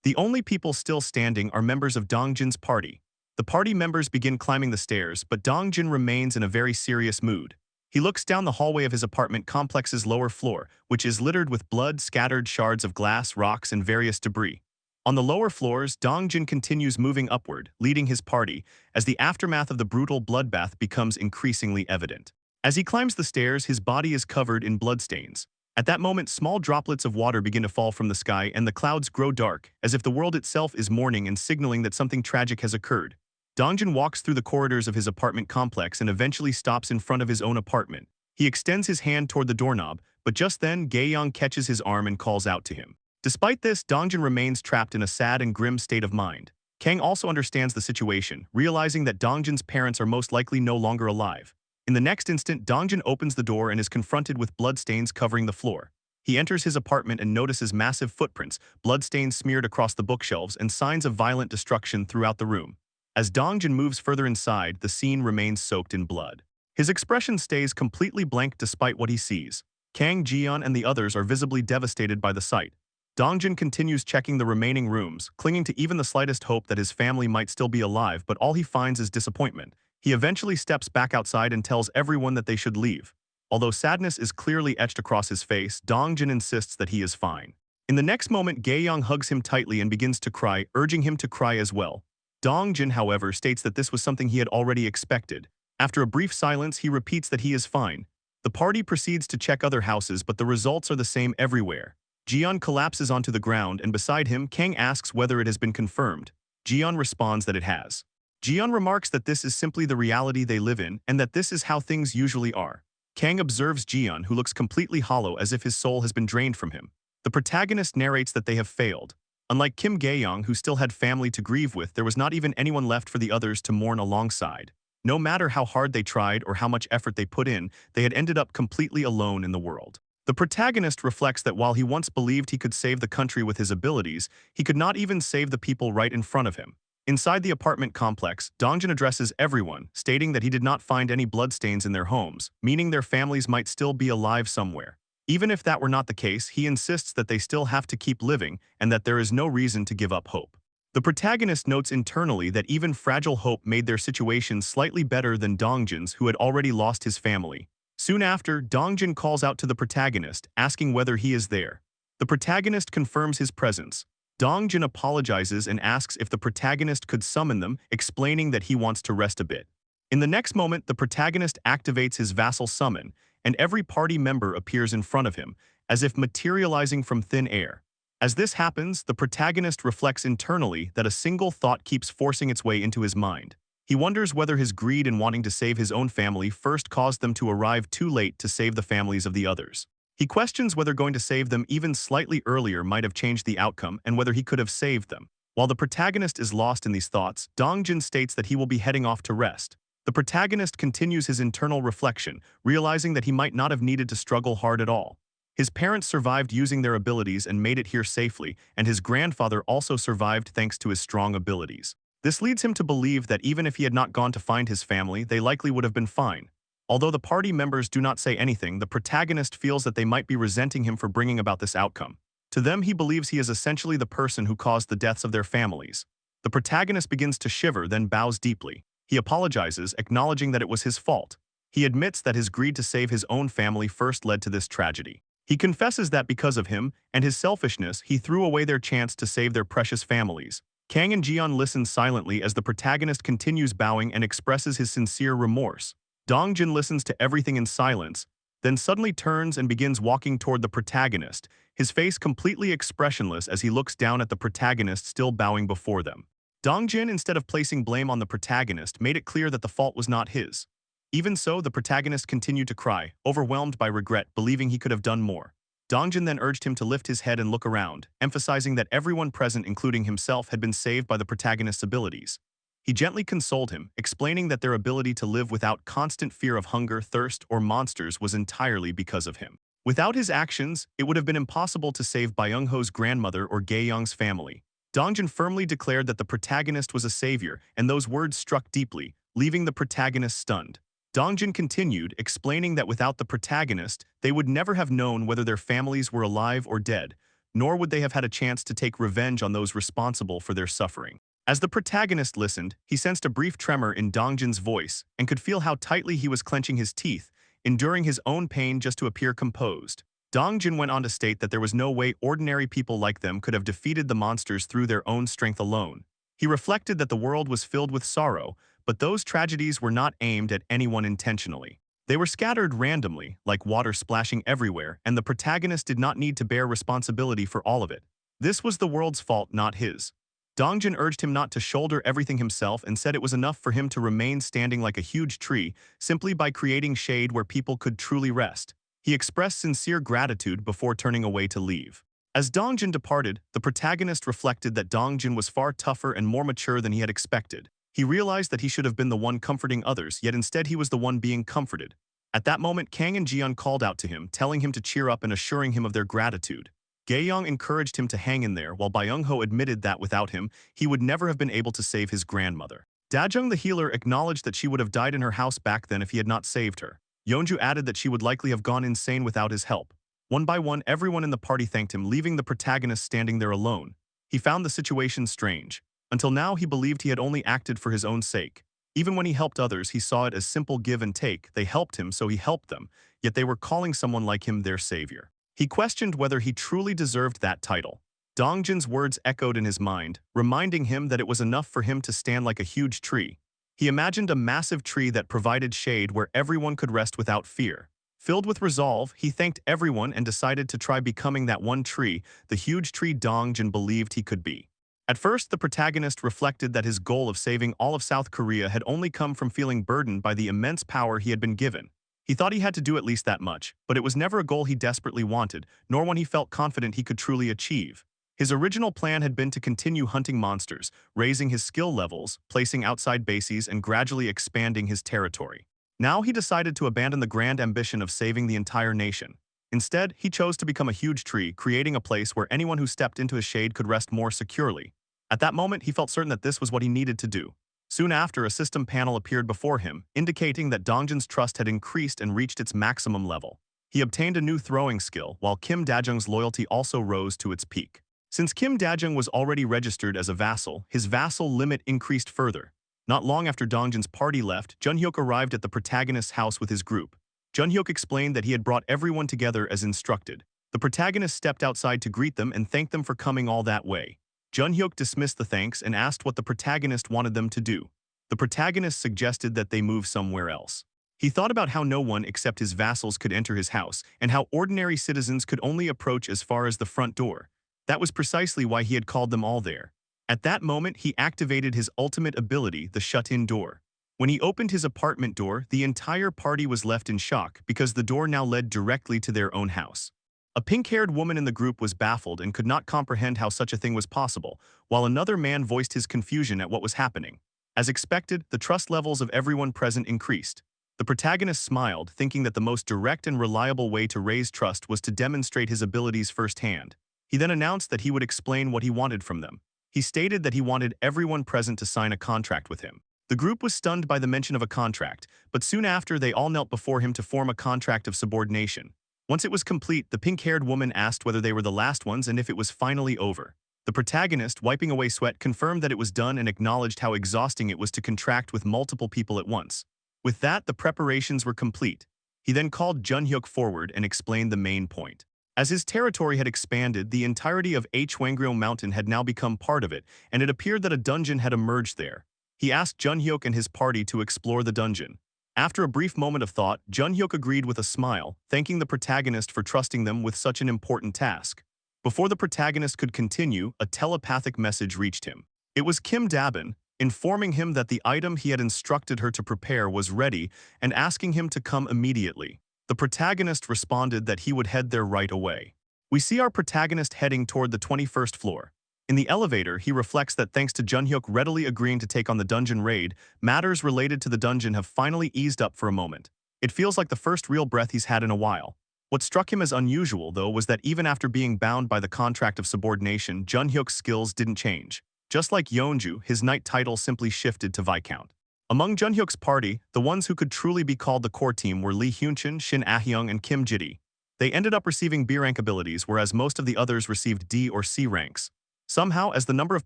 The only people still standing are members of Dongjin's party. The party members begin climbing the stairs, but Dongjin remains in a very serious mood. He looks down the hallway of his apartment complex's lower floor, which is littered with blood, scattered shards of glass, rocks, and various debris. On the lower floors, Dongjin continues moving upward, leading his party, as the aftermath of the brutal bloodbath becomes increasingly evident. As he climbs the stairs, his body is covered in bloodstains. At that moment, small droplets of water begin to fall from the sky and the clouds grow dark, as if the world itself is mourning and signaling that something tragic has occurred. Dongjin walks through the corridors of his apartment complex and eventually stops in front of his own apartment. He extends his hand toward the doorknob, but just then, Gaeyong catches his arm and calls out to him. Despite this, Dongjin remains trapped in a sad and grim state of mind. Kang also understands the situation, realizing that Dongjin's parents are most likely no longer alive. In the next instant, Dongjin opens the door and is confronted with bloodstains covering the floor. He enters his apartment and notices massive footprints, bloodstains smeared across the bookshelves, and signs of violent destruction throughout the room. As Dongjin moves further inside, the scene remains soaked in blood. His expression stays completely blank despite what he sees. Kang, Jian, and the others are visibly devastated by the sight. Dongjin continues checking the remaining rooms, clinging to even the slightest hope that his family might still be alive, but all he finds is disappointment. He eventually steps back outside and tells everyone that they should leave. Although sadness is clearly etched across his face, Dongjin insists that he is fine. In the next moment, Gaeyong hugs him tightly and begins to cry, urging him to cry as well. Dongjin, however, states that this was something he had already expected. After a brief silence, he repeats that he is fine. The party proceeds to check other houses, but the results are the same everywhere. Jian collapses onto the ground, and beside him, Kang asks whether it has been confirmed. Jian responds that it has. Jian remarks that this is simply the reality they live in, and that this is how things usually are. Kang observes Jian, who looks completely hollow as if his soul has been drained from him. The protagonist narrates that they have failed. Unlike Kim Gaeyong, who still had family to grieve with, there was not even anyone left for the others to mourn alongside. No matter how hard they tried or how much effort they put in, they had ended up completely alone in the world. The protagonist reflects that while he once believed he could save the country with his abilities, he could not even save the people right in front of him. Inside the apartment complex, Dongjin addresses everyone, stating that he did not find any bloodstains in their homes, meaning their families might still be alive somewhere. Even if that were not the case, he insists that they still have to keep living and that there is no reason to give up hope. The protagonist notes internally that even fragile hope made their situation slightly better than Dongjin's, who had already lost his family. Soon after, Dongjin calls out to the protagonist, asking whether he is there. The protagonist confirms his presence. Dongjin apologizes and asks if the protagonist could summon them, explaining that he wants to rest a bit. In the next moment, the protagonist activates his vassal summon, and every party member appears in front of him, as if materializing from thin air. As this happens, the protagonist reflects internally that a single thought keeps forcing its way into his mind. He wonders whether his greed in wanting to save his own family first caused them to arrive too late to save the families of the others. He questions whether going to save them even slightly earlier might have changed the outcome and whether he could have saved them. While the protagonist is lost in these thoughts, Dongjin states that he will be heading off to rest. The protagonist continues his internal reflection, realizing that he might not have needed to struggle hard at all. His parents survived using their abilities and made it here safely, and his grandfather also survived thanks to his strong abilities. This leads him to believe that even if he had not gone to find his family, they likely would have been fine. Although the party members do not say anything, the protagonist feels that they might be resenting him for bringing about this outcome. To them, he believes he is essentially the person who caused the deaths of their families. The protagonist begins to shiver, then bows deeply. He apologizes, acknowledging that it was his fault. He admits that his greed to save his own family first led to this tragedy. He confesses that because of him and his selfishness, he threw away their chance to save their precious families. Kang and Jian listen silently as the protagonist continues bowing and expresses his sincere remorse. Dongjin listens to everything in silence, then suddenly turns and begins walking toward the protagonist, his face completely expressionless as he looks down at the protagonist still bowing before them. Dongjin, instead of placing blame on the protagonist, made it clear that the fault was not his. Even so, the protagonist continued to cry, overwhelmed by regret, believing he could have done more. Dongjin then urged him to lift his head and look around, emphasizing that everyone present, including himself, had been saved by the protagonist's abilities. He gently consoled him, explaining that their ability to live without constant fear of hunger, thirst, or monsters was entirely because of him. Without his actions, it would have been impossible to save Byung-ho's grandmother or Gae-young's family. Dongjin firmly declared that the protagonist was a savior, and those words struck deeply, leaving the protagonist stunned. Dongjin continued, explaining that without the protagonist, they would never have known whether their families were alive or dead, nor would they have had a chance to take revenge on those responsible for their suffering. As the protagonist listened, he sensed a brief tremor in Dongjin's voice and could feel how tightly he was clenching his teeth, enduring his own pain just to appear composed. Dongjin went on to state that there was no way ordinary people like them could have defeated the monsters through their own strength alone. He reflected that the world was filled with sorrow, but those tragedies were not aimed at anyone intentionally. They were scattered randomly, like water splashing everywhere, and the protagonist did not need to bear responsibility for all of it. This was the world's fault, not his. Dongjin urged him not to shoulder everything himself and said it was enough for him to remain standing like a huge tree, simply by creating shade where people could truly rest. He expressed sincere gratitude before turning away to leave. As Dongjin departed, the protagonist reflected that Dongjin was far tougher and more mature than he had expected. He realized that he should have been the one comforting others, yet instead he was the one being comforted. At that moment, Kang and Jian called out to him, telling him to cheer up and assuring him of their gratitude. Gae-young encouraged him to hang in there, while Byung-ho admitted that without him, he would never have been able to save his grandmother. Dajung the healer acknowledged that she would have died in her house back then if he had not saved her. Yeonju added that she would likely have gone insane without his help. One by one, everyone in the party thanked him, leaving the protagonist standing there alone. He found the situation strange. Until now, he believed he had only acted for his own sake. Even when he helped others, he saw it as simple give and take. They helped him, so he helped them, yet they were calling someone like him their savior. He questioned whether he truly deserved that title. Dongjin's words echoed in his mind, reminding him that it was enough for him to stand like a huge tree. He imagined a massive tree that provided shade where everyone could rest without fear. Filled with resolve, he thanked everyone and decided to try becoming that one tree, the huge tree Dongjin believed he could be. At first, the protagonist reflected that his goal of saving all of South Korea had only come from feeling burdened by the immense power he had been given. He thought he had to do at least that much, but it was never a goal he desperately wanted, nor one he felt confident he could truly achieve. His original plan had been to continue hunting monsters, raising his skill levels, placing outside bases, and gradually expanding his territory. Now he decided to abandon the grand ambition of saving the entire nation. Instead, he chose to become a huge tree, creating a place where anyone who stepped into his shade could rest more securely. At that moment, he felt certain that this was what he needed to do. Soon after, a system panel appeared before him, indicating that Dongjin's trust had increased and reached its maximum level. He obtained a new throwing skill, while Kim Dajung's loyalty also rose to its peak. Since Kim Dajung was already registered as a vassal, his vassal limit increased further. Not long after Dongjin's party left, Junhyuk arrived at the protagonist's house with his group. Junhyuk explained that he had brought everyone together as instructed. The protagonist stepped outside to greet them and thank them for coming all that way. Junhyuk dismissed the thanks and asked what the protagonist wanted them to do. The protagonist suggested that they move somewhere else. He thought about how no one except his vassals could enter his house and how ordinary citizens could only approach as far as the front door. That was precisely why he had called them all there. At that moment, he activated his ultimate ability, the shut-in door. When he opened his apartment door, the entire party was left in shock because the door now led directly to their own house. A pink-haired woman in the group was baffled and could not comprehend how such a thing was possible, while another man voiced his confusion at what was happening. As expected, the trust levels of everyone present increased. The protagonist smiled, thinking that the most direct and reliable way to raise trust was to demonstrate his abilities firsthand. He then announced that he would explain what he wanted from them. He stated that he wanted everyone present to sign a contract with him. The group was stunned by the mention of a contract, but soon after they all knelt before him to form a contract of subordination. Once it was complete, the pink-haired woman asked whether they were the last ones and if it was finally over. The protagonist, wiping away sweat, confirmed that it was done and acknowledged how exhausting it was to contract with multiple people at once. With that, the preparations were complete. He then called Junhyuk forward and explained the main point. As his territory had expanded, the entirety of Hwangryeo Mountain had now become part of it, and it appeared that a dungeon had emerged there. He asked Junhyuk and his party to explore the dungeon. After a brief moment of thought, Junhyuk agreed with a smile, thanking the protagonist for trusting them with such an important task. Before the protagonist could continue, a telepathic message reached him. It was Kim Dabin, informing him that the item he had instructed her to prepare was ready and asking him to come immediately. The protagonist responded that he would head there right away. We see our protagonist heading toward the 21st floor. In the elevator, he reflects that thanks to Junhyuk readily agreeing to take on the dungeon raid, matters related to the dungeon have finally eased up for a moment. It feels like the first real breath he's had in a while. What struck him as unusual, though, was that even after being bound by the contract of subordination, Junhyuk's skills didn't change. Just like Yeonju, his knight title simply shifted to Viscount. Among Junhyuk's party, the ones who could truly be called the core team were Lee Hyunchun, Shin Ah-hyung, and Kim Jidi. They ended up receiving B rank abilities, whereas most of the others received D or C ranks. Somehow, as the number of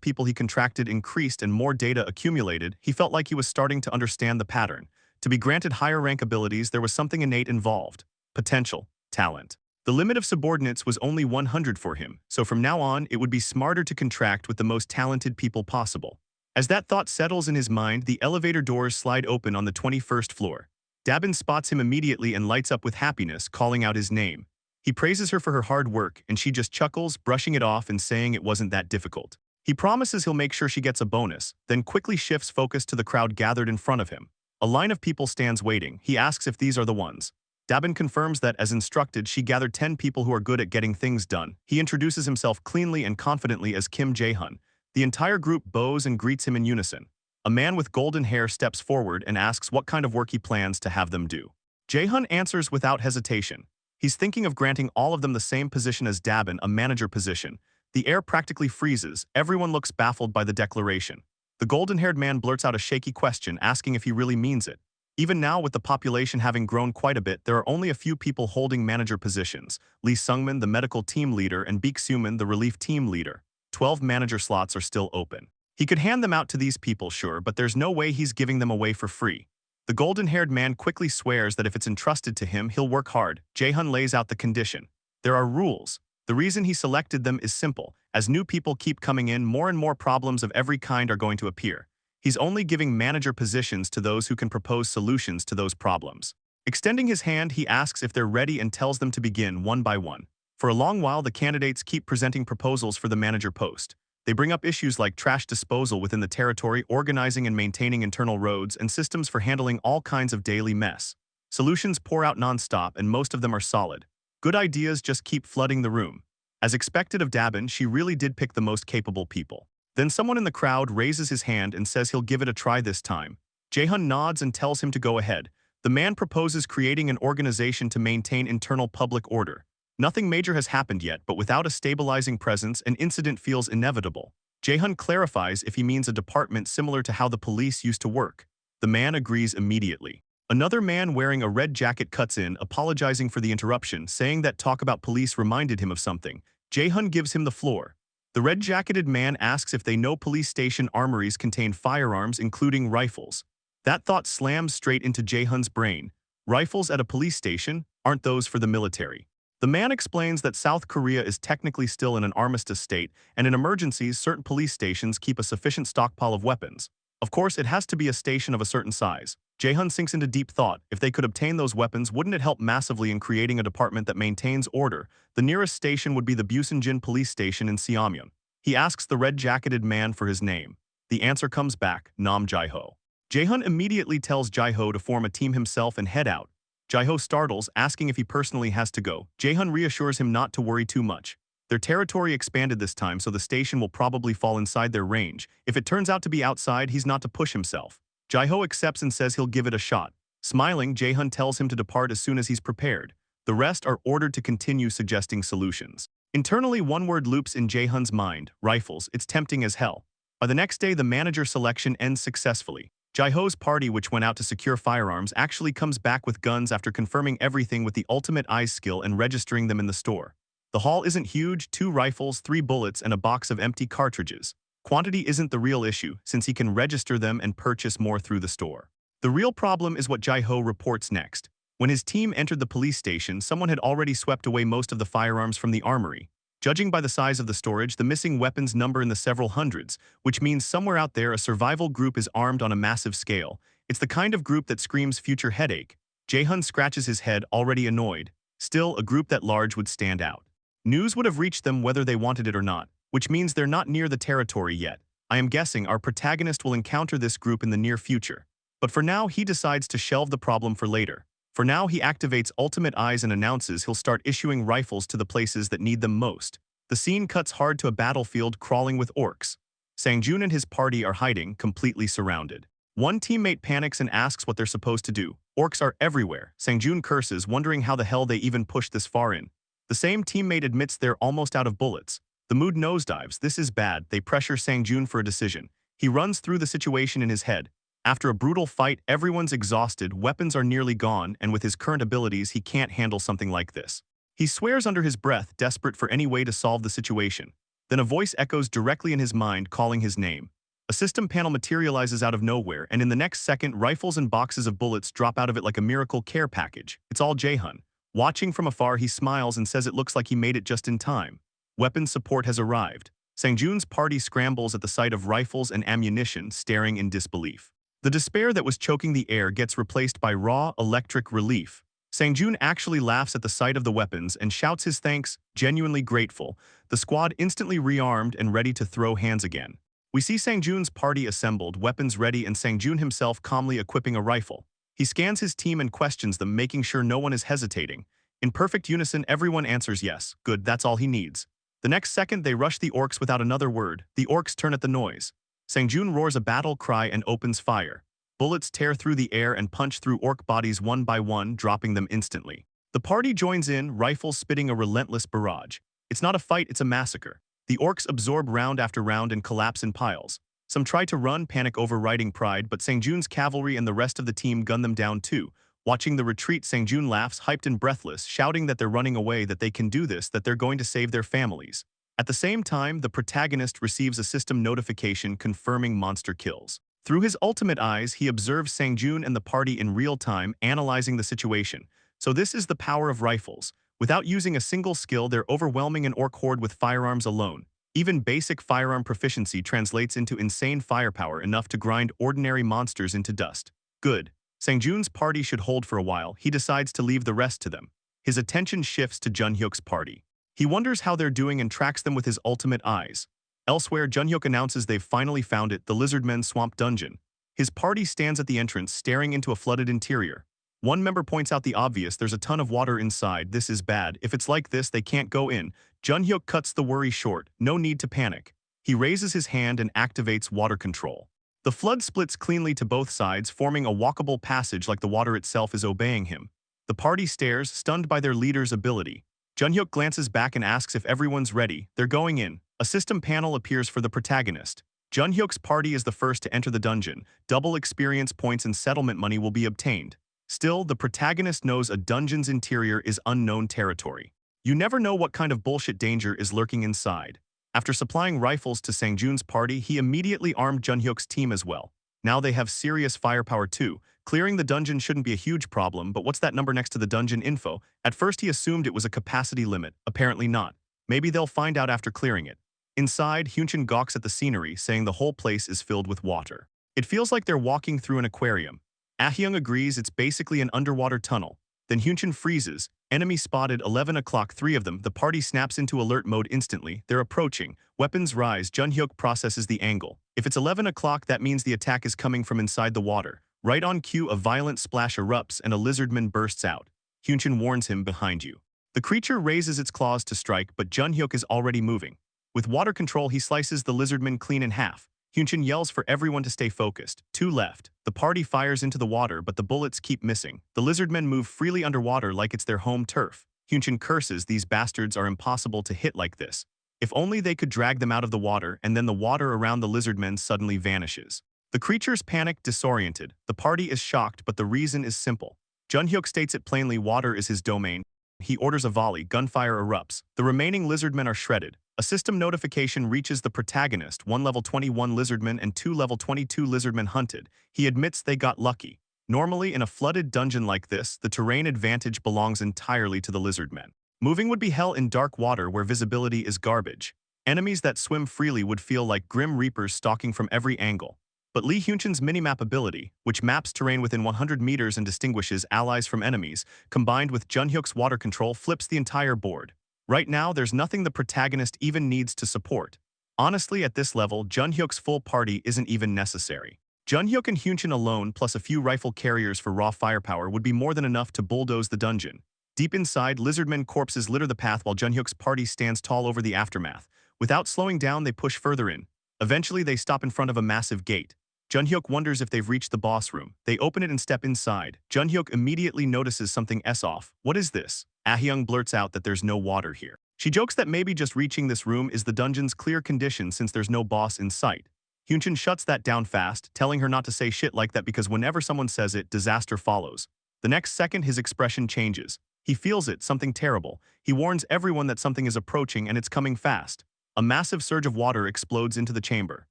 people he contracted increased and more data accumulated, he felt like he was starting to understand the pattern. To be granted higher rank abilities, there was something innate involved. Potential. Talent. The limit of subordinates was only 100 for him, so from now on, it would be smarter to contract with the most talented people possible. As that thought settles in his mind, the elevator doors slide open on the 21st floor. Dabin spots him immediately and lights up with happiness, calling out his name. He praises her for her hard work, and she just chuckles, brushing it off and saying it wasn't that difficult. He promises he'll make sure she gets a bonus, then quickly shifts focus to the crowd gathered in front of him. A line of people stands waiting. He asks if these are the ones. Dabin confirms that, as instructed, she gathered 10 people who are good at getting things done. He introduces himself cleanly and confidently as Kim Jae-hun. The entire group bows and greets him in unison. A man with golden hair steps forward and asks what kind of work he plans to have them do. Jae-hun answers without hesitation. He's thinking of granting all of them the same position as Dabin, a manager position. The air practically freezes. Everyone looks baffled by the declaration. The golden-haired man blurts out a shaky question, asking if he really means it. Even now, with the population having grown quite a bit, there are only a few people holding manager positions. Lee Sungmin, the medical team leader, and Baek Suman, the relief team leader. 12 manager slots are still open. He could hand them out to these people, sure, but there's no way he's giving them away for free. The golden-haired man quickly swears that if it's entrusted to him, he'll work hard. Jae-hun lays out the condition. There are rules. The reason he selected them is simple. As new people keep coming in, more and more problems of every kind are going to appear. He's only giving manager positions to those who can propose solutions to those problems. Extending his hand, he asks if they're ready and tells them to begin one by one. For a long while, the candidates keep presenting proposals for the manager post. They bring up issues like trash disposal within the territory, organizing and maintaining internal roads, and systems for handling all kinds of daily mess. Solutions pour out non-stop, and most of them are solid. Good ideas just keep flooding the room. As expected of Dabin, she really did pick the most capable people. Then someone in the crowd raises his hand and says he'll give it a try this time. Jae-hun nods and tells him to go ahead. The man proposes creating an organization to maintain internal public order. Nothing major has happened yet, but without a stabilizing presence, an incident feels inevitable. Jae-hun clarifies if he means a department similar to how the police used to work. The man agrees immediately. Another man wearing a red jacket cuts in, apologizing for the interruption, saying that talk about police reminded him of something. Jae-hun gives him the floor. The red-jacketed man asks if they know police station armories contain firearms, including rifles. That thought slams straight into Jae-hun's brain. Rifles at a police station? Aren't those for the military? The man explains that South Korea is technically still in an armistice state, and in emergencies, certain police stations keep a sufficient stockpile of weapons. Of course, it has to be a station of a certain size. Jae-hun sinks into deep thought. If they could obtain those weapons, wouldn't it help massively in creating a department that maintains order? The nearest station would be the Busanjin police station in Seomyeon. He asks the red-jacketed man for his name. The answer comes back, Nam Jae-ho. Jae-hun immediately tells Jae-ho to form a team himself and head out. Jae-ho startles, asking if he personally has to go. Jae-hun reassures him not to worry too much. Their territory expanded this time, so the station will probably fall inside their range. If it turns out to be outside, he's not to push himself. Jae-ho accepts and says he'll give it a shot. Smiling, Jae-hun tells him to depart as soon as he's prepared. The rest are ordered to continue suggesting solutions. Internally, one word loops in Jae-hun's mind: rifles. It's tempting as hell. By the next day, the manager selection ends successfully. Jae-ho's party, which went out to secure firearms, actually comes back with guns after confirming everything with the ultimate eyes skill and registering them in the store. The haul isn't huge: 2 rifles, 3 bullets, and a box of empty cartridges. Quantity isn't the real issue, since he can register them and purchase more through the store. The real problem is what Jae-ho reports next. When his team entered the police station, someone had already swept away most of the firearms from the armory. Judging by the size of the storage, the missing weapons number in the several hundreds, which means somewhere out there a survival group is armed on a massive scale. It's the kind of group that screams future headache. Jae-hun scratches his head, already annoyed. Still, a group that large would stand out. News would have reached them whether they wanted it or not, which means they're not near the territory yet. I am guessing our protagonist will encounter this group in the near future. But for now, he decides to shelve the problem for later. For now, he activates Ultimate Eyes and announces he'll start issuing rifles to the places that need them most. The scene cuts hard to a battlefield crawling with orcs. Sang-joon and his party are hiding, completely surrounded. One teammate panics and asks what they're supposed to do. Orcs are everywhere. Sang-joon curses, wondering how the hell they even pushed this far in. The same teammate admits they're almost out of bullets. The mood nosedives. This is bad. They pressure Sang-joon for a decision. He runs through the situation in his head. After a brutal fight, everyone's exhausted, weapons are nearly gone, and with his current abilities, he can't handle something like this. He swears under his breath, desperate for any way to solve the situation. Then a voice echoes directly in his mind, calling his name. A system panel materializes out of nowhere, and in the next second, rifles and boxes of bullets drop out of it like a miracle care package. It's all Jae-hun. Watching from afar, he smiles and says it looks like he made it just in time. Weapons support has arrived. Sang-joon's party scrambles at the sight of rifles and ammunition, staring in disbelief. The despair that was choking the air gets replaced by raw, electric relief. Sang-joon actually laughs at the sight of the weapons and shouts his thanks, genuinely grateful. The squad instantly rearmed and ready to throw hands again. We see Sang-joon's party assembled, weapons ready, and Sang-joon himself calmly equipping a rifle. He scans his team and questions them, making sure no one is hesitating. In perfect unison, everyone answers yes. Good, that's all he needs. The next second, they rush the orcs without another word. The orcs turn at the noise. Sang-joon roars a battle cry and opens fire. Bullets tear through the air and punch through orc bodies one by one, dropping them instantly. The party joins in, rifles spitting a relentless barrage. It's not a fight, it's a massacre. The orcs absorb round after round and collapse in piles. Some try to run, panic overriding pride, but Sang-joon's cavalry and the rest of the team gun them down too. Watching the retreat, Sang-joon laughs, hyped and breathless, shouting that they're running away, that they can do this, that they're going to save their families. At the same time, the protagonist receives a system notification confirming monster kills. Through his ultimate eyes, he observes Sang-joon and the party in real time, analyzing the situation. So this is the power of rifles. Without using a single skill, they're overwhelming an orc horde with firearms alone. Even basic firearm proficiency translates into insane firepower, enough to grind ordinary monsters into dust. Good. Sang-joon's party should hold for a while. He decides to leave the rest to them. His attention shifts to Jun-hyuk's party. He wonders how they're doing and tracks them with his ultimate eyes. Elsewhere, Jun-hyuk announces they've finally found it, the Lizardmen's Swamp Dungeon. His party stands at the entrance, staring into a flooded interior. One member points out the obvious: there's a ton of water inside. This is bad. If it's like this, they can't go in. Jun-hyuk cuts the worry short. No need to panic. He raises his hand and activates water control. The flood splits cleanly to both sides, forming a walkable passage like the water itself is obeying him. The party stares, stunned by their leader's ability. Jun-hyuk glances back and asks if everyone's ready. They're going in. A system panel appears for the protagonist. Jun-hyuk's party is the first to enter the dungeon. Double experience points and settlement money will be obtained. Still, the protagonist knows a dungeon's interior is unknown territory. You never know what kind of bullshit danger is lurking inside. After supplying rifles to Sang-jun's party, he immediately armed Junhyuk's team as well. Now they have serious firepower too. Clearing the dungeon shouldn't be a huge problem, but what's that number next to the dungeon info? At first he assumed it was a capacity limit, apparently not. Maybe they'll find out after clearing it. Inside, Hyunchin gawks at the scenery, saying the whole place is filled with water. It feels like they're walking through an aquarium. Ahyung agrees it's basically an underwater tunnel. Then Hyunchin freezes. Enemy spotted 11 o'clock, 3 of them. The party snaps into alert mode instantly. They're approaching. Weapons rise. Junhyuk processes the angle. If it's 11 o'clock, that means the attack is coming from inside the water. Right on cue, a violent splash erupts and a lizardman bursts out. Hyunchin warns him, behind you. The creature raises its claws to strike, but Junhyuk is already moving. With water control, he slices the lizardman clean in half. Hyunchin yells for everyone to stay focused. 2 left. The party fires into the water, but the bullets keep missing. The lizardmen move freely underwater like it's their home turf. Hyunchin curses, these bastards are impossible to hit like this. If only they could drag them out of the water, and then the water around the lizardmen suddenly vanishes. The creatures panic, disoriented. The party is shocked, but the reason is simple. Junhyuk states it plainly, water is his domain. He orders a volley, gunfire erupts. The remaining lizardmen are shredded. A system notification reaches the protagonist, 1 level 21 lizardman and 2 level 22 lizardmen hunted. He admits they got lucky. Normally, in a flooded dungeon like this, the terrain advantage belongs entirely to the lizardmen. Moving would be hell in dark water where visibility is garbage. Enemies that swim freely would feel like grim reapers stalking from every angle. But Lee Hyunchin's minimap ability, which maps terrain within 100 meters and distinguishes allies from enemies, combined with Junhyuk's water control, flips the entire board. Right now, there's nothing the protagonist even needs to support. Honestly, at this level, Junhyuk's full party isn't even necessary. Junhyuk and Hyunchin alone, plus a few rifle carriers for raw firepower, would be more than enough to bulldoze the dungeon. Deep inside, lizardmen corpses litter the path while Junhyuk's party stands tall over the aftermath. Without slowing down, they push further in. Eventually, they stop in front of a massive gate. Junhyuk wonders if they've reached the boss room. They open it and step inside. Junhyuk immediately notices something off. What is this? Ahyung blurts out that there's no water here. She jokes that maybe just reaching this room is the dungeon's clear condition since there's no boss in sight. Hyunchin shuts that down fast, telling her not to say shit like that because whenever someone says it, disaster follows. The next second, his expression changes. He feels it, something terrible. He warns everyone that something is approaching and it's coming fast. A massive surge of water explodes into the chamber.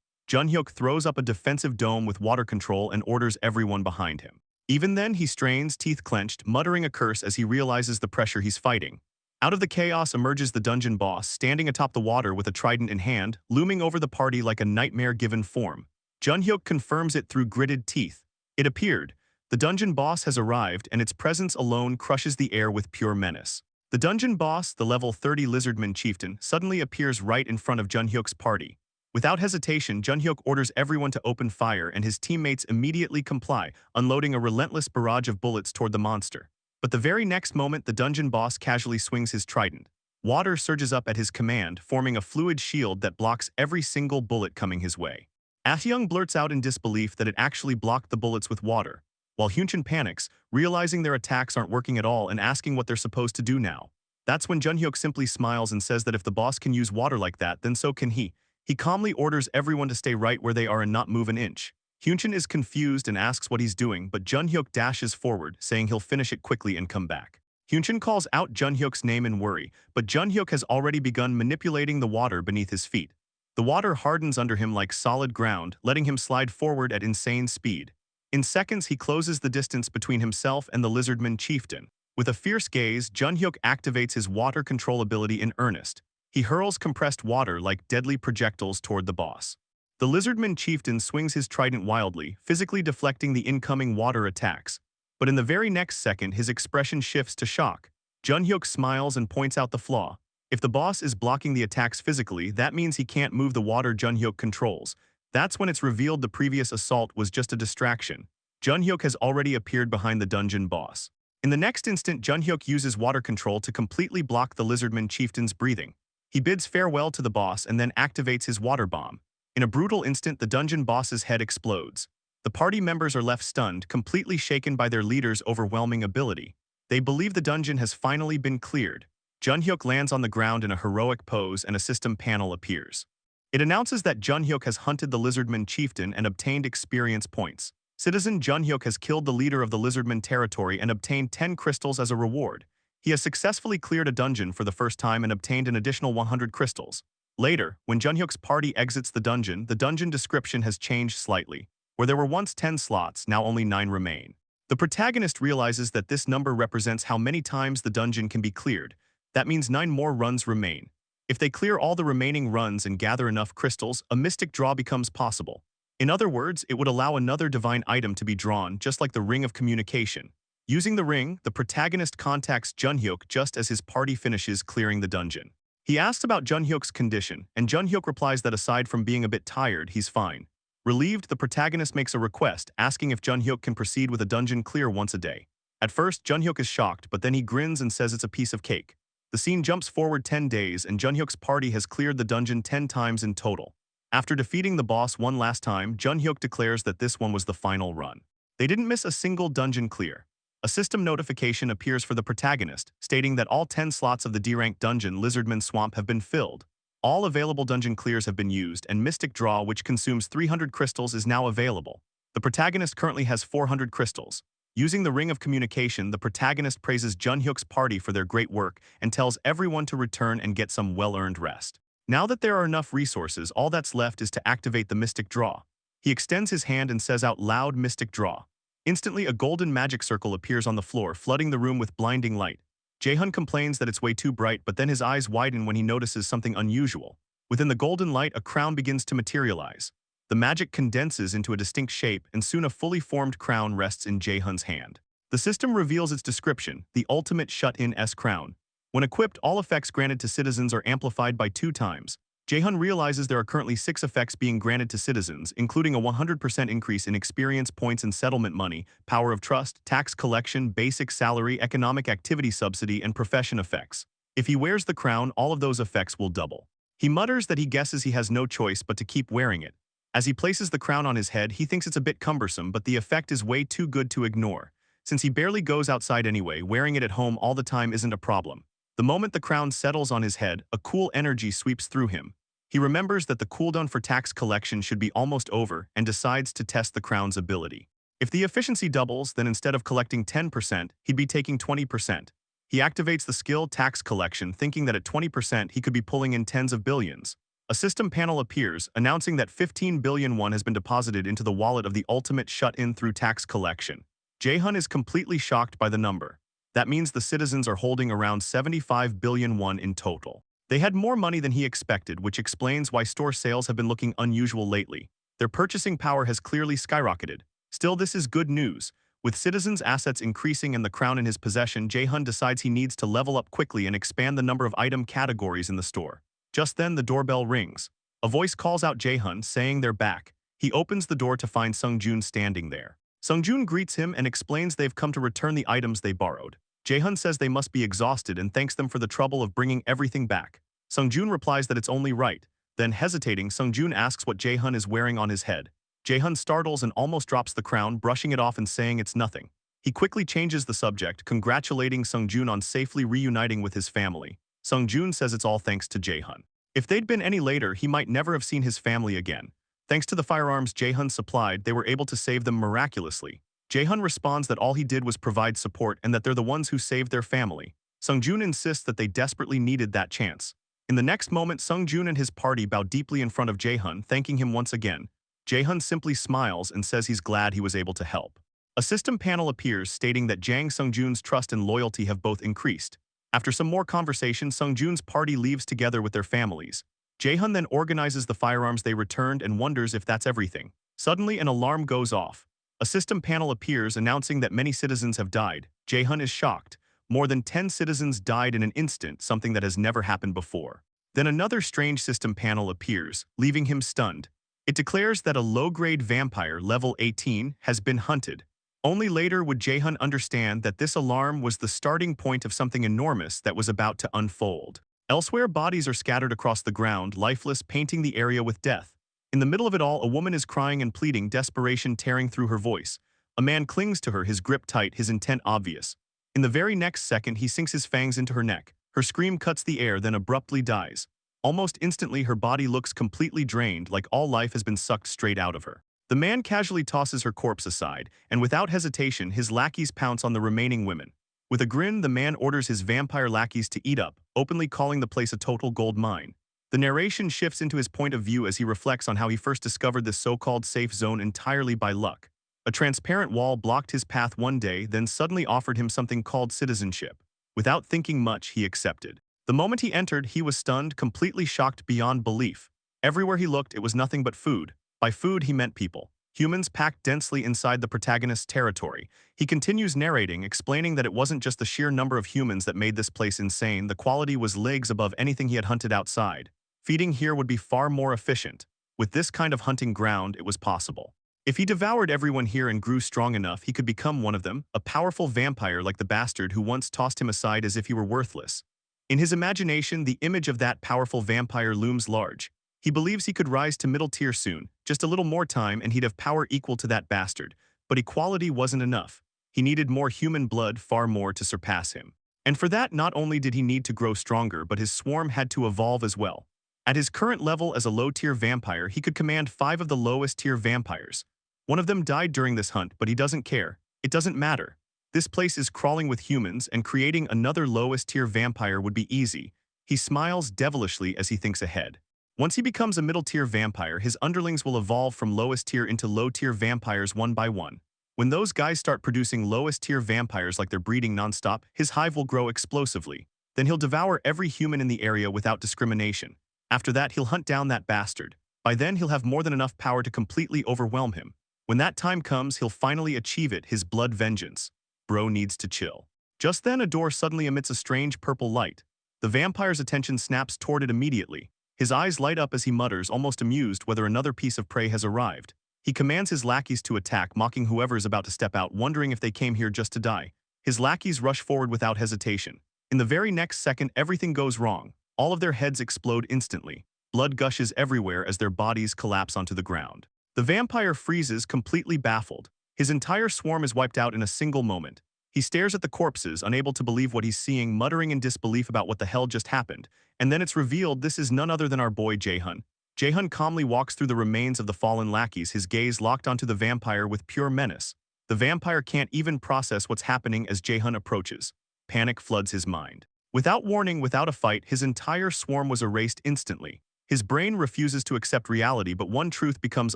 Junhyuk throws up a defensive dome with water control and orders everyone behind him. Even then, he strains, teeth clenched, muttering a curse as he realizes the pressure he's fighting. Out of the chaos emerges the dungeon boss, standing atop the water with a trident in hand, looming over the party like a nightmare-given form. Junhyuk confirms it through gritted teeth. It appeared. The dungeon boss has arrived, and its presence alone crushes the air with pure menace. The dungeon boss, the level 30 lizardman chieftain, suddenly appears right in front of Junhyuk's party. Without hesitation, Junhyuk orders everyone to open fire and his teammates immediately comply, unloading a relentless barrage of bullets toward the monster. But the very next moment, the dungeon boss casually swings his trident. Water surges up at his command, forming a fluid shield that blocks every single bullet coming his way. Ahyung blurts out in disbelief that it actually blocked the bullets with water, while Hyunchin panics, realizing their attacks aren't working at all and asking what they're supposed to do now. That's when Junhyuk simply smiles and says that if the boss can use water like that, then so can he. He calmly orders everyone to stay right where they are and not move an inch. Hyunchin is confused and asks what he's doing, but Junhyuk dashes forward, saying he'll finish it quickly and come back. Hyunchin calls out Junhyuk's name in worry, but Junhyuk has already begun manipulating the water beneath his feet. The water hardens under him like solid ground, letting him slide forward at insane speed. In seconds, he closes the distance between himself and the lizardman chieftain. With a fierce gaze, Junhyuk activates his water control ability in earnest. He hurls compressed water like deadly projectiles toward the boss. The lizardman chieftain swings his trident wildly, physically deflecting the incoming water attacks. But in the very next second, his expression shifts to shock. Junhyuk smiles and points out the flaw. If the boss is blocking the attacks physically, that means he can't move the water Junhyuk controls. That's when it's revealed the previous assault was just a distraction. Junhyuk has already appeared behind the dungeon boss. In the next instant, Junhyuk uses water control to completely block the lizardman chieftain's breathing. He bids farewell to the boss and then activates his water bomb. In a brutal instant, the dungeon boss's head explodes. The party members are left stunned, completely shaken by their leader's overwhelming ability. They believe the dungeon has finally been cleared. Junhyuk lands on the ground in a heroic pose and a system panel appears. It announces that Junhyuk has hunted the lizardman chieftain and obtained experience points. Citizen Junhyuk has killed the leader of the Lizardman territory and obtained 10 crystals as a reward. He has successfully cleared a dungeon for the first time and obtained an additional 100 crystals. Later, when Junhyuk's party exits the dungeon description has changed slightly. Where there were once 10 slots, now only 9 remain. The protagonist realizes that this number represents how many times the dungeon can be cleared. That means 9 more runs remain. If they clear all the remaining runs and gather enough crystals, a mystic draw becomes possible. In other words, it would allow another divine item to be drawn, just like the Ring of Communication. Using the ring, the protagonist contacts Junhyuk just as his party finishes clearing the dungeon. He asks about Junhyuk's condition, and Junhyuk replies that aside from being a bit tired, he's fine. Relieved, the protagonist makes a request, asking if Junhyuk can proceed with a dungeon clear once a day. At first, Junhyuk is shocked, but then he grins and says it's a piece of cake. The scene jumps forward 10 days, and Junhyuk's party has cleared the dungeon 10 times in total. After defeating the boss one last time, Junhyuk declares that this one was the final run. They didn't miss a single dungeon clear. A system notification appears for the protagonist, stating that all 10 slots of the D-rank dungeon Lizardman Swamp have been filled. All available dungeon clears have been used, and Mystic Draw, which consumes 300 crystals, is now available. The protagonist currently has 400 crystals. Using the Ring of Communication, the protagonist praises Junhyuk's party for their great work and tells everyone to return and get some well-earned rest. Now that there are enough resources, all that's left is to activate the Mystic Draw. He extends his hand and says out loud, "Mystic Draw." Instantly, a golden magic circle appears on the floor, flooding the room with blinding light. Jae-hun complains that it's way too bright, but then his eyes widen when he notices something unusual. Within the golden light, a crown begins to materialize. The magic condenses into a distinct shape, and soon a fully formed crown rests in Jae-hun's hand. The system reveals its description, the ultimate shut-in S crown. When equipped, all effects granted to citizens are amplified by 2 times. Jae-hun realizes there are currently 6 effects being granted to citizens, including a 100% increase in experience points and settlement money, power of trust, tax collection, basic salary, economic activity subsidy, and profession effects. If he wears the crown, all of those effects will double. He mutters that he guesses he has no choice but to keep wearing it. As he places the crown on his head, he thinks it's a bit cumbersome, but the effect is way too good to ignore. Since he barely goes outside anyway, wearing it at home all the time isn't a problem. The moment the crown settles on his head, a cool energy sweeps through him. He remembers that the cooldown for tax collection should be almost over and decides to test the crown's ability. If the efficiency doubles, then instead of collecting 10%, he'd be taking 20%. He activates the skill tax collection, thinking that at 20% he could be pulling in tens of billions. A system panel appears, announcing that 15 billion won has been deposited into the wallet of the ultimate shut-in through tax collection. Jae-hun is completely shocked by the number. That means the citizens are holding around 75 billion won in total. They had more money than he expected, which explains why store sales have been looking unusual lately. Their purchasing power has clearly skyrocketed. Still, this is good news. With citizens' assets increasing and the crown in his possession, Jae-hun decides he needs to level up quickly and expand the number of item categories in the store. Just then, the doorbell rings. A voice calls out Jae-hun, saying they're back. He opens the door to find Sung-joon standing there. Sung-joon greets him and explains they've come to return the items they borrowed. Jae-hun says they must be exhausted and thanks them for the trouble of bringing everything back. Sung-joon replies that it's only right. Then, hesitating, Sung-joon asks what Jae-hun is wearing on his head. Jae-hun startles and almost drops the crown, brushing it off and saying it's nothing. He quickly changes the subject, congratulating Sung-joon on safely reuniting with his family. Sung-joon says it's all thanks to Jae-hun. If they'd been any later, he might never have seen his family again. Thanks to the firearms Jae-hun supplied, they were able to save them miraculously. Jae-hun responds that all he did was provide support and that they're the ones who saved their family. Sung-joon insists that they desperately needed that chance. In the next moment, Sung-joon and his party bow deeply in front of Jae-hun, thanking him once again. Jae-hun simply smiles and says he's glad he was able to help. A system panel appears stating that Jang Sung-joon's trust and loyalty have both increased. After some more conversation, Sung-joon's party leaves together with their families. Jae-hun then organizes the firearms they returned and wonders if that's everything. Suddenly, an alarm goes off. A system panel appears announcing that many citizens have died. Jae-hun is shocked. More than 10 citizens died in an instant, something that has never happened before. Then another strange system panel appears, leaving him stunned. It declares that a low-grade vampire, level 18, has been hunted. Only later would Jae-hun understand that this alarm was the starting point of something enormous that was about to unfold. Elsewhere, bodies are scattered across the ground, lifeless, painting the area with death. In the middle of it all, a woman is crying and pleading, desperation tearing through her voice. A man clings to her, his grip tight, his intent obvious. In the very next second, he sinks his fangs into her neck. Her scream cuts the air, then abruptly dies. Almost instantly, her body looks completely drained, like all life has been sucked straight out of her. The man casually tosses her corpse aside, and without hesitation, his lackeys pounce on the remaining women. With a grin, the man orders his vampire lackeys to eat up, openly calling the place a total gold mine. The narration shifts into his point of view as he reflects on how he first discovered this so-called safe zone entirely by luck. A transparent wall blocked his path one day, then suddenly offered him something called citizenship. Without thinking much, he accepted. The moment he entered, he was stunned, completely shocked beyond belief. Everywhere he looked, it was nothing but food. By food, he meant people. Humans packed densely inside the protagonist's territory. He continues narrating, explaining that it wasn't just the sheer number of humans that made this place insane, the quality was leagues above anything he had hunted outside. Feeding here would be far more efficient. With this kind of hunting ground, it was possible. If he devoured everyone here and grew strong enough, he could become one of them, a powerful vampire like the bastard who once tossed him aside as if he were worthless. In his imagination, the image of that powerful vampire looms large. He believes he could rise to middle tier soon, just a little more time and he'd have power equal to that bastard. But equality wasn't enough. He needed more human blood, far more to surpass him. And for that, not only did he need to grow stronger, but his swarm had to evolve as well. At his current level as a low-tier vampire, he could command 5 of the lowest-tier vampires. One of them died during this hunt, but he doesn't care. It doesn't matter. This place is crawling with humans, and creating another lowest-tier vampire would be easy. He smiles devilishly as he thinks ahead. Once he becomes a middle-tier vampire, his underlings will evolve from lowest-tier into low-tier vampires one by one. When those guys start producing lowest-tier vampires like they're breeding nonstop, his hive will grow explosively. Then he'll devour every human in the area without discrimination. After that, he'll hunt down that bastard. By then, he'll have more than enough power to completely overwhelm him. When that time comes, he'll finally achieve it, his blood vengeance. Bro needs to chill. Just then, a door suddenly emits a strange purple light. The vampire's attention snaps toward it immediately. His eyes light up as he mutters, almost amused whether another piece of prey has arrived. He commands his lackeys to attack, mocking whoever is about to step out, wondering if they came here just to die. His lackeys rush forward without hesitation. In the very next second, everything goes wrong. All of their heads explode instantly. Blood gushes everywhere as their bodies collapse onto the ground. The vampire freezes, completely baffled. His entire swarm is wiped out in a single moment. He stares at the corpses, unable to believe what he's seeing, muttering in disbelief about what the hell just happened. And then it's revealed this is none other than our boy Jae-hun. Jae-hun calmly walks through the remains of the fallen lackeys, his gaze locked onto the vampire with pure menace. The vampire can't even process what's happening as Jae-hun approaches. Panic floods his mind. Without warning, without a fight, his entire swarm was erased instantly. His brain refuses to accept reality, but one truth becomes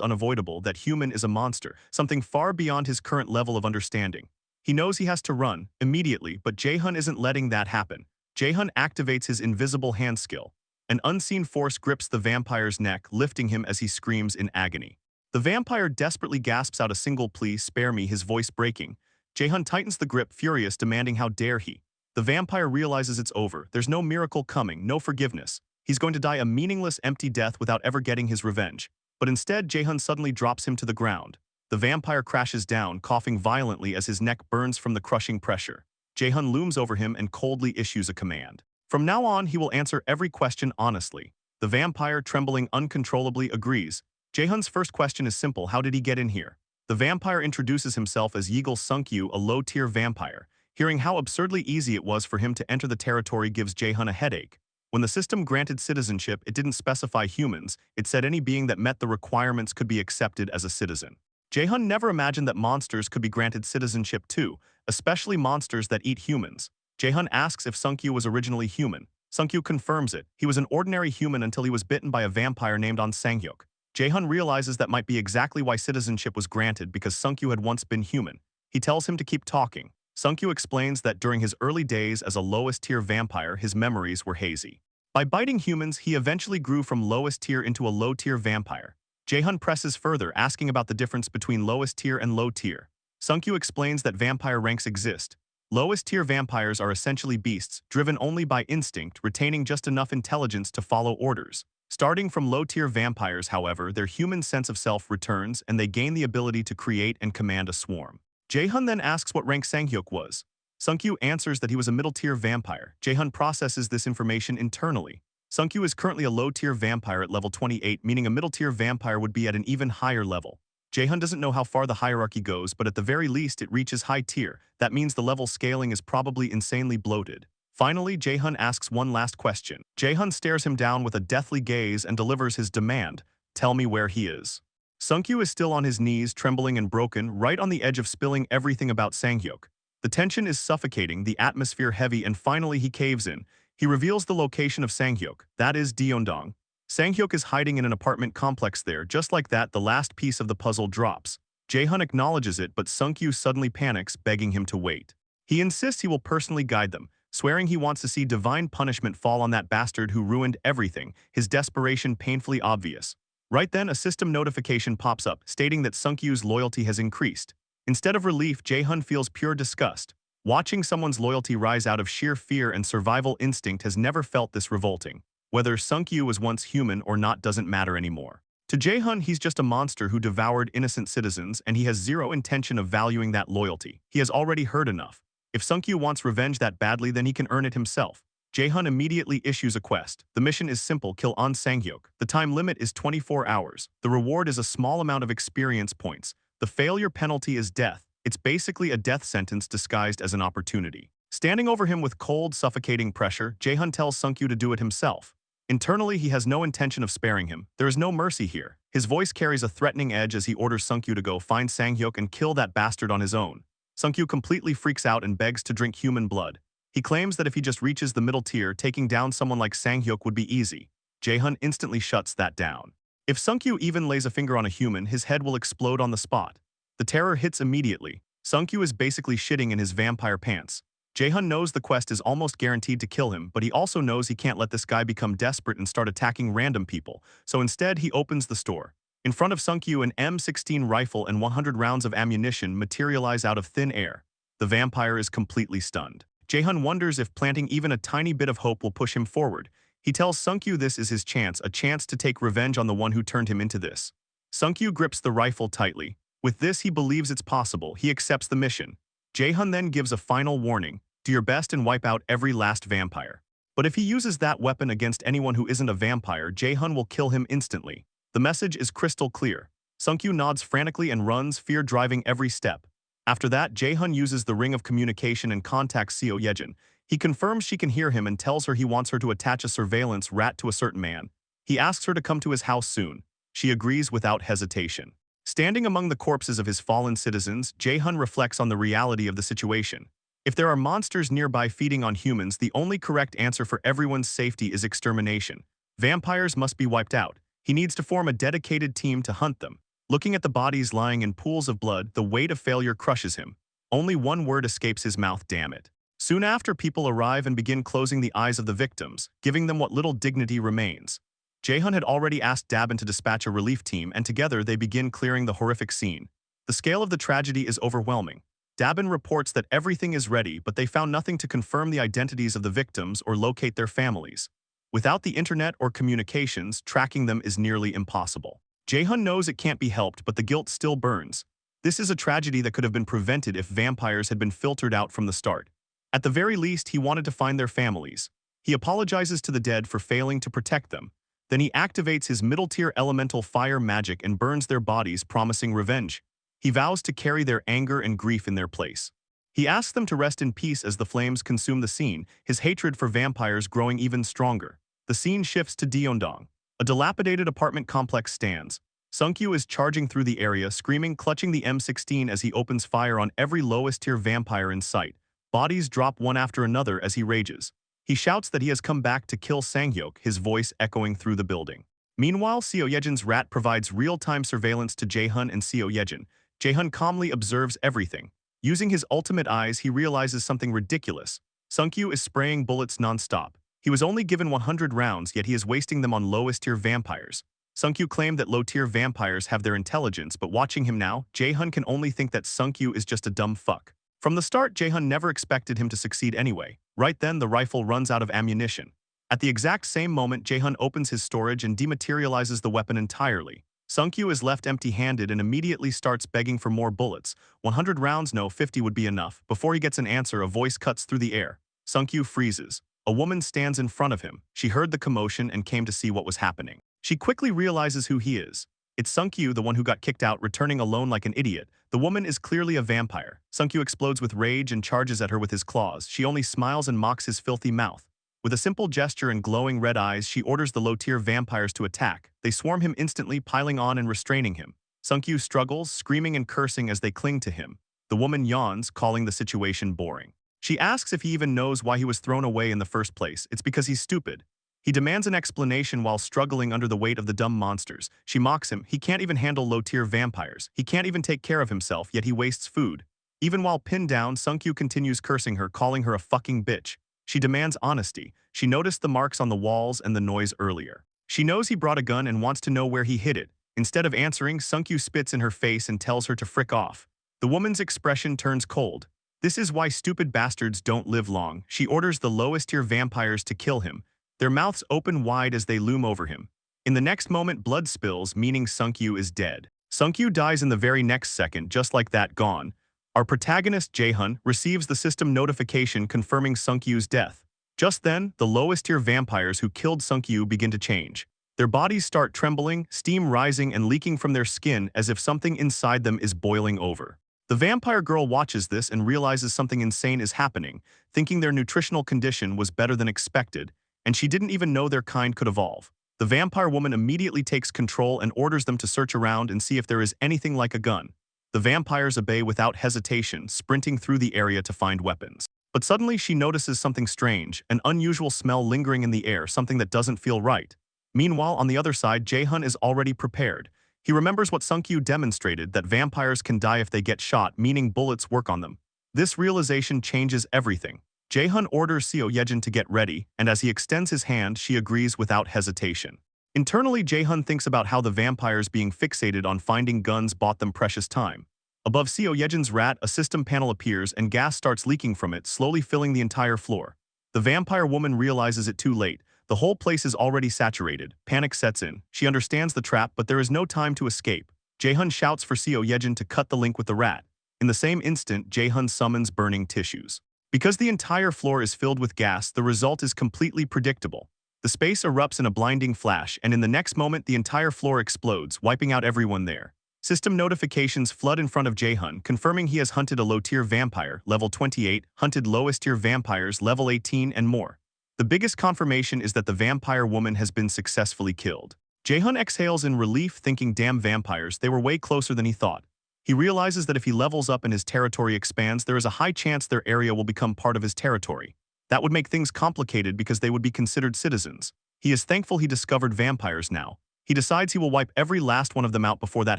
unavoidable, that human is a monster, something far beyond his current level of understanding. He knows he has to run, immediately, but Jae-hun isn't letting that happen. Jae-hun activates his invisible hand skill. An unseen force grips the vampire's neck, lifting him as he screams in agony. The vampire desperately gasps out a single plea, "Spare me," his voice breaking. Jae-hun tightens the grip, furious, demanding how dare he. The vampire realizes it's over. There's no miracle coming, no forgiveness. He's going to die a meaningless, empty death without ever getting his revenge. But instead, Jae-hun suddenly drops him to the ground. The vampire crashes down, coughing violently as his neck burns from the crushing pressure. Jae-hun looms over him and coldly issues a command. From now on, he will answer every question honestly. The vampire, trembling uncontrollably, agrees. Jae-hun's first question is simple: how did he get in here? The vampire introduces himself as Yeagle Sungkyu, a low-tier vampire. Hearing how absurdly easy it was for him to enter the territory gives Jae-hun a headache. When the system granted citizenship, it didn't specify humans. It said any being that met the requirements could be accepted as a citizen. Jae-hun never imagined that monsters could be granted citizenship too, especially monsters that eat humans. Jae-hun asks if Sungkyu was originally human. Sungkyu confirms it. He was an ordinary human until he was bitten by a vampire named On Sang-hyuk. Jae-hun realizes that might be exactly why citizenship was granted, because Sungkyu had once been human. He tells him to keep talking. Sungkyu explains that during his early days as a lowest-tier vampire, his memories were hazy. By biting humans, he eventually grew from lowest tier into a low-tier vampire. Jae-hun presses further, asking about the difference between lowest tier and low tier. Sungkyu explains that vampire ranks exist. Lowest-tier vampires are essentially beasts, driven only by instinct, retaining just enough intelligence to follow orders. Starting from low-tier vampires, however, their human sense of self returns, and they gain the ability to create and command a swarm. Jae-hun then asks what rank Sang-hyuk was. Sungkyu answers that he was a middle-tier vampire. Jae-hun processes this information internally. Sungkyu is currently a low-tier vampire at level 28, meaning a middle-tier vampire would be at an even higher level. Jae-hun doesn't know how far the hierarchy goes, but at the very least it reaches high tier. That means the level scaling is probably insanely bloated. Finally, Jae-hun asks one last question. Jae-hun stares him down with a deathly gaze and delivers his demand: "Tell me where he is." Sungkyu is still on his knees, trembling and broken, right on the edge of spilling everything about Sanghyuk. The tension is suffocating, the atmosphere heavy, and finally he caves in. He reveals the location of Sanghyuk, that is Deondong. Sanghyuk is hiding in an apartment complex there. Just like that, the last piece of the puzzle drops. Jae-hun acknowledges it, but Sungkyu suddenly panics, begging him to wait. He insists he will personally guide them, swearing he wants to see divine punishment fall on that bastard who ruined everything, his desperation painfully obvious. Right then, a system notification pops up, stating that Sungkyu's loyalty has increased. Instead of relief, Jae-hun feels pure disgust. Watching someone's loyalty rise out of sheer fear and survival instinct has never felt this revolting. Whether Sungkyu was once human or not doesn't matter anymore. To Jae-hun, he's just a monster who devoured innocent citizens, and he has zero intention of valuing that loyalty. He has already heard enough. If Sungkyu wants revenge that badly, then he can earn it himself. Jae-hun immediately issues a quest. The mission is simple: kill An Sang-hyuk. The time limit is 24 hours. The reward is a small amount of experience points. The failure penalty is death. It's basically a death sentence disguised as an opportunity. Standing over him with cold, suffocating pressure, Jae-hun tells Sungkyu to do it himself. Internally, he has no intention of sparing him. There is no mercy here. His voice carries a threatening edge as he orders Sungkyu to go find Sang-hyuk and kill that bastard on his own. Sungkyu completely freaks out and begs to drink human blood. He claims that if he just reaches the middle tier, taking down someone like Sang-hyuk would be easy. Jae-hun instantly shuts that down. If Sungkyu even lays a finger on a human, his head will explode on the spot. The terror hits immediately. Sungkyu is basically shitting in his vampire pants. Jae-hun knows the quest is almost guaranteed to kill him, but he also knows he can't let this guy become desperate and start attacking random people, so instead he opens the store. In front of Sungkyu, an M16 rifle and 100 rounds of ammunition materialize out of thin air. The vampire is completely stunned. Jae-hun wonders if planting even a tiny bit of hope will push him forward. He tells Sungkyu this is his chance, a chance to take revenge on the one who turned him into this. Sungkyu grips the rifle tightly. With this, he believes it's possible. He accepts the mission. Jae-hun then gives a final warning: do your best and wipe out every last vampire. But if he uses that weapon against anyone who isn't a vampire, Jae-hun will kill him instantly. The message is crystal clear. Sungkyu nods frantically and runs, fear driving every step. After that, Jae-hun uses the ring of communication and contacts Seo Yejin. He confirms she can hear him and tells her he wants her to attach a surveillance rat to a certain man. He asks her to come to his house soon. She agrees without hesitation. Standing among the corpses of his fallen citizens, Jae-hun reflects on the reality of the situation. If there are monsters nearby feeding on humans, the only correct answer for everyone's safety is extermination. Vampires must be wiped out. He needs to form a dedicated team to hunt them. Looking at the bodies lying in pools of blood, the weight of failure crushes him. Only one word escapes his mouth: damn it. Soon after, people arrive and begin closing the eyes of the victims, giving them what little dignity remains. Jae-hun had already asked Dabin to dispatch a relief team, and together they begin clearing the horrific scene. The scale of the tragedy is overwhelming. Dabin reports that everything is ready, but they found nothing to confirm the identities of the victims or locate their families. Without the internet or communications, tracking them is nearly impossible. Jae-hun knows it can't be helped, but the guilt still burns. This is a tragedy that could have been prevented if vampires had been filtered out from the start. At the very least, he wanted to find their families. He apologizes to the dead for failing to protect them. Then he activates his middle-tier elemental fire magic and burns their bodies, promising revenge. He vows to carry their anger and grief in their place. He asks them to rest in peace as the flames consume the scene, his hatred for vampires growing even stronger. The scene shifts to Deondong. A dilapidated apartment complex stands. Sungkyu is charging through the area, screaming, clutching the M16 as he opens fire on every lowest-tier vampire in sight. Bodies drop one after another as he rages. He shouts that he has come back to kill Sang-hyuk, his voice echoing through the building. Meanwhile, Seo Yejin's rat provides real-time surveillance to Jae-hun and Seo Yejin. Jae-hun calmly observes everything. Using his ultimate eyes, he realizes something ridiculous. Sungkyu is spraying bullets non-stop. He was only given 100 rounds, yet he is wasting them on lowest-tier vampires. Sungkyu claimed that low-tier vampires have their intelligence, but watching him now, Jae-hun can only think that Sungkyu is just a dumb fuck. From the start, Jae-hun never expected him to succeed anyway. Right then, the rifle runs out of ammunition. At the exact same moment, Jae-hun opens his storage and dematerializes the weapon entirely. Sungkyu is left empty-handed and immediately starts begging for more bullets. 100 rounds, no, 50 would be enough. Before he gets an answer, a voice cuts through the air. Sungkyu freezes. A woman stands in front of him. She heard the commotion and came to see what was happening. She quickly realizes who he is. It's Sungkyu, the one who got kicked out, returning alone like an idiot. The woman is clearly a vampire. Sungkyu explodes with rage and charges at her with his claws. She only smiles and mocks his filthy mouth. With a simple gesture and glowing red eyes, she orders the low-tier vampires to attack. They swarm him instantly, piling on and restraining him. Sungkyu struggles, screaming and cursing as they cling to him. The woman yawns, calling the situation boring. She asks if he even knows why he was thrown away in the first place. It's because he's stupid. He demands an explanation while struggling under the weight of the dumb monsters. She mocks him. He can't even handle low-tier vampires. He can't even take care of himself, yet he wastes food. Even while pinned down, Sungkyu continues cursing her, calling her a fucking bitch. She demands honesty. She noticed the marks on the walls and the noise earlier. She knows he brought a gun and wants to know where he hid it. Instead of answering, Sungkyu spits in her face and tells her to frick off. The woman's expression turns cold. This is why stupid bastards don't live long. She orders the lowest-tier vampires to kill him. Their mouths open wide as they loom over him. In the next moment, blood spills, meaning Sungkyu is dead. Sungkyu dies in the very next second, just like that, gone. Our protagonist, Jae-hun, receives the system notification confirming Sungkyu's death. Just then, the lowest-tier vampires who killed Sungkyu begin to change. Their bodies start trembling, steam rising and leaking from their skin as if something inside them is boiling over. The vampire girl watches this and realizes something insane is happening, thinking their nutritional condition was better than expected, and she didn't even know their kind could evolve. The vampire woman immediately takes control and orders them to search around and see if there is anything like a gun. The vampires obey without hesitation, sprinting through the area to find weapons. But suddenly she notices something strange, an unusual smell lingering in the air, something that doesn't feel right. Meanwhile, on the other side, Jae-hun is already prepared. He remembers what Sungkyu demonstrated, that vampires can die if they get shot, meaning bullets work on them. This realization changes everything. Jae-hun orders Seo Yejin to get ready, and as he extends his hand, she agrees without hesitation. Internally, Jae-hun thinks about how the vampires being fixated on finding guns bought them precious time. Above Seo Yejin's rat, a system panel appears and gas starts leaking from it, slowly filling the entire floor. The vampire woman realizes it too late. The whole place is already saturated. Panic sets in. She understands the trap, but there is no time to escape. Jae-hun shouts for Seo Yejin to cut the link with the rat. In the same instant, Jae-hun summons burning tissues. Because the entire floor is filled with gas, the result is completely predictable. The space erupts in a blinding flash, and in the next moment, the entire floor explodes, wiping out everyone there. System notifications flood in front of Jae-hun, confirming he has hunted a low-tier vampire, level 28, hunted lowest-tier vampires, level 18, and more. The biggest confirmation is that the vampire woman has been successfully killed. Jae-hun exhales in relief, thinking, damn vampires, they were way closer than he thought. He realizes that if he levels up and his territory expands, there is a high chance their area will become part of his territory. That would make things complicated because they would be considered citizens. He is thankful he discovered vampires now. He decides he will wipe every last one of them out before that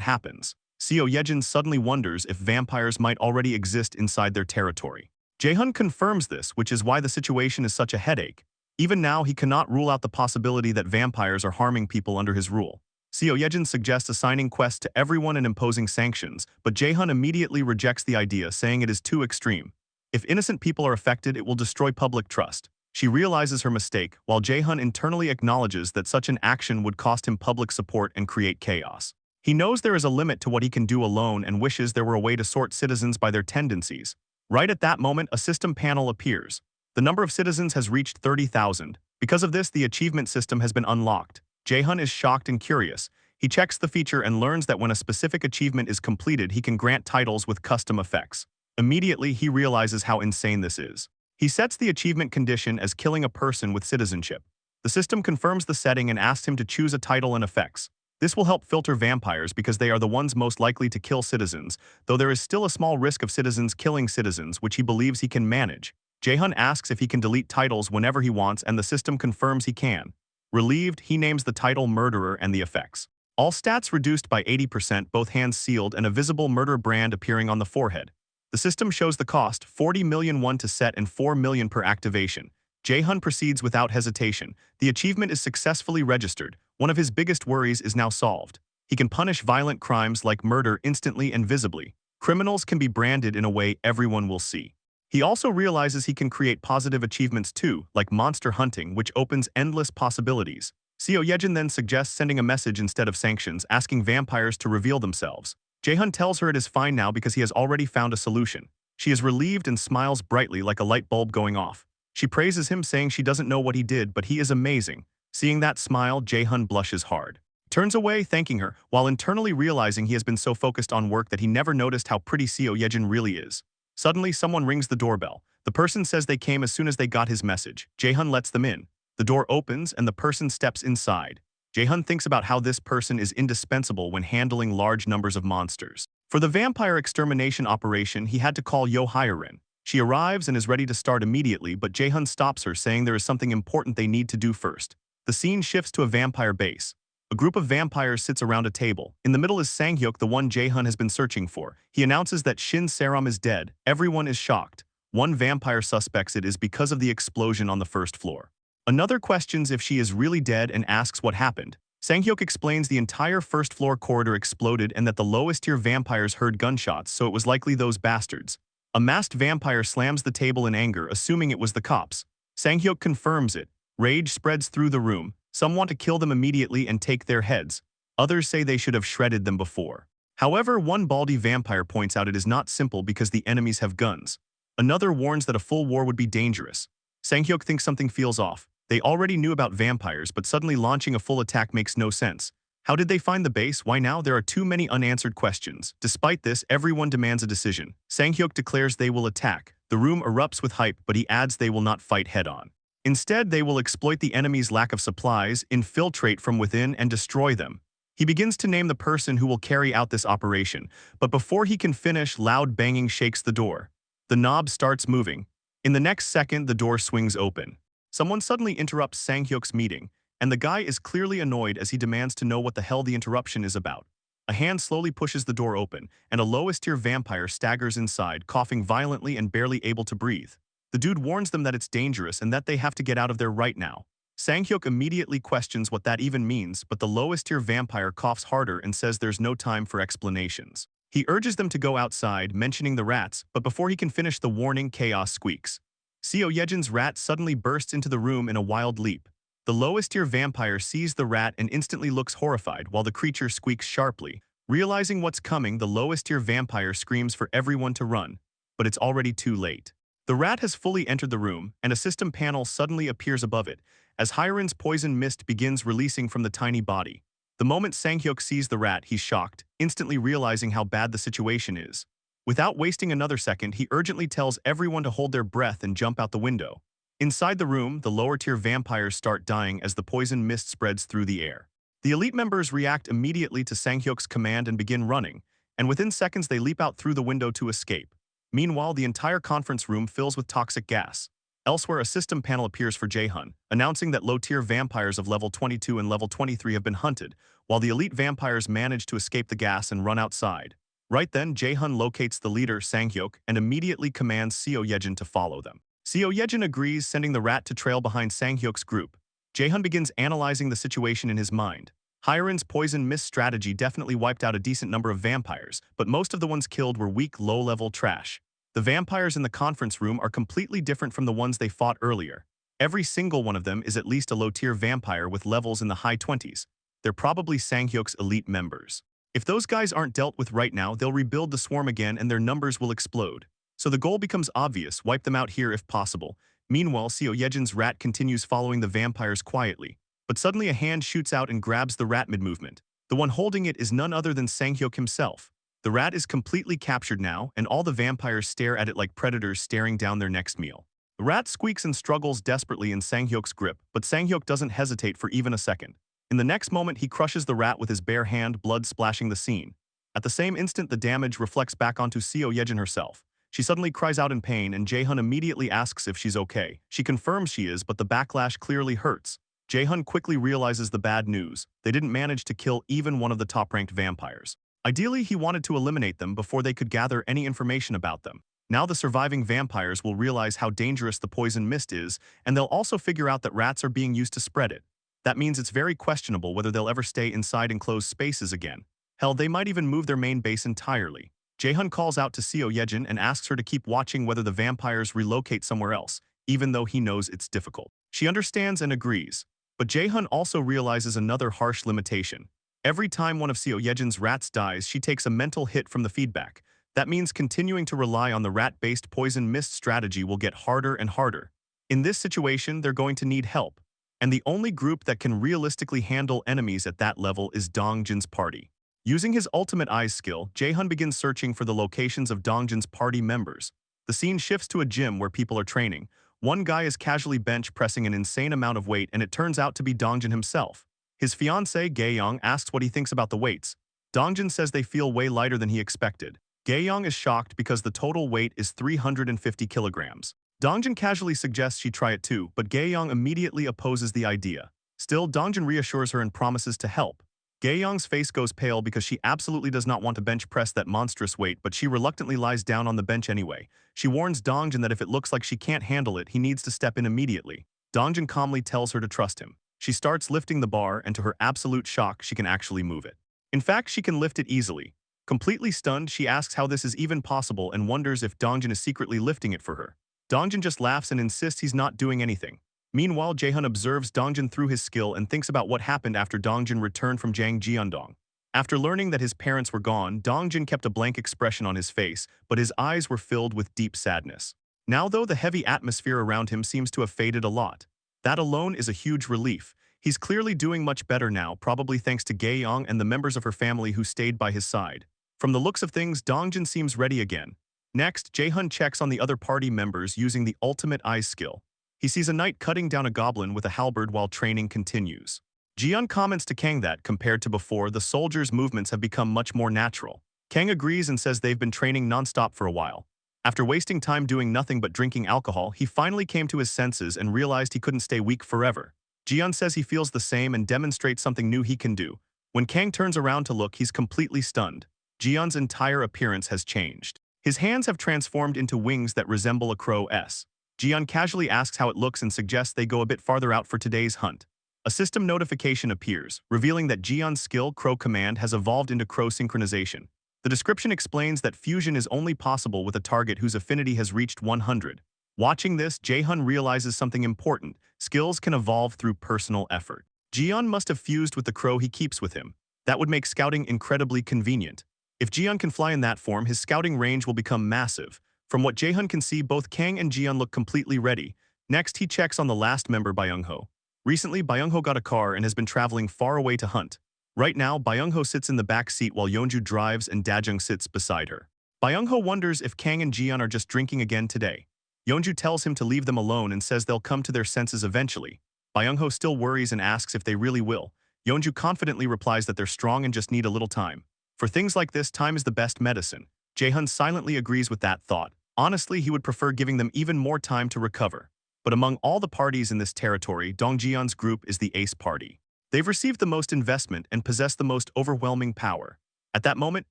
happens. Seo Yejin suddenly wonders if vampires might already exist inside their territory. Jae-hun confirms this, which is why the situation is such a headache. Even now, he cannot rule out the possibility that vampires are harming people under his rule. Seo Yejin suggests assigning quests to everyone and imposing sanctions, but Jae-hun immediately rejects the idea, saying it is too extreme. If innocent people are affected, it will destroy public trust. She realizes her mistake, while Jae-hun internally acknowledges that such an action would cost him public support and create chaos. He knows there is a limit to what he can do alone and wishes there were a way to sort citizens by their tendencies. Right at that moment, a system panel appears. The number of citizens has reached 30,000. Because of this, the achievement system has been unlocked. Jae-hun is shocked and curious. He checks the feature and learns that when a specific achievement is completed, he can grant titles with custom effects. Immediately, he realizes how insane this is. He sets the achievement condition as killing a person with citizenship. The system confirms the setting and asks him to choose a title and effects. This will help filter vampires because they are the ones most likely to kill citizens, though there is still a small risk of citizens killing citizens, which he believes he can manage. Jae-hun asks if he can delete titles whenever he wants, and the system confirms he can. Relieved, he names the title Murderer and the effects. All stats reduced by 80%, both hands sealed, and a visible murder brand appearing on the forehead. The system shows the cost, 40 million won to set and 4 million per activation. Jae-hun proceeds without hesitation. The achievement is successfully registered. One of his biggest worries is now solved. He can punish violent crimes like murder instantly and visibly. Criminals can be branded in a way everyone will see. He also realizes he can create positive achievements too, like monster hunting, which opens endless possibilities. Seo Yejin then suggests sending a message instead of sanctions, asking vampires to reveal themselves. Jae-hun tells her it is fine now because he has already found a solution. She is relieved and smiles brightly like a light bulb going off. She praises him, saying she doesn't know what he did, but he is amazing. Seeing that smile, Jae-hun blushes hard. Turns away, thanking her, while internally realizing he has been so focused on work that he never noticed how pretty Seo Yejin really is. Suddenly, someone rings the doorbell. The person says they came as soon as they got his message. Jae-hun lets them in. The door opens and the person steps inside. Jae-hun thinks about how this person is indispensable when handling large numbers of monsters. For the vampire extermination operation, he had to call Yo Hyerin. She arrives and is ready to start immediately, but Jae-hun stops her, saying there is something important they need to do first. The scene shifts to a vampire base. A group of vampires sits around a table. In the middle is Sang-hyuk, the one Jae-hun has been searching for. He announces that Shin Saram is dead. Everyone is shocked. One vampire suspects it is because of the explosion on the first floor. Another questions if she is really dead and asks what happened. Sang-hyuk explains the entire first-floor corridor exploded and that the lowest-tier vampires heard gunshots, so it was likely those bastards. A masked vampire slams the table in anger, assuming it was the cops. Sang-hyuk confirms it. Rage spreads through the room. Some want to kill them immediately and take their heads. Others say they should have shredded them before. However, one baldy vampire points out it is not simple because the enemies have guns. Another warns that a full war would be dangerous. Sang-hyuk thinks something feels off. They already knew about vampires, but suddenly launching a full attack makes no sense. How did they find the base? Why now? There are too many unanswered questions. Despite this, everyone demands a decision. Sang-hyuk declares they will attack. The room erupts with hype, but he adds they will not fight head-on. Instead, they will exploit the enemy's lack of supplies, infiltrate from within, and destroy them. He begins to name the person who will carry out this operation, but before he can finish, loud banging shakes the door. The knob starts moving. In the next second, the door swings open. Someone suddenly interrupts Sang-hyuk's meeting, and the guy is clearly annoyed as he demands to know what the hell the interruption is about. A hand slowly pushes the door open, and a lowest-tier vampire staggers inside, coughing violently and barely able to breathe. The dude warns them that it's dangerous and that they have to get out of there right now. Sang-hyuk immediately questions what that even means, but the lowest-tier vampire coughs harder and says there's no time for explanations. He urges them to go outside, mentioning the rats, but before he can finish the warning, chaos squeaks. Seo Yejin's rat suddenly bursts into the room in a wild leap. The lowest-tier vampire sees the rat and instantly looks horrified while the creature squeaks sharply. Realizing what's coming, the lowest-tier vampire screams for everyone to run, but it's already too late. The rat has fully entered the room, and a system panel suddenly appears above it, as Hyren's poison mist begins releasing from the tiny body. The moment Sang-hyuk sees the rat, he's shocked, instantly realizing how bad the situation is. Without wasting another second, he urgently tells everyone to hold their breath and jump out the window. Inside the room, the lower-tier vampires start dying as the poison mist spreads through the air. The elite members react immediately to Sang-hyuk's command and begin running, and within seconds they leap out through the window to escape. Meanwhile, the entire conference room fills with toxic gas. Elsewhere, a system panel appears for Jae-hun, announcing that low-tier vampires of level 22 and level 23 have been hunted, while the elite vampires manage to escape the gas and run outside. Right then, Jae-hun locates the leader, Sang-hyuk, and immediately commands Seo Yejin to follow them. Seo Yejin agrees, sending the rat to trail behind Sang-hyuk's group. Jae-hun begins analyzing the situation in his mind. Hyren's poison mist strategy definitely wiped out a decent number of vampires, but most of the ones killed were weak, low-level trash. The vampires in the conference room are completely different from the ones they fought earlier. Every single one of them is at least a low-tier vampire with levels in the high 20s. They're probably Sang-hyuk's elite members. If those guys aren't dealt with right now, they'll rebuild the swarm again and their numbers will explode. So the goal becomes obvious, wipe them out here if possible. Meanwhile, Seo Yejin's rat continues following the vampires quietly. But suddenly a hand shoots out and grabs the rat mid-movement. The one holding it is none other than Sang-hyuk himself. The rat is completely captured now, and all the vampires stare at it like predators staring down their next meal. The rat squeaks and struggles desperately in Sang-hyuk's grip, but Sang-hyuk doesn't hesitate for even a second. In the next moment, he crushes the rat with his bare hand, blood splashing the scene. At the same instant, the damage reflects back onto Seo Yejin herself. She suddenly cries out in pain, and Jae-hun immediately asks if she's okay. She confirms she is, but the backlash clearly hurts. Jae-hun quickly realizes the bad news. They didn't manage to kill even one of the top-ranked vampires. Ideally, he wanted to eliminate them before they could gather any information about them. Now the surviving vampires will realize how dangerous the poison mist is, and they'll also figure out that rats are being used to spread it. That means it's very questionable whether they'll ever stay inside enclosed spaces again. Hell, they might even move their main base entirely. Jae-hun calls out to Seo Yejin and asks her to keep watching whether the vampires relocate somewhere else, even though he knows it's difficult. She understands and agrees. But Jae-hun also realizes another harsh limitation. Every time one of Seo Yejin's rats dies, she takes a mental hit from the feedback. That means continuing to rely on the rat-based poison mist strategy will get harder and harder. In this situation, they're going to need help. And the only group that can realistically handle enemies at that level is Dongjin's party. Using his ultimate eyes skill, Jae-hun begins searching for the locations of Dongjin's party members. The scene shifts to a gym where people are training. One guy is casually bench pressing an insane amount of weight, and it turns out to be Dongjin himself. His fiancée, Gaeyong, asks what he thinks about the weights. Dongjin says they feel way lighter than he expected. Gaeyong is shocked because the total weight is 350 kilograms. Dongjin casually suggests she try it too, but Gaeyong immediately opposes the idea. Still, Dongjin reassures her and promises to help. Gaeyong's face goes pale because she absolutely does not want to bench press that monstrous weight, but she reluctantly lies down on the bench anyway. She warns Dongjin that if it looks like she can't handle it, he needs to step in immediately. Dongjin calmly tells her to trust him. She starts lifting the bar, and to her absolute shock, she can actually move it. In fact, she can lift it easily. Completely stunned, she asks how this is even possible and wonders if Dongjin is secretly lifting it for her. Dongjin just laughs and insists he's not doing anything. Meanwhile, Jaehyun observes Dongjin through his skill and thinks about what happened after Dongjin returned from Jangjeondong. After learning that his parents were gone, Dongjin kept a blank expression on his face, but his eyes were filled with deep sadness. Now though, the heavy atmosphere around him seems to have faded a lot. That alone is a huge relief. He's clearly doing much better now, probably thanks to Gaeyong and the members of her family who stayed by his side. From the looks of things, Dongjin seems ready again. Next, Jaehyun checks on the other party members using the ultimate eyes skill. He sees a knight cutting down a goblin with a halberd while training continues. Jiyeon comments to Kang that, compared to before, the soldiers' movements have become much more natural. Kang agrees and says they've been training non-stop for a while. After wasting time doing nothing but drinking alcohol, he finally came to his senses and realized he couldn't stay weak forever. Jiyeon says he feels the same and demonstrates something new he can do. When Kang turns around to look, he's completely stunned. Jiyeon's entire appearance has changed. His hands have transformed into wings that resemble a crow's. Jiyeon casually asks how it looks and suggests they go a bit farther out for today's hunt. A system notification appears, revealing that Jiyeon's skill, Crow Command, has evolved into Crow Synchronization. The description explains that fusion is only possible with a target whose affinity has reached 100. Watching this, Jaehyun realizes something important. Skills can evolve through personal effort. Jiyeon must have fused with the crow he keeps with him. That would make scouting incredibly convenient. If Jiyeon can fly in that form, his scouting range will become massive. From what Jaehyun can see, both Kang and Jiyeon look completely ready. Next, he checks on the last member, Byung-ho. Recently, Byung-ho got a car and has been traveling far away to hunt. Right now, Byung-ho sits in the back seat while Yeonju drives and Dajung sits beside her. Byung-ho wonders if Kang and Jiyeon are just drinking again today. Yeonju tells him to leave them alone and says they'll come to their senses eventually. Byung-ho still worries and asks if they really will. Yeonju confidently replies that they're strong and just need a little time. For things like this, time is the best medicine. Jaehyun silently agrees with that thought. Honestly, he would prefer giving them even more time to recover. But among all the parties in this territory, Dongjeon's group is the ace party. They've received the most investment and possess the most overwhelming power. At that moment,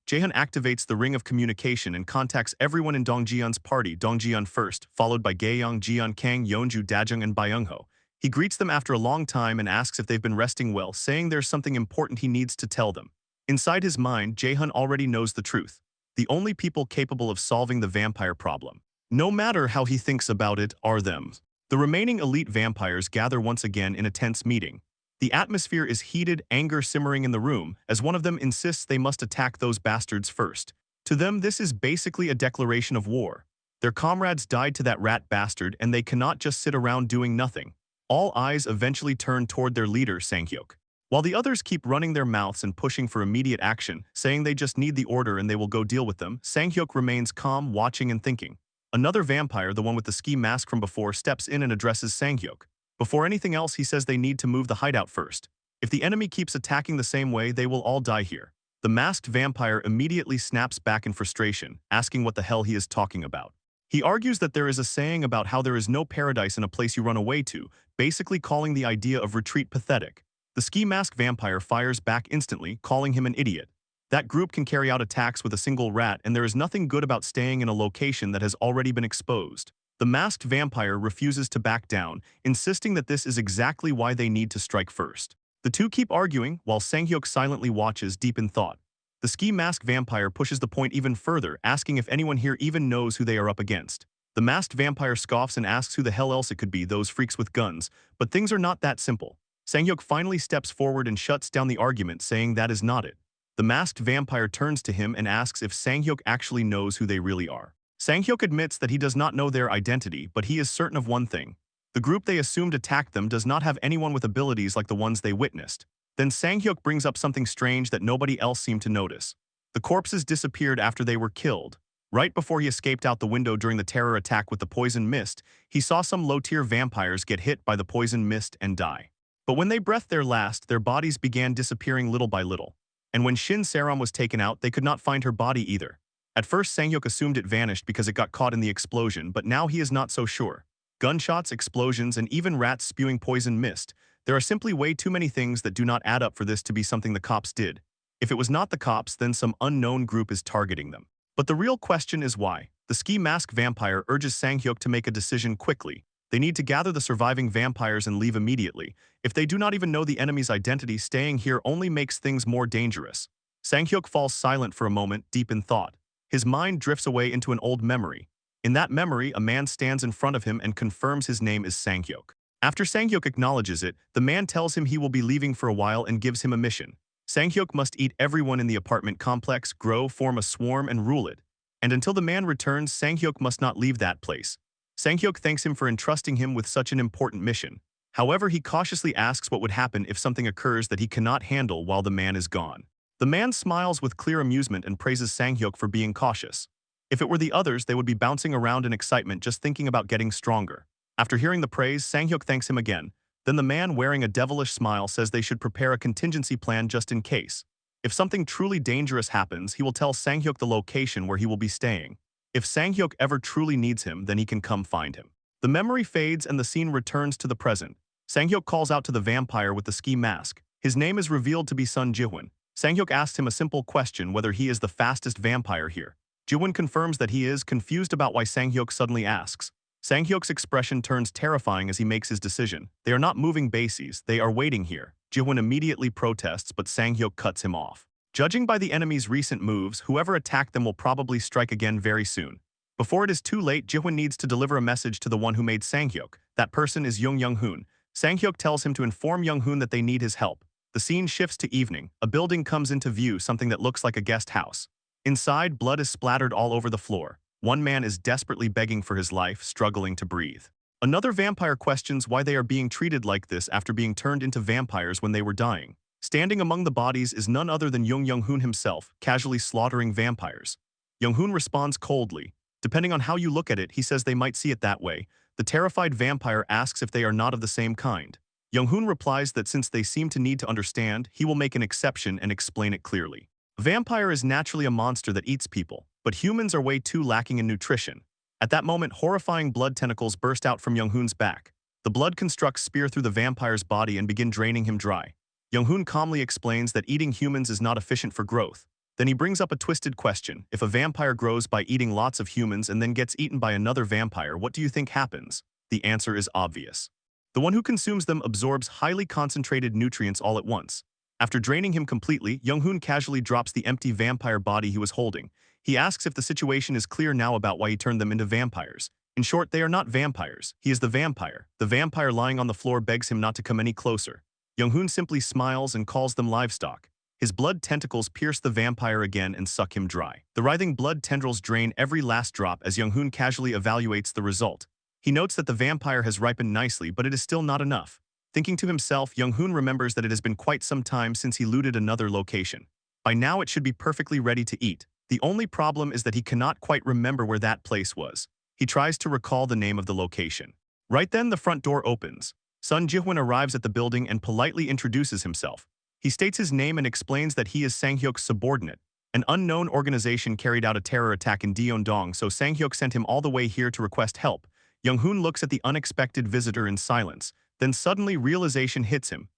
Jaehyun activates the ring of communication and contacts everyone in Dongjeon's party, Dongjeon first, followed by Gaeyong, Jiyeon, Kang, Yeonju, Dajung, and Byung-ho. He greets them after a long time and asks if they've been resting well, saying there's something important he needs to tell them. Inside his mind, Jaehyun already knows the truth. The only people capable of solving the vampire problem, no matter how he thinks about it, are them. The remaining elite vampires gather once again in a tense meeting. The atmosphere is heated, anger simmering in the room, as one of them insists they must attack those bastards first. To them, this is basically a declaration of war. Their comrades died to that rat bastard, and they cannot just sit around doing nothing. All eyes eventually turn toward their leader, Sang-hyuk. While the others keep running their mouths and pushing for immediate action, saying they just need the order and they will go deal with them, Sang-hyuk remains calm, watching and thinking. Another vampire, the one with the ski mask from before, steps in and addresses Sang-hyuk. Before anything else, he says they need to move the hideout first. If the enemy keeps attacking the same way, they will all die here. The masked vampire immediately snaps back in frustration, asking what the hell he is talking about. He argues that there is a saying about how there is no paradise in a place you run away to, basically calling the idea of retreat pathetic. The ski mask vampire fires back instantly, calling him an idiot. That group can carry out attacks with a single rat, and there is nothing good about staying in a location that has already been exposed. The masked vampire refuses to back down, insisting that this is exactly why they need to strike first. The two keep arguing, while Sang-hyuk silently watches, deep in thought. The ski mask vampire pushes the point even further, asking if anyone here even knows who they are up against. The masked vampire scoffs and asks who the hell else it could be, those freaks with guns, but things are not that simple. Sang-hyuk finally steps forward and shuts down the argument, saying that is not it. The masked vampire turns to him and asks if Sang-hyuk actually knows who they really are. Sang-hyuk admits that he does not know their identity, but he is certain of one thing. The group they assumed attacked them does not have anyone with abilities like the ones they witnessed. Then Sang-hyuk brings up something strange that nobody else seemed to notice. The corpses disappeared after they were killed. Right before he escaped out the window during the terror attack with the poison mist, he saw some low-tier vampires get hit by the poison mist and die. But when they breathed their last, their bodies began disappearing little by little. And when Shin Saram was taken out, they could not find her body either. At first, Sanghyuk assumed it vanished because it got caught in the explosion, but now he is not so sure. Gunshots, explosions, and even rats spewing poison mist. There are simply way too many things that do not add up for this to be something the cops did. If it was not the cops, then some unknown group is targeting them. But the real question is why. The ski mask vampire urges Sanghyuk to make a decision quickly. They need to gather the surviving vampires and leave immediately. If they do not even know the enemy's identity, staying here only makes things more dangerous. Sanghyuk falls silent for a moment, deep in thought. His mind drifts away into an old memory. In that memory, a man stands in front of him and confirms his name is Sanghyuk. After Sanghyuk acknowledges it, the man tells him he will be leaving for a while and gives him a mission. Sanghyuk must eat everyone in the apartment complex, grow, form a swarm, and rule it. And until the man returns, Sanghyuk must not leave that place. Sanghyuk thanks him for entrusting him with such an important mission. However, he cautiously asks what would happen if something occurs that he cannot handle while the man is gone. The man smiles with clear amusement and praises Sanghyuk for being cautious. If it were the others, they would be bouncing around in excitement just thinking about getting stronger. After hearing the praise, Sanghyuk thanks him again. Then the man wearing a devilish smile says they should prepare a contingency plan just in case. If something truly dangerous happens, he will tell Sanghyuk the location where he will be staying. If Sanghyuk ever truly needs him, then he can come find him. The memory fades and the scene returns to the present. Sanghyuk calls out to the vampire with the ski mask. His name is revealed to be Sun Jihwan. Sanghyuk asks him a simple question whether he is the fastest vampire here. Jihwan confirms that he is, confused about why Sanghyuk suddenly asks. Sanghyuk's expression turns terrifying as he makes his decision. They are not moving bases, they are waiting here. Jihwan immediately protests, but Sanghyuk cuts him off. Judging by the enemy's recent moves, whoever attacked them will probably strike again very soon. Before it is too late, Jihwan needs to deliver a message to the one who made Sanghyuk. That person is Young-Hoon. Sanghyuk tells him to inform Young-Hoon that they need his help. The scene shifts to evening. A building comes into view, something that looks like a guest house. Inside, blood is splattered all over the floor. One man is desperately begging for his life, struggling to breathe. Another vampire questions why they are being treated like this after being turned into vampires when they were dying. Standing among the bodies is none other than Young-Hoon himself, casually slaughtering vampires. Young-Hoon responds coldly. Depending on how you look at it, he says they might see it that way. The terrified vampire asks if they are not of the same kind. Young-Hoon replies that since they seem to need to understand, he will make an exception and explain it clearly. A vampire is naturally a monster that eats people, but humans are way too lacking in nutrition. At that moment, horrifying blood tentacles burst out from Young-Hoon's back. The blood constructs spear through the vampire's body and begin draining him dry. Young-Hoon calmly explains that eating humans is not efficient for growth. Then he brings up a twisted question. If a vampire grows by eating lots of humans and then gets eaten by another vampire, what do you think happens? The answer is obvious. The one who consumes them absorbs highly concentrated nutrients all at once. After draining him completely, Young-Hoon casually drops the empty vampire body he was holding. He asks if the situation is clear now about why he turned them into vampires. In short, they are not vampires. He is the vampire. The vampire lying on the floor begs him not to come any closer. Young-Hoon simply smiles and calls them livestock. His blood tentacles pierce the vampire again and suck him dry. The writhing blood tendrils drain every last drop as Young-Hoon casually evaluates the result. He notes that the vampire has ripened nicely, but it is still not enough. Thinking to himself, Young-Hoon remembers that it has been quite some time since he looted another location. By now it should be perfectly ready to eat. The only problem is that he cannot quite remember where that place was. He tries to recall the name of the location. Right then, the front door opens. Sun Jihwan arrives at the building and politely introduces himself. He states his name and explains that he is Sanghyuk's subordinate. An unknown organization carried out a terror attack in Deondong, so Sanghyuk sent him all the way here to request help. Young-Hoon looks at the unexpected visitor in silence. Then suddenly realization hits him.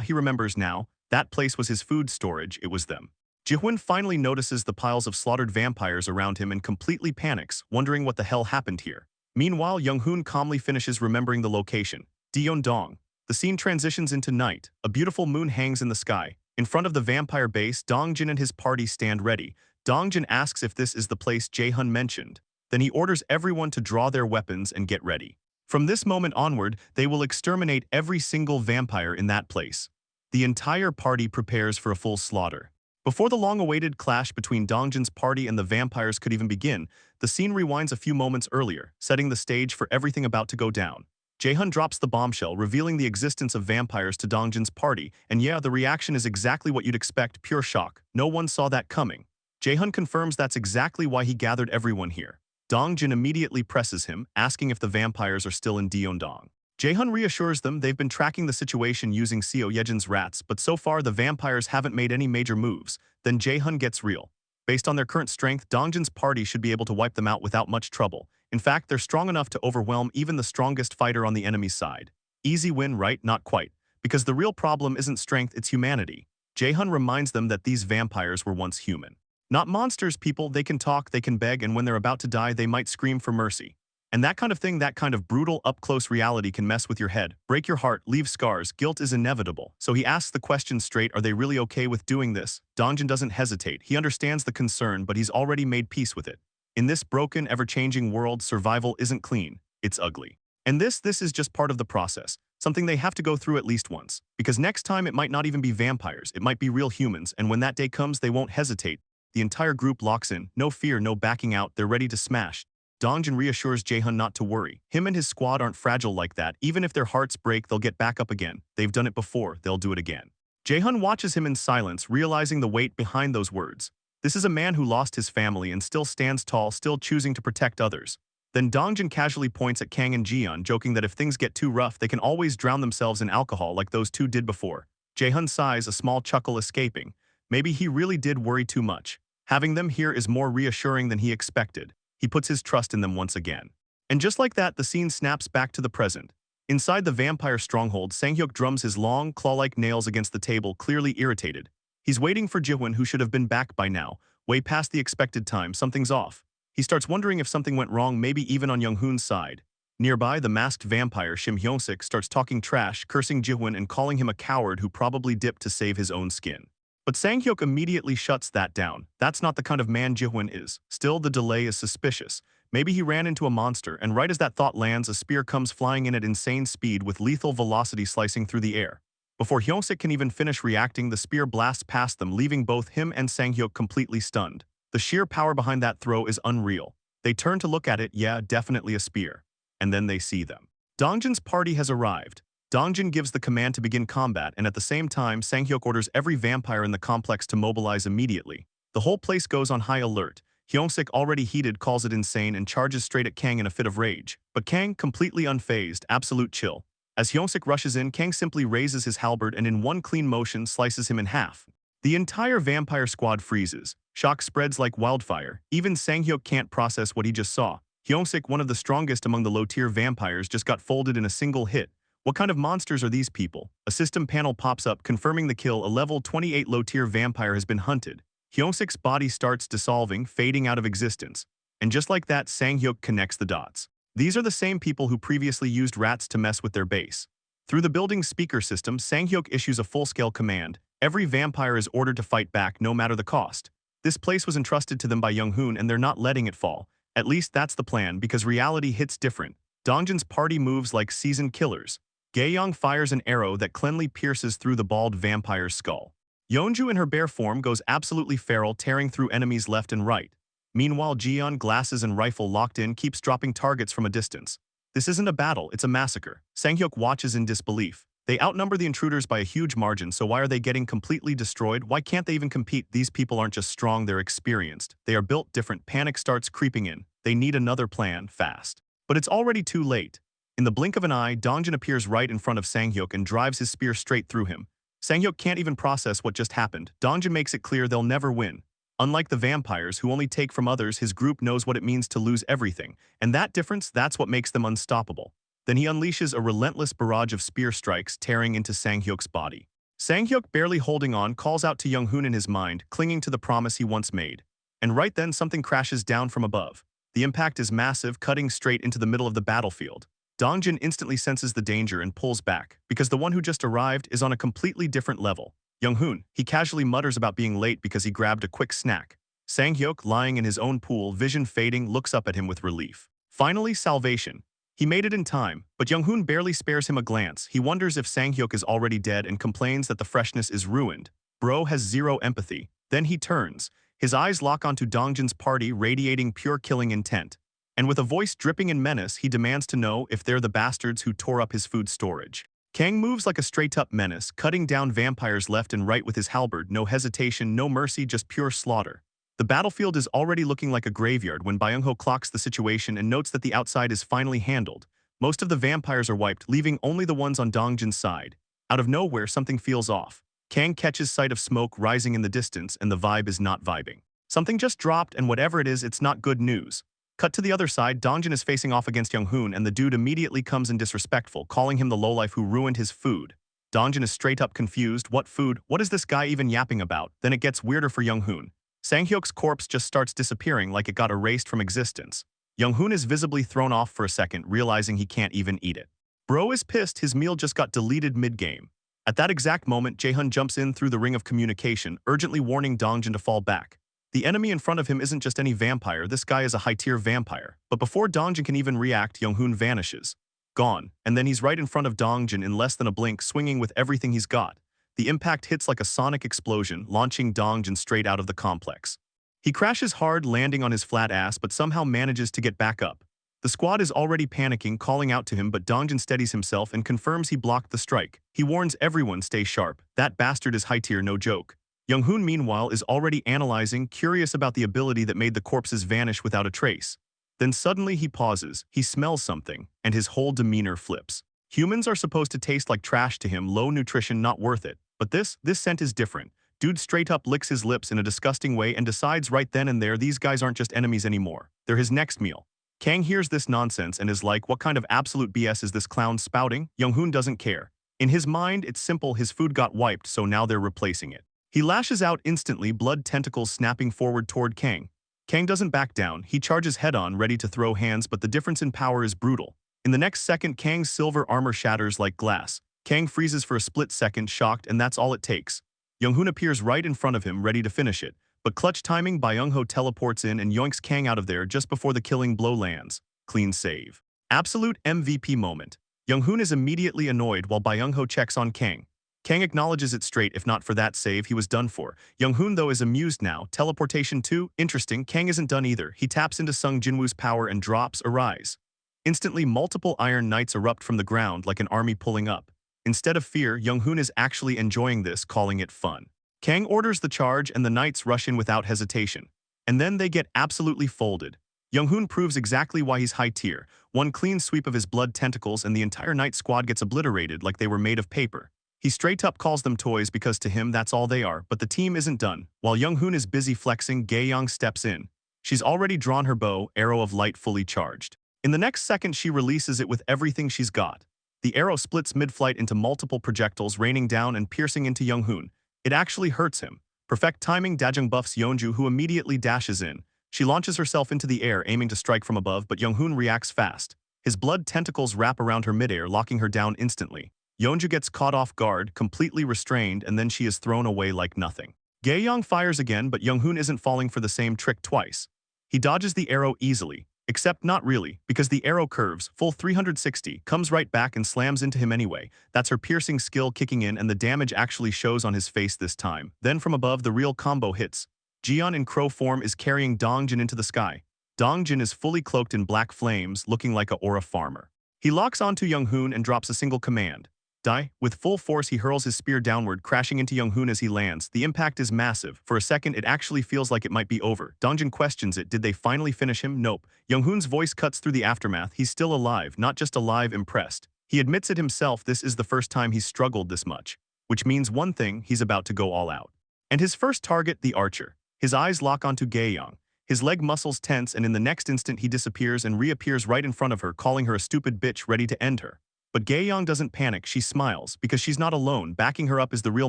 He remembers now. That place was his food storage, it was them. Jihwan finally notices the piles of slaughtered vampires around him and completely panics, wondering what the hell happened here. Meanwhile, Young-Hoon calmly finishes remembering the location. Deondong. The scene transitions into night. A beautiful moon hangs in the sky. In front of the vampire base, Dongjin and his party stand ready. Dongjin asks if this is the place Jae-hun mentioned. Then he orders everyone to draw their weapons and get ready. From this moment onward, they will exterminate every single vampire in that place. The entire party prepares for a full slaughter. Before the long-awaited clash between Dongjin's party and the vampires could even begin, the scene rewinds a few moments earlier, setting the stage for everything about to go down. Jae-hun drops the bombshell, revealing the existence of vampires to Dongjin's party, and yeah, the reaction is exactly what you'd expect, pure shock. No one saw that coming. Jae-hun confirms that's exactly why he gathered everyone here. Dongjin immediately presses him, asking if the vampires are still in Deondong. Jae-hun reassures them they've been tracking the situation using Seo Yejin's rats, but so far the vampires haven't made any major moves. Then Jae-hun gets real. Based on their current strength, Dongjin's party should be able to wipe them out without much trouble. In fact, they're strong enough to overwhelm even the strongest fighter on the enemy's side. Easy win, right? Not quite. Because the real problem isn't strength, it's humanity. Jae-hun reminds them that these vampires were once human. Not monsters, people. They can talk, they can beg, and when they're about to die, they might scream for mercy. And that kind of thing, that kind of brutal, up-close reality can mess with your head, break your heart, leave scars. Guilt is inevitable. So he asks the question straight, are they really okay with doing this? Dongjin doesn't hesitate. He understands the concern, but he's already made peace with it. In this broken, ever-changing world, survival isn't clean. It's ugly. And this is just part of the process. Something they have to go through at least once. Because next time it might not even be vampires, it might be real humans, and when that day comes, they won't hesitate. The entire group locks in. No fear, no backing out. They're ready to smash. Dongjin reassures Jae-hun not to worry. Him and his squad aren't fragile like that. Even if their hearts break, they'll get back up again. They've done it before, they'll do it again. Jae-hun watches him in silence, realizing the weight behind those words. This is a man who lost his family and still stands tall, still choosing to protect others. Then Dongjin casually points at Kang and Jiyeon, joking that if things get too rough, they can always drown themselves in alcohol like those two did before. Jae-hun sighs, a small chuckle escaping. Maybe he really did worry too much. Having them here is more reassuring than he expected. He puts his trust in them once again. And just like that, the scene snaps back to the present. Inside the vampire stronghold, Sang-hyuk drums his long, claw-like nails against the table, clearly irritated. He's waiting for Jihoon, who should have been back by now. Way past the expected time, something's off. He starts wondering if something went wrong, maybe even on Young-hoon's side. Nearby, the masked vampire Shim Hyung-sik starts talking trash, cursing Jihoon and calling him a coward who probably dipped to save his own skin. But Sang-hyuk immediately shuts that down. That's not the kind of man Jihoon is. Still, the delay is suspicious. Maybe he ran into a monster, and right as that thought lands, a spear comes flying in at insane speed with lethal velocity slicing through the air. Before Hyung-sik can even finish reacting, the spear blasts past them, leaving both him and Sang-hyuk completely stunned. The sheer power behind that throw is unreal. They turn to look at it, yeah, definitely a spear. And then they see them. Dongjin's party has arrived. Dongjin gives the command to begin combat, and at the same time, Sang-hyuk orders every vampire in the complex to mobilize immediately. The whole place goes on high alert. Hyung-sik, already heated, calls it insane and charges straight at Kang in a fit of rage. But Kang, completely unfazed, absolute chill. As Hyung-sik rushes in, Kang simply raises his halberd and in one clean motion slices him in half. The entire vampire squad freezes. Shock spreads like wildfire. Even Sang-hyuk can't process what he just saw. Hyung-sik, one of the strongest among the low-tier vampires, just got folded in a single hit. What kind of monsters are these people? A system panel pops up confirming the kill. A level 28 low-tier vampire has been hunted. Hyung-sik's body starts dissolving, fading out of existence. And just like that, Sang-hyuk connects the dots. These are the same people who previously used rats to mess with their base. Through the building's speaker system, Sang-hyuk issues a full-scale command. Every vampire is ordered to fight back, no matter the cost. This place was entrusted to them by Young-hoon, and they're not letting it fall. At least that's the plan, because reality hits different. Dongjin's party moves like seasoned killers. Gaeyong fires an arrow that cleanly pierces through the bald vampire's skull. Yeonju in her bare form goes absolutely feral, tearing through enemies left and right. Meanwhile, Jiyeon, glasses and rifle locked in, keeps dropping targets from a distance. This isn't a battle, it's a massacre. Sang-hyuk watches in disbelief. They outnumber the intruders by a huge margin, so why are they getting completely destroyed? Why can't they even compete? These people aren't just strong, they're experienced. They are built different. Panic starts creeping in. They need another plan, fast. But it's already too late. In the blink of an eye, Dongjin appears right in front of Sang-hyuk and drives his spear straight through him. Sang-hyuk can't even process what just happened. Dongjin makes it clear they'll never win. Unlike the vampires, who only take from others, his group knows what it means to lose everything. And that difference, that's what makes them unstoppable. Then he unleashes a relentless barrage of spear strikes, tearing into Sang-hyuk's body. Sang-hyuk, barely holding on, calls out to Young-hoon in his mind, clinging to the promise he once made. And right then, something crashes down from above. The impact is massive, cutting straight into the middle of the battlefield. Dongjin instantly senses the danger and pulls back, because the one who just arrived is on a completely different level. Young-hoon, he casually mutters about being late because he grabbed a quick snack. Sang-hyuk, lying in his own pool, vision fading, looks up at him with relief. Finally, salvation. He made it in time, but Young-hoon barely spares him a glance. He wonders if Sang-hyuk is already dead and complains that the freshness is ruined. Bro has zero empathy. Then he turns. His eyes lock onto Dongjin's party, radiating pure killing intent. And with a voice dripping in menace, he demands to know if they're the bastards who tore up his food storage. Kang moves like a straight-up menace, cutting down vampires left and right with his halberd. No hesitation, no mercy, just pure slaughter. The battlefield is already looking like a graveyard when Byung-ho clocks the situation and notes that the outside is finally handled. Most of the vampires are wiped, leaving only the ones on Dongjin's side. Out of nowhere, something feels off. Kang catches sight of smoke rising in the distance, and the vibe is not vibing. Something just dropped, and whatever it is, it's not good news. Cut to the other side, Dongjin is facing off against Young-hoon, and the dude immediately comes in disrespectful, calling him the lowlife who ruined his food. Dongjin is straight up confused. What food? What is this guy even yapping about? Then it gets weirder for Young-hoon. Sang-hyuk's corpse just starts disappearing like it got erased from existence. Young-hoon is visibly thrown off for a second, realizing he can't even eat it. Bro is pissed, his meal just got deleted mid-game. At that exact moment, Jae-hun jumps in through the ring of communication, urgently warning Dongjin to fall back. The enemy in front of him isn't just any vampire, this guy is a high-tier vampire. But before Dongjin can even react, Young-hoon vanishes. Gone, and then he's right in front of Dongjin in less than a blink, swinging with everything he's got. The impact hits like a sonic explosion, launching Dongjin straight out of the complex. He crashes hard, landing on his flat ass, but somehow manages to get back up. The squad is already panicking, calling out to him, but Dongjin steadies himself and confirms he blocked the strike. He warns everyone, stay sharp. That bastard is high-tier, no joke. Young-hoon, meanwhile, is already analyzing, curious about the ability that made the corpses vanish without a trace. Then suddenly he pauses, he smells something, and his whole demeanor flips. Humans are supposed to taste like trash to him, low nutrition, not worth it. But this scent is different. Dude straight up licks his lips in a disgusting way and decides right then and there these guys aren't just enemies anymore. They're his next meal. Kang hears this nonsense and is like, what kind of absolute BS is this clown spouting? Young-hoon doesn't care. In his mind, it's simple, his food got wiped, so now they're replacing it. He lashes out instantly, blood tentacles snapping forward toward Kang. Kang doesn't back down, he charges head-on, ready to throw hands, but the difference in power is brutal. In the next second, Kang's silver armor shatters like glass. Kang freezes for a split second, shocked, and that's all it takes. Young-hoon appears right in front of him, ready to finish it. But clutch timing, Byung-ho teleports in and yoinks Kang out of there just before the killing blow lands. Clean save. Absolute MVP moment. Young-hoon is immediately annoyed while Byung-ho checks on Kang. Kang acknowledges it straight, if not for that save, he was done for. Young-hoon, though, is amused now. Teleportation 2? Interesting, Kang isn't done either. He taps into Sung Jinwoo's power and drops Arise. Instantly, multiple Iron Knights erupt from the ground like an army pulling up. Instead of fear, Young-hoon is actually enjoying this, calling it fun. Kang orders the charge and the Knights rush in without hesitation. And then they get absolutely folded. Young-hoon proves exactly why he's high tier. One clean sweep of his blood tentacles and the entire Knight squad gets obliterated like they were made of paper. He straight up calls them toys because to him that's all they are, but the team isn't done. While Young-hoon is busy flexing, Gae-young steps in. She's already drawn her bow, arrow of light fully charged. In the next second, she releases it with everything she's got. The arrow splits mid-flight into multiple projectiles, raining down and piercing into Young-hoon. It actually hurts him. Perfect timing, Dajung buffs Yeonju, who immediately dashes in. She launches herself into the air, aiming to strike from above, but Young-hoon reacts fast. His blood tentacles wrap around her midair, locking her down instantly. Yeonju gets caught off guard, completely restrained, and then she is thrown away like nothing. Gae-young fires again, but Young-hoon isn't falling for the same trick twice. He dodges the arrow easily, except not really, because the arrow curves, full 360, comes right back and slams into him anyway. That's her piercing skill kicking in, and the damage actually shows on his face this time. Then from above, the real combo hits. Jiyeon in crow form is carrying Dongjin into the sky. Dongjin is fully cloaked in black flames, looking like a aura farmer. He locks onto Young-hoon and drops a single command. Die. With full force, he hurls his spear downward, crashing into Young-hoon as he lands. The impact is massive. For a second, it actually feels like it might be over. Dongjin questions it. Did they finally finish him? Nope. Young-hoon's voice cuts through the aftermath. He's still alive, not just alive, impressed. He admits it himself, this is the first time he's struggled this much. Which means one thing, he's about to go all out. And his first target, the archer. His eyes lock onto Gae-young. His leg muscles tense, and in the next instant he disappears and reappears right in front of her, calling her a stupid bitch, ready to end her. But Gae-young doesn't panic, she smiles, because she's not alone. Backing her up is the real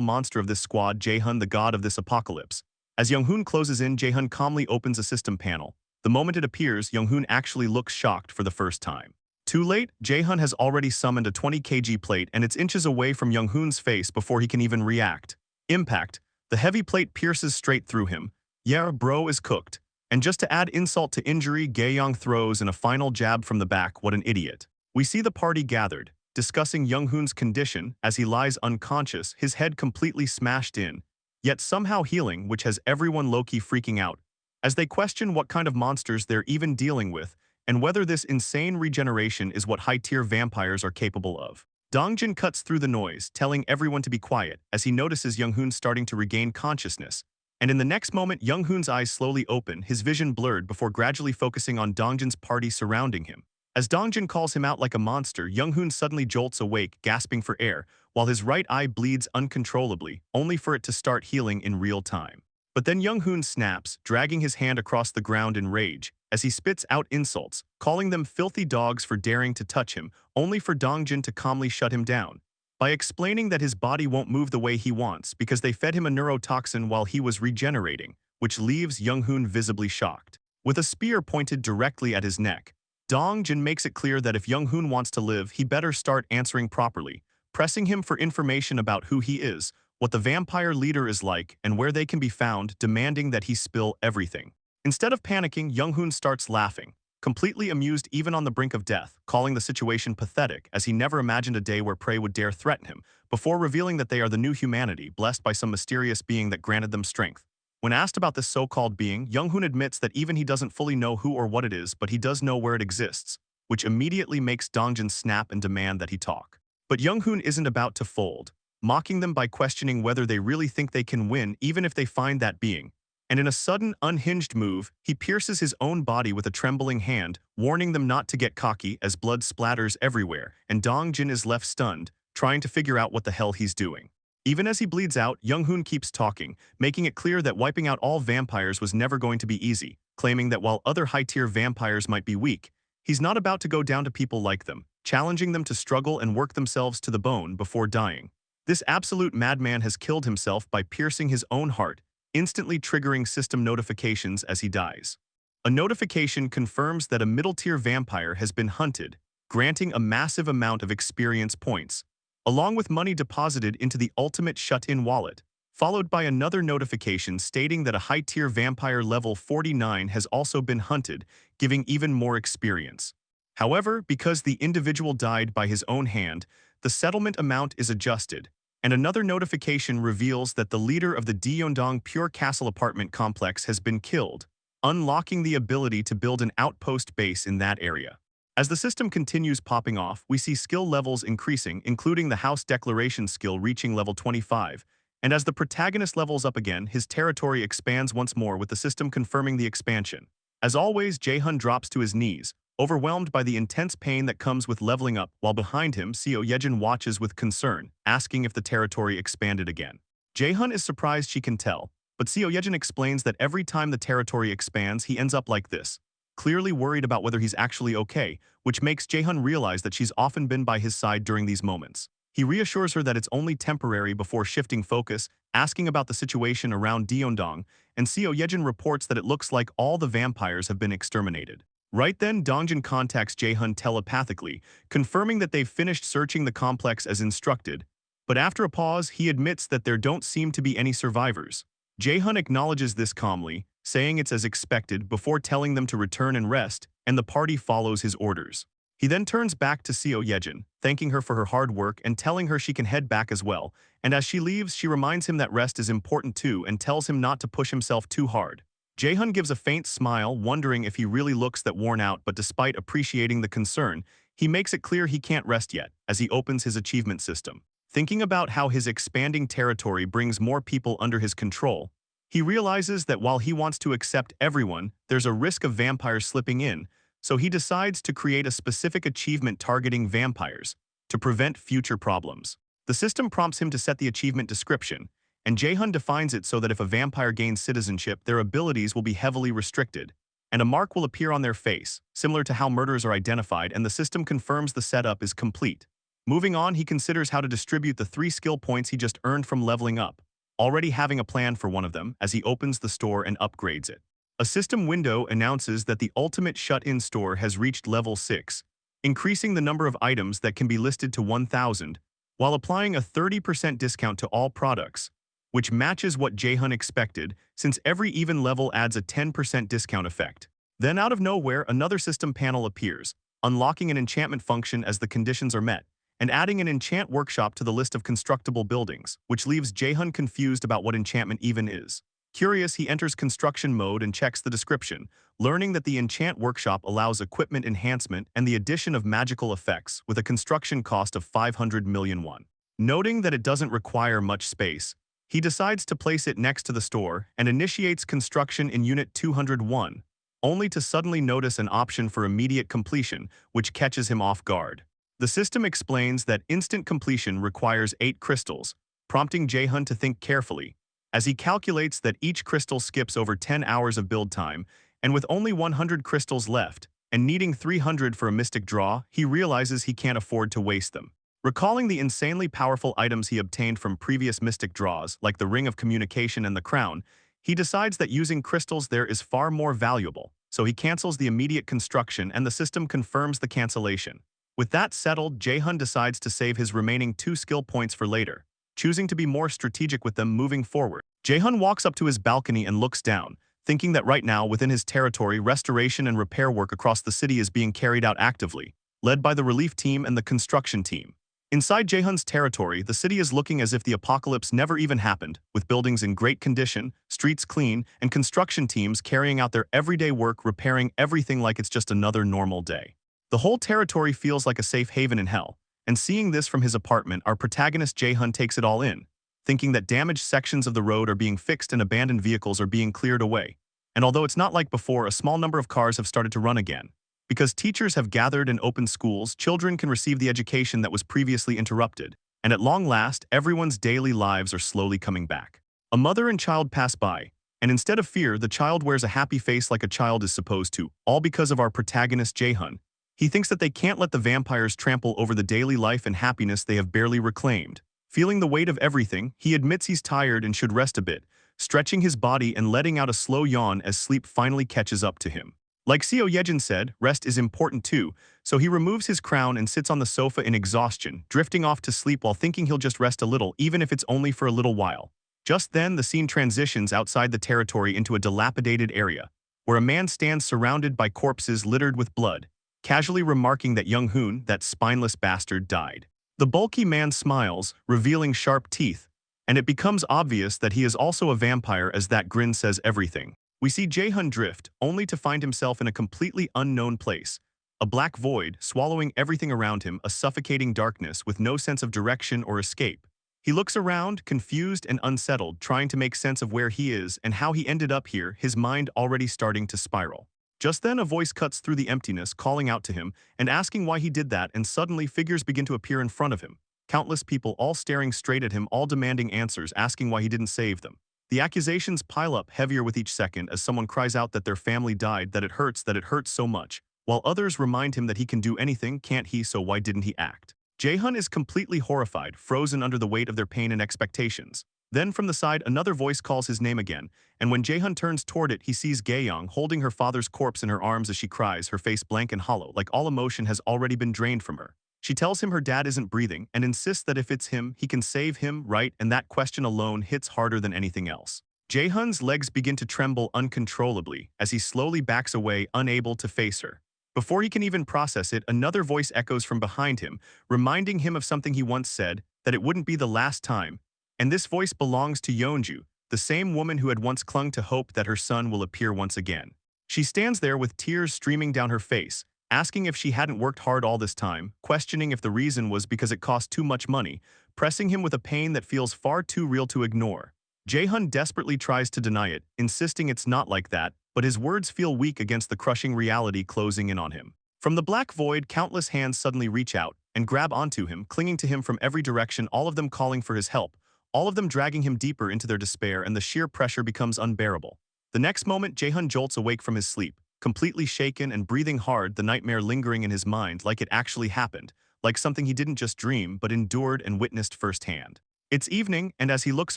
monster of this squad, Jae-hun, the god of this apocalypse. As Young-hoon closes in, Jae-hun calmly opens a system panel. The moment it appears, Young-hoon actually looks shocked for the first time. Too late, Jae-hun has already summoned a 20 kg plate and it's inches away from Young-hoon's face before he can even react. Impact. The heavy plate pierces straight through him. Yeah, bro is cooked. And just to add insult to injury, Gae-young throws in a final jab from the back. What an idiot. We see the party gathered, discussing Young-hoon's condition as he lies unconscious, his head completely smashed in, yet somehow healing, which has everyone low-key freaking out, as they question what kind of monsters they're even dealing with and whether this insane regeneration is what high-tier vampires are capable of. Dongjin cuts through the noise, telling everyone to be quiet as he notices Young-hoon starting to regain consciousness, and in the next moment Young-hoon's eyes slowly open, his vision blurred before gradually focusing on Dongjin's party surrounding him. As Dongjin calls him out like a monster, Young-hoon suddenly jolts awake, gasping for air, while his right eye bleeds uncontrollably, only for it to start healing in real time. But then Young-hoon snaps, dragging his hand across the ground in rage, as he spits out insults, calling them filthy dogs for daring to touch him, only for Dongjin to calmly shut him down. By explaining that his body won't move the way he wants because they fed him a neurotoxin while he was regenerating, which leaves Young-hoon visibly shocked. With a spear pointed directly at his neck, Dongjin makes it clear that if Young-hoon wants to live, he better start answering properly, pressing him for information about who he is, what the vampire leader is like, and where they can be found, demanding that he spill everything. Instead of panicking, Young-hoon starts laughing, completely amused even on the brink of death, calling the situation pathetic as he never imagined a day where prey would dare threaten him, before revealing that they are the new humanity, blessed by some mysterious being that granted them strength. When asked about this so-called being, Young-hoon admits that even he doesn't fully know who or what it is, but he does know where it exists, which immediately makes Dongjin snap and demand that he talk. But Young-hoon isn't about to fold, mocking them by questioning whether they really think they can win even if they find that being. And in a sudden, unhinged move, he pierces his own body with a trembling hand, warning them not to get cocky as blood splatters everywhere, and Dongjin is left stunned, trying to figure out what the hell he's doing. Even as he bleeds out, Young-hoon keeps talking, making it clear that wiping out all vampires was never going to be easy, claiming that while other high-tier vampires might be weak, he's not about to go down to people like them, challenging them to struggle and work themselves to the bone before dying. This absolute madman has killed himself by piercing his own heart, instantly triggering system notifications as he dies. A notification confirms that a middle-tier vampire has been hunted, granting a massive amount of experience points, along with money deposited into the ultimate shut-in wallet, followed by another notification stating that a high-tier vampire level 49 has also been hunted, giving even more experience. However, because the individual died by his own hand, the settlement amount is adjusted, and another notification reveals that the leader of the Deondong Pure Castle apartment complex has been killed, unlocking the ability to build an outpost base in that area. As the system continues popping off, we see skill levels increasing, including the House Declaration skill reaching level 25, and as the protagonist levels up again, his territory expands once more with the system confirming the expansion. As always, Jae-hun drops to his knees, overwhelmed by the intense pain that comes with leveling up, while behind him, Seo Yejin watches with concern, asking if the territory expanded again. Jae-hun is surprised she can tell, but Seo Yejin explains that every time the territory expands, he ends up like this, clearly worried about whether he's actually okay, which makes Jae-hun realize that she's often been by his side during these moments. He reassures her that it's only temporary before shifting focus, asking about the situation around Deondong, and Seo Yejin reports that it looks like all the vampires have been exterminated. Right then, Dongjin contacts Jae-hun telepathically, confirming that they've finished searching the complex as instructed, but after a pause, he admits that there don't seem to be any survivors. Jae-hun acknowledges this calmly, saying it's as expected before telling them to return and rest, and the party follows his orders. He then turns back to Seo Yejin, thanking her for her hard work and telling her she can head back as well, and as she leaves, she reminds him that rest is important too and tells him not to push himself too hard. Jae-hun gives a faint smile, wondering if he really looks that worn out, but despite appreciating the concern, he makes it clear he can't rest yet, as he opens his achievement system. Thinking about how his expanding territory brings more people under his control, he realizes that while he wants to accept everyone, there's a risk of vampires slipping in, so he decides to create a specific achievement targeting vampires, to prevent future problems. The system prompts him to set the achievement description, and Jae-hun defines it so that if a vampire gains citizenship, their abilities will be heavily restricted, and a mark will appear on their face, similar to how murders are identified, and the system confirms the setup is complete. Moving on, he considers how to distribute the 3 skill points he just earned from leveling up, already having a plan for one of them as he opens the store and upgrades it. A system window announces that the ultimate shut-in store has reached level 6, increasing the number of items that can be listed to 1,000, while applying a 30% discount to all products, which matches what Jae-hun expected, since every even level adds a 10% discount effect. Then out of nowhere, another system panel appears, unlocking an enchantment function as the conditions are met, and adding an enchant workshop to the list of constructible buildings, which leaves Jae-hun confused about what enchantment even is. Curious, he enters construction mode and checks the description, learning that the enchant workshop allows equipment enhancement and the addition of magical effects with a construction cost of 500 million won. Noting that it doesn't require much space, he decides to place it next to the store and initiates construction in Unit 201, only to suddenly notice an option for immediate completion, which catches him off guard. The system explains that instant completion requires 8 crystals, prompting Jae-hun to think carefully, as he calculates that each crystal skips over 10 hours of build time, and with only 100 crystals left, and needing 300 for a mystic draw, he realizes he can't afford to waste them. Recalling the insanely powerful items he obtained from previous mystic draws, like the Ring of Communication and the Crown, he decides that using crystals there is far more valuable, so he cancels the immediate construction and the system confirms the cancellation. With that settled, Jae-hun decides to save his remaining 2 skill points for later, choosing to be more strategic with them moving forward. Jae-hun walks up to his balcony and looks down, thinking that right now within his territory restoration and repair work across the city is being carried out actively, led by the relief team and the construction team. Inside Jae-hun's territory, the city is looking as if the apocalypse never even happened, with buildings in great condition, streets clean, and construction teams carrying out their everyday work repairing everything like it's just another normal day. The whole territory feels like a safe haven in hell, and seeing this from his apartment, our protagonist Jae-hun takes it all in, thinking that damaged sections of the road are being fixed and abandoned vehicles are being cleared away. And although it's not like before, a small number of cars have started to run again. Because teachers have gathered and opened schools, children can receive the education that was previously interrupted, and at long last, everyone's daily lives are slowly coming back. A mother and child pass by, and instead of fear, the child wears a happy face like a child is supposed to, all because of our protagonist Jae-hun. He thinks that they can't let the vampires trample over the daily life and happiness they have barely reclaimed. Feeling the weight of everything, he admits he's tired and should rest a bit, stretching his body and letting out a slow yawn as sleep finally catches up to him. Like Seo Yejin said, rest is important too, so he removes his crown and sits on the sofa in exhaustion, drifting off to sleep while thinking he'll just rest a little, even if it's only for a little while. Just then, the scene transitions outside the territory into a dilapidated area, where a man stands surrounded by corpses littered with blood, casually remarking that young Hoon, that spineless bastard, died. The bulky man smiles, revealing sharp teeth, and it becomes obvious that he is also a vampire as that grin says everything. We see Jae-hun drift, only to find himself in a completely unknown place. A black void, swallowing everything around him, a suffocating darkness with no sense of direction or escape. He looks around, confused and unsettled, trying to make sense of where he is and how he ended up here, his mind already starting to spiral. Just then, a voice cuts through the emptiness, calling out to him and asking why he did that, and suddenly figures begin to appear in front of him. Countless people all staring straight at him, all demanding answers, asking why he didn't save them. The accusations pile up heavier with each second as someone cries out that their family died, that it hurts so much, while others remind him that he can do anything, can't he, so why didn't he act? Jae-hun is completely horrified, frozen under the weight of their pain and expectations. Then from the side, another voice calls his name again, and when Jae-hun turns toward it, he sees Gae-young holding her father's corpse in her arms as she cries, her face blank and hollow, like all emotion has already been drained from her. She tells him her dad isn't breathing and insists that if it's him, he can save him, right? And that question alone hits harder than anything else. Jae-hun's legs begin to tremble uncontrollably as he slowly backs away, unable to face her. Before he can even process it, another voice echoes from behind him, reminding him of something he once said, that it wouldn't be the last time. And this voice belongs to Yeonju, the same woman who had once clung to hope that her son will appear once again. She stands there with tears streaming down her face, asking if she hadn't worked hard all this time, questioning if the reason was because it cost too much money, pressing him with a pain that feels far too real to ignore. Jae-hun desperately tries to deny it, insisting it's not like that, but his words feel weak against the crushing reality closing in on him. From the black void, countless hands suddenly reach out and grab onto him, clinging to him from every direction, all of them calling for his help, all of them dragging him deeper into their despair, and the sheer pressure becomes unbearable. The next moment, Jae-hun jolts awake from his sleep, completely shaken and breathing hard, the nightmare lingering in his mind like it actually happened, like something he didn't just dream but endured and witnessed firsthand. It's evening, and as he looks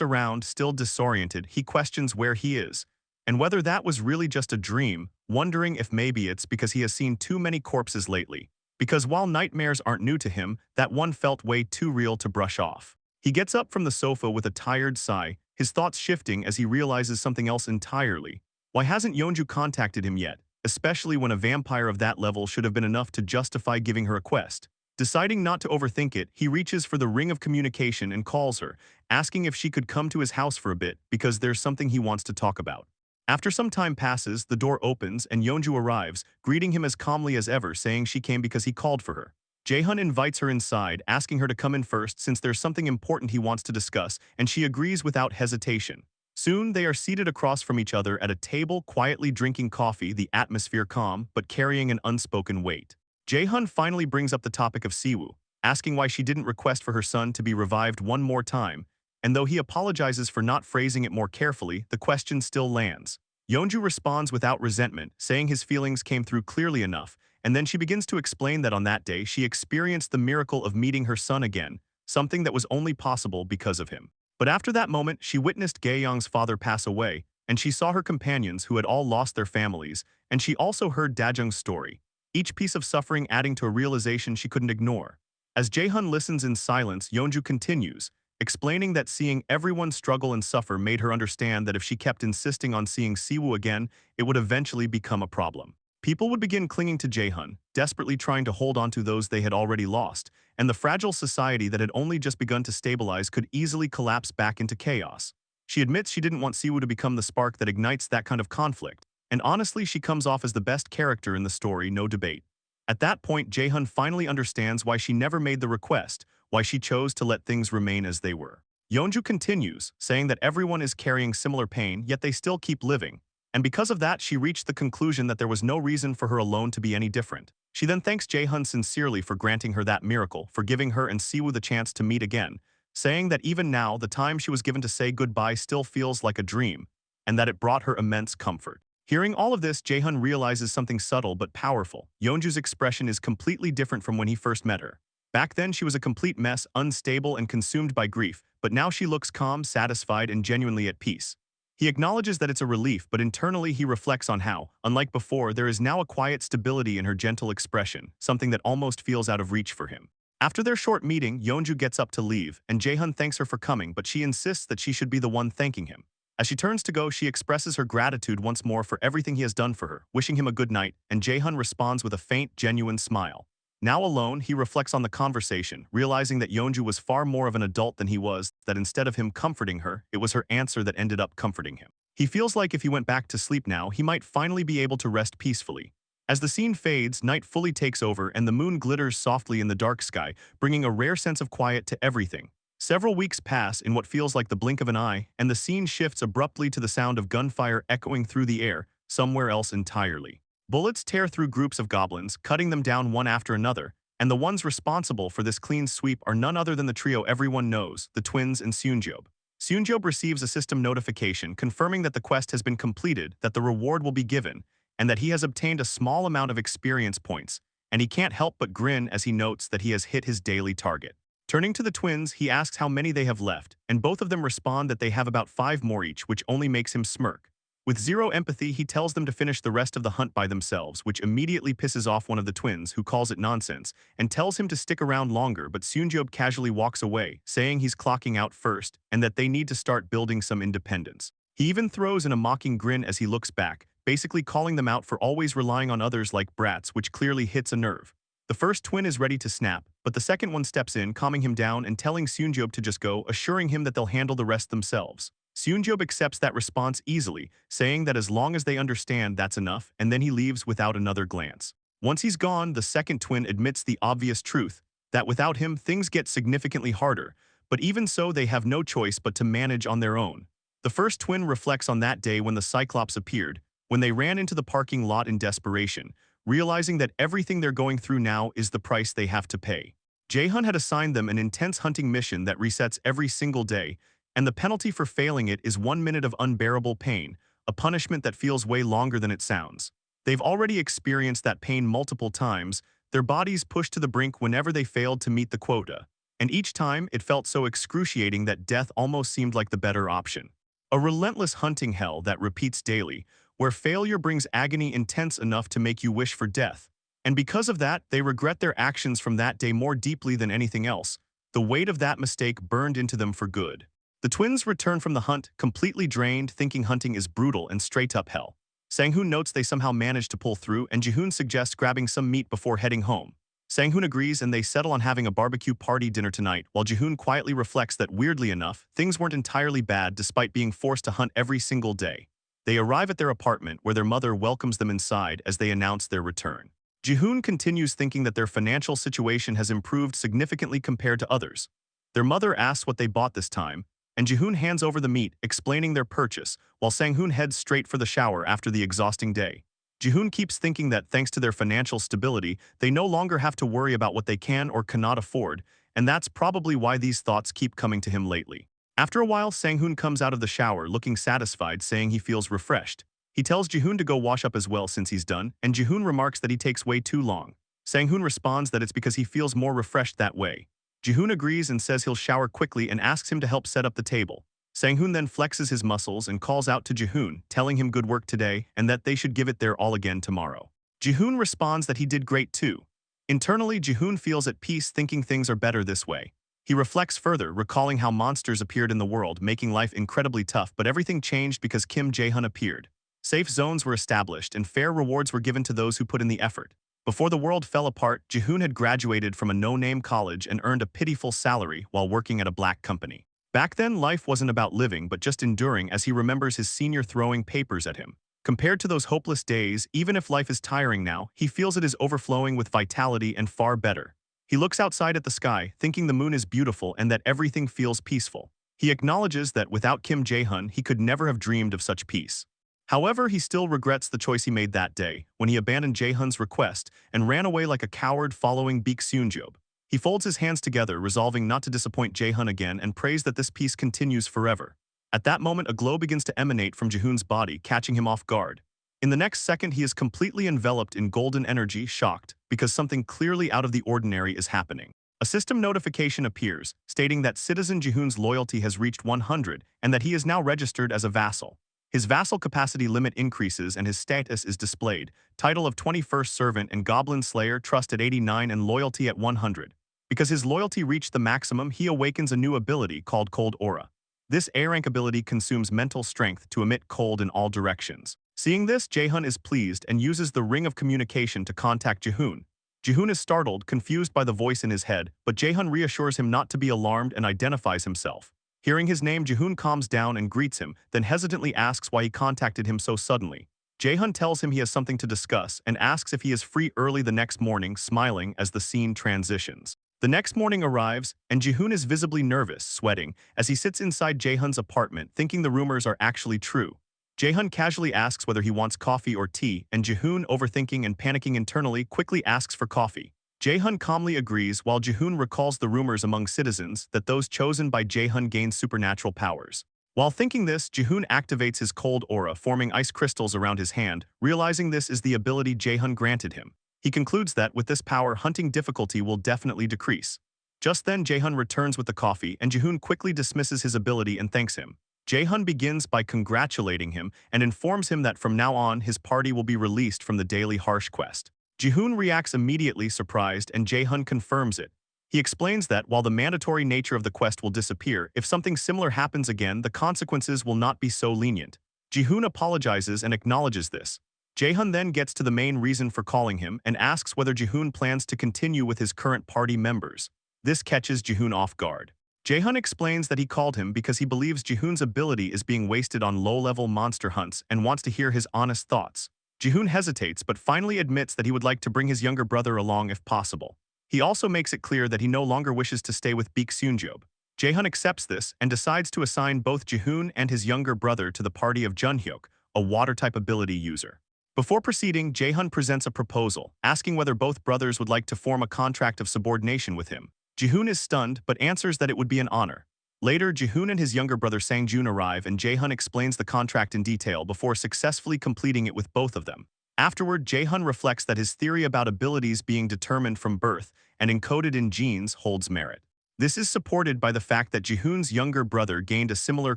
around, still disoriented, he questions where he is, and whether that was really just a dream, wondering if maybe it's because he has seen too many corpses lately. Because while nightmares aren't new to him, that one felt way too real to brush off. He gets up from the sofa with a tired sigh, his thoughts shifting as he realizes something else entirely. Why hasn't Yeonju contacted him yet? Especially when a vampire of that level should have been enough to justify giving her a quest. Deciding not to overthink it, he reaches for the Ring of Communication and calls her, asking if she could come to his house for a bit because there's something he wants to talk about. After some time passes, the door opens and Yeonju arrives, greeting him as calmly as ever, saying she came because he called for her. Jae-hun invites her inside, asking her to come in first since there's something important he wants to discuss, and she agrees without hesitation. Soon, they are seated across from each other at a table, quietly drinking coffee, the atmosphere calm, but carrying an unspoken weight. Jae-hun finally brings up the topic of Siwoo, asking why she didn't request for her son to be revived one more time, and though he apologizes for not phrasing it more carefully, the question still lands. Yeonju responds without resentment, saying his feelings came through clearly enough, and then she begins to explain that on that day she experienced the miracle of meeting her son again, something that was only possible because of him. But after that moment, she witnessed Gae-young's father pass away, and she saw her companions who had all lost their families, and she also heard Dajung's story, each piece of suffering adding to a realization she couldn't ignore. As Jae-hun listens in silence, Yeonju continues, explaining that seeing everyone struggle and suffer made her understand that if she kept insisting on seeing Siwoo again, it would eventually become a problem. People would begin clinging to Jae-hun, desperately trying to hold on to those they had already lost, and the fragile society that had only just begun to stabilize could easily collapse back into chaos. She admits she didn't want Siwoo to become the spark that ignites that kind of conflict, and honestly she comes off as the best character in the story, no debate. At that point, Jae-hun finally understands why she never made the request, why she chose to let things remain as they were. Yeonju continues, saying that everyone is carrying similar pain, yet they still keep living. And because of that, she reached the conclusion that there was no reason for her alone to be any different. She then thanks Jae-hun sincerely for granting her that miracle, for giving her and Siwoo the chance to meet again, saying that even now, the time she was given to say goodbye still feels like a dream, and that it brought her immense comfort. Hearing all of this, Jae-hun realizes something subtle but powerful. Yeonju's expression is completely different from when he first met her. Back then, she was a complete mess, unstable and consumed by grief, but now she looks calm, satisfied, and genuinely at peace. He acknowledges that it's a relief, but internally he reflects on how, unlike before, there is now a quiet stability in her gentle expression, something that almost feels out of reach for him. After their short meeting, Yeonju gets up to leave, and Jae-hun thanks her for coming, but she insists that she should be the one thanking him. As she turns to go, she expresses her gratitude once more for everything he has done for her, wishing him a good night, and Jae-hun responds with a faint, genuine smile. Now alone, he reflects on the conversation, realizing that Yeonju was far more of an adult than he was, that instead of him comforting her, it was her answer that ended up comforting him. He feels like if he went back to sleep now, he might finally be able to rest peacefully. As the scene fades, night fully takes over and the moon glitters softly in the dark sky, bringing a rare sense of quiet to everything. Several weeks pass in what feels like the blink of an eye, and the scene shifts abruptly to the sound of gunfire echoing through the air, somewhere else entirely. Bullets tear through groups of goblins, cutting them down one after another, and the ones responsible for this clean sweep are none other than the trio everyone knows, the twins and Seunjob. Seunjob receives a system notification confirming that the quest has been completed, that the reward will be given, and that he has obtained a small amount of experience points, and he can't help but grin as he notes that he has hit his daily target. Turning to the twins, he asks how many they have left, and both of them respond that they have about 5 more each, which only makes him smirk. With zero empathy, he tells them to finish the rest of the hunt by themselves, which immediately pisses off one of the twins, who calls it nonsense, and tells him to stick around longer, but Seunjob casually walks away, saying he's clocking out first, and that they need to start building some independence. He even throws in a mocking grin as he looks back, basically calling them out for always relying on others like brats, which clearly hits a nerve. The first twin is ready to snap, but the second one steps in, calming him down and telling Seunjob to just go, assuring him that they'll handle the rest themselves. Seunjob accepts that response easily, saying that as long as they understand, that's enough, and then he leaves without another glance. Once he's gone, the second twin admits the obvious truth, that without him, things get significantly harder, but even so, they have no choice but to manage on their own. The first twin reflects on that day when the Cyclops appeared, when they ran into the parking lot in desperation, realizing that everything they're going through now is the price they have to pay. Jae-hun had assigned them an intense hunting mission that resets every single day, and the penalty for failing it is 1 minute of unbearable pain, a punishment that feels way longer than it sounds. They've already experienced that pain multiple times, their bodies pushed to the brink whenever they failed to meet the quota, and each time it felt so excruciating that death almost seemed like the better option. A relentless hunting hell that repeats daily, where failure brings agony intense enough to make you wish for death. And because of that, they regret their actions from that day more deeply than anything else. The weight of that mistake burned into them for good. The twins return from the hunt, completely drained, thinking hunting is brutal and straight-up hell. Sang-hoon notes they somehow managed to pull through, and Ji-hoon suggests grabbing some meat before heading home. Sang-hoon agrees, and they settle on having a barbecue party dinner tonight, while Ji-hoon quietly reflects that, weirdly enough, things weren't entirely bad despite being forced to hunt every single day. They arrive at their apartment, where their mother welcomes them inside as they announce their return. Ji-hoon continues thinking that their financial situation has improved significantly compared to others. Their mother asks what they bought this time, and Jihoon hands over the meat, explaining their purchase, while Sang-hoon heads straight for the shower after the exhausting day. Jihoon keeps thinking that thanks to their financial stability, they no longer have to worry about what they can or cannot afford, and that's probably why these thoughts keep coming to him lately. After a while, Sang-hoon comes out of the shower looking satisfied, saying he feels refreshed. He tells Jihoon to go wash up as well since he's done, and Jihoon remarks that he takes way too long. Sang-hoon responds that it's because he feels more refreshed that way. Jihoon agrees and says he'll shower quickly and asks him to help set up the table. Sang-hoon then flexes his muscles and calls out to Jihoon, telling him good work today and that they should give it their all again tomorrow. Jihoon responds that he did great too. Internally, Jihoon feels at peace, thinking things are better this way. He reflects further, recalling how monsters appeared in the world, making life incredibly tough, but everything changed because Kim Jae-hun appeared. Safe zones were established and fair rewards were given to those who put in the effort. Before the world fell apart, Jihoon had graduated from a no-name college and earned a pitiful salary while working at a black company. Back then, life wasn't about living but just enduring, as he remembers his senior throwing papers at him. Compared to those hopeless days, even if life is tiring now, he feels it is overflowing with vitality and far better. He looks outside at the sky, thinking the moon is beautiful and that everything feels peaceful. He acknowledges that without Kim Jae-hun, he could never have dreamed of such peace. However, he still regrets the choice he made that day, when he abandoned Jae-hun's request and ran away like a coward following Baek Seunjob. He folds his hands together, resolving not to disappoint Jae-hun again, and prays that this peace continues forever. At that moment, a glow begins to emanate from Jihoon's body, catching him off guard. In the next second, he is completely enveloped in golden energy, shocked, because something clearly out of the ordinary is happening. A system notification appears, stating that Citizen Jihoon's loyalty has reached 100 and that he is now registered as a vassal. His vassal capacity limit increases and his status is displayed, title of 21st Servant and Goblin Slayer, trust at 89 and loyalty at 100. Because his loyalty reached the maximum, he awakens a new ability called Cold Aura. This A-rank ability consumes mental strength to emit cold in all directions. Seeing this, Jae-hun is pleased and uses the ring of communication to contact Jihoon. Jihoon is startled, confused by the voice in his head, but Jae-hun reassures him not to be alarmed and identifies himself. Hearing his name, Jihoon calms down and greets him, then hesitantly asks why he contacted him so suddenly. Jae-hun tells him he has something to discuss and asks if he is free early the next morning, smiling as the scene transitions. The next morning arrives, and Jihoon is visibly nervous, sweating, as he sits inside Jae-hun's apartment, thinking the rumors are actually true. Jae-hun casually asks whether he wants coffee or tea, and Jihoon, overthinking and panicking internally, quickly asks for coffee. Jae-hun calmly agrees, while Jihoon recalls the rumors among citizens that those chosen by Jae-hun gain supernatural powers. While thinking this, Jihoon activates his cold aura, forming ice crystals around his hand, realizing this is the ability Jae-hun granted him. He concludes that with this power, hunting difficulty will definitely decrease. Just then, Jae-hun returns with the coffee, and Jihoon quickly dismisses his ability and thanks him. Jae-hun begins by congratulating him and informs him that from now on, his party will be released from the daily harsh quest. Jihoon reacts immediately, surprised, and Jae-hun confirms it. He explains that while the mandatory nature of the quest will disappear, if something similar happens again, the consequences will not be so lenient. Jihoon apologizes and acknowledges this. Jae-hun then gets to the main reason for calling him and asks whether Jihoon plans to continue with his current party members. This catches Jihoon off guard. Jae-hun explains that he called him because he believes Jihoon's ability is being wasted on low-level monster hunts and wants to hear his honest thoughts. Jihoon hesitates but finally admits that he would like to bring his younger brother along if possible. He also makes it clear that he no longer wishes to stay with Baek Seunjob. Jae-hun accepts this and decides to assign both Jihoon and his younger brother to the party of Junhyuk, a water-type ability user. Before proceeding, Jae-hun presents a proposal, asking whether both brothers would like to form a contract of subordination with him. Jihoon is stunned but answers that it would be an honor. Later, Jihoon and his younger brother Sang-joon arrive and Jae-hun explains the contract in detail before successfully completing it with both of them. Afterward, Jae-hun reflects that his theory about abilities being determined from birth and encoded in genes holds merit. This is supported by the fact that Jihoon's younger brother gained a similar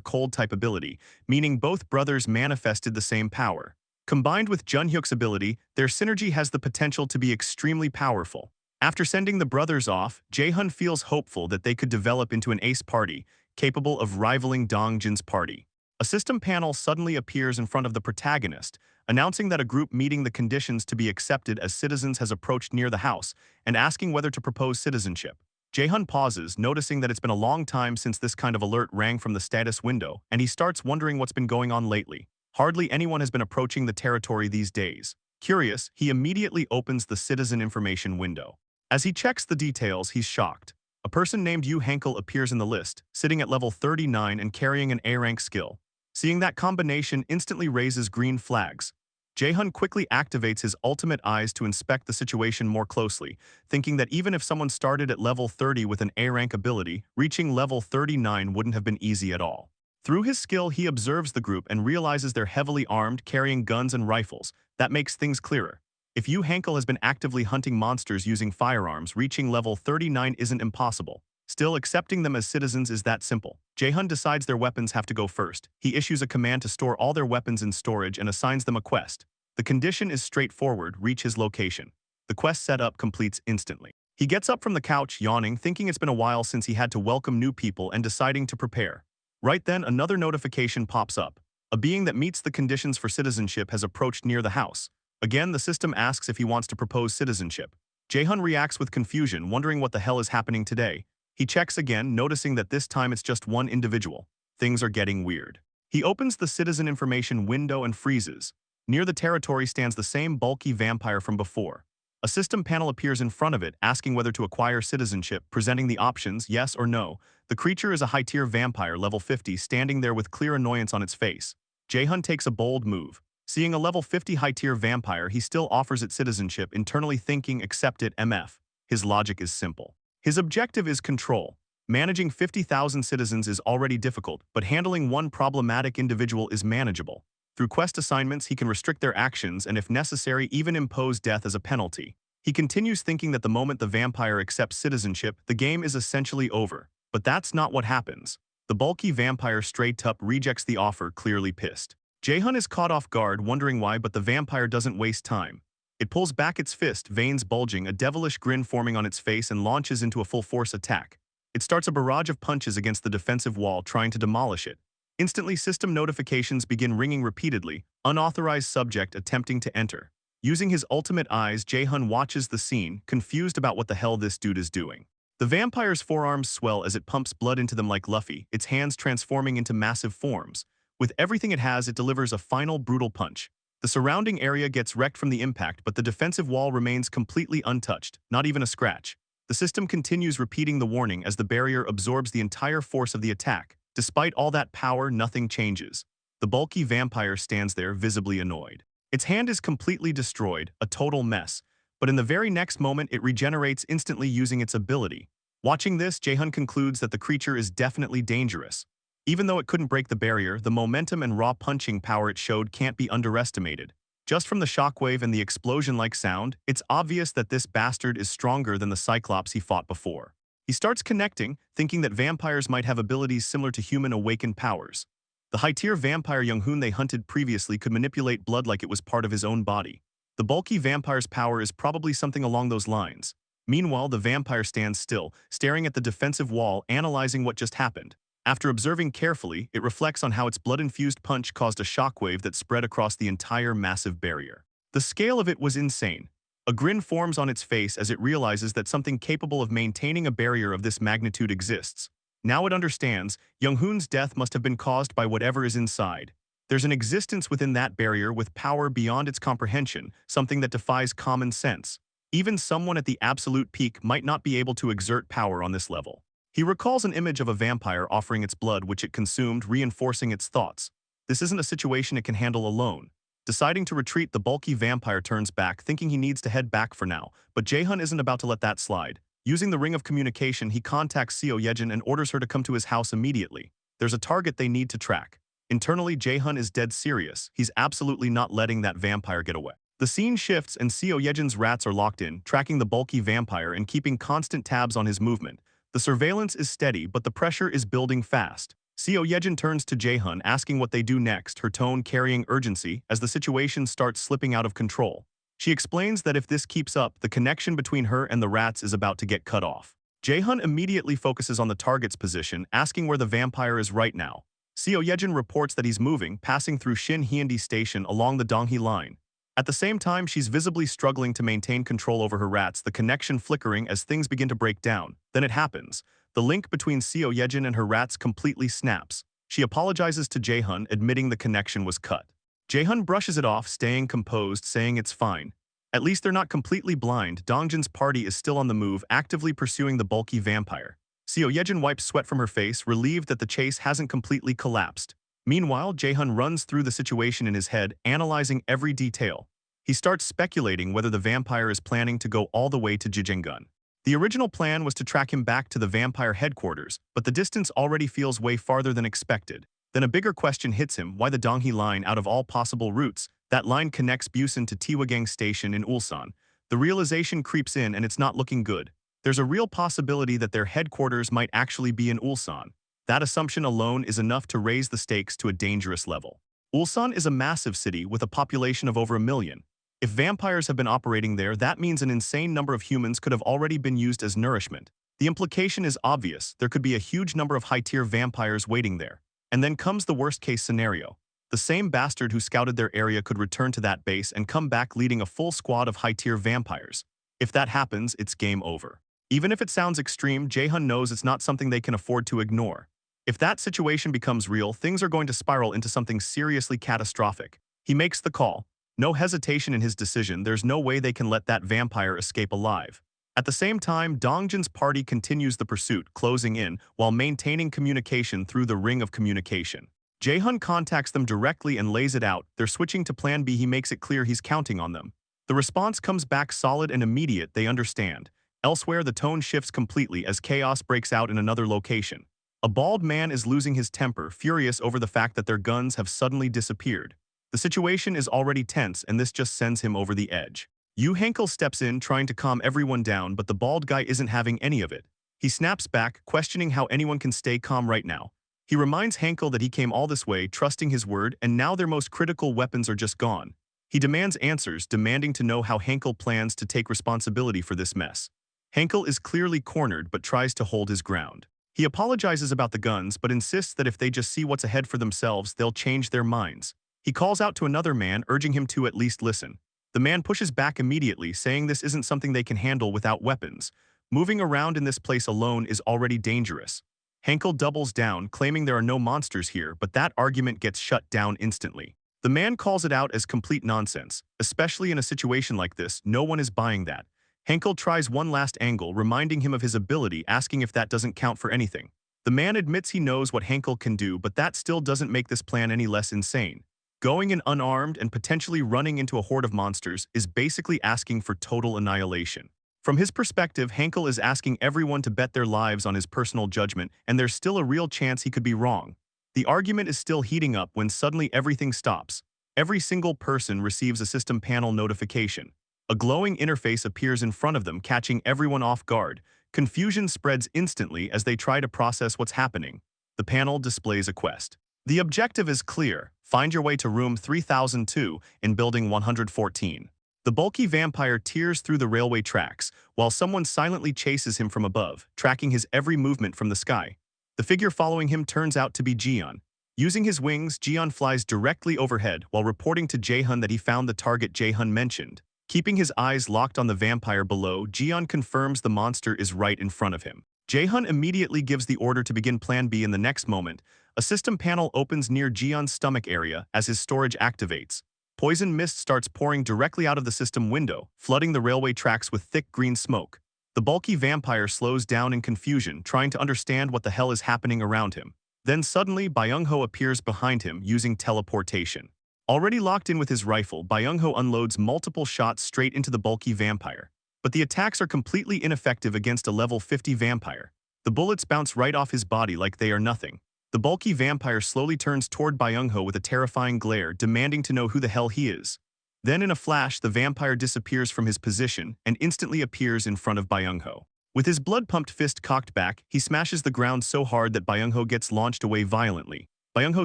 cold-type ability, meaning both brothers manifested the same power. Combined with Junhyuk's ability, their synergy has the potential to be extremely powerful. After sending the brothers off, Jae-hun feels hopeful that they could develop into an ace party, capable of rivaling Dongjin's party. A system panel suddenly appears in front of the protagonist, announcing that a group meeting the conditions to be accepted as citizens has approached near the house and asking whether to propose citizenship. Jae-hun pauses, noticing that it's been a long time since this kind of alert rang from the status window, and he starts wondering what's been going on lately. Hardly anyone has been approaching the territory these days. Curious, he immediately opens the citizen information window. As he checks the details, he's shocked. A person named Yu Henkel appears in the list, sitting at level 39 and carrying an A-rank skill. Seeing that combination instantly raises green flags. Jae-hun quickly activates his ultimate eyes to inspect the situation more closely, thinking that even if someone started at level 30 with an A-rank ability, reaching level 39 wouldn't have been easy at all. Through his skill, he observes the group and realizes they're heavily armed, carrying guns and rifles. That makes things clearer. If Yu Henkel has been actively hunting monsters using firearms, reaching level 39 isn't impossible. Still, accepting them as citizens is that simple. Jae-hun decides their weapons have to go first. He issues a command to store all their weapons in storage and assigns them a quest. The condition is straightforward: reach his location. The quest setup completes instantly. He gets up from the couch, yawning, thinking it's been a while since he had to welcome new people and deciding to prepare. Right then, another notification pops up. A being that meets the conditions for citizenship has approached near the house. Again, the system asks if he wants to propose citizenship. Jae-hun reacts with confusion, wondering what the hell is happening today. He checks again, noticing that this time it's just one individual. Things are getting weird. He opens the citizen information window and freezes. Near the territory stands the same bulky vampire from before. A system panel appears in front of it, asking whether to acquire citizenship, presenting the options, yes or no. The creature is a high-tier vampire, level 50, standing there with clear annoyance on its face. Jae-hun takes a bold move. Seeing a level 50 high-tier vampire, he still offers it citizenship, internally thinking, accept it, MF. His logic is simple. His objective is control. Managing 50,000 citizens is already difficult, but handling one problematic individual is manageable. Through quest assignments, he can restrict their actions and, if necessary, even impose death as a penalty. He continues thinking that the moment the vampire accepts citizenship, the game is essentially over. But that's not what happens. The bulky vampire straight up rejects the offer, clearly pissed. Jae-hun is caught off guard, wondering why, but the vampire doesn't waste time. It pulls back its fist, veins bulging, a devilish grin forming on its face, and launches into a full-force attack. It starts a barrage of punches against the defensive wall, trying to demolish it. Instantly, system notifications begin ringing repeatedly, unauthorized subject attempting to enter. Using his ultimate eyes, Jae-hun watches the scene, confused about what the hell this dude is doing. The vampire's forearms swell as it pumps blood into them like Luffy, its hands transforming into massive forms. With everything it has, it delivers a final brutal punch. The surrounding area gets wrecked from the impact, but the defensive wall remains completely untouched, not even a scratch. The system continues repeating the warning as the barrier absorbs the entire force of the attack. Despite all that power, nothing changes. The bulky vampire stands there, visibly annoyed. Its hand is completely destroyed, a total mess. But in the very next moment, it regenerates instantly using its ability. Watching this, Jae-hun concludes that the creature is definitely dangerous. Even though it couldn't break the barrier, the momentum and raw punching power it showed can't be underestimated. Just from the shockwave and the explosion-like sound, it's obvious that this bastard is stronger than the Cyclops he fought before. He starts connecting, thinking that vampires might have abilities similar to human awakened powers. The high-tier vampire Young-hoon they hunted previously could manipulate blood like it was part of his own body. The bulky vampire's power is probably something along those lines. Meanwhile, the vampire stands still, staring at the defensive wall, analyzing what just happened. After observing carefully, it reflects on how its blood-infused punch caused a shockwave that spread across the entire massive barrier. The scale of it was insane. A grin forms on its face as it realizes that something capable of maintaining a barrier of this magnitude exists. Now it understands, Young-hoon's death must have been caused by whatever is inside. There's an existence within that barrier with power beyond its comprehension, something that defies common sense. Even someone at the absolute peak might not be able to exert power on this level. He recalls an image of a vampire offering its blood, which it consumed, reinforcing its thoughts. This isn't a situation it can handle alone. Deciding to retreat, the bulky vampire turns back, thinking he needs to head back for now, but Jae-hun isn't about to let that slide. Using the ring of communication, he contacts Seo Yejin and orders her to come to his house immediately. There's a target they need to track. Internally, Jae-hun is dead serious. He's absolutely not letting that vampire get away. The scene shifts and Seo Yejin's rats are locked in, tracking the bulky vampire and keeping constant tabs on his movement. The surveillance is steady, but the pressure is building fast. Seo Yejin turns to Jae-hun, asking what they do next, her tone carrying urgency as the situation starts slipping out of control. She explains that if this keeps up, the connection between her and the rats is about to get cut off. Jae-hun immediately focuses on the target's position, asking where the vampire is right now. Seo Yejin reports that he's moving, passing through Shin Hyundai Station along the Donghae line. At the same time, she's visibly struggling to maintain control over her rats, the connection flickering as things begin to break down. Then it happens. The link between Seo Yejin and her rats completely snaps. She apologizes to Jae-hun, admitting the connection was cut. Jae-hun brushes it off, staying composed, saying it's fine. At least they're not completely blind. Dongjin's party is still on the move, actively pursuing the bulky vampire. Seo Yejin wipes sweat from her face, relieved that the chase hasn't completely collapsed. Meanwhile, Jae-hun runs through the situation in his head, analyzing every detail. He starts speculating whether the vampire is planning to go all the way to Jijengun. The original plan was to track him back to the vampire headquarters, but the distance already feels way farther than expected. Then a bigger question hits him: why the Donghae line out of all possible routes? That line connects Busan to Tiwagang Station in Ulsan. The realization creeps in and it's not looking good. There's a real possibility that their headquarters might actually be in Ulsan. That assumption alone is enough to raise the stakes to a dangerous level. Ulsan is a massive city with a population of over 1 million. If vampires have been operating there, that means an insane number of humans could have already been used as nourishment. The implication is obvious: there could be a huge number of high-tier vampires waiting there. And then comes the worst-case scenario. The same bastard who scouted their area could return to that base and come back leading a full squad of high-tier vampires. If that happens, it's game over. Even if it sounds extreme, Jae-hun knows it's not something they can afford to ignore. If that situation becomes real, things are going to spiral into something seriously catastrophic. He makes the call. No hesitation in his decision. There's no way they can let that vampire escape alive. At the same time, Dongjin's party continues the pursuit, closing in, while maintaining communication through the ring of communication. Jae-hun contacts them directly and lays it out. They're switching to Plan B. He makes it clear he's counting on them. The response comes back solid and immediate. They understand. Elsewhere, the tone shifts completely as chaos breaks out in another location. A bald man is losing his temper, furious over the fact that their guns have suddenly disappeared. The situation is already tense, and this just sends him over the edge. Yu Hankel steps in, trying to calm everyone down, but the bald guy isn't having any of it. He snaps back, questioning how anyone can stay calm right now. He reminds Hankel that he came all this way, trusting his word, and now their most critical weapons are just gone. He demands answers, demanding to know how Hankel plans to take responsibility for this mess. Hankel is clearly cornered but tries to hold his ground. He apologizes about the guns but insists that if they just see what's ahead for themselves, they'll change their minds. He calls out to another man, urging him to at least listen. The man pushes back immediately, saying this isn't something they can handle without weapons. Moving around in this place alone is already dangerous. Hankel doubles down, claiming there are no monsters here, but that argument gets shut down instantly. The man calls it out as complete nonsense. Especially in a situation like this, no one is buying that. Hankel tries one last angle, reminding him of his ability, asking if that doesn't count for anything. The man admits he knows what Hankel can do, but that still doesn't make this plan any less insane. Going in unarmed and potentially running into a horde of monsters is basically asking for total annihilation. From his perspective, Hankel is asking everyone to bet their lives on his personal judgment, and there's still a real chance he could be wrong. The argument is still heating up when suddenly everything stops. Every single person receives a system panel notification. A glowing interface appears in front of them, catching everyone off guard. Confusion spreads instantly as they try to process what's happening. The panel displays a quest. The objective is clear: find your way to room 3002 in building 114. The bulky vampire tears through the railway tracks, while someone silently chases him from above, tracking his every movement from the sky. The figure following him turns out to be Jian. Using his wings, Jian flies directly overhead while reporting to Jae-hun that he found the target Jae-hun mentioned. Keeping his eyes locked on the vampire below, Jian confirms the monster is right in front of him. Jae-hun immediately gives the order to begin Plan B. In the next moment, a system panel opens near Jian's stomach area as his storage activates. Poison mist starts pouring directly out of the system window, flooding the railway tracks with thick green smoke. The bulky vampire slows down in confusion, trying to understand what the hell is happening around him. Then suddenly, Byung-ho appears behind him using teleportation. Already locked in with his rifle, Byung-ho unloads multiple shots straight into the bulky vampire. But the attacks are completely ineffective against a level 50 vampire. The bullets bounce right off his body like they are nothing. The bulky vampire slowly turns toward Byung-ho with a terrifying glare, demanding to know who the hell he is. Then in a flash, the vampire disappears from his position and instantly appears in front of Byung-ho. With his blood-pumped fist cocked back, he smashes the ground so hard that Byung-ho gets launched away violently. Byung-ho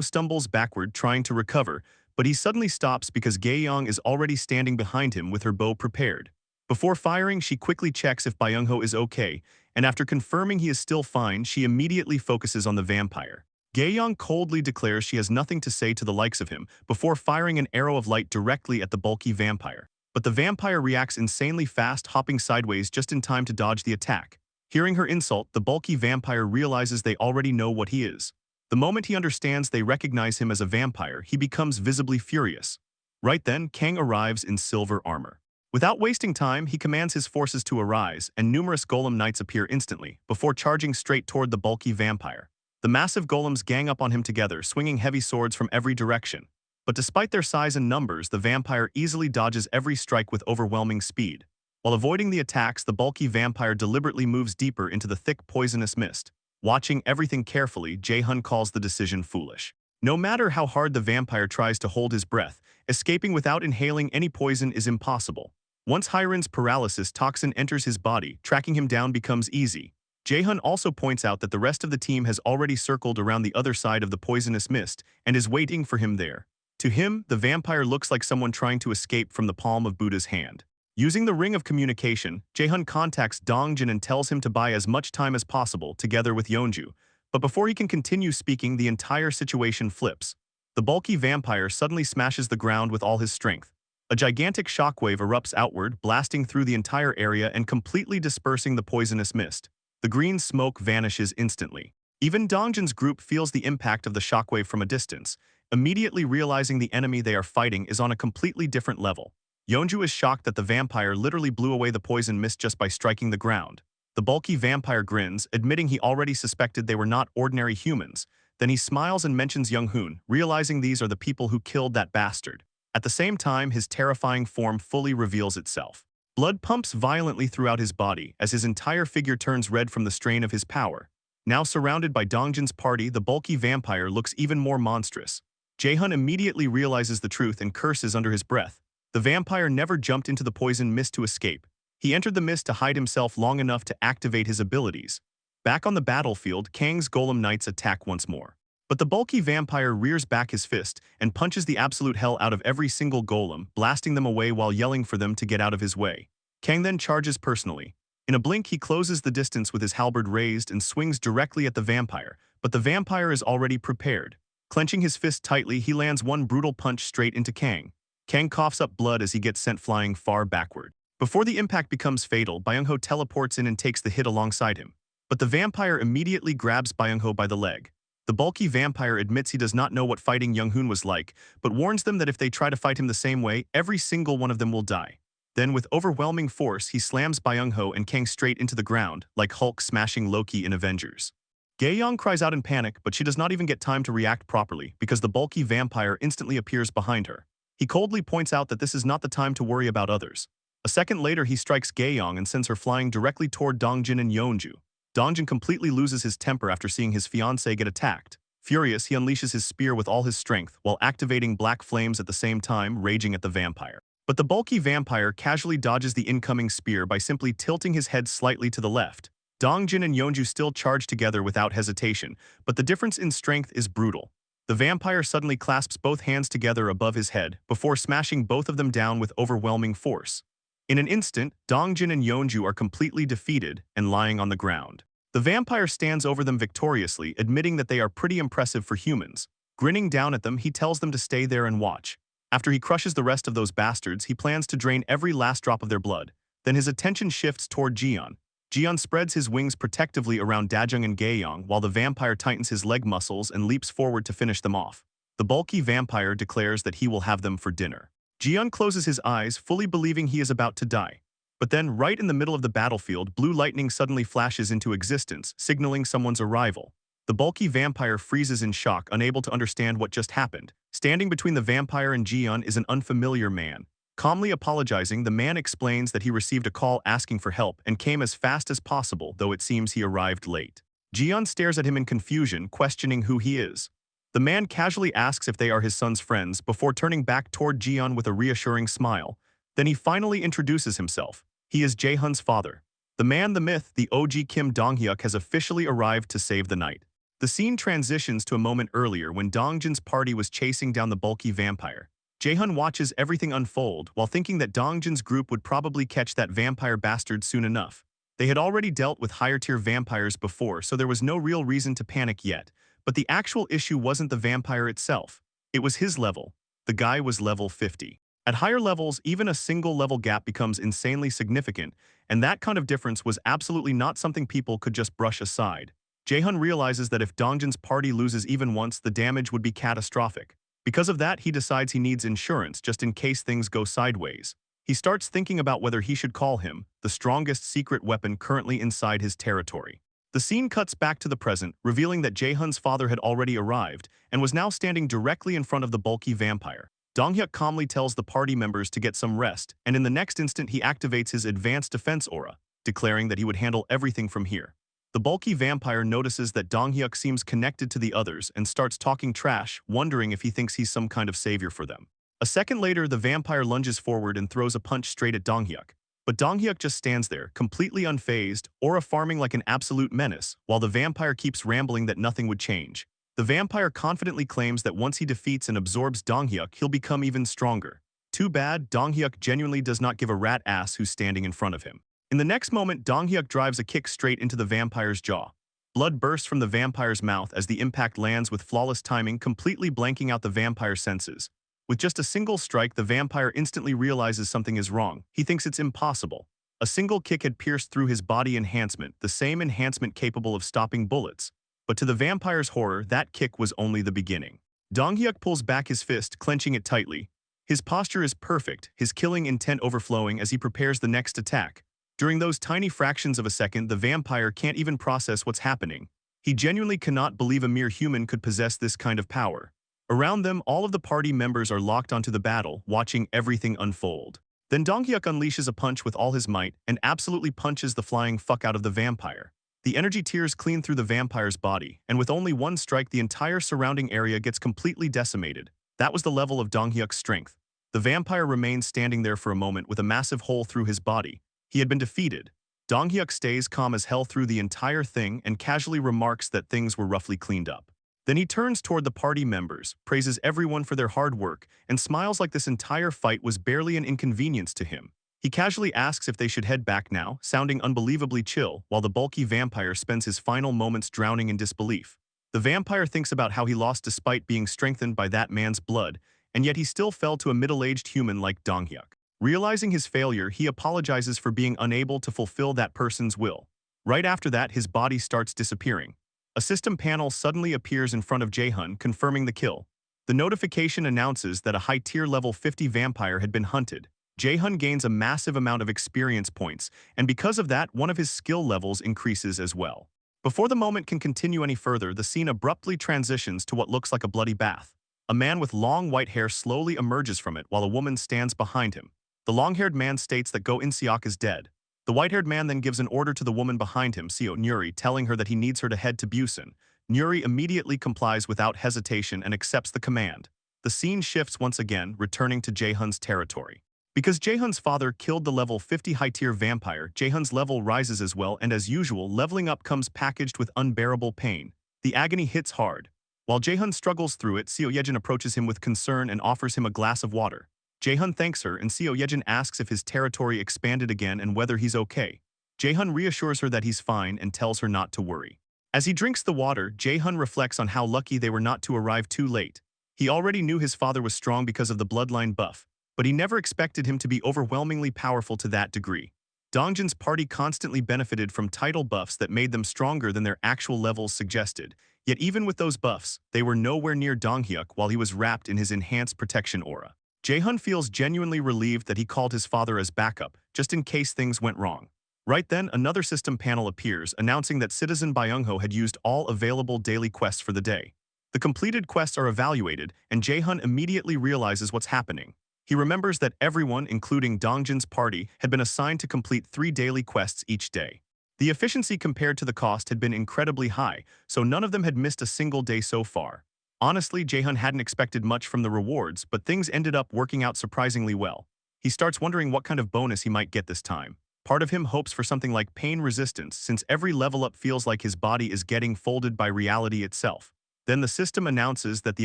stumbles backward, trying to recover, but he suddenly stops because Gae-yong is already standing behind him with her bow prepared. Before firing, she quickly checks if Byung-ho is okay, and after confirming he is still fine, she immediately focuses on the vampire. Gae-yong coldly declares she has nothing to say to the likes of him before firing an arrow of light directly at the bulky vampire. But the vampire reacts insanely fast, hopping sideways just in time to dodge the attack. Hearing her insult, the bulky vampire realizes they already know what he is. The moment he understands they recognize him as a vampire, he becomes visibly furious. Right then, Kang arrives in silver armor. Without wasting time, he commands his forces to arise, and numerous golem knights appear instantly, before charging straight toward the bulky vampire. The massive golems gang up on him together, swinging heavy swords from every direction. But despite their size and numbers, the vampire easily dodges every strike with overwhelming speed. While avoiding the attacks, the bulky vampire deliberately moves deeper into the thick, poisonous mist. Watching everything carefully, Jae-hun calls the decision foolish. No matter how hard the vampire tries to hold his breath, escaping without inhaling any poison is impossible. Once Hiren's paralysis toxin enters his body, tracking him down becomes easy. Jae-hun also points out that the rest of the team has already circled around the other side of the poisonous mist and is waiting for him there. To him, the vampire looks like someone trying to escape from the palm of Buddha's hand. Using the ring of communication, Jae-hun contacts Dongjin and tells him to buy as much time as possible together with Yeonju. But before he can continue speaking, the entire situation flips. The bulky vampire suddenly smashes the ground with all his strength. A gigantic shockwave erupts outward, blasting through the entire area and completely dispersing the poisonous mist. The green smoke vanishes instantly. Even Dongjin's group feels the impact of the shockwave from a distance, immediately realizing the enemy they are fighting is on a completely different level. Yeonju is shocked that the vampire literally blew away the poison mist just by striking the ground. The bulky vampire grins, admitting he already suspected they were not ordinary humans. Then he smiles and mentions Young-hoon, realizing these are the people who killed that bastard. At the same time, his terrifying form fully reveals itself. Blood pumps violently throughout his body as his entire figure turns red from the strain of his power. Now surrounded by Dongjin's party, the bulky vampire looks even more monstrous. Jae-hun immediately realizes the truth and curses under his breath. The vampire never jumped into the poison mist to escape. He entered the mist to hide himself long enough to activate his abilities. Back on the battlefield, Kang's golem knights attack once more. But the bulky vampire rears back his fist and punches the absolute hell out of every single golem, blasting them away while yelling for them to get out of his way. Kang then charges personally. In a blink, he closes the distance with his halberd raised and swings directly at the vampire, but the vampire is already prepared. Clenching his fist tightly, he lands one brutal punch straight into Kang. Kang coughs up blood as he gets sent flying far backward. Before the impact becomes fatal, Byung-ho teleports in and takes the hit alongside him. But the vampire immediately grabs Byung-ho by the leg. The bulky vampire admits he does not know what fighting Young-hoon was like, but warns them that if they try to fight him the same way, every single one of them will die. Then, with overwhelming force, he slams Byung-ho and Kang straight into the ground, like Hulk smashing Loki in Avengers. Gae-young cries out in panic, but she does not even get time to react properly, because the bulky vampire instantly appears behind her. He coldly points out that this is not the time to worry about others. A second later, he strikes Gae-young and sends her flying directly toward Dongjin and Yeonju. Dongjin completely loses his temper after seeing his fiancée get attacked. Furious, he unleashes his spear with all his strength, while activating black flames at the same time, raging at the vampire. But the bulky vampire casually dodges the incoming spear by simply tilting his head slightly to the left. Dongjin and Yeonju still charge together without hesitation, but the difference in strength is brutal. The vampire suddenly clasps both hands together above his head, before smashing both of them down with overwhelming force. In an instant, Dongjin and Yeonju are completely defeated and lying on the ground. The vampire stands over them victoriously, admitting that they are pretty impressive for humans. Grinning down at them, he tells them to stay there and watch. After he crushes the rest of those bastards, he plans to drain every last drop of their blood. Then his attention shifts toward Jiyeon. Jiyeon spreads his wings protectively around Dajung and Gae-young, while the vampire tightens his leg muscles and leaps forward to finish them off. The bulky vampire declares that he will have them for dinner. Jiyeon closes his eyes, fully believing he is about to die. But then, right in the middle of the battlefield, blue lightning suddenly flashes into existence, signaling someone's arrival. The bulky vampire freezes in shock, unable to understand what just happened. Standing between the vampire and Jiyeon is an unfamiliar man. Calmly apologizing, the man explains that he received a call asking for help and came as fast as possible, though it seems he arrived late. Jiyeon stares at him in confusion, questioning who he is. The man casually asks if they are his son's friends before turning back toward Jiyeon with a reassuring smile. Then he finally introduces himself. He is Jae-hun's father. The man, the myth, the OG Kim Dong-hyuk has officially arrived to save the night. The scene transitions to a moment earlier when Dongjin's party was chasing down the bulky vampire. Jae-hun watches everything unfold while thinking that Dongjin's group would probably catch that vampire bastard soon enough. They had already dealt with higher-tier vampires before, so there was no real reason to panic yet. But the actual issue wasn't the vampire itself. It was his level. The guy was level 50. At higher levels, even a single level gap becomes insanely significant, and that kind of difference was absolutely not something people could just brush aside. Jae-hun realizes that if Dongjin's party loses even once, the damage would be catastrophic. Because of that, he decides he needs insurance just in case things go sideways. He starts thinking about whether he should call him the strongest secret weapon currently inside his territory. The scene cuts back to the present, revealing that Jae-hun's father had already arrived and was now standing directly in front of the bulky vampire. Dong-hyuk calmly tells the party members to get some rest, and in the next instant he activates his advanced defense aura, declaring that he would handle everything from here. The bulky vampire notices that Dong-hyuk seems connected to the others and starts talking trash, wondering if he thinks he's some kind of savior for them. A second later, the vampire lunges forward and throws a punch straight at Dong-hyuk. But Dong-hyuk just stands there, completely unfazed, aura farming like an absolute menace, while the vampire keeps rambling that nothing would change. The vampire confidently claims that once he defeats and absorbs Dong-hyuk, he'll become even stronger. Too bad, Dong-hyuk genuinely does not give a rat ass who's standing in front of him. In the next moment, Dong-hyuk drives a kick straight into the vampire's jaw. Blood bursts from the vampire's mouth as the impact lands with flawless timing, completely blanking out the vampire's senses. With just a single strike, the vampire instantly realizes something is wrong. He thinks it's impossible. A single kick had pierced through his body enhancement, the same enhancement capable of stopping bullets. But to the vampire's horror, that kick was only the beginning. Dong-hyuk pulls back his fist, clenching it tightly. His posture is perfect, his killing intent overflowing as he prepares the next attack. During those tiny fractions of a second, the vampire can't even process what's happening. He genuinely cannot believe a mere human could possess this kind of power. Around them, all of the party members are locked onto the battle, watching everything unfold. Then Dong-hyuk unleashes a punch with all his might and absolutely punches the flying fuck out of the vampire. The energy tears clean through the vampire's body, and with only one strike, the entire surrounding area gets completely decimated. That was the level of Dong-hyuk's strength. The vampire remains standing there for a moment with a massive hole through his body. He had been defeated. Dong-hyuk stays calm as hell through the entire thing and casually remarks that things were roughly cleaned up. Then he turns toward the party members, praises everyone for their hard work, and smiles like this entire fight was barely an inconvenience to him. He casually asks if they should head back now, sounding unbelievably chill, while the bulky vampire spends his final moments drowning in disbelief. The vampire thinks about how he lost despite being strengthened by that man's blood, and yet he still fell to a middle-aged human like Dong-hyuk. Realizing his failure, he apologizes for being unable to fulfill that person's will. Right after that, his body starts disappearing. A system panel suddenly appears in front of Jae-hun, confirming the kill. The notification announces that a high-tier level 50 vampire had been hunted. Jae-hun gains a massive amount of experience points, and because of that, one of his skill levels increases as well. Before the moment can continue any further, the scene abruptly transitions to what looks like a bloody bath. A man with long white hair slowly emerges from it while a woman stands behind him. The long-haired man states that Go In-seok is dead. The white-haired man then gives an order to the woman behind him, Seo Nuri, telling her that he needs her to head to Busan. Nuri immediately complies without hesitation and accepts the command. The scene shifts once again, returning to Jae-hun's territory. Because Jae-hun's father killed the level 50 high-tier vampire, Jae-hun's level rises as well, and as usual, leveling up comes packaged with unbearable pain. The agony hits hard. While Jae-hun struggles through it, Seo Yejin approaches him with concern and offers him a glass of water. Jae-hun thanks her, and Seo Yejin asks if his territory expanded again and whether he's okay. Jae-hun reassures her that he's fine and tells her not to worry. As he drinks the water, Jae-hun reflects on how lucky they were not to arrive too late. He already knew his father was strong because of the bloodline buff, but he never expected him to be overwhelmingly powerful to that degree. Dongjin's party constantly benefited from title buffs that made them stronger than their actual levels suggested, yet even with those buffs, they were nowhere near Dong-hyuk while he was wrapped in his enhanced protection aura. Jae-hun feels genuinely relieved that he called his father as backup, just in case things went wrong. Right then, another system panel appears, announcing that Citizen Byung-ho had used all available daily quests for the day. The completed quests are evaluated, and Jae-hun immediately realizes what's happening. He remembers that everyone, including Dongjin's party, had been assigned to complete 3 daily quests each day. The efficiency compared to the cost had been incredibly high, so none of them had missed a single day so far. Honestly, Jae-hun hadn't expected much from the rewards, but things ended up working out surprisingly well. He starts wondering what kind of bonus he might get this time. Part of him hopes for something like pain resistance, since every level up feels like his body is getting folded by reality itself. Then the system announces that the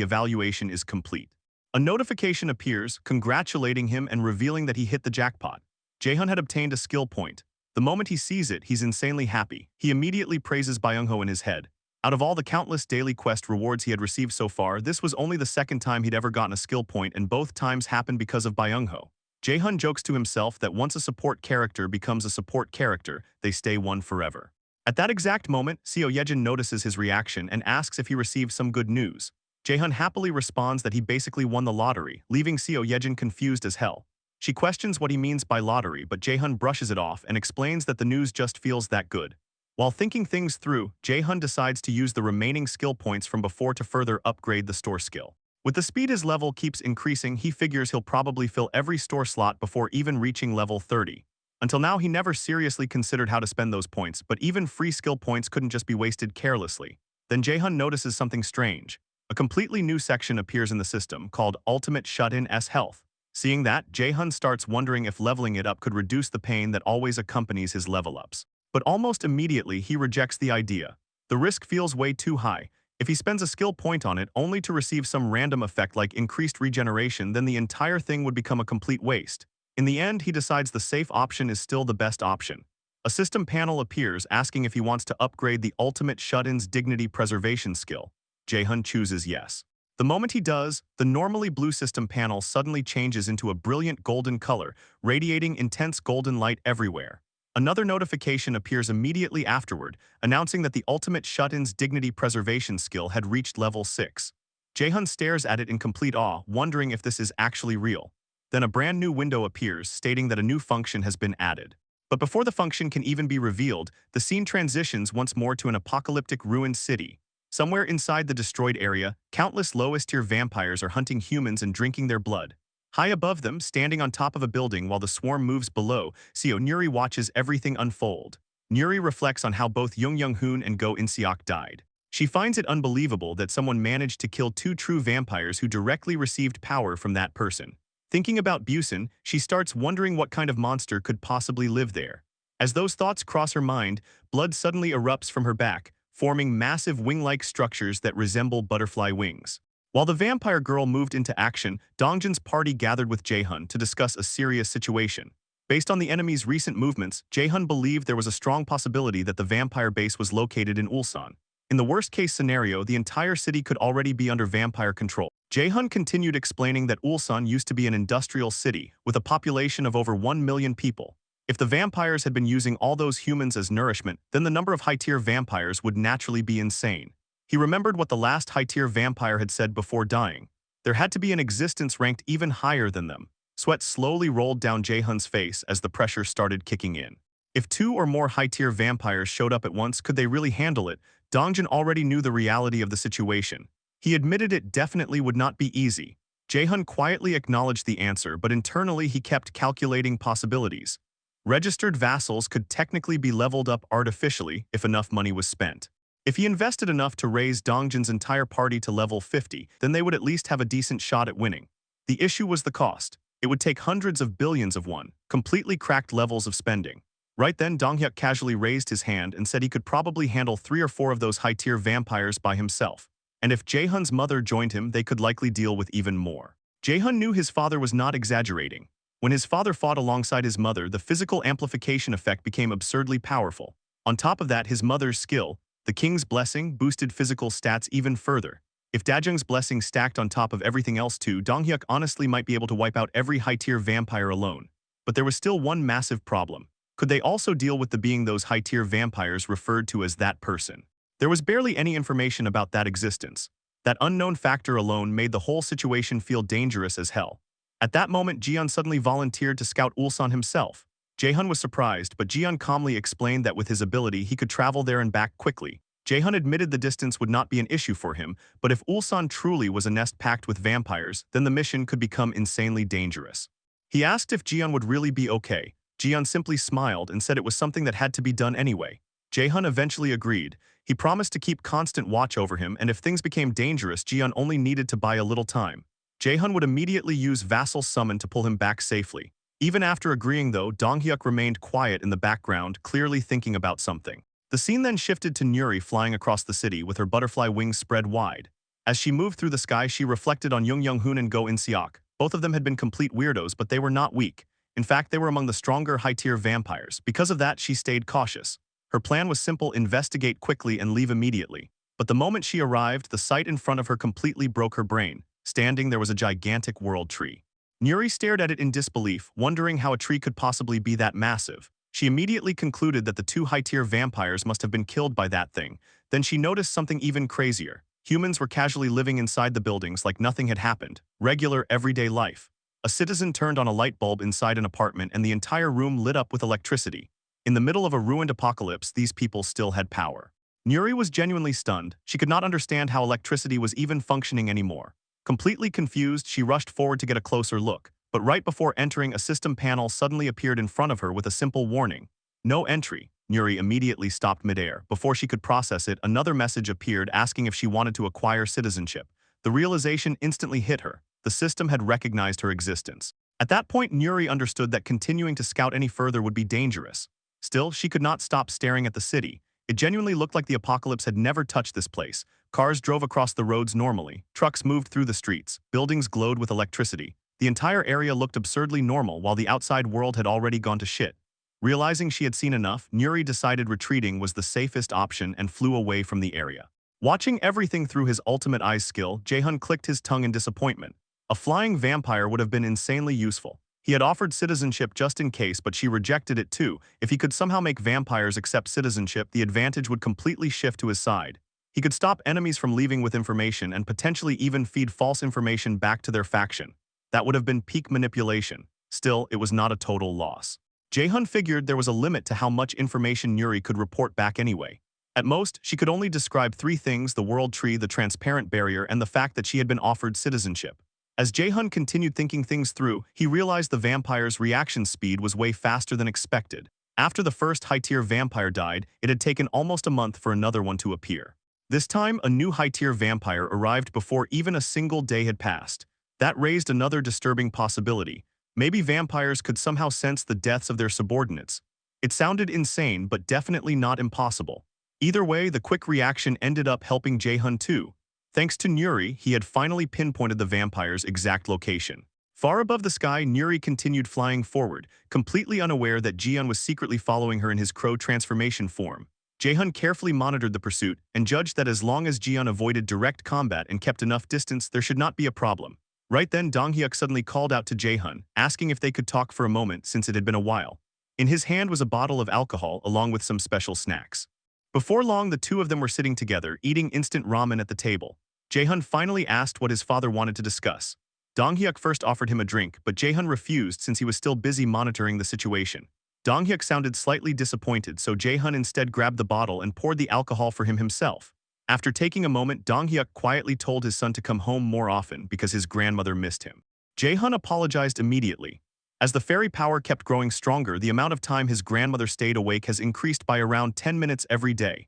evaluation is complete. A notification appears, congratulating him and revealing that he hit the jackpot. Jae-hun had obtained a skill point. The moment he sees it, he's insanely happy. He immediately praises Byung-ho in his head. Out of all the countless daily quest rewards he had received so far, this was only the second time he'd ever gotten a skill point, and both times happened because of Byung-ho. Jae-hun jokes to himself that once a support character becomes a support character, they stay one forever. At that exact moment, Seo Yejin notices his reaction and asks if he received some good news. Jae-hun happily responds that he basically won the lottery, leaving Seo Yejin confused as hell. She questions what he means by lottery, but Jae-hun brushes it off and explains that the news just feels that good. While thinking things through, Jae-hun decides to use the remaining skill points from before to further upgrade the store skill. With the speed his level keeps increasing, he figures he'll probably fill every store slot before even reaching level 30. Until now, he never seriously considered how to spend those points, but even free skill points couldn't just be wasted carelessly. Then Jae-hun notices something strange. A completely new section appears in the system called Ultimate Shut-in S Health. Seeing that, Jae-hun starts wondering if leveling it up could reduce the pain that always accompanies his level-ups. But almost immediately, he rejects the idea. The risk feels way too high. If he spends a skill point on it only to receive some random effect like increased regeneration, then the entire thing would become a complete waste. In the end, he decides the safe option is still the best option. A system panel appears asking if he wants to upgrade the Ultimate Shut-in's Dignity Preservation skill. Jae-hun chooses yes. The moment he does, the normally blue system panel suddenly changes into a brilliant golden color, radiating intense golden light everywhere. Another notification appears immediately afterward, announcing that the Ultimate Shut-in's Dignity Preservation skill had reached level 6. Jae-hun stares at it in complete awe, wondering if this is actually real. Then a brand new window appears, stating that a new function has been added. But before the function can even be revealed, the scene transitions once more to an apocalyptic ruined city. Somewhere inside the destroyed area, countless lowest-tier vampires are hunting humans and drinking their blood. High above them, standing on top of a building while the swarm moves below, Nuri watches everything unfold. Nuri reflects on how both Jung Young-hoon and Go In-seok died. She finds it unbelievable that someone managed to kill two true vampires who directly received power from that person. Thinking about Busan, she starts wondering what kind of monster could possibly live there. As those thoughts cross her mind, blood suddenly erupts from her back, forming massive wing-like structures that resemble butterfly wings. While the vampire girl moved into action, Dongjin's party gathered with Jae-hun to discuss a serious situation. Based on the enemy's recent movements, Jae-hun believed there was a strong possibility that the vampire base was located in Ulsan. In the worst-case scenario, the entire city could already be under vampire control. Jae-hun continued explaining that Ulsan used to be an industrial city, with a population of over 1 million people. If the vampires had been using all those humans as nourishment, then the number of high-tier vampires would naturally be insane. He remembered what the last high-tier vampire had said before dying. There had to be an existence ranked even higher than them. Sweat slowly rolled down Jae-hun's face as the pressure started kicking in. If 2 or more high-tier vampires showed up at once, could they really handle it? Dongjin already knew the reality of the situation. He admitted it definitely would not be easy. Jae-hun quietly acknowledged the answer, but internally he kept calculating possibilities. Registered vassals could technically be leveled up artificially if enough money was spent. If he invested enough to raise Dongjin's entire party to level 50, then they would at least have a decent shot at winning. The issue was the cost. It would take hundreds of billions of won, completely cracked levels of spending. Right then, Donghyuk casually raised his hand and said he could probably handle 3 or 4 of those high-tier vampires by himself. And if Jae-hun's mother joined him, they could likely deal with even more. Jae-hun knew his father was not exaggerating. When his father fought alongside his mother, the physical amplification effect became absurdly powerful. On top of that, his mother's skill, the king's blessing, boosted physical stats even further. If Dajung's blessing stacked on top of everything else too, Donghyuk honestly might be able to wipe out every high-tier vampire alone. But there was still one massive problem. Could they also deal with the being those high-tier vampires referred to as that person? There was barely any information about that existence. That unknown factor alone made the whole situation feel dangerous as hell. At that moment, Jian suddenly volunteered to scout Ulsan himself. Jae-hun was surprised, but Jian calmly explained that with his ability, he could travel there and back quickly. Jae-hun admitted the distance would not be an issue for him, but if Ulsan truly was a nest packed with vampires, then the mission could become insanely dangerous. He asked if Jian would really be okay. Jian simply smiled and said it was something that had to be done anyway. Jae-hun eventually agreed. He promised to keep constant watch over him, and if things became dangerous, Jian only needed to buy a little time. Jae-hun would immediately use Vassal Summon to pull him back safely. Even after agreeing though, Donghyuk remained quiet in the background, clearly thinking about something. The scene then shifted to Nuri flying across the city with her butterfly wings spread wide. As she moved through the sky, she reflected on Jung Young-hoon and Go In-seok. Both of them had been complete weirdos, but they were not weak. In fact, they were among the stronger high-tier vampires. Because of that, she stayed cautious. Her plan was simple: investigate quickly and leave immediately. But the moment she arrived, the sight in front of her completely broke her brain. Standing, there was a gigantic world tree. Nuri stared at it in disbelief, wondering how a tree could possibly be that massive. She immediately concluded that the 2 high-tier vampires must have been killed by that thing. Then she noticed something even crazier. Humans were casually living inside the buildings like nothing had happened. Regular, everyday life. A citizen turned on a light bulb inside an apartment and the entire room lit up with electricity. In the middle of a ruined apocalypse, these people still had power. Nuri was genuinely stunned. She could not understand how electricity was even functioning anymore. Completely confused, she rushed forward to get a closer look, but right before entering, a system panel suddenly appeared in front of her with a simple warning. No entry. Nuri immediately stopped midair. Before she could process it, another message appeared asking if she wanted to acquire citizenship. The realization instantly hit her. The system had recognized her existence. At that point, Nuri understood that continuing to scout any further would be dangerous. Still, she could not stop staring at the city. It genuinely looked like the apocalypse had never touched this place. Cars drove across the roads normally, trucks moved through the streets, buildings glowed with electricity. The entire area looked absurdly normal while the outside world had already gone to shit. Realizing she had seen enough, Nuri decided retreating was the safest option and flew away from the area. Watching everything through his ultimate eyes skill, Jaehun clicked his tongue in disappointment. A flying vampire would have been insanely useful. He had offered citizenship just in case, but she rejected it too. If he could somehow make vampires accept citizenship, the advantage would completely shift to his side. He could stop enemies from leaving with information and potentially even feed false information back to their faction. That would have been peak manipulation. Still, it was not a total loss. Jaehun figured there was a limit to how much information Nuri could report back anyway. At most, she could only describe three things: the world tree, the transparent barrier, and the fact that she had been offered citizenship. As Jaehun continued thinking things through, he realized the vampire's reaction speed was way faster than expected. After the first high-tier vampire died, it had taken almost a month for another one to appear. This time, a new high-tier vampire arrived before even a single day had passed. That raised another disturbing possibility. Maybe vampires could somehow sense the deaths of their subordinates. It sounded insane, but definitely not impossible. Either way, the quick reaction ended up helping Jaehun too. Thanks to Nuri, he had finally pinpointed the vampire's exact location. Far above the sky, Nuri continued flying forward, completely unaware that Jian was secretly following her in his crow transformation form. Jaehun carefully monitored the pursuit and judged that as long as Jian avoided direct combat and kept enough distance, there should not be a problem. Right then, Donghyuk suddenly called out to Jaehun, asking if they could talk for a moment since it had been a while. In his hand was a bottle of alcohol along with some special snacks. Before long, the two of them were sitting together, eating instant ramen at the table. Jaehun finally asked what his father wanted to discuss. Donghyuk first offered him a drink, but Jaehun refused since he was still busy monitoring the situation. Donghyuk sounded slightly disappointed, so Jaehun instead grabbed the bottle and poured the alcohol for him himself. After taking a moment, Donghyuk quietly told his son to come home more often because his grandmother missed him. Jaehun apologized immediately. As the fairy power kept growing stronger, the amount of time his grandmother stayed awake has increased by around 10 minutes every day.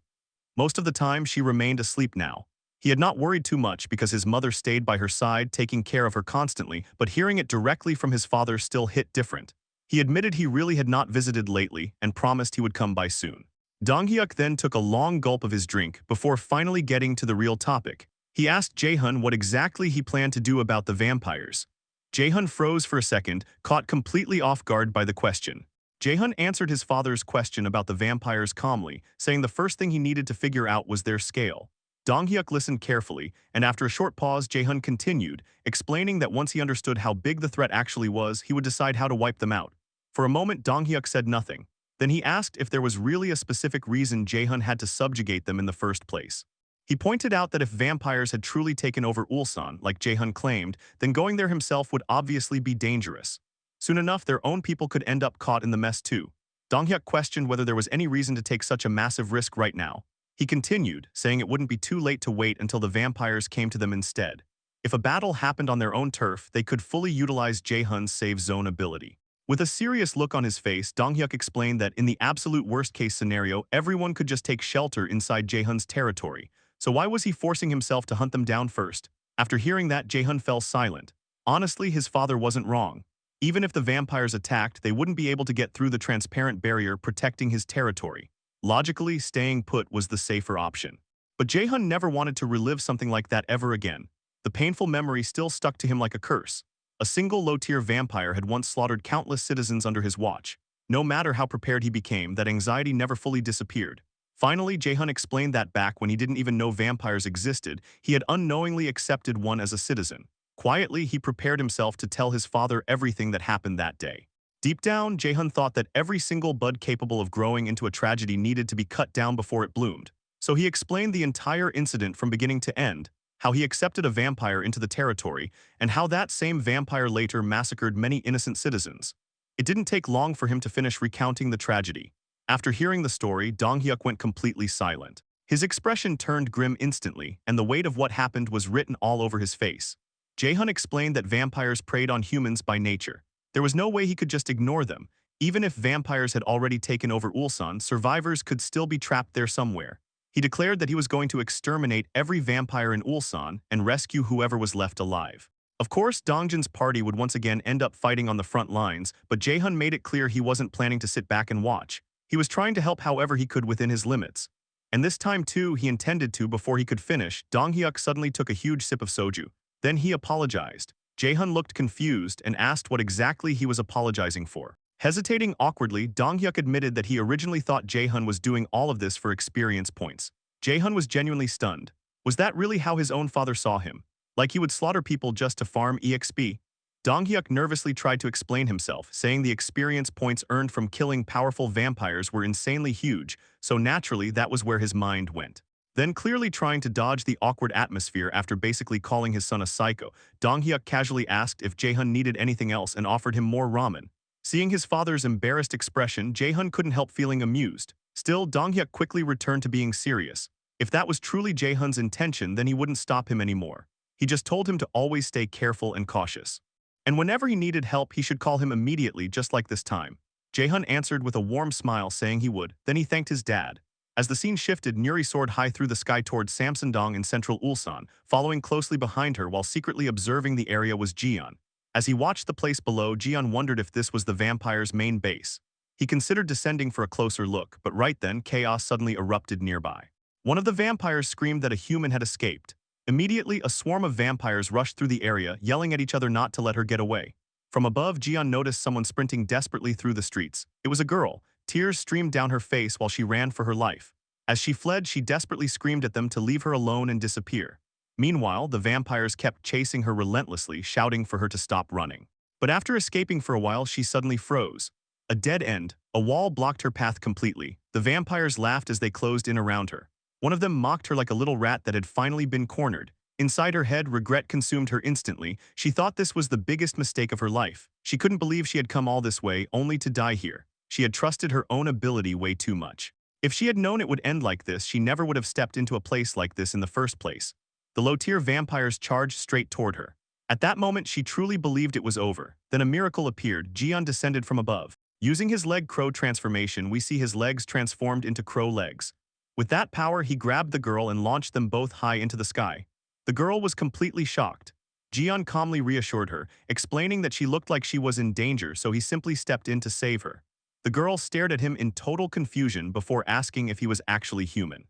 Most of the time, she remained asleep now. He had not worried too much because his mother stayed by her side, taking care of her constantly, but hearing it directly from his father still hit different. He admitted he really had not visited lately and promised he would come by soon. Donghyuk then took a long gulp of his drink before finally getting to the real topic. He asked Jaehun what exactly he planned to do about the vampires. Jaehun froze for a second, caught completely off guard by the question. Jaehun answered his father's question about the vampires calmly, saying the first thing he needed to figure out was their scale. Donghyuk listened carefully, and after a short pause, Jaehun continued, explaining that once he understood how big the threat actually was, he would decide how to wipe them out. For a moment, Donghyuk said nothing. Then he asked if there was really a specific reason Jaehun had to subjugate them in the first place. He pointed out that if vampires had truly taken over Ulsan, like Jaehun claimed, then going there himself would obviously be dangerous. Soon enough, their own people could end up caught in the mess too. Donghyuk questioned whether there was any reason to take such a massive risk right now. He continued, saying it wouldn't be too late to wait until the vampires came to them instead. If a battle happened on their own turf, they could fully utilize Jaehun's save zone ability. With a serious look on his face, Donghyuk explained that in the absolute worst-case scenario, everyone could just take shelter inside Jaehun's territory. So why was he forcing himself to hunt them down first? After hearing that, Jaehun fell silent. Honestly, his father wasn't wrong. Even if the vampires attacked, they wouldn't be able to get through the transparent barrier protecting his territory. Logically, staying put was the safer option. But Jaehun never wanted to relive something like that ever again. The painful memory still stuck to him like a curse. A single low-tier vampire had once slaughtered countless citizens under his watch. No matter how prepared he became, that anxiety never fully disappeared. Finally, Jaehun explained that back when he didn't even know vampires existed, he had unknowingly accepted one as a citizen. Quietly, he prepared himself to tell his father everything that happened that day. Deep down, Jaehun thought that every single bud capable of growing into a tragedy needed to be cut down before it bloomed. So he explained the entire incident from beginning to end. how he accepted a vampire into the territory, and how that same vampire later massacred many innocent citizens. It didn't take long for him to finish recounting the tragedy. After hearing the story, Dong-hyuk went completely silent. His expression turned grim instantly, and the weight of what happened was written all over his face. Jae-hun explained that vampires preyed on humans by nature. There was no way he could just ignore them. Even if vampires had already taken over Ulsan, survivors could still be trapped there somewhere. He declared that he was going to exterminate every vampire in Ulsan and rescue whoever was left alive. Of course, Dongjin's party would once again end up fighting on the front lines, but Jae-hun made it clear he wasn't planning to sit back and watch. He was trying to help however he could within his limits. And this time too, he intended to before he could finish. Dong-hyuk suddenly took a huge sip of soju. Then he apologized. Jae-hun looked confused and asked what exactly he was apologizing for. Hesitating awkwardly, Dong-hyuk admitted that he originally thought Jae-hun was doing all of this for experience points. Jae-hun was genuinely stunned. Was that really how his own father saw him? Like he would slaughter people just to farm EXP? Dong-hyuk nervously tried to explain himself, saying the experience points earned from killing powerful vampires were insanely huge, so naturally that was where his mind went. Then, clearly trying to dodge the awkward atmosphere after basically calling his son a psycho, Dong-hyuk casually asked if Jae-hun needed anything else and offered him more ramen. Seeing his father's embarrassed expression, Jae-hun couldn't help feeling amused. Still, Dong-hyuk quickly returned to being serious. If that was truly Jae-hun's intention, then he wouldn't stop him anymore. He just told him to always stay careful and cautious. And whenever he needed help, he should call him immediately, just like this time. Jae-hun answered with a warm smile, saying he would. Then he thanked his dad. As the scene shifted, Nuri soared high through the sky towards Samsundong in central Ulsan. Following closely behind her while secretly observing the area was Jian. As he watched the place below, Jian wondered if this was the vampire's main base. He considered descending for a closer look, but right then, chaos suddenly erupted nearby. One of the vampires screamed that a human had escaped. Immediately, a swarm of vampires rushed through the area, yelling at each other not to let her get away. From above, Jian noticed someone sprinting desperately through the streets. It was a girl. Tears streamed down her face while she ran for her life. As she fled, she desperately screamed at them to leave her alone and disappear. Meanwhile, the vampires kept chasing her relentlessly, shouting for her to stop running. But after escaping for a while, she suddenly froze. A dead end, a wall blocked her path completely. The vampires laughed as they closed in around her. One of them mocked her like a little rat that had finally been cornered. Inside her head, regret consumed her instantly. She thought this was the biggest mistake of her life. She couldn't believe she had come all this way, only to die here. She had trusted her own ability way too much. If she had known it would end like this, she never would have stepped into a place like this in the first place. The low-tier vampires charged straight toward her. At that moment, she truly believed it was over. Then a miracle appeared. Jian descended from above. Using his leg crow transformation, we see his legs transformed into crow legs. With that power, he grabbed the girl and launched them both high into the sky. The girl was completely shocked. Jian calmly reassured her, explaining that she looked like she was in danger, so he simply stepped in to save her. The girl stared at him in total confusion before asking if he was actually human.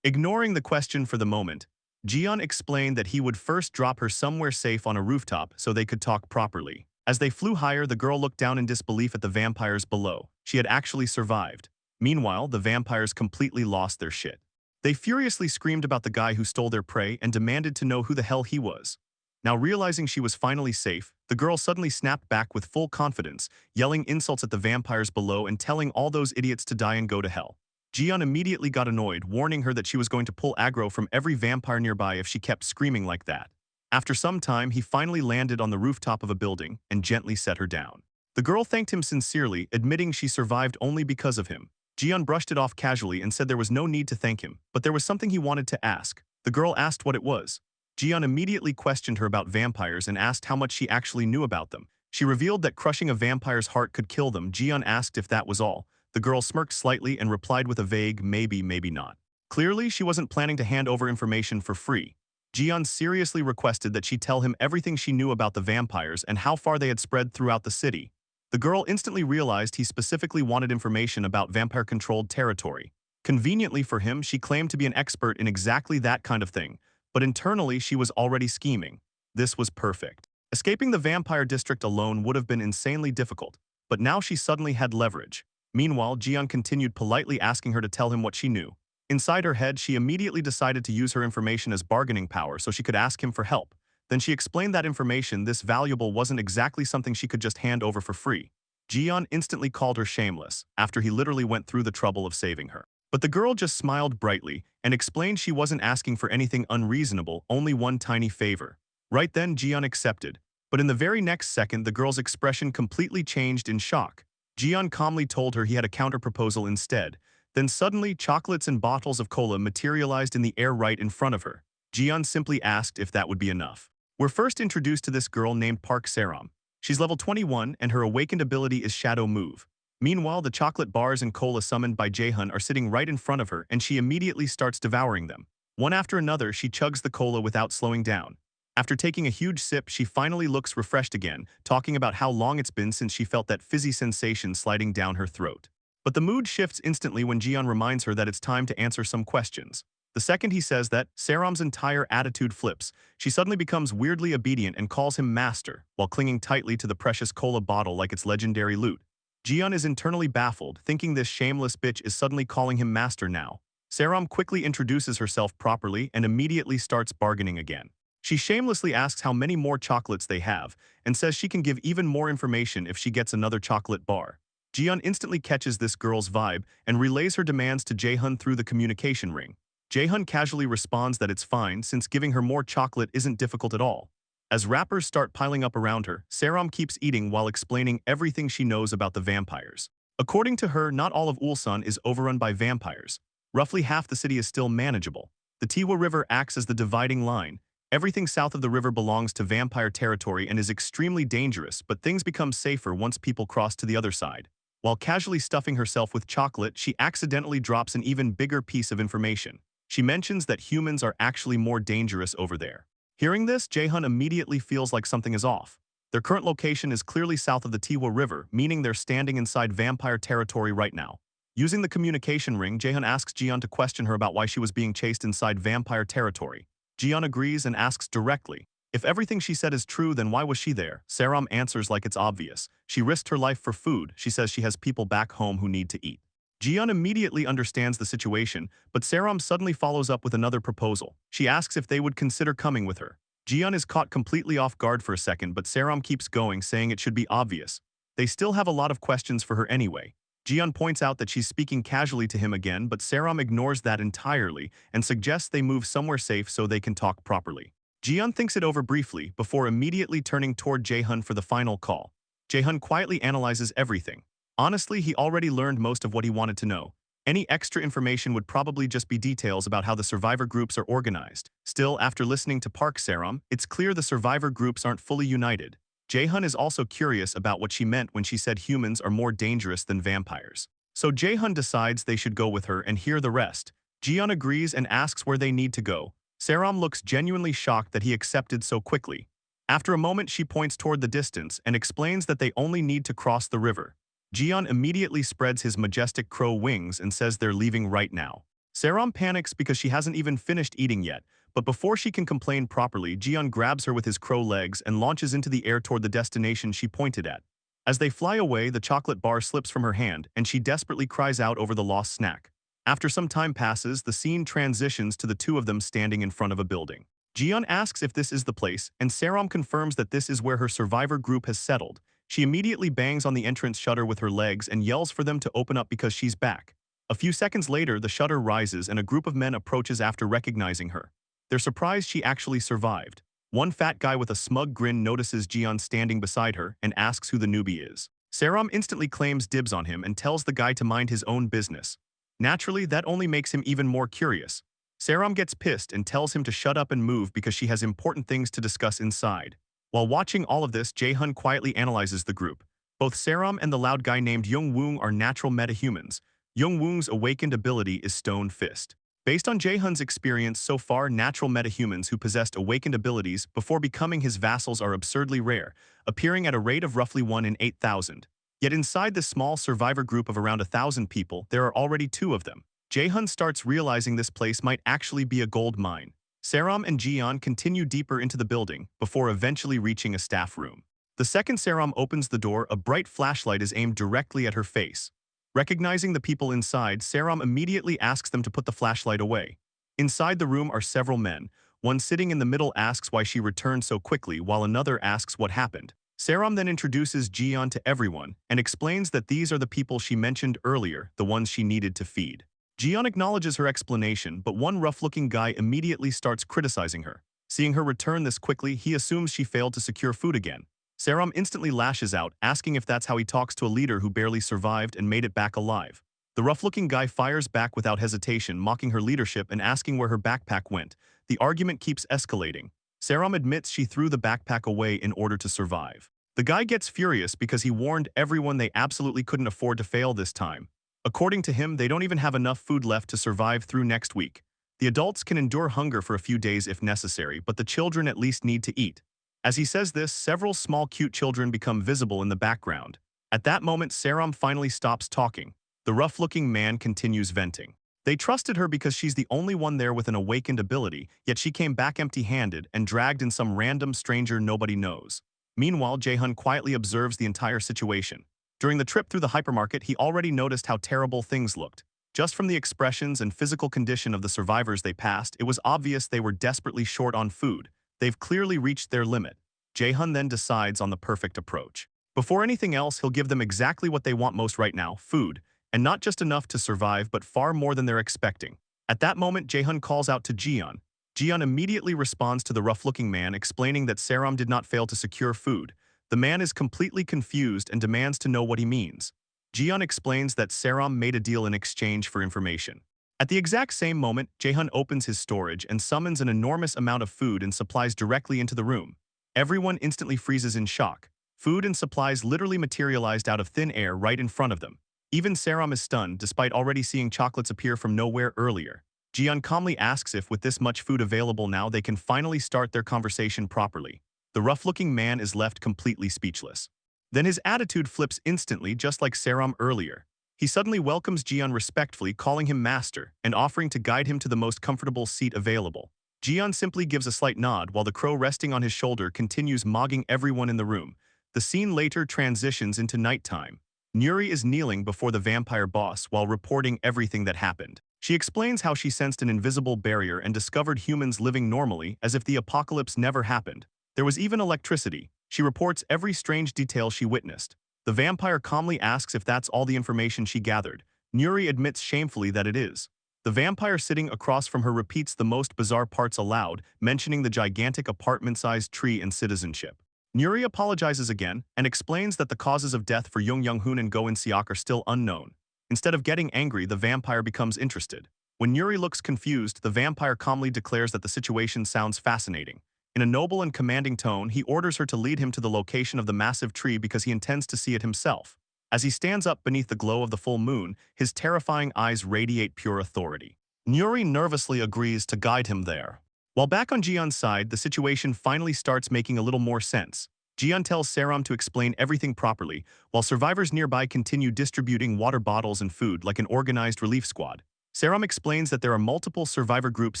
Ignoring the question for the moment, Jian explained that he would first drop her somewhere safe on a rooftop so they could talk properly. As they flew higher, the girl looked down in disbelief at the vampires below. She had actually survived. Meanwhile, the vampires completely lost their shit. They furiously screamed about the guy who stole their prey and demanded to know who the hell he was. Now realizing she was finally safe, the girl suddenly snapped back with full confidence, yelling insults at the vampires below and telling all those idiots to die and go to hell. Jian immediately got annoyed, warning her that she was going to pull aggro from every vampire nearby if she kept screaming like that. After some time, he finally landed on the rooftop of a building and gently set her down. The girl thanked him sincerely, admitting she survived only because of him. Jian brushed it off casually and said there was no need to thank him, but there was something he wanted to ask. The girl asked what it was. Jian immediately questioned her about vampires and asked how much she actually knew about them. She revealed that crushing a vampire's heart could kill them. Jian asked if that was all. The girl smirked slightly and replied with a vague maybe, maybe not. Clearly, she wasn't planning to hand over information for free. Jian seriously requested that she tell him everything she knew about the vampires and how far they had spread throughout the city. The girl instantly realized he specifically wanted information about vampire-controlled territory. Conveniently for him, she claimed to be an expert in exactly that kind of thing, but internally she was already scheming. This was perfect. Escaping the vampire district alone would have been insanely difficult, but now she suddenly had leverage. Meanwhile, Jian continued politely asking her to tell him what she knew. Inside her head, she immediately decided to use her information as bargaining power so she could ask him for help. Then she explained that information, this valuable, wasn't exactly something she could just hand over for free. Jian instantly called her shameless, after he literally went through the trouble of saving her. But the girl just smiled brightly and explained she wasn't asking for anything unreasonable, only one tiny favor. Right then, Jian accepted. But in the very next second, the girl's expression completely changed in shock. Jian calmly told her he had a counterproposal instead. Then suddenly, chocolates and bottles of cola materialized in the air right in front of her. Jian simply asked if that would be enough. We're first introduced to this girl named Park Saram. She's level 21, and her awakened ability is Shadow Move. Meanwhile, the chocolate bars and cola summoned by Jaehyun are sitting right in front of her, and she immediately starts devouring them. One after another, she chugs the cola without slowing down. After taking a huge sip, she finally looks refreshed again, talking about how long it's been since she felt that fizzy sensation sliding down her throat. But the mood shifts instantly when Jian reminds her that it's time to answer some questions. The second he says that, Saram's entire attitude flips. She suddenly becomes weirdly obedient and calls him master, while clinging tightly to the precious cola bottle like it's legendary loot. Jian is internally baffled, thinking this shameless bitch is suddenly calling him master now. Saram quickly introduces herself properly and immediately starts bargaining again. She shamelessly asks how many more chocolates they have, and says she can give even more information if she gets another chocolate bar. Jian instantly catches this girl's vibe and relays her demands to Jaehyun through the communication ring. Jaehyun casually responds that it's fine since giving her more chocolate isn't difficult at all. As wrappers start piling up around her, Saram keeps eating while explaining everything she knows about the vampires. According to her, not all of Ulsan is overrun by vampires. Roughly half the city is still manageable. The Tiwa River acts as the dividing line. Everything south of the river belongs to vampire territory and is extremely dangerous, but things become safer once people cross to the other side. While casually stuffing herself with chocolate, she accidentally drops an even bigger piece of information. She mentions that humans are actually more dangerous over there. Hearing this, Jaehyun immediately feels like something is off. Their current location is clearly south of the Tiwa River, meaning they're standing inside vampire territory right now. Using the communication ring, Jaehyun asks Jian to question her about why she was being chased inside vampire territory. Jian agrees and asks directly, if everything she said is true, then why was she there? Saram answers like it's obvious. She risked her life for food. She says she has people back home who need to eat. Jian immediately understands the situation, but Saram suddenly follows up with another proposal. She asks if they would consider coming with her. Jian is caught completely off guard for a second, but Saram keeps going, saying it should be obvious. They still have a lot of questions for her anyway. Jian points out that she's speaking casually to him again, but Saram ignores that entirely and suggests they move somewhere safe so they can talk properly. Jian thinks it over briefly before immediately turning toward Jaehyun for the final call. Jaehyun quietly analyzes everything. Honestly, he already learned most of what he wanted to know. Any extra information would probably just be details about how the survivor groups are organized. Still, after listening to Park Saram, it's clear the survivor groups aren't fully united. Jaehyun is also curious about what she meant when she said humans are more dangerous than vampires. So Jaehyun decides they should go with her and hear the rest. Jian agrees and asks where they need to go. Saram looks genuinely shocked that he accepted so quickly. After a moment, she points toward the distance and explains that they only need to cross the river. Jian immediately spreads his majestic crow wings and says they're leaving right now. Saram panics because she hasn't even finished eating yet, but before she can complain properly, Jian grabs her with his crow legs and launches into the air toward the destination she pointed at. As they fly away, the chocolate bar slips from her hand, and she desperately cries out over the lost snack. After some time passes, the scene transitions to the two of them standing in front of a building. Jian asks if this is the place, and Saram confirms that this is where her survivor group has settled. She immediately bangs on the entrance shutter with her legs and yells for them to open up because she's back. A few seconds later, the shutter rises and a group of men approaches after recognizing her. They're surprised she actually survived. One fat guy with a smug grin notices Jian standing beside her and asks who the newbie is. Saram instantly claims dibs on him and tells the guy to mind his own business. Naturally, that only makes him even more curious. Saram gets pissed and tells him to shut up and move because she has important things to discuss inside. While watching all of this, Jaehyun quietly analyzes the group. Both Saram and the loud guy named Young-woong are natural metahumans. Young-woong's awakened ability is Stone Fist. Based on Jaehyun's experience so far, natural metahumans who possessed awakened abilities before becoming his vassals are absurdly rare, appearing at a rate of roughly 1 in 8,000. Yet inside this small survivor group of around 1,000 people, there are already 2 of them. Jaehyun starts realizing this place might actually be a gold mine. Saram and Jian continue deeper into the building before eventually reaching a staff room. The second Saram opens the door, a bright flashlight is aimed directly at her face. Recognizing the people inside, Saram immediately asks them to put the flashlight away. Inside the room are several men. One sitting in the middle asks why she returned so quickly, while another asks what happened. Saram then introduces Jian to everyone and explains that these are the people she mentioned earlier, the ones she needed to feed. Jiyeon acknowledges her explanation, but one rough-looking guy immediately starts criticizing her. Seeing her return this quickly, he assumes she failed to secure food again. Saram instantly lashes out, asking if that's how he talks to a leader who barely survived and made it back alive. The rough-looking guy fires back without hesitation, mocking her leadership and asking where her backpack went. The argument keeps escalating. Saram admits she threw the backpack away in order to survive. The guy gets furious because he warned everyone they absolutely couldn't afford to fail this time. According to him, they don't even have enough food left to survive through next week. The adults can endure hunger for a few days if necessary, but the children at least need to eat. As he says this, several small cute children become visible in the background. At that moment, Saram finally stops talking. The rough-looking man continues venting. They trusted her because she's the only one there with an awakened ability, yet she came back empty-handed and dragged in some random stranger nobody knows. Meanwhile, Jae-hun quietly observes the entire situation. During the trip through the hypermarket, he already noticed how terrible things looked. Just from the expressions and physical condition of the survivors they passed, it was obvious they were desperately short on food. They've clearly reached their limit. Jae-hun then decides on the perfect approach. Before anything else, he'll give them exactly what they want most right now, food, and not just enough to survive, but far more than they're expecting. At that moment, Jae-hun calls out to Jiyeon. Jiyeon immediately responds to the rough-looking man, explaining that Saram did not fail to secure food. The man is completely confused and demands to know what he means. Jiyeon explains that Saram made a deal in exchange for information. At the exact same moment, Jae-hun opens his storage and summons an enormous amount of food and supplies directly into the room. Everyone instantly freezes in shock. Food and supplies literally materialized out of thin air right in front of them. Even Saram is stunned, despite already seeing chocolates appear from nowhere earlier. Jiyeon calmly asks if with this much food available now they can finally start their conversation properly. The rough-looking man is left completely speechless. Then his attitude flips instantly, just like Saram earlier. He suddenly welcomes Jiyeon respectfully, calling him master, and offering to guide him to the most comfortable seat available. Jiyeon simply gives a slight nod while the crow resting on his shoulder continues mogging everyone in the room. The scene later transitions into nighttime. Nuri is kneeling before the vampire boss while reporting everything that happened. She explains how she sensed an invisible barrier and discovered humans living normally as if the apocalypse never happened. There was even electricity. She reports every strange detail she witnessed. The vampire calmly asks if that's all the information she gathered. Nuri admits shamefully that it is. The vampire sitting across from her repeats the most bizarre parts aloud, mentioning the gigantic apartment-sized tree and citizenship. Nuri apologizes again and explains that the causes of death for Jung Young-hoon and Go In-seok are still unknown. Instead of getting angry, the vampire becomes interested. When Nuri looks confused, the vampire calmly declares that the situation sounds fascinating. In a noble and commanding tone, he orders her to lead him to the location of the massive tree because he intends to see it himself. As he stands up beneath the glow of the full moon, his terrifying eyes radiate pure authority. Nuri nervously agrees to guide him there. While back on Jiyeon's side, the situation finally starts making a little more sense. Jiyeon tells Saram to explain everything properly, while survivors nearby continue distributing water bottles and food like an organized relief squad. Saram explains that there are multiple survivor groups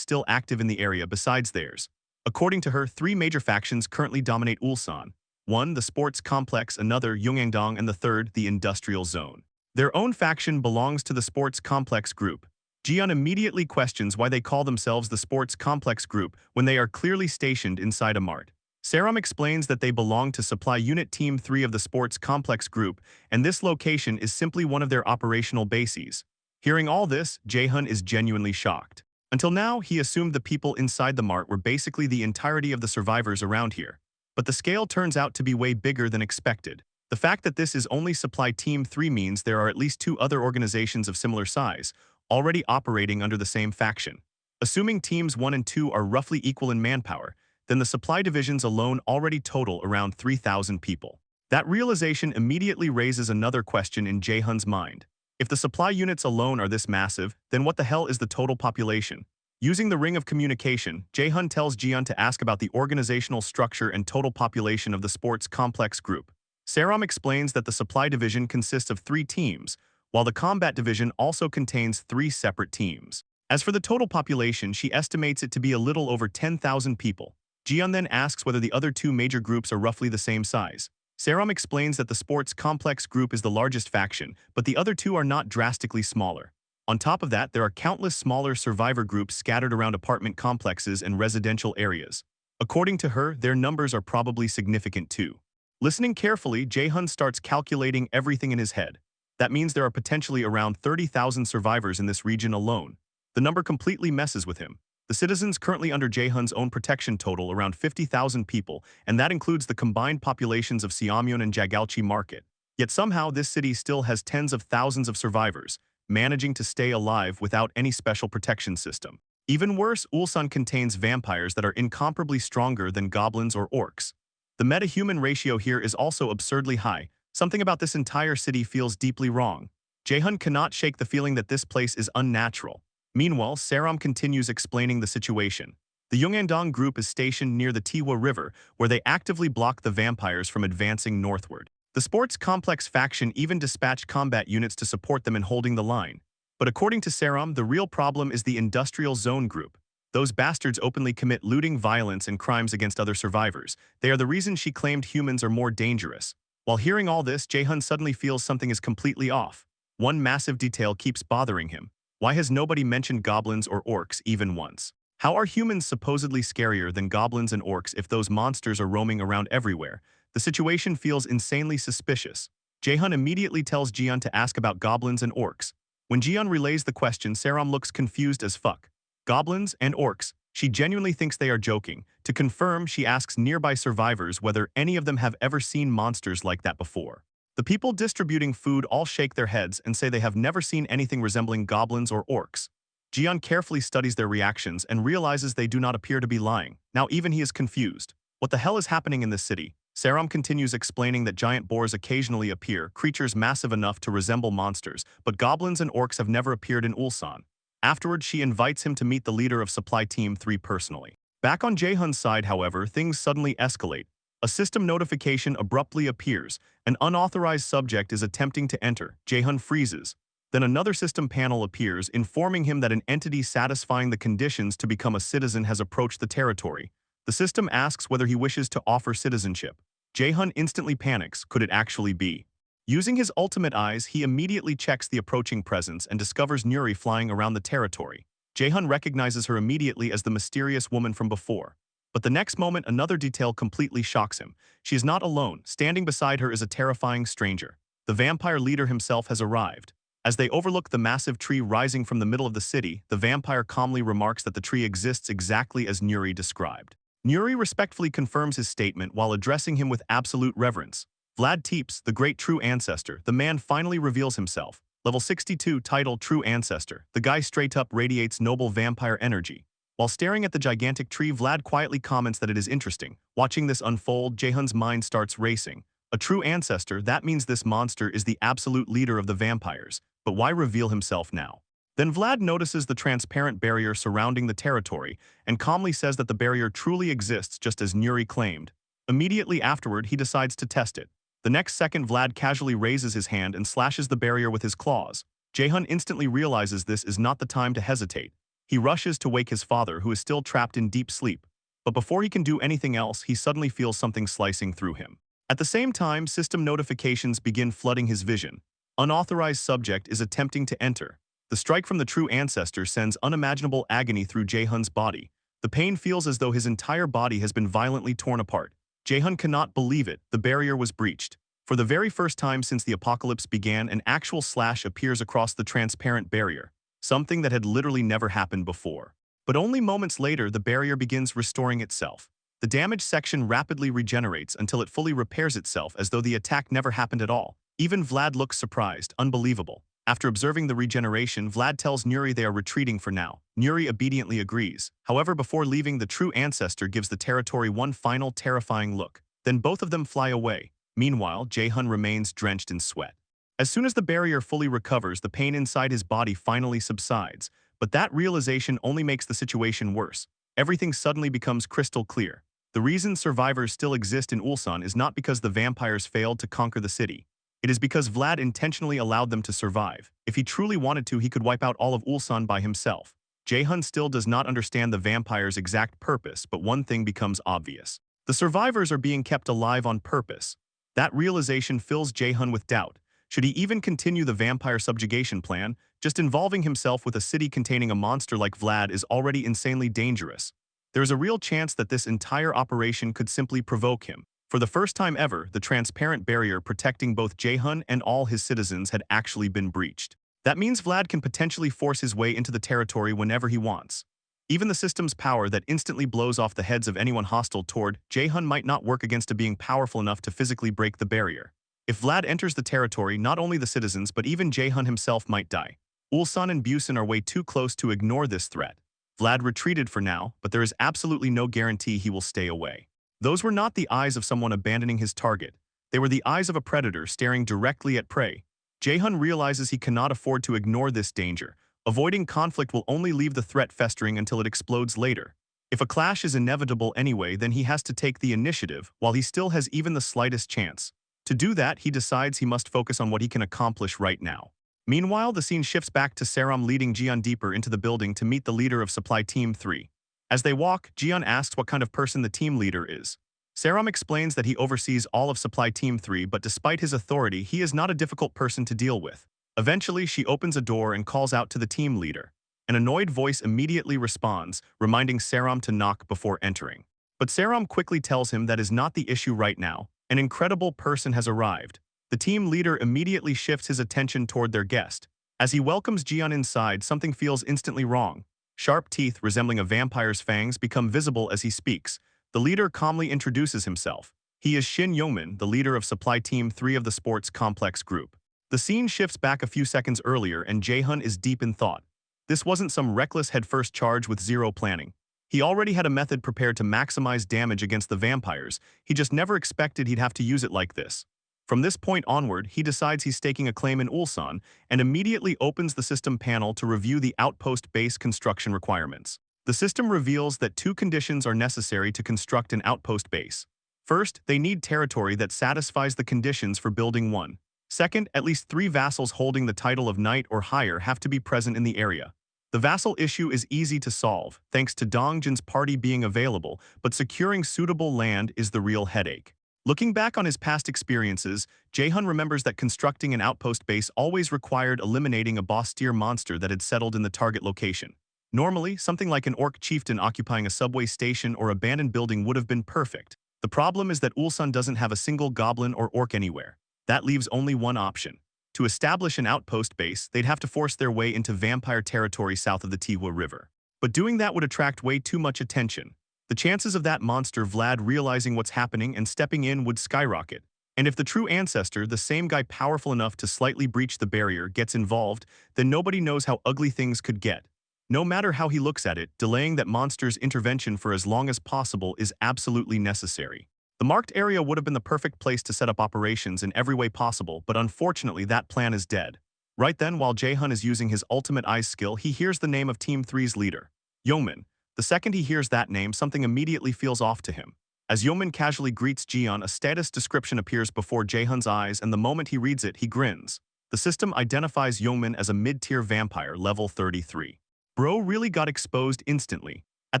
still active in the area besides theirs. According to her, 3 major factions currently dominate Ulsan. One, the sports complex, another, Yongangdong, and the third, the industrial zone. Their own faction belongs to the sports complex group. Jiyeon immediately questions why they call themselves the sports complex group when they are clearly stationed inside a mart. Saram explains that they belong to Supply Unit Team 3 of the sports complex group, and this location is simply one of their operational bases. Hearing all this, Jae-hun is genuinely shocked. Until now, he assumed the people inside the mart were basically the entirety of the survivors around here. But the scale turns out to be way bigger than expected. The fact that this is only Supply Team 3 means there are at least 2 other organizations of similar size, already operating under the same faction. Assuming Teams 1 and 2 are roughly equal in manpower, then the supply divisions alone already total around 3,000 people. That realization immediately raises another question in Jae-hun's mind. If the supply units alone are this massive, then what the hell is the total population? Using the ring of communication, Jae-hun tells Jiyeon to ask about the organizational structure and total population of the sports complex group. Saram explains that the supply division consists of 3 teams, while the combat division also contains 3 separate teams. As for the total population, she estimates it to be a little over 10,000 people. Jiyeon then asks whether the other 2 major groups are roughly the same size. Saram explains that the sports complex group is the largest faction, but the other 2 are not drastically smaller. On top of that, there are countless smaller survivor groups scattered around apartment complexes and residential areas. According to her, their numbers are probably significant too. Listening carefully, Jae-hun starts calculating everything in his head. That means there are potentially around 30,000 survivors in this region alone. The number completely messes with him. The citizens currently under Jaehoon's own protection total around 50,000 people, and that includes the combined populations of Seomyeon and Jagalchi Market. Yet somehow this city still has tens of thousands of survivors, managing to stay alive without any special protection system. Even worse, Ulsan contains vampires that are incomparably stronger than goblins or orcs. The meta-human ratio here is also absurdly high. Something about this entire city feels deeply wrong. Jaehoon cannot shake the feeling that this place is unnatural. Meanwhile, Saram continues explaining the situation. The Yongandong group is stationed near the Tiwa River, where they actively block the vampires from advancing northward. The sports complex faction even dispatched combat units to support them in holding the line. But according to Saram, the real problem is the industrial zone group. Those bastards openly commit looting, violence, and crimes against other survivors. They are the reason she claimed humans are more dangerous. While hearing all this, Jaehoon suddenly feels something is completely off. One massive detail keeps bothering him. Why has nobody mentioned goblins or orcs even once? How are humans supposedly scarier than goblins and orcs if those monsters are roaming around everywhere? The situation feels insanely suspicious. Jaehoon immediately tells Jiyeon to ask about goblins and orcs. When Jiyeon relays the question, Saram looks confused as fuck. Goblins and orcs. She genuinely thinks they are joking. To confirm, she asks nearby survivors whether any of them have ever seen monsters like that before. The people distributing food all shake their heads and say they have never seen anything resembling goblins or orcs. Jiyeon carefully studies their reactions and realizes they do not appear to be lying. Now even he is confused. What the hell is happening in this city? Saram continues explaining that giant boars occasionally appear, creatures massive enough to resemble monsters, but goblins and orcs have never appeared in Ulsan. Afterward, she invites him to meet the leader of Supply Team 3 personally. Back on Jaehoon's side, however, things suddenly escalate. A system notification abruptly appears. An unauthorized subject is attempting to enter. Jaehoon freezes. Then another system panel appears, informing him that an entity satisfying the conditions to become a citizen has approached the territory. The system asks whether he wishes to offer citizenship. Jaehoon instantly panics. Could it actually be? Using his ultimate eyes, he immediately checks the approaching presence and discovers Nuri flying around the territory. Jaehoon recognizes her immediately as the mysterious woman from before. But the next moment, another detail completely shocks him. She is not alone. Standing beside her is a terrifying stranger. The vampire leader himself has arrived. As they overlook the massive tree rising from the middle of the city, the vampire calmly remarks that the tree exists exactly as Nuri described. Nuri respectfully confirms his statement while addressing him with absolute reverence. Vlad Teeps, the great true ancestor, the man finally reveals himself. Level 62, title True Ancestor. The guy straight up radiates noble vampire energy. While staring at the gigantic tree, Vlad quietly comments that it is interesting. Watching this unfold, Jaehoon's mind starts racing. A true ancestor, that means this monster is the absolute leader of the vampires. But why reveal himself now? Then Vlad notices the transparent barrier surrounding the territory and calmly says that the barrier truly exists just as Nuri claimed. Immediately afterward, he decides to test it. The next second, Vlad casually raises his hand and slashes the barrier with his claws. Jaehoon instantly realizes this is not the time to hesitate. He rushes to wake his father, who is still trapped in deep sleep. But before he can do anything else, he suddenly feels something slicing through him. At the same time, system notifications begin flooding his vision. Unauthorized subject is attempting to enter. The strike from the true ancestor sends unimaginable agony through Jaehoon's body. The pain feels as though his entire body has been violently torn apart. Jaehoon cannot believe it. The barrier was breached. For the very first time since the apocalypse began, an actual slash appears across the transparent barrier, something that had literally never happened before. But only moments later, the barrier begins restoring itself. The damaged section rapidly regenerates until it fully repairs itself as though the attack never happened at all. Even Vlad looks surprised, unbelievable. After observing the regeneration, Vlad tells Nuri they are retreating for now. Nuri obediently agrees. However, before leaving, the true ancestor gives the territory one final terrifying look. Then both of them fly away. Meanwhile, Jaehoon remains drenched in sweat. As soon as the barrier fully recovers, the pain inside his body finally subsides. But that realization only makes the situation worse. Everything suddenly becomes crystal clear. The reason survivors still exist in Ulsan is not because the vampires failed to conquer the city. It is because Vlad intentionally allowed them to survive. If he truly wanted to, he could wipe out all of Ulsan by himself. Jaehoon still does not understand the vampires' exact purpose, but one thing becomes obvious. The survivors are being kept alive on purpose. That realization fills Jaehoon with doubt. Should he even continue the vampire subjugation plan? Just involving himself with a city containing a monster like Vlad is already insanely dangerous. There is a real chance that this entire operation could simply provoke him. For the first time ever, the transparent barrier protecting both Jaehyun and all his citizens had actually been breached. That means Vlad can potentially force his way into the territory whenever he wants. Even the system's power that instantly blows off the heads of anyone hostile toward Jaehyun might not work against a being powerful enough to physically break the barrier. If Vlad enters the territory, not only the citizens but even Jaehyun himself might die. Ulsan and Busan are way too close to ignore this threat. Vlad retreated for now, but there is absolutely no guarantee he will stay away. Those were not the eyes of someone abandoning his target. They were the eyes of a predator staring directly at prey. Jaehyun realizes he cannot afford to ignore this danger. Avoiding conflict will only leave the threat festering until it explodes later. If a clash is inevitable anyway, then he has to take the initiative while he still has even the slightest chance. To do that, he decides he must focus on what he can accomplish right now. Meanwhile, the scene shifts back to Saram leading Jian deeper into the building to meet the leader of Supply Team 3. As they walk, Jian asks what kind of person the team leader is. Saram explains that he oversees all of Supply Team 3, but despite his authority, he is not a difficult person to deal with. Eventually, she opens a door and calls out to the team leader. An annoyed voice immediately responds, reminding Saram to knock before entering. But Saram quickly tells him that is not the issue right now. An incredible person has arrived. The team leader immediately shifts his attention toward their guest. As he welcomes Jian inside, something feels instantly wrong. Sharp teeth resembling a vampire's fangs become visible as he speaks. The leader calmly introduces himself. He is Shin Youngmin, the leader of Supply Team 3 of the Sports Complex Group. The scene shifts back a few seconds earlier and Jaehyun is deep in thought. This wasn't some reckless headfirst charge with zero planning. He already had a method prepared to maximize damage against the vampires. He just never expected he'd have to use it like this. From this point onward, he decides he's staking a claim in Ulsan and immediately opens the system panel to review the outpost base construction requirements. The system reveals that two conditions are necessary to construct an outpost base. First, they need territory that satisfies the conditions for building one. Second, at least 3 vassals holding the title of knight or higher have to be present in the area. The vassal issue is easy to solve, thanks to Dongjin's party being available, but securing suitable land is the real headache. Looking back on his past experiences, Jaehyun remembers that constructing an outpost base always required eliminating a boss-tier monster that had settled in the target location. Normally, something like an orc chieftain occupying a subway station or abandoned building would have been perfect. The problem is that Ulsan doesn't have a single goblin or orc anywhere. That leaves only one option. To establish an outpost base, they'd have to force their way into vampire territory south of the Tihua River. But doing that would attract way too much attention. The chances of that monster Vlad realizing what's happening and stepping in would skyrocket. And if the true ancestor, the same guy powerful enough to slightly breach the barrier, gets involved, then nobody knows how ugly things could get. No matter how he looks at it, delaying that monster's intervention for as long as possible is absolutely necessary. The marked area would have been the perfect place to set up operations in every way possible, but unfortunately that plan is dead. Right then, while Jaehyun is using his ultimate eyes skill, he hears the name of Team 3's leader, Youngmin. The second he hears that name, something immediately feels off to him. As Youngmin casually greets Jian, a status description appears before Jaehyun's eyes, and the moment he reads it, he grins. The system identifies Youngmin as a mid-tier vampire, level 33. Bro really got exposed instantly. At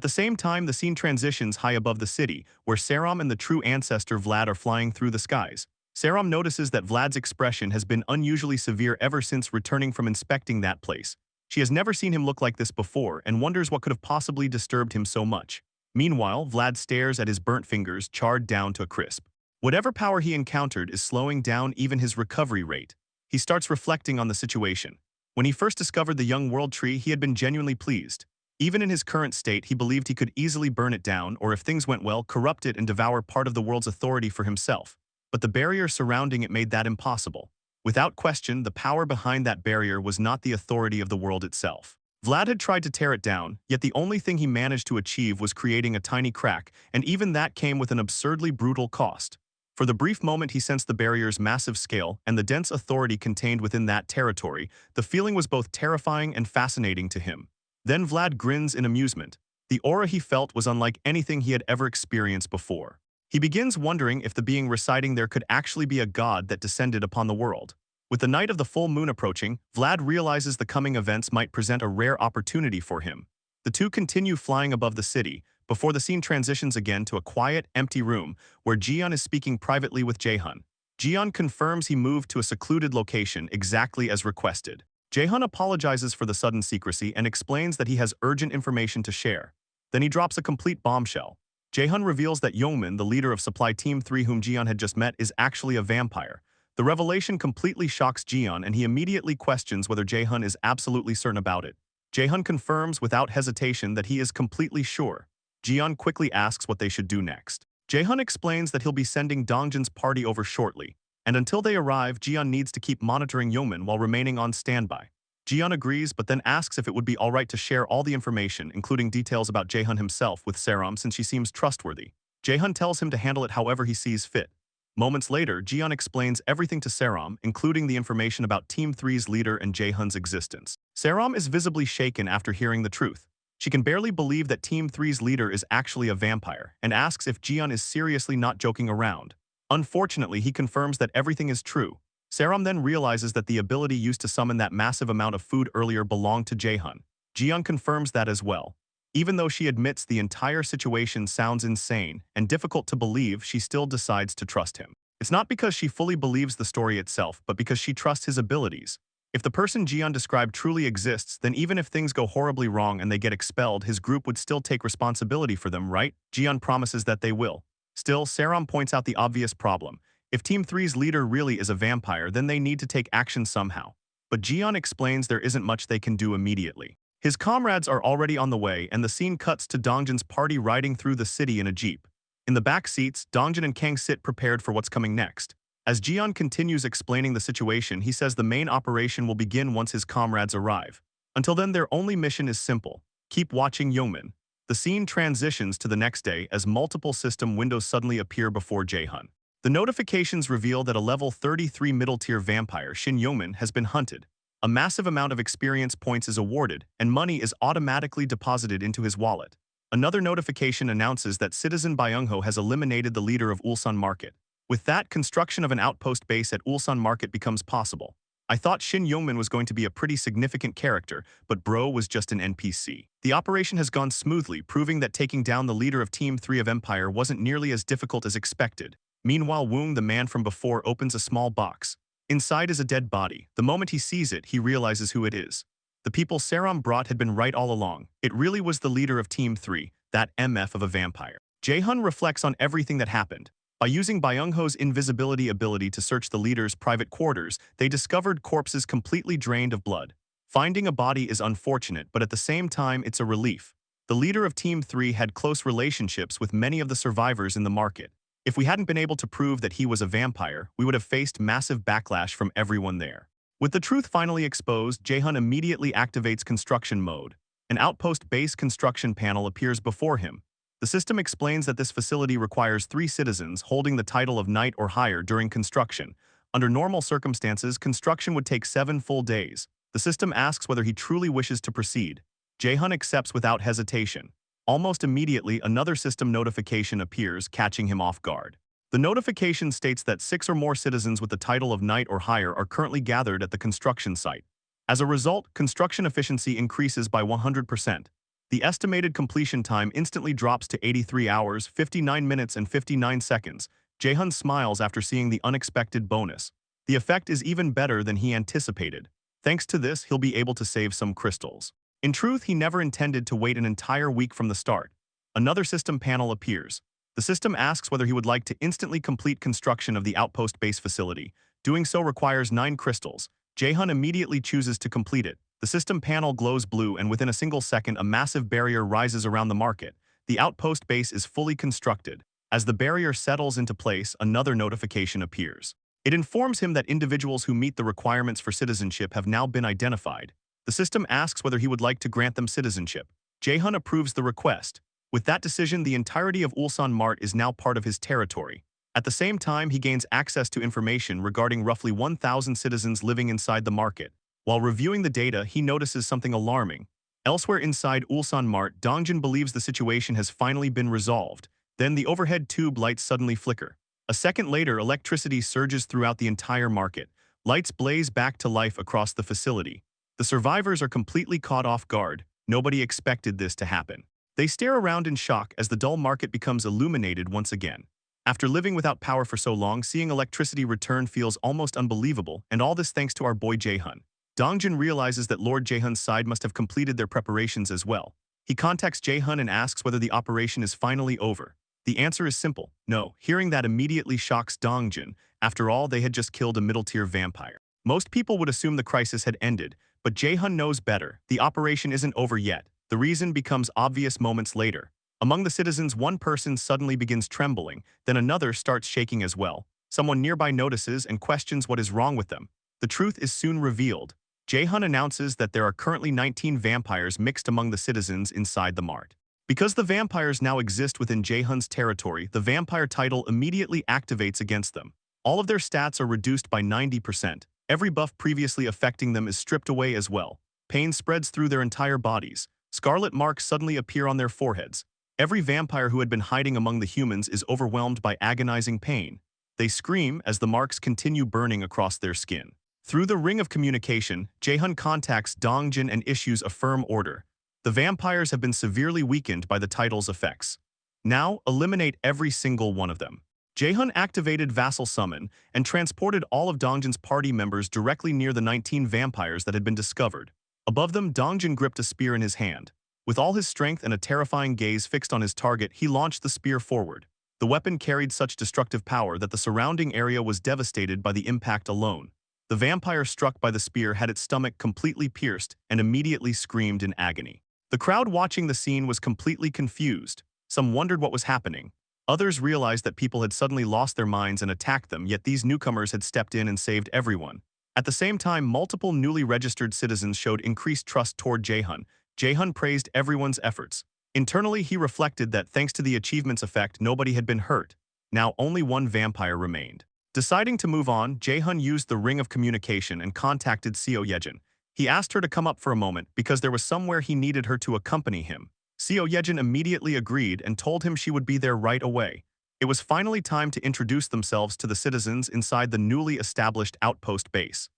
the same time, the scene transitions high above the city, where Saram and the true ancestor Vlad are flying through the skies. Saram notices that Vlad's expression has been unusually severe ever since returning from inspecting that place. She has never seen him look like this before and wonders what could have possibly disturbed him so much. Meanwhile, Vlad stares at his burnt fingers charred down to a crisp. Whatever power he encountered is slowing down even his recovery rate. He starts reflecting on the situation. When he first discovered the young world tree, he had been genuinely pleased. Even in his current state, he believed he could easily burn it down, or if things went well, corrupt it and devour part of the world's authority for himself. But the barrier surrounding it made that impossible. Without question, the power behind that barrier was not the authority of the world itself. Vlad had tried to tear it down, yet the only thing he managed to achieve was creating a tiny crack, and even that came with an absurdly brutal cost. For the brief moment he sensed the barrier's massive scale and the dense authority contained within that territory, the feeling was both terrifying and fascinating to him. Then Vlad grins in amusement. The aura he felt was unlike anything he had ever experienced before. He begins wondering if the being residing there could actually be a god that descended upon the world. With the night of the full moon approaching, Vlad realizes the coming events might present a rare opportunity for him. The two continue flying above the city, before the scene transitions again to a quiet, empty room where Jian is speaking privately with Jaehyun. Jian confirms he moved to a secluded location exactly as requested. Jaehyun apologizes for the sudden secrecy and explains that he has urgent information to share. Then he drops a complete bombshell. Jaehyun reveals that Yongmin, the leader of Supply Team 3 whom Jian had just met, is actually a vampire. The revelation completely shocks Jian and he immediately questions whether Jaehyun is absolutely certain about it. Jaehyun confirms without hesitation that he is completely sure. Jian quickly asks what they should do next. Jaehyun explains that he'll be sending Dongjin's party over shortly, and until they arrive, Jian needs to keep monitoring Yongmin while remaining on standby. Jian agrees but then asks if it would be alright to share all the information, including details about Jaehyun himself, with Saram since she seems trustworthy. Jaehyun tells him to handle it however he sees fit. Moments later, Jian explains everything to Saram, including the information about Team 3's leader and Jaehyun's existence. Saram is visibly shaken after hearing the truth. She can barely believe that Team 3's leader is actually a vampire, and asks if Jian is seriously not joking around. Unfortunately, he confirms that everything is true. Saram then realizes that the ability used to summon that massive amount of food earlier belonged to Jaehyun. Jian confirms that as well. Even though she admits the entire situation sounds insane and difficult to believe, she still decides to trust him. It's not because she fully believes the story itself, but because she trusts his abilities. If the person Jian described truly exists, then even if things go horribly wrong and they get expelled, his group would still take responsibility for them, right? Jian promises that they will. Still, Saram points out the obvious problem. If Team 3's leader really is a vampire, then they need to take action somehow. But Jian explains there isn't much they can do immediately. His comrades are already on the way, and the scene cuts to Dongjin's party riding through the city in a jeep. In the back seats, Dongjin and Kang sit prepared for what's coming next. As Jian continues explaining the situation, he says the main operation will begin once his comrades arrive. Until then, their only mission is simple: keep watching Yongmin. The scene transitions to the next day as multiple system windows suddenly appear before Jaehyun. The notifications reveal that a level 33 middle-tier vampire, Shin Yongmin, has been hunted. A massive amount of experience points is awarded, and money is automatically deposited into his wallet. Another notification announces that Citizen Byungho has eliminated the leader of Ulsan Market. With that, construction of an outpost base at Ulsan Market becomes possible. I thought Shin Yongmin was going to be a pretty significant character, but bro was just an NPC. The operation has gone smoothly, proving that taking down the leader of Team 3 of Empire wasn't nearly as difficult as expected. Meanwhile, Woong, the man from before, opens a small box. Inside is a dead body. The moment he sees it, he realizes who it is. The people Saram brought had been right all along. It really was the leader of Team 3, that MF of a vampire. Jaehyun reflects on everything that happened. By using Byungho's invisibility ability to search the leader's private quarters, they discovered corpses completely drained of blood. Finding a body is unfortunate, but at the same time, it's a relief. The leader of Team 3 had close relationships with many of the survivors in the market. If we hadn't been able to prove that he was a vampire, we would have faced massive backlash from everyone there. With the truth finally exposed, Jaehyun immediately activates construction mode. An outpost base construction panel appears before him. The system explains that this facility requires 3 citizens holding the title of knight or higher during construction. Under normal circumstances, construction would take 7 full days. The system asks whether he truly wishes to proceed. Jaehyun accepts without hesitation. Almost immediately, another system notification appears, catching him off guard. The notification states that 6 or more citizens with the title of knight or higher are currently gathered at the construction site. As a result, construction efficiency increases by 100%. The estimated completion time instantly drops to 83 hours, 59 minutes, and 59 seconds. Jaehyun smiles after seeing the unexpected bonus. The effect is even better than he anticipated. Thanks to this, he'll be able to save some crystals. In truth, he never intended to wait an entire week from the start. Another system panel appears. The system asks whether he would like to instantly complete construction of the outpost base facility. Doing so requires 9 crystals. Jaehyun immediately chooses to complete it. The system panel glows blue, and within a single second, a massive barrier rises around the market. The outpost base is fully constructed. As the barrier settles into place, another notification appears. It informs him that individuals who meet the requirements for citizenship have now been identified. The system asks whether he would like to grant them citizenship. Jaehyun approves the request. With that decision, the entirety of Ulsan Mart is now part of his territory. At the same time, he gains access to information regarding roughly 1,000 citizens living inside the market. While reviewing the data, he notices something alarming. Elsewhere inside Ulsan Mart, Dongjin believes the situation has finally been resolved. Then the overhead tube lights suddenly flicker. A second later, electricity surges throughout the entire market. Lights blaze back to life across the facility. The survivors are completely caught off guard. Nobody expected this to happen. They stare around in shock as the dull market becomes illuminated once again. After living without power for so long, seeing electricity return feels almost unbelievable, and all this thanks to our boy Jaehyun. Dongjin realizes that Lord Jaehyun's side must have completed their preparations as well. He contacts Jaehyun and asks whether the operation is finally over. The answer is simple, no. Hearing that immediately shocks Dongjin. After all, they had just killed a middle-tier vampire. Most people would assume the crisis had ended, but Jae-hun knows better. The operation isn't over yet. The reason becomes obvious moments later. Among the citizens, one person suddenly begins trembling, then another starts shaking as well. Someone nearby notices and questions what is wrong with them. The truth is soon revealed. Jae-hun announces that there are currently 19 vampires mixed among the citizens inside the mart. Because the vampires now exist within Jae-hun's territory, the vampire title immediately activates against them. All of their stats are reduced by 90%. Every buff previously affecting them is stripped away as well. Pain spreads through their entire bodies. Scarlet marks suddenly appear on their foreheads. Every vampire who had been hiding among the humans is overwhelmed by agonizing pain. They scream as the marks continue burning across their skin. Through the ring of communication, Jae-hun contacts Dongjin and issues a firm order. The vampires have been severely weakened by the title's effects. Now, eliminate every single one of them. Jae-hun activated Vassal Summon and transported all of Dongjin's party members directly near the 19 vampires that had been discovered. Above them, Dongjin gripped a spear in his hand. With all his strength and a terrifying gaze fixed on his target, he launched the spear forward. The weapon carried such destructive power that the surrounding area was devastated by the impact alone. The vampire struck by the spear had its stomach completely pierced and immediately screamed in agony. The crowd watching the scene was completely confused. Some wondered what was happening. Others realized that people had suddenly lost their minds and attacked them, yet these newcomers had stepped in and saved everyone. At the same time, multiple newly registered citizens showed increased trust toward Jae-hun. Jae-hun praised everyone's efforts. Internally, he reflected that thanks to the achievement's effect, nobody had been hurt. Now only one vampire remained. Deciding to move on, Jae-hun used the ring of communication and contacted Seo Yejin. He asked her to come up for a moment because there was somewhere he needed her to accompany him. Seo Yejin immediately agreed and told him she would be there right away. It was finally time to introduce themselves to the citizens inside the newly established outpost base.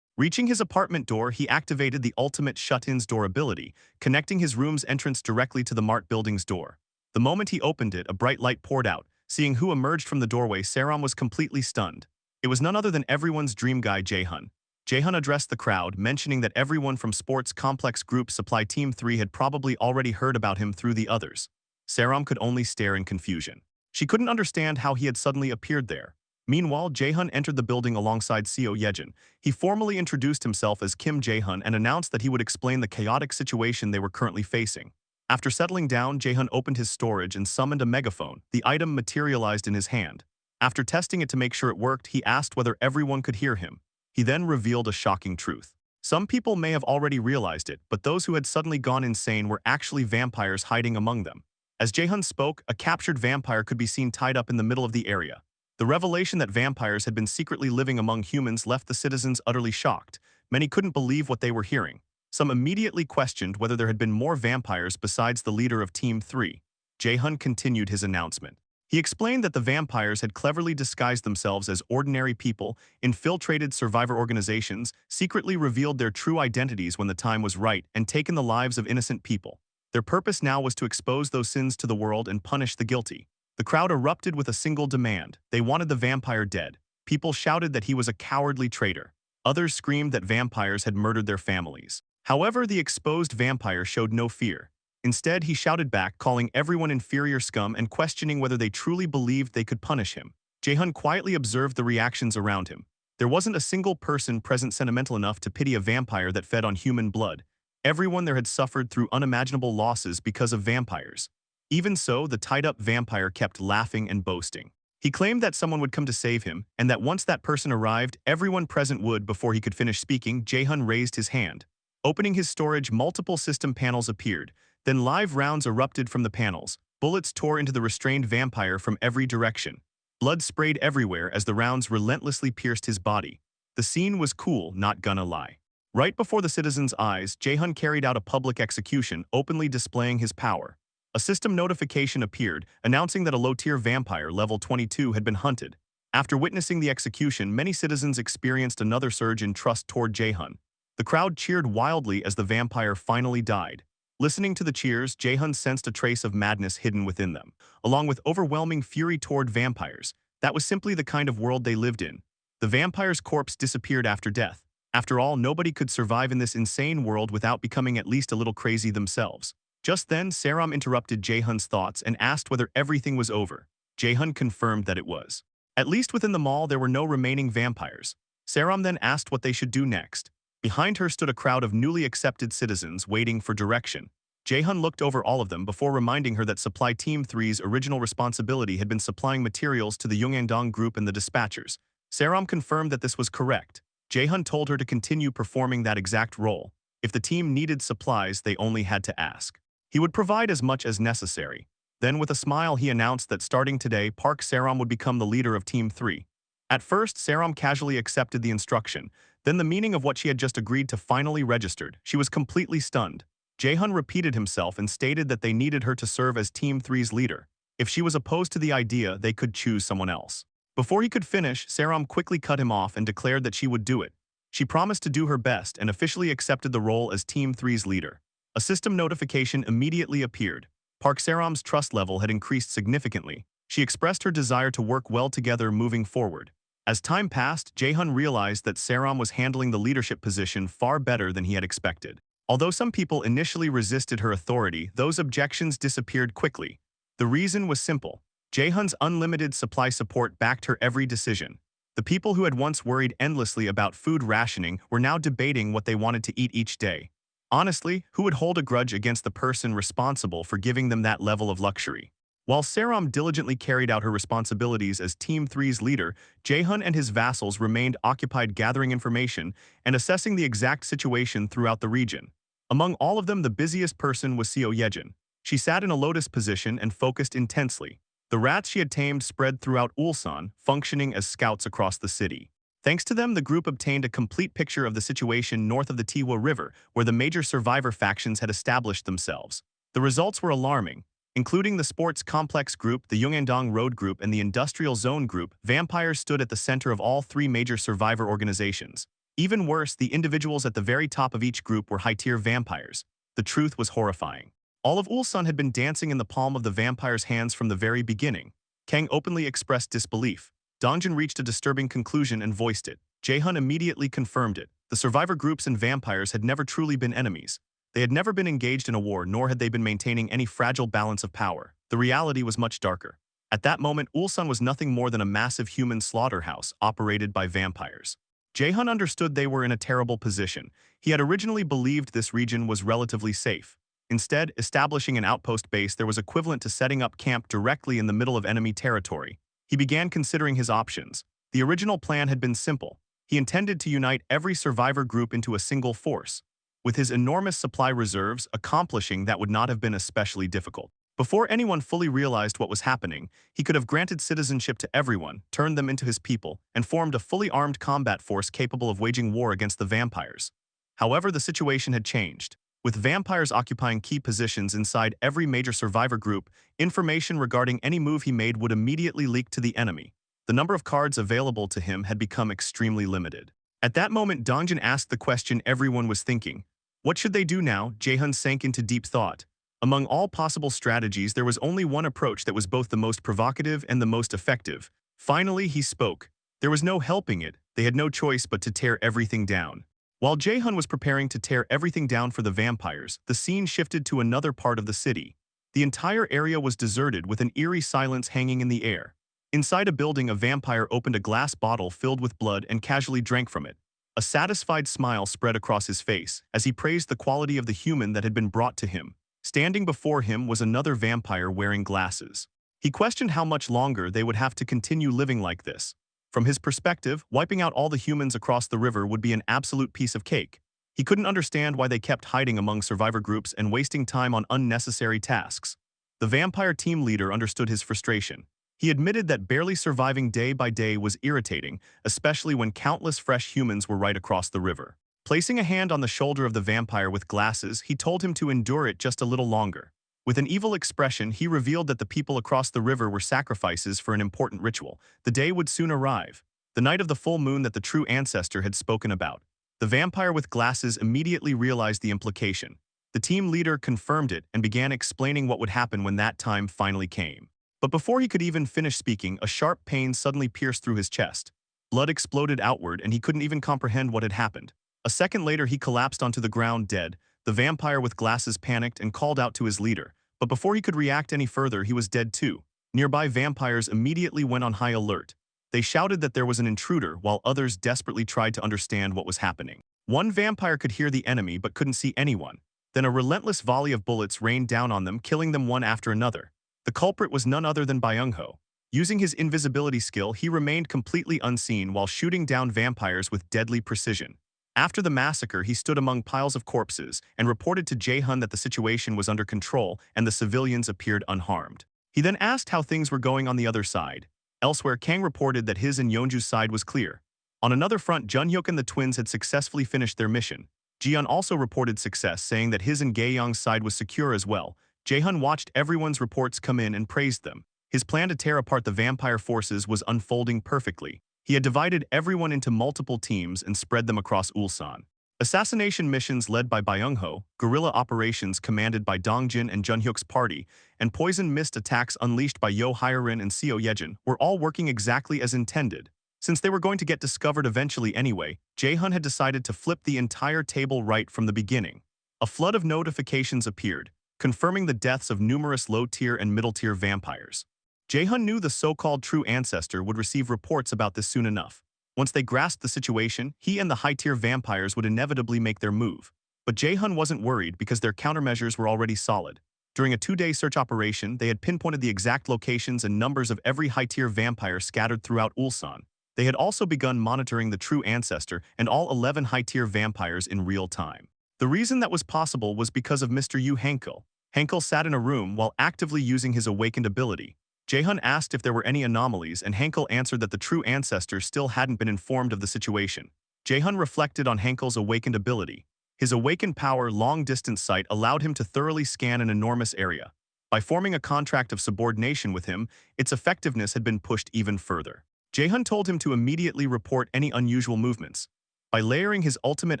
Reaching his apartment door, he activated the ultimate shut-ins door ability, connecting his room's entrance directly to the mart building's door. The moment he opened it, a bright light poured out. Seeing who emerged from the doorway, Saram was completely stunned. It was none other than everyone's dream guy, Jae-hun. Jae-hun addressed the crowd, mentioning that everyone from Sports Complex Group Supply Team 3 had probably already heard about him through the others. Saram could only stare in confusion. She couldn't understand how he had suddenly appeared there. Meanwhile, Jae-hun entered the building alongside Seo Yejin. He formally introduced himself as Kim Jae-hun and announced that he would explain the chaotic situation they were currently facing. After settling down, Jae-hun opened his storage and summoned a megaphone. The item materialized in his hand. After testing it to make sure it worked, he asked whether everyone could hear him. He then revealed a shocking truth. Some people may have already realized it, but those who had suddenly gone insane were actually vampires hiding among them. As Jae-hun spoke, a captured vampire could be seen tied up in the middle of the area. The revelation that vampires had been secretly living among humans left the citizens utterly shocked. Many couldn't believe what they were hearing. Some immediately questioned whether there had been more vampires besides the leader of Team 3. Jae-hun continued his announcement. He explained that the vampires had cleverly disguised themselves as ordinary people, infiltrated survivor organizations, secretly revealed their true identities when the time was right, and taken the lives of innocent people. Their purpose now was to expose those sins to the world and punish the guilty. The crowd erupted with a single demand. They wanted the vampire dead. People shouted that he was a cowardly traitor. Others screamed that vampires had murdered their families. However, the exposed vampire showed no fear. Instead, he shouted back, calling everyone inferior scum and questioning whether they truly believed they could punish him. Jae-hun quietly observed the reactions around him. There wasn't a single person present sentimental enough to pity a vampire that fed on human blood. Everyone there had suffered through unimaginable losses because of vampires. Even so, the tied-up vampire kept laughing and boasting. He claimed that someone would come to save him, and that once that person arrived, everyone present would. Before he could finish speaking, Jae-hun raised his hand. Opening his storage, multiple system panels appeared. Then live rounds erupted from the panels. Bullets tore into the restrained vampire from every direction. Blood sprayed everywhere as the rounds relentlessly pierced his body. The scene was cool, not gonna lie. Right before the citizens' eyes, Jae-hun carried out a public execution, openly displaying his power. A system notification appeared, announcing that a low-tier vampire, level 22, had been hunted. After witnessing the execution, many citizens experienced another surge in trust toward Jae-hun. The crowd cheered wildly as the vampire finally died. Listening to the cheers, Jae-hun sensed a trace of madness hidden within them, along with overwhelming fury toward vampires. That was simply the kind of world they lived in. The vampire's corpse disappeared after death. After all, nobody could survive in this insane world without becoming at least a little crazy themselves. Just then, Saram interrupted Jaehyun's thoughts and asked whether everything was over. Jaehyun confirmed that it was. At least within the mall, there were no remaining vampires. Saram then asked what they should do next. Behind her stood a crowd of newly accepted citizens waiting for direction. Jaehyun looked over all of them before reminding her that Supply Team 3's original responsibility had been supplying materials to the Yongandong group and the dispatchers. Saram confirmed that this was correct. Jaehyun told her to continue performing that exact role. If the team needed supplies, they only had to ask. He would provide as much as necessary. Then with a smile he announced that starting today, Park Saram would become the leader of Team 3. At first, Saram casually accepted the instruction. Then the meaning of what she had just agreed to finally registered. She was completely stunned. Jaehyun repeated himself and stated that they needed her to serve as Team 3's leader. If she was opposed to the idea, they could choose someone else. Before he could finish, Saram quickly cut him off and declared that she would do it. She promised to do her best and officially accepted the role as Team 3's leader. A system notification immediately appeared. Park Saram's trust level had increased significantly. She expressed her desire to work well together moving forward. As time passed, Jaehyun realized that Saram was handling the leadership position far better than he had expected. Although some people initially resisted her authority, those objections disappeared quickly. The reason was simple. Jaehyun's unlimited supply support backed her every decision. The people who had once worried endlessly about food rationing were now debating what they wanted to eat each day. Honestly, who would hold a grudge against the person responsible for giving them that level of luxury? While Saram diligently carried out her responsibilities as Team 3's leader, Jaehyun and his vassals remained occupied gathering information and assessing the exact situation throughout the region. Among all of them, the busiest person was Seo Yejin. She sat in a lotus position and focused intensely. The rats she had tamed spread throughout Ulsan, functioning as scouts across the city. Thanks to them, the group obtained a complete picture of the situation north of the Tiwa River, where the major survivor factions had established themselves. The results were alarming. Including the Sports Complex Group, the Yongandong Road Group, and the Industrial Zone Group, vampires stood at the center of all three major survivor organizations. Even worse, the individuals at the very top of each group were high-tier vampires. The truth was horrifying. All of Ulsan had been dancing in the palm of the vampire's hands from the very beginning. Kang openly expressed disbelief. Dongjin reached a disturbing conclusion and voiced it. Jaehyun immediately confirmed it. The survivor groups and vampires had never truly been enemies. They had never been engaged in a war, nor had they been maintaining any fragile balance of power. The reality was much darker. At that moment, Ulsan was nothing more than a massive human slaughterhouse operated by vampires. Jaehyun understood they were in a terrible position. He had originally believed this region was relatively safe. Instead, establishing an outpost base there was equivalent to setting up camp directly in the middle of enemy territory. He began considering his options. The original plan had been simple. He intended to unite every survivor group into a single force. With his enormous supply reserves, accomplishing that would not have been especially difficult. Before anyone fully realized what was happening, he could have granted citizenship to everyone, turned them into his people, and formed a fully armed combat force capable of waging war against the vampires. However, the situation had changed. With vampires occupying key positions inside every major survivor group, information regarding any move he made would immediately leak to the enemy. The number of cards available to him had become extremely limited. At that moment, Dongjin asked the question everyone was thinking. What should they do now? Jaehyun sank into deep thought. Among all possible strategies, there was only one approach that was both the most provocative and the most effective. Finally, he spoke. There was no helping it. They had no choice but to tear everything down. While Jaehyun was preparing to tear everything down for the vampires, the scene shifted to another part of the city. The entire area was deserted with an eerie silence hanging in the air. Inside a building, a vampire opened a glass bottle filled with blood and casually drank from it. A satisfied smile spread across his face as he praised the quality of the human that had been brought to him. Standing before him was another vampire wearing glasses. He questioned how much longer they would have to continue living like this. From his perspective, wiping out all the humans across the river would be an absolute piece of cake. He couldn't understand why they kept hiding among survivor groups and wasting time on unnecessary tasks. The vampire team leader understood his frustration. He admitted that barely surviving day by day was irritating, especially when countless fresh humans were right across the river. Placing a hand on the shoulder of the vampire with glasses, he told him to endure it just a little longer. With an evil expression, he revealed that the people across the river were sacrifices for an important ritual. The day would soon arrive, the night of the full moon that the true ancestor had spoken about. The vampire with glasses immediately realized the implication. The team leader confirmed it and began explaining what would happen when that time finally came. But before he could even finish speaking, a sharp pain suddenly pierced through his chest. Blood exploded outward and he couldn't even comprehend what had happened. A second later, he collapsed onto the ground dead. The vampire with glasses panicked and called out to his leader, but before he could react any further, he was dead too. Nearby vampires immediately went on high alert. They shouted that there was an intruder, while others desperately tried to understand what was happening. One vampire could hear the enemy but couldn't see anyone. Then a relentless volley of bullets rained down on them, killing them one after another. The culprit was none other than Byung-ho. Using his invisibility skill, he remained completely unseen while shooting down vampires with deadly precision. After the massacre, he stood among piles of corpses and reported to Jae-hun that the situation was under control and the civilians appeared unharmed. He then asked how things were going on the other side. Elsewhere, Kang reported that his and Yeonju's side was clear. On another front, Jun-hyuk and the twins had successfully finished their mission. Ji-yeon also reported success, saying that his and Gae-young's side was secure as well. Jae-hun watched everyone's reports come in and praised them. His plan to tear apart the vampire forces was unfolding perfectly. He had divided everyone into multiple teams and spread them across Ulsan. Assassination missions led by Byung-ho, guerrilla operations commanded by Dongjin and Jun-hyuk's party, and poison mist attacks unleashed by Yo Hyerin and Seo Yejin were all working exactly as intended. Since they were going to get discovered eventually anyway, Jae-hun had decided to flip the entire table right from the beginning. A flood of notifications appeared, confirming the deaths of numerous low-tier and middle-tier vampires. Jae-hun knew the so-called true ancestor would receive reports about this soon enough. Once they grasped the situation, he and the high-tier vampires would inevitably make their move. But Jae-hun wasn't worried because their countermeasures were already solid. During a 2-day search operation, they had pinpointed the exact locations and numbers of every high-tier vampire scattered throughout Ulsan. They had also begun monitoring the true ancestor and all 11 high-tier vampires in real time. The reason that was possible was because of Mr. Yu Hankel. Hankel sat in a room while actively using his awakened ability. Jae-hun asked if there were any anomalies, and Hankel answered that the true ancestor still hadn't been informed of the situation. Jae-hun reflected on Hankel's awakened ability. His awakened power long-distance sight allowed him to thoroughly scan an enormous area. By forming a contract of subordination with him, its effectiveness had been pushed even further. Jae-hun told him to immediately report any unusual movements. By layering his ultimate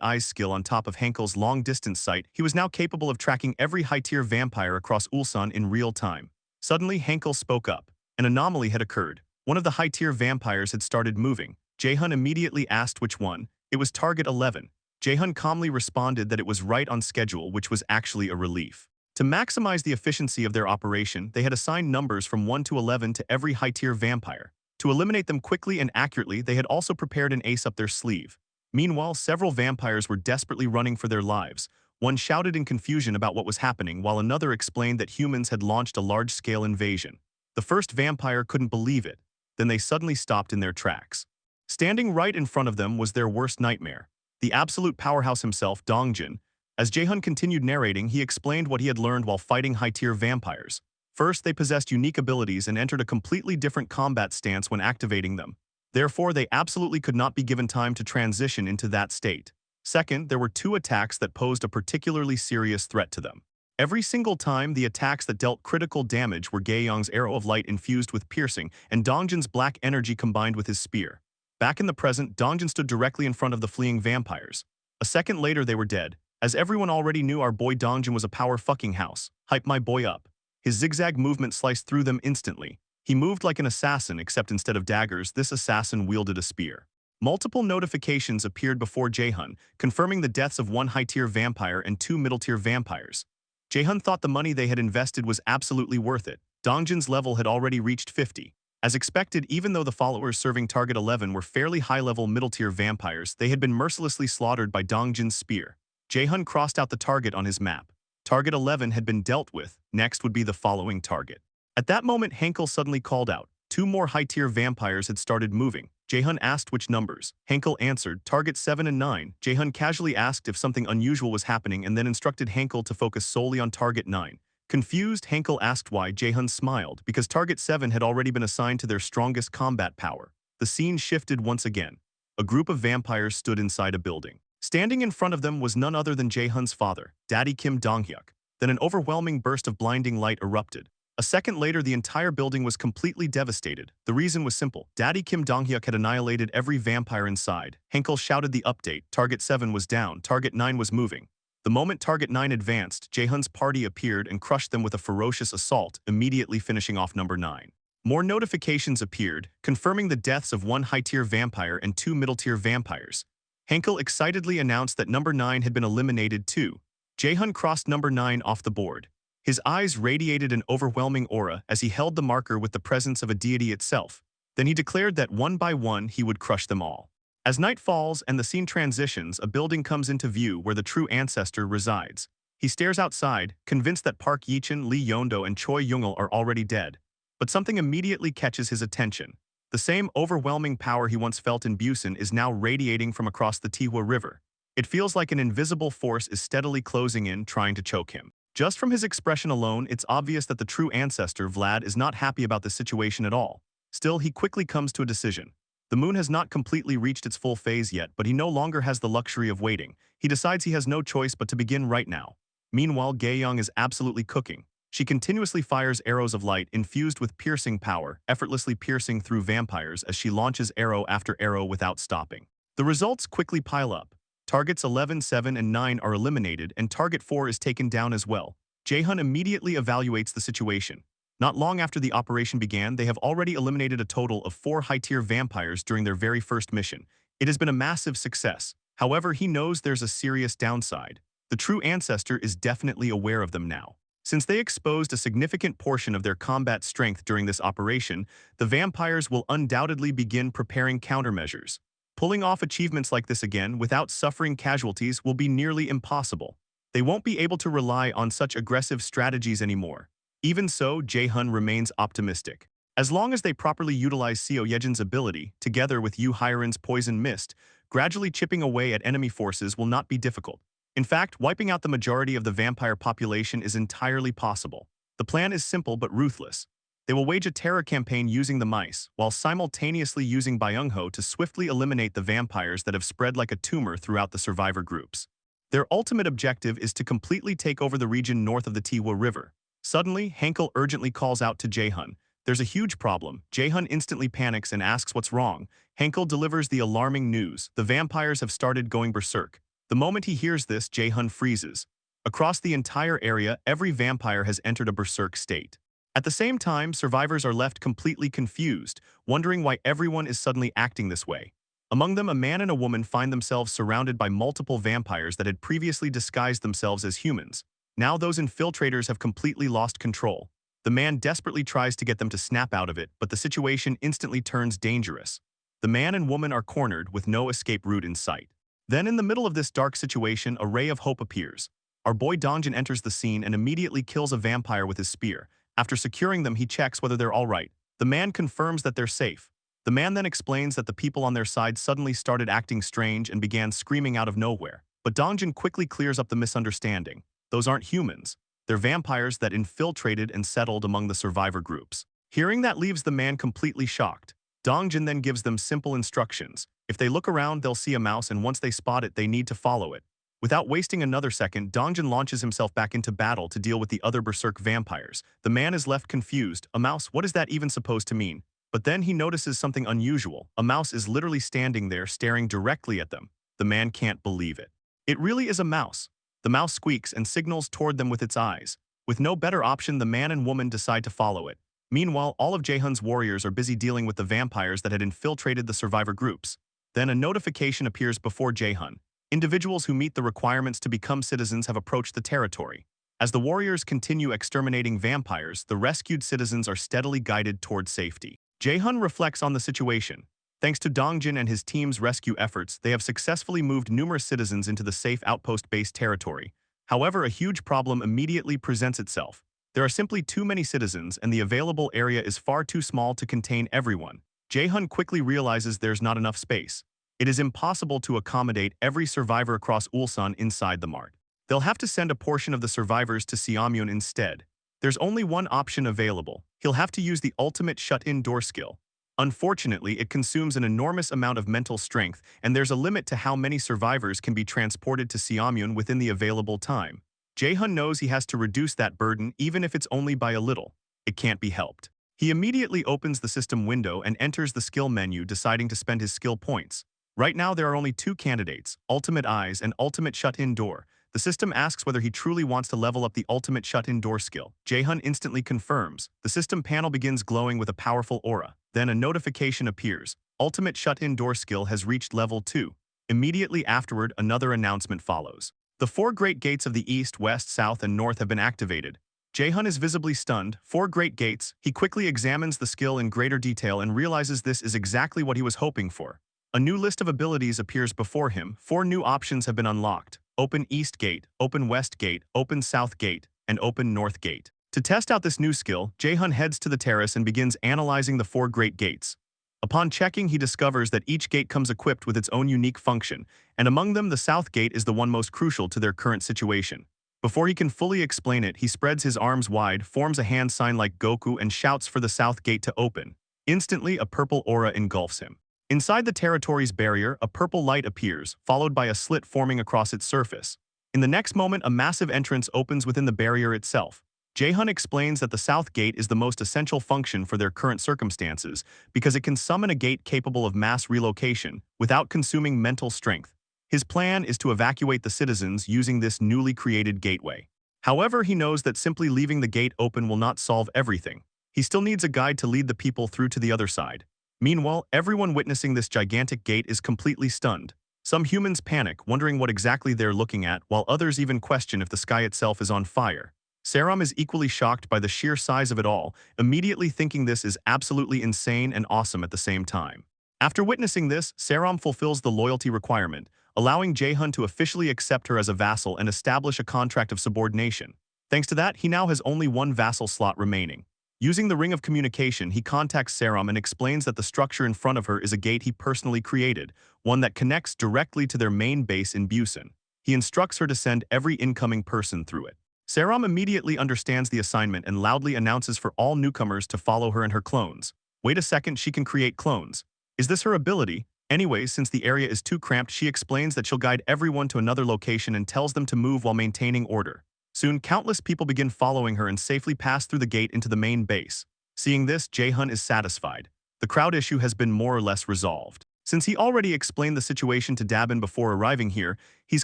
eyes skill on top of Hankel's long-distance sight, he was now capable of tracking every high-tier vampire across Ulsan in real time. Suddenly, Hankel spoke up. An anomaly had occurred. One of the high-tier vampires had started moving. Jae-hun immediately asked which one. It was Target 11. Jae-hun calmly responded that it was right on schedule, which was actually a relief. To maximize the efficiency of their operation, they had assigned numbers from 1 to 11 to every high-tier vampire. To eliminate them quickly and accurately, they had also prepared an ace up their sleeve. Meanwhile, several vampires were desperately running for their lives. One shouted in confusion about what was happening, while another explained that humans had launched a large-scale invasion. The first vampire couldn't believe it. Then they suddenly stopped in their tracks. Standing right in front of them was their worst nightmare, the absolute powerhouse himself, Dongjin. As Jae-hun continued narrating, he explained what he had learned while fighting high-tier vampires. First, they possessed unique abilities and entered a completely different combat stance when activating them. Therefore, they absolutely could not be given time to transition into that state. Second, there were 2 attacks that posed a particularly serious threat to them. Every single time, the attacks that dealt critical damage were Gae-young's arrow of light infused with piercing and Dongjin's black energy combined with his spear. Back in the present, Dongjin stood directly in front of the fleeing vampires. A second later, they were dead. As everyone already knew, our boy Dongjin was a power fucking house. Hype my boy up. His zigzag movement sliced through them instantly. He moved like an assassin, except instead of daggers, this assassin wielded a spear. Multiple notifications appeared before Jae-hun, confirming the deaths of 1 high-tier vampire and 2 middle-tier vampires. Jae-hun thought the money they had invested was absolutely worth it. Dongjin's level had already reached 50. As expected, even though the followers serving Target 11 were fairly high-level middle-tier vampires, they had been mercilessly slaughtered by Dongjin's spear. Jae-hun crossed out the target on his map. Target 11 had been dealt with. Next would be the following target. At that moment, Hankel suddenly called out. 2 more high-tier vampires had started moving. Jae-hun asked which numbers. Hankel answered, Target 7 and 9. Jae-hun casually asked if something unusual was happening and then instructed Hankel to focus solely on Target 9. Confused, Hankel asked why. Jae-hun smiled, because Target 7 had already been assigned to their strongest combat power. The scene shifted once again. A group of vampires stood inside a building. Standing in front of them was none other than Jae-hun's father, Daddy Kim Dong-hyuk. Then an overwhelming burst of blinding light erupted. A second later, the entire building was completely devastated. The reason was simple. Daddy Kim Dong-hyuk had annihilated every vampire inside. Hankel shouted the update. Target 7 was down. Target 9 was moving. The moment Target 9 advanced, Jae-hun's party appeared and crushed them with a ferocious assault, immediately finishing off number 9. More notifications appeared, confirming the deaths of 1 high-tier vampire and 2 middle-tier vampires. Hankel excitedly announced that number 9 had been eliminated too. Jaehyun crossed number 9 off the board. His eyes radiated an overwhelming aura as he held the marker with the presence of a deity itself. Then he declared that one by one he would crush them all. As night falls and the scene transitions, a building comes into view where the true ancestor resides. He stares outside, convinced that Park Yeechin, Lee Yondo, and Choi Youngil are already dead. But something immediately catches his attention. The same overwhelming power he once felt in Busan is now radiating from across the Tihwa River. It feels like an invisible force is steadily closing in, trying to choke him. Just from his expression alone, it's obvious that the true ancestor, Vlad, is not happy about this situation at all. Still, he quickly comes to a decision. The moon has not completely reached its full phase yet, but he no longer has the luxury of waiting. He decides he has no choice but to begin right now. Meanwhile, Gaeyoung is absolutely cooking. She continuously fires arrows of light infused with piercing power, effortlessly piercing through vampires as she launches arrow after arrow without stopping. The results quickly pile up. Targets 11, 7, and 9 are eliminated, and target 4 is taken down as well. Jaehyun immediately evaluates the situation. Not long after the operation began, they have already eliminated a total of 4 high-tier vampires during their very first mission. It has been a massive success. However, he knows there's a serious downside. The true ancestor is definitely aware of them now. Since they exposed a significant portion of their combat strength during this operation, the vampires will undoubtedly begin preparing countermeasures. Pulling off achievements like this again without suffering casualties will be nearly impossible. They won't be able to rely on such aggressive strategies anymore. Even so, Jaehyun remains optimistic. As long as they properly utilize Seo Yejin's ability, together with Yu Hairan's poison mist, gradually chipping away at enemy forces will not be difficult. In fact, wiping out the majority of the vampire population is entirely possible. The plan is simple but ruthless. They will wage a terror campaign using the mice, while simultaneously using Byung-ho to swiftly eliminate the vampires that have spread like a tumor throughout the survivor groups. Their ultimate objective is to completely take over the region north of the Tihwa River. Suddenly, Henkel urgently calls out to Jaehyun. There's a huge problem. Jaehyun instantly panics and asks what's wrong. Henkel delivers the alarming news. The vampires have started going berserk. The moment he hears this, Jaehyun freezes. Across the entire area, every vampire has entered a berserk state. At the same time, survivors are left completely confused, wondering why everyone is suddenly acting this way. Among them, a man and a woman find themselves surrounded by multiple vampires that had previously disguised themselves as humans. Now those infiltrators have completely lost control. The man desperately tries to get them to snap out of it, but the situation instantly turns dangerous. The man and woman are cornered with no escape route in sight. Then in the middle of this dark situation, a ray of hope appears. Our boy Dongjin enters the scene and immediately kills a vampire with his spear. After securing them, he checks whether they're all right. The man confirms that they're safe. The man then explains that the people on their side suddenly started acting strange and began screaming out of nowhere. But Dongjin quickly clears up the misunderstanding. Those aren't humans. They're vampires that infiltrated and settled among the survivor groups. Hearing that leaves the man completely shocked. Dongjin then gives them simple instructions. If they look around, they'll see a mouse, and once they spot it, they need to follow it. Without wasting another second, Dongjin launches himself back into battle to deal with the other berserk vampires. The man is left confused. A mouse? What is that even supposed to mean? But then he notices something unusual. A mouse is literally standing there, staring directly at them. The man can't believe it. It really is a mouse. The mouse squeaks and signals toward them with its eyes. With no better option, the man and woman decide to follow it. Meanwhile, all of Jaehyun's warriors are busy dealing with the vampires that had infiltrated the survivor groups. Then a notification appears before Jaehyun. Individuals who meet the requirements to become citizens have approached the territory. As the warriors continue exterminating vampires, the rescued citizens are steadily guided toward safety. Jaehyun reflects on the situation. Thanks to Dongjin and his team's rescue efforts, they have successfully moved numerous citizens into the safe outpost-based territory. However, a huge problem immediately presents itself. There are simply too many citizens, and the available area is far too small to contain everyone. Jaehyun quickly realizes there's not enough space. It is impossible to accommodate every survivor across Ulsan inside the mart. They'll have to send a portion of the survivors to Seomyun instead. There's only one option available. He'll have to use the ultimate shut-in door skill. Unfortunately, it consumes an enormous amount of mental strength, and there's a limit to how many survivors can be transported to Seomyun within the available time. Jaehyun knows he has to reduce that burden even if it's only by a little. It can't be helped. He immediately opens the system window and enters the skill menu, deciding to spend his skill points. Right now, there are only 2 candidates, Ultimate Eyes and Ultimate Shut-In Door. The system asks whether he truly wants to level up the Ultimate Shut-In Door skill. Jaehyun instantly confirms. The system panel begins glowing with a powerful aura. Then a notification appears. Ultimate Shut-In Door skill has reached level 2. Immediately afterward, another announcement follows. The four great gates of the east, west, south, and north have been activated. Jae-hun is visibly stunned. Four great gates. He quickly examines the skill in greater detail and realizes this is exactly what he was hoping for. A new list of abilities appears before him. Four new options have been unlocked. Open East Gate, Open West Gate, Open South Gate, and Open North Gate. To test out this new skill, Jae-hun heads to the terrace and begins analyzing the four great gates. Upon checking, he discovers that each gate comes equipped with its own unique function, and among them the South Gate is the one most crucial to their current situation. Before he can fully explain it, he spreads his arms wide, forms a hand sign like Goku, and shouts for the South Gate to open. Instantly, a purple aura engulfs him. Inside the territory's barrier, a purple light appears, followed by a slit forming across its surface. In the next moment, a massive entrance opens within the barrier itself. Jae-hun explains that the South Gate is the most essential function for their current circumstances because it can summon a gate capable of mass relocation without consuming mental strength. His plan is to evacuate the citizens using this newly created gateway. However, he knows that simply leaving the gate open will not solve everything. He still needs a guide to lead the people through to the other side. Meanwhile, everyone witnessing this gigantic gate is completely stunned. Some humans panic, wondering what exactly they're looking at, while others even question if the sky itself is on fire. Saram is equally shocked by the sheer size of it all, immediately thinking this is absolutely insane and awesome at the same time. After witnessing this, Saram fulfills the loyalty requirement, allowing Jae-hun to officially accept her as a vassal and establish a contract of subordination. Thanks to that, he now has only one vassal slot remaining. Using the ring of communication, he contacts Saram and explains that the structure in front of her is a gate he personally created, one that connects directly to their main base in Busan. He instructs her to send every incoming person through it. Saram immediately understands the assignment and loudly announces for all newcomers to follow her and her clones. Wait a second, she can create clones. Is this her ability? Anyways, since the area is too cramped, she explains that she'll guide everyone to another location and tells them to move while maintaining order. Soon, countless people begin following her and safely pass through the gate into the main base. Seeing this, Jae-hun is satisfied. The crowd issue has been more or less resolved. Since he already explained the situation to Dabin before arriving here, he's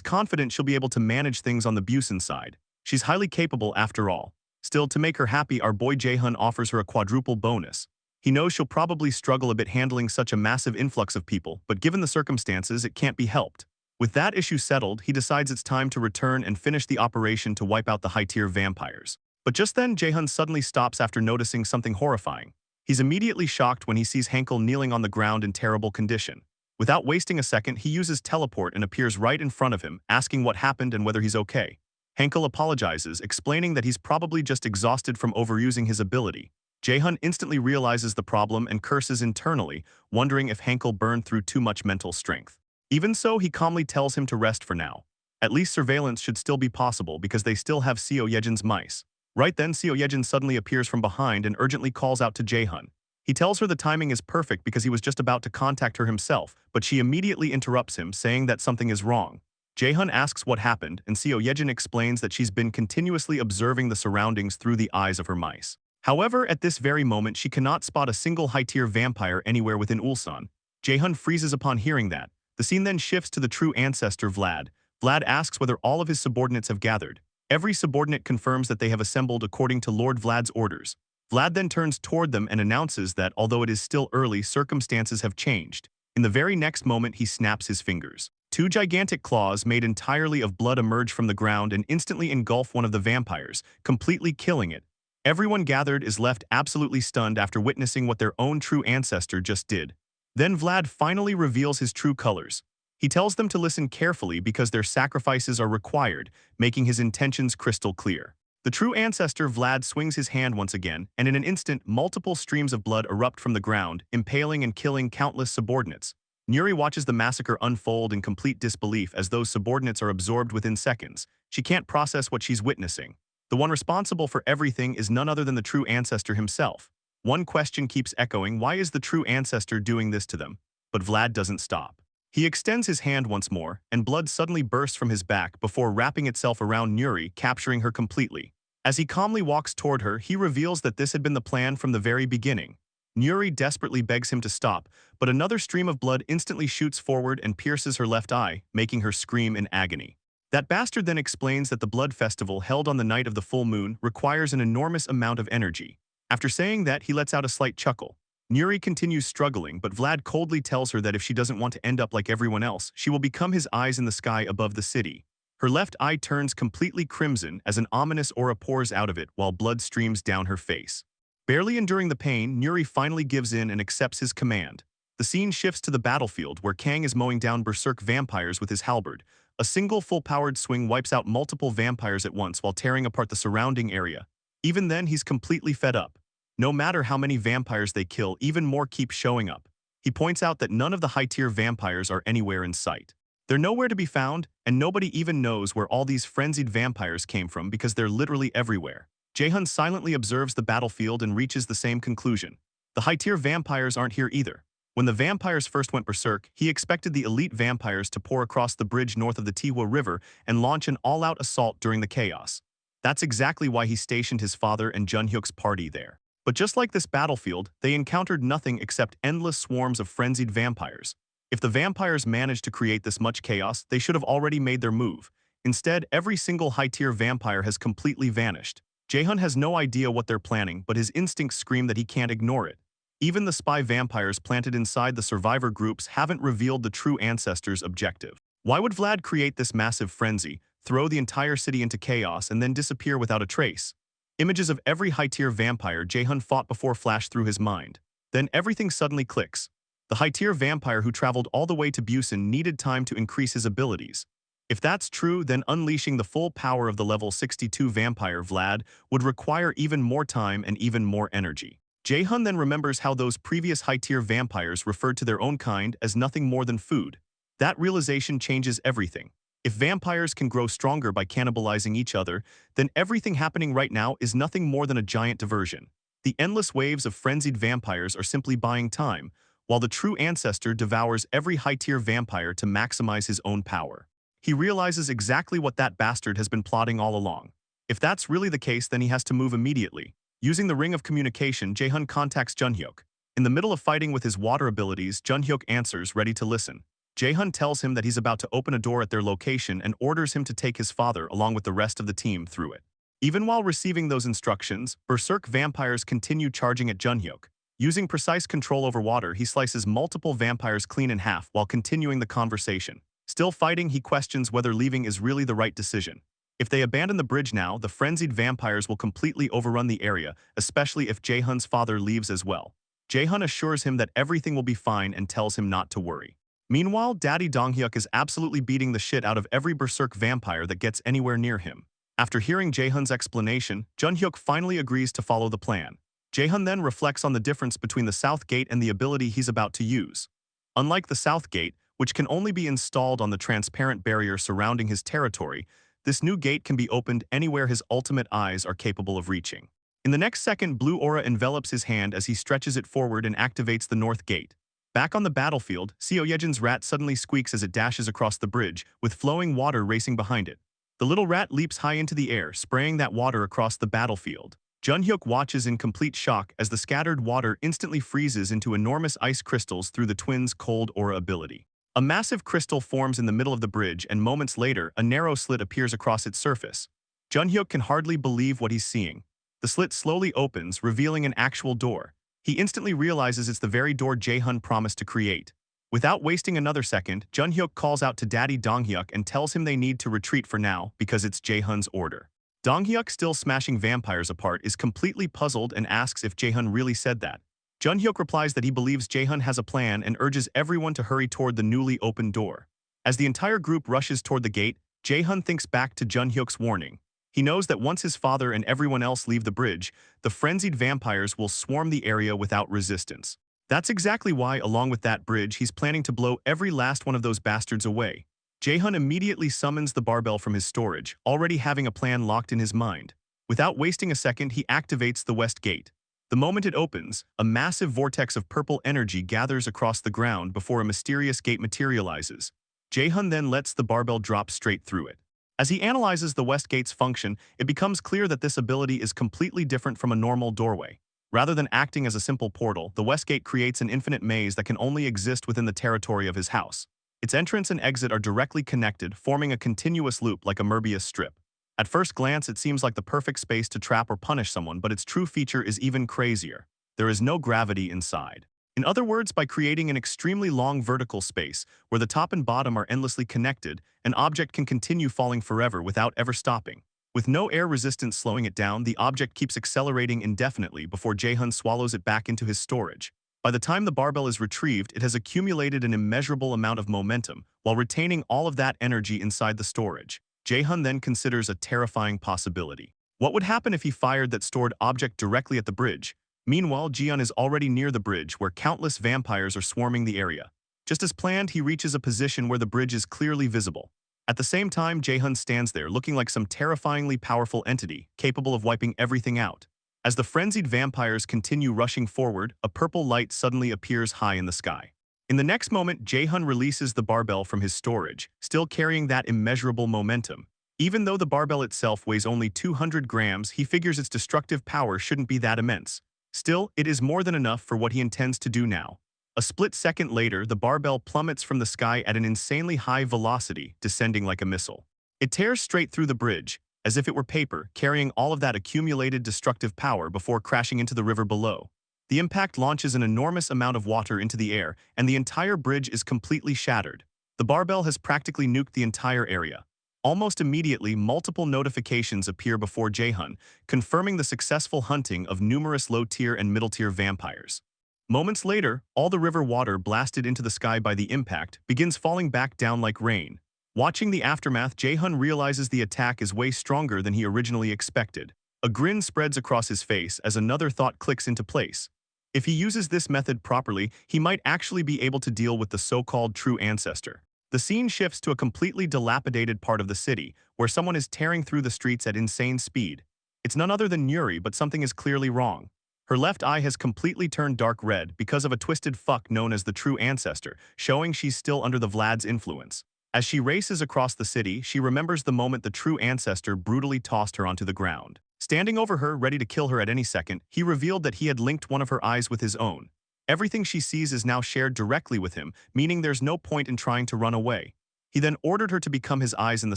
confident she'll be able to manage things on the Busan side. She's highly capable after all. Still, to make her happy, our boy Jae-hun offers her a quadruple bonus. He knows she'll probably struggle a bit handling such a massive influx of people, but given the circumstances, it can't be helped. With that issue settled, he decides it's time to return and finish the operation to wipe out the high-tier vampires. But just then, Jae-hun suddenly stops after noticing something horrifying. He's immediately shocked when he sees Henkel kneeling on the ground in terrible condition. Without wasting a second, he uses teleport and appears right in front of him, asking what happened and whether he's okay. Henkel apologizes, explaining that he's probably just exhausted from overusing his ability. Jae-hun instantly realizes the problem and curses internally, wondering if Henkel burned through too much mental strength. Even so, he calmly tells him to rest for now. At least surveillance should still be possible because they still have Seo Yejin's mice. Right then, Seo Yejin suddenly appears from behind and urgently calls out to Jae-hun. He tells her the timing is perfect because he was just about to contact her himself, but she immediately interrupts him, saying that something is wrong. Jae-hun asks what happened, and Seo Yejin explains that she's been continuously observing the surroundings through the eyes of her mice. However, at this very moment, she cannot spot a single high-tier vampire anywhere within Ulsan. Jae-hun freezes upon hearing that. The scene then shifts to the true ancestor, Vlad. Vlad asks whether all of his subordinates have gathered. Every subordinate confirms that they have assembled according to Lord Vlad's orders. Vlad then turns toward them and announces that, although it is still early, circumstances have changed. In the very next moment, he snaps his fingers. Two gigantic claws made entirely of blood emerge from the ground and instantly engulf one of the vampires, completely killing it. Everyone gathered is left absolutely stunned after witnessing what their own true ancestor just did. Then Vlad finally reveals his true colors. He tells them to listen carefully because their sacrifices are required, making his intentions crystal clear. The true ancestor Vlad swings his hand once again, and in an instant, multiple streams of blood erupt from the ground, impaling and killing countless subordinates. Nuri watches the massacre unfold in complete disbelief as those subordinates are absorbed within seconds. She can't process what she's witnessing. The one responsible for everything is none other than the true ancestor himself. One question keeps echoing: why is the true ancestor doing this to them? But Vlad doesn't stop. He extends his hand once more, and blood suddenly bursts from his back before wrapping itself around Nuri, capturing her completely. As he calmly walks toward her, he reveals that this had been the plan from the very beginning. Nuri desperately begs him to stop, but another stream of blood instantly shoots forward and pierces her left eye, making her scream in agony. That bastard then explains that the blood festival held on the night of the full moon requires an enormous amount of energy. After saying that, he lets out a slight chuckle. Nuri continues struggling, but Vlad coldly tells her that if she doesn't want to end up like everyone else, she will become his eyes in the sky above the city. Her left eye turns completely crimson as an ominous aura pours out of it while blood streams down her face. Barely enduring the pain, Nuri finally gives in and accepts his command. The scene shifts to the battlefield where Kang is mowing down berserk vampires with his halberd. A single full-powered swing wipes out multiple vampires at once while tearing apart the surrounding area. Even then, he's completely fed up. No matter how many vampires they kill, even more keep showing up. He points out that none of the high-tier vampires are anywhere in sight. They're nowhere to be found, and nobody even knows where all these frenzied vampires came from because they're literally everywhere. Jae-hun silently observes the battlefield and reaches the same conclusion. The high-tier vampires aren't here either. When the vampires first went berserk, he expected the elite vampires to pour across the bridge north of the Tihwa River and launch an all-out assault during the chaos. That's exactly why he stationed his father and Junhyuk's party there. But just like this battlefield, they encountered nothing except endless swarms of frenzied vampires. If the vampires managed to create this much chaos, they should have already made their move. Instead, every single high-tier vampire has completely vanished. Jae-hun has no idea what they're planning, but his instincts scream that he can't ignore it. Even the spy vampires planted inside the survivor groups haven't revealed the true ancestors' objective. Why would Vlad create this massive frenzy, throw the entire city into chaos, and then disappear without a trace? Images of every high-tier vampire Jae-hun fought before flash through his mind. Then everything suddenly clicks. The high-tier vampire who traveled all the way to Busan needed time to increase his abilities. If that's true, then unleashing the full power of the level 62 vampire Vlad would require even more time and even more energy. Jae-hun then remembers how those previous high-tier vampires referred to their own kind as nothing more than food. That realization changes everything. If vampires can grow stronger by cannibalizing each other, then everything happening right now is nothing more than a giant diversion. The endless waves of frenzied vampires are simply buying time, while the true ancestor devours every high-tier vampire to maximize his own power. He realizes exactly what that bastard has been plotting all along. If that's really the case, then he has to move immediately. Using the ring of communication, Jae-hun contacts Junhyuk. In the middle of fighting with his water abilities, Junhyuk answers, ready to listen. Jae-hun tells him that he's about to open a door at their location and orders him to take his father along with the rest of the team through it. Even while receiving those instructions, berserk vampires continue charging at Junhyuk. Using precise control over water, he slices multiple vampires clean in half while continuing the conversation. Still fighting, he questions whether leaving is really the right decision. If they abandon the bridge now, the frenzied vampires will completely overrun the area, especially if Jae-hun's father leaves as well. Jae-hun assures him that everything will be fine and tells him not to worry. Meanwhile, Daddy Donghyuk is absolutely beating the shit out of every berserk vampire that gets anywhere near him. After hearing Jae-hun's explanation, Junhyuk finally agrees to follow the plan. Jae-hun then reflects on the difference between the South Gate and the ability he's about to use. Unlike the South Gate, which can only be installed on the transparent barrier surrounding his territory, this new gate can be opened anywhere his ultimate eyes are capable of reaching. In the next second, blue aura envelops his hand as he stretches it forward and activates the North Gate. Back on the battlefield, Seo Yejin's rat suddenly squeaks as it dashes across the bridge, with flowing water racing behind it. The little rat leaps high into the air, spraying that water across the battlefield. Junhyuk watches in complete shock as the scattered water instantly freezes into enormous ice crystals through the twins' cold aura ability. A massive crystal forms in the middle of the bridge, and moments later, a narrow slit appears across its surface. Junhyuk can hardly believe what he's seeing. The slit slowly opens, revealing an actual door. He instantly realizes it's the very door Jae-hun promised to create. Without wasting another second, Junhyuk calls out to Daddy Donghyuk and tells him they need to retreat for now because it's Jae-hun's order. Donghyuk, still smashing vampires apart, is completely puzzled and asks if Jae-hun really said that. Junhyuk replies that he believes Jae-hun has a plan and urges everyone to hurry toward the newly opened door. As the entire group rushes toward the gate, Jae-hun thinks back to Junhyuk's warning. He knows that once his father and everyone else leave the bridge, the frenzied vampires will swarm the area without resistance. That's exactly why, along with that bridge, he's planning to blow every last one of those bastards away. Jae-hun immediately summons the barbell from his storage, already having a plan locked in his mind. Without wasting a second, he activates the west gate. The moment it opens, a massive vortex of purple energy gathers across the ground before a mysterious gate materializes. Jae-hun then lets the barbell drop straight through it. As he analyzes the west gate's function, it becomes clear that this ability is completely different from a normal doorway. Rather than acting as a simple portal, the west gate creates an infinite maze that can only exist within the territory of his house. Its entrance and exit are directly connected, forming a continuous loop like a Möbius strip. At first glance, it seems like the perfect space to trap or punish someone, but its true feature is even crazier. There is no gravity inside. In other words, by creating an extremely long vertical space where the top and bottom are endlessly connected, an object can continue falling forever without ever stopping. With no air resistance slowing it down, the object keeps accelerating indefinitely before Jae-hun swallows it back into his storage. By the time the barbell is retrieved, it has accumulated an immeasurable amount of momentum, while retaining all of that energy inside the storage. Jae-hun then considers a terrifying possibility. What would happen if he fired that stored object directly at the bridge? Meanwhile, Jian is already near the bridge, where countless vampires are swarming the area. Just as planned, he reaches a position where the bridge is clearly visible. At the same time, Jae-hun stands there, looking like some terrifyingly powerful entity, capable of wiping everything out. As the frenzied vampires continue rushing forward, a purple light suddenly appears high in the sky. In the next moment, Jae-hun releases the barbell from his storage, still carrying that immeasurable momentum. Even though the barbell itself weighs only 200 grams, he figures its destructive power shouldn't be that immense. Still, it is more than enough for what he intends to do now. A split second later, the barbell plummets from the sky at an insanely high velocity, descending like a missile. It tears straight through the bridge, as if it were paper, carrying all of that accumulated destructive power before crashing into the river below. The impact launches an enormous amount of water into the air, and the entire bridge is completely shattered. The barbell has practically nuked the entire area. Almost immediately, multiple notifications appear before Jae-hun, confirming the successful hunting of numerous low-tier and middle-tier vampires. Moments later, all the river water blasted into the sky by the impact begins falling back down like rain. Watching the aftermath, Jae-hun realizes the attack is way stronger than he originally expected. A grin spreads across his face as another thought clicks into place. If he uses this method properly, he might actually be able to deal with the so-called true ancestor. The scene shifts to a completely dilapidated part of the city, where someone is tearing through the streets at insane speed. It's none other than Yuri, but something is clearly wrong. Her left eye has completely turned dark red because of a twisted fuck known as the true ancestor, showing she's still under the Vlad's influence. As she races across the city, she remembers the moment the true ancestor brutally tossed her onto the ground. Standing over her, ready to kill her at any second, he revealed that he had linked one of her eyes with his own. Everything she sees is now shared directly with him, meaning there's no point in trying to run away. He then ordered her to become his eyes in the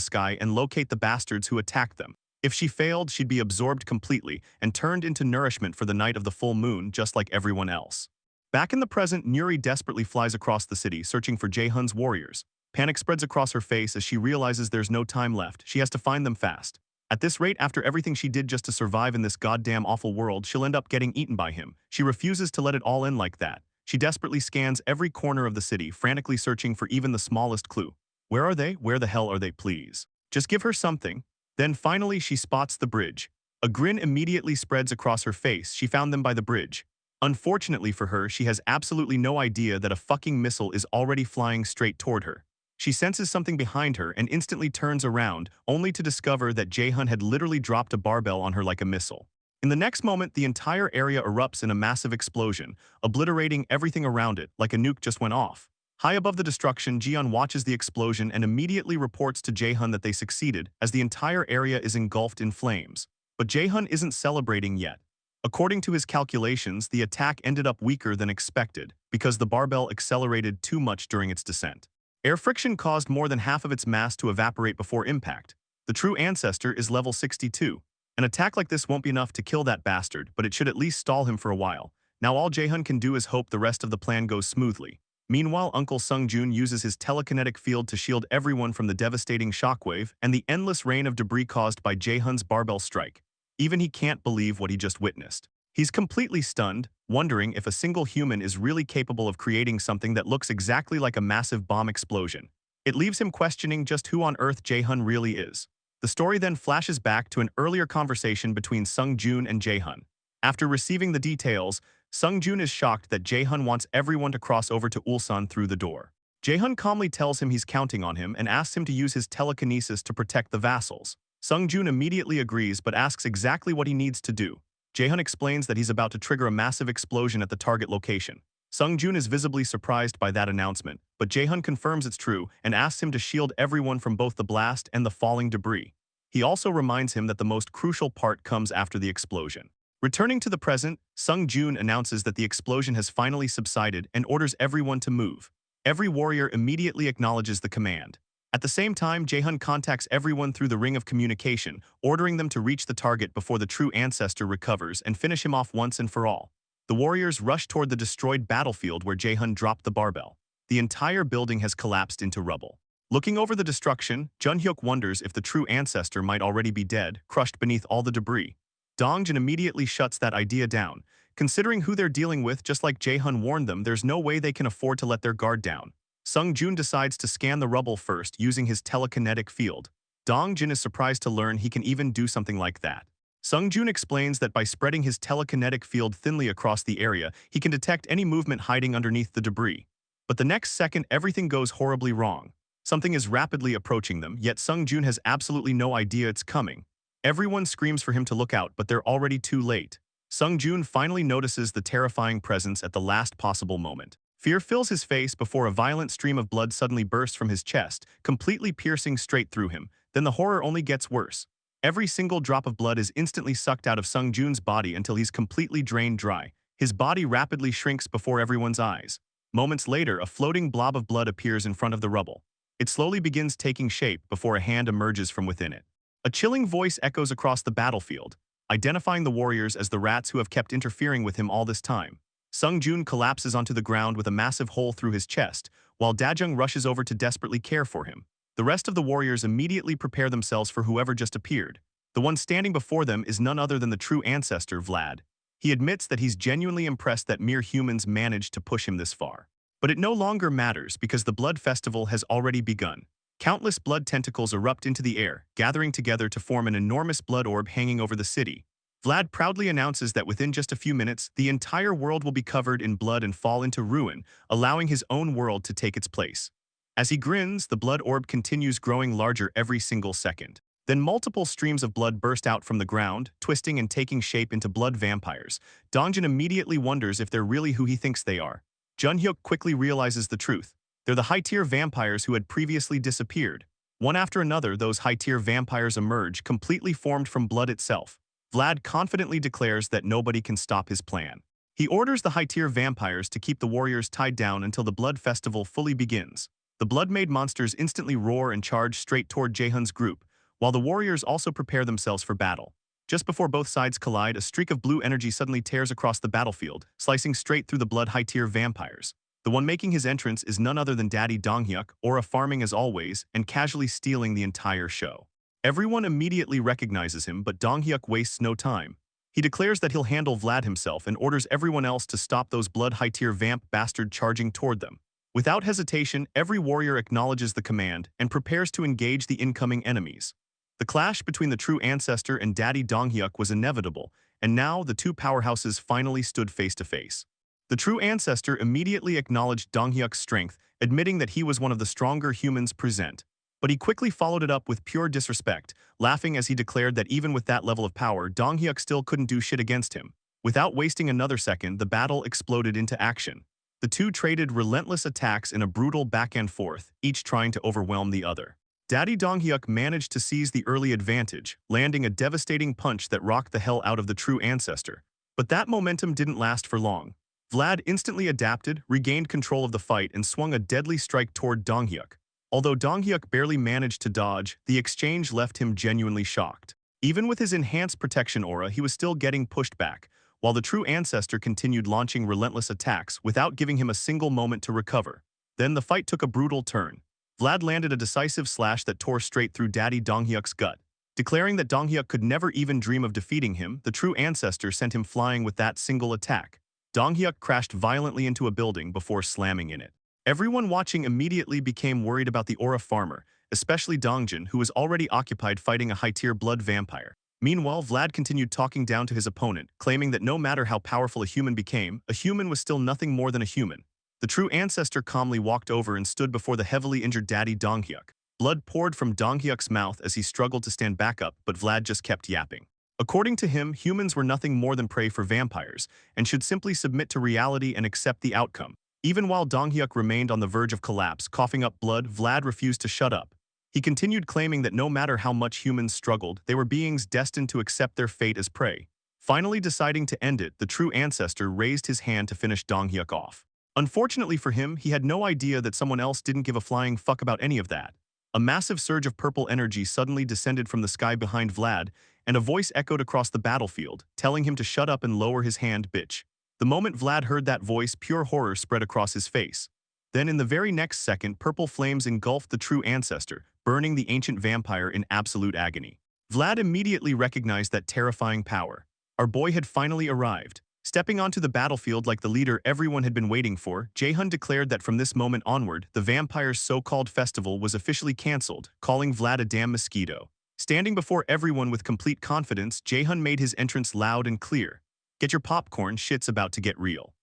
sky and locate the bastards who attacked them. If she failed, she'd be absorbed completely and turned into nourishment for the night of the full moon, just like everyone else. Back in the present, Nuri desperately flies across the city, searching for Jae-hun's warriors. Panic spreads across her face as she realizes there's no time left. She has to find them fast. At this rate, after everything she did just to survive in this goddamn awful world, she'll end up getting eaten by him. She refuses to let it all in like that. She desperately scans every corner of the city, frantically searching for even the smallest clue. Where are they? Where the hell are they, please? Just give her something. Then finally she spots the bridge. A grin immediately spreads across her face. She found them by the bridge. Unfortunately for her, she has absolutely no idea that a fucking missile is already flying straight toward her. She senses something behind her and instantly turns around, only to discover that Jae-hun had literally dropped a barbell on her like a missile. In the next moment, the entire area erupts in a massive explosion, obliterating everything around it like a nuke just went off. High above the destruction, Jian watches the explosion and immediately reports to Jae-hun that they succeeded, as the entire area is engulfed in flames. But Jae-hun isn't celebrating yet. According to his calculations, the attack ended up weaker than expected, because the barbell accelerated too much during its descent. Air friction caused more than half of its mass to evaporate before impact. The true ancestor is level 62. An attack like this won't be enough to kill that bastard, but it should at least stall him for a while. Now all Jae-hun can do is hope the rest of the plan goes smoothly. Meanwhile, Uncle Sung-joon uses his telekinetic field to shield everyone from the devastating shockwave and the endless rain of debris caused by Jae-hun's barbell strike. Even he can't believe what he just witnessed. He's completely stunned, wondering if a single human is really capable of creating something that looks exactly like a massive bomb explosion. It leaves him questioning just who on earth Jae-hun really is. The story then flashes back to an earlier conversation between Sung-joon and Jae-hun. After receiving the details, Sung-joon is shocked that Jae-hun wants everyone to cross over to Ulsan through the door. Jae-hun calmly tells him he's counting on him and asks him to use his telekinesis to protect the vassals. Sung-joon immediately agrees but asks exactly what he needs to do. Jae-hun explains that he's about to trigger a massive explosion at the target location. Sung-joon is visibly surprised by that announcement, but Jae-hun confirms it's true and asks him to shield everyone from both the blast and the falling debris. He also reminds him that the most crucial part comes after the explosion. Returning to the present, Sung-joon announces that the explosion has finally subsided and orders everyone to move. Every warrior immediately acknowledges the command. At the same time, Jae-hun contacts everyone through the ring of communication, ordering them to reach the target before the true ancestor recovers and finish him off once and for all. The warriors rush toward the destroyed battlefield where Jae-hun dropped the barbell. The entire building has collapsed into rubble. Looking over the destruction, Jun-hyuk wonders if the true ancestor might already be dead, crushed beneath all the debris. Dong-jin immediately shuts that idea down. Considering who they're dealing with, just like Jae-hun warned them, there's no way they can afford to let their guard down. Sung-jun decides to scan the rubble first using his telekinetic field. Dong-jin is surprised to learn he can even do something like that. Sung-jun explains that by spreading his telekinetic field thinly across the area, he can detect any movement hiding underneath the debris. But the next second, everything goes horribly wrong. Something is rapidly approaching them, yet Sung-jun has absolutely no idea it's coming. Everyone screams for him to look out, but they're already too late. Sung-jun finally notices the terrifying presence at the last possible moment. Fear fills his face before a violent stream of blood suddenly bursts from his chest, completely piercing straight through him. Then the horror only gets worse. Every single drop of blood is instantly sucked out of Sung-jun's body until he's completely drained dry. His body rapidly shrinks before everyone's eyes. Moments later, a floating blob of blood appears in front of the rubble. It slowly begins taking shape before a hand emerges from within it. A chilling voice echoes across the battlefield, identifying the warriors as the rats who have kept interfering with him all this time. Sung-jun collapses onto the ground with a massive hole through his chest, while Dajung rushes over to desperately care for him. The rest of the warriors immediately prepare themselves for whoever just appeared. The one standing before them is none other than the true ancestor, Vlad. He admits that he's genuinely impressed that mere humans managed to push him this far. But it no longer matters because the blood festival has already begun. Countless blood tentacles erupt into the air, gathering together to form an enormous blood orb hanging over the city. Vlad proudly announces that within just a few minutes, the entire world will be covered in blood and fall into ruin, allowing his own world to take its place. As he grins, the blood orb continues growing larger every single second. Then multiple streams of blood burst out from the ground, twisting and taking shape into blood vampires. Dongjin immediately wonders if they're really who he thinks they are. Jun-hyuk quickly realizes the truth. They're the high-tier vampires who had previously disappeared. One after another, those high-tier vampires emerge, completely formed from blood itself. Vlad confidently declares that nobody can stop his plan. He orders the high-tier vampires to keep the warriors tied down until the blood festival fully begins. The blood-made monsters instantly roar and charge straight toward Jae-hun's group, while the warriors also prepare themselves for battle. Just before both sides collide, a streak of blue energy suddenly tears across the battlefield, slicing straight through the blood high-tier vampires. The one making his entrance is none other than Daddy Dong-hyuk, Aura farming as always, and casually stealing the entire show. Everyone immediately recognizes him, but Dong-hyuk wastes no time. He declares that he'll handle Vlad himself and orders everyone else to stop those blood high-tier vamp bastard charging toward them. Without hesitation, every warrior acknowledges the command and prepares to engage the incoming enemies. The clash between the true ancestor and Daddy Dong-hyuk was inevitable, and now the two powerhouses finally stood face to face. The true ancestor immediately acknowledged Dong-hyuk's strength, admitting that he was one of the stronger humans present. But he quickly followed it up with pure disrespect, laughing as he declared that even with that level of power, Dong-hyuk still couldn't do shit against him. Without wasting another second, the battle exploded into action. The two traded relentless attacks in a brutal back and forth, each trying to overwhelm the other. Daddy Dong-hyuk managed to seize the early advantage, landing a devastating punch that rocked the hell out of the true ancestor. But that momentum didn't last for long. Vlad instantly adapted, regained control of the fight, and swung a deadly strike toward Dong-hyuk. Although Dong-hyuk barely managed to dodge, the exchange left him genuinely shocked. Even with his enhanced protection aura, he was still getting pushed back, while the true ancestor continued launching relentless attacks without giving him a single moment to recover. Then the fight took a brutal turn. Vlad landed a decisive slash that tore straight through Daddy Dong-hyuk's gut. Declaring that Dong-hyuk could never even dream of defeating him, the true ancestor sent him flying with that single attack. Dong-hyuk crashed violently into a building before slamming in it. Everyone watching immediately became worried about the Aura farmer, especially Dongjin, who was already occupied fighting a high-tier blood vampire. Meanwhile, Vlad continued talking down to his opponent, claiming that no matter how powerful a human became, a human was still nothing more than a human. The true ancestor calmly walked over and stood before the heavily injured Daddy Dong-hyuk. Blood poured from Dong-hyuk's mouth as he struggled to stand back up, but Vlad just kept yapping. According to him, humans were nothing more than prey for vampires, and should simply submit to reality and accept the outcome. Even while Dong-hyuk remained on the verge of collapse, coughing up blood, Vlad refused to shut up. He continued claiming that no matter how much humans struggled, they were beings destined to accept their fate as prey. Finally deciding to end it, the true ancestor raised his hand to finish Dong-hyuk off. Unfortunately for him, he had no idea that someone else didn't give a flying fuck about any of that. A massive surge of purple energy suddenly descended from the sky behind Vlad, and a voice echoed across the battlefield, telling him to shut up and lower his hand, bitch. The moment Vlad heard that voice, pure horror spread across his face. Then in the very next second, purple flames engulfed the true ancestor, burning the ancient vampire in absolute agony. Vlad immediately recognized that terrifying power. Our boy had finally arrived. Stepping onto the battlefield like the leader everyone had been waiting for, Jaehun declared that from this moment onward, the vampire's so-called festival was officially cancelled, calling Vlad a damn mosquito. Standing before everyone with complete confidence, Jaehun made his entrance loud and clear. Get your popcorn, shit's about to get real.